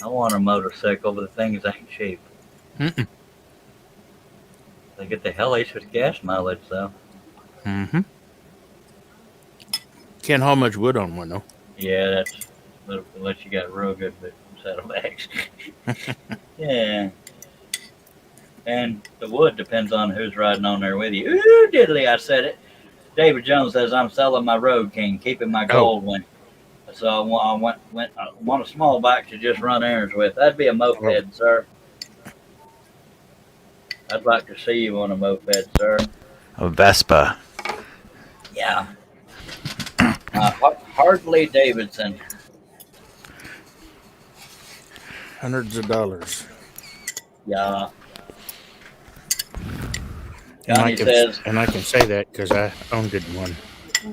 I want a motorcycle, but the things ain't cheap. Mm-mm. They get the hellacious gas mileage, though. Mm-hmm. Can't haul much wood on one, though. Yeah, that's unless you got a real good saddlebags. Yeah. And the wood depends on who's riding on there with you. Ooh, diddly, I said it. David Jones says, I'm selling my Road King, keeping my gold one. So I want a small bike to just run errands with. That'd be a moped, sir. I'd like to see you on a moped, sir. A Vespa. Yeah. Hartley Davidson. Hundreds of dollars. Yeah. And Connie says, I can say that because I owned it one.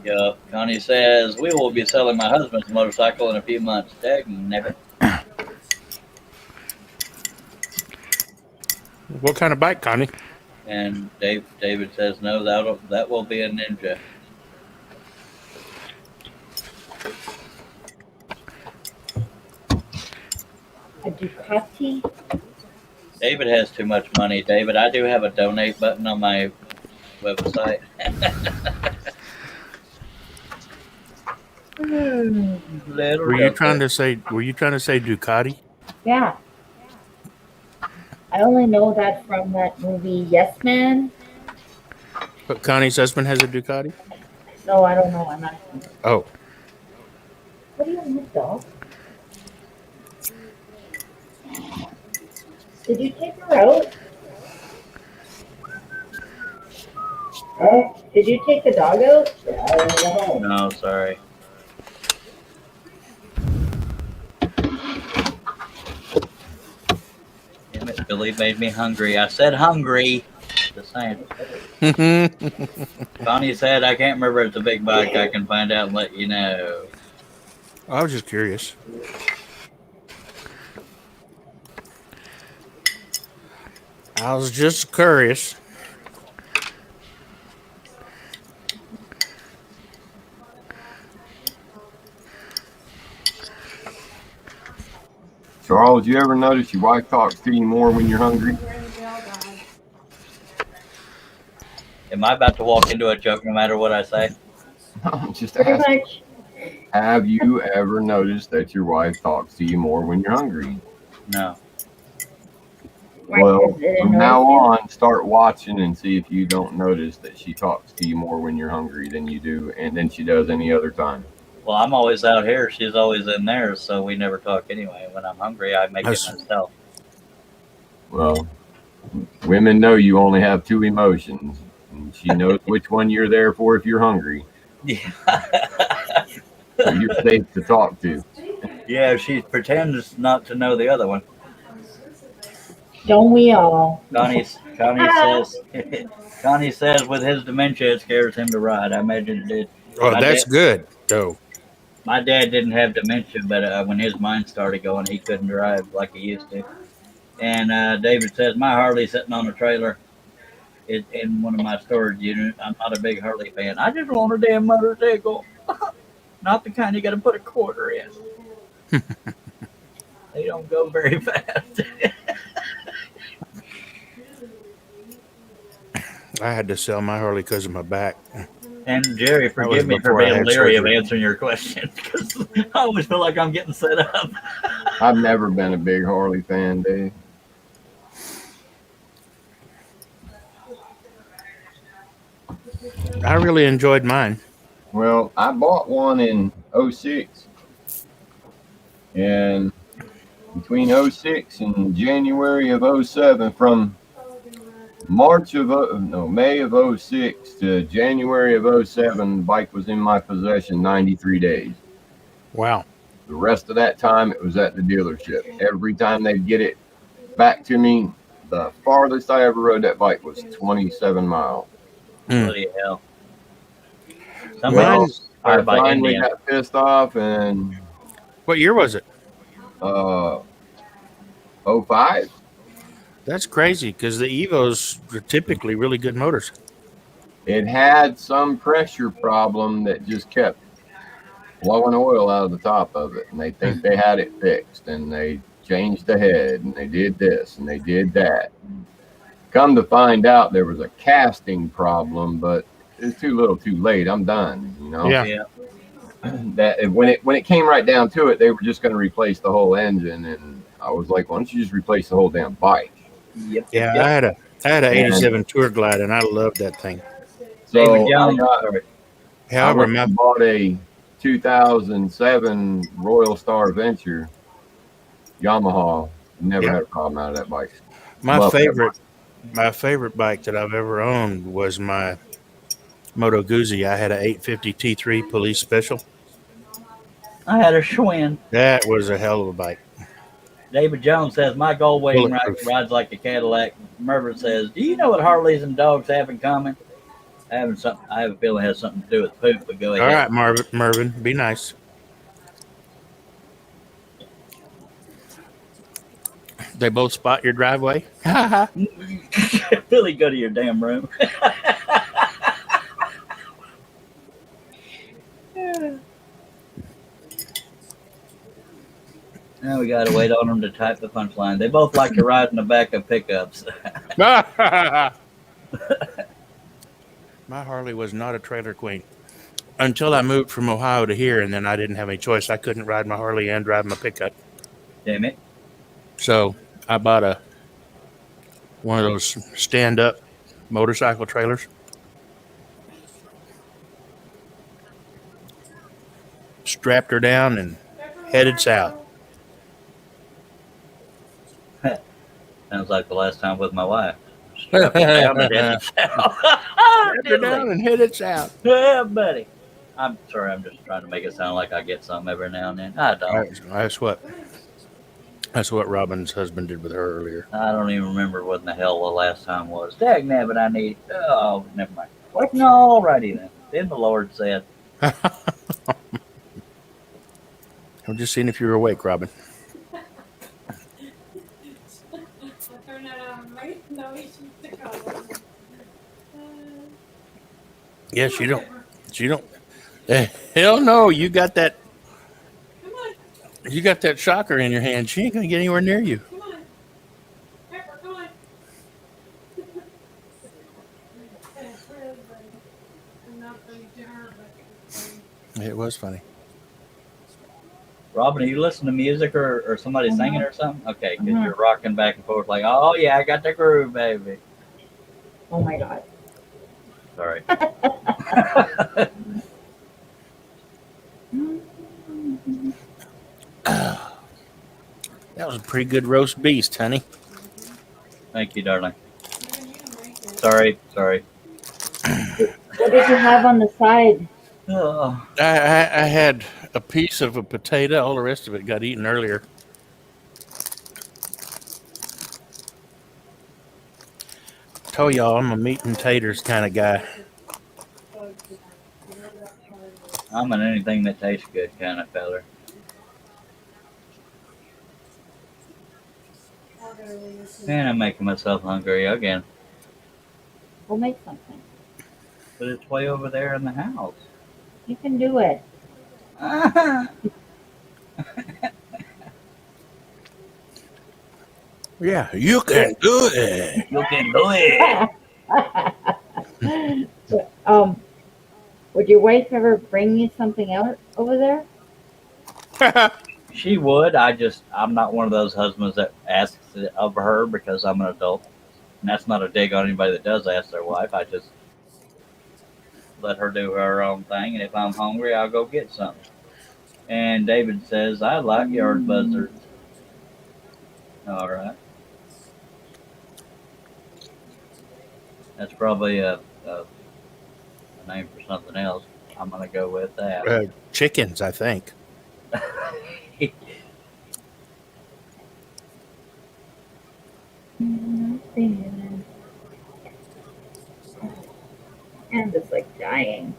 yeah. Connie says, we will be selling my husband's motorcycle in a few months. Dag never. What kind of bike, Connie? And David says, no, that will be a Ninja. A Ducati? David has too much money. David, I do have a donate button on my website. Little Were you Duck. trying to say Ducati? Yeah. I only know that from that movie Yes Man. But Connie's husband has a Ducati? No, I don't know. I'm asking. Oh. What do you want, dog? Did you take her out? Did you take the dog out? No, sorry. Damn it, Billy made me hungry. I said hungry. Just saying. Connie said, I can't remember if it's a big bike. I can find out and let you know. I was just curious. I was just curious. Charles, you ever notice your wife talks to you more when you're hungry? Am I about to walk into a joke no matter what I say? I'm just Pretty asking. much. Have you ever noticed that your wife talks to you more when you're hungry? No. Well, didn't from now notice on, start watching and see if you don't notice that she talks to you more when you're hungry than you do, and than she does any other time. Well, I'm always out here. She's always in there, so we never talk anyway. When I'm hungry, I make it myself. Well, women know you only have two emotions, and she knows which one you're there for if you're hungry. Yeah. So you're safe to talk to. Yeah, she pretends not to know the other one. Don't we all? Connie says, Connie says with his dementia, it scares him to ride. I imagine it did. Oh, My that's dad- good, though. My dad didn't have dementia, but when his mind started going, he couldn't drive like he used to. And David says, my Harley's sitting on a trailer in one of my storage units. I'm not a big Harley fan. I just want a damn motorcycle. Not the kind you got to put a quarter in. They don't go very fast. I had to sell my Harley because of my back. And Jerry, That was forgive me for before I being had leery of surgery. answering your question because I always feel like I'm getting set up. I've never been a big Harley fan, Dave. I really enjoyed mine. Well, I bought one in 06. And between 06 and January of 07, from May of 06 to January of 07, the bike was in my possession 93 days. Wow. The rest of that time, it was at the dealership. Every time they'd get it back to me, the farthest I ever rode that bike was 27 miles. Bloody hell. Well, I Somebody's by finally Indian. got pissed off, and What year was it? 05. That's crazy because the Evos are typically really good motors. It had some pressure problem that just kept blowing oil out of the top of it, and they think they had it fixed, and they changed the head, and they did this, and they did that. Come to find out, there was a casting problem, but it's too little, too late. I'm done. You know. Yeah. That when it came right down to it, they were just going to replace the whole engine, and I was like, why don't you just replace the whole damn bike? Yep. Yeah, I had a 87 Tour Glide, and I loved that thing. So David I Jones. However, bought a 2007 Royal Star Venture Yamaha. Never Yeah. had a problem out of that bike. my Love that favorite bike that I've ever owned was my Moto Guzzi. I had a 850 T3 Police Special. I had a Schwinn. That was a hell of a bike. David Jones says, my gold waiting Bulletproof. rides like a Cadillac. Mervyn says, do you know what Harleys and dogs have in common? I have a feeling it has something to do with poop, but go All ahead. right, Mervyn, be nice. They both spot your driveway. Billy, go to your damn room. Now we gotta wait on them to type the punchline. They both like to ride in the back of pickups. My Harley was not a trailer queen. until I moved from Ohio to here, and then I didn't have any choice. I couldn't ride my Harley and drive my pickup. Damn it. So I bought one of those stand-up motorcycle trailers. Strapped her down and headed south. Sounds like the last time with my wife. Strapped her down and headed south. Strapped her down and headed south. Yeah, buddy. I'm sorry. I'm just trying to make it sound like I get something every now and then. I don't. That's what Robin's husband did with her earlier. I don't even remember what in the hell the last time was. Dag nabbit, I need. Oh, never mind. What? No, alrighty then. Then the Lord said. I'm just seeing if you're awake, Robin. Yes, you don't. You don't. Hell no! You got that. You got that shocker in your hand. She ain't gonna get anywhere near you. It was funny. Robin, are you listening to music or somebody singing or something? Okay, because you're rocking back and forth like, oh yeah, I got the groove, baby. Oh my God. Sorry. That was a pretty good roast beast, honey. Thank you, darling. Sorry. What did you have on the side? Oh. I had a piece of a potato. All the rest of it got eaten earlier. Told y'all I'm a meat and taters kind of guy. I'm an anything that tastes good kind of feller. Man, I'm making myself hungry again. We'll make something. But it's way over there in the house. You can do it. Yeah, you can do it. You can do it. Would your wife ever bring you something out over there? She would. I'm not one of those husbands that asks it of her because I'm an adult. And that's not a dig on anybody that does ask their wife. I just let her do her own thing. And if I'm hungry, I'll go get something. And David says, I like yard buzzards. All right. That's probably a name for something else. I'm going to go with that. Chickens, I think. And it's like dying.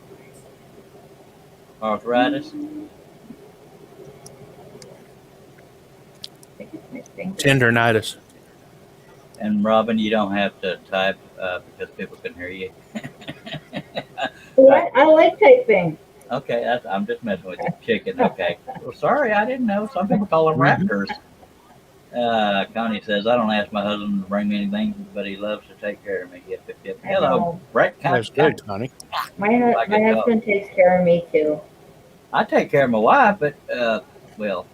Arthritis? Tendinitis. And Robin, you don't have to type because people can hear you. What? I like typing. Okay, I'm just messing with you. Chicken, okay. Well, sorry, I didn't know. Some people call them raptors. Connie says, I don't ask my husband to bring me anything, but he loves to take care of me. Yep. Hello, Brett. That's good, Connie. My husband takes care of me too. I take care of my wife, but, well,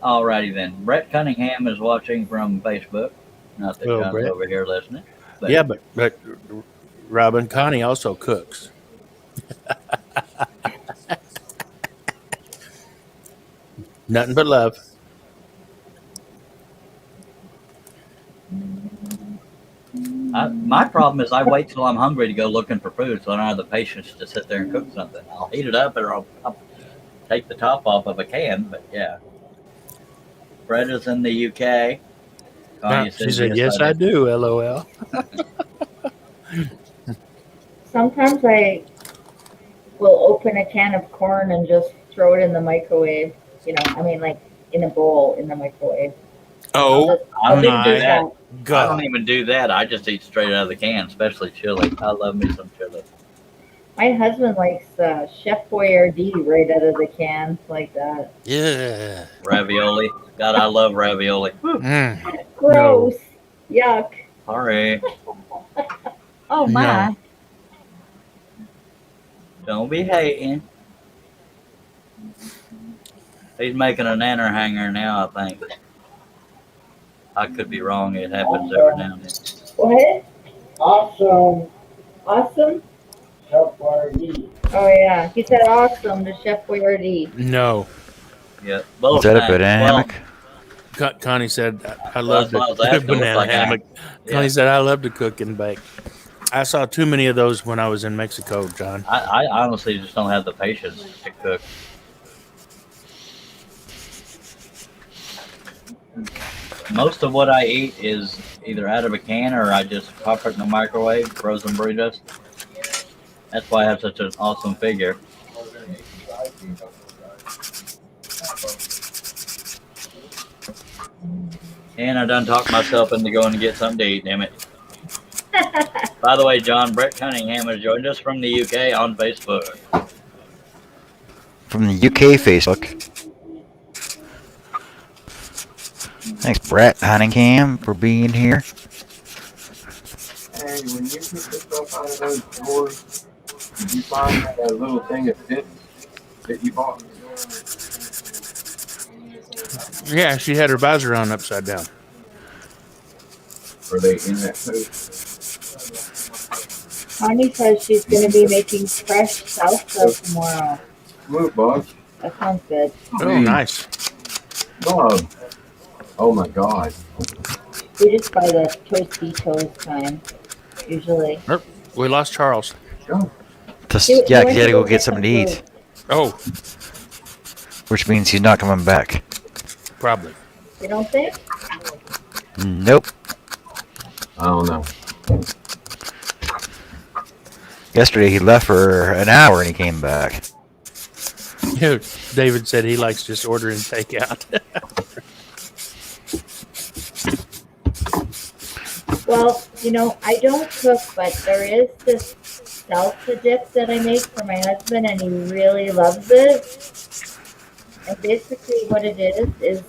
alrighty then. Brett Cunningham is watching from Facebook. Not that John's Brett. over here listening. But Yeah, but Robin, Connie also cooks. Nothing but love. My problem is I wait till I'm hungry to go looking for food, so I don't have the patience to sit there and cook something. I'll heat it up or I'll take the top off of a can, but yeah. Fred is in the UK. Connie She said, yes, I do, LOL. Sometimes I will open a can of corn and just throw it in the microwave. You know, I mean, like in a bowl in the microwave. Oh, I don't even do that. God. I don't even do that. I just eat straight out of the can, especially chili. I love me some chili. My husband likes Chef Boyardee right out of the can, like that. Yeah. Ravioli. God, I love ravioli. Gross. Yuck. Sorry. Oh my. Don't be hating. He's making a nanner hanger now, I think. I could be wrong. It happens every now and then. What? Awesome. Awesome? Chef Boyardee. Oh yeah, he said awesome to Chef Boyardee. No. Yeah. Is that a banana hammock? Connie said, I love Well, to that's what I was asking. banana Looks like hammock. Yeah. Connie said, I love to cook and bake. I saw too many of those when I was in Mexico, John. I honestly just don't have the patience to cook. Most of what I eat is either out of a can or I just pop it in the microwave, frozen burritos. That's why I have such an awesome figure. And I done talked myself into going to get something to eat, damn it. By the way, John, Brett Cunningham has joined us from the UK on Facebook. From the UK Facebook. Thanks, Brett Cunningham, for being here. Hey, when you took the stuff out of those drawers, did you find that little thing of tips that you bought? Yeah, she had her visor on upside down. Were they in that post? Connie says she's going to be making fresh salsa tomorrow. Move, Bob. That sounds good. Oh, nice. Bob. Oh my God. We just buy the Tostitos kind, usually. We lost Charles. Yeah, because you gotta go get something to eat. Oh. Which means he's not coming back. Probably. You don't think? Nope. I don't know. Yesterday he left for an hour and he came back. David said he likes just ordering takeout. Well, you know, I don't cook, but there is this salsa dip that I make for my husband, and he really loves it. And basically what it is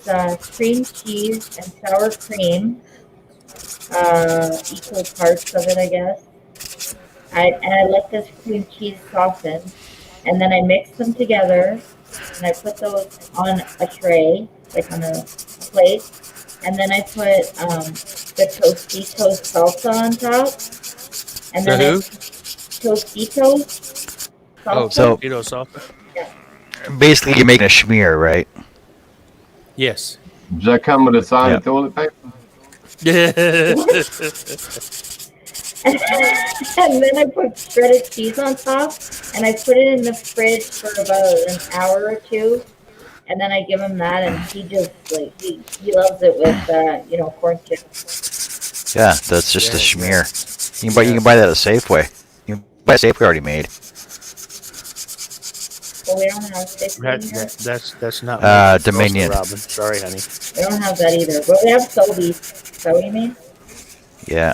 cream cheese and sour cream, equal parts of it, I guess. And I let this cream cheese soften, and then I mix them together, and I put those on a tray, like on a plate, and then I put the Tostitos salsa on top, and then Tostitos salsa. Oh, so Tostito salsa? Yeah. basically you're making a schmear, right? Yes. Does that come with a side of toilet paper? And then I put shredded cheese on top, and I put it in the fridge for about an hour or two, and then I give him that, and he just like he loves it with corn chips. Yeah, that's just a schmear. You can buy that at Safeway. You can buy Safeway already made. Well, we don't have Safeway here. That's not Dominion. Robin. Sorry, honey. We don't have that either. But we have Sobeys. Is that what you mean? Yeah.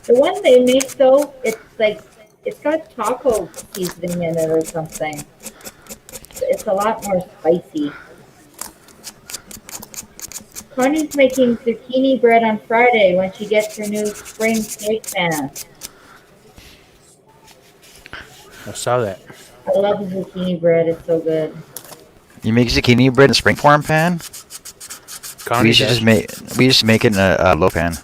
The one they make though, it's got taco seasoning in it or something. It's a lot more spicy. Connie's making zucchini bread on Friday when she gets her new spring cake pan. I saw that. I love zucchini bread. It's so good. You make zucchini bread in a springform pan? Connie We just make it in a low pan.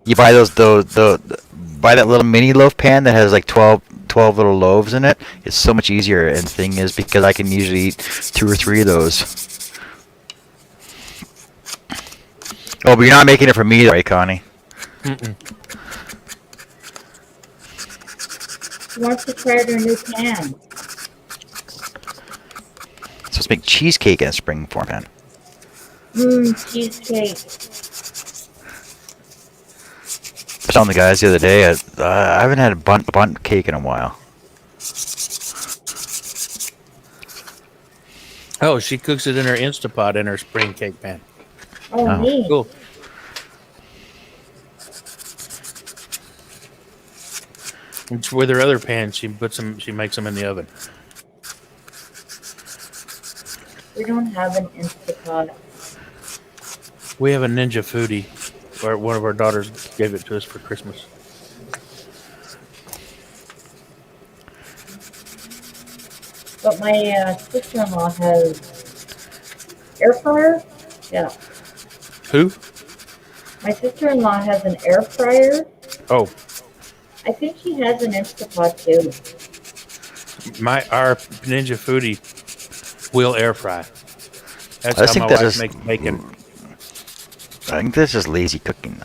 You buy buy that little mini loaf pan that has like 12 little loaves in it. It's so much easier, and the thing is, because I can usually eat 2 or 3 of those. Oh, but you're not making it for me, right, Connie? Mm-mm. She wants to try her new pan. So let's make cheesecake in a springform pan. Cheesecake. I was telling the guys the other day, I haven't had a bunt cake in a while. Oh, she cooks it in her Instapot in her spring cake pan. Oh, neat. Cool. It's with her other pan, she makes them in the oven. We don't have an Instapot. We have a Ninja Foodie, where one of our daughters gave it to us for Christmas. But my sister-in-law has air fryer. Yeah. Who? My sister-in-law has an air fryer. Oh, I think she has an Instapot too. our Ninja Foodie will air fry. That's I how think my that wife is- makes bacon. I think this is lazy cooking.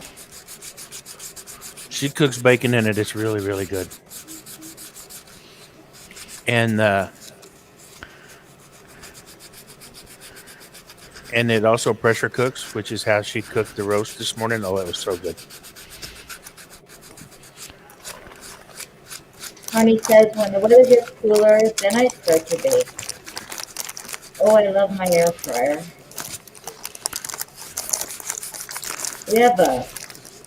She cooks bacon in it. It's really, really good. And it also pressure cooks, which is how she cooked the roast this morning. Oh, it was so good. Connie says, when the weather gets cooler, then I start to bake. Oh, I love my air fryer. We have a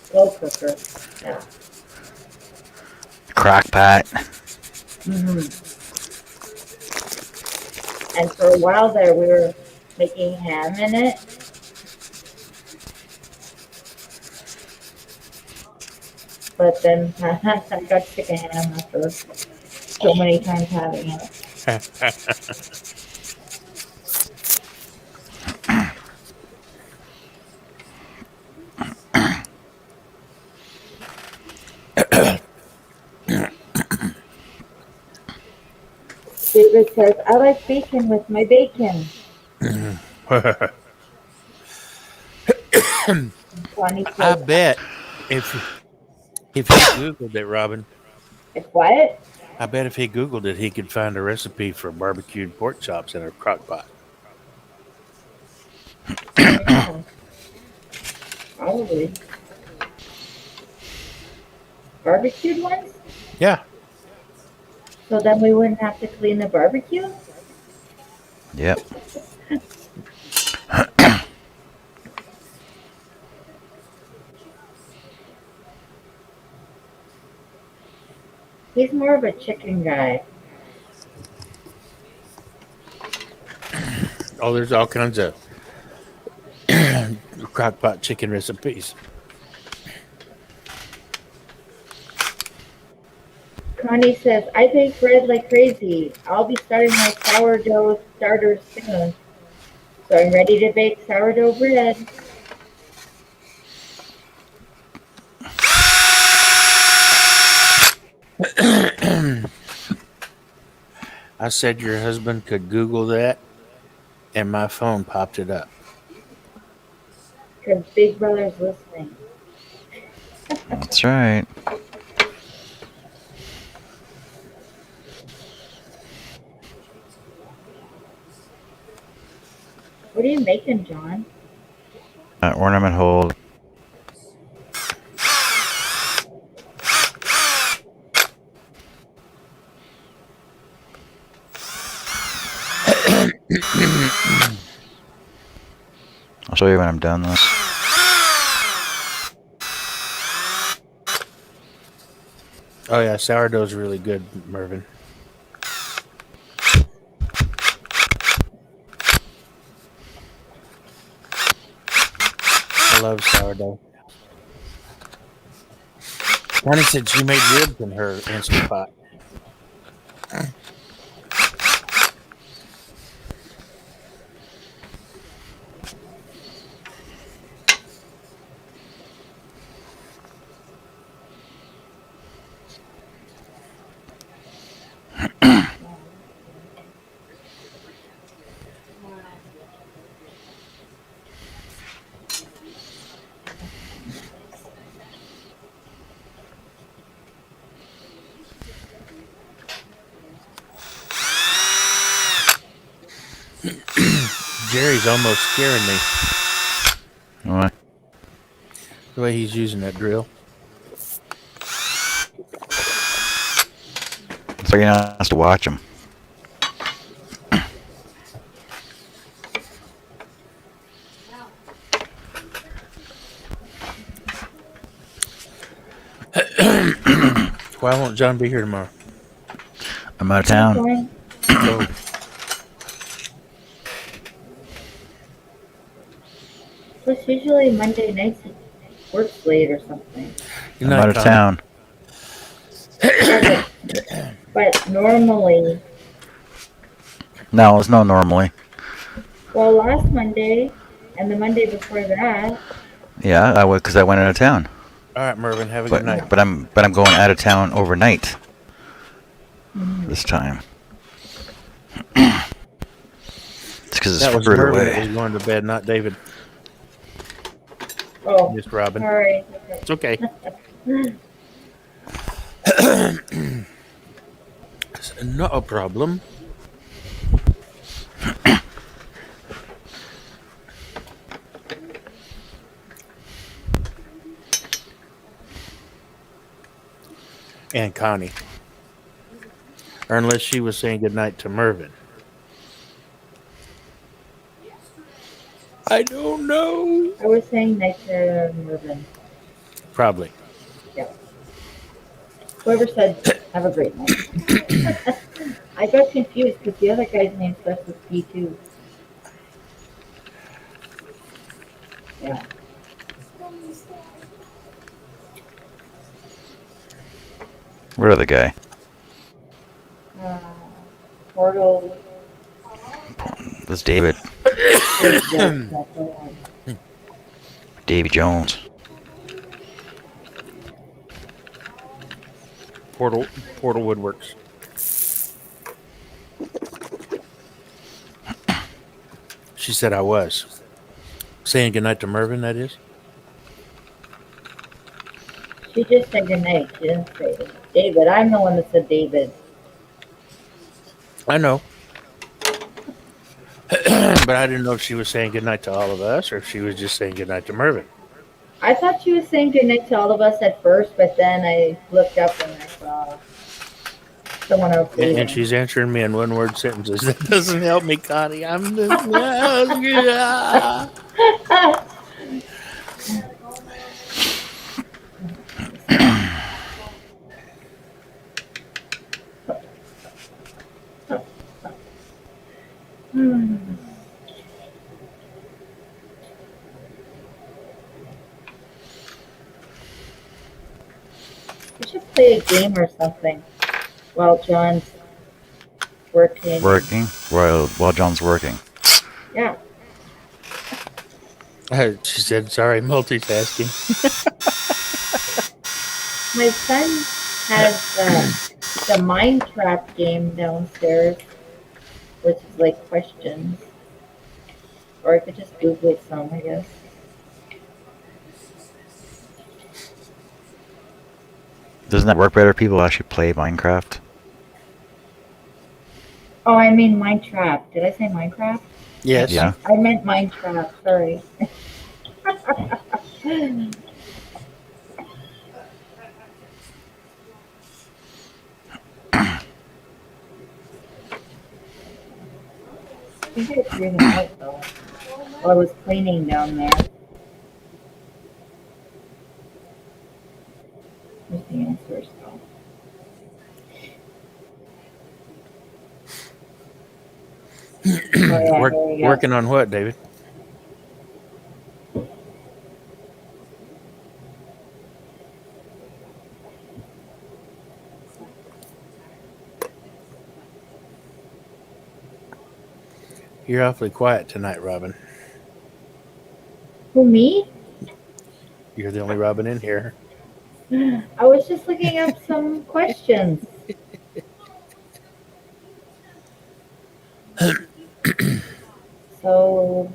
slow cooker. Yeah. Crock pot. hmm And for a while there, we were making ham in it. But then I got sick of ham after so many times having it. David says, I like bacon with my bacon. Bonnie I says, bet if he Googled it, Robin, if what? I bet if he Googled it, he could find a recipe for barbecued pork chops in a crock pot. Yeah, probably. Barbecued ones? Yeah. So then we wouldn't have to clean the barbecue? Yep. He's more of a chicken guy. Oh, there's all kinds of crock pot chicken recipes. Connie says, I bake bread like crazy. I'll be starting my sourdough starter soon. So I'm ready to bake sourdough bread. I said your husband could Google that, and my phone popped it up. Because Big Brother's listening. That's right. What are you making, John? Ornament hold. I'll show you when I'm done this. Oh yeah, sourdough's really good, Mervin. I love sourdough. Connie said she made ribs in her Instant Pot. Jerry's almost scaring me. What? The way he's using that drill. So you're not supposed to watch him. Why won't John be here tomorrow? I'm out of town. Oh. Plus, usually Monday nights it works late or something. I'm out of town. But normally, No, it's no normally. Well, last Monday and the Monday before that. Yeah, I would because I went out of town. All right, Mervin. Have a good night. But I'm going out of town overnight this time. It's because it's That was further Mervin away. that was going to bed, not David. Oh, Miss Robin. sorry. It's okay. It's not a problem. And Connie. Or unless she was saying goodnight to Mervin. I don't know. I was saying night to Mervin. Probably. Yeah. Whoever said have a great night. I got confused because the other guy's name starts with P too. Yeah. Where are the guy? Portal. That's David. Davy Jones. Portal Woodworks. She said I was. Saying goodnight to Mervin, that is? She just said good night. She didn't say David. I'm the one that said David. I know. But I didn't know if she was saying goodnight to all of us or if she was just saying goodnight to Mervin. I thought she was saying good night to all of us at first, but then I looked up and I saw someone else leaving. And she's answering me in one-word sentences. That doesn't help me, Connie. I'm just... We should play a game or something while John's working. Working while John's working. Yeah. She said, sorry, multitasking. My son has the Mind Trap game downstairs, which is like questions. Or I could just Google some, I guess. Doesn't that work better if people actually play Minecraft? Oh, I mean Mind Trap. Did I say Minecraft? Yes. Yeah. I meant Mind Trap, sorry. I think it's really light though. While I was cleaning down there. Where's the answers though? Oh, yeah, there we go. Working on what, David? You're awfully quiet tonight, Robin. Who, me? You're the only Robin in here. I was just looking up some questions. So,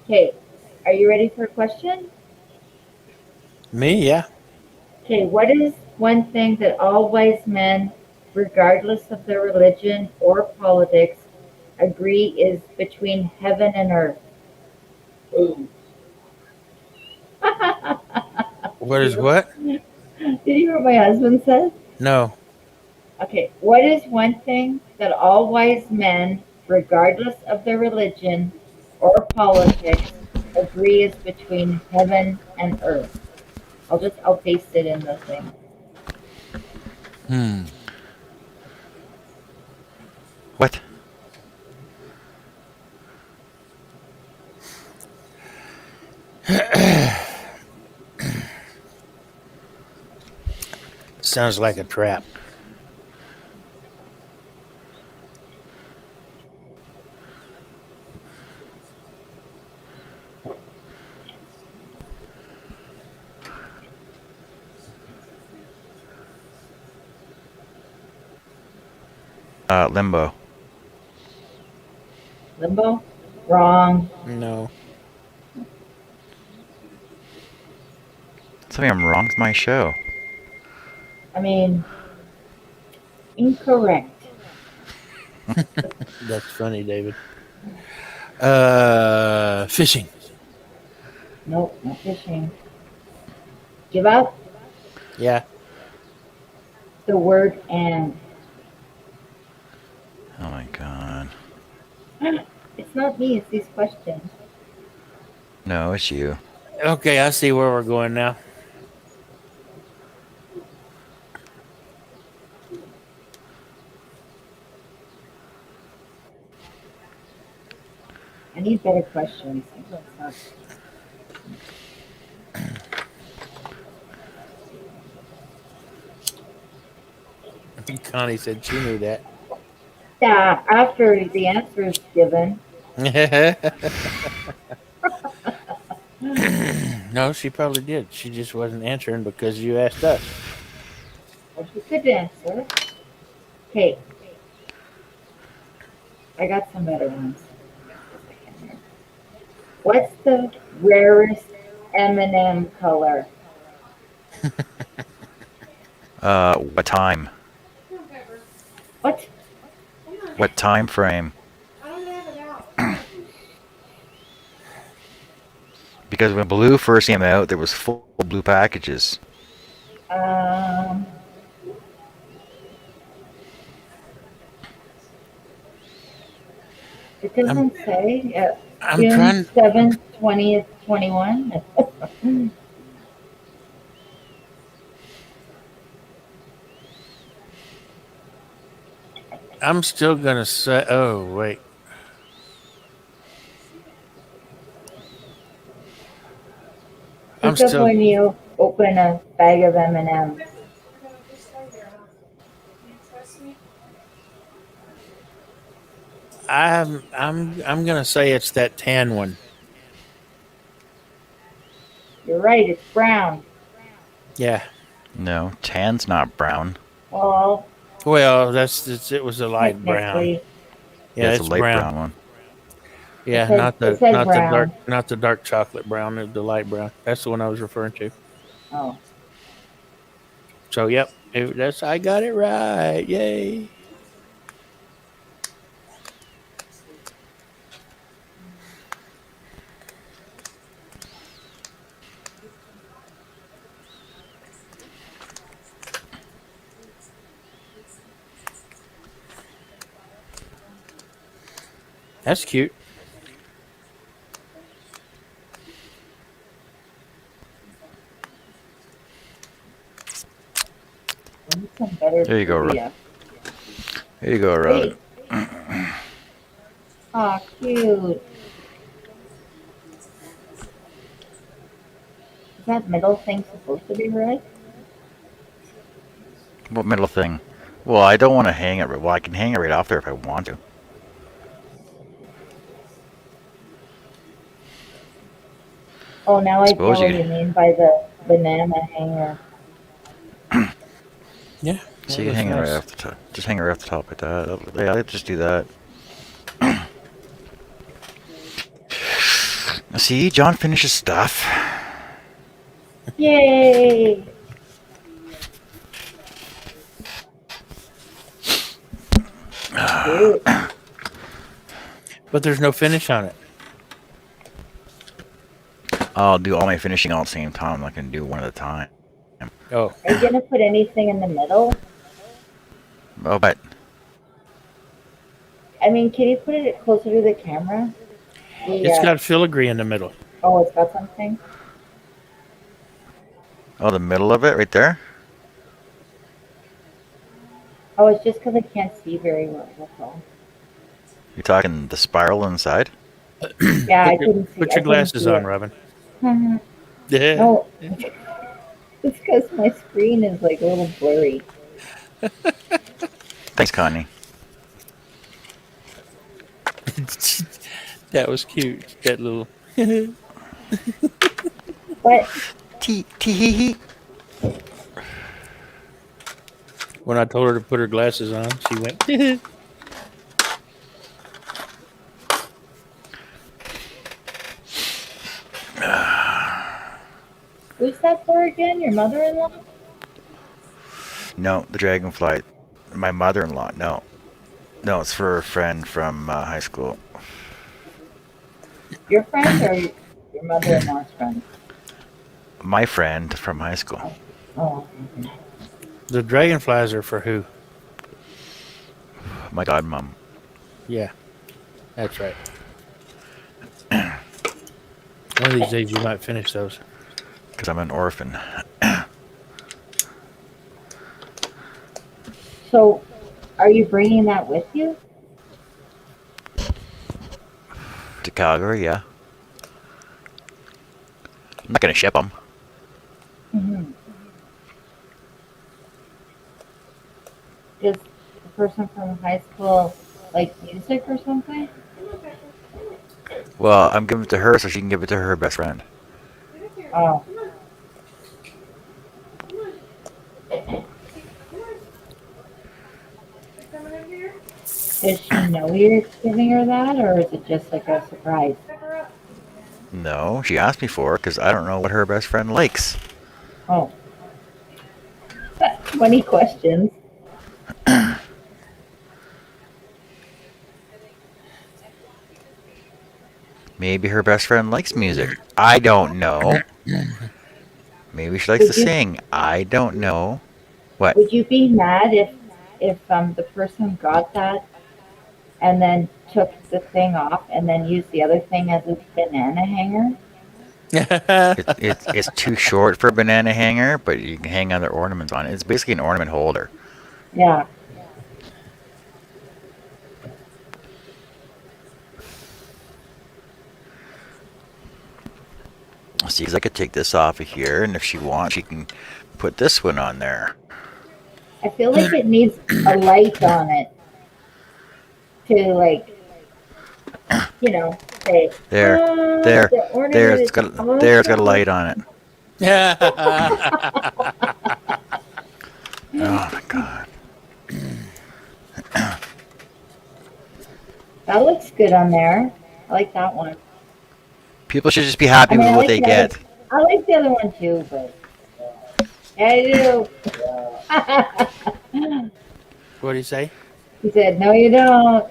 okay, are you ready for a question? Me? Yeah. Okay, what is one thing that all wise men, regardless of their religion or politics, agree is between heaven and earth? Ooh. What is what? Did you hear what my husband said? No. Okay, what is one thing that all wise men, regardless of their religion or politics, agree is between heaven and earth? I'll paste it in the thing. What? Sounds like a trap. Limbo. Limbo? Wrong. No. Tell me I'm wrong with my show. I mean, incorrect. That's funny, David. Fishing. Nope, not fishing. Give up? Yeah. The word and. Oh my god. It's not me, it's these questions. No, it's you. Okay, I see where we're going now. I need better questions. Connie said she knew that. Yeah, after the answer is given. No, she probably did. She just wasn't answering because you asked us. Well, she could answer. Okay. I got some better ones. What's the rarest M&M color? What time? What? What time frame? Because when blue first came out, there was full blue packages. It doesn't say. I'm June trying- 7th, 20th, 21. I'm still gonna say. Oh wait. I'm Pick up still. when you open a bag of M&Ms. I'm gonna say it's that tan one. You're right, it's brown. Yeah. No, tan's not brown. Well, Well, it was a light brown. technically, Yeah, it's a light brown one. Yeah, It said- not the it said not brown. the dark chocolate brown, the light brown. That's the one I was referring to. Oh. So yep, I got it right. Yay. That's cute. some better There you go, Rod. trivia. There you go, Rod. Aw, cute. Is that middle thing supposed to be red? What middle thing? Well, I don't want to hang it. Well, I can hang it right off there if I want to. Oh, now I know Suppose what you you could- mean by the banana hanger. Yeah. So you can hang it right off the top. Just hang it right off the top like that. Yeah, I'll just do that. See, John finishes stuff. Yay! Cute. But there's no finish on it. I'll do all my finishing all at the same time. I'm not going to do one at a time. Oh. Are you gonna put anything in the middle? Oh, but I mean, can you put it closer to the camera? It's got filigree in the middle. Oh, it's got something. oh, the middle of it right there. Oh, it's just because I can't see very well. That's all. You're talking the spiral inside. Yeah, I Put your- couldn't see. Put I your couldn't glasses see on, it. Robin. Mhm. Yeah. No. It's because my screen is like a little blurry. Thanks, Connie. That was cute. That little. What? Tee. When I told her to put her glasses on, she went. Who's that for again? Your mother-in-law? No, the dragonfly. My mother-in-law. No, it's for a friend from high school. Your friend or your mother-in-law's friend? My friend from high school. Oh. The dragonflies are for who? My godmom. Yeah, that's right. One of these days you might finish those. Because I'm an orphan. So, are you bringing that with you? To Calgary, yeah. I'm not going to ship them. Mm-hmm. Does the person from high school like music or something? Well, I'm giving it to her so she can give it to her best friend. Oh. Does she know you're giving her that, or is it just like a surprise? No, she asked me for it because I don't know what her best friend likes. Oh. 20 questions. Maybe her best friend likes music. I don't know. Maybe she likes to sing. I don't know. What? Would you be mad if the person got that and then took the thing off and then used the other thing as a banana hanger? It's too short for a banana hanger, but you can hang other ornaments on it. It's basically an ornament holder. Yeah. See, 'cause I could take this off of here, and if she wants, she can put this one on there. I feel like it needs a light on it to, like, you know, say, There, the ornament it's got a light on it. Oh my god. That looks good on there. I like that one. People should just be happy with what they get. I like the other one too, but yeah, I do. What did he say? He said, "No, you don't."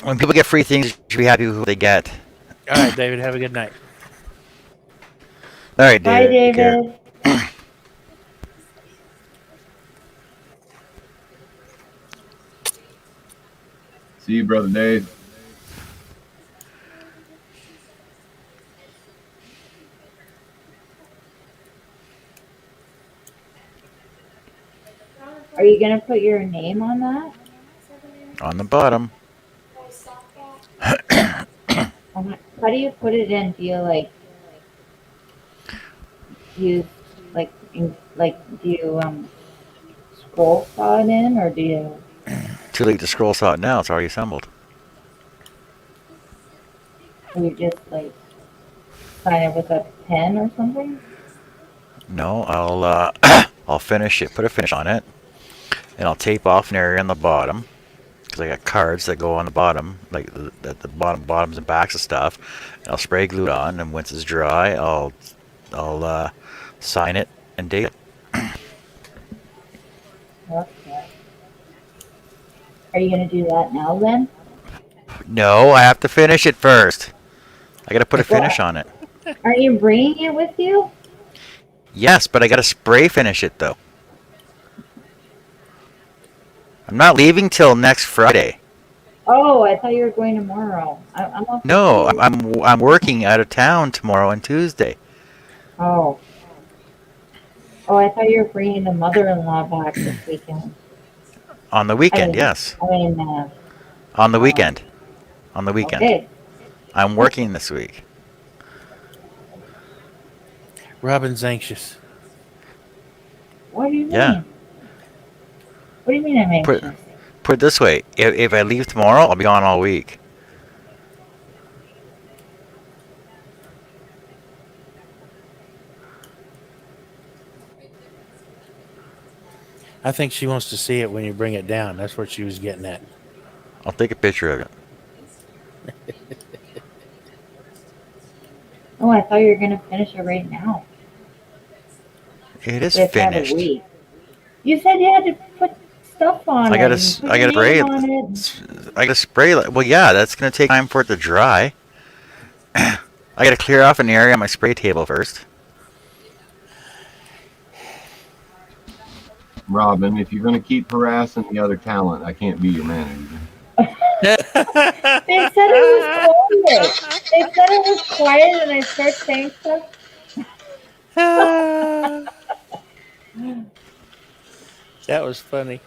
When people get free things, you should be happy with what they get. All right, David. Have a good night. All right, David. Bye, Take care. David. See you, Brother Dave. Are you gonna put your name on that? On the bottom. How do you put it in? Do you like use do you scroll saw it in, or do you? Too late to scroll saw it now. It's already assembled. Or you just like sign it with a pen or something? No, I'll finish it. Put a finish on it, and I'll tape off an area on the bottom because I got cards that go on the bottom, like the bottoms and backs of stuff. And I'll spray glue it on, and once it's dry, I'll sign it and date it. Okay. Are you gonna do that now then? No, I have to finish it first. I gotta put a finish on it. Are you bringing it with you? Yes, but I gotta spray finish it though. I'm not leaving till next Friday. Oh, I thought you were going tomorrow. I'm off. No, I'm working out of town tomorrow and Tuesday. Oh. Oh, I thought you were bringing the mother-in-law back this weekend. On the weekend, yes. On the weekend. On the weekend. Okay. I'm working this week. Robin's anxious. What do you mean? Yeah. What do you mean I'm anxious? Put it this way: if I leave tomorrow, I'll be gone all week. I think she wants to see it when you bring it down. That's what she was getting at. I'll take a picture of it. Oh, I thought you were gonna finish it right now. It is It's had a finished. week. You said you had to put stuff on I it. gotta, and put I your gotta spray name it. on it. I gotta spray. Well, yeah, that's gonna take time for it to dry. I gotta clear off an area on my spray table first. Robin, if you're going to keep harassing the other talent, I can't be your manager. They said it was quiet. They said it was quiet, and I start saying stuff. That was funny.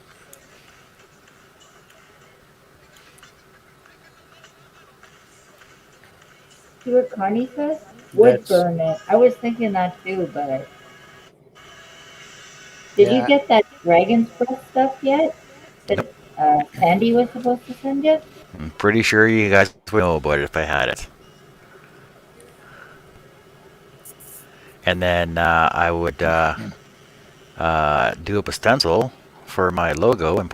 See what Connie says? Would That's- burn it. I was thinking that too, but did you Yeah. get that dragon's breath stuff yet? That Sandy was supposed to send you? I'm pretty sure you guys would know about it if I had it. And then I would do up a stencil for my logo and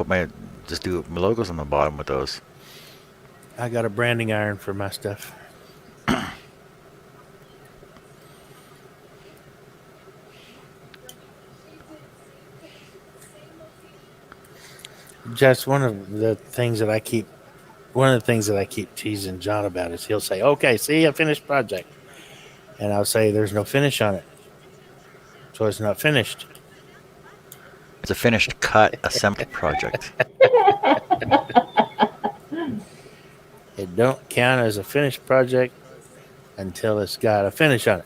just do my logos on the bottom with those. I got a branding iron for my stuff. Just one of the things that I keep teasing John about is he'll say, "Okay, see, a finished project," and I'll say, "There's no finish on it, so it's not finished." It's a finished cut assembly project. It don't count as a finished project until it's got a finish on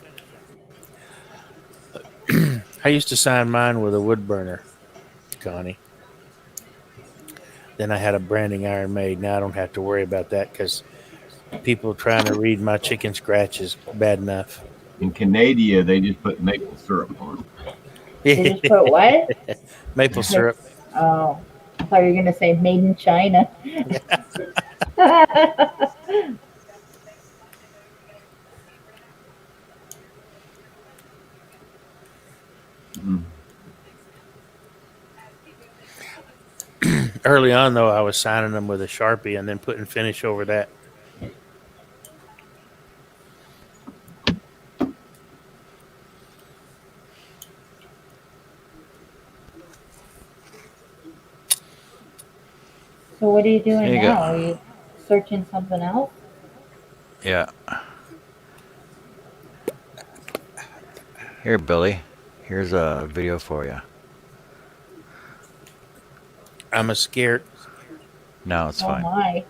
it. I used to sign mine with a wood burner, Connie. Then I had a branding iron made. Now I don't have to worry about that because people trying to read my chicken scratch is bad enough. In Canada, they just put maple syrup on. They just put what? Maple syrup. Oh, I thought you were gonna say made in China. Early on, though, I was signing them with a Sharpie and then putting finish over that. So what are you doing There you now? go. Are you searching something else? Yeah. Here, Billy. Here's a video for you. I'm a scared. No, it's Oh fine. my.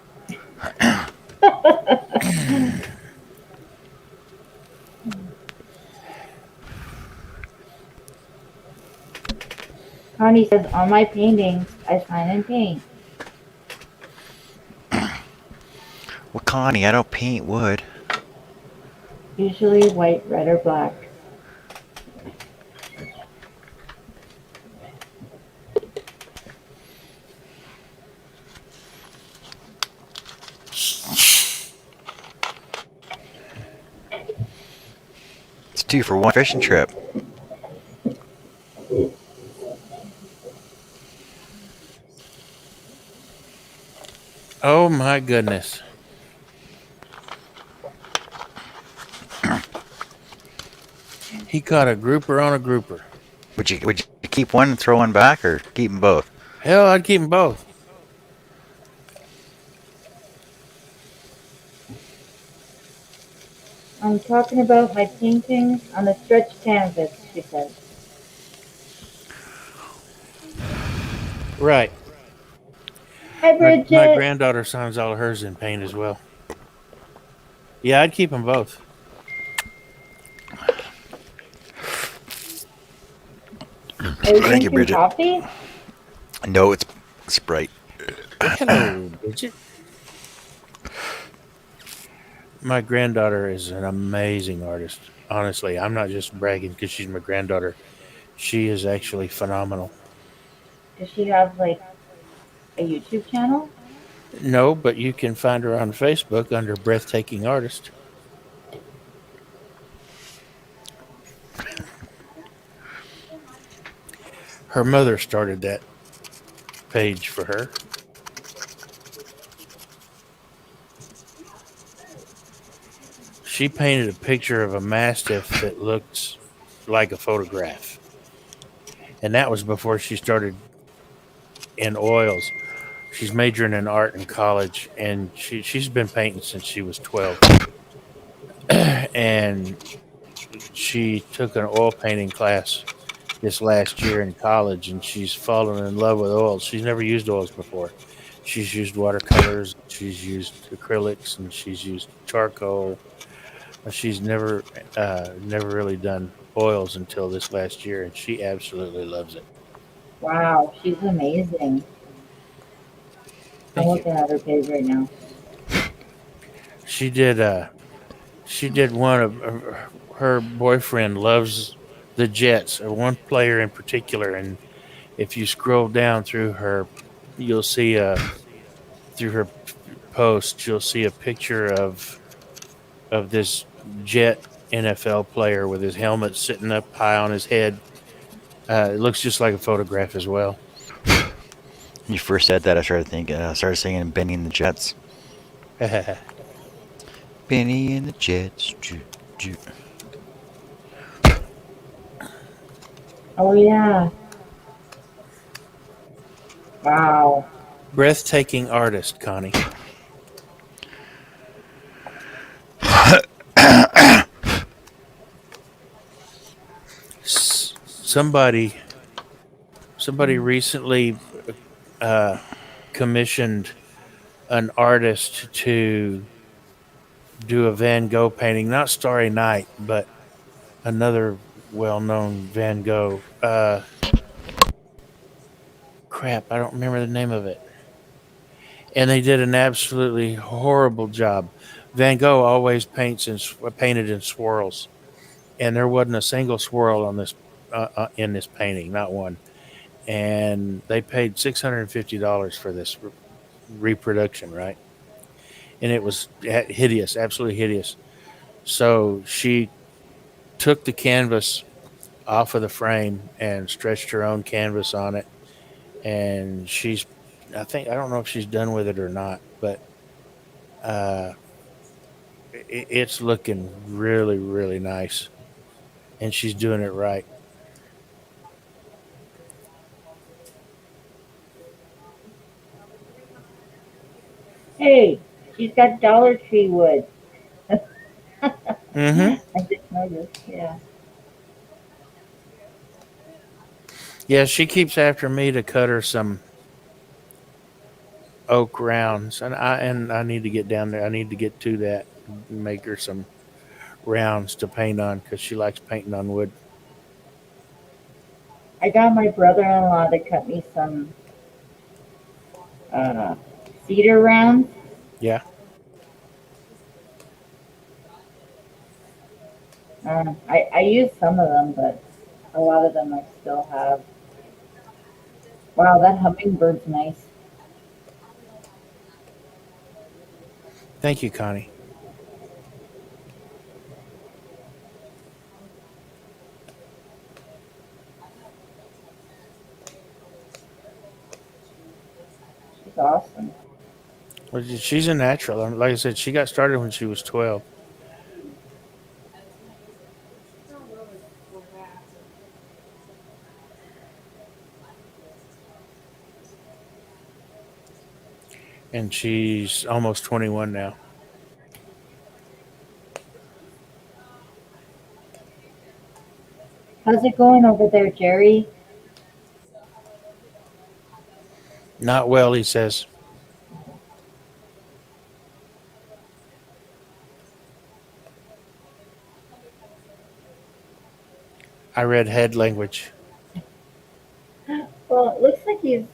Connie says, on my paintings, I sign and paint. Well, Connie, I don't paint wood. Usually white, red, or black. It's 2 for 1 fishing trip. Oh my goodness. He caught a grouper on a grouper. Would you keep one and throw one back, or keep them both? Hell, I'd keep them both. I'm talking about my paintings on a stretched canvas, she says. Right. Hi, My Bridget. granddaughter signs all of hers in paint as well. Yeah, I'd keep them both. Are you Thank you, drinking Bridget. coffee? No, it's Sprite. Hello, Bridget. My granddaughter is an amazing artist. Honestly, I'm not just bragging because she's my granddaughter. She is actually phenomenal. Does she have like a YouTube channel? No, but you can find her on Facebook under Breathtaking Artist. Her mother started that page for her. She painted a picture of a mastiff that looked like a photograph. And that was before she started in oils. She's majoring in art in college, and she's been painting since she was 12. And she took an oil painting class this last year in college, and she's fallen in love with oils. She's never used oils before. She's used watercolors, she's used acrylics, and she's used charcoal. She's never really done oils until this last year, and she absolutely loves it. Wow, she's amazing. I'm looking at her page right now. She did one of her boyfriend loves the Jets, or one player in particular, and if you scroll down through her, you'll see through her post, you'll see a picture of this Jet NFL player with his helmet sitting up high on his head. It looks just like a photograph as well. You first said that, I started singing Benny and the Jets. Benny and the Jets. Oh yeah. Wow. Breathtaking Artist, Connie. Somebody recently commissioned an artist to do a Van Gogh painting, not Starry Night, but another well-known Van Gogh. Crap, I don't remember the name of it. And they did an absolutely horrible job. Van Gogh always painted in swirls, and there wasn't a single swirl on this in this painting, not one. And they paid $650 for this reproduction, right? And it was hideous, absolutely hideous. So she took the canvas off of the frame and stretched her own canvas on it. And I don't know if she's done with it or not, but it's looking really, really nice. And she's doing it right. Hey, she's got Dollar Tree wood. Mm-hmm. I just noticed, yeah. Yeah, she keeps after me to cut her some oak rounds, and I need to get down there. I need to get to that and make her some rounds to paint on because she likes painting on wood. I got my brother-in-law to cut me some cedar rounds. Yeah. I use some of them, but a lot of them I still have. Wow, that hummingbird's nice. Thank you, Connie. She's awesome. Well, she's a natural. Like I said, she got started when she was 12. And she's almost 21 now. How's it going over there, Jerry? Not well, he says. I read head language. Well, it looks like he's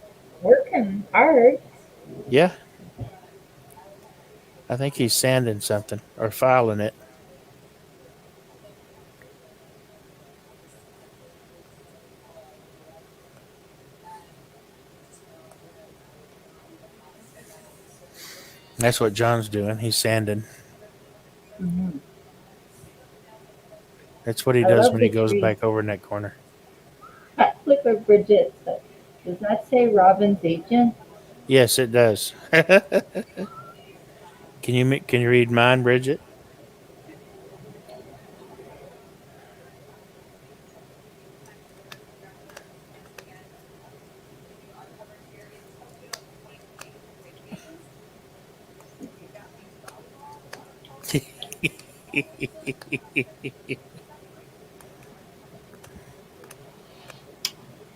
working hard. Yeah. I think he's sanding something or filing it. That's what John's doing. He's sanding. Mhm. That's what he I does love when he the goes tree. back over in that corner. Look what Bridget said. Does that say Robin's agent? Yes, it does. Can you read mine, Bridget?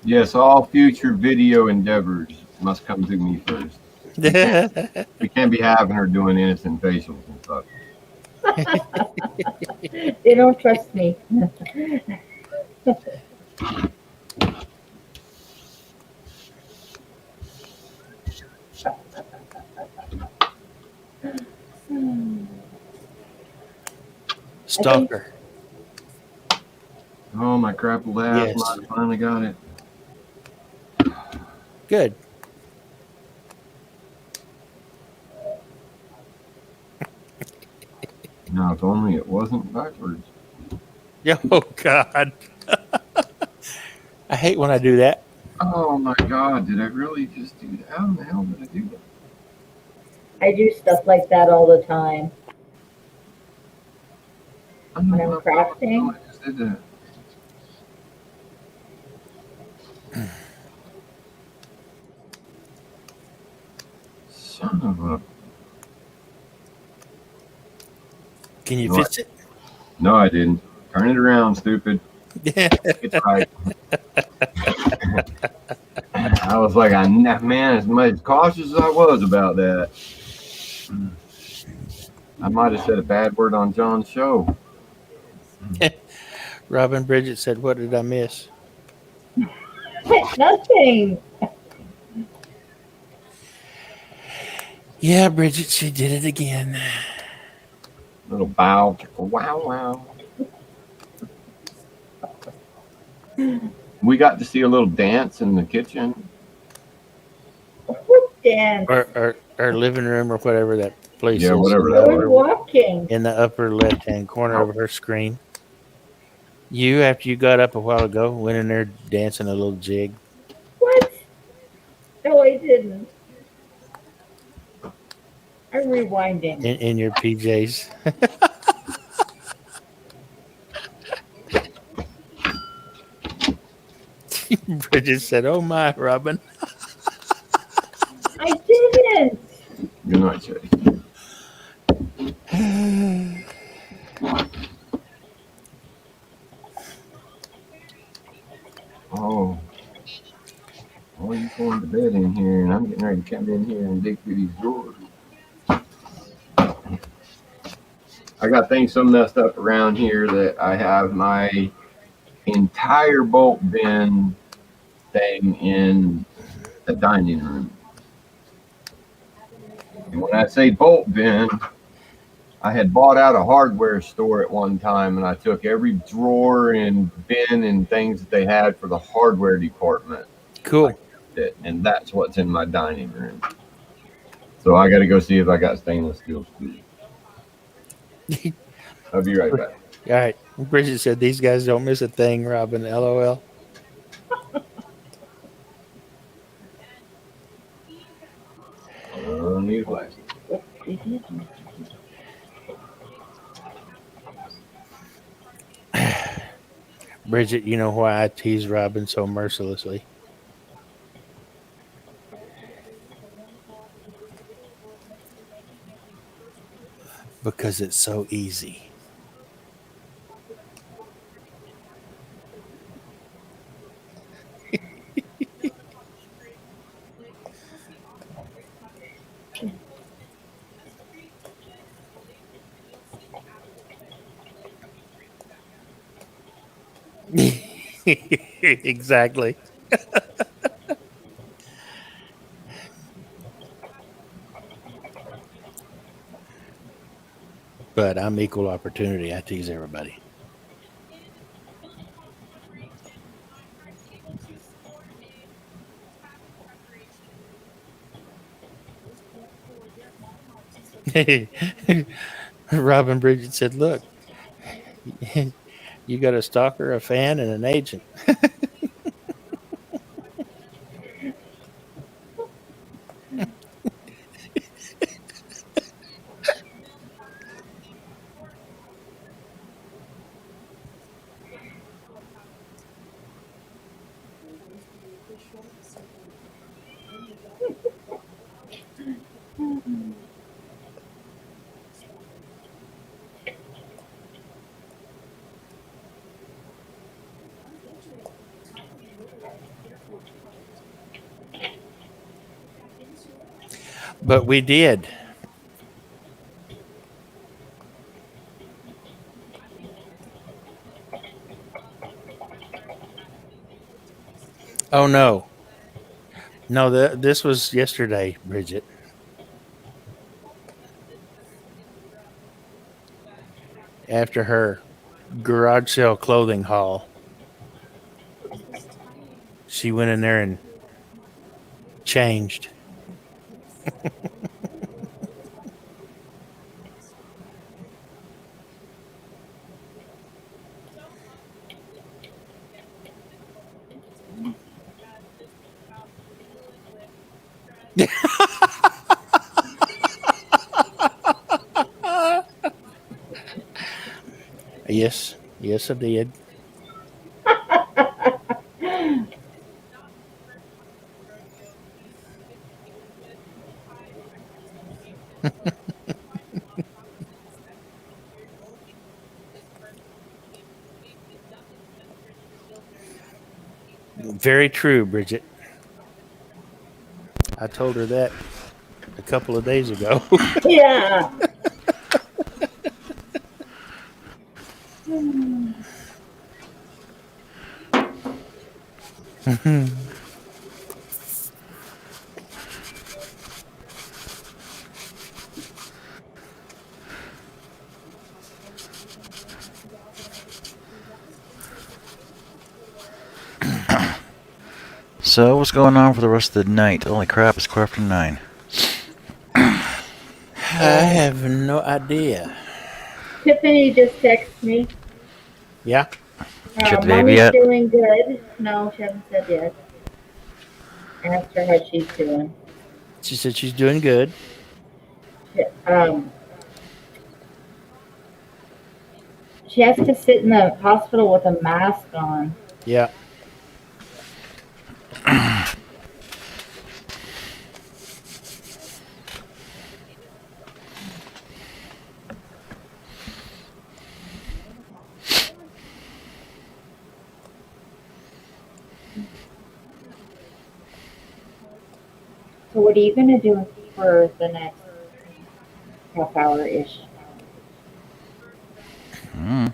Yes, all future video endeavors must come through me first. We can't be having her doing innocent facials and stuff. They don't trust me. Stalker. Oh, my crappled ass! Yes. I finally got it. Good. Now, if only it wasn't backwards. Oh God. I hate when I do that. Oh my God! Did I really just do that? How in the hell did I do that? I do stuff like that all the time. When I'm crafting. I just did that. Son of a. Can you No, fix it? No, I didn't. Turn it around, stupid. It's right. I was like, man, as much cautious as I was about that, I might have said a bad word on John's show. Robin Bridget said, "What did I miss?" Nothing. Yeah, Bridget, she did it again. Little bow. Wow, wow. We got to see a little dance in the kitchen. Dance. Or living room or whatever that place Yeah, is. whatever I was walking. In the upper left-hand corner of her screen. You, after you got up a while ago, went in there dancing a little jig. What? No, I didn't. I'm rewinding. In your PJs. Bridget said, "Oh my, Robin." I didn't. Good night, Jay. Oh. Oh, you going to bed in here, and I'm getting ready to come in here and dig through these drawers. I got things so messed up around here that I have my entire bolt bin thing in the dining room. And when I say bolt bin, I had bought out a hardware store at one time, and I took every drawer and bin and things that they had for the hardware department. Cool. And that's what's in my dining room. So I got to go see if I got stainless steel screws. I'll be right back. All right. Bridget said, "These guys don't miss a thing, Robin." LOL. I need glasses. Bridget, you know why I tease Robin so mercilessly? Because it's so easy. Exactly. But I'm equal opportunity. I tease everybody. Robin Bridget said, "Look, you got a stalker, a fan, and an agent." But we did. Oh no, no! This was yesterday, Bridget. After her garage sale clothing haul, she went in there and changed. Yes, yes, I did. Very true, Bridget. I told her that a couple of days ago. Yeah. So, what's going on for the rest of the night? Holy crap, it's 9:15. I have no idea. Tiffany just texted me. Yeah? Ship the baby Mommy's yet? doing good. No, she hasn't said yet. I asked her how she's doing. She said she's doing good. She has to sit in the hospital with a mask on. Yeah. So what are you going to do for the next half hour-ish? Mm.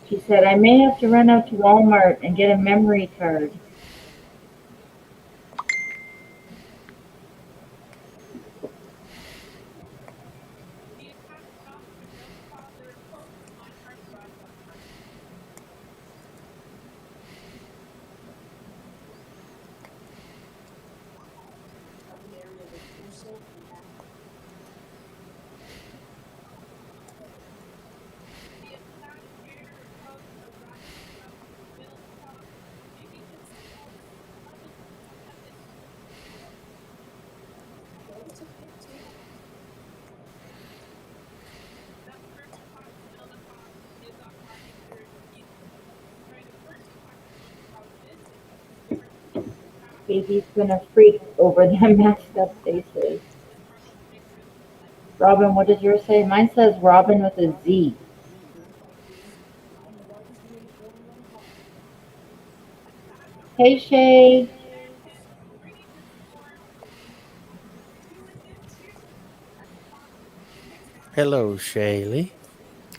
She said, I may have to run out to Walmart and get a memory card. Baby's gonna freak over them messed up faces. Robin, what does yours say? Mine says Robin with a Z. Hey, Shay. Hello, Shaylee.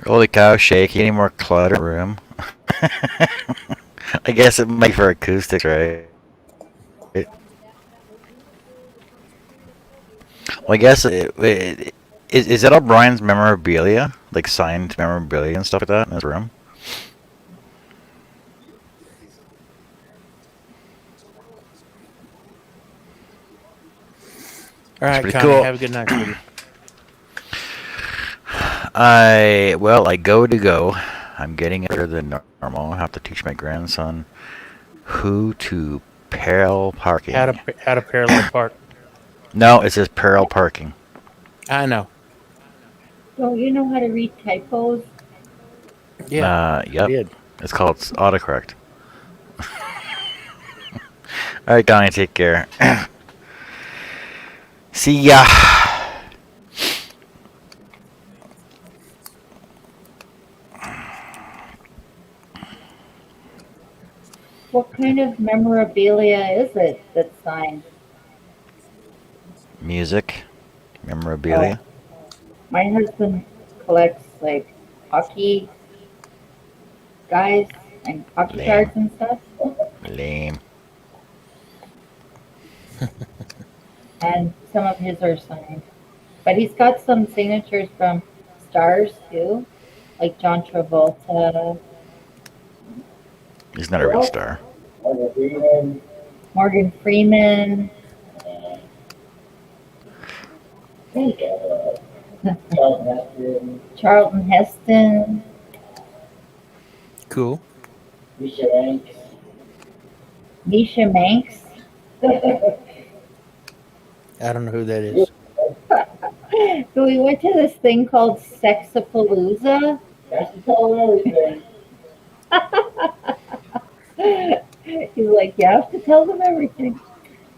Holy cow, shaky. Any more clutter in the room? I guess it might be for acoustics, right? Well, I guess is that all Brian's memorabilia, like signed memorabilia and stuff like that in his room? All right, pretty Connie. cool. Have a good night, sweetie. I go to go. I'm getting better than normal. I have to teach my grandson who to parallel parking. How to parallel park. No, it says parallel parking. I know. Don't you know how to read typos? Yeah. Yep. Did. It's called autocorrect. All right, Donnie, take care. See ya. What kind of memorabilia is it that's signed? Music, memorabilia. My husband collects like hockey guys and hockey Lame. cards and stuff. Lame. And some of his are signed. But he's got some signatures from stars too, like John Travolta. He's not a real star. Morgan Freeman. Charlton Heston. Cool. Misha Manx. I don't know who that is. So we went to this thing called Sexapalooza. That's to tell him everything. He's like, you have to tell them everything.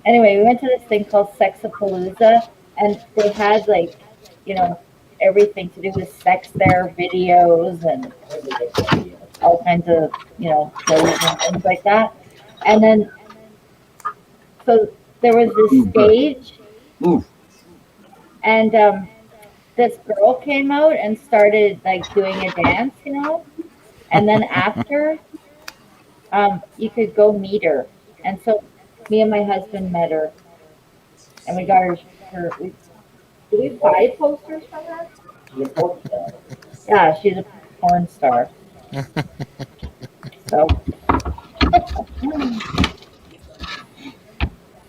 Anyway, we went to this thing called Sexapalooza, and they had like, you know, everything to do with sex there, videos and all kinds of, you know, shows and things like that. And then, so there was this stage, and this girl came out and started like doing a dance, you know, and then after, you could go meet her. And so me and my husband met her, and we got her did we buy posters from her? Yeah, she's a porn star. So,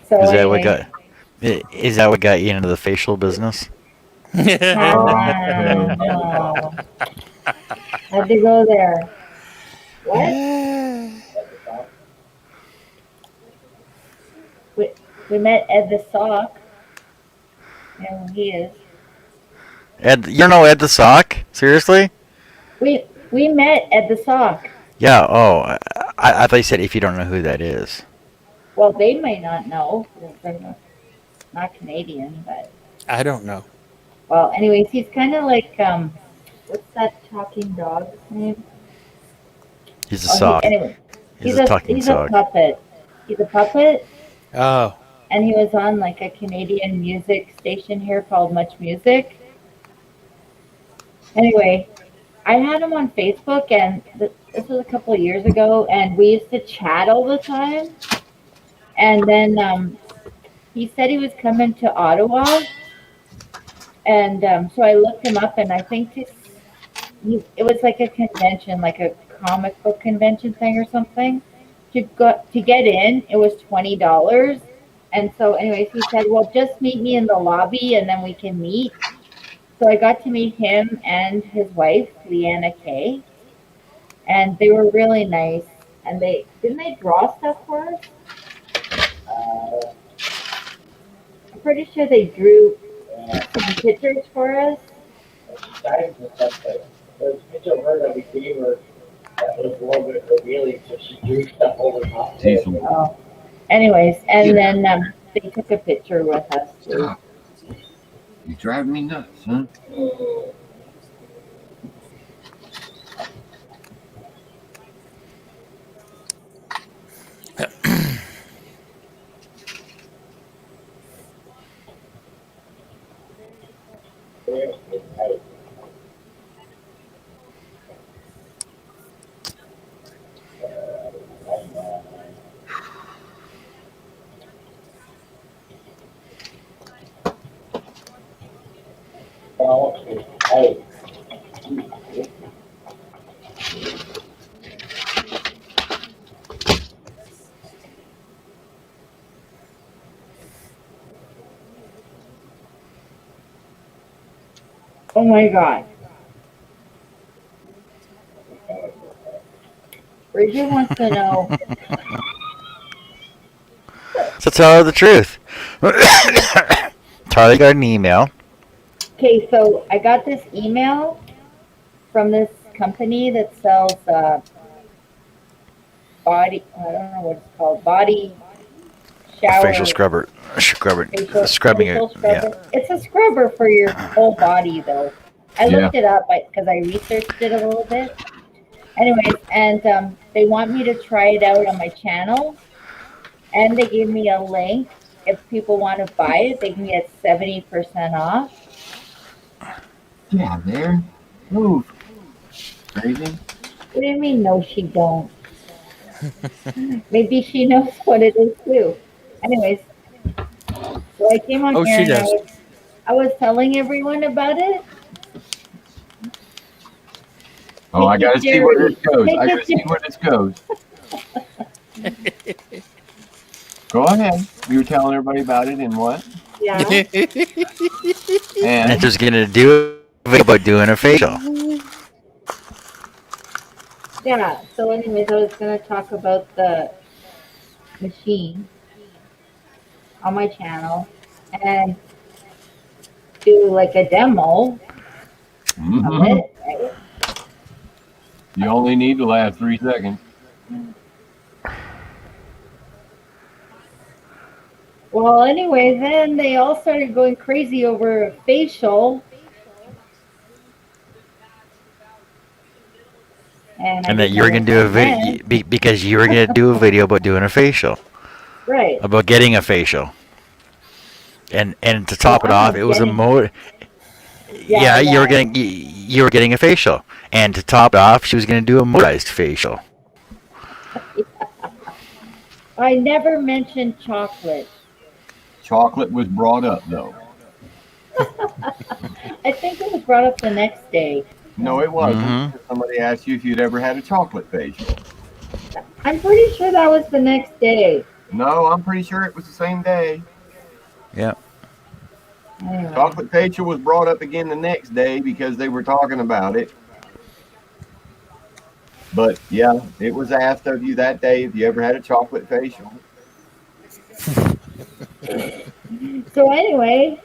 Is that what got? Is that what got you into the facial business? No. Had to go there. What? We met Ed the Sock. You know who he is. Ed, you don't know Ed the Sock? Seriously? We met Ed the Sock. Yeah. Oh, I thought you said if you don't know who that is. Well, they may not know. They're not Canadian, but. I don't know. Well, anyways, he's kind of like what's that talking dog's name? He's a sock. Anyway, he's a talking sock. He's a puppet. He's a puppet. Oh. And he was on like a Canadian music station here called Much Music. Anyway, I had him on Facebook, and this was a couple of years ago, and we used to chat all the time. And then he said he was coming to Ottawa, and so I looked him up, and I think it was like a convention, like a comic book convention thing or something. To get in, it was $20. And so anyways, he said, well, just meet me in the lobby and then we can meet. So I got to meet him and his wife, Leanna Kay. And they were really nice. And didn't they draw stuff for us? I'm pretty sure they drew some pictures for us. There's a picture of her that we gave her that was a little bit revealing, so she drew stuff over top of it. Oh. Anyways, and then they took a picture with us too. You drive me nuts, huh? I Oh my god. Bridget wants to know. So tell her the truth. Charlie got an email. Okay, so I got this email from this company that sells body, I don't know what it's called, body shower. Facial scrubber. Scrubbing facial it. scrubber. Yeah. It's a scrubber for your whole body, though. I looked it up because I researched it a little bit. Anyways, and they want me to try it out on my channel, and they gave me a link. If people want to buy it, they can get 70% off. Yeah, there. Move. Crazy. What do you mean? No, she don't. Maybe she knows what it is too. Anyways, so I came on here and I was telling everyone about it. Oh, I gotta see where this goes. I gotta see where this goes. Go ahead. You were telling everybody about it and what? Yeah. And just gonna do a video about doing a facial. Yeah. So anyways, I was gonna talk about the machine on my channel and do like a demo of it. Right? You only need to last 3 seconds. Well, anyway, then they all started going crazy over a facial. And that you're gonna do a video because you were gonna do a video about doing a facial. Right. About getting a facial. And to top it off, it was a Yeah, you were getting a facial. And to top it off, she was gonna do a motorized facial. I never mentioned chocolate. Chocolate was brought up though. I think it was brought up the next day. No, it wasn't. Somebody asked you if you'd ever had a chocolate facial. I'm pretty sure that was the next day. No, I'm pretty sure it was the same day. Yeah. Anyway. Chocolate facial was brought up again the next day because they were talking about it. But yeah, it was asked of you that day if you ever had a chocolate facial. So anyway,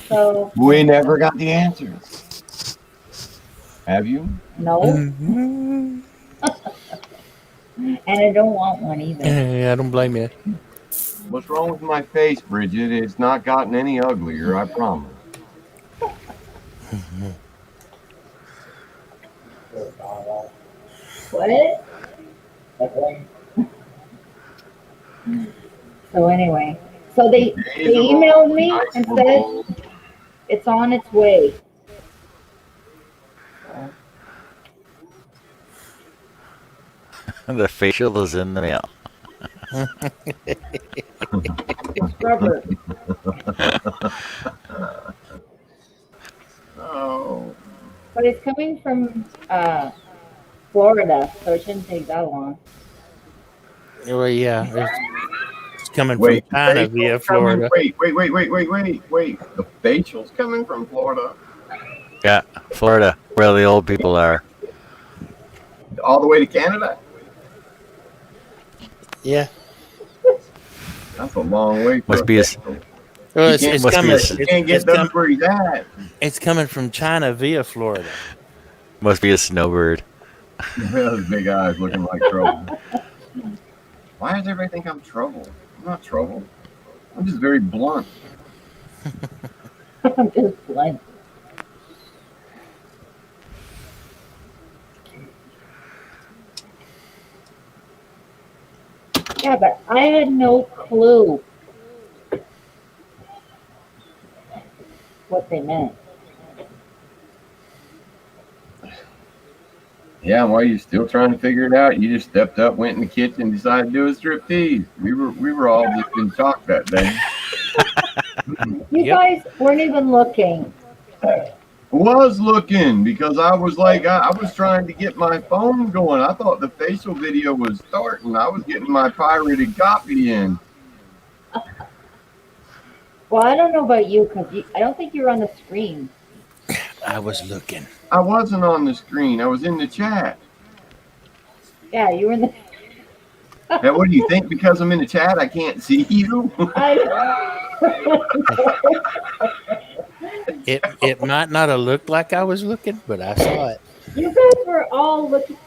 so we never got the answers. Have you? No. And I don't want one either. Yeah, I don't blame you. What's wrong with my face, Bridget? It's not gotten any uglier, I promise. What? So anyway, so they emailed me and said it's on its way. The facial is in the mail. It's rubber. Oh. But it's coming from Florida, so it shouldn't take that long. Well, yeah, it's coming from China via Florida. Wait. The facial's coming from Florida. Yeah, Florida, where the old people are. All the way to Canada? Yeah. That's a long way. Must be a. Well, it's coming. You can't get those where he's at. It's coming from China via Florida. Must be a snowbird. Those big eyes looking like trouble. Why does everybody think I'm trouble? I'm not trouble. I'm just very blunt. I'm just blunt. Yeah, but I had no clue what they meant. Yeah, while you're still trying to figure it out, you just stepped up, went in the kitchen, decided to do a striptease. We were all just in shock that day. You guys weren't even looking. Was looking because I was like, I was trying to get my phone going. I thought the facial video was starting. I was getting my pirated copy in. Well, I don't know about you because I don't think you were on the screen. I was looking. I wasn't on the screen. I was in the chat. Yeah, you were in the. Now, what do you think? Because I'm in the chat, I can't see you? It might not have looked like I was looking, but I saw it. You guys were all looking.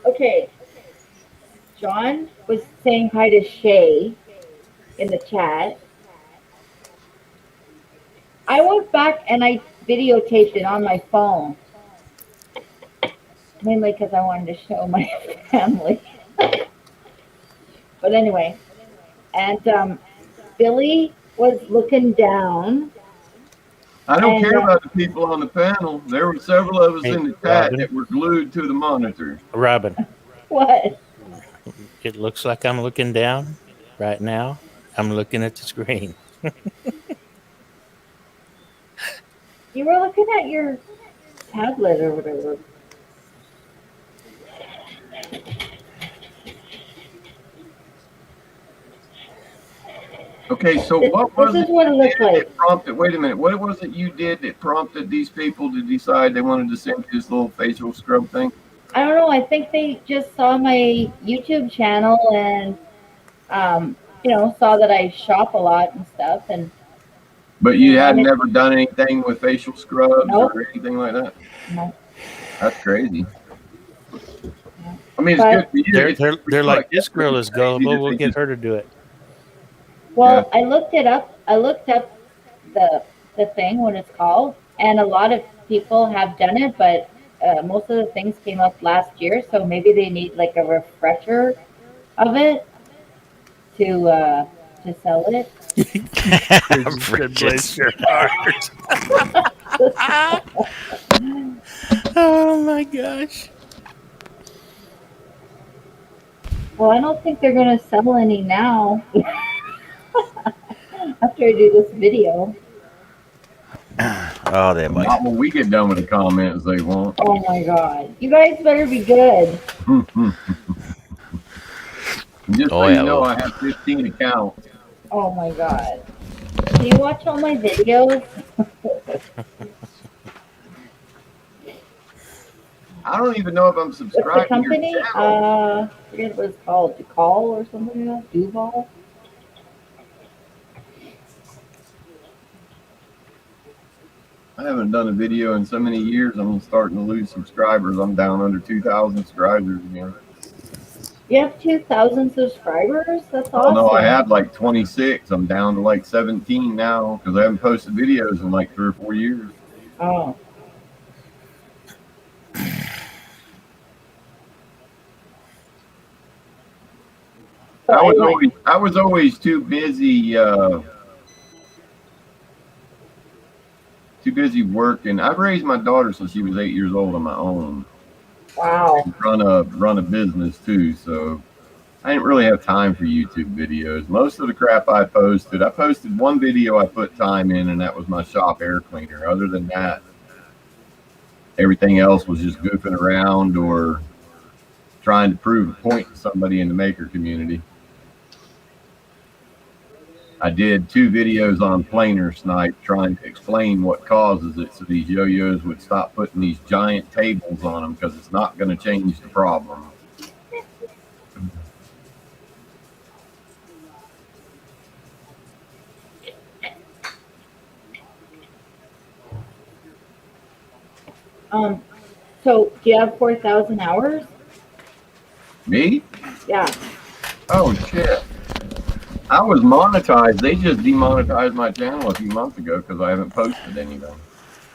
Okay. John was saying hi to Shay in the chat. I went back and I videotaped it on my phone. Mainly because I wanted to show my family. But anyway, and Billy was looking down. I don't care about the people on the panel. There were several of us in the chat that were glued to the monitor. Robin. What? It looks like I'm looking down right now. I'm looking at the screen. You were looking at your tablet or whatever. Okay, so what was This is what it looked like. Prompted? Wait a minute. What was it you did that prompted these people to decide they wanted to send you this little facial scrub thing? I don't know. I think they just saw my YouTube channel and, saw that I shop a lot and stuff. And But you had never done anything with facial scrubs Nope. or anything like that? No. That's crazy. I mean, it's good for you. They're like, this girl is gullible. We'll get her to do it. Well, I looked it up. I looked up the thing, what it's called, and a lot of people have done it, but most of the things came up last year, so maybe they need like a refresher of it to sell it. Bless your heart. Oh my gosh. Well, I don't think they're gonna sell any now. After I do this video. Oh, they might. Not when we get done with the comments, they won't. Oh my god. You guys better be good. Just so you know, I have 15 accounts. Oh my god. Do you watch all my videos? I don't even know if I'm What's the subscribed to your company? channel. I forget what it's called. Ducal or something like that? Duval? I haven't done a video in so many years. I'm starting to lose subscribers. I'm down under 2,000 subscribers again. You have 2,000 subscribers? That's Oh awesome. no, I had like 26. I'm down to like 17 now because I haven't posted videos in like 3 or 4 years. Oh. I was always too busy working. I've raised my daughter since she was 8 years old on my own. Wow. Run a business too, so I didn't really have time for YouTube videos. Most of the crap I posted one video I put time in, and that was my shop air cleaner. Other than that, everything else was just goofing around or trying to prove a point to somebody in the maker community. I did 2 videos on planer snipe trying to explain what causes it so these yo-yos would stop putting these giant tables on them because it's not going to change the problem. So do you have 4,000 hours? Me? Yeah. Oh, shit. I was monetized. They just demonetized my channel a few months ago because I haven't posted anything.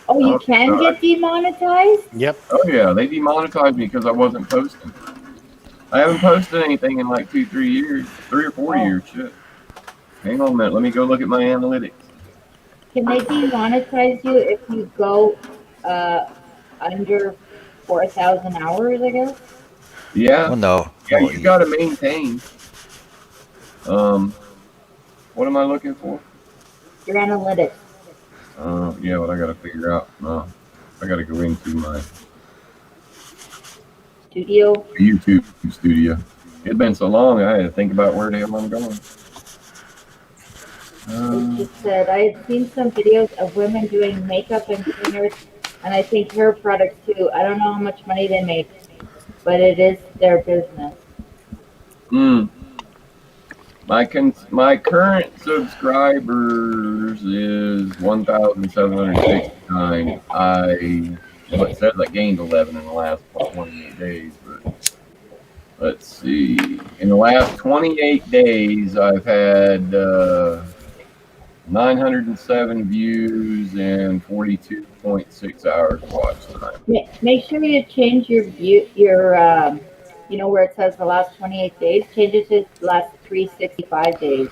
Oh, you can get demonetized? Yep. Oh, yeah. They demonetized me because I wasn't posting. I haven't posted anything in like 3 years. 3 or 4 years. Shit. Hang on a minute. Let me go look at my analytics. Can they demonetize you if you go under 4,000 hours, I guess? Yeah. Well, no. Yeah, you got to maintain. What am I looking for? Your analytics. Yeah, what I got to figure out. I got to go into my studio. YouTube studio. It's been so long, I had to think about where the hell I'm going. It just said, I had seen some videos of women doing makeup and cleaners, and I think hair products too. I don't know how much money they make, but it is their business. My current subscribers is 1,769. It says I gained 11 in the last 28 days, but let's see. In the last 28 days, I've had 907 views and 42.6 hours watch time. Make sure you change your where it says the last 28 days, change it to the last 365 days.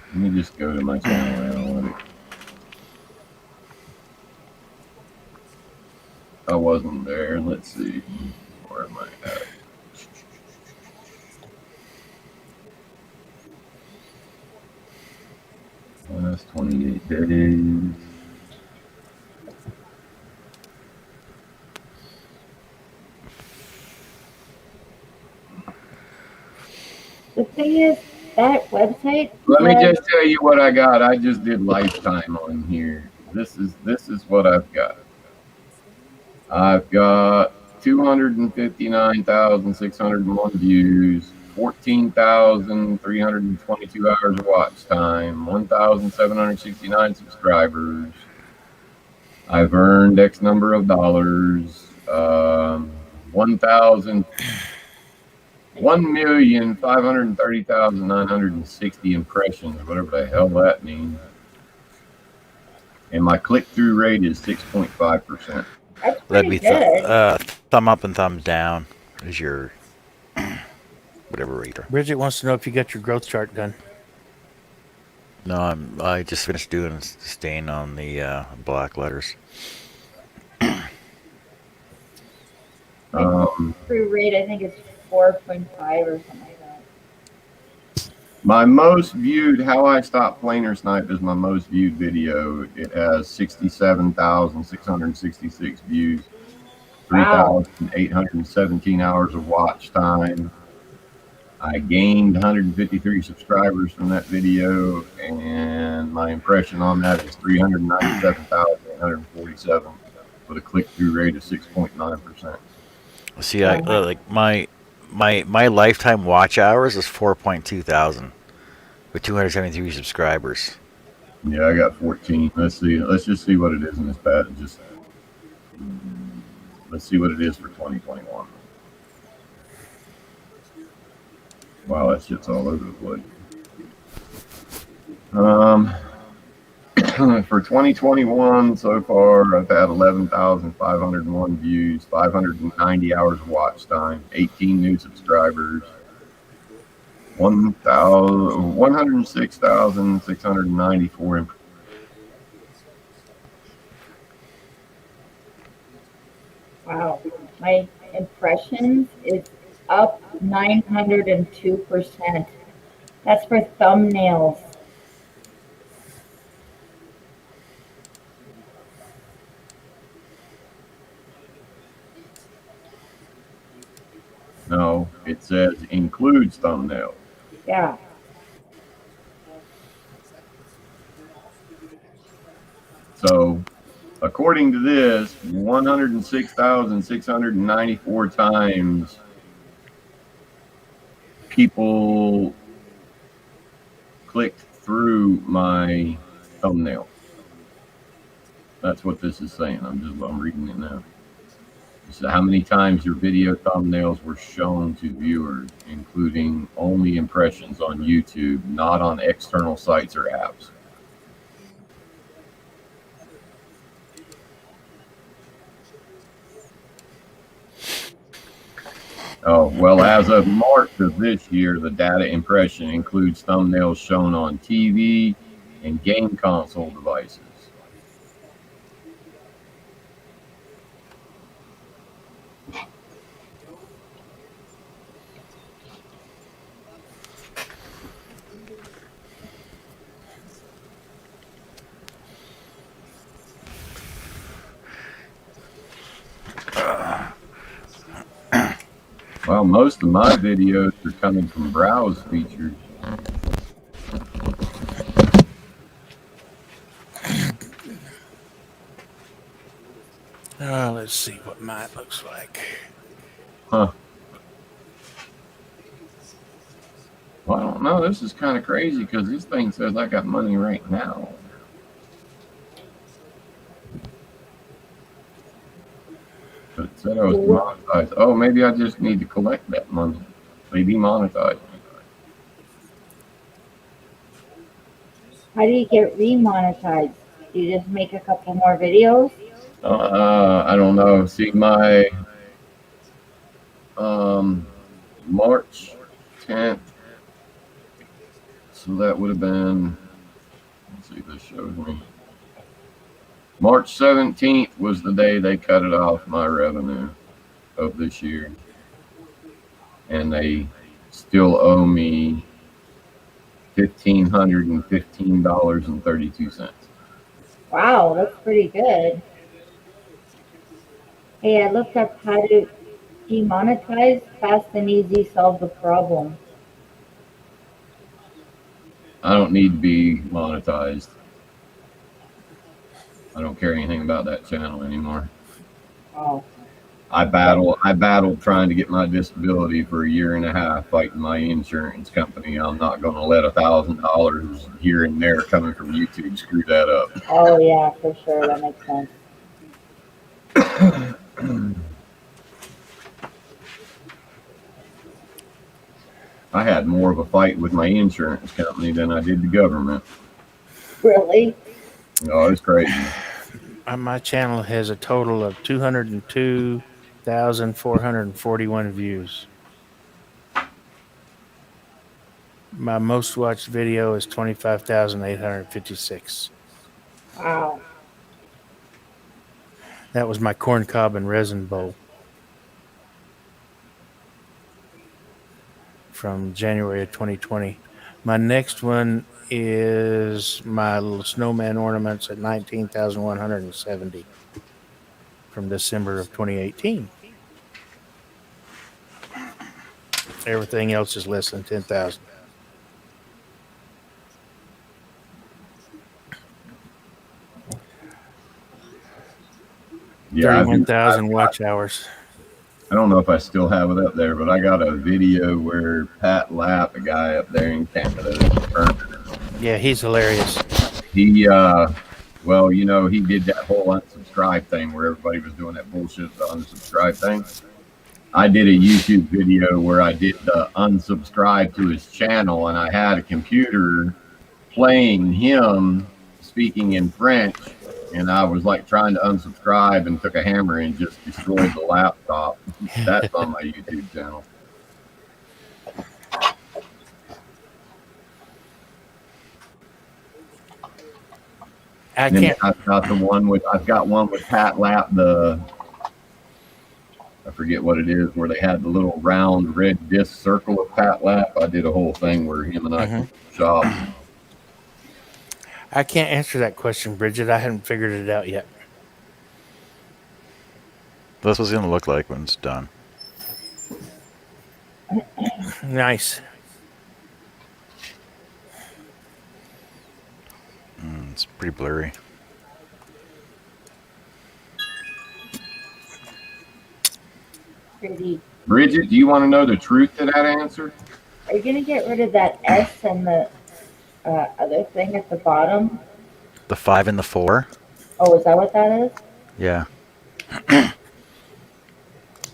Let me just go to my channel analytics. I wasn't there. Let's see. Where am I at? Last 28 days. The thing is, that website. Let me just tell you what I got. I just did lifetime on here. This is what I've got. I've got 259,601 views, 14,322 hours of watch time, 1,769 subscribers. I've earned X number of dollars, 1,530,960 impressions, whatever the hell that means. And my click-through rate is 6.5%. That'd be thumb up and thumbs down is your whatever rater. Bridget wants to know if you got your growth chart done. No, I just finished doing stain on the black letters. Through rate, I think it's 4.5 or something like that. My most viewed, how I stopped planer snipe is my most viewed video. It has 67,666 views, 3,817 hours of watch time. I gained 153 subscribers from that video, and my impression on that is 397,847 with a click-through rate of 6.9%. See, I like my lifetime watch hours is 4.2 thousand with 273 subscribers. Yeah, I got 14. Let's see. Let's just see what it is in this pad. Let's see what it is for 2021. Wow, that shit's all over the place. For 2021 so far, I've had 11,501 views, 590 hours of watch time, 18 new subscribers, 106,694 Wow, my impressions is up 902%. That's for thumbnails. No, it says includes thumbnail. Yeah. So, according to this, 106,694 times people clicked through my thumbnail. That's what this is saying. I'm reading it now. So how many times your video thumbnails were shown to viewers, including only impressions on YouTube, not on external sites or apps. Oh, well, as of March of this year, the data impression includes thumbnails shown on TV and game console devices. Well, most of my videos are coming from browse features. Let's see what mine looks like. Huh. Well, I don't know. This is kind of crazy because this thing says I got money right now. But it said I was monetized. Oh, maybe I just need to collect that money. Maybe monetized. How do you get remonetized? Do you just make a couple more videos? I don't know. See, my March 10th. So that would have been, let's see if this shows me. March 17th was the day they cut it off my revenue of this year. And they still owe me $1,515.32. Wow, that's pretty good. Hey, I looked up how to demonetize. Fast and easy, solve the problem. I don't need to be monetized. I don't care anything about that channel anymore. Oh. I battled trying to get my disability for a year and a half, fighting my insurance company. I'm not going to let $1,000 here and there coming from YouTube screw that up. Oh yeah, for sure. That makes sense. I had more of a fight with my insurance company than I did the government. Really? Oh, it's crazy. My channel has a total of 202,441 views. My most watched video is 25,856. Wow. That was my corn cob and resin bowl from January of 2020. My next one is my little snowman ornaments at 19,170 from December of 2018. Everything else is less than 10,000. Yeah, 31,000 watch hours. I don't know if I still have it up there, but I got a video where Pat Lapp, a guy up there in Canada, yeah, he's hilarious. He, well, you know, he did that whole unsubscribe thing where everybody was doing that bullshit, the unsubscribe thing. I did a YouTube video where I did the unsubscribe to his channel, and I had a computer playing him speaking in French, and I was like trying to unsubscribe and took a hammer and just destroyed the laptop. That's on my YouTube channel. I can't. I've got one with Pat Lapp, I forget what it is, where they had the little round red disc circle of Pat Lapp. I did a whole thing where him and I shop. I can't answer that question, Bridget. I haven't figured it out yet. That's what it's going to look like when it's done. Nice. It's pretty blurry. Pretty. Bridget, do you want to know the truth to that answer? Are you gonna get rid of that S and the other thing at the bottom? The 5 and the 4? Oh, is that what that is? Yeah.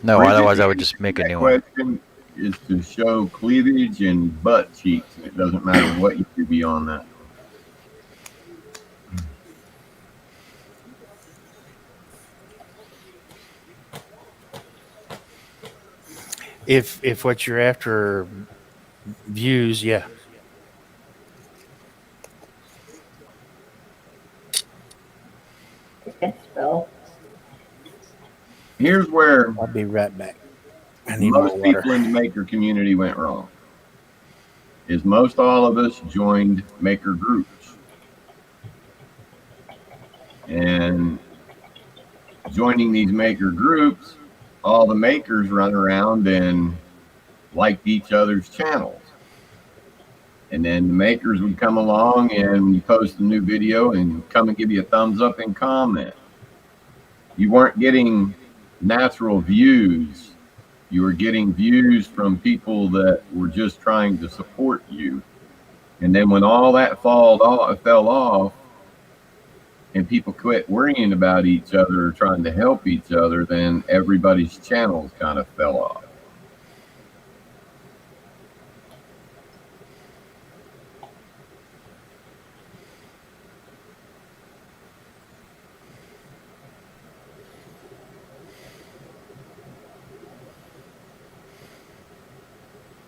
No, Bridget, otherwise I would just make a new one. Question is to show cleavage and butt cheeks. It doesn't matter what you do beyond that. If what you're after are views, yeah. Here's where I'll be right back. I need more most water. people in the maker community went wrong. Is most all of us joined maker groups. And joining these maker groups all the makers run around and liked each other's channels. And then the makers would come along and you post a new video and come and give you a thumbs up and comment. You weren't getting natural views. You were getting views from people that were just trying to support you. And then when all that fell off and people quit worrying about each other or trying to help each other, then everybody's channels kind of fell off.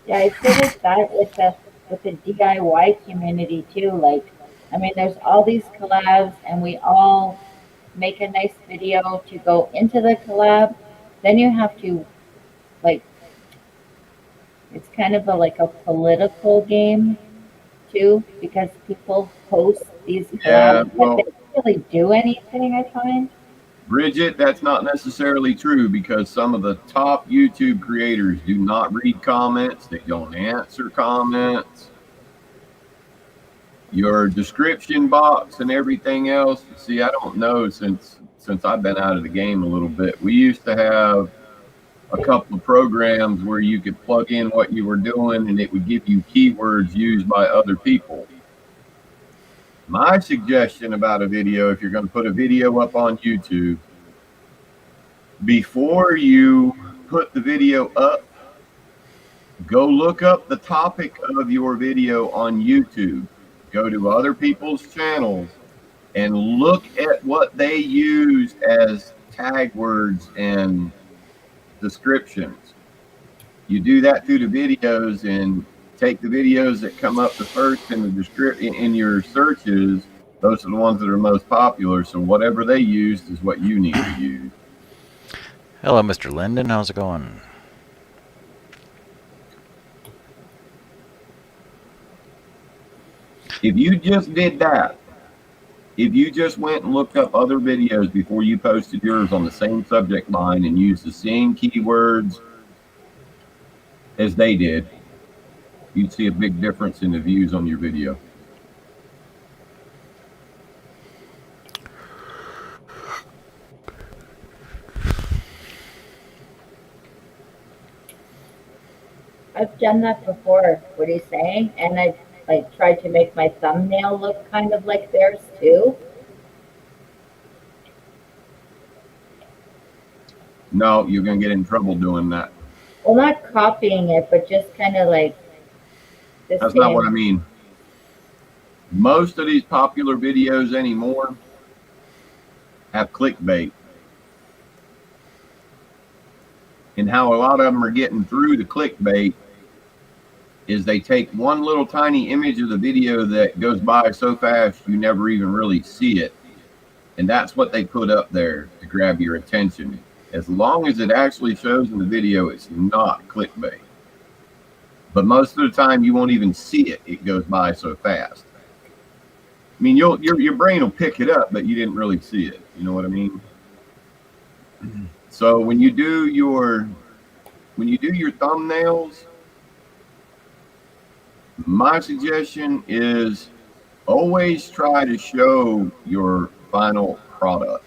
Yeah, I feel like that with the DIY community too. Like, I mean, there's all these collabs, and we all make a nice video to go into the collab. Then you have to, like, it's kind of like a political game too, because people post these collabs, but they don't really do anything, I find. Bridget, that's not necessarily true, because some of the top YouTube creators do not read comments. They don't answer comments. Your description box and everything else. See, I don't know, since I've been out of the game a little bit. We used to have a couple of programs where you could plug in what you were doing and it would give you keywords used by other people. My suggestion about a video, if you're going to put a video up on YouTube, before you put the video up, go look up the topic of your video on YouTube. Go to other people's channels and look at what they use as tag words and descriptions. You do that through the videos and take the videos that come up the first in the description in your searches. Those are the ones that are most popular. So whatever they used is what you need to use. Hello, Mr. Linden. How's it going? If you just did that, if you just went and looked up other videos before you posted yours on the same subject line and used the same keywords as they did, you'd see a big difference in the views on your video. I've done that before, what he's saying, and I've like tried to make my thumbnail look kind of like theirs too. No, you're going to get in trouble doing that. Well, not copying it, but just kind of like. That's not what I mean. Most of these popular videos anymore have clickbait. And how a lot of them are getting through the clickbait is they take one little tiny image of the video that goes by so fast you never even really see it. And that's what they put up there to grab your attention. As long as it actually shows in the video, it's not clickbait. But most of the time you won't even see it. It goes by so fast. I mean, your brain will pick it up, but you didn't really see it. You know what I mean? So when you do your thumbnails, my suggestion is always try to show your final product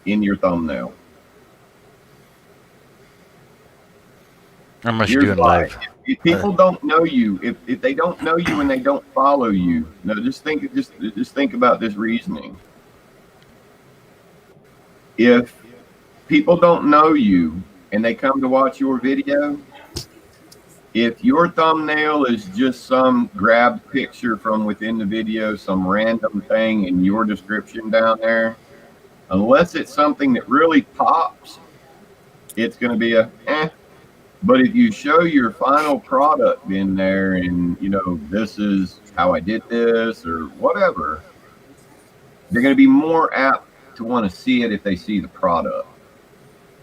in your thumbnail. How much you doing live? If people don't know you, if they don't know you and they don't follow you, no, just think about this reasoning. If people don't know you and they come to watch your video, if your thumbnail is just some grabbed picture from within the video, some random thing in your description down there, unless it's something that really pops, it's going to be a eh. But if you show your final product in there and, you know, this is how I did this or whatever, they're going to be more apt to want to see it if they see the product.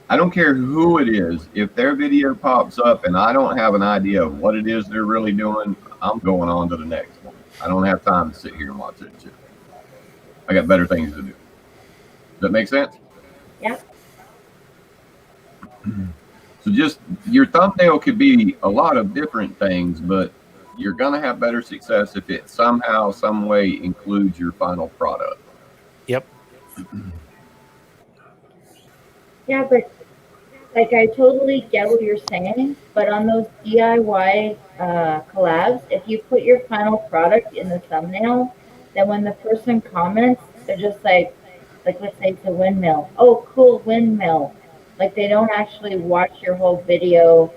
I don't care who it is. If their video pops up and I don't have an idea of what it is they're really doing, I'm going on to the next one. I don't have time to sit here and watch that shit. I got better things to do. Does that make sense? Yeah. So just your thumbnail could be a lot of different things, but you're going to have better success if it somehow, some way includes your final product. Yep. Yeah, but like I totally get what you're saying, but on those DIY collabs, if you put your final product in the thumbnail, then when the person comments, they're just like let's say it's a windmill. Oh, cool windmill. Like they don't actually watch your whole video,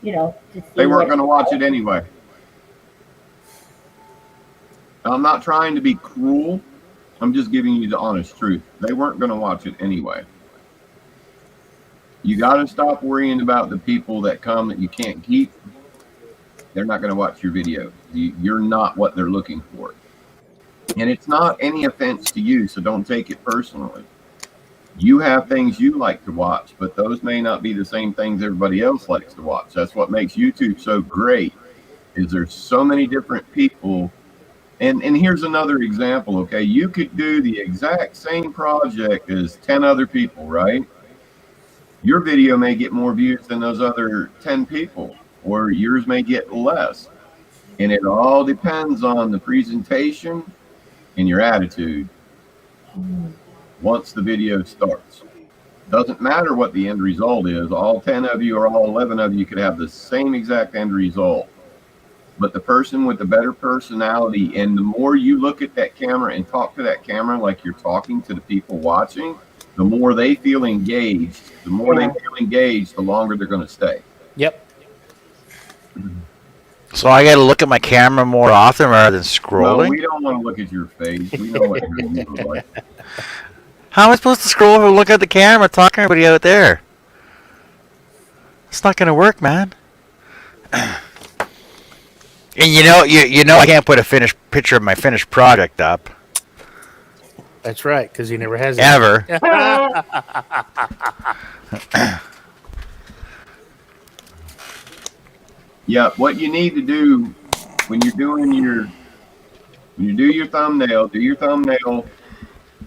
to see. They weren't going to watch it anyway. I'm not trying to be cruel. I'm just giving you the honest truth. They weren't going to watch it anyway. You got to stop worrying about the people that come that you can't keep. They're not going to watch your video. You're not what they're looking for. And it's not any offense to you, so don't take it personally. You have things you like to watch, but those may not be the same things everybody else likes to watch. That's what makes YouTube so great, is there's so many different people. And here's another example, okay? You could do the exact same project as 10 other people, right? Your video may get more views than those other 10 people, or yours may get less. And it all depends on the presentation and your attitude once the video starts. Doesn't matter what the end result is. All 10 of you or all 11 of you could have the same exact end result. But the person with the better personality, and the more you look at that camera and talk to that camera like you're talking to the people watching, the more they feel engaged. The more they feel engaged, the longer they're going to stay. Yep. So I got to look at my camera more often rather than scrolling? No, we don't want to look at your face. We know what you're doing. Like. How am I supposed to scroll or look at the camera talking to everybody out there? It's not going to work, man. And you know I can't put a finished picture of my finished product up. That's right, because he never has Ever. Yeah, what you need to do when you're doing your thumbnail, do your thumbnail.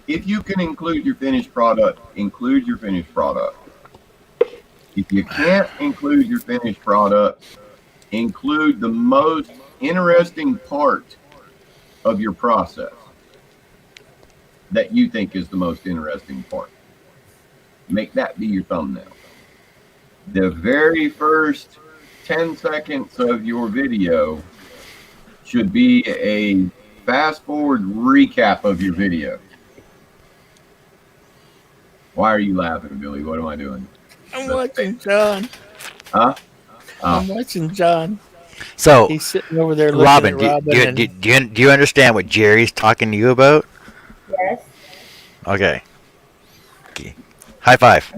If you can include your finished product, include your finished product. If you can't include your finished product, include the most interesting part of your process that you think is the most interesting part. Make that be your thumbnail. The very first 10 seconds of your video should be a fast forward recap of your video. Why are you laughing, Billy? What am I doing? I'm watching John. Huh? I'm watching John. So he's sitting over there looking Robin, at Robin. do you understand what Jerry's talking to you about? Yes. Okay. High five.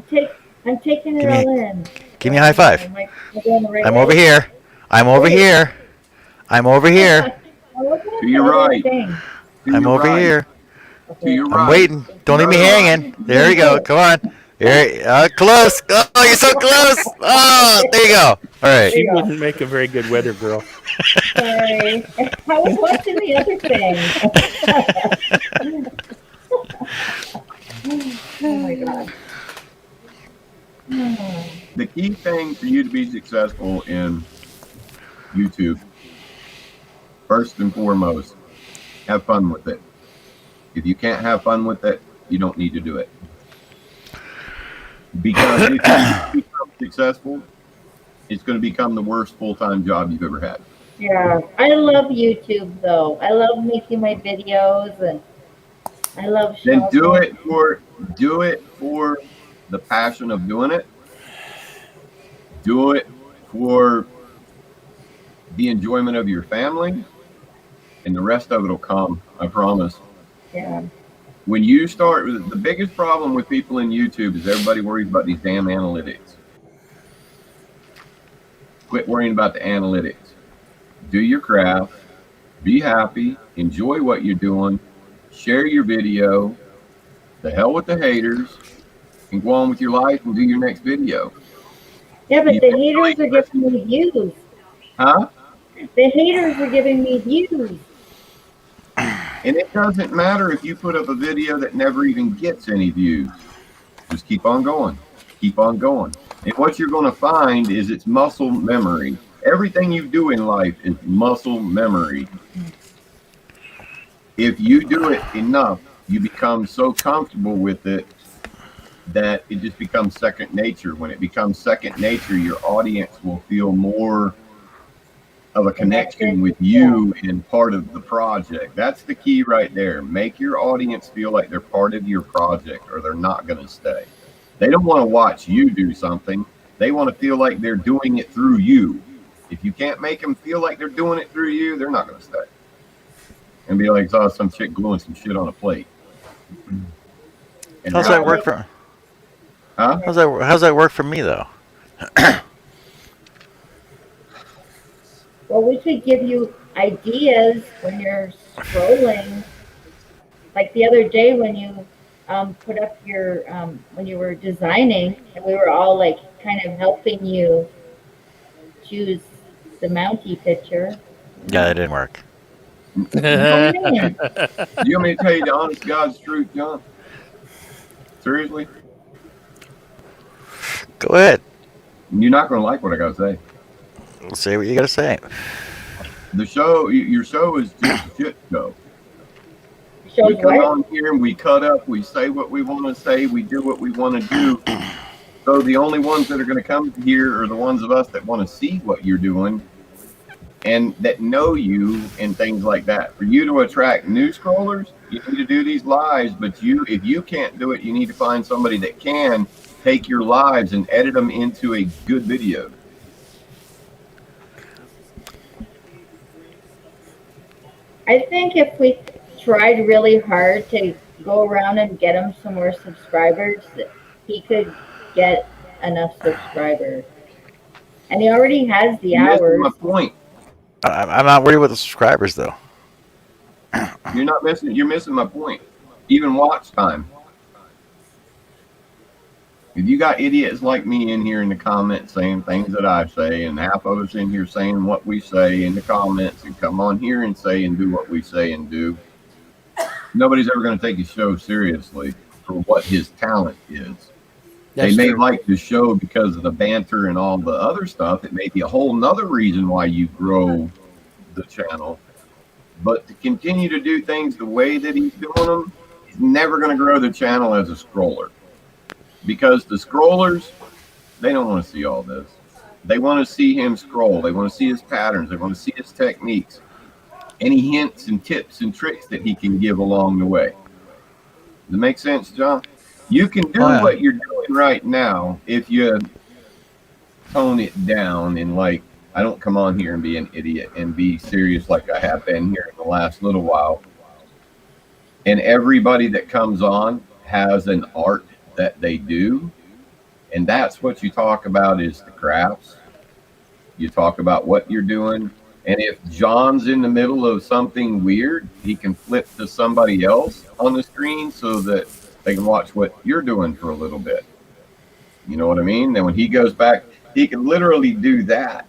I'm taking it all in. Give me a high five. I'm going the right I'm way. over here. I'm over here. I'm over here. To your right. I'm over here. To your I'm right. waiting. Don't leave me hanging. There you go. Come on. Here, close. Oh, you're so close. Oh, there you go. All right. She wouldn't make a very good weather girl. Sorry. I was watching the other thing. Oh my god. The key thing for you to be successful in YouTube, first and foremost, have fun with it. If you can't have fun with it, you don't need to do it. Because if you become successful, it's going to become the worst full-time job you've ever had. Yeah, I love YouTube though. I love making my videos, and I love showing. Then do it for the passion of doing it. Do it for the enjoyment of your family, and the rest of it will come, I promise. Yeah. When you start, the biggest problem with people in YouTube is everybody worries about these damn analytics. Quit worrying about the analytics. Do your craft, be happy, enjoy what you're doing, share your video, the hell with the haters, and go on with your life and do your next video. Yeah, but the haters are giving me views. Huh? The haters are giving me views. And it doesn't matter if you put up a video that never even gets any views. Just keep on going. keep on going. And what you're going to find is it's muscle memory. Everything you do in life is muscle memory. If you do it enough, you become so comfortable with it that it just becomes second nature. When it becomes second nature, your audience will feel more of a connection with you and part of the project. That's the key right there. Make your audience feel like they're part of your project, or they're not going to stay. They don't want to watch you do something. They want to feel like they're doing it through you. If you can't make them feel like they're doing it through you, they're not going to stay. And be like, saw some chick gluing some shit on a plate. And How's that work for? Huh? How's that work for me though? Well, we could give you ideas when you're scrolling. Like the other day when you put up your, when you were designing, and we were all like kind of helping you choose the Mountie picture. Yeah, it didn't work. You want me to tell you the honest God's truth, John? Seriously? Go ahead. You're not going to like what I got to say. Say what you got to say. The show, your show is just a shit show. Shows we come what? on here and we cut up, we say what we want to say, we do what we want to do. So the only ones that are going to come here are the ones of us that want to see what you're doing and that know you and things like that. For you to attract new scrollers, you need to do these lives, but if you can't do it, you need to find somebody that can take your lives and edit them into a good video. I think if we tried really hard to go around and get him some more subscribers, he could get enough subscribers. And he already has the You're missing hours. my point. I'm not worried with the subscribers though. You're missing my point. Even watch time. If you got idiots like me in here in the comments saying things that I say, and half of us in here saying what we say in the comments, and come on here and say and do what we say and do, nobody's ever going to take his show seriously for what his talent is. They may like the show because of the banter and all the other stuff. It may be a whole nother reason why you grow the channel. But to continue to do things the way that he's doing them, he's never going to grow the channel as a scroller. Because the scrollers, they don't want to see all this. They want to see him scroll. They want to see his patterns. They want to see his techniques. Any hints and tips and tricks that he can give along the way. Does it make sense, John? You can do what you're doing right now if you tone it down and like, I don't come on here and be an idiot and be serious like I have been here in the last little while. And everybody that comes on has an art that they do, and that's what you talk about is the crafts. You talk about what you're doing, and if John's in the middle of something weird, he can flip to somebody else on the screen so that they can watch what you're doing for a little bit. You know what I mean? Then when he goes back, he can literally do that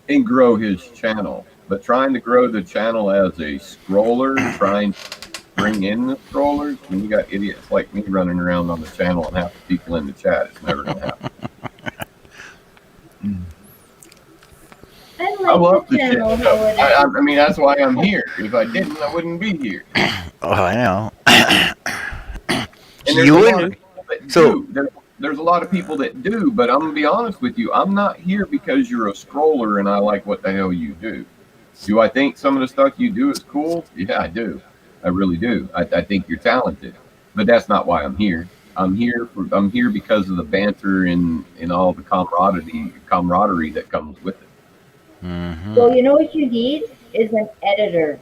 and grow his channel. But trying to grow the channel as a scroller, trying to bring in the scrollers, when you got idiots like me running around on the channel and half the people in the chat, it's never going to happen. I love the channel. I mean, that's why I'm here. If I didn't, I wouldn't be here. Oh, I know. And there's You a lot wouldn't. of people that do. There's a lot of people that do, but I'm going to be honest with you. I'm not here because you're a scroller and I like what the hell you do. Do I think some of the stuff you do is cool? Yeah, I do. I really do. I think you're talented, but that's not why I'm here. I'm here because of the banter and all the camaraderie that comes with it. Mm-hmm. Well, you know what you need is an editor.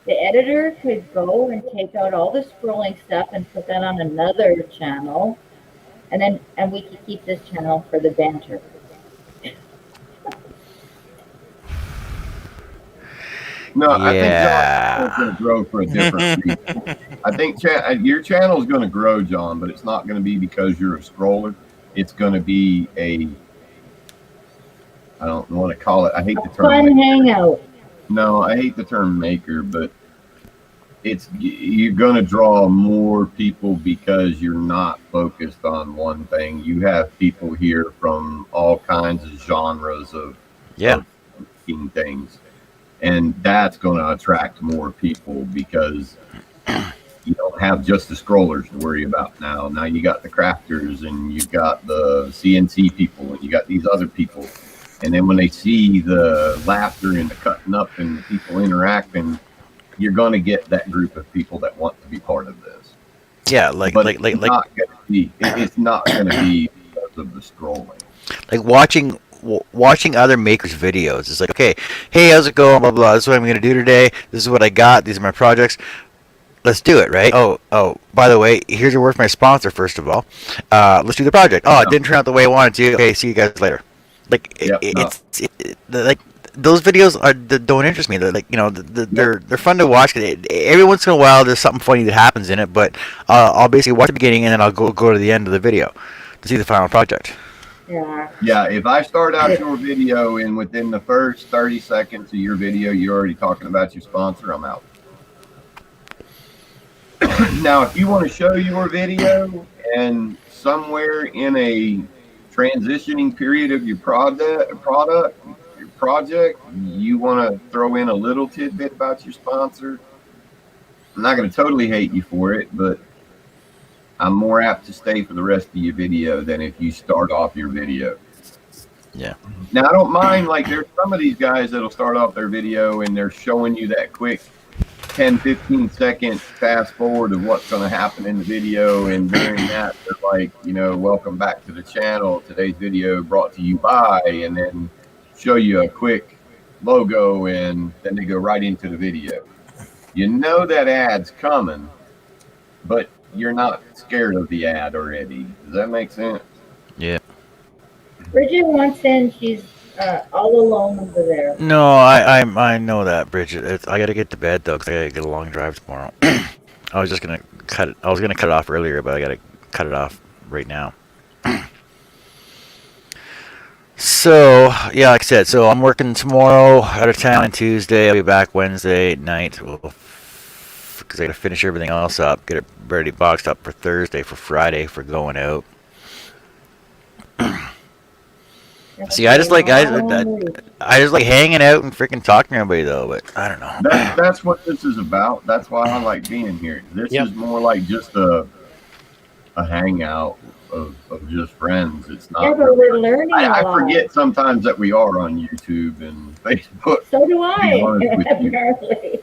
The editor could go and take out all the scrolling stuff and put that on another channel, and we could keep this channel for the banter. No, I think John's going to grow for a different reason. I think your channel is going to grow, John, but it's not going to be because you're a scroller. It's going to be I don't want to call it. I hate the term fun hangout. No, I hate the term maker, but you're going to draw more people because you're not focused on one thing. You have people here from all kinds of genres of making things, and that's going to attract more people because you don't have just the scrollers to worry about now. Now you got the crafters, and you've got the CNC people, and you got these other people. And then when they see the laughter and the cutting up and the people interacting, you're going to get that group of people that want to be part of this. Yeah, it's not going to be because of the scrolling. Like watching other makers' videos. It's like, okay, hey, how's it going? Blah blah. This is what I'm going to do today. This is what I got. These are my projects. Let's do it, right? Oh, by the way, here's a word from my sponsor, first of all. Let's do the project. Oh, it didn't turn out the way I wanted to. Okay, see you guys later. Like, like those videos don't interest me. They're like, they're fun to watch. Every once in a while, there's something funny that happens in it, but I'll basically watch the beginning and then I'll go to the end of the video to see the final project. Yeah, if I start out your video and within the first 30 seconds of your video, you're already talking about your sponsor, I'm out. Now, if you want to show your video and somewhere in a transitioning period of your project, you want to throw in a little tidbit about your sponsor, I'm not going to totally hate you for it, but I'm more apt to stay for the rest of your video than if you start off your video. Yeah. Now, I don't mind, like, there's some of these guys that'll start off their video and they're showing you that quick 10-15 second fast forward of what's going to happen in the video, and during that they're like, welcome back to the channel, today's video brought to you by, and then show you a quick logo and then they go right into the video. That ad's coming, but you're not scared of the ad already. Does that make sense? Yeah. Bridget wants in. She's all alone over there. No, I know that, Bridget. I gotta get to bed though, because I gotta get a long drive tomorrow. I was gonna cut it off earlier, but I gotta cut it off right now. So yeah, like I said, so I'm working tomorrow out of town on Tuesday. I'll be back Wednesday night. Because I gotta finish everything else up, get it ready, boxed up for Thursday, for Friday, for going out. See, I just like hanging out and freaking talking to everybody though, but I don't know. That's what this is about. That's why I like being here. This is more like just a hangout of just friends. It's not. Yeah, but we're learning I a lot. forget sometimes that we are on YouTube and Facebook. So do I. Apparently.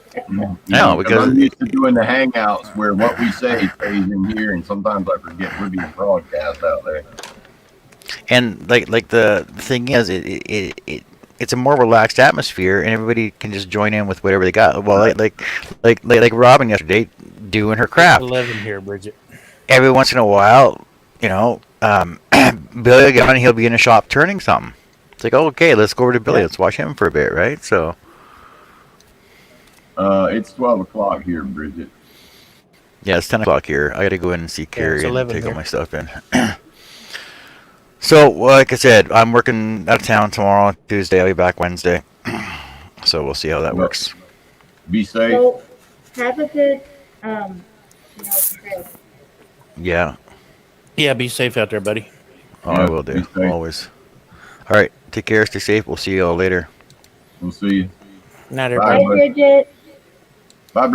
No, because I'm used to doing the hangouts where what we say stays in here, and sometimes I forget we're being broadcast out there. And like the thing is, it's a more relaxed atmosphere, and everybody can just join in with whatever they got. Well, like Robin yesterday doing her craft. 11 here, Bridget. Every once in a while, Billy will get on and he'll be in a shop turning something. It's like, oh, okay, let's go over to Billy. Let's watch him for a bit, right? So. It's 12 o'clock here, Bridget. Yeah, it's 10 o'clock here. I got to go in and see Carrie and take here. all my stuff in. So, like I said, I'm working out of town tomorrow, Tuesday. I'll be back Wednesday. So we'll see how that works. Be safe. So have a good trip. Yeah. Yeah, be safe out there, buddy. Oh, I will do. Always. All right. Take care. Stay safe. We'll see you all later. We'll see you. Night, Bye, everybody. Bridget. Bye, Bridget.